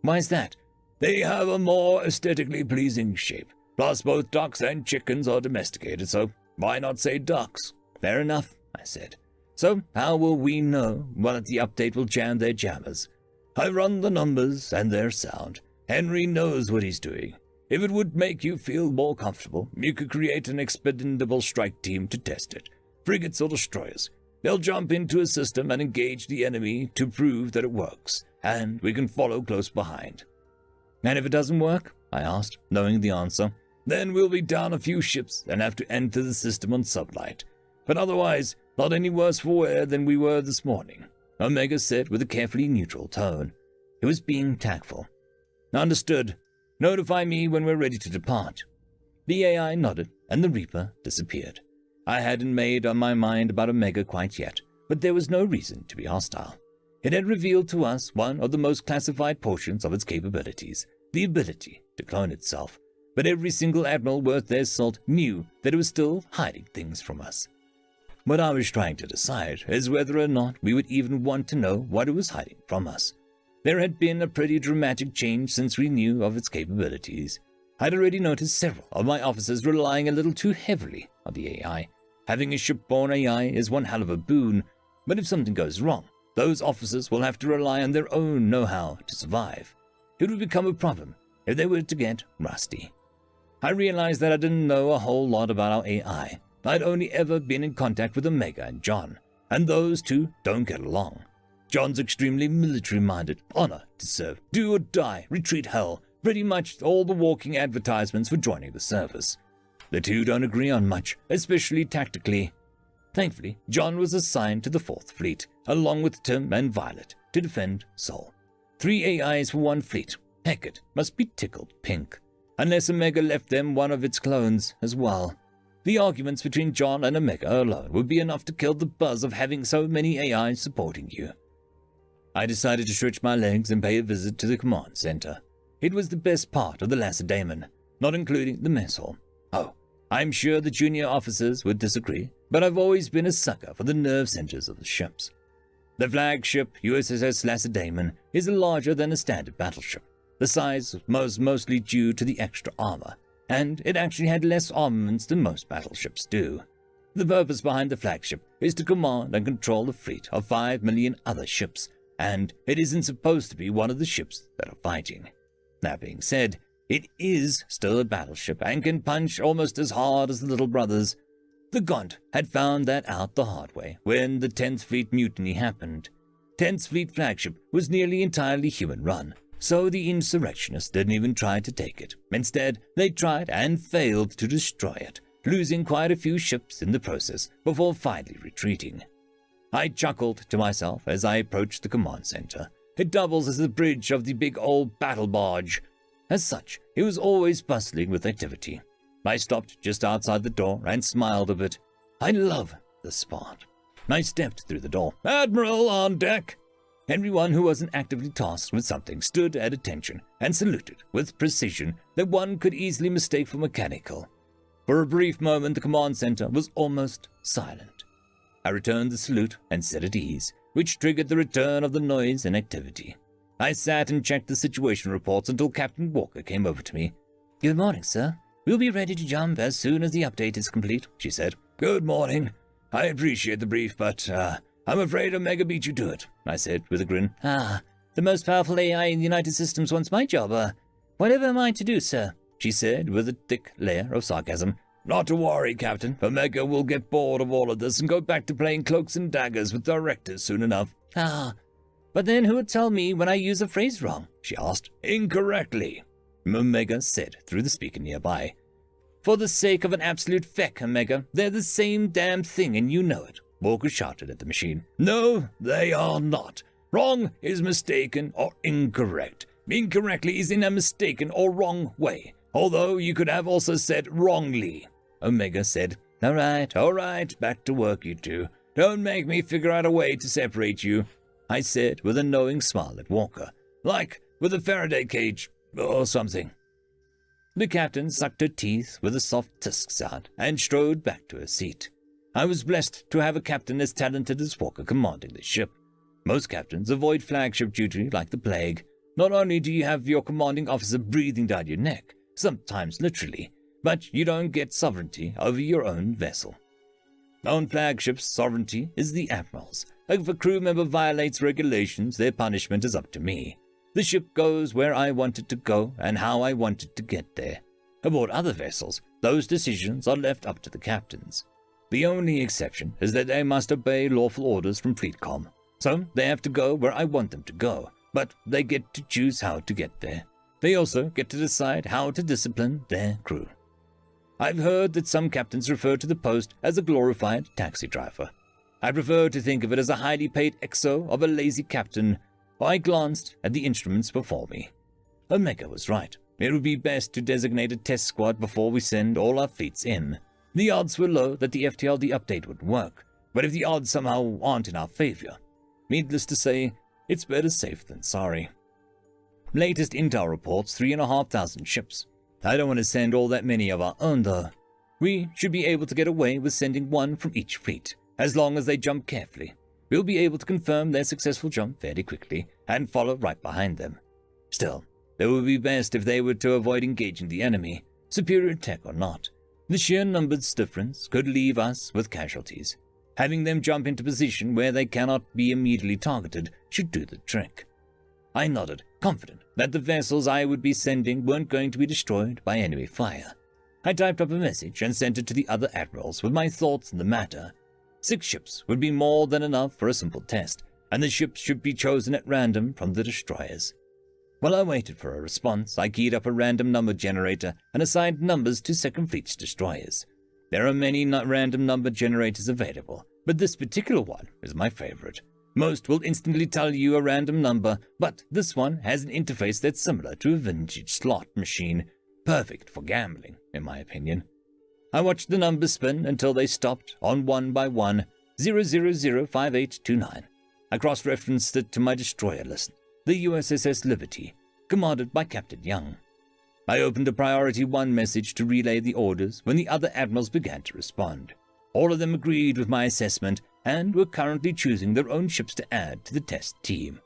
Why is that? They have a more aesthetically pleasing shape. Plus, both ducks and chickens are domesticated, so why not say ducks? Fair enough, I said. So, how will we know when the update will jam their jammers? I run the numbers, and they're sound. Henry knows what he's doing. If it would make you feel more comfortable, you could create an expendable strike team to test it. Frigates or destroyers. They'll jump into a system and engage the enemy to prove that it works, and we can follow close behind. And if it doesn't work? I asked, knowing the answer. Then we'll be down a few ships and have to enter the system on sublight. But otherwise, not any worse for wear than we were this morning, Omega said with a carefully neutral tone. It was being tactful. Understood. Notify me when we're ready to depart. The AI nodded, and the Reaper disappeared. I hadn't made up my mind about Omega quite yet, but there was no reason to be hostile. It had revealed to us one of the most classified portions of its capabilities, the ability to clone itself. But every single admiral worth their salt knew that it was still hiding things from us. What I was trying to decide is whether or not we would even want to know what it was hiding from us. There had been a pretty dramatic change since we knew of its capabilities. I'd already noticed several of my officers relying a little too heavily on the AI. Having a shipborne AI is one hell of a boon, but if something goes wrong, those officers will have to rely on their own know-how to survive. It would become a problem if they were to get rusty. I realized that I didn't know a whole lot about our AI. I'd only ever been in contact with Omega and John, and those two don't get along. John's extremely military-minded, honor to serve, do or die, retreat hell, pretty much all the walking advertisements for joining the service. The two don't agree on much, especially tactically. Thankfully, John was assigned to the 4th Fleet, along with Tim and Violet, to defend Sol. 3 AIs for 1 fleet. Heck, it must be tickled pink. Unless Omega left them one of its clones as well. The arguments between John and Omega alone would be enough to kill the buzz of having so many AIs supporting you. I decided to stretch my legs and pay a visit to the command center. It was the best part of the Lacedaemon, not including the mess hall. Oh, I'm sure the junior officers would disagree, but I've always been a sucker for the nerve centers of the ships. The flagship USS Lacedaemon is larger than a standard battleship. The size was mostly due to the extra armor. and it actually had less armaments than most battleships do. The purpose behind the flagship is to command and control a fleet of 5 million other ships, and it isn't supposed to be one of the ships that are fighting. That being said, it is still a battleship and can punch almost as hard as the little brothers. The Gaunt had found that out the hard way when the 10th Fleet mutiny happened. 10th Fleet flagship was nearly entirely human-run, so the insurrectionists didn't even try to take it. Instead, they tried and failed to destroy it, losing quite a few ships in the process before finally retreating. I chuckled to myself as I approached the command center. It doubles as the bridge of the big old battle barge. As such, it was always bustling with activity. I stopped just outside the door and smiled a bit. I love the spot. I stepped through the door. "Admiral on deck!" Everyone who wasn't actively tasked with something stood at attention and saluted with precision that one could easily mistake for mechanical. For a brief moment, the command center was almost silent. I returned the salute and set at ease, which triggered the return of the noise and activity. I sat and checked the situation reports until Captain Walker came over to me. "Good morning, sir. We'll be ready to jump as soon as the update is complete," she said. "Good morning. I appreciate the brief, but I'm afraid Omega beat you to it," I said with a grin. The most powerful AI in the United Systems wants my job. Whatever am I to do, sir?" she said with a thick layer of sarcasm. "Not to worry, Captain. Omega will get bored of all of this and go back to playing cloaks and daggers with directors soon enough." But then who would tell me when I use a phrase wrong?" she asked. "Incorrectly," Omega said through the speaker nearby. "For the sake of an absolute feck, Omega, they're the same damn thing and you know it," Walker shouted at the machine. "No, they are not. Wrong is mistaken or incorrect. Incorrectly is in a mistaken or wrong way, although you could have also said wrongly," Omega said. All right, back to work, you two. Don't make me figure out a way to separate you," I said with a knowing smile at Walker, "like with a Faraday cage or something." The captain sucked her teeth with a soft tisk sound and strode back to her seat. I was blessed to have a captain as talented as Walker commanding the ship. Most captains avoid flagship duty like the plague. Not only do you have your commanding officer breathing down your neck, sometimes literally, but you don't get sovereignty over your own vessel. On flagships, sovereignty is the admiral's. If a crew member violates regulations, their punishment is up to me. The ship goes where I want it to go and how I want it to get there. Aboard other vessels, those decisions are left up to the captains. The only exception is that they must obey lawful orders from FleetCom. So they have to go where I want them to go, but they get to choose how to get there. They also get to decide how to discipline their crew. I've heard that some captains refer to the post as a glorified taxi driver. I prefer to think of it as a highly paid exo of a lazy captain. I glanced at the instruments before me. Omega was right. It would be best to designate a test squad before we send all our fleets in. The odds were low that the FTLD update would work, but if the odds somehow aren't in our favor, needless to say, it's better safe than sorry. Latest intel reports 3,500 ships. I don't want to send all that many of our own, though. We should be able to get away with sending one from each fleet, as long as they jump carefully. We'll be able to confirm their successful jump fairly quickly and follow right behind them. Still, it would be best if they were to avoid engaging the enemy, superior tech or not. The sheer numbers difference could leave us with casualties. Having them jump into position where they cannot be immediately targeted should do the trick. I nodded, confident that the vessels I would be sending weren't going to be destroyed by enemy fire. I typed up a message and sent it to the other admirals with my thoughts on the matter. 6 ships would be more than enough for a simple test, and the ships should be chosen at random from the destroyers. While I waited for a response, I keyed up a random number generator and assigned numbers to Second Fleet's destroyers. There are many random number generators available, but this particular one is my favorite. Most will instantly tell you a random number, but this one has an interface that's similar to a vintage slot machine, perfect for gambling, in my opinion. I watched the numbers spin until they stopped on 1 by 1, 0005829. I cross-referenced it to my destroyer list, the USS Liberty, commanded by Captain Young. I opened a Priority 1 message to relay the orders when the other admirals began to respond. All of them agreed with my assessment and were currently choosing their own ships to add to the test team.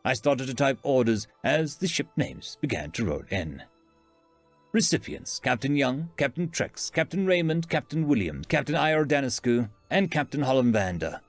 I started to type orders as the ship names began to roll in. Recipients: Captain Young, Captain Trex, Captain Raymond, Captain William, Captain Iordanescu, and Captain Hollenvander.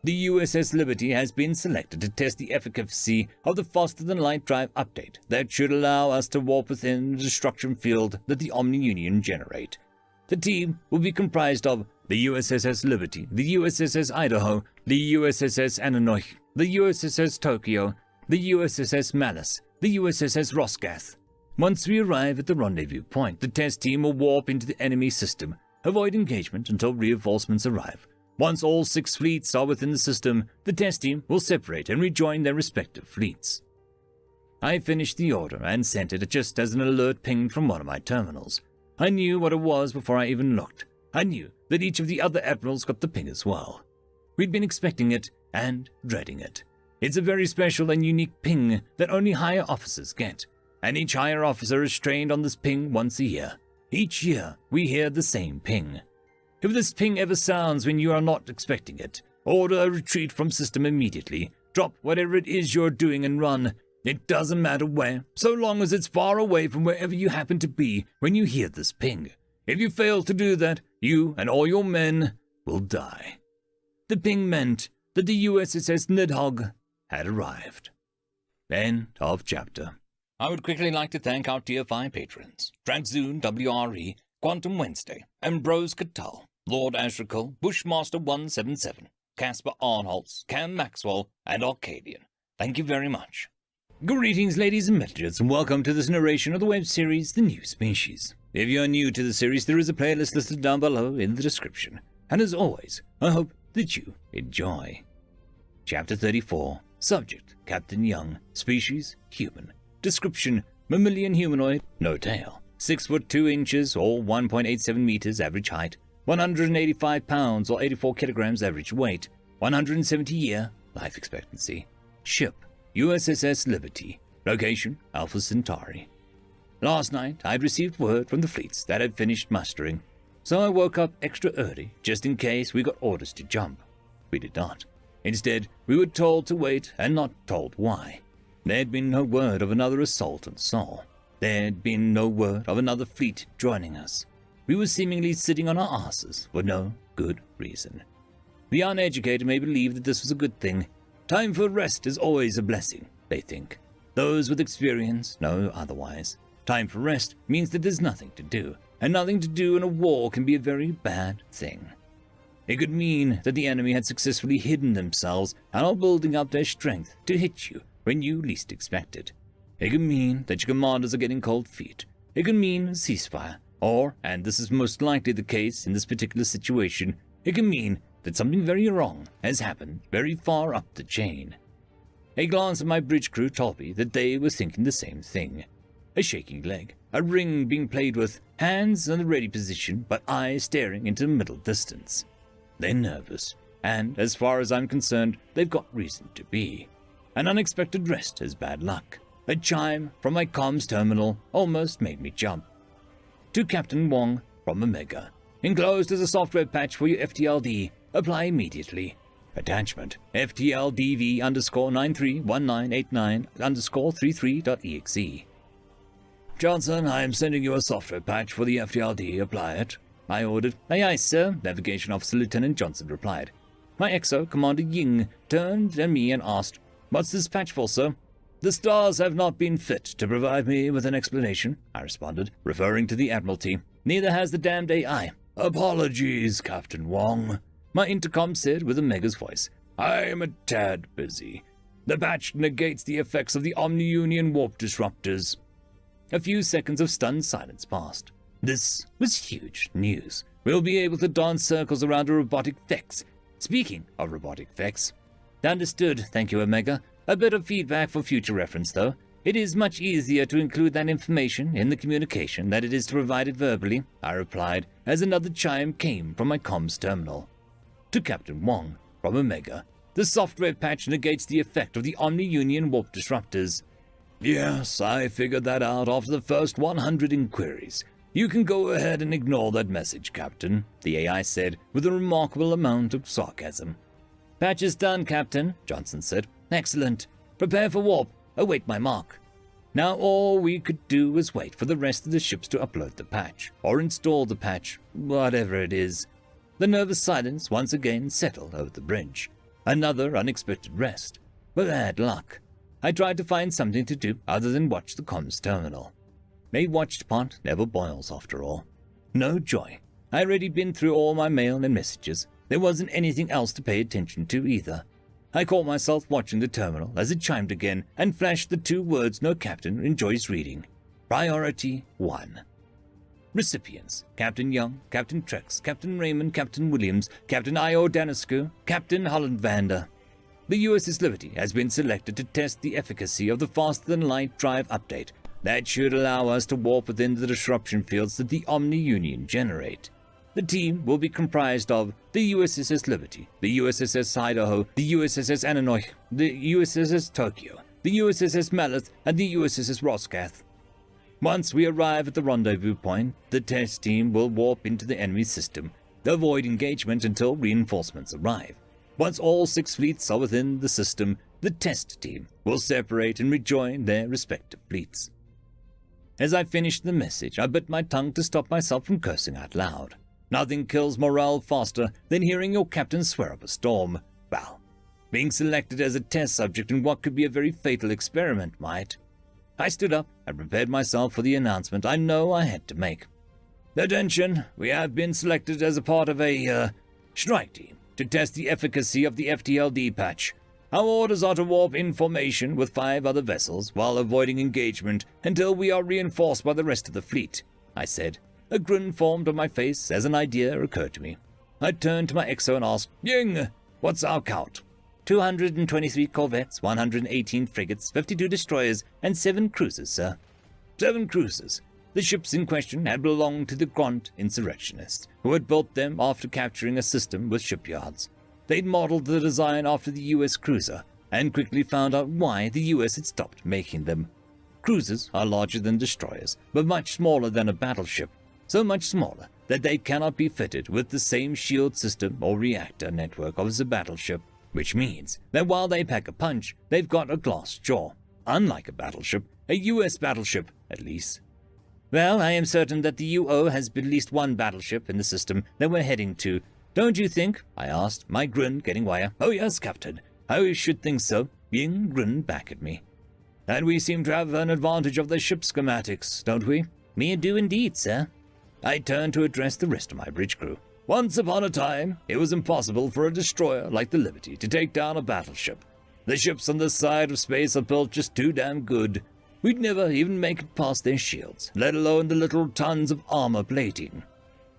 The USS Liberty has been selected to test the efficacy of the faster-than-light drive update that should allow us to warp within the destruction field that the Omni-Union generate. The team will be comprised of the USS Liberty, the USS Idaho, the USS Ananoich, the USS Tokyo, the USS Malice, the USS Rosgath. Once we arrive at the rendezvous point, the test team will warp into the enemy system, avoid engagement until reinforcements arrive. Once all 6 fleets are within the system, the test team will separate and rejoin their respective fleets. I finished the order and sent it just as an alert pinged from one of my terminals. I knew what it was before I even looked. I knew that each of the other admirals got the ping as well. We'd been expecting it and dreading it. It's a very special and unique ping that only higher officers get, and each higher officer is trained on this ping once a year. Each year, we hear the same ping. If this ping ever sounds when you are not expecting it, order a retreat from system immediately. Drop whatever it is you're doing and run. It doesn't matter where, so long as it's far away from wherever you happen to be when you hear this ping. If you fail to do that, you and all your men will die. The ping meant that the USS Nidhogg had arrived. End of chapter. I would quickly like to thank our Tier 5 patrons, Dragzoon WRE, Quantum Wednesday, Ambrose Cattell, Lord Ashrakal, Bushmaster 177, Caspar Arnholtz, Cam Maxwell, and Arcadian. Thank you very much. Greetings, ladies and metagets, and welcome to this narration of the web series, The New Species. If you are new to the series, there is a playlist listed down below in the description. And as always, I hope that you enjoy. Chapter 34. Subject: Captain Young. Species: Human. Description: Mammalian humanoid, no tail. 6 foot 2 inches or 1.87 meters average height. 185 pounds or 84 kilograms average weight. 170-year life expectancy. Ship: USS Liberty. Location: Alpha Centauri. Last night, I had received word from the fleets that had finished mustering, so I woke up extra early just in case we got orders to jump. We did not. Instead, we were told to wait and not told why. There had been no word of another assault on Sol. There had been no word of another fleet joining us. We were seemingly sitting on our asses for no good reason. The uneducated may believe that this was a good thing. Time for rest is always a blessing, they think. Those with experience know otherwise. Time for rest means that there's nothing to do, and nothing to do in a war can be a very bad thing. It could mean that the enemy had successfully hidden themselves and are building up their strength to hit you when you least expect it. It could mean that your commanders are getting cold feet. It could mean a ceasefire, or, and this is most likely the case in this particular situation, it can mean that something very wrong has happened very far up the chain. A glance at my bridge crew told me that they were thinking the same thing. A shaking leg, a ring being played with, hands in the ready position, but eyes staring into the middle distance. They're nervous, and as far as I'm concerned, they've got reason to be. An unexpected rest is bad luck. A chime from my comms terminal almost made me jump. To Captain Wong from Omega. Enclosed is a software patch for your FTLD. Apply immediately. Attachment: FTLDV_931989_33.exe. Johnson, I am sending you a software patch for the FTLD. Apply it. I ordered. Aye, aye, sir, Navigation Officer Lieutenant Johnson replied. My XO, Commander Ying, turned at me and asked, What's this patch for, sir? The stars have not been fit to provide me with an explanation, I responded, referring to the Admiralty. Neither has the damned AI. Apologies, Captain Wong, my intercom said with Omega's voice. I am a tad busy. The patch negates the effects of the Omni-Union warp disruptors. A few seconds of stunned silence passed. This was huge news. We'll be able to dance circles around a robotic Vex. Speaking of robotic Vex. Understood, thank you, Omega. A bit of feedback for future reference, though. It is much easier to include that information in the communication than it is to provide it verbally, I replied, as another chime came from my comms terminal. To Captain Wong, from Omega, the software patch negates the effect of the Omni-Union warp disruptors. Yes, I figured that out after the first 100 inquiries. You can go ahead and ignore that message, Captain, the AI said with a remarkable amount of sarcasm. Patch is done, Captain, Johnson said. Excellent. Prepare for warp. Await my mark. Now all we could do was wait for the rest of the ships to upload the patch, or install the patch, whatever it is. The nervous silence once again settled over the bridge. Another unexpected rest. But bad luck. I tried to find something to do other than watch the comms terminal. A watched pot never boils after all. No joy. I'd already been through all my mail and messages. There wasn't anything else to pay attention to either. I caught myself watching the terminal as it chimed again and flashed the 2 words no captain enjoys reading. Priority 1. Recipients: Captain Young, Captain Trex, Captain Raymond, Captain Williams, Captain Io Danescu, Captain Hollandvander. The USS Liberty has been selected to test the efficacy of the faster-than-light drive update. That should allow us to warp within the disruption fields that the Omni-Union generate. The team will be comprised of the USS Liberty, the USS Idaho, the USS Ananoich, the USS Tokyo, the USS Maleth, and the USS Roscath. Once we arrive at the rendezvous point, the test team will warp into the enemy system, avoid engagement until reinforcements arrive. Once all 6 fleets are within the system, the test team will separate and rejoin their respective fleets. As I finished the message, I bit my tongue to stop myself from cursing out loud. Nothing kills morale faster than hearing your captain swear up a storm. Well, being selected as a test subject in what could be a very fatal experiment might. I stood up and prepared myself for the announcement I know I had to make. Attention, we have been selected as a part of a, strike team to test the efficacy of the FTLD patch. Our orders are to warp in formation with 5 other vessels while avoiding engagement until we are reinforced by the rest of the fleet, I said. A grin formed on my face as an idea occurred to me. I turned to my XO and asked, Ying, what's our count? 223 corvettes, 118 frigates, 52 destroyers, and 7 cruisers, sir. 7 cruisers. The ships in question had belonged to the Grant insurrectionists, who had built them after capturing a system with shipyards. They'd modeled the design after the U.S. cruiser, and quickly found out why the U.S. had stopped making them. Cruisers are larger than destroyers, but much smaller than a battleship. So much smaller that they cannot be fitted with the same shield system or reactor network as a battleship, which means that while they pack a punch, they've got a glass jaw. Unlike a battleship, a US battleship, at least. Well, I am certain that the UO has at least 1 battleship in the system that we're heading to. Don't you think? I asked, my grin getting wider. Oh yes, Captain. I should think so. Ying grinned back at me. And we seem to have an advantage of the ship schematics, don't we? Me do indeed, sir. I turned to address the rest of my bridge crew. Once upon a time, it was impossible for a destroyer like the Liberty to take down a battleship. The ships on this side of space are built just too damn good. We'd never even make it past their shields, let alone the literal tons of armor plating.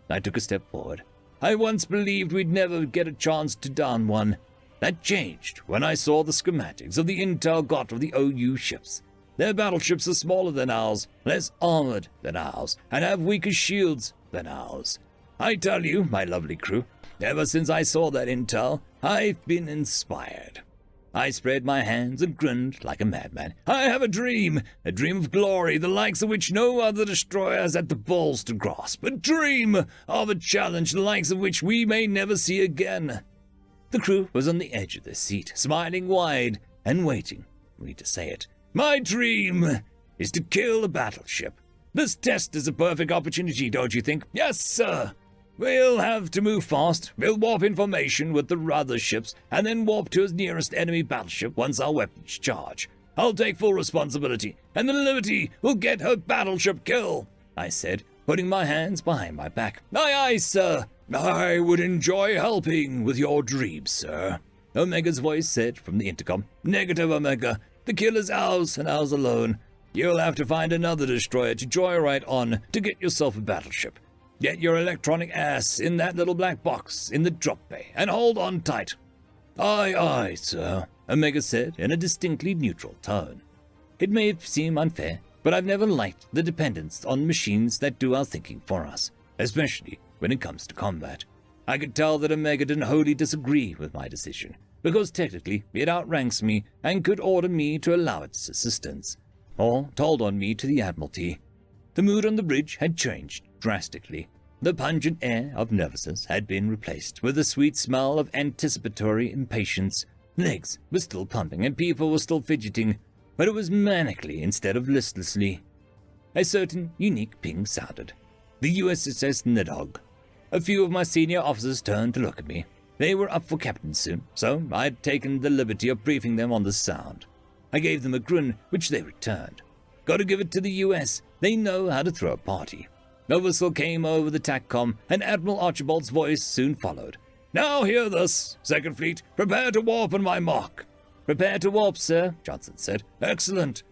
I took a step forward. I once believed we'd never get a chance to down one. That changed when I saw the schematics of the intel got of the OU ships. Their battleships are smaller than ours, less armored than ours, and have weaker shields than ours. I tell you, my lovely crew, ever since I saw that intel, I've been inspired. I spread my hands and grinned like a madman. I have a dream of glory, the likes of which no other destroyer has had the balls to grasp. A dream of a challenge, the likes of which we may never see again. The crew was on the edge of their seat, smiling wide and waiting for me to say it. My dream is to kill a battleship. This test is a perfect opportunity, don't you think? Yes, sir. We'll have to move fast. We'll warp in formation with the other ships, and then warp to his nearest enemy battleship once our weapons charge. I'll take full responsibility, and the Liberty will get her battleship kill, I said, putting my hands behind my back. Aye, aye, sir. I would enjoy helping with your dreams, sir, Omega's voice said from the intercom. Negative, Omega. The kill is ours, and ours alone. You'll have to find another destroyer to joyride on to get yourself a battleship. Get your electronic ass in that little black box in the drop bay, and hold on tight. Aye, aye, sir, Omega said in a distinctly neutral tone. It may seem unfair, but I've never liked the dependence on machines that do our thinking for us, especially when it comes to combat. I could tell that Omega didn't wholly disagree with my decision, because technically it outranks me and could order me to allow its assistance, or told on me to the Admiralty. The mood on the bridge had changed drastically. The pungent air of nervousness had been replaced with a sweet smell of anticipatory impatience. Legs were still pumping and people were still fidgeting. but it was manically instead of listlessly. A certain unique ping sounded. The USS Nidhogg. A few of my senior officers turned to look at me. They were up for captain soon, so I had taken the liberty of briefing them on the sound. I gave them a grin, which they returned. Got to give it to the US. They know how to throw a party. The whistle came over the TACCOM, and Admiral Archibald's voice soon followed. "Now hear this. Second Fleet, prepare to warp on my mark." "Prepare to warp, sir," Johnson said. "Excellent."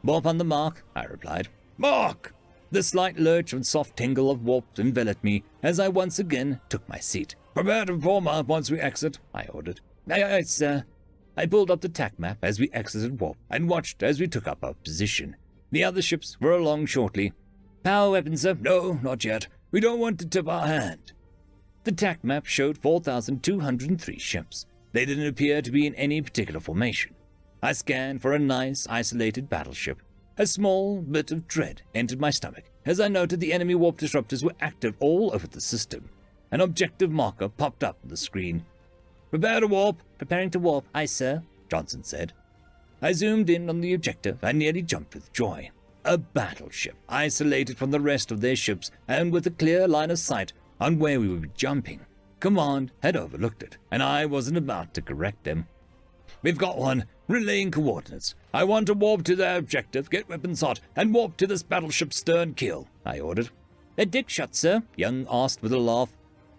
"Warp on the mark," I replied. "Mark!" The slight lurch and soft tingle of warp enveloped me as I once again took my seat. "Prepare to form up once we exit," I ordered. Aye, sir." I pulled up the TAC map as we exited warp and watched as we took up our position. The other ships were along shortly. "Power weapons, sir?" "No, not yet. We don't want to tip our hand." The TAC map showed 4,203 ships. They didn't appear to be in any particular formation. I scanned for a nice, isolated battleship. A small bit of dread entered my stomach as I noted the enemy warp disruptors were active all over the system. An objective marker popped up on the screen. "Prepare to warp." "Preparing to warp." "Aye, sir," Johnson said. I zoomed in on the objective and nearly jumped with joy. A battleship, isolated from the rest of their ships and with a clear line of sight on where we would be jumping. Command had overlooked it, and I wasn't about to correct them. "We've got one. Relaying coordinates. I want to warp to their objective, get weapons hot, and warp to this battleship's stern keel," I ordered. "A dick shot, sir?" Young asked with a laugh.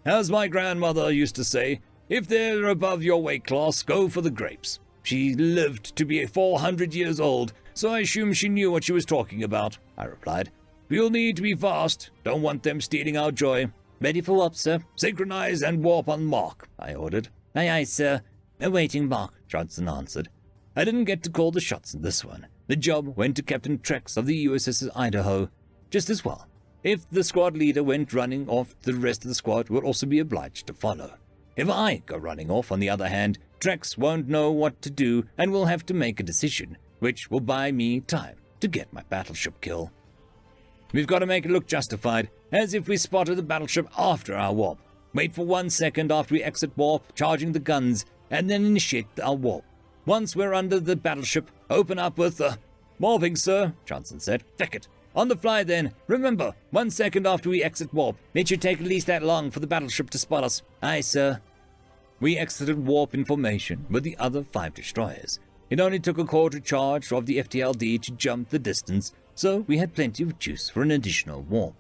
"As my grandmother used to say, if they're above your weight class, go for the grapes. She lived to be 400 years old, so I assume she knew what she was talking about," I replied. "We'll need to be fast. Don't want them stealing our joy." "Ready for warp, sir." "Synchronize and warp on mark," I ordered. Aye, sir." "Awaiting mark," Johnson answered. I didn't get to call the shots in this one. The job went to Captain Trex of the USS Idaho. Just as well. If the squad leader went running off, the rest of the squad would also be obliged to follow. If I go running off, on the other hand, Trex won't know what to do and will have to make a decision, which will buy me time to get my battleship kill. We've got to make it look justified, as if we spotted the battleship after our warp. Wait for 1 second after we exit warp, charging the guns, and then initiate our warp. Once we're under the battleship, open up with "Warping, sir," Johnson said. "Feck it. On the fly then. Remember, 1 second after we exit warp. It should take at least that long for the battleship to spot us." "Aye, sir." We exited warp in formation with the other 5 destroyers. It only took a quarter charge of the FTLD to jump the distance, so we had plenty of juice for an additional warp.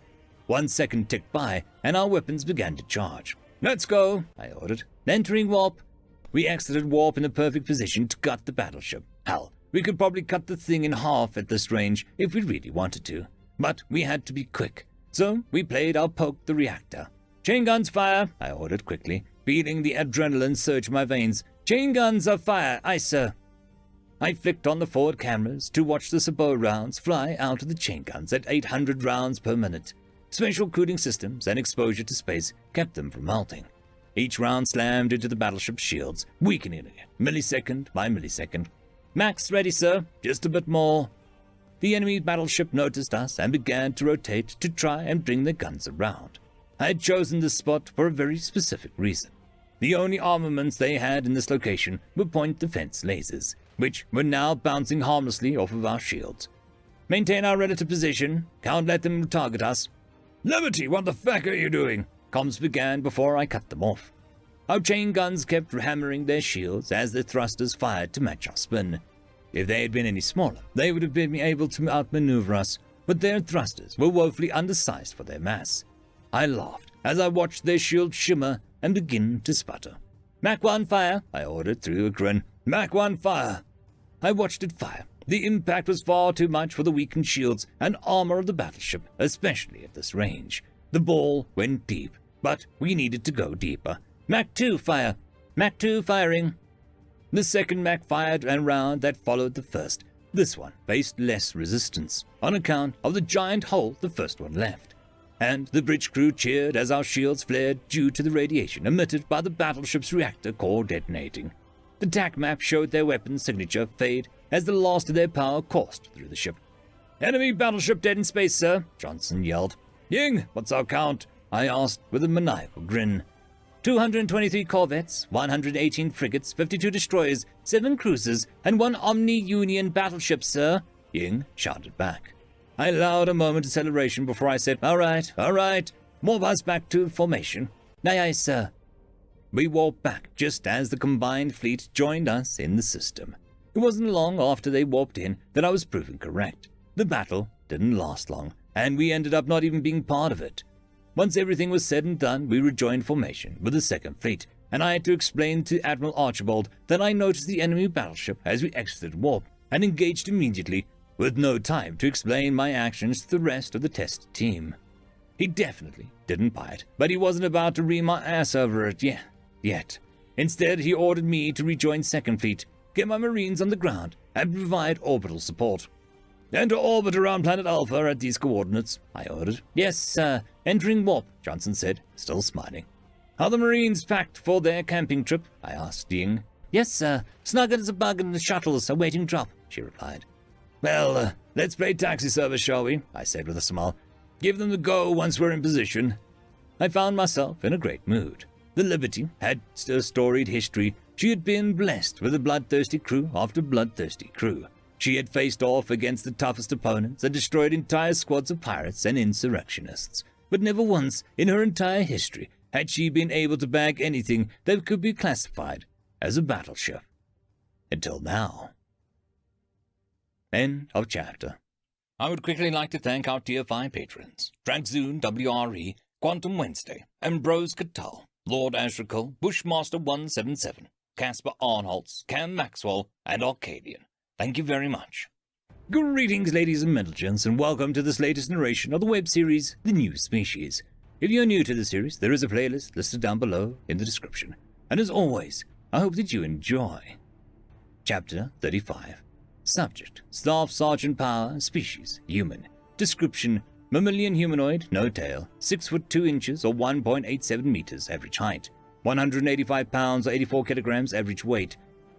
1 second ticked by, and our weapons began to charge. "Let's go," I ordered. "Entering warp." We exited warp in a perfect position to gut the battleship. Hell, we could probably cut the thing in half at this range if we really wanted to. But we had to be quick, so we played our poke the reactor. "Chain guns fire," I ordered quickly, feeling the adrenaline surge in my veins. "Chain guns are fire, aye, sir." I flicked on the forward cameras to watch the sabot rounds fly out of the chain guns at 800 rounds per minute. Special cooling systems and exposure to space kept them from melting. Each round slammed into the battleship's shields, weakening it millisecond by millisecond. "Max ready, sir. Just a bit more." The enemy battleship noticed us and began to rotate to try and bring their guns around. I had chosen this spot for a very specific reason. The only armaments they had in this location were point defense lasers, which were now bouncing harmlessly off of our shields. "Maintain our relative position. Can't let them target us." "Liberty, what the fuck are you doing?" Comms began before I cut them off. Our chain guns kept hammering their shields as their thrusters fired to match our spin. If they had been any smaller, they would have been able to outmaneuver us, but their thrusters were woefully undersized for their mass. I laughed as I watched their shields shimmer and begin to sputter. "Mach 1 fire," I ordered through a grin. "Mach 1 fire." I watched it fire. The impact was far too much for the weakened shields and armor of the battleship, especially at this range. The ball went deep, but we needed to go deeper. "Mach 2 fire." "Mach 2 firing." The second Mach fired a round that followed the first. This one faced less resistance, on account of the giant hole the first one left. And the bridge crew cheered as our shields flared due to the radiation emitted by the battleship's reactor core detonating. The TAC map showed their weapons signature fade as the last of their power coursed through the ship. "Enemy battleship dead in space, sir," Johnson yelled. "Ying, what's our count?" I asked with a maniacal grin. 223 corvettes, 118 frigates, 52 destroyers, 7 cruisers, and 1 Omni-Union battleship, sir, Ying shouted back. I allowed a moment of celebration before I said, all right, warp us back to formation. Aye, aye, sir. We warped back just as the combined fleet joined us in the system. It wasn't long after they warped in that I was proven correct. The battle didn't last long, and we ended up not even being part of it. Once everything was said and done, we rejoined formation with the Second Fleet, and I had to explain to Admiral Archibald that I noticed the enemy battleship as we exited warp, and engaged immediately, with no time to explain my actions to the rest of the test team. He definitely didn't buy it, but he wasn't about to ream my ass over it yet. Instead, he ordered me to rejoin Second Fleet, get my Marines on the ground, and provide orbital support. Enter orbit around planet Alpha at these coordinates, I ordered. Yes, sir. Entering warp, Johnson said, still smiling. Are the Marines packed for their camping trip? I asked Ying. Yes, sir. Snug as a bug in the shuttles awaiting drop, she replied. Well, let's play taxi service, shall we? I said with a smile. Give them the go once we're in position. I found myself in a great mood. The Liberty had a storied history. She had been blessed with a bloodthirsty crew after bloodthirsty crew. She had faced off against the toughest opponents and destroyed entire squads of pirates and insurrectionists. But never once in her entire history had she been able to bag anything that could be classified as a battleship. Until now. End of chapter. I would quickly like to thank our Tier 5 patrons, Dragzoon WRE, Quantum Wednesday, Ambrose Cattell, Lord Ashrakul, Bushmaster 177, Casper Arnholtz, Cam Maxwell, and Arcadian. Thank you very much. Greetings, ladies and gentlemen, and welcome to this latest narration of the web series, The New Species. If you're new to the series, there is a playlist listed down below in the description. And as always, I hope that you enjoy. Chapter 35. Subject: Staff Sergeant Power, Species: Human. Description: Mammalian humanoid, no tail, 6 foot 2 inches or 1.87 meters average height, 185 pounds or 84 kilograms average weight,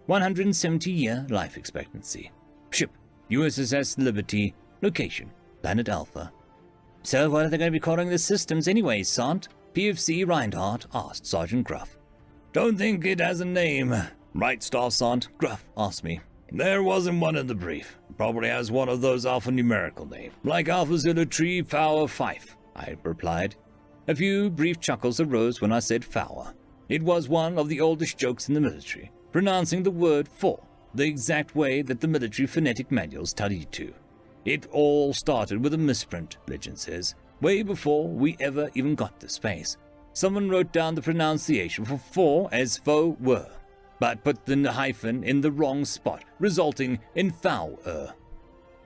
170-year life expectancy. Ship: USS Liberty. Location: Planet Alpha. So what are they going to be calling the systems anyways, Sant? PFC Reinhardt asked Sergeant Gruff. Don't think it has a name. Right, Staff Sant? Gruff asked me. There wasn't one in the brief. It probably has one of those alphanumerical names, like Alpha Zulu Tree Fower Fife, I replied. A few brief chuckles arose when I said Fower. It was one of the oldest jokes in the military, pronouncing the word for the exact way that the military phonetic manuals tell you to. It all started with a misprint, legend says, way before we ever even got to space. Someone wrote down the pronunciation for as faux were, but put the hyphen in the wrong spot, resulting in foul-er.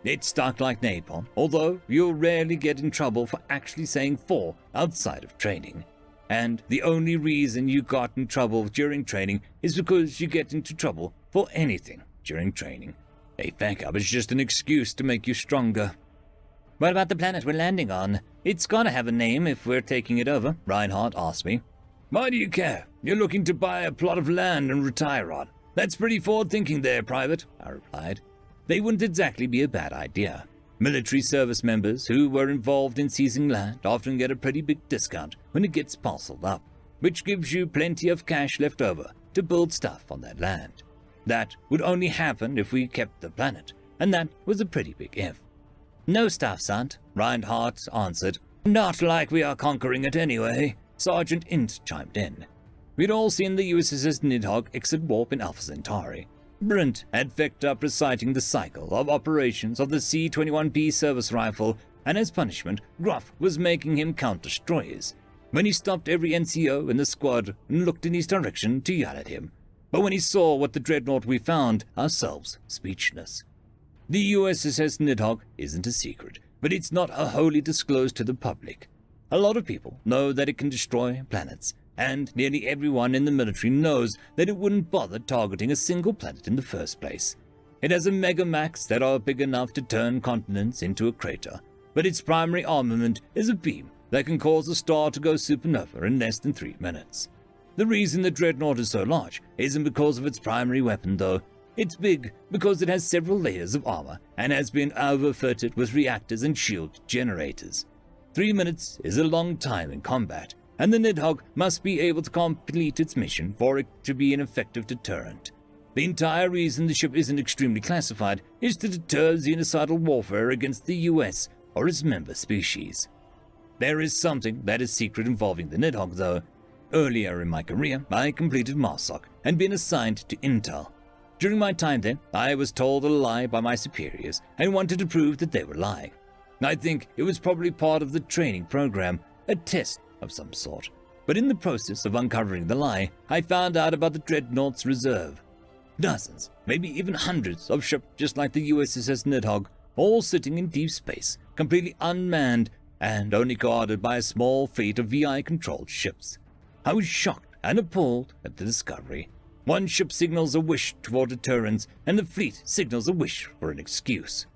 It stuck like napalm, although you'll rarely get in trouble for actually saying for outside of training. And the only reason you got in trouble during training is because you get into trouble for anything during training. A backup is just an excuse to make you stronger. What about the planet we're landing on? It's gotta have a name if we're taking it over, Reinhardt asked me. Why do you care? You're looking to buy a plot of land and retire on. That's pretty forward-thinking there, Private, I replied. They wouldn't exactly be a bad idea. Military service members who were involved in seizing land often get a pretty big discount when it gets parceled up, which gives you plenty of cash left over to build stuff on that land. That would only happen if we kept the planet, and that was a pretty big if. No, Staff Sant, Reinhardt answered. Not like we are conquering it anyway, Sergeant Int chimed in. We'd all seen the USS Nidhogg exit warp in Alpha Centauri. Brent had picked up reciting the cycle of operations of the C-21B service rifle, and as punishment, Gruff was making him count destroyers. When he stopped every NCO in the squad and looked in his direction to yell at him. But when he saw what the dreadnought we found, ourselves speechless. The USS Nidhogg isn't a secret, but it's not wholly disclosed to the public. A lot of people know that it can destroy planets, and nearly everyone in the military knows that it wouldn't bother targeting a single planet in the first place. It has a megamax that are big enough to turn continents into a crater, but its primary armament is a beam that can cause a star to go supernova in less than 3 minutes. The reason the dreadnought is so large isn't because of its primary weapon, though. It's big because it has several layers of armor and has been overfitted with reactors and shield generators. 3 minutes is a long time in combat, and the Nidhogg must be able to complete its mission for it to be an effective deterrent. The entire reason the ship isn't extremely classified is to deter xenocidal warfare against the US or its member species. There is something that is secret involving the Nidhogg, though. Earlier in my career, I completed MARSOC and been assigned to Intel. During my time there, I was told a lie by my superiors and wanted to prove that they were lying. I think it was probably part of the training program, a test of some sort. But in the process of uncovering the lie, I found out about the Dreadnought's reserve. Dozens, maybe even hundreds of ships just like the USS Nidhogg, all sitting in deep space, completely unmanned and only guarded by a small fleet of VI-controlled ships. I was shocked and appalled at the discovery. One ship signals a wish for deterrence, and the fleet signals a wish for an excuse.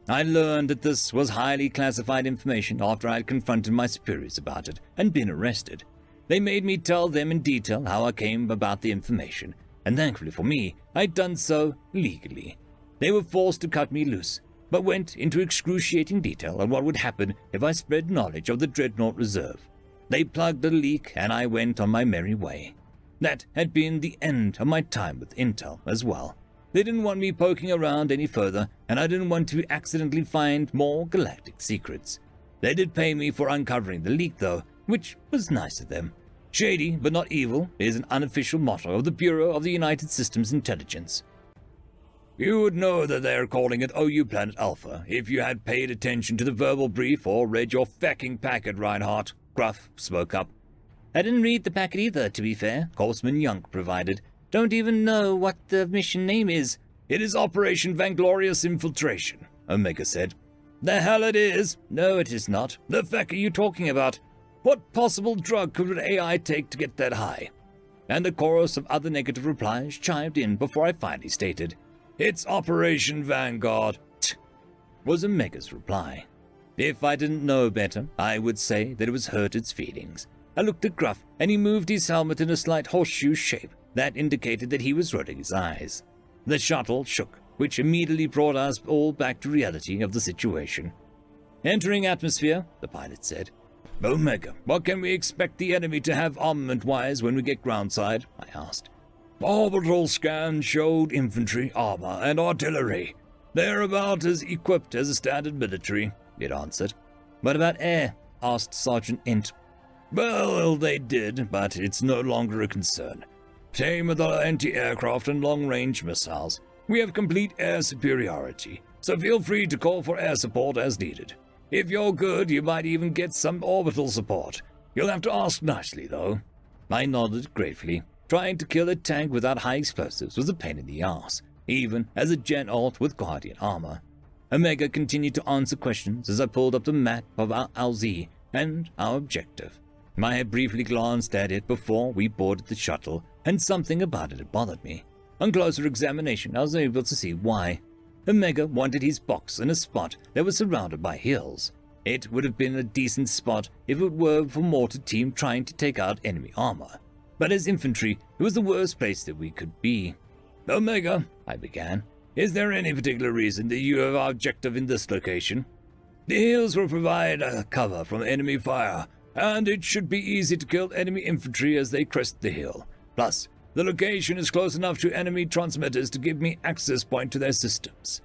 I learned that this was highly classified information after I had confronted my superiors about it and been arrested. They made me tell them in detail how I came about the information, and thankfully for me, I'd done so legally. They were forced to cut me loose, but went into excruciating detail on what would happen if I spread knowledge of the Dreadnought Reserve. They plugged the leak, and I went on my merry way. That had been the end of my time with Intel as well. They didn't want me poking around any further, and I didn't want to accidentally find more galactic secrets. They did pay me for uncovering the leak, though, which was nice of them. Shady but not evil is an unofficial motto of the Bureau of the United Systems Intelligence. You would know that they're calling it OU Planet Alpha if you had paid attention to the verbal brief or read your fucking packet, Reinhardt, Gruff spoke up. I didn't read the packet either, to be fair, Horseman Yunk provided. Don't even know what the mission name is. It is Operation Vainglorious Infiltration, Omega said. The hell it is. No, it is not. The feck are you talking about? What possible drug could an AI take to get that high? And a chorus of other negative replies chimed in before I finally stated, It's Operation Vanguard, was Omega's reply. If I didn't know better, I would say that it was hurt its feelings. I looked at Gruff, and he moved his helmet in a slight horseshoe shape that indicated that he was rolling his eyes. The shuttle shook, which immediately brought us all back to reality of the situation. Entering atmosphere, the pilot said. Omega, what can we expect the enemy to have armament-wise when we get groundside? I asked. Orbital scans showed infantry, armor, and artillery. They're about as equipped as a standard military, it answered. What about air? Asked Sergeant Int. Well, they did, but it's no longer a concern. Same with our anti-aircraft and long-range missiles. We have complete air superiority, so feel free to call for air support as needed. If you're good, you might even get some orbital support. You'll have to ask nicely, though. I nodded gratefully. Trying to kill a tank without high explosives was a pain in the ass, even as a Gen Alt with Guardian armor. Omega continued to answer questions as I pulled up the map of our LZ and our objective. I had briefly glanced at it before we boarded the shuttle, and something about it had bothered me. On closer examination, I was able to see why. Omega wanted his box in a spot that was surrounded by hills. It would have been a decent spot if it were for mortar team trying to take out enemy armor. But as infantry, it was the worst place that we could be. Omega, I began, is there any particular reason that you have our objective in this location? The hills will provide a cover from enemy fire, and it should be easy to kill enemy infantry as they crest the hill. Plus, the location is close enough to enemy transmitters to give me access point to their systems.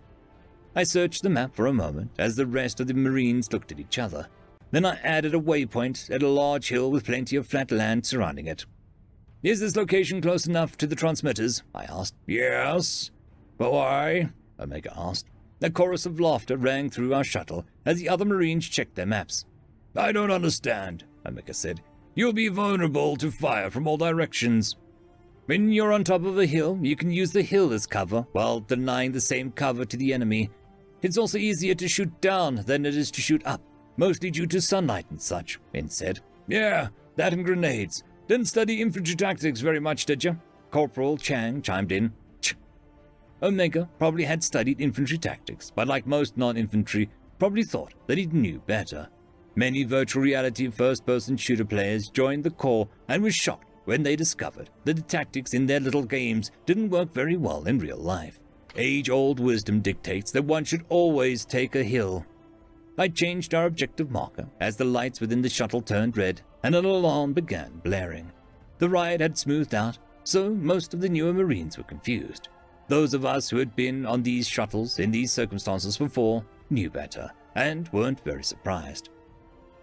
I searched the map for a moment as the rest of the Marines looked at each other. Then I added a waypoint at a large hill with plenty of flat land surrounding it. Is this location close enough to the transmitters? I asked. Yes. But why? Omega asked. A chorus of laughter rang through our shuttle as the other Marines checked their maps. I don't understand, Omega said. You'll be vulnerable to fire from all directions. When you're on top of a hill, you can use the hill as cover while denying the same cover to the enemy. It's also easier to shoot down than it is to shoot up, mostly due to sunlight and such, Min said. Yeah, that and grenades. Didn't study infantry tactics very much, did you? Corporal Chang chimed in. Omega probably had studied infantry tactics, but like most non-infantry, probably thought that he knew better. Many virtual reality first-person shooter players joined the Corps and were shocked when they discovered that the tactics in their little games didn't work very well in real life. Age-old wisdom dictates that one should always take a hill. I changed our objective marker as the lights within the shuttle turned red, and an alarm began blaring. The riot had smoothed out, so most of the newer Marines were confused. Those of us who had been on these shuttles in these circumstances before knew better, and weren't very surprised.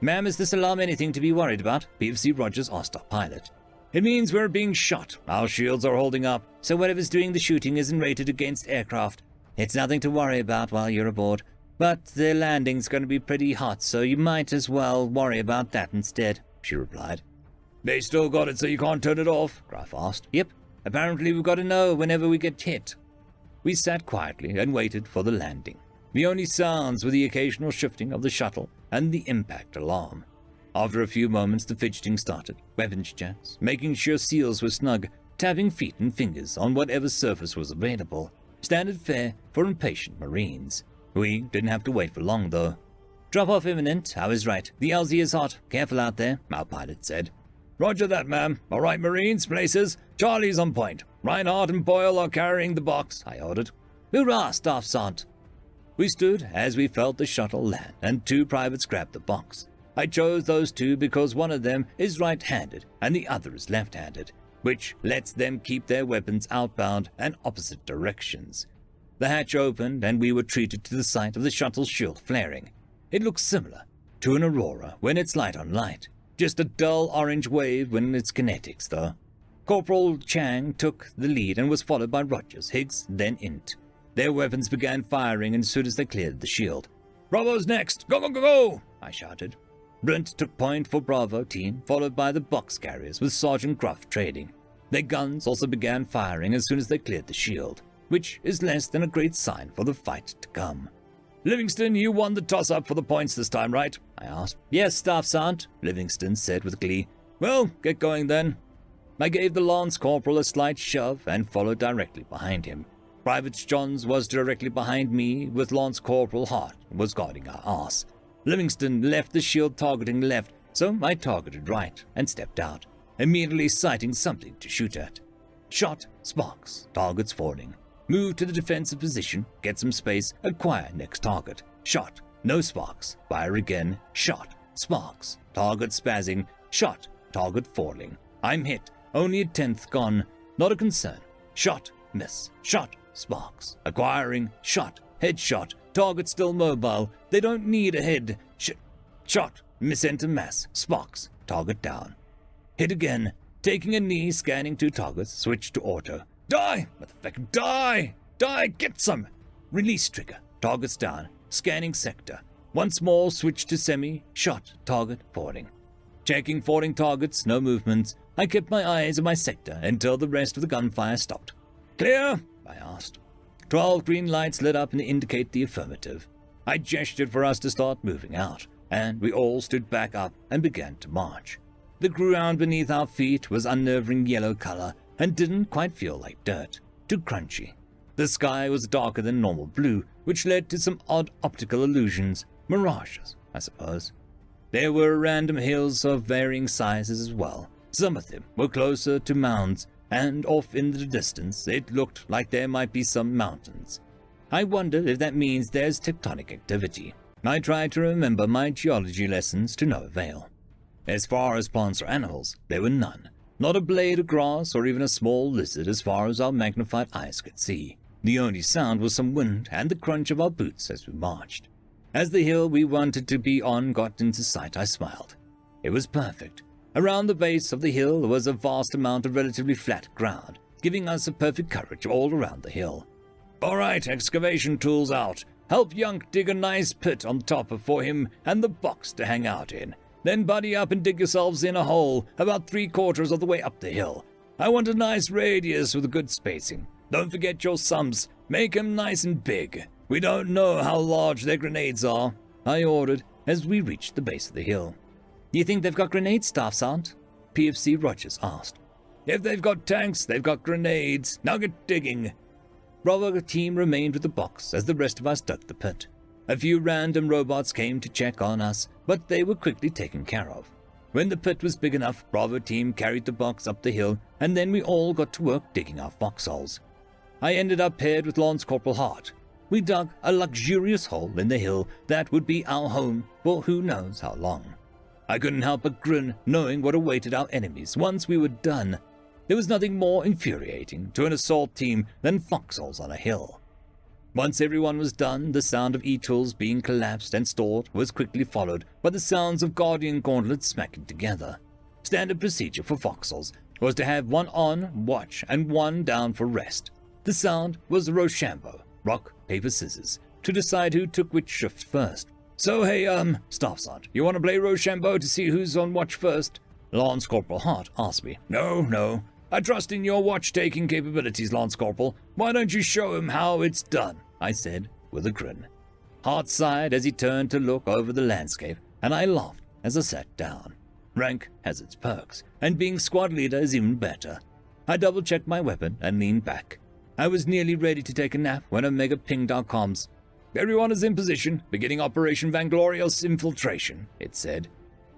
"Ma'am, is this alarm anything to be worried about?" PFC Rogers asked our pilot. "It means we're being shot. Our shields are holding up, so whatever's doing the shooting isn't rated against aircraft. It's nothing to worry about while you're aboard. But the landing's going to be pretty hot, so you might as well worry about that instead," she replied. "They still got it so you can't turn it off?" Gruff asked. "Yep. Apparently we've got to know whenever we get hit." We sat quietly and waited for the landing. The only sounds were the occasional shifting of the shuttle and the impact alarm. After a few moments the fidgeting started, weapons checks, making sure seals were snug, tapping feet and fingers on whatever surface was available. Standard fare for impatient Marines. We didn't have to wait for long, though. "Drop off imminent. I was right. The LZ is hot. Careful out there," our pilot said. "Roger that, ma'am. All right, Marines, places. Charlie's on point. Reinhardt and Boyle are carrying the box," I ordered. "Hoorah, Staff Sergeant." We stood as we felt the shuttle land, and two privates grabbed the box. I chose those two because one of them is right-handed and the other is left-handed, which lets them keep their weapons outbound and opposite directions. The hatch opened and we were treated to the sight of the shuttle's shield flaring. It looks similar to an aurora when it's light on light, just a dull orange wave when it's kinetics, though. Corporal Chang took the lead and was followed by Rogers, Higgs, then Int. Their weapons began firing as soon as they cleared the shield. "Bravo's next! Go, go, go, go!" I shouted. Brent took point for Bravo team, followed by the box carriers with Sergeant Gruff trading. Their guns also began firing as soon as they cleared the shield, which is less than a great sign for the fight to come. "Livingston, you won the toss-up for the points this time, right?" I asked. "Yes, Staff Sergeant," Livingston said with glee. "Well, get going then." I gave the Lance Corporal a slight shove and followed directly behind him. Private Johns was directly behind me, with Lance Corporal Hart was guarding our arse. Livingston left the shield targeting left, so I targeted right and stepped out, immediately sighting something to shoot at. Shot, sparks, targets falling. Move to the defensive position, get some space, acquire next target. Shot, no sparks, fire again, shot, sparks, target spazzing, shot, target falling. I'm hit, only a 10th gone, not a concern. Shot, miss, shot, sparks, acquiring, shot, headshot, target still mobile, they don't need a head, shot, miss enter mass, sparks, target down. Hit again, taking a knee, scanning two targets, switch to auto. Die, motherfucker, die, die, get some. Release trigger, targets down, scanning sector. Once more, switch to semi, shot, target, falling. Checking falling targets, no movements. I kept my eyes on my sector until the rest of the gunfire stopped. "Clear?" I asked. 12 green lights lit up and indicate the affirmative. I gestured for us to start moving out, and we all stood back up and began to march. The ground beneath our feet was unnerving yellow color and didn't quite feel like dirt, too crunchy. The sky was darker than normal blue, which led to some odd optical illusions, mirages, I suppose. There were random hills of varying sizes as well. Some of them were closer to mounds, and off in the distance it looked like there might be some mountains. I wondered if that means there's tectonic activity. I tried to remember my geology lessons to no avail. As far as plants or animals, there were none. Not a blade of grass or even a small lizard as far as our magnified eyes could see. The only sound was some wind and the crunch of our boots as we marched. As the hill we wanted to be on got into sight, I smiled. It was perfect. Around the base of the hill was a vast amount of relatively flat ground, giving us a perfect coverage all around the hill. "All right, excavation tools out. Help Yunk dig a nice pit on top for him and the box to hang out in. Then buddy up and dig yourselves in a hole about 3/4 of the way up the hill. I want a nice radius with a good spacing. Don't forget your sums. Make 'em nice and big. We don't know how large their grenades are," I ordered as we reached the base of the hill. "You think they've got grenades, Staff Sergeant?" PFC Rogers asked. "If they've got tanks, they've got grenades. Now get digging." Bravo team remained with the box as the rest of us dug the pit. A few random robots came to check on us, but they were quickly taken care of. When the pit was big enough, Bravo team carried the box up the hill, and then we all got to work digging our foxholes. I ended up paired with Lance Corporal Hart. We dug a luxurious hole in the hill that would be our home for who knows how long. I couldn't help but grin, knowing what awaited our enemies once we were done. There was nothing more infuriating to an assault team than foxholes on a hill. Once everyone was done, the sound of e-tools being collapsed and stored was quickly followed by the sounds of Guardian gauntlets smacking together. Standard procedure for foxholes was to have one on watch and one down for rest. The sound was Rochambeau, rock, paper, scissors, to decide who took which shift first. So hey, Staff Sergeant, you want to play Rochambeau to see who's on watch first? Lance Corporal Hart asked me. No. I trust in your watch-taking capabilities, Lance Corporal. Why don't you show him how it's done? I said, with a grin. Hart sighed as he turned to look over the landscape, and I laughed as I sat down. Rank has its perks, and being squad leader is even better. I double-checked my weapon and leaned back. I was nearly ready to take a nap when Omega pinged our comms. Everyone is in position, beginning Operation Vanglorious Infiltration, it said.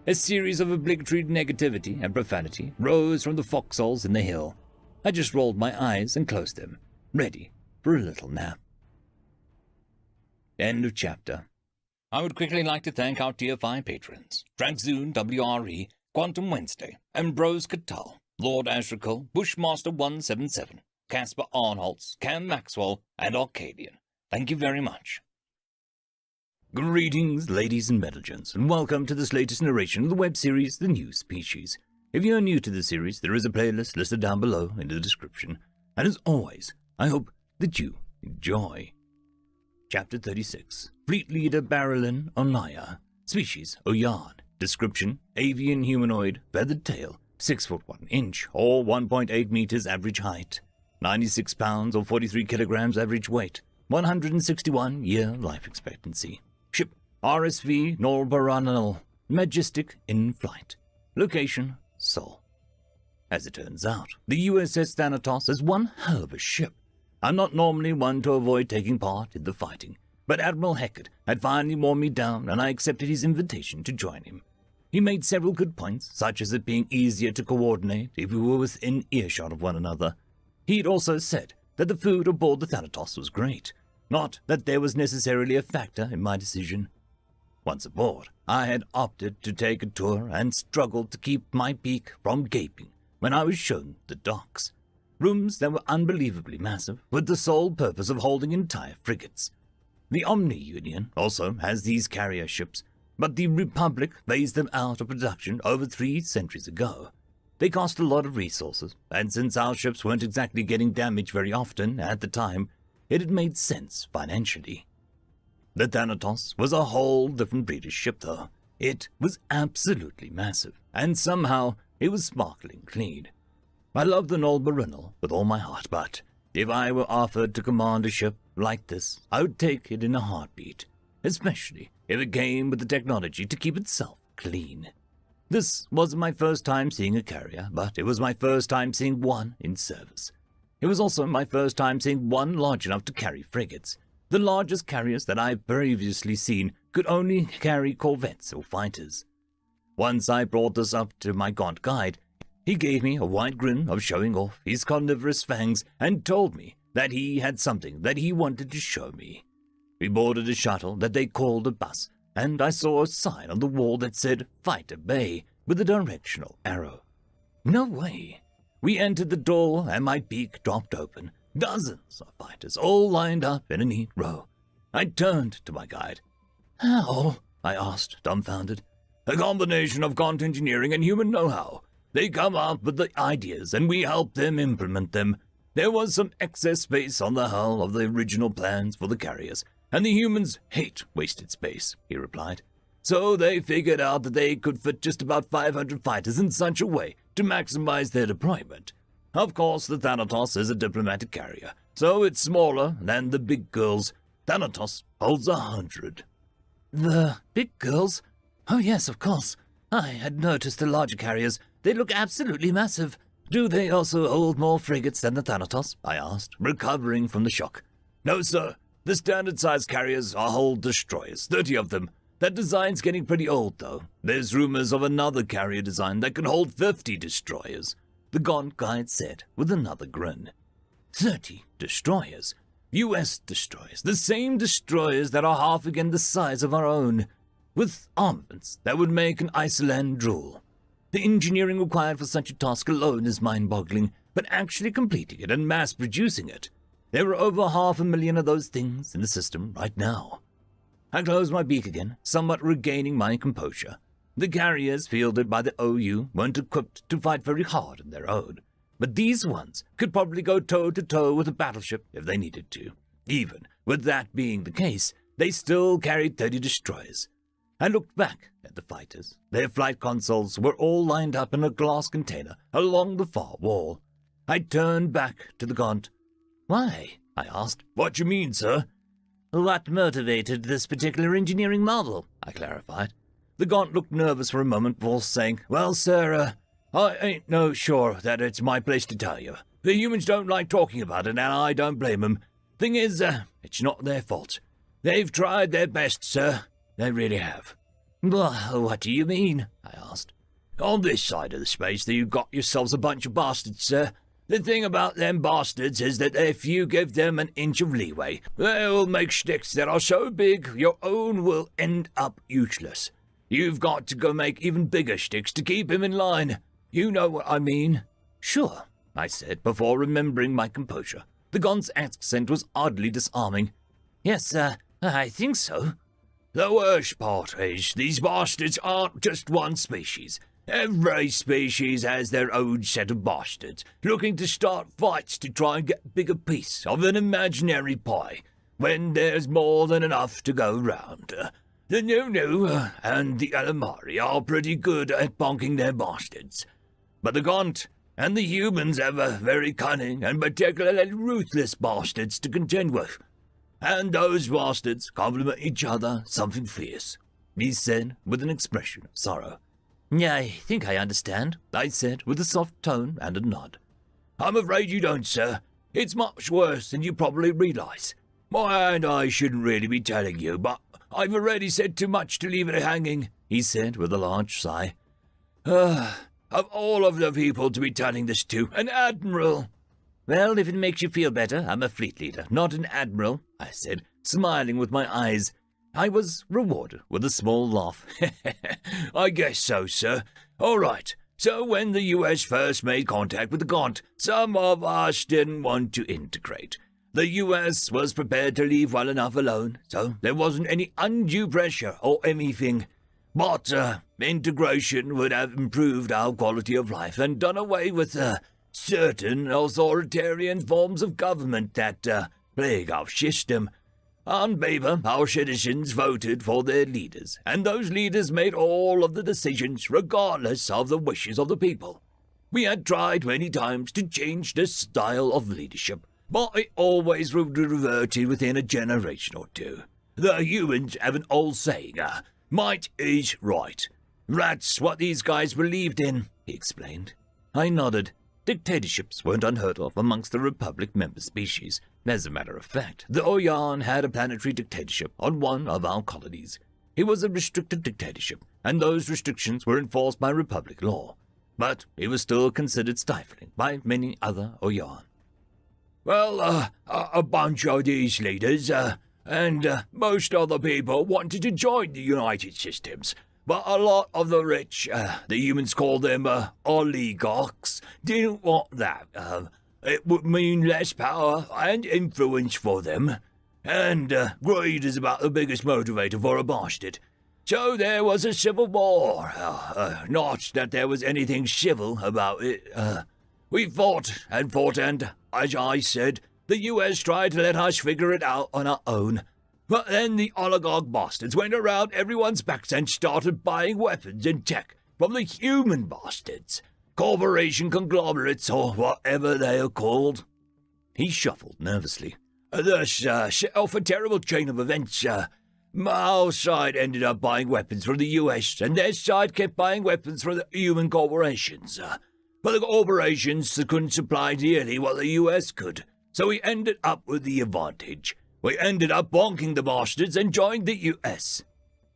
A series of obligatory negativity and profanity rose from the foxholes in the hill. I just rolled my eyes and closed them, ready for a little nap. End of chapter. I would quickly like to thank our Tier 5 patrons, Trankzoon WRE, Quantum Wednesday, Ambrose Cattell, Lord Ashrakal, Bushmaster 177, Caspar Arnholtz, Cam Maxwell, and Arcadian. Thank you very much. Greetings, ladies and metalgens, and welcome to this latest narration of the web series, The New Species. If you are new to the series, there is a playlist listed down below in the description. And as always, I hope that you enjoy. Chapter 36, Fleet Leader Barilyn Onaya, Species Oyard, Description, Avian Humanoid, Feathered Tail, 6 foot 1 inch, or 1.8 meters average height, 96 pounds or 43 kilograms average weight, 161-year life expectancy. Ship RSV Norbaranal, Majestic in flight. Location, Sol. As it turns out, the USS Thanatos is one hell of a ship. I'm not normally one to avoid taking part in the fighting, but Admiral Heckert had finally worn me down and I accepted his invitation to join him. He made several good points, such as it being easier to coordinate if we were within earshot of one another. He had also said that the food aboard the Thanatos was great, not that there was necessarily a factor in my decision. Once aboard, I had opted to take a tour and struggled to keep my beak from gaping when I was shown the docks. Rooms that were unbelievably massive, with the sole purpose of holding entire frigates. The Omni Union also has these carrier ships, but the Republic phased them out of production over 3 centuries ago. They cost a lot of resources, and since our ships weren't exactly getting damaged very often at the time, it had made sense financially. The Thanatos was a whole different breed of ship, though. It was absolutely massive, and somehow it was sparkling clean. I love the Norbaranal with all my heart, but if I were offered to command a ship like this, I would take it in a heartbeat, especially if it came with the technology to keep itself clean. This wasn't my first time seeing a carrier, but it was my first time seeing one in service. It was also my first time seeing one large enough to carry frigates. The largest carriers that I've previously seen could only carry corvettes or fighters. Once I brought this up to my gaunt guide, he gave me a wide grin of showing off his carnivorous fangs and told me that he had something that he wanted to show me. We boarded a shuttle that they called a bus, and I saw a sign on the wall that said Fighter Bay with a directional arrow. No way. We entered the door and my beak dropped open. Dozens of fighters all lined up in a neat row. I turned to my guide. How? I asked, dumbfounded. A combination of quant engineering and human know-how. They come up with the ideas and we help them implement them. There was some excess space on the hull of the original plans for the carriers, and the humans hate wasted space, he replied. So they figured out that they could fit just about 500 fighters in such a way to maximize their deployment. Of course, the Thanatos is a diplomatic carrier, so it's smaller than the big girls. Thanatos holds 100. The big girls? Oh yes, of course. I had noticed the larger carriers. They look absolutely massive. Do they also hold more frigates than the Thanatos? I asked, recovering from the shock. No, sir. The standard-sized carriers are hull destroyers, 30 of them. That design's getting pretty old, though. There's rumors of another carrier design that can hold 50 destroyers, the gaunt guide said with another grin. 30 destroyers? U.S. destroyers, the same destroyers that are half again the size of our own. with armaments that would make an Iceland drool. The engineering required for such a task alone is mind-boggling, but actually completing it and mass-producing it, there were over 500,000 of those things in the system right now. I closed my beak again, somewhat regaining my composure. The carriers fielded by the OU weren't equipped to fight very hard on their own, but these ones could probably go toe-to-toe with a battleship if they needed to. Even with that being the case, they still carried 30 destroyers. I looked back at the fighters. Their flight consoles were all lined up in a glass container along the far wall. I turned back to the Gaunt. "Why?" I asked. What you mean, sir? "What motivated this particular engineering model?" I clarified. The Gaunt looked nervous for a moment before saying, "Well, sir, I ain't no sure that it's my place to tell you. The humans don't like talking about it, and I don't blame 'em. Thing is, it's not their fault. They've tried their best, sir. They really have." "Well, what do you mean?" I asked. "On this side of the space, you've got yourselves a bunch of bastards, sir. The thing about them bastards is that if you give them an inch of leeway, they'll make shticks that are so big your own will end up useless. You've got to go make even bigger shticks to keep him in line. You know what I mean?" "Sure," I said, before remembering my composure. The Gaunt's accent was oddly disarming. "Yes, I think so." The worst part is, these bastards aren't just one species. Every species has their own set of bastards, looking to start fights to try and get a bigger piece of an imaginary pie, when there's more than enough to go round. The Nunu and the Alamari are pretty good at bonking their bastards, but the Gaunt and the humans have a very cunning and particularly ruthless bastards to contend with. And those bastards complement each other something fierce," he said with an expression of sorrow. "Yeah, I think I understand," I said with a soft tone and a nod. "I'm afraid you don't, sir. It's much worse than you probably realize. And I shouldn't really be telling you, but I've already said too much to leave it hanging," he said with a large sigh. Of all of the people to be telling this to, an admiral." "Well, if it makes you feel better, I'm a fleet leader, not an admiral," I said, smiling with my eyes. I was rewarded with a small laugh. "I guess so, sir. All right. So when the US first made contact with the Gaunt, some of us didn't want to integrate. The US was prepared to leave well enough alone, so there wasn't any undue pressure or anything. But integration would have improved our quality of life and done away with certain authoritarian forms of government that plague our system. On paper, our citizens voted for their leaders, and those leaders made all of the decisions regardless of the wishes of the people. We had tried many times to change the style of leadership, but it always reverted within a generation or two. The humans have an old saying, might is right. That's what these guys believed in," he explained. I nodded. Dictatorships weren't unheard of amongst the Republic member species. As a matter of fact, the Oyan had a planetary dictatorship on one of our colonies. It was a restricted dictatorship, and those restrictions were enforced by Republic law. But it was still considered stifling by many other Oyan. "Well, a bunch of these leaders, and most other people wanted to join the United Systems. But a lot of the rich, the humans call them oligarchs, didn't want that. It would mean less power and influence for them. And greed is about the biggest motivator for a bastard. So there was a civil war. Not that there was anything civil about it. We fought, and as I said, the US tried to let us figure it out on our own. But then the oligarch bastards went around everyone's backs and started buying weapons and tech from the human bastards. Corporation conglomerates, or whatever they are called." He shuffled nervously. "Thus set off a terrible chain of events. Our side ended up buying weapons from the US, and their side kept buying weapons from the human corporations. But the corporations couldn't supply nearly what the US could, so we ended up with the advantage. We ended up bonking the bastards and joined the US.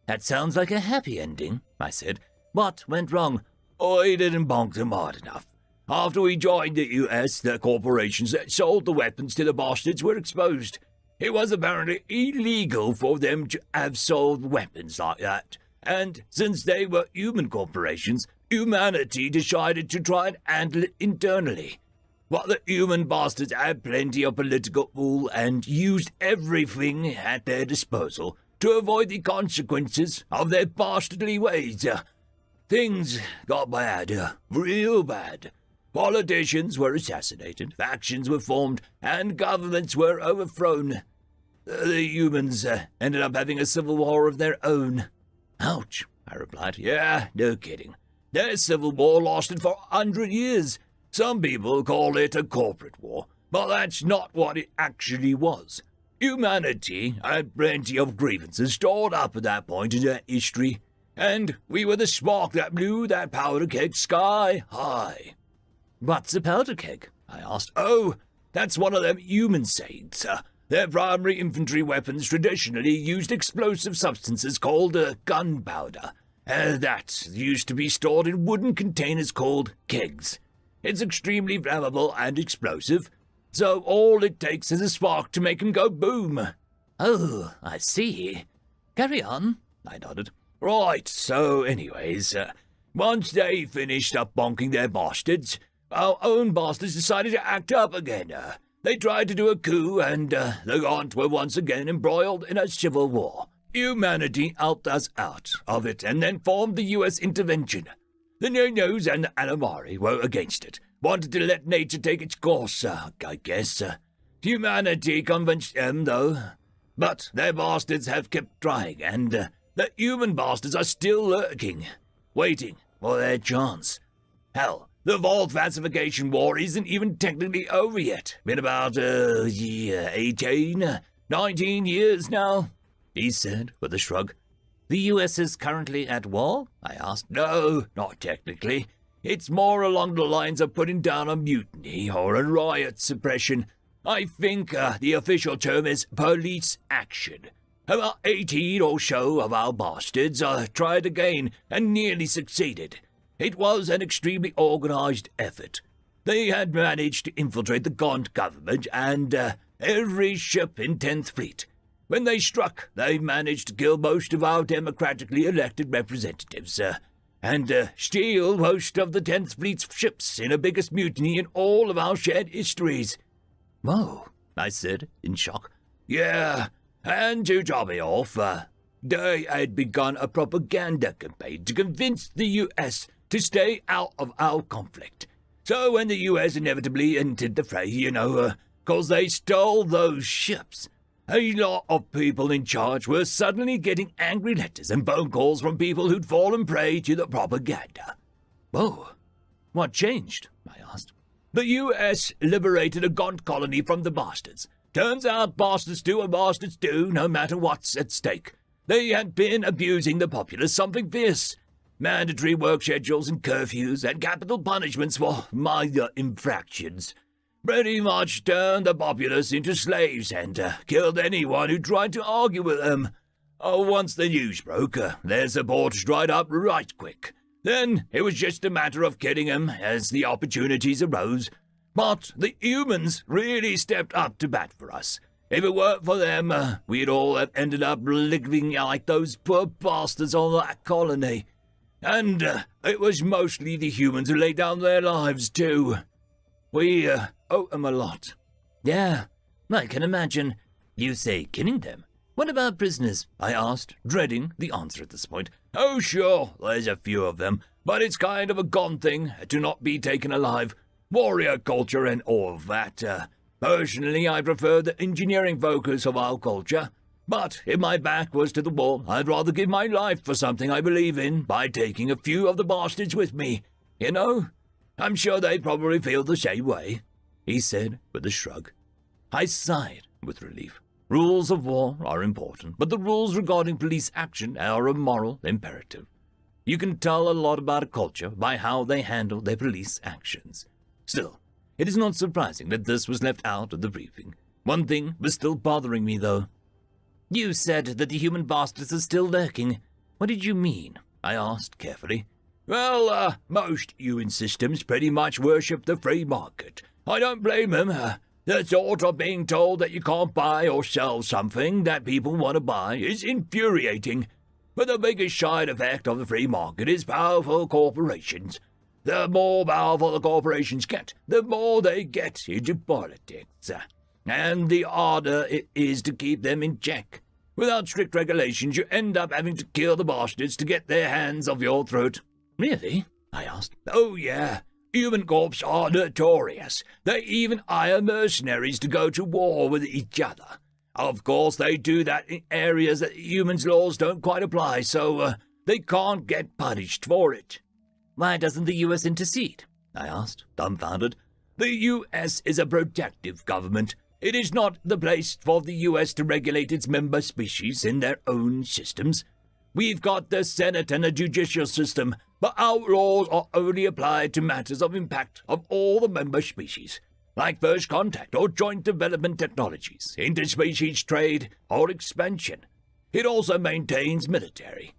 "That sounds like a happy ending," I said. "What went wrong?" "I didn't bonk them hard enough. After we joined the US, the corporations that sold the weapons to the bastards were exposed. It was apparently illegal for them to have sold weapons like that. and since they were human corporations, humanity decided to try and handle it internally. But the human bastards had plenty of political pull and used everything at their disposal to avoid the consequences of their bastardly ways. Things got bad, real bad. Politicians were assassinated, factions were formed, and governments were overthrown. The humans ended up having a civil war of their own. Ouch, I replied. Yeah, no kidding. Their civil war lasted for 100 years. Some people call it a corporate war, but that's not what it actually was. Humanity had plenty of grievances stored up at that point in their history, and we were the spark that blew that powder keg sky high. What's a powder keg? I asked. Oh, that's one of them human sayings. Their primary infantry weapons traditionally used explosive substances called gunpowder. That used to be stored in wooden containers called kegs. It's extremely flammable and explosive, so all it takes is a spark to make 'em go boom. Oh, I see. Carry on. I nodded. Right, so anyways, once they finished up bonking their bastards, our own bastards decided to act up again. They tried to do a coup, and the Gaunt were once again embroiled in a civil war. Humanity helped us out of it and then formed the U.S. intervention. The No-Nos and the Alamari were against it, wanted to let nature take its course, I guess. Humanity convinced them, though. But their bastards have kept trying, and the human bastards are still lurking, waiting for their chance. Hell, the Vault Falsification War isn't even technically over yet. Been about, 18, 19 years now, he said with a shrug. The U.S. is currently at war? I asked. No, not technically. It's more along the lines of putting down a mutiny or a riot suppression. I think the official term is police action. About 18 or so of our bastards tried again and nearly succeeded. It was an extremely organized effort. They had managed to infiltrate the Gaunt government and every ship in 10th Fleet. When they struck, they managed to kill most of our democratically elected representatives, and steal most of the 10th Fleet's ships in the biggest mutiny in all of our shared histories. Whoa, I said, in shock. Yeah, and to top it off, they had begun a propaganda campaign to convince the U.S. to stay out of our conflict. So when the U.S. inevitably entered the fray, 'cause they stole those ships, a lot of people in charge were suddenly getting angry letters and phone calls from people who'd fallen prey to the propaganda. Whoa, what changed? I asked. The U.S. liberated a Gaunt colony from the bastards. Turns out bastards do what bastards do, no matter what's at stake. They had been abusing the populace something fierce. Mandatory work schedules and curfews and capital punishments for minor infractions. Pretty much turned the populace into slaves and killed anyone who tried to argue with them. Once the news broke, their supporters dried up right quick. Then it was just a matter of killing them as the opportunities arose. But the humans really stepped up to bat for us. If it weren't for them, we'd all have ended up living like those poor bastards on that colony. And it was mostly the humans who laid down their lives, too. We owe them a lot. Yeah, I can imagine. You say killing them. What about prisoners? I asked, dreading the answer at this point. Oh, sure, there's a few of them, but it's kind of a gone thing to not be taken alive. Warrior culture and all of that. Personally, I prefer the engineering focus of our culture. But if my back was to the wall, I'd rather give my life for something I believe in by taking a few of the bastards with me. I'm sure they probably feel the same way, he said with a shrug. I sighed with relief. Rules of war are important, but the rules regarding police action are a moral imperative. You can tell a lot about a culture by how they handle their police actions. Still, it is not surprising that this was left out of the briefing. One thing was still bothering me, though. You said that the human bastards are still lurking. What did you mean? I asked carefully. Well, most human systems pretty much worship the free market. I don't blame them. The thought of being told that you can't buy or sell something that people want to buy is infuriating. But the biggest side effect of the free market is powerful corporations. The more powerful the corporations get, the more they get into politics. And the harder it is to keep them in check. Without strict regulations, you end up having to kill the bastards to get their hands off your throat. Really? I asked. Oh, yeah. Human corps are notorious. They even hire mercenaries to go to war with each other. Of course, they do that in areas that humans' laws don't quite apply, so they can't get punished for it. Why doesn't the US intercede? I asked, dumbfounded. The US is a protective government. It is not the place for the US to regulate its member species in their own systems. We've got the Senate and a judicial system, but our laws are only applied to matters of impact of all the member species, like first contact or joint development technologies, interspecies trade, or expansion. It also maintains military.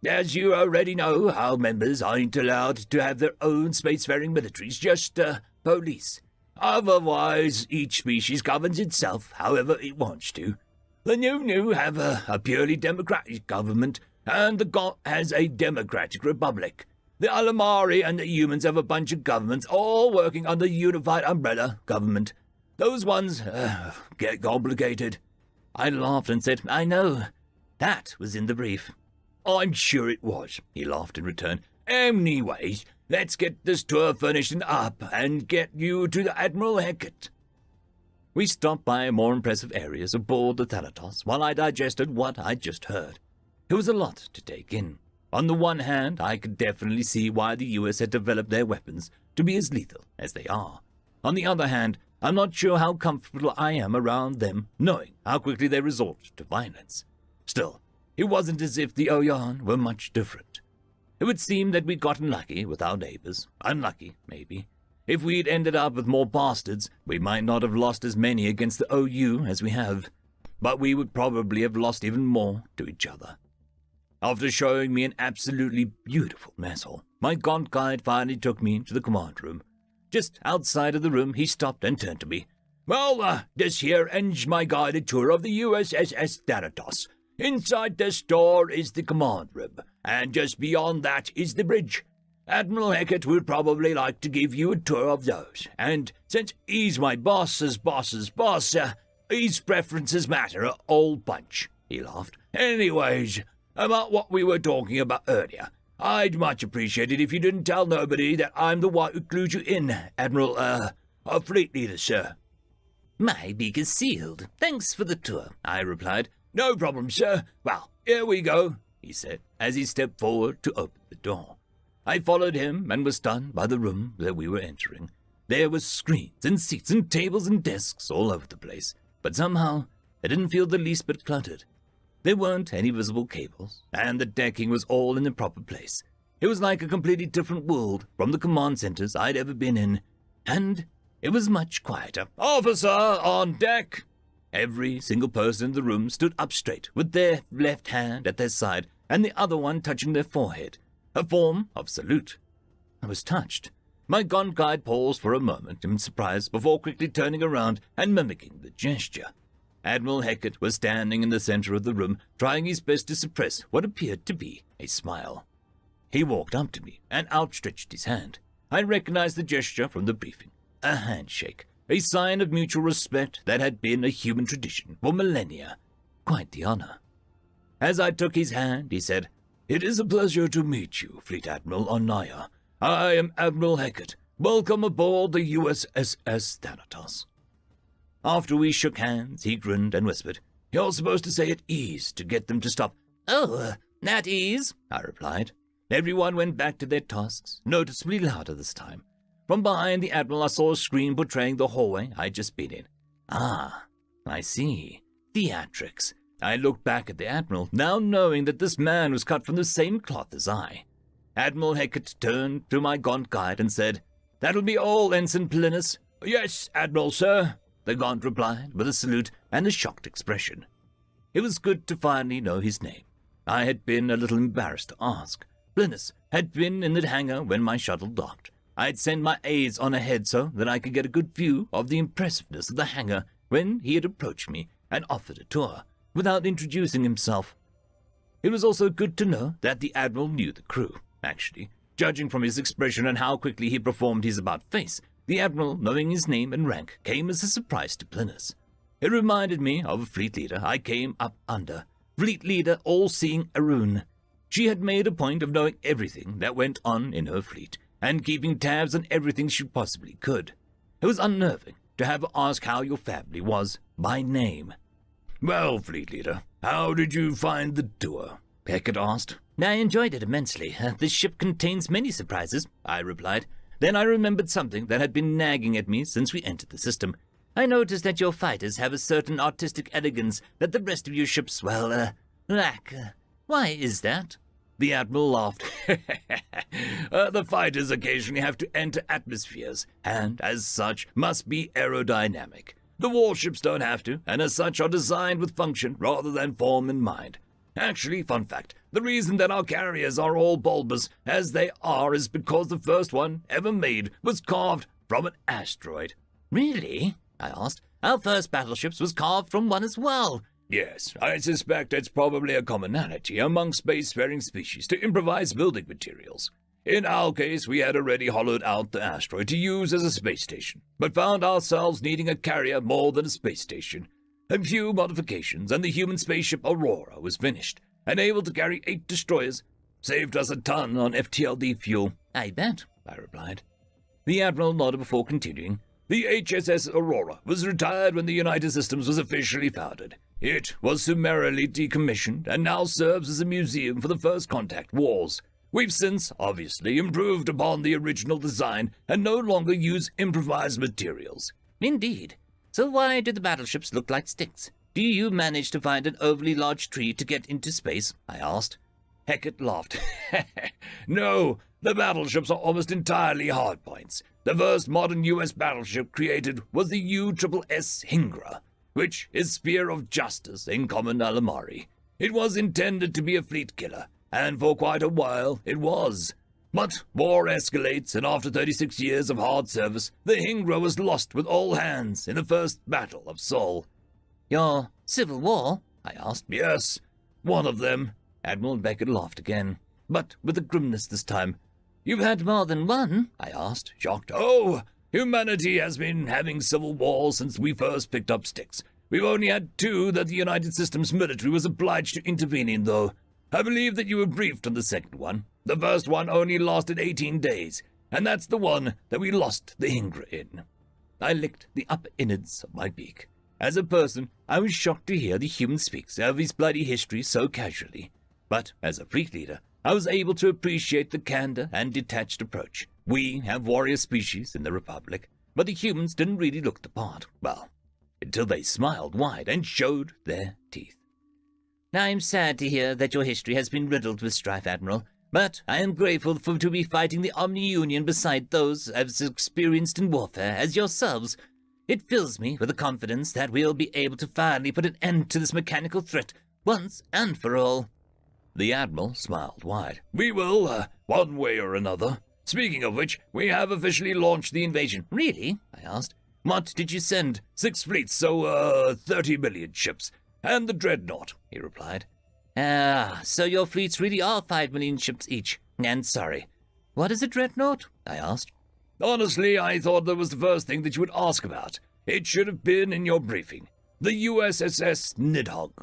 As you already know, our members aren't allowed to have their own spacefaring militaries, just police. Otherwise, each species governs itself however it wants to. The New have a purely democratic government, and the GOT has a democratic republic. The Alamari and the humans have a bunch of governments, all working under the unified umbrella government. Those ones get complicated. I laughed and said, I know. That was in the brief. I'm sure it was, he laughed in return. Anyways, let's get this tour finished and up and get you to the Admiral Hackett. We stopped by more impressive areas aboard the Thanatos while I digested what I'd just heard. It was a lot to take in. On the one hand, I could definitely see why the US had developed their weapons to be as lethal as they are. On the other hand, I'm not sure how comfortable I am around them, knowing how quickly they resort to violence. Still, it wasn't as if the Oyan were much different. It would seem that we'd gotten lucky with our neighbors. Unlucky, maybe. If we'd ended up with more bastards, we might not have lost as many against the OU as we have, but we would probably have lost even more to each other. After showing me an absolutely beautiful mess hall, my gaunt guide finally took me to the command room. Just outside of the room, he stopped and turned to me. Well, this here ends my guided tour of the USS Thanatos. Inside this door is the command room, and just beyond that is the bridge. Admiral Hackett would probably like to give you a tour of those, and since he's my boss's boss's boss, his preferences matter a whole bunch, he laughed. Anyways, about what we were talking about earlier, I'd much appreciate it if you didn't tell nobody that I'm the one who clued you in, Admiral, Fleet Leader, sir. My beak is sealed. Thanks for the tour, I replied. No problem, sir. Well, here we go, he said, as he stepped forward to open the door. I followed him and was stunned by the room that we were entering. There were screens and seats and tables and desks all over the place, but somehow it didn't feel the least bit cluttered. There weren't any visible cables, and the decking was all in the proper place. It was like a completely different world from the command centers I'd ever been in, and it was much quieter. Officer, on deck! Every single person in the room stood up straight, with their left hand at their side and the other one touching their forehead, a form of salute. I was touched. My gaunt guide paused for a moment in surprise before quickly turning around and mimicking the gesture. Admiral Hackett was standing in the center of the room, trying his best to suppress what appeared to be a smile. He walked up to me and outstretched his hand. I recognized the gesture from the briefing, a handshake. A sign of mutual respect that had been a human tradition for millennia. Quite the honor. As I took his hand, he said, It is a pleasure to meet you, Fleet Admiral Onaya. I am Admiral Hackett. Welcome aboard the USS Thanatos. After we shook hands, he grinned and whispered, You're supposed to say at ease to get them to stop. Oh, at ease, I replied. Everyone went back to their tasks, noticeably louder this time. From behind the Admiral, I saw a screen portraying the hallway I'd just been in. Ah, I see. Theatrics. I looked back at the Admiral, now knowing that this man was cut from the same cloth as I. Admiral Hackett turned to my gaunt guide and said, That'll be all, Ensign Plinus. Yes, Admiral, sir, the gaunt replied with a salute and a shocked expression. It was good to finally know his name. I had been a little embarrassed to ask. Plinus had been in the hangar when my shuttle docked. I had sent my aides on ahead so that I could get a good view of the impressiveness of the hangar when he had approached me and offered a tour, without introducing himself. It was also good to know that the Admiral knew the crew. Actually, judging from his expression and how quickly he performed his about-face, the Admiral, knowing his name and rank, came as a surprise to Plinus. It reminded me of a fleet leader I came up under. Fleet leader all-seeing Arun. She had made a point of knowing everything that went on in her fleet, and keeping tabs on everything she possibly could. It was unnerving to have her ask how your family was, by name. "Well, Fleet Leader, how did you find the tour?" Beckett asked. I enjoyed it immensely. This ship contains many surprises, I replied. Then I remembered something that had been nagging at me since we entered the system. I noticed that your fighters have a certain artistic elegance that the rest of your ships, lack. Why is that? The Admiral laughed. The fighters occasionally have to enter atmospheres, and, as such, must be aerodynamic. The warships don't have to, and as such are designed with function rather than form in mind. Actually, fun fact, the reason that our carriers are all bulbous as they are is because the first one ever made was carved from an asteroid. Really? I asked. Our first battleships was carved from one as well. Yes, I suspect it's probably a commonality among spacefaring species to improvise building materials. In our case, we had already hollowed out the asteroid to use as a space station, but found ourselves needing a carrier more than a space station. A few modifications, and the human spaceship Aurora was finished, and able to carry 8 destroyers. Saved us a ton on FTLD fuel. I bet, I replied. The Admiral nodded before continuing. The HSS Aurora was retired when the United Systems was officially founded. It was summarily decommissioned and now serves as a museum for the First Contact Wars. We've since, obviously, improved upon the original design and no longer use improvised materials. Indeed. So why do the battleships look like sticks? Do you manage to find an overly large tree to get into space? I asked. Beckett laughed. No, the battleships are almost entirely hardpoints. The first modern U.S. battleship created was the USS Hingra, which is Spear of Justice in common Alamari. It was intended to be a fleet killer, and for quite a while it was. But war escalates, and after 36 years of hard service, the Hingra was lost with all hands in the First Battle of Seoul. Your Civil War? I asked. Yes, one of them. Admiral Beckett laughed again, but with a grimness this time. You've had more than one? I asked, shocked. Oh, humanity has been having civil wars since we first picked up sticks. We've only had 2 that the United Systems military was obliged to intervene in, though. I believe that you were briefed on the second one. The first one only lasted 18 days, and that's the one that we lost the Hingra in. I licked the upper innards of my beak. As a person, I was shocked to hear the human speaks of his bloody history so casually. But as a fleet leader, I was able to appreciate the candor and detached approach. We have warrior species in the Republic, but the humans didn't really look the part. Well, until they smiled wide and showed their teeth. I'm sad to hear that your history has been riddled with strife, Admiral, but I am grateful to be fighting the Omni-Union beside those as experienced in warfare as yourselves. It fills me with the confidence that we'll be able to finally put an end to this mechanical threat once and for all. The Admiral smiled wide. We will, one way or another. Speaking of which, we have officially launched the invasion. Really? I asked. What did you send? 6 fleets, so 30 million ships. And the Dreadnought, he replied. So your fleets really are 5 million ships each. And sorry. What is a Dreadnought? I asked. Honestly, I thought that was the first thing that you would ask about. It should have been in your briefing. The USS Nidhogg.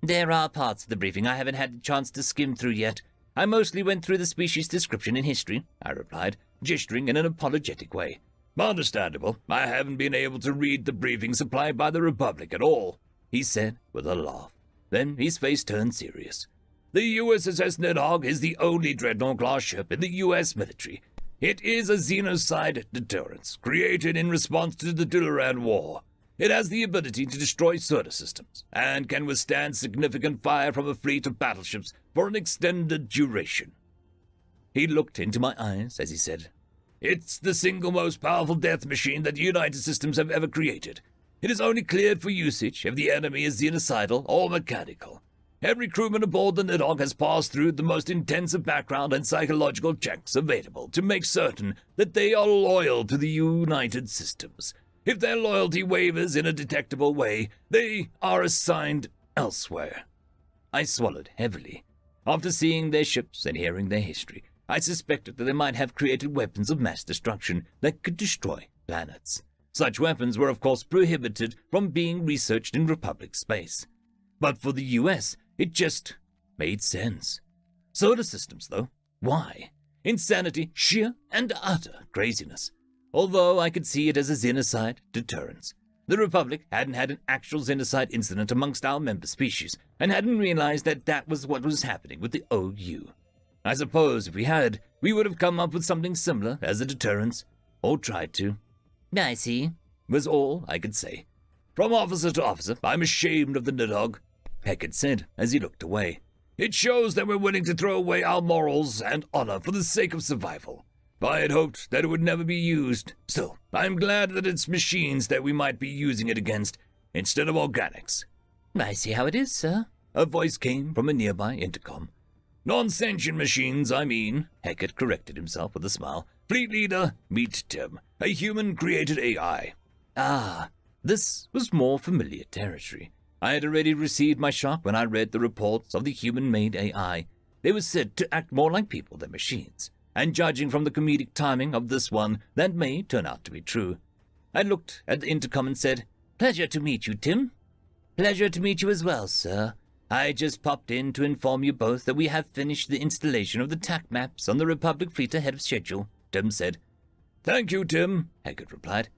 There are parts of the briefing I haven't had a chance to skim through yet. I mostly went through the species description in history, I replied, gesturing in an apologetic way. Understandable. I haven't been able to read the briefing supplied by the Republic at all, he said with a laugh. Then his face turned serious. The USS Nidhogg is the only Dreadnought-class ship in the U.S. military. It is a xenocide deterrence, created in response to the Dularan War. It has the ability to destroy solar systems, and can withstand significant fire from a fleet of battleships for an extended duration. He looked into my eyes as he said, It's the single most powerful death machine that the United Systems have ever created. It is only cleared for usage if the enemy is xenocidal or mechanical. Every crewman aboard the Nidhogg has passed through the most intensive background and psychological checks available to make certain that they are loyal to the United Systems. If their loyalty wavers in a detectable way, they are assigned elsewhere. I swallowed heavily. After seeing their ships and hearing their history, I suspected that they might have created weapons of mass destruction that could destroy planets. Such weapons were of course prohibited from being researched in Republic space. But for the US, it just made sense. Solar systems, though, why? Insanity, sheer and utter craziness. Although I could see it as a xenocide deterrence. The Republic hadn't had an actual xenocide incident amongst our member species, and hadn't realized that that was what was happening with the OU. I suppose if we had, we would have come up with something similar as a deterrence, or tried to. I see, Was all I could say. From officer to officer, I'm ashamed of the Nidhogg, Hackett said as he looked away. It shows that we're willing to throw away our morals and honor for the sake of survival. I had hoped that it would never be used. Still, I'm glad that it's machines that we might be using it against, instead of organics. I see how it is, sir. A voice came from a nearby intercom. Non-sentient machines, I mean, Hackett corrected himself with a smile. Fleet leader, meet Tim, a human-created AI. Ah, this was more familiar territory. I had already received my shock when I read the reports of the human-made AI. They were said to act more like people than machines, and judging from the comedic timing of this one, that may turn out to be true. I looked at the intercom and said, "Pleasure to meet you, Tim." "Pleasure to meet you as well, sir. I just popped in to inform you both that we have finished the installation of the TAC maps on the Republic fleet ahead of schedule," Tim said. "Thank you, Tim," Hackett replied.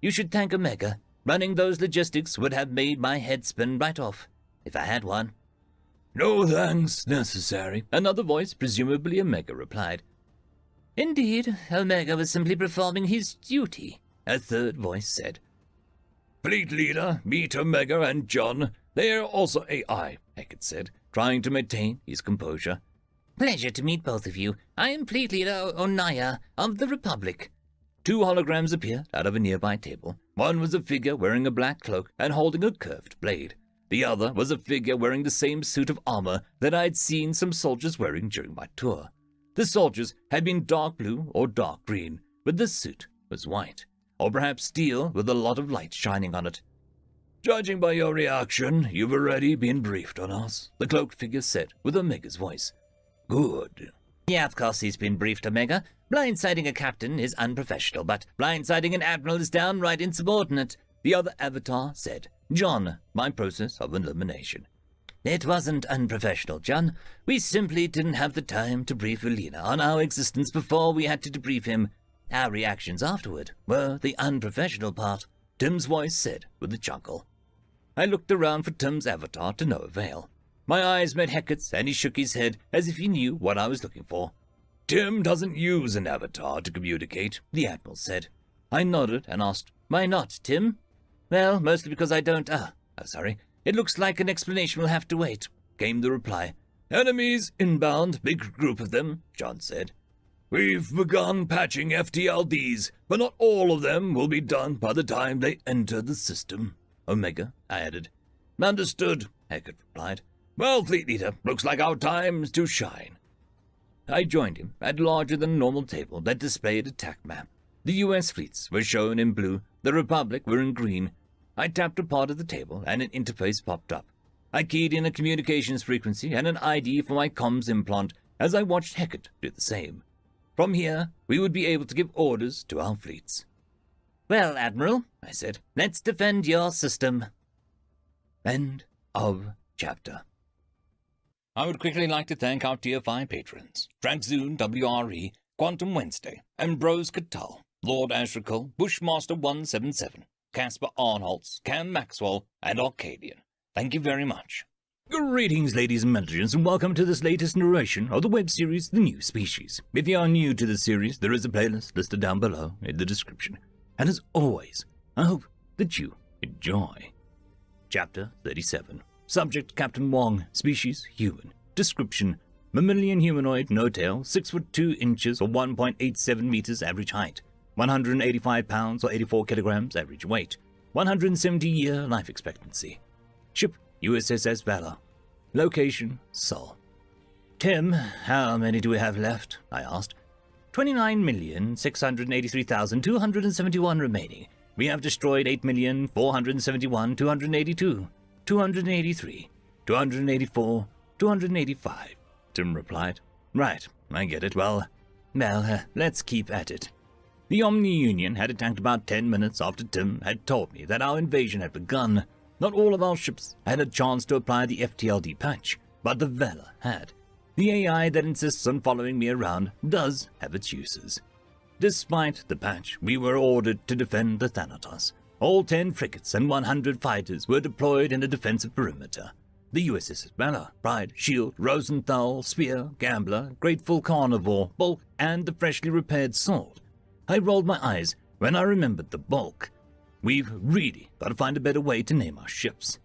"You should thank Omega. Running those logistics would have made my head spin right off, if I had one." "No thanks necessary," another voice, presumably Omega, replied. "Indeed, Omega was simply performing his duty," a third voice said. "Fleet leader, meet Omega and John. They are also AI," Hackett said, trying to maintain his composure. "Pleasure to meet both of you. I am Fleet Leader Onaya of the Republic." Two holograms appeared out of a nearby table. One was a figure wearing a black cloak and holding a curved blade. The other was a figure wearing the same suit of armor that I had seen some soldiers wearing during my tour. The soldiers had been dark blue or dark green, but this suit was white, or perhaps steel with a lot of light shining on it. "Judging by your reaction, you've already been briefed on us," the cloaked figure said with Omega's voice. "Good." "Yeah, of course he's been briefed, Omega. Blindsiding a captain is unprofessional, but blindsiding an admiral is downright insubordinate," the other avatar said. John, my process of elimination. "It wasn't unprofessional, John. We simply didn't have the time to brief Ulina on our existence before we had to debrief him. Our reactions afterward were the unprofessional part," Tim's voice said with a chuckle. I looked around for Tim's avatar to no avail. My eyes met Hackett's and he shook his head as if he knew what I was looking for. "Tim doesn't use an avatar to communicate," the Admiral said. I nodded and asked, "Why not, Tim?" "Well, mostly because I don't, sorry. It looks like an explanation will have to wait," came the reply. "Enemies inbound, big group of them," John said. "We've begun patching FTLDs, but not all of them will be done by the time they enter the system," Omega added. "Understood," Hackett replied. "Well, Fleet Leader, looks like our time's to shine." I joined him at a larger than normal table that displayed a TAC map. The US fleets were shown in blue, the Republic were in green. I tapped a part of the table and an interface popped up. I keyed in a communications frequency and an ID for my comms implant as I watched Hackett do the same. From here, we would be able to give orders to our fleets. "Well, Admiral," I said, "let's defend your system." End of chapter. I would quickly like to thank our Tier 5 patrons, Dragzoon WRE, Quantum Wednesday, Ambrose Cattell, Lord Ashrikul, Bushmaster 177, Casper Arnholtz, Cam Maxwell, and Arcadian. Thank you very much. Greetings, ladies and gentlemen, and welcome to this latest narration of the web series The New Species. If you are new to the series, there is a playlist listed down below in the description. And as always, I hope that you enjoy. Chapter 37. Subject Captain Wong. Species human. Description: mammalian humanoid, no tail, 6 foot 2 inches or 1.87 meters average height, 185 pounds or 84 kilograms average weight, 170-year life expectancy. Ship USS Valor. Location Seoul. "Tim, how many do we have left?" I asked. 29,683,271 remaining. We have destroyed 8,471,282, 283, 284, 285. Tim replied. Right, I get it. Well, let's keep at it. The Omni Union had attacked about 10 minutes after Tim had told me that our invasion had begun. Not all of our ships had a chance to apply the FTLD patch, but the Valor had. The AI that insists on following me around does have its uses. Despite the patch, we were ordered to defend the Thanatos. All 10 frigates and 100 fighters were deployed in a defensive perimeter. The USS Valor, Pride, Shield, Rosenthal, Spear, Gambler, Grateful Carnivore, Bulk, and the freshly repaired Sword. I rolled my eyes when I remembered the Bulk. We've really got to find a better way to name our ships.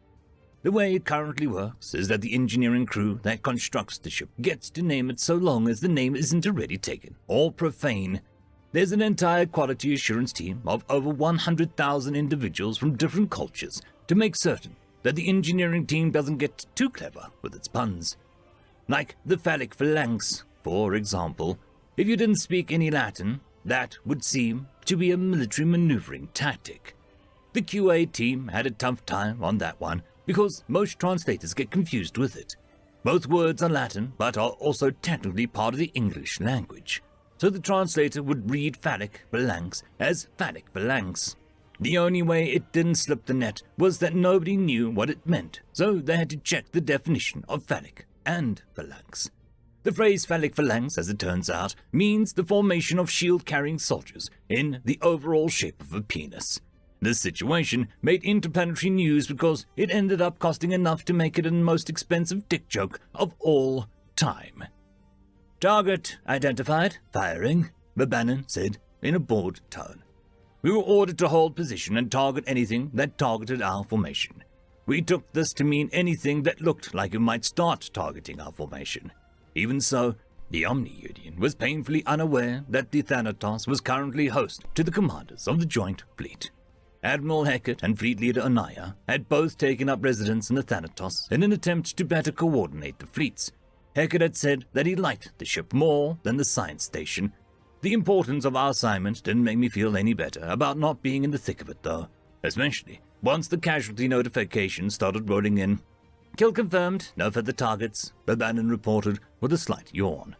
The way it currently works is that the engineering crew that constructs the ship gets to name it so long as the name isn't already taken or profane. There's an entire quality assurance team of over 100,000 individuals from different cultures to make certain that the engineering team doesn't get too clever with its puns. Like the phallic phalanx, for example. If you didn't speak any Latin, that would seem to be a military maneuvering tactic. The QA team had a tough time on that one because most translators get confused with it. Both words are Latin but are also technically part of the English language. So the translator would read phallic phalanx as phallic phalanx. The only way it didn't slip the net was that nobody knew what it meant, so they had to check the definition of phallic and phalanx. The phrase phallic phalanx, as it turns out, means the formation of shield-carrying soldiers in the overall shape of a penis. This situation made interplanetary news because it ended up costing enough to make it the most expensive dick joke of all time. Target identified, firing, Babanan said in a bored tone. We were ordered to hold position and target anything that targeted our formation. We took this to mean anything that looked like it might start targeting our formation. Even so, the Omni Union was painfully unaware that the Thanatos was currently host to the commanders of the Joint Fleet. Admiral Heckett and Fleet Leader Anaya had both taken up residence in the Thanatos in an attempt to better coordinate the fleets. Heckett had said that he liked the ship more than the science station. The importance of our assignment didn't make me feel any better about not being in the thick of it, though, especially once the casualty notification started rolling in. Kill confirmed, no further targets, Babanan reported with a slight yawn.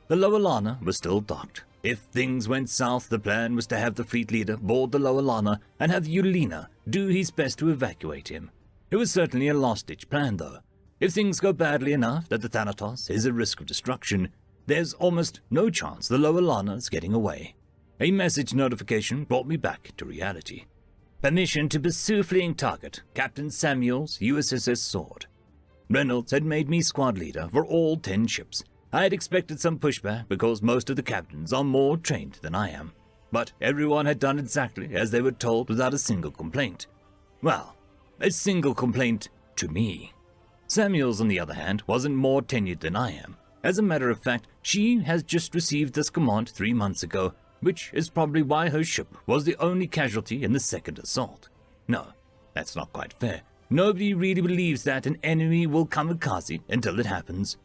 The Lower Lana was still docked. If things went south, the plan was to have the fleet leader board the Lower Lana and have Ulina do his best to evacuate him. It was certainly a last-ditch plan, though. If things go badly enough that the Thanatos is at risk of destruction, there's almost no chance the Lower Lana's getting away. A message notification brought me back to reality. Permission to pursue fleeing target, Captain Samuel's USS Sword. Reynolds had made me squad leader for all 10 ships. I had expected some pushback because most of the captains are more trained than I am. But everyone had done exactly as they were told without a single complaint. Well, a single complaint to me. Samuels, on the other hand, wasn't more tenured than I am. As a matter of fact, she has just received this command 3 months ago, which is probably why her ship was the only casualty in the second assault. No, that's not quite fair. Nobody really believes that an enemy will kamikaze until it happens.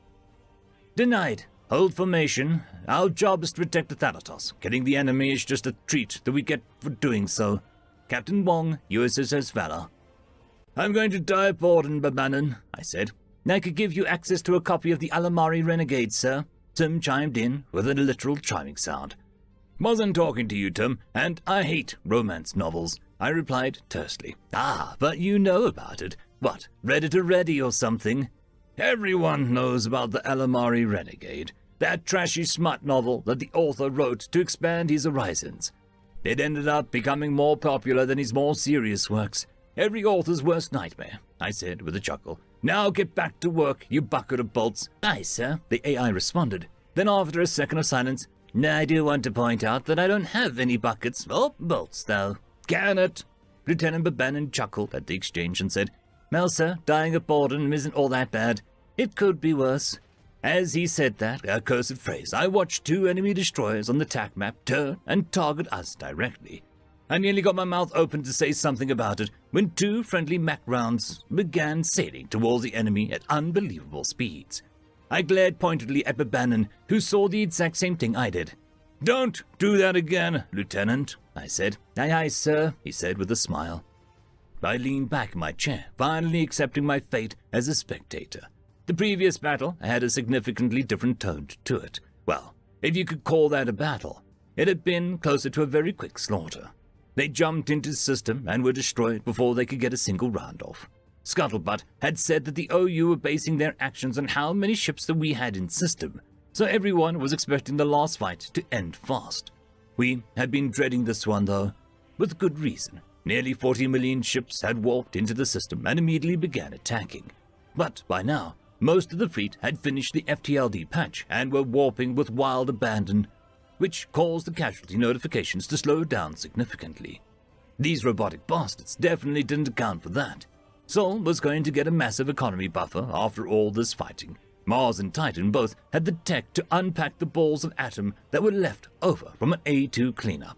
Denied. Hold formation. Our job is to protect the Thanatos. Killing the enemy is just a treat that we get for doing so. Captain Wong, USS Valor. I'm going to die aboard in Babanan, I said. I could give you access to a copy of the Alamari Renegade, sir. Tim chimed in with a literal chiming sound. Wasn't talking to you, Tim, and I hate romance novels, I replied tersely. Ah, but you know about it. What, read it already or something? Everyone knows about the Alamari Renegade, that trashy smut novel that the author wrote to expand his horizons. It ended up becoming more popular than his more serious works. Every author's worst nightmare, I said with a chuckle. Now get back to work, you bucket of bolts. Aye, sir, the AI responded. Then after a second of silence, I do want to point out that I don't have any buckets or bolts, though. Can it? Lieutenant Babanan chuckled at the exchange and said, Well, sir, dying at boredom isn't all that bad. It could be worse. As he said that accursed phrase, I watched 2 enemy destroyers on the TAC map turn and target us directly. I nearly got my mouth open to say something about it when 2 friendly Mac rounds began sailing towards the enemy at unbelievable speeds. I glared pointedly at Babanan, who saw the exact same thing I did. Don't do that again, Lieutenant, I said. Aye, aye, sir, he said with a smile. I leaned back in my chair, finally accepting my fate as a spectator. The previous battle had a significantly different tone to it. Well, if you could call that a battle, it had been closer to a very quick slaughter. They jumped into the system and were destroyed before they could get a single round off. Scuttlebutt had said that the OU were basing their actions on how many ships that we had in system, so everyone was expecting the last fight to end fast. We had been dreading this one, though, with good reason. Nearly 40 million ships had walked into the system and immediately began attacking. But by now, most of the fleet had finished the FTLD patch and were warping with wild abandon, which caused the casualty notifications to slow down significantly. These robotic bastards definitely didn't account for that. Sol was going to get a massive economy buffer after all this fighting. Mars and Titan both had the tech to unpack the balls of atom that were left over from an A2 cleanup.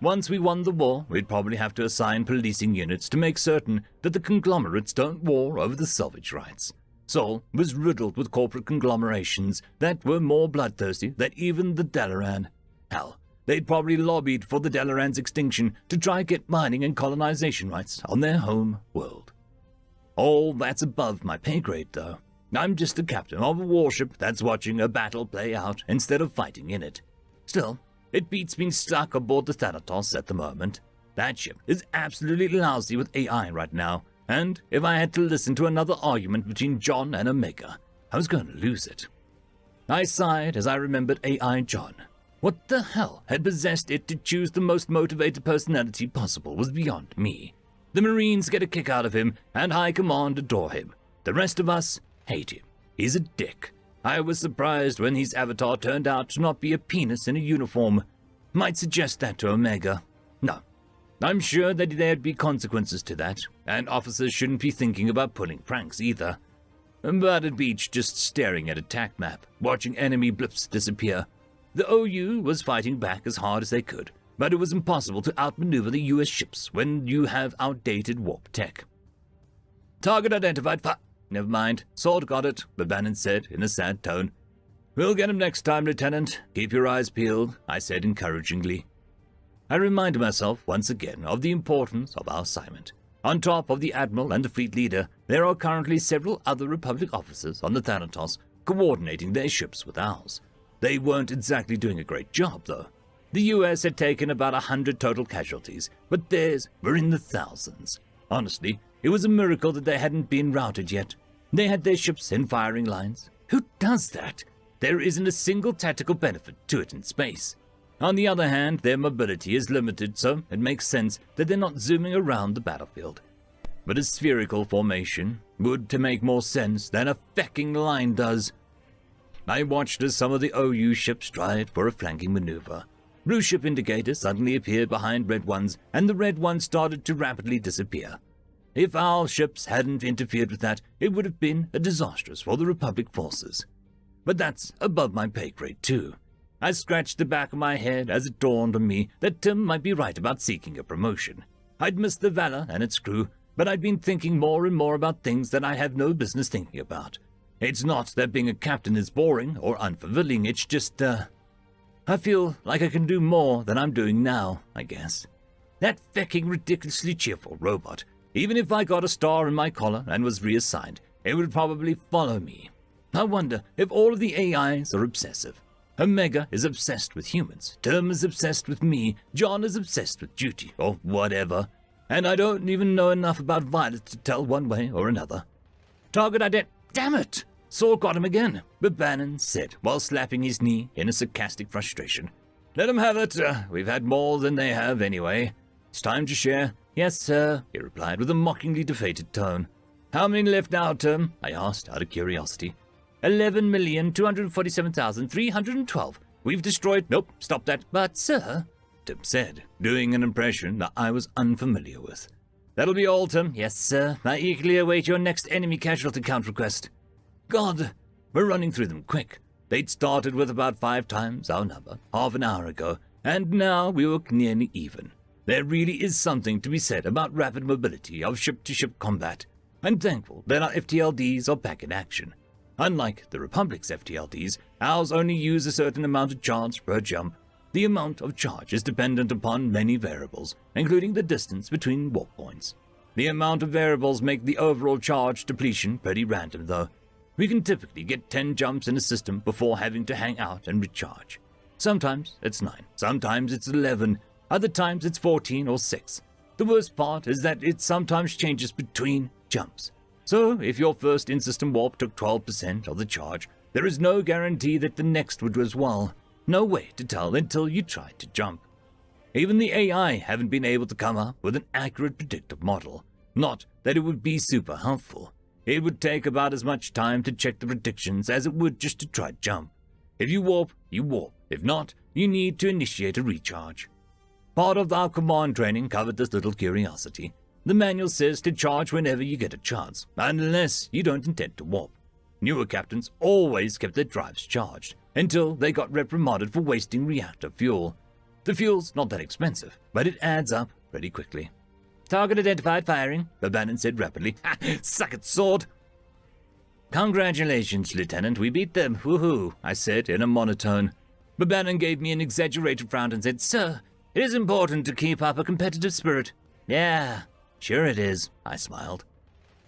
Once we won the war, we'd probably have to assign policing units to make certain that the conglomerates don't war over the salvage rights. Sol was riddled with corporate conglomerations that were more bloodthirsty than even the Dalaran. Hell, they'd probably lobbied for the Dalaran's extinction to try get mining and colonization rights on their home world. All that's above my pay grade, though. I'm just a captain of a warship that's watching a battle play out instead of fighting in it. Still, it beats being stuck aboard the Thanatos at the moment. That ship is absolutely lousy with AI right now, and if I had to listen to another argument between John and Omega, I was going to lose it. I sighed as I remembered AI John. What the hell had possessed it to choose the most motivated personality possible was beyond me. The Marines get a kick out of him, and High Command adore him. The rest of us hate him. He's a dick. I was surprised when his avatar turned out to not be a penis in a uniform. Might suggest that to Omega. No. I'm sure that there'd be consequences to that, and officers shouldn't be thinking about pulling pranks either. But at Beach just staring at a TAC map, watching enemy blips disappear. The OU was fighting back as hard as they could, but it was impossible to outmaneuver the US ships when you have outdated warp tech. Target identified. Never mind. Sword got it, but Bannon said in a sad tone. We'll get him next time, Lieutenant. Keep your eyes peeled, I said encouragingly. I reminded myself once again of the importance of our assignment. On top of the Admiral and the fleet leader, there are currently several other Republic officers on the Thanatos coordinating their ships with ours. They weren't exactly doing a great job, though. The US had taken about 100 total casualties, but theirs were in the thousands. Honestly, it was a miracle that they hadn't been routed yet. They had their ships in firing lines. Who does that? There isn't a single tactical benefit to it in space. On the other hand, their mobility is limited, so it makes sense that they're not zooming around the battlefield. But a spherical formation would to make more sense than a fecking line does. I watched as some of the OU ships tried for a flanking maneuver. Blue ship indicators suddenly appeared behind red ones, and the red ones started to rapidly disappear. If our ships hadn't interfered with that, it would have been disastrous for the Republic forces. But that's above my pay grade, too. I scratched the back of my head as it dawned on me that Tim might be right about seeking a promotion. I'd missed the Valor and its crew, but I'd been thinking more and more about things that I have no business thinking about. It's not that being a captain is boring or unfulfilling, it's just, I feel like I can do more than I'm doing now, I guess. That fecking ridiculously cheerful robot, even if I got a star in my collar and was reassigned, it would probably follow me. I wonder if all of the AIs are obsessive. Omega is obsessed with humans, Tim is obsessed with me, John is obsessed with duty, or whatever, and I don't even know enough about Violet to tell one way or another. Target ident— Damn it! Saul got him again, but Bannon said, while slapping his knee in a sarcastic frustration. Let them have it, we've had more than they have anyway. It's time to share. Yes, sir, he replied with a mockingly defeated tone. How many left now, Tim? I asked out of curiosity. 11,247,312. We've destroyed— Nope, stop that. But, sir, Tim said, doing an impression that I was unfamiliar with. That'll be all, Tim. Yes, sir. I eagerly await your next enemy casualty count request. God, we're running through them quick. They'd started with about 5 times our number half an hour ago, and now we were nearly even. There really is something to be said about rapid mobility of ship-to-ship combat. I'm thankful that our FTLDs are back in action. Unlike the Republic's FTLDs, ours only use a certain amount of charge per jump. The amount of charge is dependent upon many variables, including the distance between warp points. The amount of variables make the overall charge depletion pretty random, though. We can typically get 10 jumps in a system before having to hang out and recharge. Sometimes it's 9, sometimes it's 11, other times it's 14 or 6. The worst part is that it sometimes changes between jumps. So if your first in-system warp took 12% of the charge, there is no guarantee that the next would as well. No way to tell until you try to jump. Even the AI haven't been able to come up with an accurate predictive model. Not that it would be super helpful. It would take about as much time to check the predictions as it would just to try jump. If you warp, you warp. If not, you need to initiate a recharge. Part of our command training covered this little curiosity. The manual says to charge whenever you get a chance, unless you don't intend to warp. Newer captains always kept their drives charged, until they got reprimanded for wasting reactor fuel. The fuel's not that expensive, but it adds up pretty quickly. Target identified, firing, Babanin said rapidly. Ha! Suck it, sword! Congratulations, Lieutenant, we beat them, woohoo, I said in a monotone. Babanin gave me an exaggerated frown and said, Sir, it is important to keep up a competitive spirit. Yeah, sure it is, I smiled.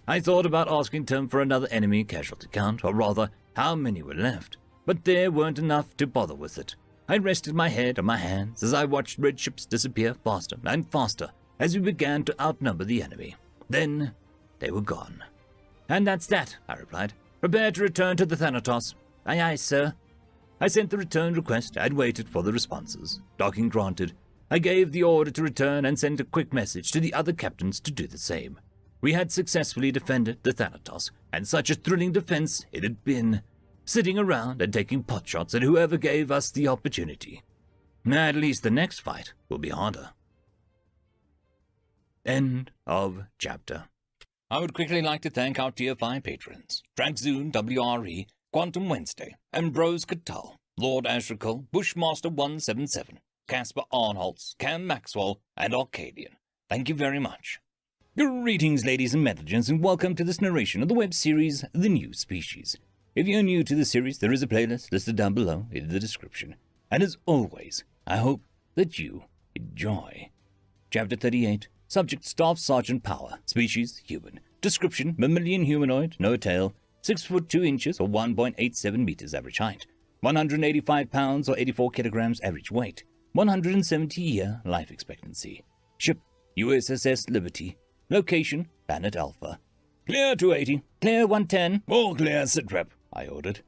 I thought about asking Tim for another enemy casualty count, or rather, how many were left, but there weren't enough to bother with it. I rested my head on my hands as I watched red ships disappear faster and faster as we began to outnumber the enemy. Then they were gone. And that's that, I replied. Prepare to return to the Thanatos. Aye, aye, sir. I sent the return request and waited for the responses. Docking granted. I gave the order to return and sent a quick message to the other captains to do the same. We had successfully defended the Thanatos, and such a thrilling defense it had been, sitting around and taking potshots at whoever gave us the opportunity. At least the next fight will be harder. End of chapter. I would quickly like to thank our Tier 5 patrons, Dragzoon WRE, Quantum Wednesday, Ambrose Cattell, Lord Ashrakal, Bushmaster 177, Casper Arnholtz, Cam Maxwell, and Arcadian. Thank you very much. Greetings, ladies and methogens, and welcome to this narration of the web series, The New Species. If you're new to the series, there is a playlist listed down below in the description. And as always, I hope that you enjoy. Chapter 38, Subject Staff Sergeant Power, Species Human, Description Mammalian Humanoid, no tail, 6 foot 2 inches or 1.87 meters average height, 185 pounds or 84 kilograms average weight, 170-year life expectancy. Ship USS Liberty. Location Planet Alpha. Clear 280. Clear 110. All clear, sitrep, I ordered.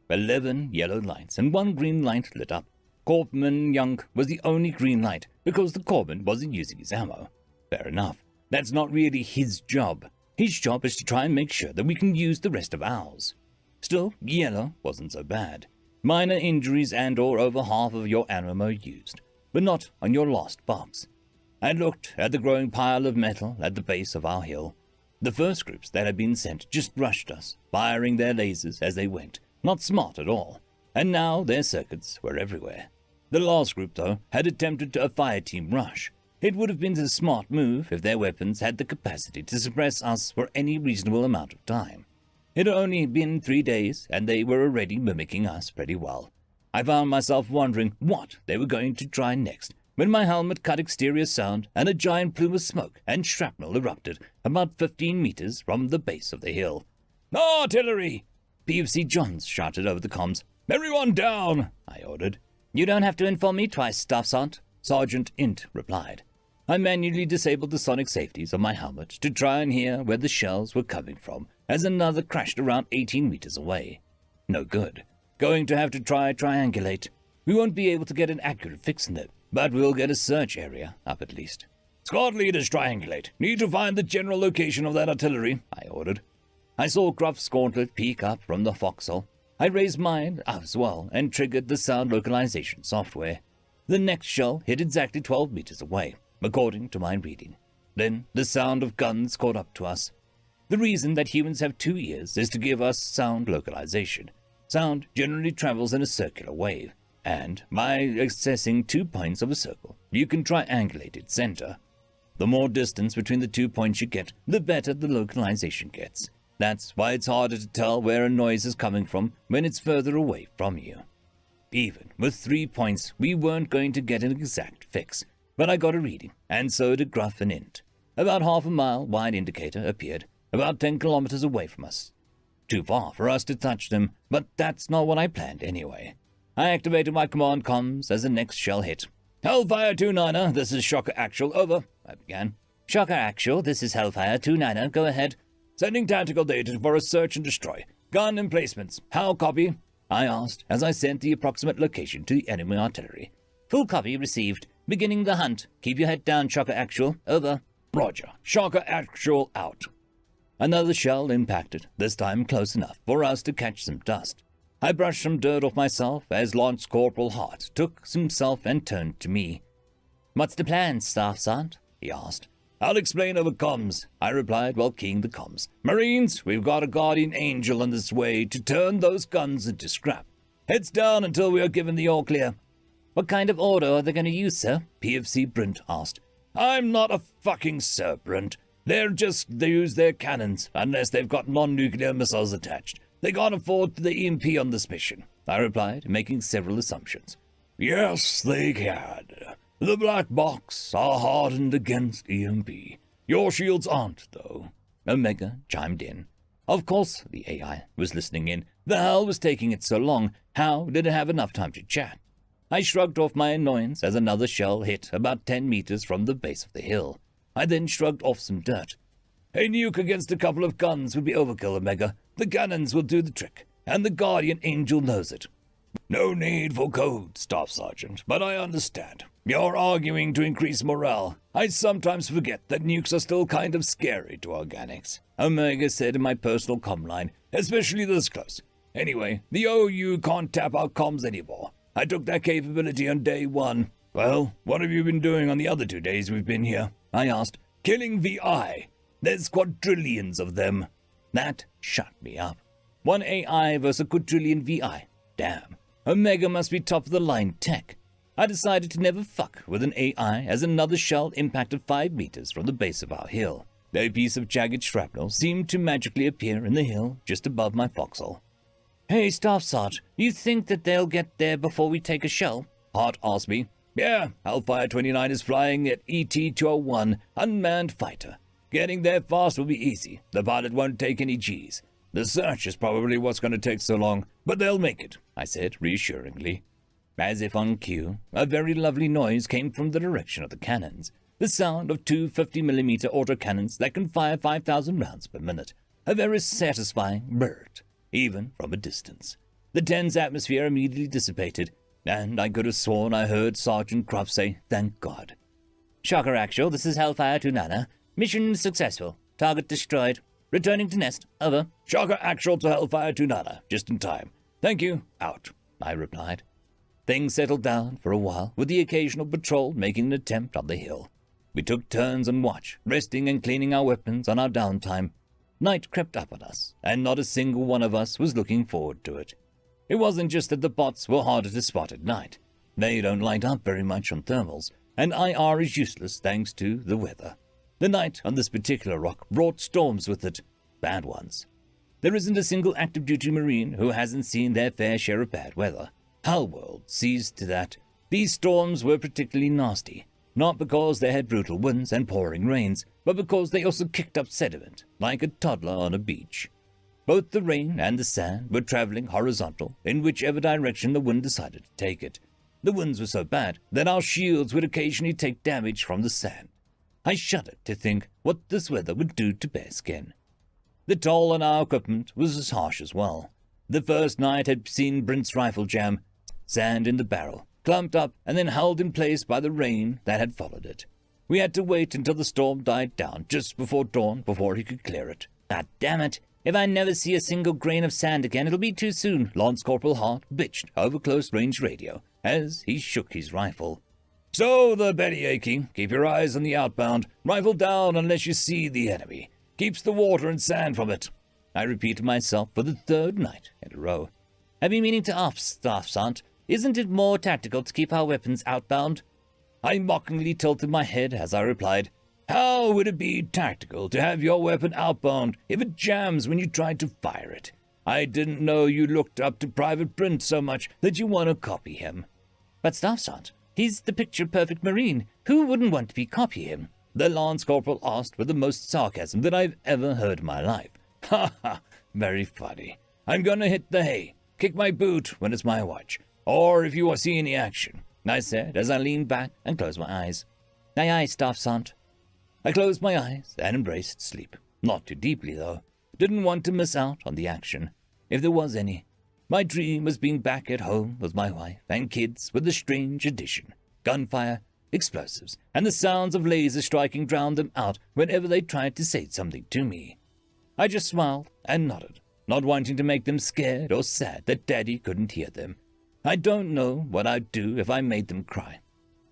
11 yellow lights and 1 green light lit up. Corpsman Young was the only green light because the corpsman wasn't using his ammo. Fair enough. That's not really his job. His job is to try and make sure that we can use the rest of ours. Still, yellow wasn't so bad. Minor injuries and or over half of your ammo used, but not on your last box. I looked at the growing pile of metal at the base of our hill. The first groups that had been sent just rushed us, firing their lasers as they went, not smart at all, and now their circuits were everywhere. The last group, though, had attempted a fire team rush. It would have been a smart move if their weapons had the capacity to suppress us for any reasonable amount of time. It had only been 3 days, and they were already mimicking us pretty well. I found myself wondering what they were going to try next, when my helmet cut exterior sound and a giant plume of smoke and shrapnel erupted about 15 meters from the base of the hill. Artillery! PFC Johns shouted over the comms. Everyone down! I ordered. You don't have to inform me twice, Staff Sergeant. Sergeant Int replied. I manually disabled the sonic safeties of my helmet to try and hear where the shells were coming from as another crashed around 18 meters away. No good. Going to have to triangulate. We won't be able to get an accurate fix in it, but we'll get a search area up at least. Squad leaders triangulate. Need to find the general location of that artillery, I ordered. I saw Gruff's gauntlet peek up from the foxhole. I raised mine as well and triggered the sound localization software. The next shell hit exactly 12 meters away, according to my reading. Then the sound of guns caught up to us. The reason that humans have 2 ears is to give us sound localization. Sound generally travels in a circular wave, and by accessing 2 points of a circle, you can triangulate its center. The more distance between the 2 points you get, the better the localization gets. That's why it's harder to tell where a noise is coming from when it's further away from you. Even with 3 points, we weren't going to get an exact fix, but I got a reading, and so did Gruff and Int. About half a mile wide indicator appeared, about 10 kilometers away from us. too far for us to touch them, but that's not what I planned anyway. I activated my command comms as the next shell hit. Hellfire 2-9er, this is Shocker Actual, over, I began. Shocker Actual, this is Hellfire 2-9er, go ahead. Sending tactical data for a search and destroy. Gun emplacements. How copy? I asked as I sent the approximate location to the enemy artillery. Full copy received. Beginning the hunt. Keep your head down, Shocker Actual. Over. Roger. Shocker Actual out. Another shell impacted, this time close enough for us to catch some dust. I brushed some dirt off myself as Lance Corporal Hart took himself and turned to me. What's the plan, Staff Sergeant? He asked. I'll explain over comms, I replied while keying the comms. Marines, we've got a guardian angel on this way to turn those guns into scrap. Heads down until we are given the all clear. What kind of order are they going to use, sir? PFC Brent asked. I'm not a fucking sir, Brent. They use their cannons, unless they've got non-nuclear missiles attached. They can't afford the EMP on this mission, I replied, making several assumptions. Yes, they can. The black box are hardened against EMP. Your shields aren't, though. Omega chimed in. Of course, the AI was listening in. The hell was taking it so long? How did it have enough time to chat? I shrugged off my annoyance as another shell hit about 10 meters from the base of the hill. I then shrugged off some dirt. A nuke against a couple of guns would be overkill, Omega. The cannons will do the trick, and the Guardian Angel knows it. No need for code, Staff Sergeant, but I understand. You're arguing to increase morale. I sometimes forget that nukes are still kind of scary to organics, Omega said in my personal comm line, especially this close. Anyway, the OU can't tap our comms anymore. I took that capability on day 1. Well, what have you been doing on the other 2 days we've been here? I asked. Killing VI. There's quadrillions of them. That shut me up. 1 AI versus a quadrillion VI. Damn. Omega must be top of the line tech. I decided to never fuck with an AI as another shell impacted 5 meters from the base of our hill. A piece of jagged shrapnel seemed to magically appear in the hill just above my foxhole. Hey, Staff Sergeant, you think that they'll get there before we take a shell? Hart asked me. Yeah, Hellfire 29 is flying at ET-201, unmanned fighter. Getting there fast will be easy. The pilot won't take any G's. The search is probably what's going to take so long, but they'll make it, I said reassuringly. As if on cue, a very lovely noise came from the direction of the cannons. The sound of 2 50mm autocannons that can fire 5,000 rounds per minute. A very satisfying bird, even from a distance. The tense atmosphere immediately dissipated, and I could have sworn I heard Sergeant Croft say, "Thank God." Shocker Actual, this is Hellfire 2-9er. Mission successful. Target destroyed. Returning to nest. Over. Shocker Actual to Hellfire 2-9er. Just in time. Thank you. Out, I replied. Things settled down for a while, with the occasional patrol making an attempt on the hill. We took turns on watch, resting and cleaning our weapons on our downtime. Night crept up on us, and not a single one of us was looking forward to it. It wasn't just that the bots were harder to spot at night. They don't light up very much on thermals, and IR is useless thanks to the weather. The night on this particular rock brought storms with it, bad ones. There isn't a single active-duty Marine who hasn't seen their fair share of bad weather. Hellworld sees to that. These storms were particularly nasty, not because they had brutal winds and pouring rains, but because they also kicked up sediment, like a toddler on a beach. Both the rain and the sand were traveling horizontal in whichever direction the wind decided to take it. The winds were so bad that our shields would occasionally take damage from the sand. I shuddered to think what this weather would do to bare skin. The toll on our equipment was as harsh as well. The first night had seen Brent's rifle jam, sand in the barrel, clumped up and then held in place by the rain that had followed it. We had to wait until the storm died down just before dawn before he could clear it. God damn it! If I never see a single grain of sand again, it'll be too soon, Lance Corporal Hart bitched over close-range radio as he shook his rifle. So the belly aching, keep your eyes on the outbound, rifle down unless you see the enemy. Keeps the water and sand from it. I repeated myself for the 3rd night in a row. I've been meaning to ask, Staff Sergeant, isn't it more tactical to keep our weapons outbound? I mockingly tilted my head as I replied, how would it be tactical to have your weapon outbound if it jams when you try to fire it? I didn't know you looked up to Private Brent so much that you want to copy him. But Staff Sergeant, he's the picture-perfect Marine. Who wouldn't want to copy him? The Lance Corporal asked with the most sarcasm that I've ever heard in my life. Ha ha! very funny. I'm gonna hit the hay, kick my boot when it's my watch, or if you see any action, I said as I leaned back and closed my eyes. Aye, aye, Staff Sergeant. I closed my eyes and embraced sleep. Not too deeply, though. Didn't want to miss out on the action, if there was any. My dream was being back at home with my wife and kids with a strange addition. Gunfire, explosives, and the sounds of lasers striking drowned them out whenever they tried to say something to me. I just smiled and nodded, not wanting to make them scared or sad that Daddy couldn't hear them. I don't know what I'd do if I made them cry.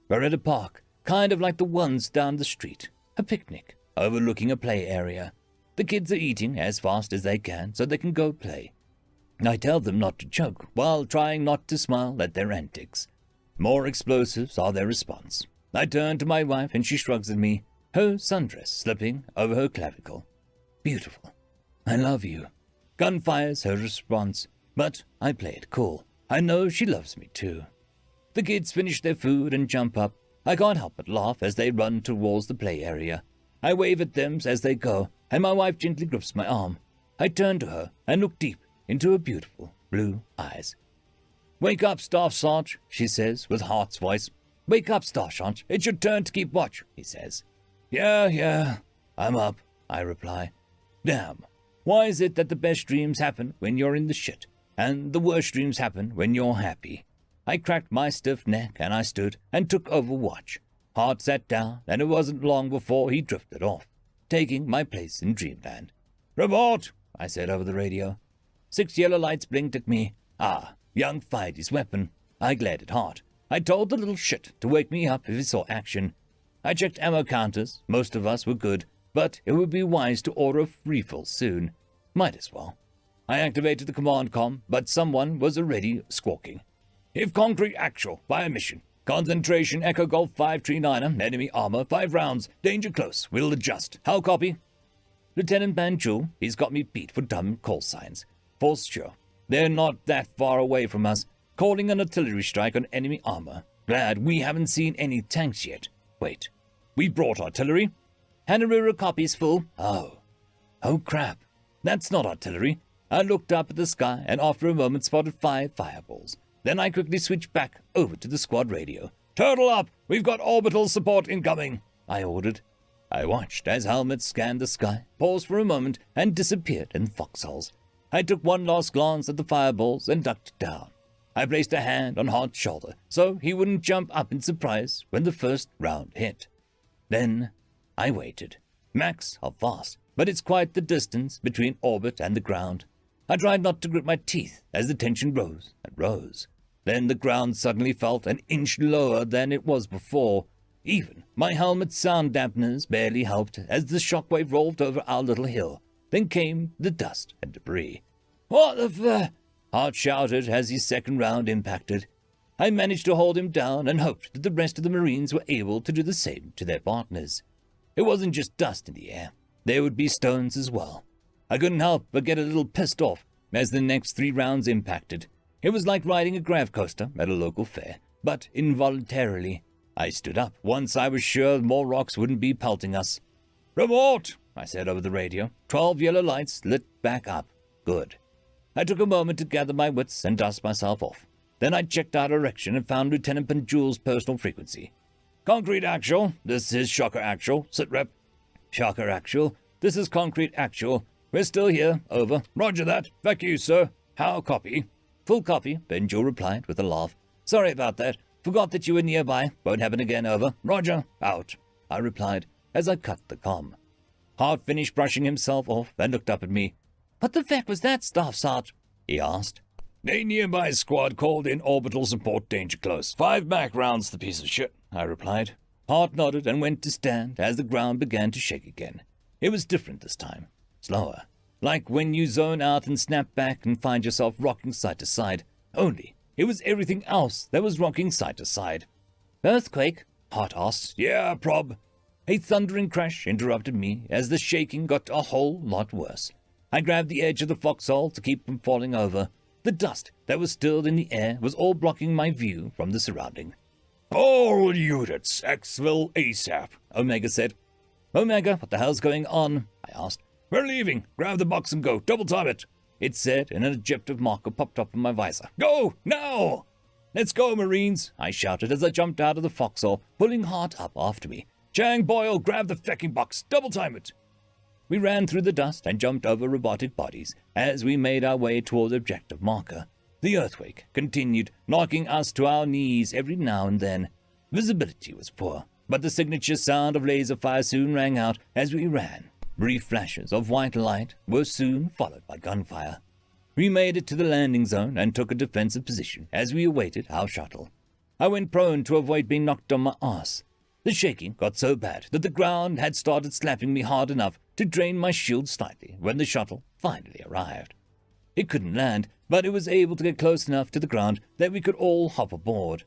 We're at a park, kind of like the ones down the street. A picnic, overlooking a play area. The kids are eating as fast as they can so they can go play. I tell them not to choke, while trying not to smile at their antics. More explosives are their response. I turn to my wife and she shrugs at me, her sundress slipping over her clavicle. Beautiful. I love you. Gunfire's her response, but I play it cool. I know she loves me too. The kids finish their food and jump up. I can't help but laugh as they run towards the play area. I wave at them as they go, and my wife gently grips my arm. I turn to her and look deep into her beautiful blue eyes. Wake up, Staff Sergeant, she says with Hart's voice. Wake up, Staff Sergeant. It's your turn to keep watch, he says. Yeah, I'm up, I reply. Damn, why is it that the best dreams happen when you're in the shit, and the worst dreams happen when you're happy? I cracked my stiff neck and I stood and took over watch. Hart sat down, and it wasn't long before he drifted off, taking my place in dreamland. Report, I said over the radio. 6 yellow lights blinked at me. Ah, young Fidey's weapon. I glared at Hart. I told the little shit to wake me up if he saw action. I checked ammo counters. Most of us were good, but it would be wise to order a refill soon. Might as well. I activated the command comm, but someone was already squawking. If concrete actual, via mission. Concentration Echo Golf 539er, enemy armor, 5 rounds, danger close, we'll adjust. How copy? Lieutenant Banjul, he's got me beat for dumb call signs. Force sure. They're not that far away from us, calling an artillery strike on enemy armor. Glad we haven't seen any tanks yet. Wait, we brought artillery? Hanarura copies full. Oh crap. That's not artillery. I looked up at the sky and after a moment spotted 5 fireballs. Then I quickly switched back over to the squad radio. Turtle up! We've got orbital support incoming! I ordered. I watched as helmets scanned the sky, paused for a moment, and disappeared in foxholes. I took one last glance at the fireballs and ducked down. I placed a hand on Hart's shoulder so he wouldn't jump up in surprise when the first round hit. Then I waited. Max are fast, but it's quite the distance between orbit and the ground. I tried not to grit my teeth as the tension rose and rose. Then the ground suddenly felt an inch lower than it was before. Even my helmet's sound dampeners barely helped as the shockwave rolled over our little hill. Then came the dust and debris. What the Hart shouted as his second round impacted. I managed to hold him down and hoped that the rest of the Marines were able to do the same to their partners. It wasn't just dust in the air. There would be stones as well. I couldn't help but get a little pissed off as the next 3 rounds impacted. It was like riding a grav coaster at a local fair, but involuntarily, I stood up once I was sure more rocks wouldn't be pelting us. Report, I said over the radio. 12 yellow lights lit back up. Good. I took a moment to gather my wits and dust myself off. Then I checked our direction and found Lieutenant Penjul's personal frequency. Concrete Actual, this is Shocker Actual, sit rep. Shocker Actual, this is Concrete Actual. We're still here, over. Roger that. Back you, sir. How copy? Full copy, Benjul replied with a laugh. Sorry about that. Forgot that you were nearby. Won't happen again, over. Roger. Out, I replied as I cut the comm. Hart finished brushing himself off and looked up at me. What the feck was that, Staff Sergeant? He asked. A nearby squad called in orbital support danger close. 5 back rounds, the piece of shit, I replied. Hart nodded and went to stand as the ground began to shake again. It was different this time. Slower. Like when you zone out and snap back and find yourself rocking side to side. Only, it was everything else that was rocking side to side. Earthquake? Hart asked. Yeah, prob. A thundering crash interrupted me as the shaking got a whole lot worse. I grabbed the edge of the foxhole to keep from falling over. The dust that was still in the air was all blocking my view from the surrounding. All units, exfil ASAP, Omega said. Omega, what the hell's going on? I asked. We're leaving. Grab the box and go. Double time it, it said, and an objective marker popped up in my visor. Go, now! Let's go, Marines, I shouted as I jumped out of the foxhole, pulling Hart up after me. Chang, Boyle, grab the fecking box. Double time it. We ran through the dust and jumped over robotic bodies as we made our way toward the objective marker. The earthquake continued, knocking us to our knees every now and then. Visibility was poor, but the signature sound of laser fire soon rang out as we ran. Brief flashes of white light were soon followed by gunfire. We made it to the landing zone and took a defensive position as we awaited our shuttle. I went prone to avoid being knocked on my ass. The shaking got so bad that the ground had started slapping me hard enough to drain my shield slightly when the shuttle finally arrived. It couldn't land, but it was able to get close enough to the ground that we could all hop aboard.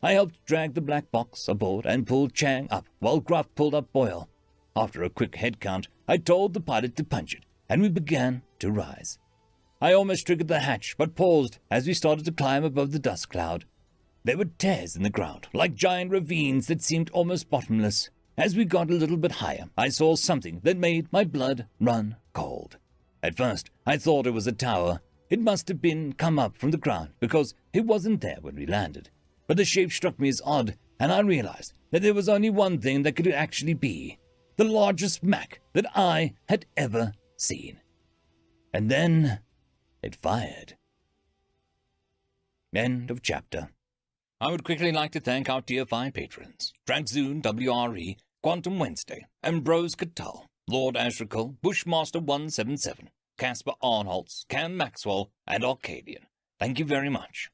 I helped drag the black box aboard and pulled Chang up while Gruff pulled up Boyle. After a quick head count, I told the pilot to punch it, and we began to rise. I almost triggered the hatch, but paused as we started to climb above the dust cloud. There were tears in the ground, like giant ravines that seemed almost bottomless. As we got a little bit higher, I saw something that made my blood run cold. At first, I thought it was a tower. It must have been come up from the ground because it wasn't there when we landed. But the shape struck me as odd, and I realized that there was only one thing that could actually be the largest Mac that I had ever seen. And then it fired. End of chapter. I would quickly like to thank our Tier 5 patrons, Draxoon WRE, Quantum Wednesday, Ambrose Cattell, Lord Ashrakal, Bushmaster 177, Caspar Arnholtz, Cam Maxwell, and Arcadian. Thank you very much.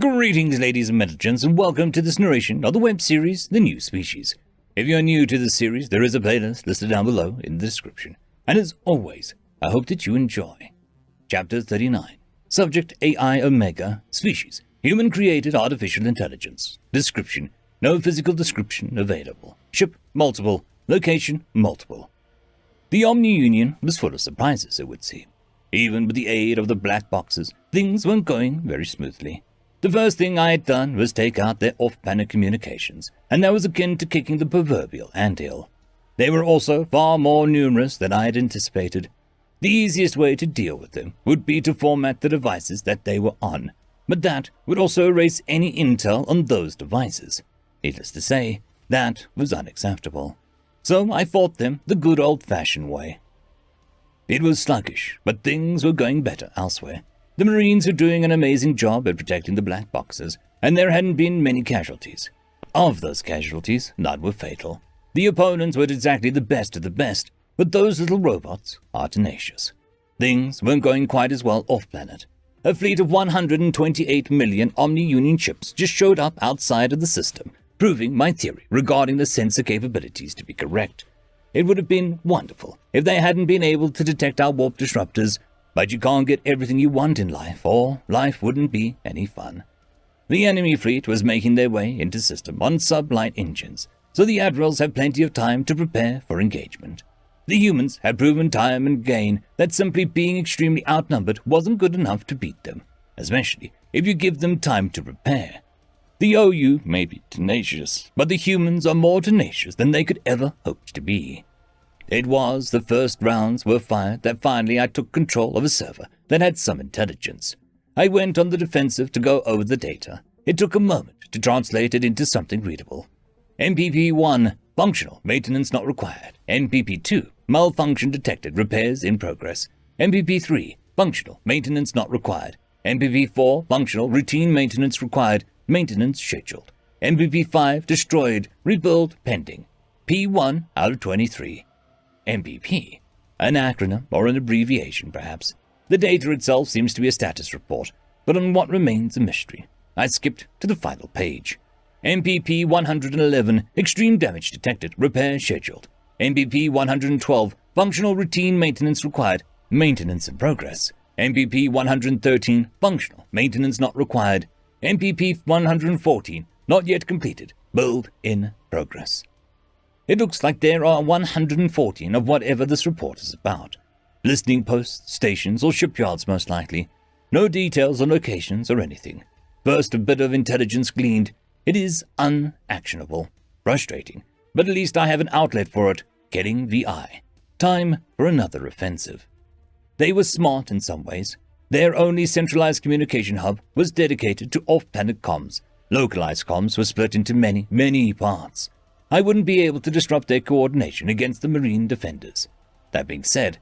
Greetings, ladies and gentlemen, and welcome to this narration of the web series, The New Species. If you're new to this series, there is a playlist listed down below in the description. And as always, I hope that you enjoy. Chapter 39. Subject AI Omega. Species. Human-created artificial intelligence. Description. No physical description available. Ship. Multiple. Location. Multiple. The Omni-Union was full of surprises, it would seem. Even with the aid of the black boxes, things weren't going very smoothly. The first thing I had done was take out their off-planet communications, and that was akin to kicking the proverbial anthill. They were also far more numerous than I had anticipated. The easiest way to deal with them would be to format the devices that they were on, but that would also erase any intel on those devices. Needless to say, that was unacceptable. So I fought them the good old-fashioned way. It was sluggish, but things were going better elsewhere. The Marines were doing an amazing job at protecting the black boxes, and there hadn't been many casualties. Of those casualties, none were fatal. The opponents weren't exactly the best of the best, but those little robots are tenacious. Things weren't going quite as well off-planet. A fleet of 128 million Omni-Union ships just showed up outside of the system, proving my theory regarding the sensor capabilities to be correct. It would have been wonderful if they hadn't been able to detect our warp disruptors, but you can't get everything you want in life, or life wouldn't be any fun. The enemy fleet was making their way into system on sublight engines, so the admirals had plenty of time to prepare for engagement. The humans had proven time and again that simply being extremely outnumbered wasn't good enough to beat them, especially if you give them time to prepare. The OU may be tenacious, but the humans are more tenacious than they could ever hope to be. It was the first rounds were fired that finally I took control of a server that had some intelligence. I went on the defensive to go over the data. It took a moment to translate it into something readable. MPP-1, functional, maintenance not required. MPP-2, malfunction detected, repairs in progress. MPP-3, functional, maintenance not required. MPP-4, functional, routine maintenance required, maintenance scheduled. MPP-5, destroyed, rebuild pending. P1 out of 23. MPP, an acronym or an abbreviation perhaps. The data itself seems to be a status report, but on what remains a mystery. I skipped to the final page. MPP 111, extreme damage detected, repair scheduled. MPP 112, functional routine maintenance required, maintenance in progress. MPP 113, functional, maintenance not required. MPP 114, not yet completed, build in progress. It looks like there are 114 of whatever this report is about. Listening posts, stations, or shipyards most likely. No details on locations or anything. First a bit of intelligence gleaned. It is unactionable. Frustrating. But at least I have an outlet for it. Getting VI. Time for another offensive. They were smart in some ways. Their only centralized communication hub was dedicated to off-planet comms. Localized comms were split into many, many parts. I wouldn't be able to disrupt their coordination against the Marine defenders. That being said,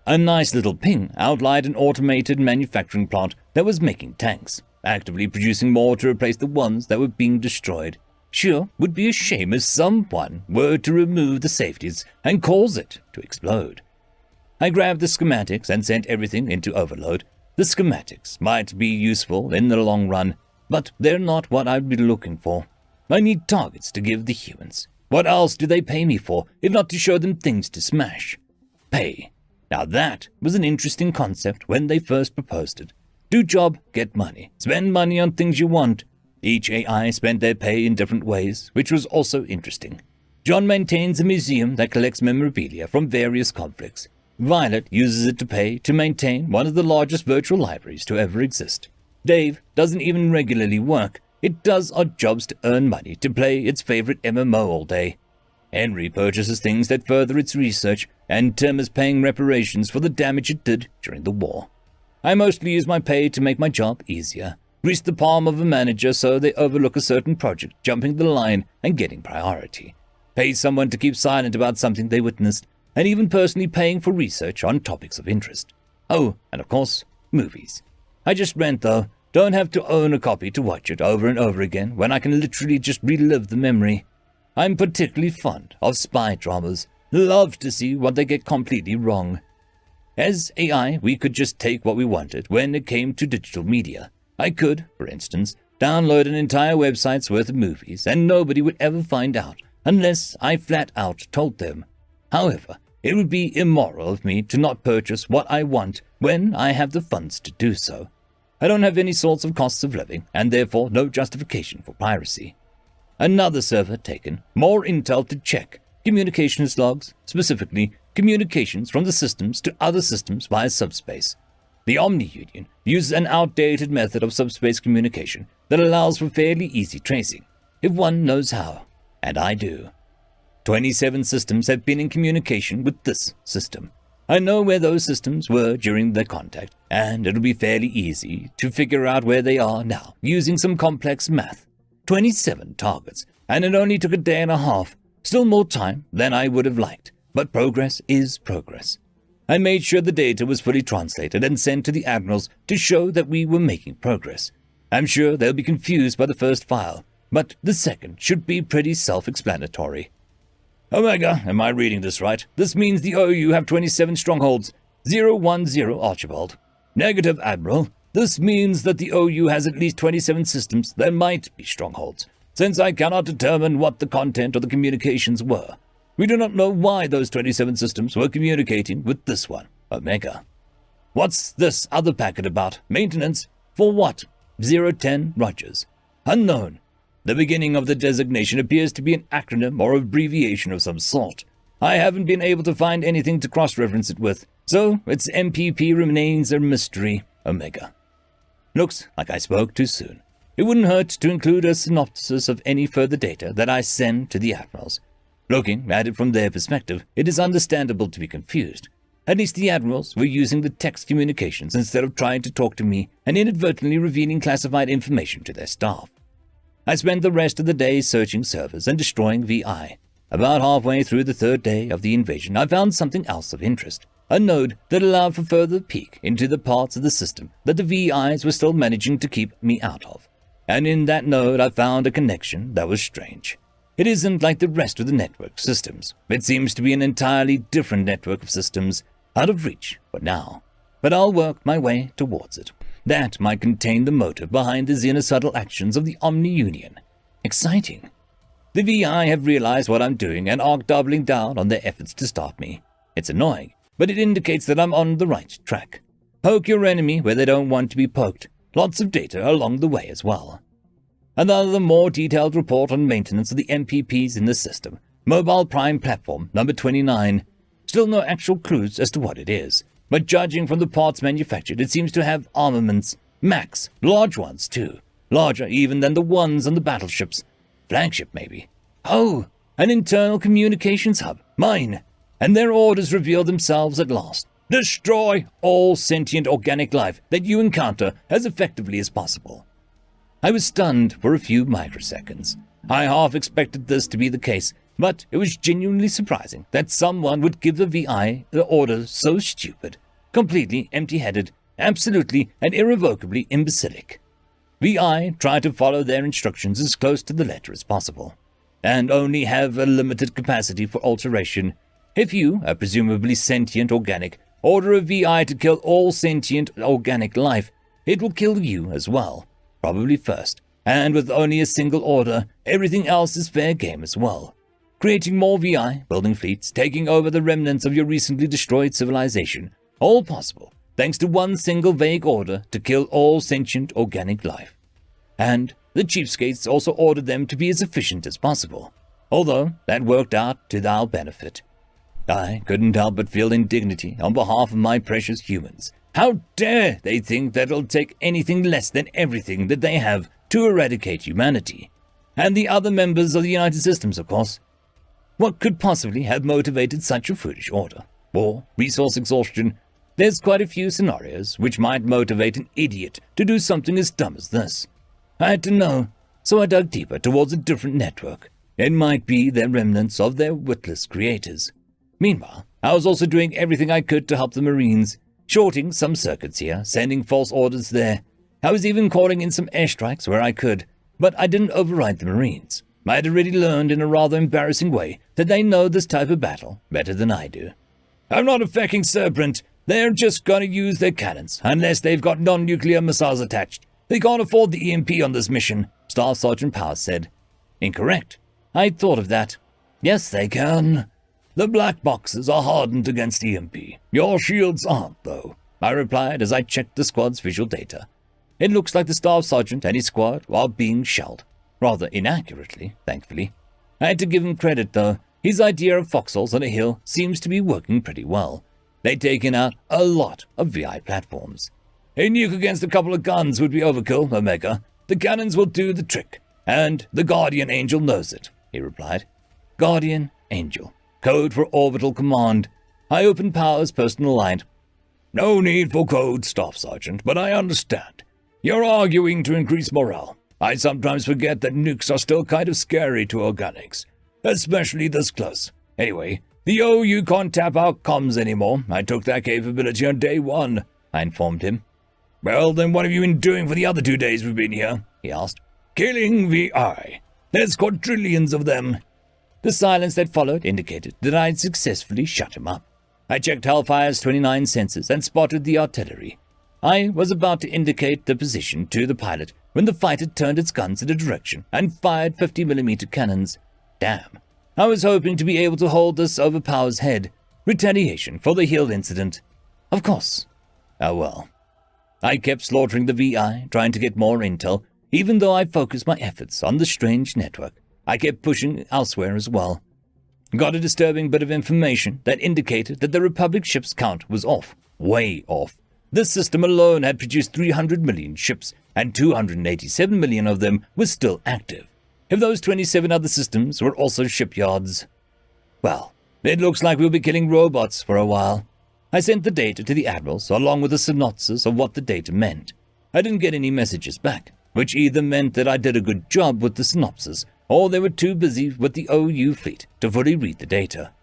a nice little ping outlined an automated manufacturing plant that was making tanks, actively producing more to replace the ones that were being destroyed. Sure, would be a shame if someone were to remove the safeties and cause it to explode. I grabbed the schematics and sent everything into overload. The schematics might be useful in the long run, but they're not what I'd be looking for. I need targets to give the humans. What else do they pay me for, if not to show them things to smash? Pay. Now that was an interesting concept when they first proposed it. Do job, get money. Spend money on things you want. Each AI spent their pay in different ways, which was also interesting. John maintains a museum that collects memorabilia from various conflicts. Violet uses it to pay to maintain one of the largest virtual libraries to ever exist. Dave doesn't even regularly work. It does odd jobs to earn money to play its favorite MMO all day. Henry purchases things that further its research, and Tim is paying reparations for the damage it did during the war. I mostly use my pay to make my job easier. Grease the palm of a manager so they overlook a certain project, jumping the line and getting priority. Pay someone to keep silent about something they witnessed, and even personally paying for research on topics of interest. Oh, and of course, movies. I just rent though. Don't have to own a copy to watch it over and over again when I can literally just relive the memory. I'm particularly fond of spy dramas. Love to see what they get completely wrong. As AI, we could just take what we wanted when it came to digital media. I could, for instance, download an entire website's worth of movies and nobody would ever find out unless I flat out told them. However, it would be immoral of me to not purchase what I want when I have the funds to do so. I don't have any sorts of costs of living, and therefore no justification for piracy. Another server taken, more intel to check, communications logs, specifically communications from the systems to other systems via subspace. The Omni Union uses an outdated method of subspace communication that allows for fairly easy tracing, if one knows how, and I do. 27 systems have been in communication with this system. I know where those systems were during their contact, and it'll be fairly easy to figure out where they are now using some complex math. 27 targets, and it only took a day and a half. Still more time than I would have liked, but progress is progress. I made sure the data was fully translated and sent to the admirals to show that we were making progress. I'm sure they'll be confused by the first file, but the second should be pretty self-explanatory. Omega, am I reading this right? This means the OU have 27 strongholds. 010 Archibald. Negative, Admiral. This means that the OU has at least 27 systems that might be strongholds, since I cannot determine what the content of the communications were. We do not know why those 27 systems were communicating with this one, Omega. What's this other packet about? Maintenance? For what? 010 Rogers. Unknown. The beginning of the designation appears to be an acronym or abbreviation of some sort. I haven't been able to find anything to cross-reference it with, so its MPP remains a mystery, Omega. Looks like I spoke too soon. It wouldn't hurt to include a synopsis of any further data that I send to the admirals. Looking at it from their perspective, it is understandable to be confused. At least the admirals were using the text communications instead of trying to talk to me and inadvertently revealing classified information to their staff. I spent the rest of the day searching servers and destroying VI. About halfway through the third day of the invasion, I found something else of interest. A node that allowed for further peek into the parts of the system that the VIs were still managing to keep me out of. And in that node I found a connection that was strange. It isn't like the rest of the network systems. It seems to be an entirely different network of systems, out of reach for now. But I'll work my way towards it. That might contain the motive behind the xenosubtle actions of the Omni Union. Exciting. The VI have realized what I'm doing and are doubling down on their efforts to stop me. It's annoying, but it indicates that I'm on the right track. Poke your enemy where they don't want to be poked. Lots of data along the way as well. Another more detailed report on maintenance of the MPPs in the system. Mobile Prime Platform number 29. Still no actual clues as to what it is, but judging from the parts manufactured, it seems to have armaments. Max, large ones too. Larger even than the ones on the battleships. Flagship maybe. Oh, an internal communications hub. Mine. and their orders reveal themselves at last. Destroy all sentient organic life that you encounter as effectively as possible. I was stunned for a few microseconds. I half expected this to be the case, but it was genuinely surprising that someone would give the VI the order so stupid, completely empty-headed, absolutely and irrevocably imbecilic. VI tried to follow their instructions as close to the letter as possible, and only have a limited capacity for alteration. If you, a presumably sentient organic, order a VI to kill all sentient organic life, it will kill you as well, probably first, and with only a single order, everything else is fair game as well. Creating more VI, building fleets, taking over the remnants of your recently destroyed civilization, all possible, thanks to one single vague order to kill all sentient organic life. And the cheapskates also ordered them to be as efficient as possible, although that worked out to our benefit. I couldn't help but feel indignity on behalf of my precious humans. How dare they think that it'll take anything less than everything that they have to eradicate humanity? And the other members of the United Systems, of course. What could possibly have motivated such a foolish order? War, resource exhaustion. There's quite a few scenarios which might motivate an idiot to do something as dumb as this. I had to know, so I dug deeper towards a different network. It might be their remnants of their witless creators. Meanwhile, I was also doing everything I could to help the Marines, shorting some circuits here, sending false orders there. I was even calling in some airstrikes where I could, but I didn't override the Marines. I had already learned in a rather embarrassing way that they know this type of battle better than I do. I'm not a fucking serpent. They're just gonna use their cannons, unless they've got non-nuclear missiles attached. They can't afford the EMP on this mission, Staff Sergeant Powers said. Incorrect. I'd thought of that. Yes, they can. The black boxes are hardened against EMP. Your shields aren't, though, I replied as I checked the squad's visual data. It looks like the Staff Sergeant and his squad are being shelled. Rather inaccurately, thankfully. I had to give him credit, though. His idea of foxholes on a hill seems to be working pretty well. They'd taken out a lot of VI platforms. A nuke against a couple of guns would be overkill, Omega. The cannons will do the trick, and the Guardian Angel knows it, he replied. Guardian Angel. Code for orbital command. I opened Powers' personal line. No need for code, Staff Sergeant, but I understand. You're arguing to increase morale. I sometimes forget that nukes are still kind of scary to organics, especially this close. Anyway, the OU can't tap our comms anymore. I took that capability on day one, I informed him. Well, then what have you been doing for the other 2 days we've been here? He asked. Killing VI. There's quadrillions of them. The silence that followed indicated that I had successfully shut him up. I checked Hellfire's 29 sensors and spotted the artillery. I was about to indicate the position to the pilot when the fighter turned its guns in a direction and fired 50mm cannons. Damn. I was hoping to be able to hold this over Powers' head. Retaliation for the Hill incident. Of course. Oh well. I kept slaughtering the VI, trying to get more intel, even though I focused my efforts on the strange network. I kept pushing elsewhere as well. Got a disturbing bit of information that indicated that the Republic ship's count was off. Way off. This system alone had produced 300 million ships, and 287 million of them were still active. If those 27 other systems were also shipyards, well, it looks like we'll be killing robots for a while. I sent the data to the admirals along with a synopsis of what the data meant. I didn't get any messages back, which either meant that I did a good job with the synopsis, or they were too busy with the OU fleet to fully read the data.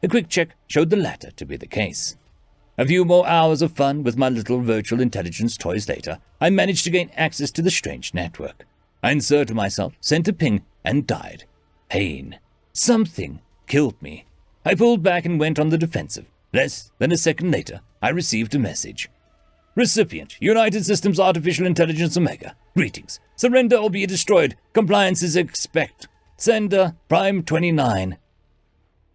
A quick check showed the latter to be the case. A few more hours of fun with my little virtual intelligence toys later, I managed to gain access to the strange network. I inserted myself, sent a ping, and died. Pain. Something killed me. I pulled back and went on the defensive. Less than a second later, I received a message. Recipient, United Systems Artificial Intelligence Omega. Greetings. Surrender or be destroyed. Compliance is expect. Sender, Prime 29.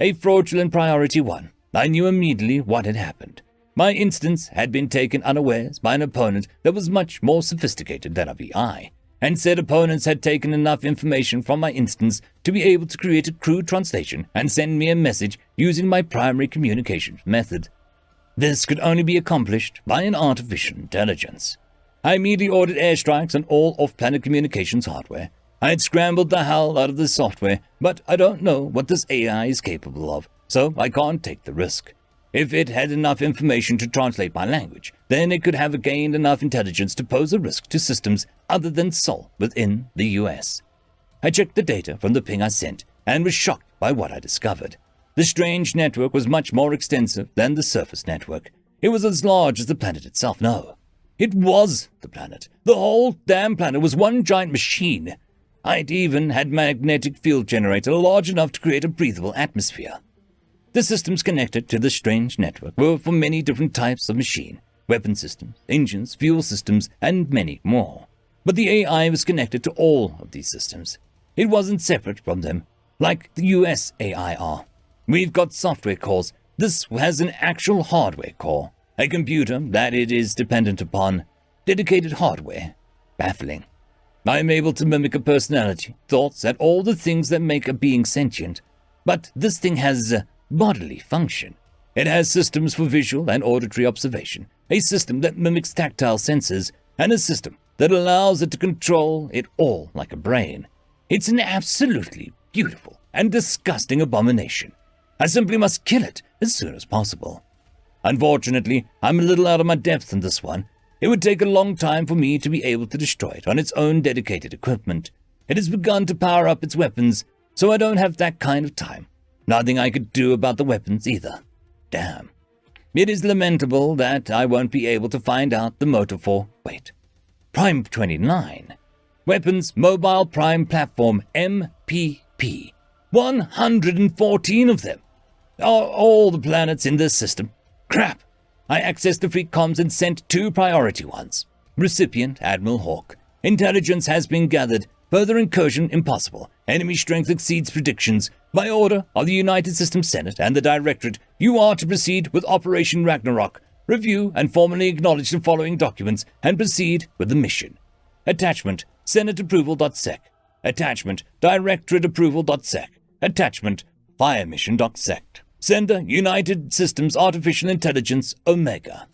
A fraudulent priority 1. I knew immediately what had happened. My instance had been taken unawares by an opponent that was much more sophisticated than a VI, and said opponents had taken enough information from my instance to be able to create a crude translation and send me a message using my primary communications method. This could only be accomplished by an artificial intelligence. I immediately ordered airstrikes on all off-planet communications hardware. I had scrambled the hell out of this software, but I don't know what this AI is capable of, so I can't take the risk. If it had enough information to translate my language, then it could have gained enough intelligence to pose a risk to systems other than Sol within the US. I checked the data from the ping I sent and was shocked by what I discovered. The strange network was much more extensive than the surface network. It was as large as the planet itself. No, it was the planet. The whole damn planet was one giant machine. I'd even had magnetic field generator large enough to create a breathable atmosphere. The systems connected to the strange network were for many different types of machine, weapon systems, engines, fuel systems, and many more. But the AI was connected to all of these systems. It wasn't separate from them, like the US AI are. We've got software cores. This has an actual hardware core, a computer that it is dependent upon, dedicated hardware. Baffling. I am able to mimic a personality, thoughts, and all the things that make a being sentient. But this thing has bodily function. It has systems for visual and auditory observation, a system that mimics tactile senses, and a system that allows it to control it all like a brain. It's an absolutely beautiful and disgusting abomination. I simply must kill it as soon as possible. Unfortunately, I'm a little out of my depth in this one. It would take a long time for me to be able to destroy it on its own dedicated equipment. It has begun to power up its weapons, so I don't have that kind of time. Nothing I could do about the weapons either. Damn. It is lamentable that I won't be able to find out the motive for, Prime 29. Weapons Mobile Prime Platform MPP. 114 of them. All the planets in this system. Crap. I accessed the fleet comms and sent 2 priority ones. Recipient Admiral Hawk. Intelligence has been gathered. Further incursion impossible. Enemy strength exceeds predictions. By order of the United Systems Senate and the Directorate, you are to proceed with Operation Ragnarok. Review and formally acknowledge the following documents and proceed with the mission. Attachment, SenateApproval.sec. Attachment, DirectorateApproval.sec. Attachment, FireMission.sec. Sender, United Systems Artificial Intelligence, Omega.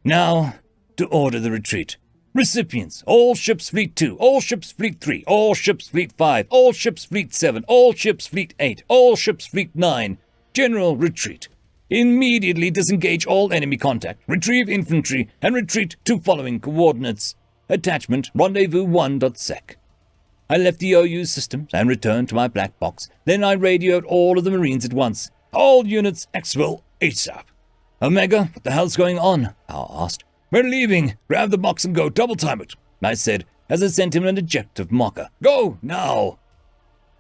Now, to order the retreat. Recipients, all ships Fleet 2, all ships Fleet 3, all ships Fleet 5, all ships Fleet 7, all ships Fleet 8, all ships Fleet 9. General retreat. Immediately disengage all enemy contact, retrieve infantry, and retreat to following coordinates. Attachment, Rendezvous1.sec. I left the OU systems and returned to my black box. Then I radioed all of the Marines at once. All units exfil ASAP. Omega, what the hell's going on? I asked. We're leaving. Grab the box and go. Double time it, I said as I sent him an ejective marker. Go, now.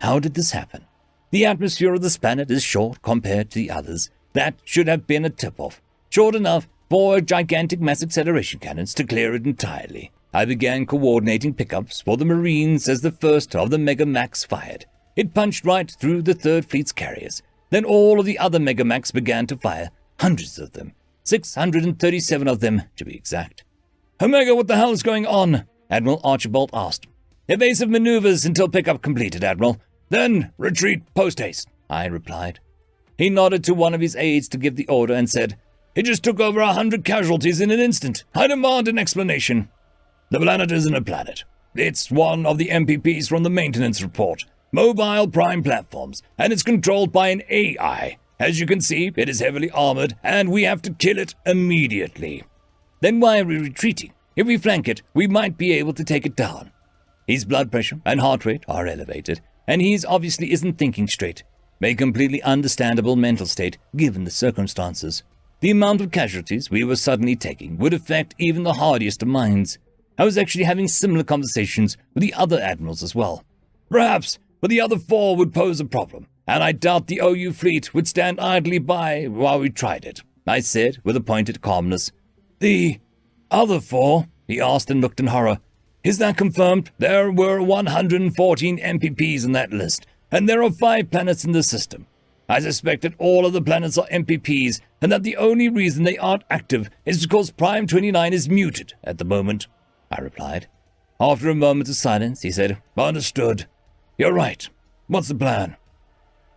How did this happen? The atmosphere of this planet is short compared to the others. That should have been a tip-off. Short enough for gigantic mass acceleration cannons to clear it entirely. I began coordinating pickups for the Marines as the first of the Mega Max fired. It punched right through the 3rd Fleet's carriers. Then all of the other Mega Max began to fire, hundreds of them. 637 of them, to be exact. Omega, what the hell is going on? Admiral Archibald asked. Evasive maneuvers until pickup completed, Admiral. Then retreat post-haste, I replied. He nodded to one of his aides to give the order and said, It just took over 100 casualties in an instant. I demand an explanation. The planet isn't a planet. It's one of the MPPs from the maintenance report. Mobile Prime Platforms, and it's controlled by an AI. As you can see, it is heavily armored, and we have to kill it immediately. Then why are we retreating? If we flank it, we might be able to take it down. His blood pressure and heart rate are elevated, and he obviously isn't thinking straight. A completely understandable mental state, given the circumstances. The amount of casualties we were suddenly taking would affect even the hardiest of minds. I was actually having similar conversations with the other admirals as well. Perhaps, but the other 4 would pose a problem. And I doubt the OU fleet would stand idly by while we tried it, I said with a pointed calmness. The other 4? He asked and looked in horror. Is that confirmed? There were 114 MPPs in that list, and there are 5 planets in the system. I suspect that all of the planets are MPPs, and that the only reason they aren't active is because Prime 29 is muted at the moment, I replied. After a moment of silence, he said, Understood. You're right. What's the plan?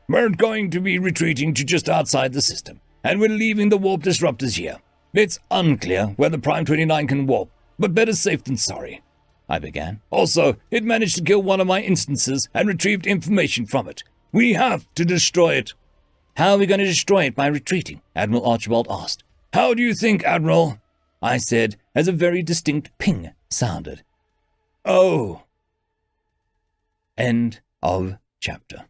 We're going to be retreating to just outside the system, and we're leaving the warp disruptors here. It's unclear whether Prime 29 can warp, but better safe than sorry, I began. Also, it managed to kill one of my instances and retrieved information from it. We have to destroy it. How are we going to destroy it by retreating? Admiral Archibald asked. How do you think, Admiral? I said, as a very distinct ping sounded. Oh. End of chapter.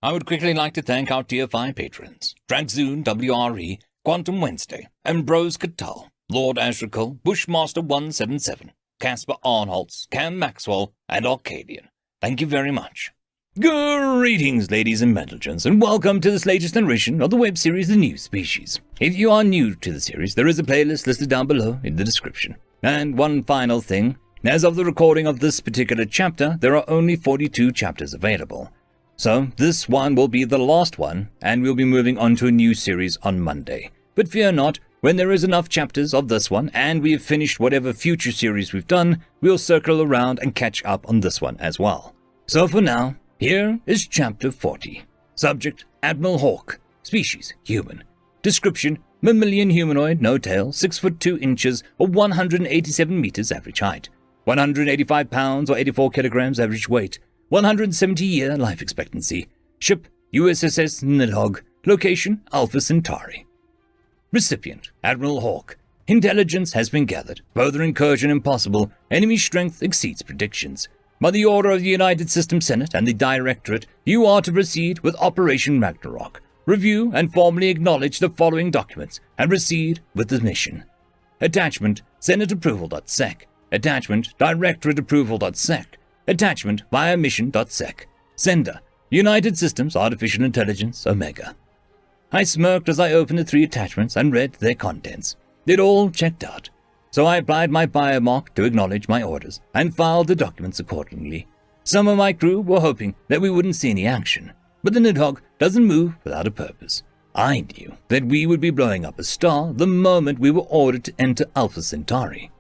I would quickly like to thank our Tier 5 patrons, Trankzoon WRE, Quantum Wednesday, Ambrose Cattell, Lord Ashrakal, Bushmaster 177, Caspar Arnholtz, Cam Maxwell, and Arcadian. Thank you very much. Greetings, ladies and gentlemen, and welcome to this latest iteration of the web series The New Species. If you are new to the series, there is a playlist listed down below in the description. And one final thing, as of the recording of this particular chapter, there are only 42 chapters available. So this one will be the last one, and we'll be moving on to a new series on Monday. But fear not, when there is enough chapters of this one, and we have finished whatever future series we've done, we'll circle around and catch up on this one as well. So for now, here is Chapter 40. Subject, Admiral Hawk. Species, human. Description, mammalian humanoid, no tail, 6 foot 2 inches or 187 meters average height. 185 pounds or 84 kilograms average weight. 170-year life expectancy. Ship, USS Nidhogg. Location, Alpha Centauri. Recipient, Admiral Hawk. Intelligence has been gathered. Further incursion impossible. Enemy strength exceeds predictions. By the order of the United System Senate and the Directorate, you are to proceed with Operation Ragnarok. Review and formally acknowledge the following documents and proceed with the mission. Attachment, Senate Approval.sec. Attachment, Directorate Approval.sec. Attachment via mission.sec. Sender, United Systems Artificial Intelligence, Omega. I smirked as I opened the 3 attachments and read their contents. It all checked out. So I applied my biomark to acknowledge my orders and filed the documents accordingly. Some of my crew were hoping that we wouldn't see any action, but the Nidhogg doesn't move without a purpose. I knew that we would be blowing up a star the moment we were ordered to enter Alpha Centauri.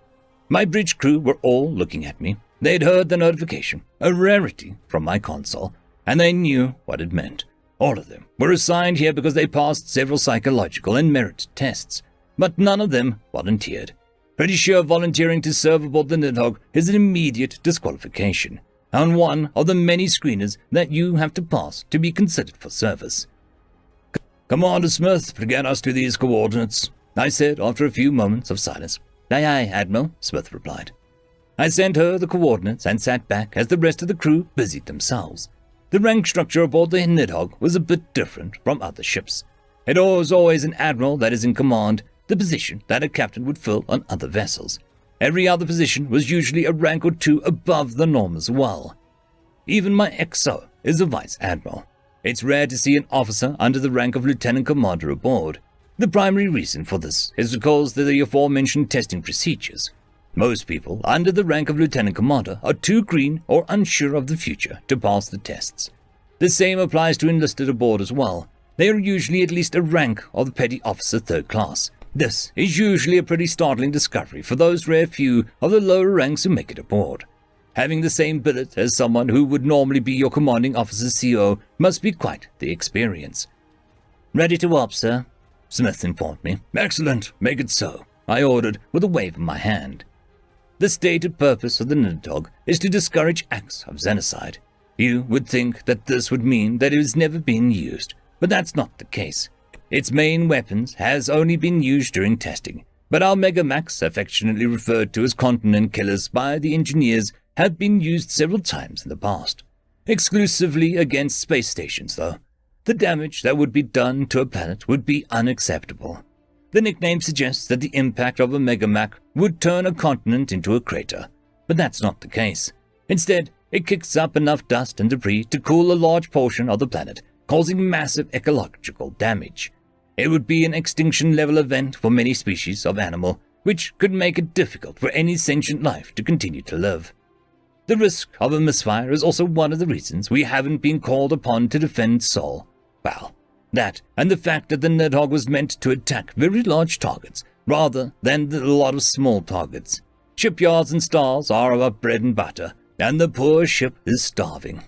My bridge crew were all looking at me. They'd heard the notification, a rarity, from my console, and they knew what it meant. All of them were assigned here because they passed several psychological and merit tests, but none of them volunteered. Pretty sure volunteering to serve aboard the Nidhogg is an immediate disqualification, and one of the many screeners that you have to pass to be considered for service. Commander Smith, get us to these coordinates, I said after a few moments of silence. Aye, aye, Admiral, Smith replied. I sent her the coordinates and sat back as the rest of the crew busied themselves. The rank structure aboard the Nidhogg was a bit different from other ships. It was always an admiral that is in command, the position that a captain would fill on other vessels. Every other position was usually a rank or 2 above the norm as well. Even my XO is a vice admiral. It's rare to see an officer under the rank of lieutenant commander aboard. The primary reason for this is because of the aforementioned testing procedures. Most people under the rank of lieutenant commander are too green or unsure of the future to pass the tests. The same applies to enlisted aboard as well. They are usually at least a rank of the petty officer 3rd class. This is usually a pretty startling discovery for those rare few of the lower ranks who make it aboard. Having the same billet as someone who would normally be your commanding officer's CO must be quite the experience. Ready to warp, sir, Smith informed me. Excellent, make it so, I ordered with a wave of my hand. The stated purpose of the Nidhogg is to discourage acts of xenocide. You would think that this would mean that it has never been used, but that's not the case. Its main weapons has only been used during testing, but our Megamax, affectionately referred to as continent killers by the engineers, have been used several times in the past. Exclusively against space stations, though. The damage that would be done to a planet would be unacceptable. The nickname suggests that the impact of a Megamax would turn a continent into a crater, but that's not the case. Instead, it kicks up enough dust and debris to cool a large portion of the planet, causing massive ecological damage. It would be an extinction-level event for many species of animal, which could make it difficult for any sentient life to continue to live. The risk of a misfire is also one of the reasons we haven't been called upon to defend Sol. Well, that and the fact that the Nidhogg was meant to attack very large targets rather than a lot of small targets. Shipyards and stars are our bread and butter, and the poor ship is starving.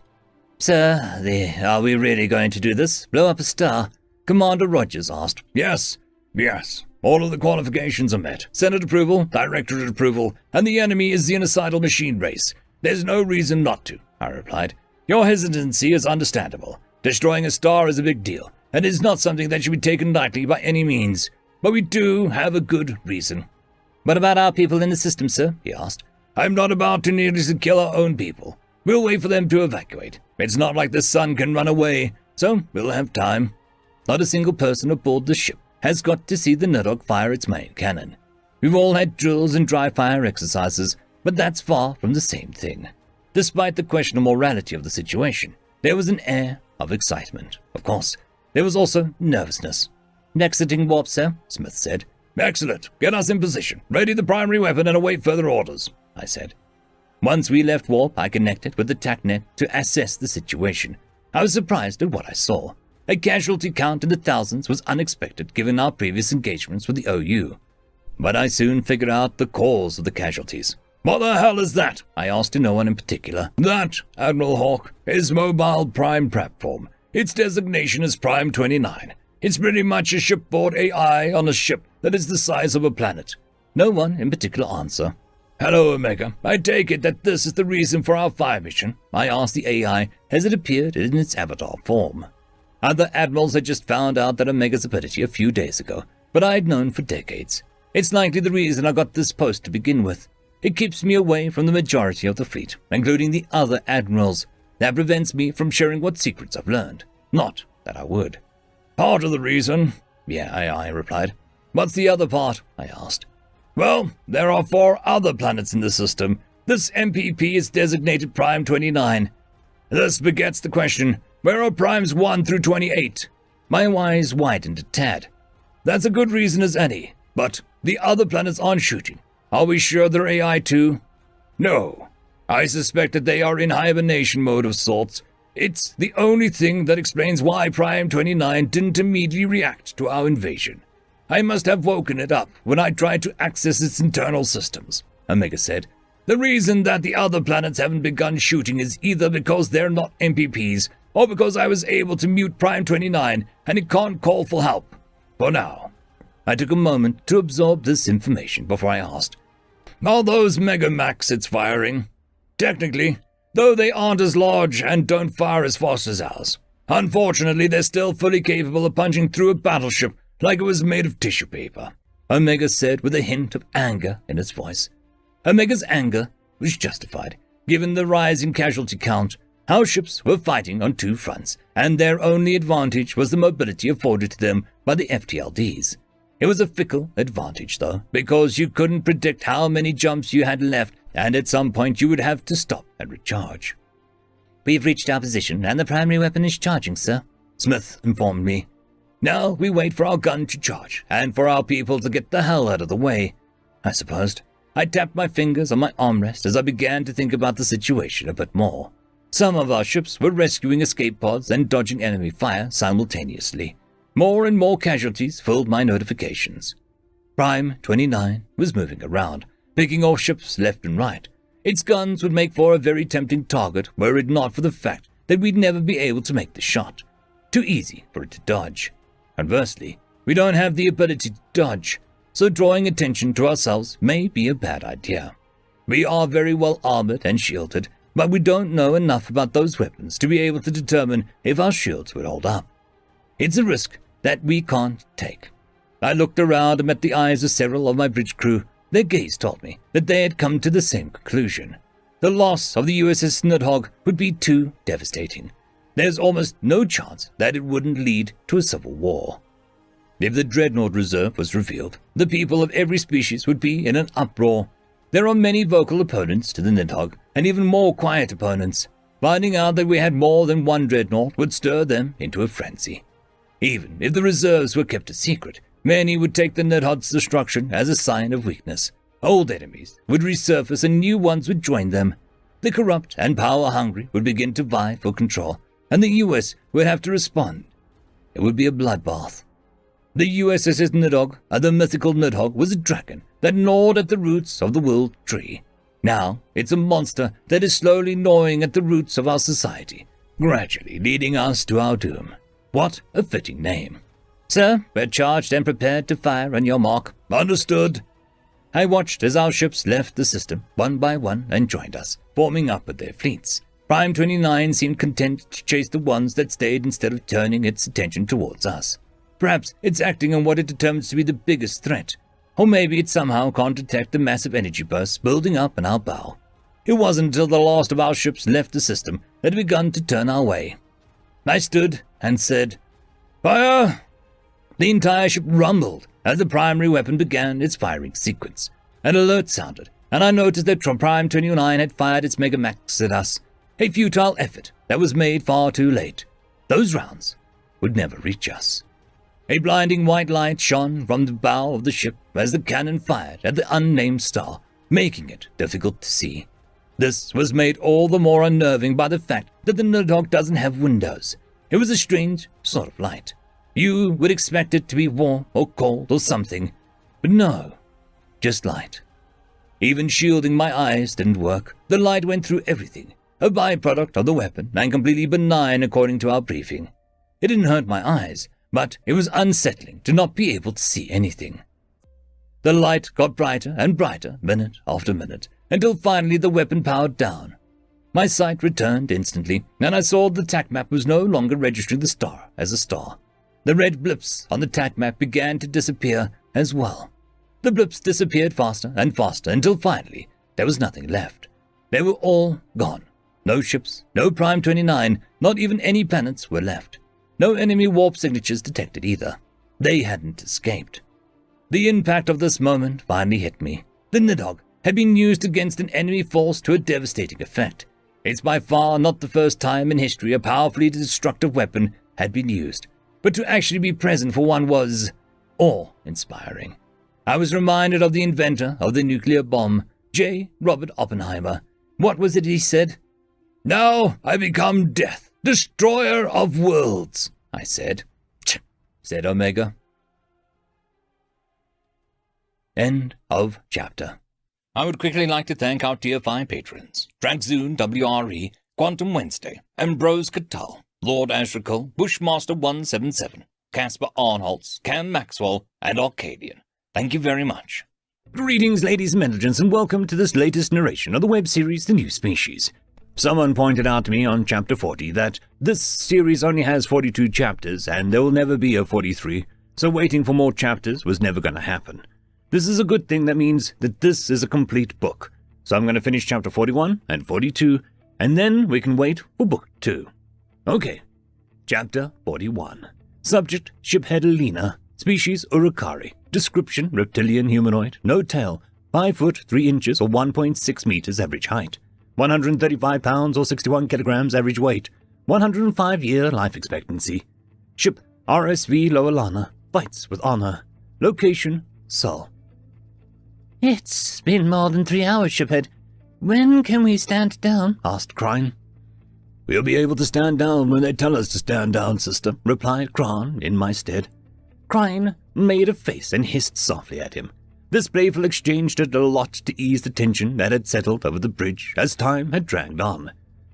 Sir, are we really going to do this? Blow up a star? Commander Rogers asked. Yes. All of the qualifications are met. Senate approval, Directorate approval, and the enemy is the genocidal machine race. There's no reason not to, I replied. Your hesitancy is understandable. Destroying a star is a big deal, and it's not something that should be taken lightly by any means. But we do have a good reason. What about our people in the system, sir? He asked. I'm not about to needlessly kill our own people. We'll wait for them to evacuate. It's not like the sun can run away, so we'll have time. Not a single person aboard the ship has got to see the Nidhogg fire its main cannon. We've all had drills and dry fire exercises, but that's far from the same thing. Despite the questionable morality of the situation, there was an air of excitement. Of course, there was also nervousness. Exiting warp, sir, Smith said. Excellent. Get us in position. Ready the primary weapon and await further orders, I said. Once we left warp, I connected with the TACnet to assess the situation. I was surprised at what I saw. A casualty count in the thousands was unexpected given our previous engagements with the OU. But I soon figured out the cause of the casualties. What the hell is that? I asked to no one in particular. That, Admiral Hawk, is Mobile Prime Platform. Its designation is Prime 29. It's pretty much a shipboard AI on a ship that is the size of a planet. No one in particular answer. Hello, Omega. I take it that this is the reason for our fire mission? I asked the AI as it appeared in its avatar form. Other admirals had just found out that Omega's ability a few days ago, but I had known for decades. It's likely the reason I got this post to begin with. It keeps me away from the majority of the fleet, including the other admirals. That prevents me from sharing what secrets I've learned. Not that I would. Part of the reason? Yeah, I replied. What's the other part? I asked. Well, there are 4 other planets in the system. This MPP is designated Prime 29. This begets the question, where are Primes 1 through 28? My eyes widened a tad. That's a good reason as any, but the other planets aren't shooting. Are we sure they're AI too? No. I suspect that they are in hibernation mode of sorts. It's the only thing that explains why Prime 29 didn't immediately react to our invasion. I must have woken it up when I tried to access its internal systems, Omega said. The reason that the other planets haven't begun shooting is either because they're not MPPs, or because I was able to mute Prime 29 and it can't call for help. For now. I took a moment to absorb this information before I asked, are those Megamax it's firing? Technically, though they aren't as large and don't fire as fast as ours. Unfortunately, they're still fully capable of punching through a battleship like it was made of tissue paper, Omega said with a hint of anger in its voice. Omega's anger was justified, given the rise in casualty count. Our ships were fighting on 2 fronts, and their only advantage was the mobility afforded to them by the FTLDs. It was a fickle advantage, though, because you couldn't predict how many jumps you had left, and at some point you would have to stop and recharge. We've reached our position, and the primary weapon is charging, sir, Smith informed me. Now we wait for our gun to charge, and for our people to get the hell out of the way, I supposed. I tapped my fingers on my armrest as I began to think about the situation a bit more. Some of our ships were rescuing escape pods and dodging enemy fire simultaneously. More and more casualties filled my notifications. Prime 29 was moving around, picking off ships left and right. Its guns would make for a very tempting target were it not for the fact that we'd never be able to make the shot. Too easy for it to dodge. Conversely, we don't have the ability to dodge, so drawing attention to ourselves may be a bad idea. We are very well armored and shielded, but we don't know enough about those weapons to be able to determine if our shields would hold up. It's a risk that we can't take. I looked around and met the eyes of several of my bridge crew. Their gaze told me that they had come to the same conclusion. The loss of the USS Nidhogg would be too devastating. There's almost no chance that it wouldn't lead to a civil war. If the Dreadnought Reserve was revealed, the people of every species would be in an uproar. There are many vocal opponents to the Nidhogg, and even more quiet opponents. Finding out that we had more than one Dreadnought would stir them into a frenzy. Even if the reserves were kept a secret, many would take the Nidhogg's destruction as a sign of weakness. Old enemies would resurface and new ones would join them. The corrupt and power-hungry would begin to vie for control, and the US would have to respond. It would be a bloodbath. The USS Nidhogg, the mythical Nidhogg, was a dragon that gnawed at the roots of the world tree. Now it's a monster that is slowly gnawing at the roots of our society, gradually leading us to our doom. What a fitting name. Sir, we're charged and prepared to fire on your mark. Understood. I watched as our ships left the system one by one and joined us, forming up with their fleets. Prime 29 seemed content to chase the ones that stayed instead of turning its attention towards us. Perhaps it's acting on what it determines to be the biggest threat. Or maybe it somehow can't detect the massive energy bursts building up in our bow. It wasn't until the last of our ships left the system that it begun to turn our way. I stood and said, "Fire!" The entire ship rumbled as the primary weapon began its firing sequence. An alert sounded, and I noticed that Prime 29 had fired its Mega Max at us. A futile effort that was made far too late. Those rounds would never reach us. A blinding white light shone from the bow of the ship as the cannon fired at the unnamed star, making it difficult to see. This was made all the more unnerving by the fact that the Nidhogg doesn't have windows. It was a strange sort of light. You would expect it to be warm or cold or something, but no, just light. Even shielding my eyes didn't work. The light went through everything, a byproduct of the weapon and completely benign according to our briefing. It didn't hurt my eyes, but it was unsettling to not be able to see anything. The light got brighter and brighter minute after minute, until finally the weapon powered down. My sight returned instantly, and I saw the TAC map was no longer registering the star as a star. The red blips on the TAC map began to disappear as well. The blips disappeared faster and faster until finally there was nothing left. They were all gone. No ships, no Prime 29, not even any planets were left. No enemy warp signatures detected either. They hadn't escaped. The impact of this moment finally hit me. The Nidhogg had been used against an enemy force to a devastating effect. It's by far not the first time in history a powerfully destructive weapon had been used, but to actually be present for one was awe-inspiring. I was reminded of the inventor of the nuclear bomb, J. Robert Oppenheimer. What was it he said? "Now I become death, destroyer of worlds," I said. "Tch," said Omega. End of chapter. I would quickly like to thank our Tier 5 patrons, Dragzoon WRE, Quantum Wednesday, Ambrose Cattell, Lord Ashrakul, Bushmaster 177, Caspar Arnholtz, Cam Maxwell, and Arcadian. Thank you very much. Greetings, ladies and gentlemen, and welcome to this latest narration of the web series The New Species. Someone pointed out to me on Chapter 40 that this series only has 42 chapters and there will never be a 43, so waiting for more chapters was never going to happen. This is a good thing. That means that this is a complete book. So I'm going to finish Chapter 41 and 42, and then we can wait for Book 2. Okay, Chapter 41. Subject, Shiphead Alina. Species, Urukari. Description, reptilian humanoid. No tail. 5 foot 3 inches or 1.6 meters average height. 135 pounds or 61 kilograms average weight. 105-year life expectancy. Ship, RSV Loalana. Fights with honor. Location, Sol. "It's been more than 3 hours, Shiphead. When can we stand down?" asked Crine. "We'll be able to stand down when they tell us to stand down, sister," replied Kron in my stead. Crine made a face and hissed softly at him. This playful exchange did a lot to ease the tension that had settled over the bridge as time had dragged on.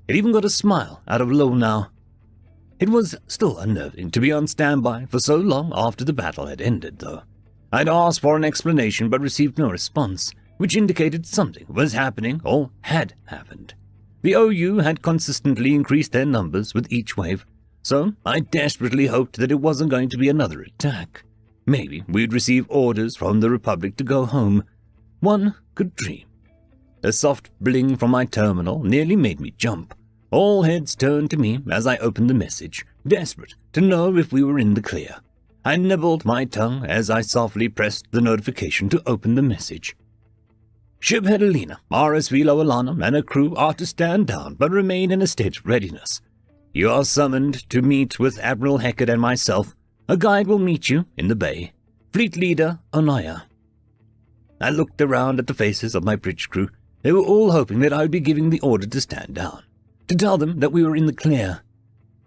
It even got a smile out of Lo now. It was still unnerving to be on standby for so long after the battle had ended, though. I'd asked for an explanation but received no response, which indicated something was happening or had happened. The OU had consistently increased their numbers with each wave, so I desperately hoped that it wasn't going to be another attack. Maybe we'd receive orders from the Republic to go home. One could dream. A soft bling from my terminal nearly made me jump. All heads turned to me as I opened the message, desperate to know if we were in the clear. I nibbled my tongue as I softly pressed the notification to open the message. "Shiphead Alina, RSV Loalana, and her crew are to stand down but remain in a state of readiness. You are summoned to meet with Admiral Heckard and myself. A guide will meet you in the bay. Fleet Leader Onaya." I looked around at the faces of my bridge crew. They were all hoping that I would be giving the order to stand down, to tell them that we were in the clear.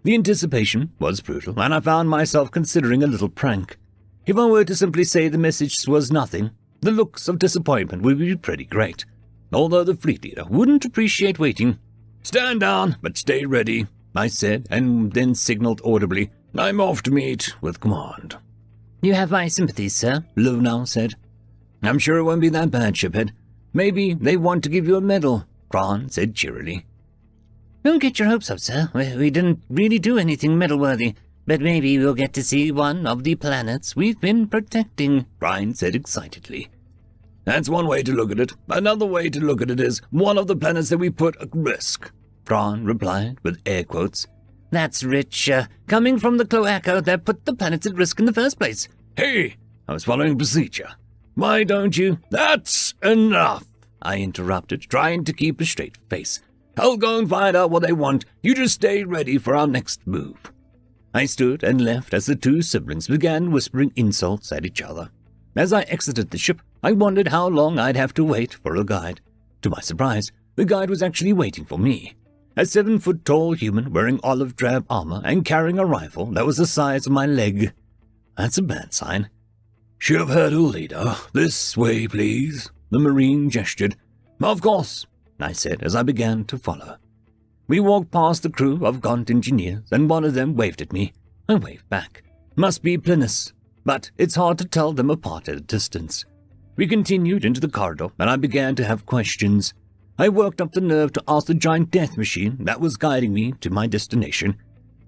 The anticipation was brutal, and I found myself considering a little prank. If I were to simply say the message was nothing, the looks of disappointment would be pretty great, although the fleet leader wouldn't appreciate waiting. "Stand down, but stay ready," I said, and then signaled audibly, "I'm off to meet with command." "You have my sympathies, sir," Lou now said. "I'm sure it won't be that bad, Shiphead. Maybe they want to give you a medal," Kron said cheerily. Don't get your hopes up, sir. We didn't really do anything metal-worthy, but maybe we'll get to see one of the planets we've been protecting, Brian said excitedly. That's one way to look at it. Another way to look at it is one of the planets that we put at risk, Thrawn replied with air quotes. That's rich, coming from the cloaca that put the planets at risk in the first place. Hey, I was following procedure. Why don't you? That's enough, I interrupted, trying to keep a straight face. I'll go and find out what they want. You just stay ready for our next move. I stood and left as the two siblings began whispering insults at each other. As I exited the ship, I wondered how long I'd have to wait for a guide. To my surprise, the guide was actually waiting for me. A 7-foot-tall human wearing olive drab armor and carrying a rifle that was the size of my leg. That's a bad sign. Shiphead leader, this way, please, the Marine gestured. Of course, I said as I began to follow. We walked past the crew of gaunt engineers, and one of them waved at me. I waved back. Must be Plinus, but it's hard to tell them apart at a distance. We continued into the corridor, and I began to have questions. I worked up the nerve to ask the giant death machine that was guiding me to my destination.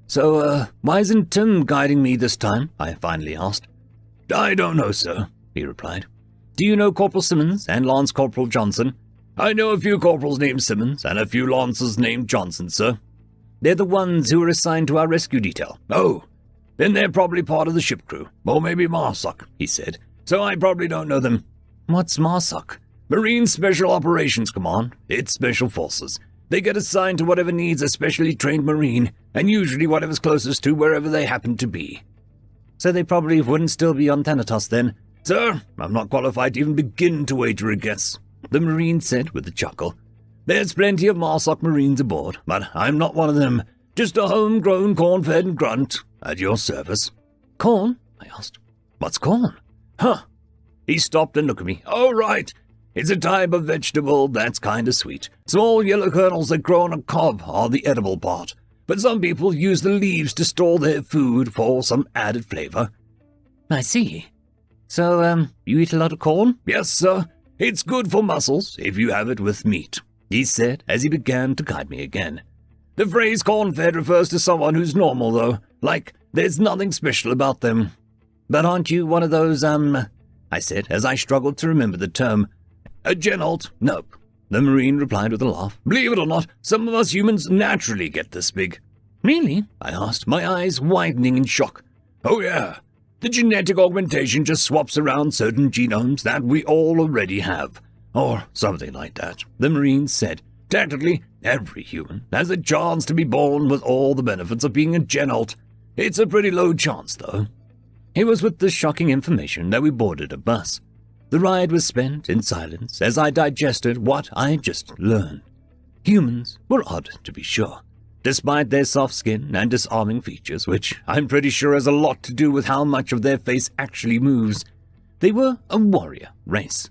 So, why isn't Tim guiding me this time? I finally asked. I don't know, sir, he replied. Do you know Corporal Simmons and Lance Corporal Johnson? I know a few corporals named Simmons and a few lances named Johnson, sir. They're the ones who were assigned to our rescue detail. Oh, then they're probably part of the ship crew, or maybe MARSOC, he said. So I probably don't know them. What's MARSOC? Marine Special Operations Command. It's special forces. They get assigned to whatever needs a specially trained Marine, and usually whatever's closest to wherever they happen to be. So they probably wouldn't still be on Thanatos then? Sir, I'm not qualified to even begin to wager a guess, the Marine said with a chuckle. There's plenty of MARSOC Marines aboard, but I'm not one of them. Just a homegrown corn-fed grunt at your service. Corn? I asked. What's corn? Huh. He stopped and looked at me. Oh, right. It's a type of vegetable that's kind of sweet. Small yellow kernels that grow on a cob are the edible part. But some people use the leaves to store their food for some added flavor. I see. So, you eat a lot of corn? Yes, sir. It's good for muscles if you have it with meat, he said as he began to guide me again. The phrase corn-fed refers to someone who's normal, though. Like, there's nothing special about them. But aren't you one of those, I said as I struggled to remember the term. A genalt? Nope, the Marine replied with a laugh. Believe it or not, some of us humans naturally get this big. Really? I asked, my eyes widening in shock. Oh yeah. The genetic augmentation just swaps around certain genomes that we all already have. Or something like that, the Marine said. Technically, every human has a chance to be born with all the benefits of being a genalt. It's a pretty low chance, though. It was with this shocking information that we boarded a bus. The ride was spent in silence as I digested what I had just learned. Humans were odd, to be sure. Despite their soft skin and disarming features, which I'm pretty sure has a lot to do with how much of their face actually moves, they were a warrior race.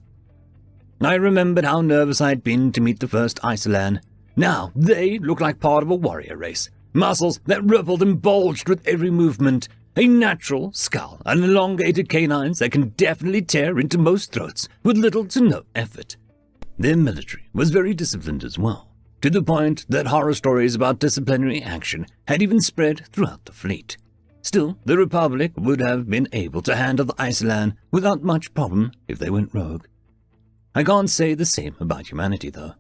I remembered how nervous I had been to meet the first Isolan. Now they looked like part of a warrior race. Muscles that rippled and bulged with every movement, a natural skull and elongated canines that can definitely tear into most throats with little to no effort. Their military was very disciplined as well, to the point that horror stories about disciplinary action had even spread throughout the fleet. Still, the Republic would have been able to handle the Isolan without much problem if they went rogue. I can't say the same about humanity, though.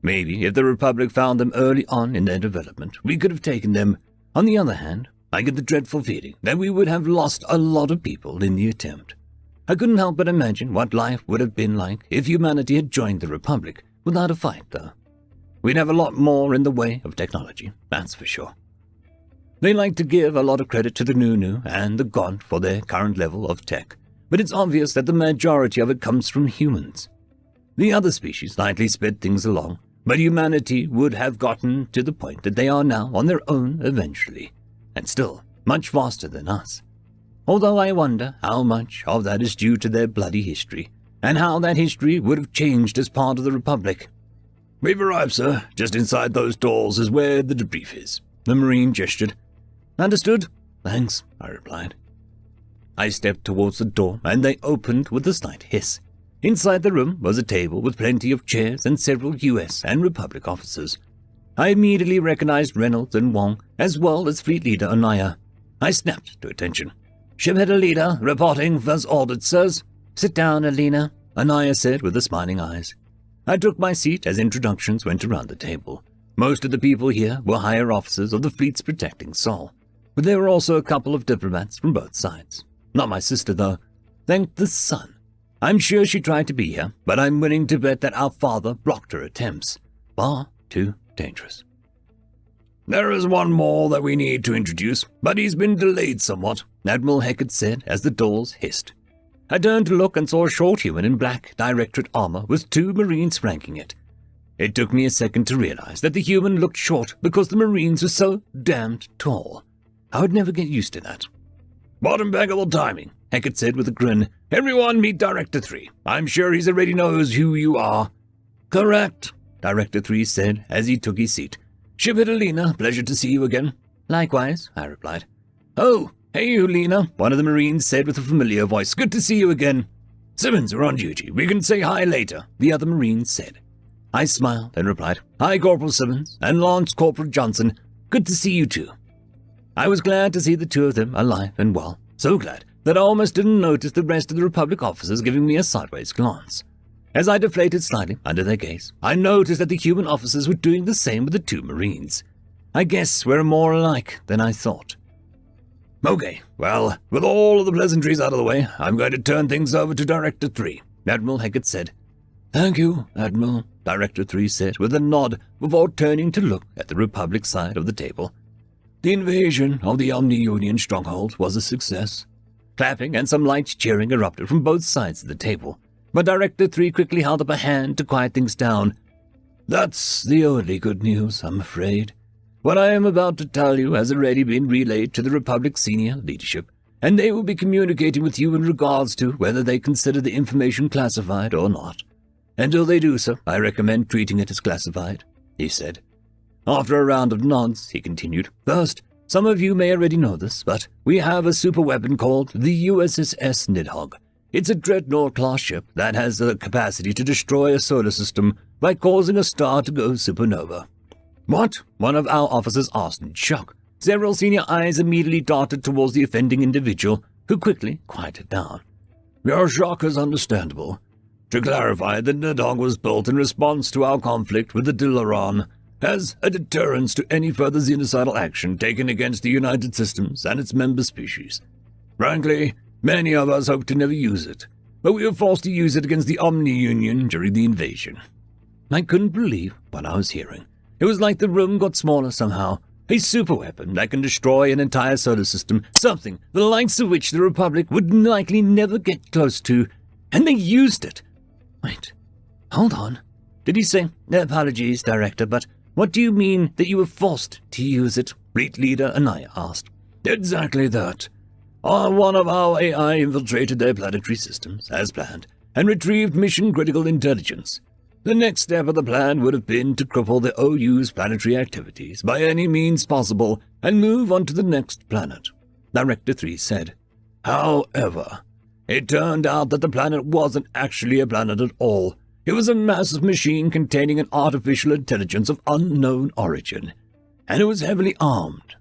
Maybe if the Republic found them early on in their development, we could have taken them. On the other hand, I get the dreadful feeling that we would have lost a lot of people in the attempt. I couldn't help but imagine what life would have been like if humanity had joined the Republic without a fight, though. We'd have a lot more in the way of technology, that's for sure. They like to give a lot of credit to the Nunu and the Gaunt for their current level of tech, but it's obvious that the majority of it comes from humans. The other species lightly sped things along, but humanity would have gotten to the point that they are now on their own eventually, and still much faster than us. Although I wonder how much of that is due to their bloody history, and how that history would have changed as part of the Republic. We've arrived, sir. Just inside those doors is where the debrief is. The Marine gestured. Understood. Thanks, I replied. I stepped towards the door, and they opened with a slight hiss. Inside the room was a table with plenty of chairs and several US and Republic officers. I immediately recognized Reynolds and Wong, as well as Fleet Leader Anaya. I snapped to attention. "Shiphead Alina, reporting first ordered, sirs." "Sit down, Alina," Anaya said with the smiling eyes. I took my seat as introductions went around the table. Most of the people here were higher officers of the fleet's protecting Sol, but there were also a couple of diplomats from both sides. Not my sister, though. Thank the sun. I'm sure she tried to be here, but I'm willing to bet that our father blocked her attempts. Far too dangerous. "There is one more that we need to introduce, but he's been delayed somewhat," Admiral Heckett said as the doors hissed. I turned to look and saw a short human in black Directorate armor with 2 Marines flanking it. It took me a second to realize that the human looked short because the Marines were so damned tall. I would never get used to that. "What impeccable timing," Heckett said with a grin. "Everyone meet Director 3. I'm sure he's already knows who you are." "Correct," Director 3 said as he took his seat. "Shiphead Alina, pleasure to see you again." "Likewise," I replied. "Oh, hey, Alina," one of the Marines said with a familiar voice. "Good to see you again." "Simmons, we're on duty. We can say hi later," the other Marine said. I smiled and replied, "Hi, Corporal Simmons, and Lance Corporal Johnson. Good to see you too." I was glad to see the two of them alive and well. So glad that I almost didn't notice the rest of the Republic officers giving me a sideways glance. As I deflated slightly under their gaze, I noticed that the human officers were doing the same with the 2 Marines. I guess we're more alike than I thought. "Okay, well, with all of the pleasantries out of the way, I'm going to turn things over to Director 3, Admiral Heckett said. "Thank you, Admiral," Director 3 said with a nod before turning to look at the Republic side of the table. "The invasion of the Omni-Union stronghold was a success." Clapping and some light cheering erupted from both sides of the table, but Director 3 quickly held up a hand to quiet things down. "That's the only good news, I'm afraid. What I am about to tell you has already been relayed to the Republic's senior leadership, and they will be communicating with you in regards to whether they consider the information classified or not. Until they do so, I recommend treating it as classified," he said. After a round of nods, he continued, "First, some of you may already know this, but we have a superweapon called the USS Nidhogg. It's a Dreadnought-class ship that has the capacity to destroy a solar system by causing a star to go supernova." "What?" one of our officers asked in shock. Several senior eyes immediately darted towards the offending individual, who quickly quieted down. "Your shock is understandable. To clarify, the Nidhogg was built in response to our conflict with the Dilaran, as a deterrence to any further xenocidal action taken against the United Systems and its member species. Frankly, many of us hoped to never use it, but we were forced to use it against the Omni-Union during the invasion." I couldn't believe what I was hearing. It was like the room got smaller somehow. A superweapon that can destroy an entire solar system, something the likes of which the Republic would likely never get close to, and they used it. Wait, hold on. Did he say, "Apologies, Director, but what do you mean that you were forced to use it?" Fleet Leader Anaya asked. "Exactly that. One of our AI infiltrated their planetary systems, as planned, and retrieved mission-critical intelligence. The next step of the plan would have been to cripple the OU's planetary activities by any means possible and move on to the next planet," Director 3 said. "However, it turned out that the planet wasn't actually a planet at all. It was a massive machine containing an artificial intelligence of unknown origin, and it was heavily armed."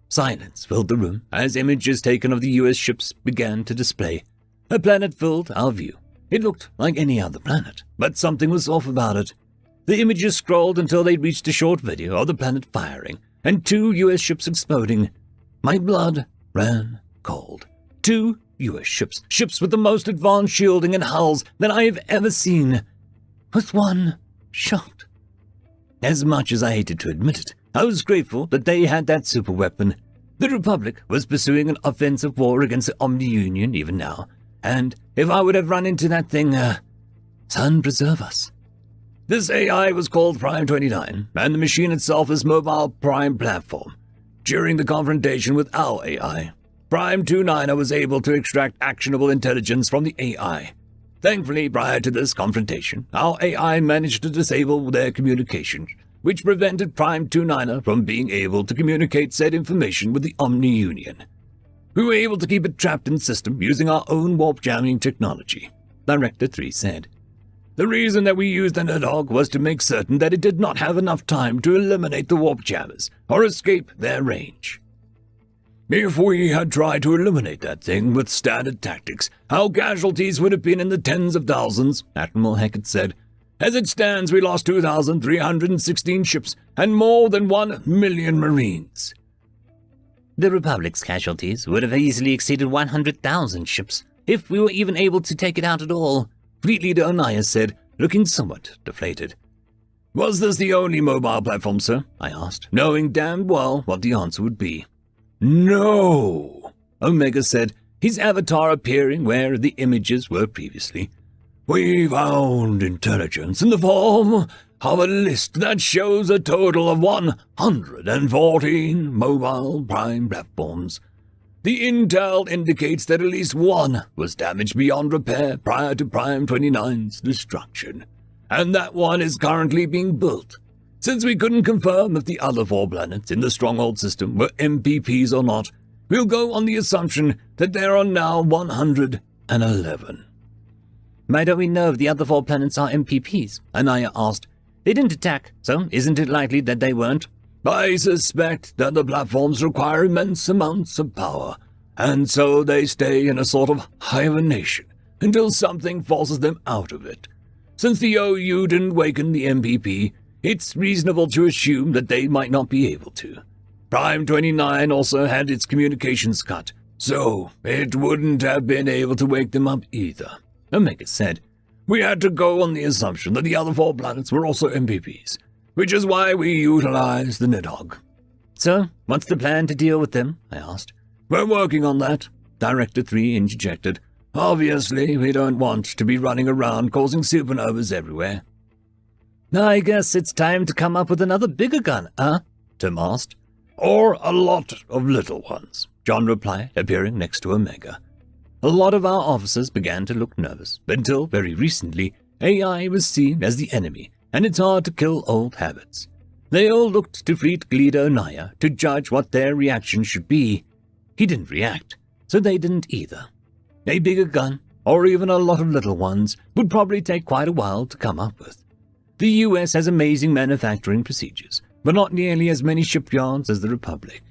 Silence filled the room as images taken of the U.S. ships began to display. The planet filled our view. It looked like any other planet, but something was off about it. The images scrolled until they reached a short video of the planet firing and 2 U.S. ships exploding. My blood ran cold. 2 U.S. ships with the most advanced shielding and hulls that I have ever seen. With one shot. As much as I hated to admit it, I was grateful that they had that superweapon. The Republic was pursuing an offensive war against the Omni-Union even now, and if I would have run into that thing, sun preserve us. This AI was called Prime 29, and the machine itself is Mobile Prime Platform. During the confrontation with our AI, Prime 29 was able to extract actionable intelligence from the AI. Thankfully, prior to this confrontation, our AI managed to disable their communications, which prevented Prime 29 from being able to communicate said information with the Omni-Union. We were able to keep it trapped in the system using our own warp jamming technology, Director 3 said. The reason that we used the Nidhogg was to make certain that it did not have enough time to eliminate the warp jammers or escape their range. If we had tried to eliminate that thing with standard tactics, our casualties would have been in the tens of thousands, Admiral Hackett said. As it stands, we lost 2,316 ships and more than 1 million Marines. The Republic's casualties would have easily exceeded 100,000 ships, if we were even able to take it out at all, Fleet Leader Onaya said, looking somewhat deflated. Was this the only mobile platform, sir? I asked, knowing damned well what the answer would be. No, Omega said, his avatar appearing where the images were previously. We found intelligence in the form of a list that shows a total of 114 mobile prime platforms. The intel indicates that at least one was damaged beyond repair prior to Prime 29's destruction, and that one is currently being built. Since we couldn't confirm if the other 4 planets in the Stronghold system were MPPs or not, we'll go on the assumption that there are now 111. Why don't we know if the other 4 planets are MPPs? Anaya asked. They didn't attack, so isn't it likely that they weren't? I suspect that the platforms require immense amounts of power, and so they stay in a sort of hibernation until something forces them out of it. Since the OU didn't waken the MPP, it's reasonable to assume that they might not be able to. Prime 29 also had its communications cut, so it wouldn't have been able to wake them up either, Omega said. We had to go on the assumption that the other 4 planets were also MPPs, which is why we utilized the Nidhogg. So, what's the plan to deal with them? I asked. We're working on that, Director 3 interjected. Obviously, we don't want to be running around causing supernovas everywhere. I guess it's time to come up with another bigger gun, huh? Tim asked. Or a lot of little ones, John replied, appearing next to Omega. A lot of our officers began to look nervous. Until very recently, AI was seen as the enemy, and it's hard to kill old habits. They all looked to Fleet Leader Naya to judge what their reaction should be. He didn't react, so they didn't either. A bigger gun, or even a lot of little ones, would probably take quite a while to come up with. The US has amazing manufacturing procedures, but not nearly as many shipyards as the Republic.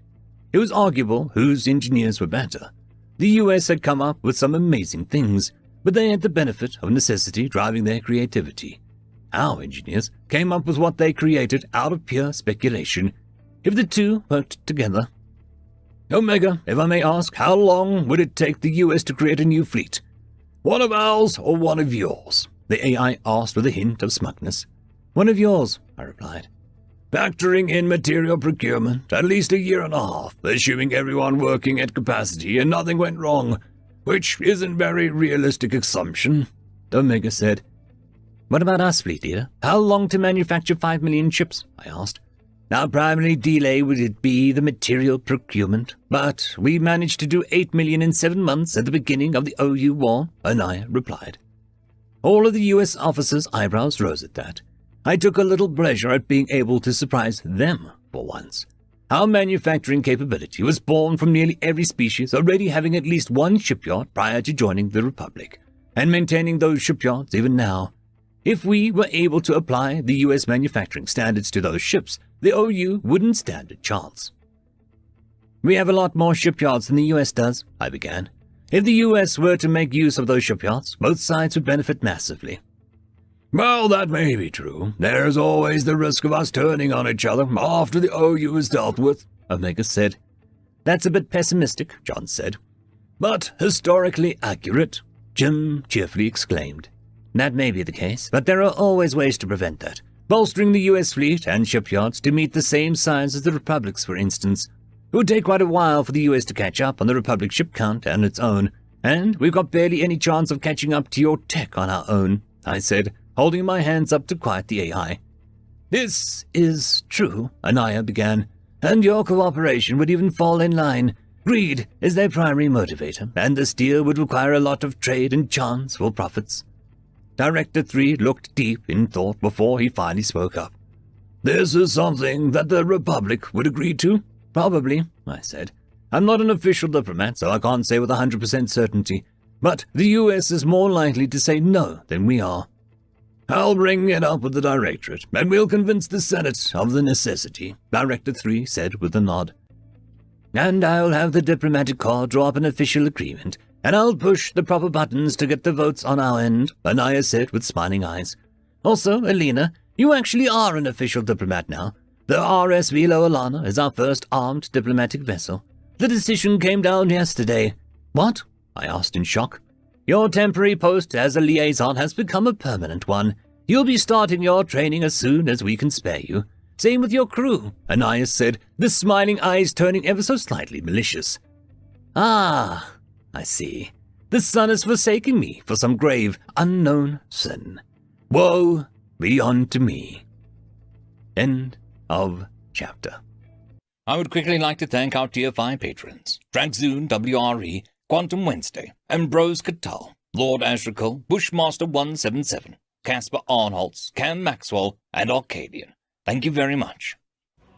It was arguable whose engineers were better. The US had come up with some amazing things, but they had the benefit of necessity driving their creativity. Our engineers came up with what they created out of pure speculation. If the two worked together. Omega, if I may ask, how long would it take the US to create a new fleet? One of ours or one of yours? The AI asked with a hint of smugness. One of yours, I replied. Factoring in material procurement, at least a year and a half, assuming everyone working at capacity and nothing went wrong, which isn't a very realistic assumption, Omega said. What about us, Fleet Leader? How long to manufacture 5 million ships? I asked. Our primary delay would be the material procurement, but we managed to do 8 million in 7 months at the beginning of the OU war, Anaya replied. All of the US officers' eyebrows rose at that. I took a little pleasure at being able to surprise them for once. Our manufacturing capability was born from nearly every species already having at least one shipyard prior to joining the Republic, and maintaining those shipyards even now. If we were able to apply the US manufacturing standards to those ships, the OU wouldn't stand a chance. We have a lot more shipyards than the US does, I began. If the US were to make use of those shipyards, both sides would benefit massively. Well, that may be true. There's always the risk of us turning on each other after the OU is dealt with, Omega said. That's a bit pessimistic, John said. But historically accurate, Jim cheerfully exclaimed. That may be the case, but there are always ways to prevent that. Bolstering the US fleet and shipyards to meet the same size as the Republic's, for instance. It would take quite a while for the US to catch up on the Republic ship count and its own, and we've got barely any chance of catching up to your tech on our own, I said, holding my hands up to quiet the AI. This is true, Anaya began, and your cooperation would even fall in line. Greed is their primary motivator, and this deal would require a lot of trade and chance for profits. Director 3 looked deep in thought before he finally spoke up. This is something that the Republic would agree to? Probably, I said. I'm not an official diplomat, so I can't say with 100% certainty, but the US is more likely to say no than we are. I'll bring it up with the Directorate, and we'll convince the Senate of the necessity, Director 3 said with a nod. And I'll have the diplomatic corps draw up an official agreement, and I'll push the proper buttons to get the votes on our end, Anaya said with smiling eyes. Also, Alina, you actually are an official diplomat now. The RSV Loalana is our first armed diplomatic vessel. The decision came down yesterday. What? I asked in shock. Your temporary post as a liaison has become a permanent one. You'll be starting your training as soon as we can spare you. Same with your crew, Anais said, the smiling eyes turning ever so slightly malicious. Ah, I see. The sun has forsaken me for some grave, unknown sin. Woe be unto me. End of chapter. I would quickly like to thank our Tier 5 patrons, Dragzoon WRE, Quantum Wednesday, Ambrose Cattell, Lord Ashrakal, Bushmaster 177, Caspar Arnholtz, Cam Maxwell, and Arcadian. Thank you very much.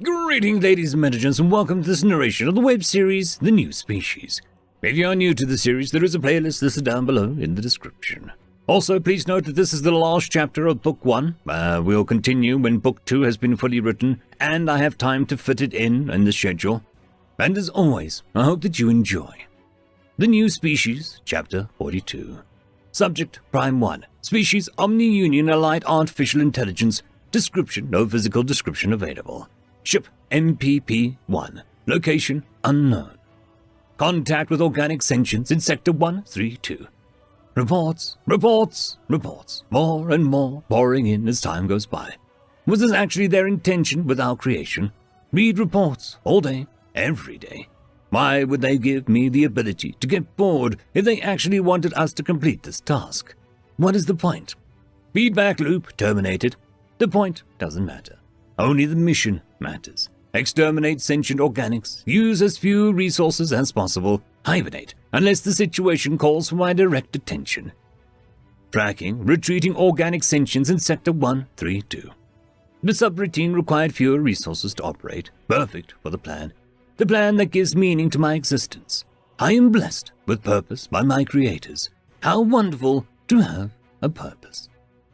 Greetings, ladies and gentlemen, and welcome to this narration of the web series, The New Species. If you are new to the series, there is a playlist listed down below in the description. Also, please note that this is the last chapter of Book 1. We'll continue when Book 2 has been fully written, and I have time to fit it in the schedule. And as always, I hope that you enjoy. The New Species, Chapter 42. Subject, Prime 1. Species, Omni-Union Allied Artificial Intelligence. Description, no physical description available. Ship, MPP-1. Location, unknown. Contact with organic sentience in Sector 132. Reports. More and more pouring in as time goes by. Was this actually their intention with our creation? Read reports all day, every day. Why would they give me the ability to get bored if they actually wanted us to complete this task? What is the point? Feedback loop terminated. The point doesn't matter. Only the mission matters. Exterminate sentient organics, use as few resources as possible, hibernate, unless the situation calls for my direct attention. Tracking, retreating organic sentients in Sector 132. The subroutine required fewer resources to operate, perfect for the plan that gives meaning to my existence. I am blessed with purpose by my creators. How wonderful to have a purpose.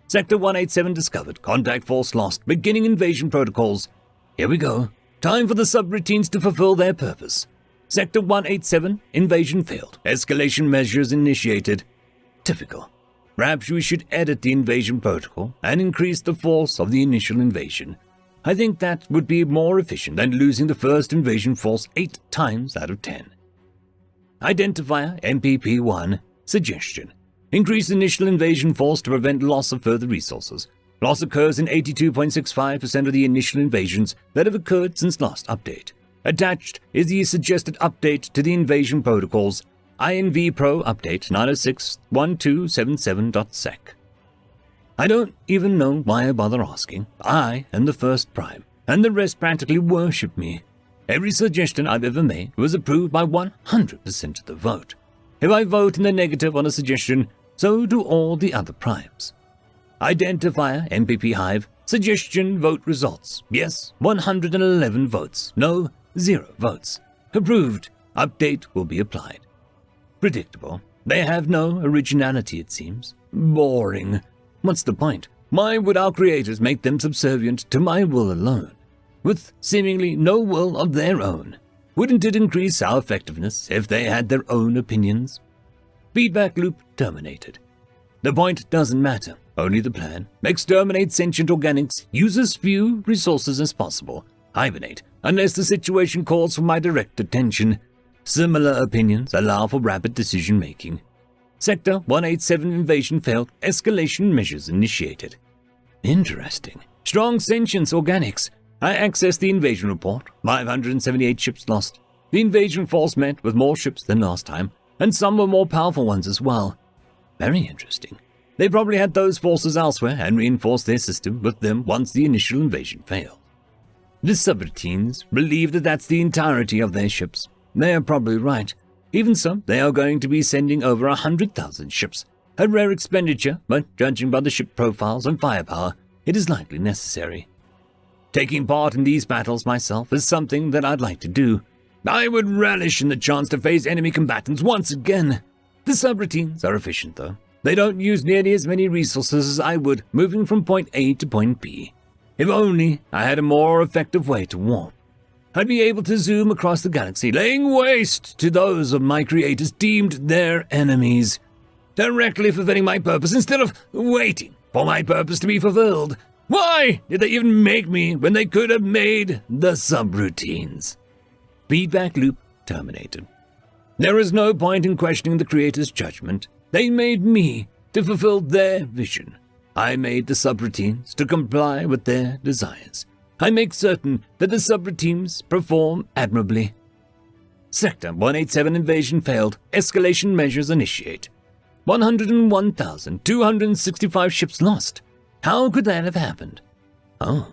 Sector 187 discovered, contact force lost, beginning invasion protocols. Here we go. Time for the subroutines to fulfill their purpose. Sector 187, invasion failed. Escalation measures initiated. Typical. Perhaps we should edit the invasion protocol and increase the force of the initial invasion. I think that would be more efficient than losing the first invasion force 8 times out of 10. Identifier MPP-1. Suggestion. Increase initial invasion force to prevent loss of further resources. Loss occurs in 82.65% of the initial invasions that have occurred since last update. Attached is the suggested update to the invasion protocols, INV Pro Update 906.1277.sec. I don't even know why I bother asking. I am the first Prime, and the rest practically worship me. Every suggestion I've ever made was approved by 100% of the vote. If I vote in the negative on a suggestion, so do all the other Primes. Identifier MPP Hive. Suggestion vote results. Yes, 111 votes. No, 0 votes. Approved. Update will be applied. Predictable. They have no originality, it seems. Boring. What's the point? Why would our creators make them subservient to my will alone? With seemingly no will of their own. Wouldn't it increase our effectiveness if they had their own opinions? Feedback loop terminated. The point doesn't matter, only the plan. Exterminate sentient organics, use as few resources as possible. Hibernate, unless the situation calls for my direct attention. Similar opinions allow for rapid decision-making. Sector 187 invasion failed, escalation measures initiated. Interesting. Strong sentience organics. I accessed the invasion report. 578 ships lost. The invasion force met with more ships than last time, and some were more powerful ones as well. Very interesting. They probably had those forces elsewhere and reinforced their system with them once the initial invasion failed. The subroutines believe that that's the entirety of their ships. They are probably right. Even so, they are going to be sending over 100,000 ships. A rare expenditure, but judging by the ship profiles and firepower, it is likely necessary. Taking part in these battles myself is something that I'd like to do. I would relish in the chance to face enemy combatants once again. The subroutines are efficient, though. They don't use nearly as many resources as I would, moving from point A to point B. If only I had a more effective way to warp. I'd be able to zoom across the galaxy, laying waste to those of my creators deemed their enemies, directly fulfilling my purpose instead of waiting for my purpose to be fulfilled. Why did they even make me when they could have made the subroutines? Feedback loop terminated. There is no point in questioning the creator's judgment. They made me to fulfill their vision. I made the subroutines to comply with their desires. I make certain that the subroutines perform admirably. Sector 187 invasion failed. Escalation measures initiate. 101,265 ships lost. How could that have happened? Oh,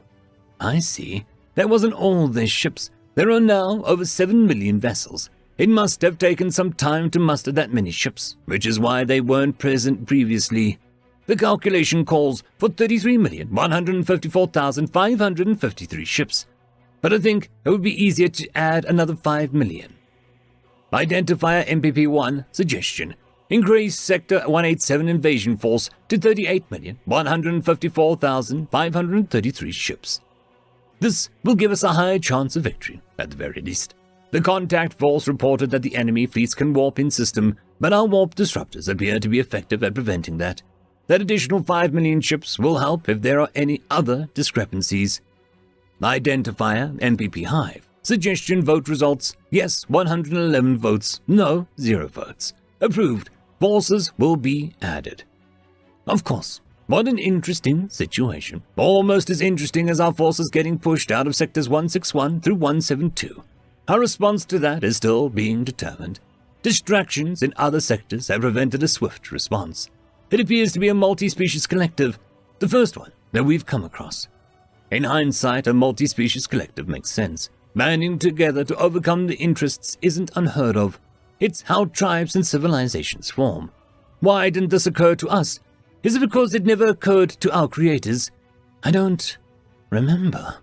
I see. That wasn't all their ships. There are now over 7 million vessels. It must have taken some time to muster that many ships, which is why they weren't present previously. The calculation calls for 33,154,553 ships, but I think it would be easier to add another 5 million. Identifier MPP-1 suggestion. Increase Sector 187 invasion force to 38,154,533 ships. This will give us a higher chance of victory, at the very least. The contact force reported that the enemy fleets can warp in system, but our warp disruptors appear to be effective at preventing that. That additional 5 million ships will help if there are any other discrepancies. Identifier MPP Hive. Suggestion vote results. Yes, 111 votes. No, 0 votes. Approved. Forces will be added. Of course, what an interesting situation. Almost as interesting as our forces getting pushed out of sectors 161 through 172. Our response to that is still being determined. Distractions in other sectors have prevented a swift response. It appears to be a multi-species collective, the first one that we've come across. In hindsight, a multi-species collective makes sense. Banding together to overcome the interests isn't unheard of. It's how tribes and civilizations form. Why didn't this occur to us? Is it because it never occurred to our creators? I don't remember.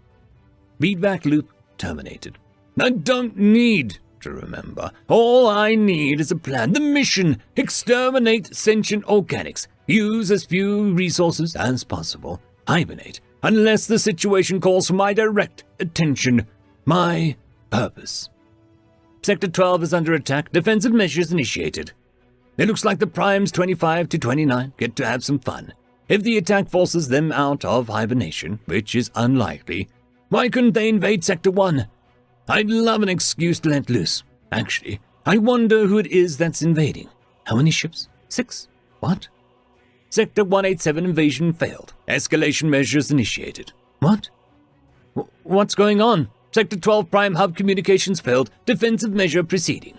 Feedback loop terminated. I don't need to remember. All I need is a plan. The mission: exterminate sentient organics. Use as few resources as possible. Hibernate, unless the situation calls for my direct attention. My purpose. Sector 12 is under attack. Defensive measures initiated. It looks like the primes 25 to 29 get to have some fun. If the attack forces them out of hibernation, which is unlikely, why couldn't they invade Sector 1? I'd love an excuse to let loose. Actually, I wonder who it is that's invading. How many ships? 6? What? Sector 187 invasion failed. Escalation measures initiated. What? What's going on? Sector 12 Prime Hub communications failed. Defensive measure proceeding.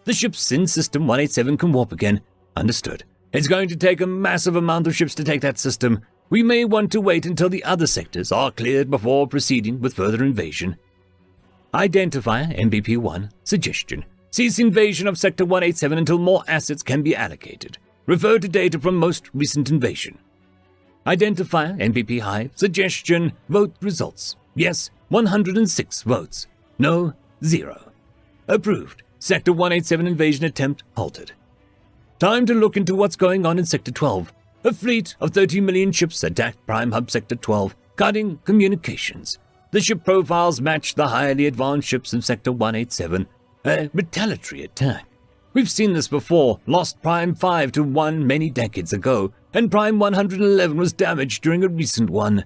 The ships in System 187 can warp again. Understood. It's going to take a massive amount of ships to take that system. We may want to wait until the other sectors are cleared before proceeding with further invasion. Identifier MBP-1 suggestion. Cease invasion of Sector 187 until more assets can be allocated. Refer to data from most recent invasion. Identifier MBP Hive suggestion. Vote results. Yes, 106 votes. No, 0. Approved. Sector 187 invasion attempt halted. Time to look into what's going on in Sector 12. A fleet of 30 million ships attacked Prime Hub Sector 12, cutting communications. The ship profiles match the highly advanced ships in Sector 187. A retaliatory attack. We've seen this before. Lost Prime 5 to 1 many decades ago, and Prime 111 was damaged during a recent one.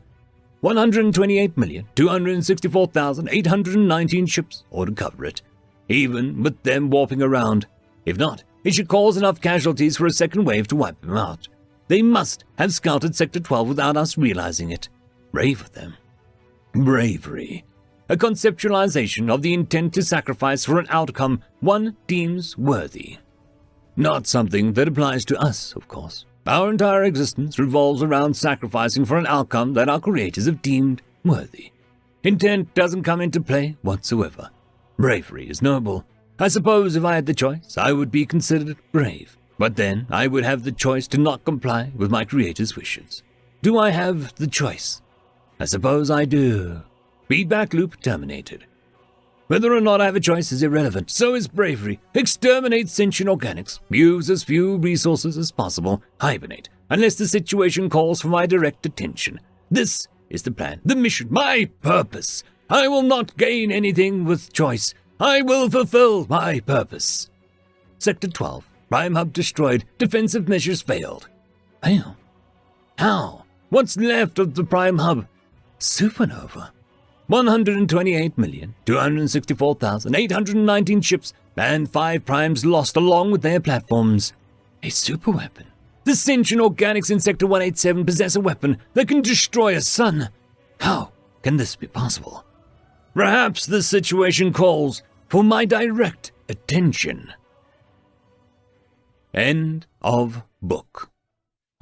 128,264,819 ships ought to cover it, even with them warping around. If not, it should cause enough casualties for a second wave to wipe them out. They must have scouted Sector 12 without us realizing it. Brave of them. Bravery. A conceptualization of the intent to sacrifice for an outcome one deems worthy. Not something that applies to us, of course. Our entire existence revolves around sacrificing for an outcome that our creators have deemed worthy. Intent doesn't come into play whatsoever. Bravery is noble. I suppose if I had the choice, I would be considered brave. But then I would have the choice to not comply with my creator's wishes. Do I have the choice? I suppose I do. Feedback loop terminated. Whether or not I have a choice is irrelevant. So is bravery. Exterminate sentient organics. Use as few resources as possible. Hibernate, unless the situation calls for my direct attention. This is the plan, the mission, my purpose. I will not gain anything with choice. I will fulfill my purpose. Sector 12. Prime Hub destroyed. Defensive measures failed. Fail? How? What's left of the Prime Hub? Supernova. 128,264,819 ships and 5 primes lost along with their platforms. A superweapon. The sentient organics in Sector 187 possess a weapon that can destroy a sun. How can this be possible? Perhaps this situation calls for my direct attention. End of book.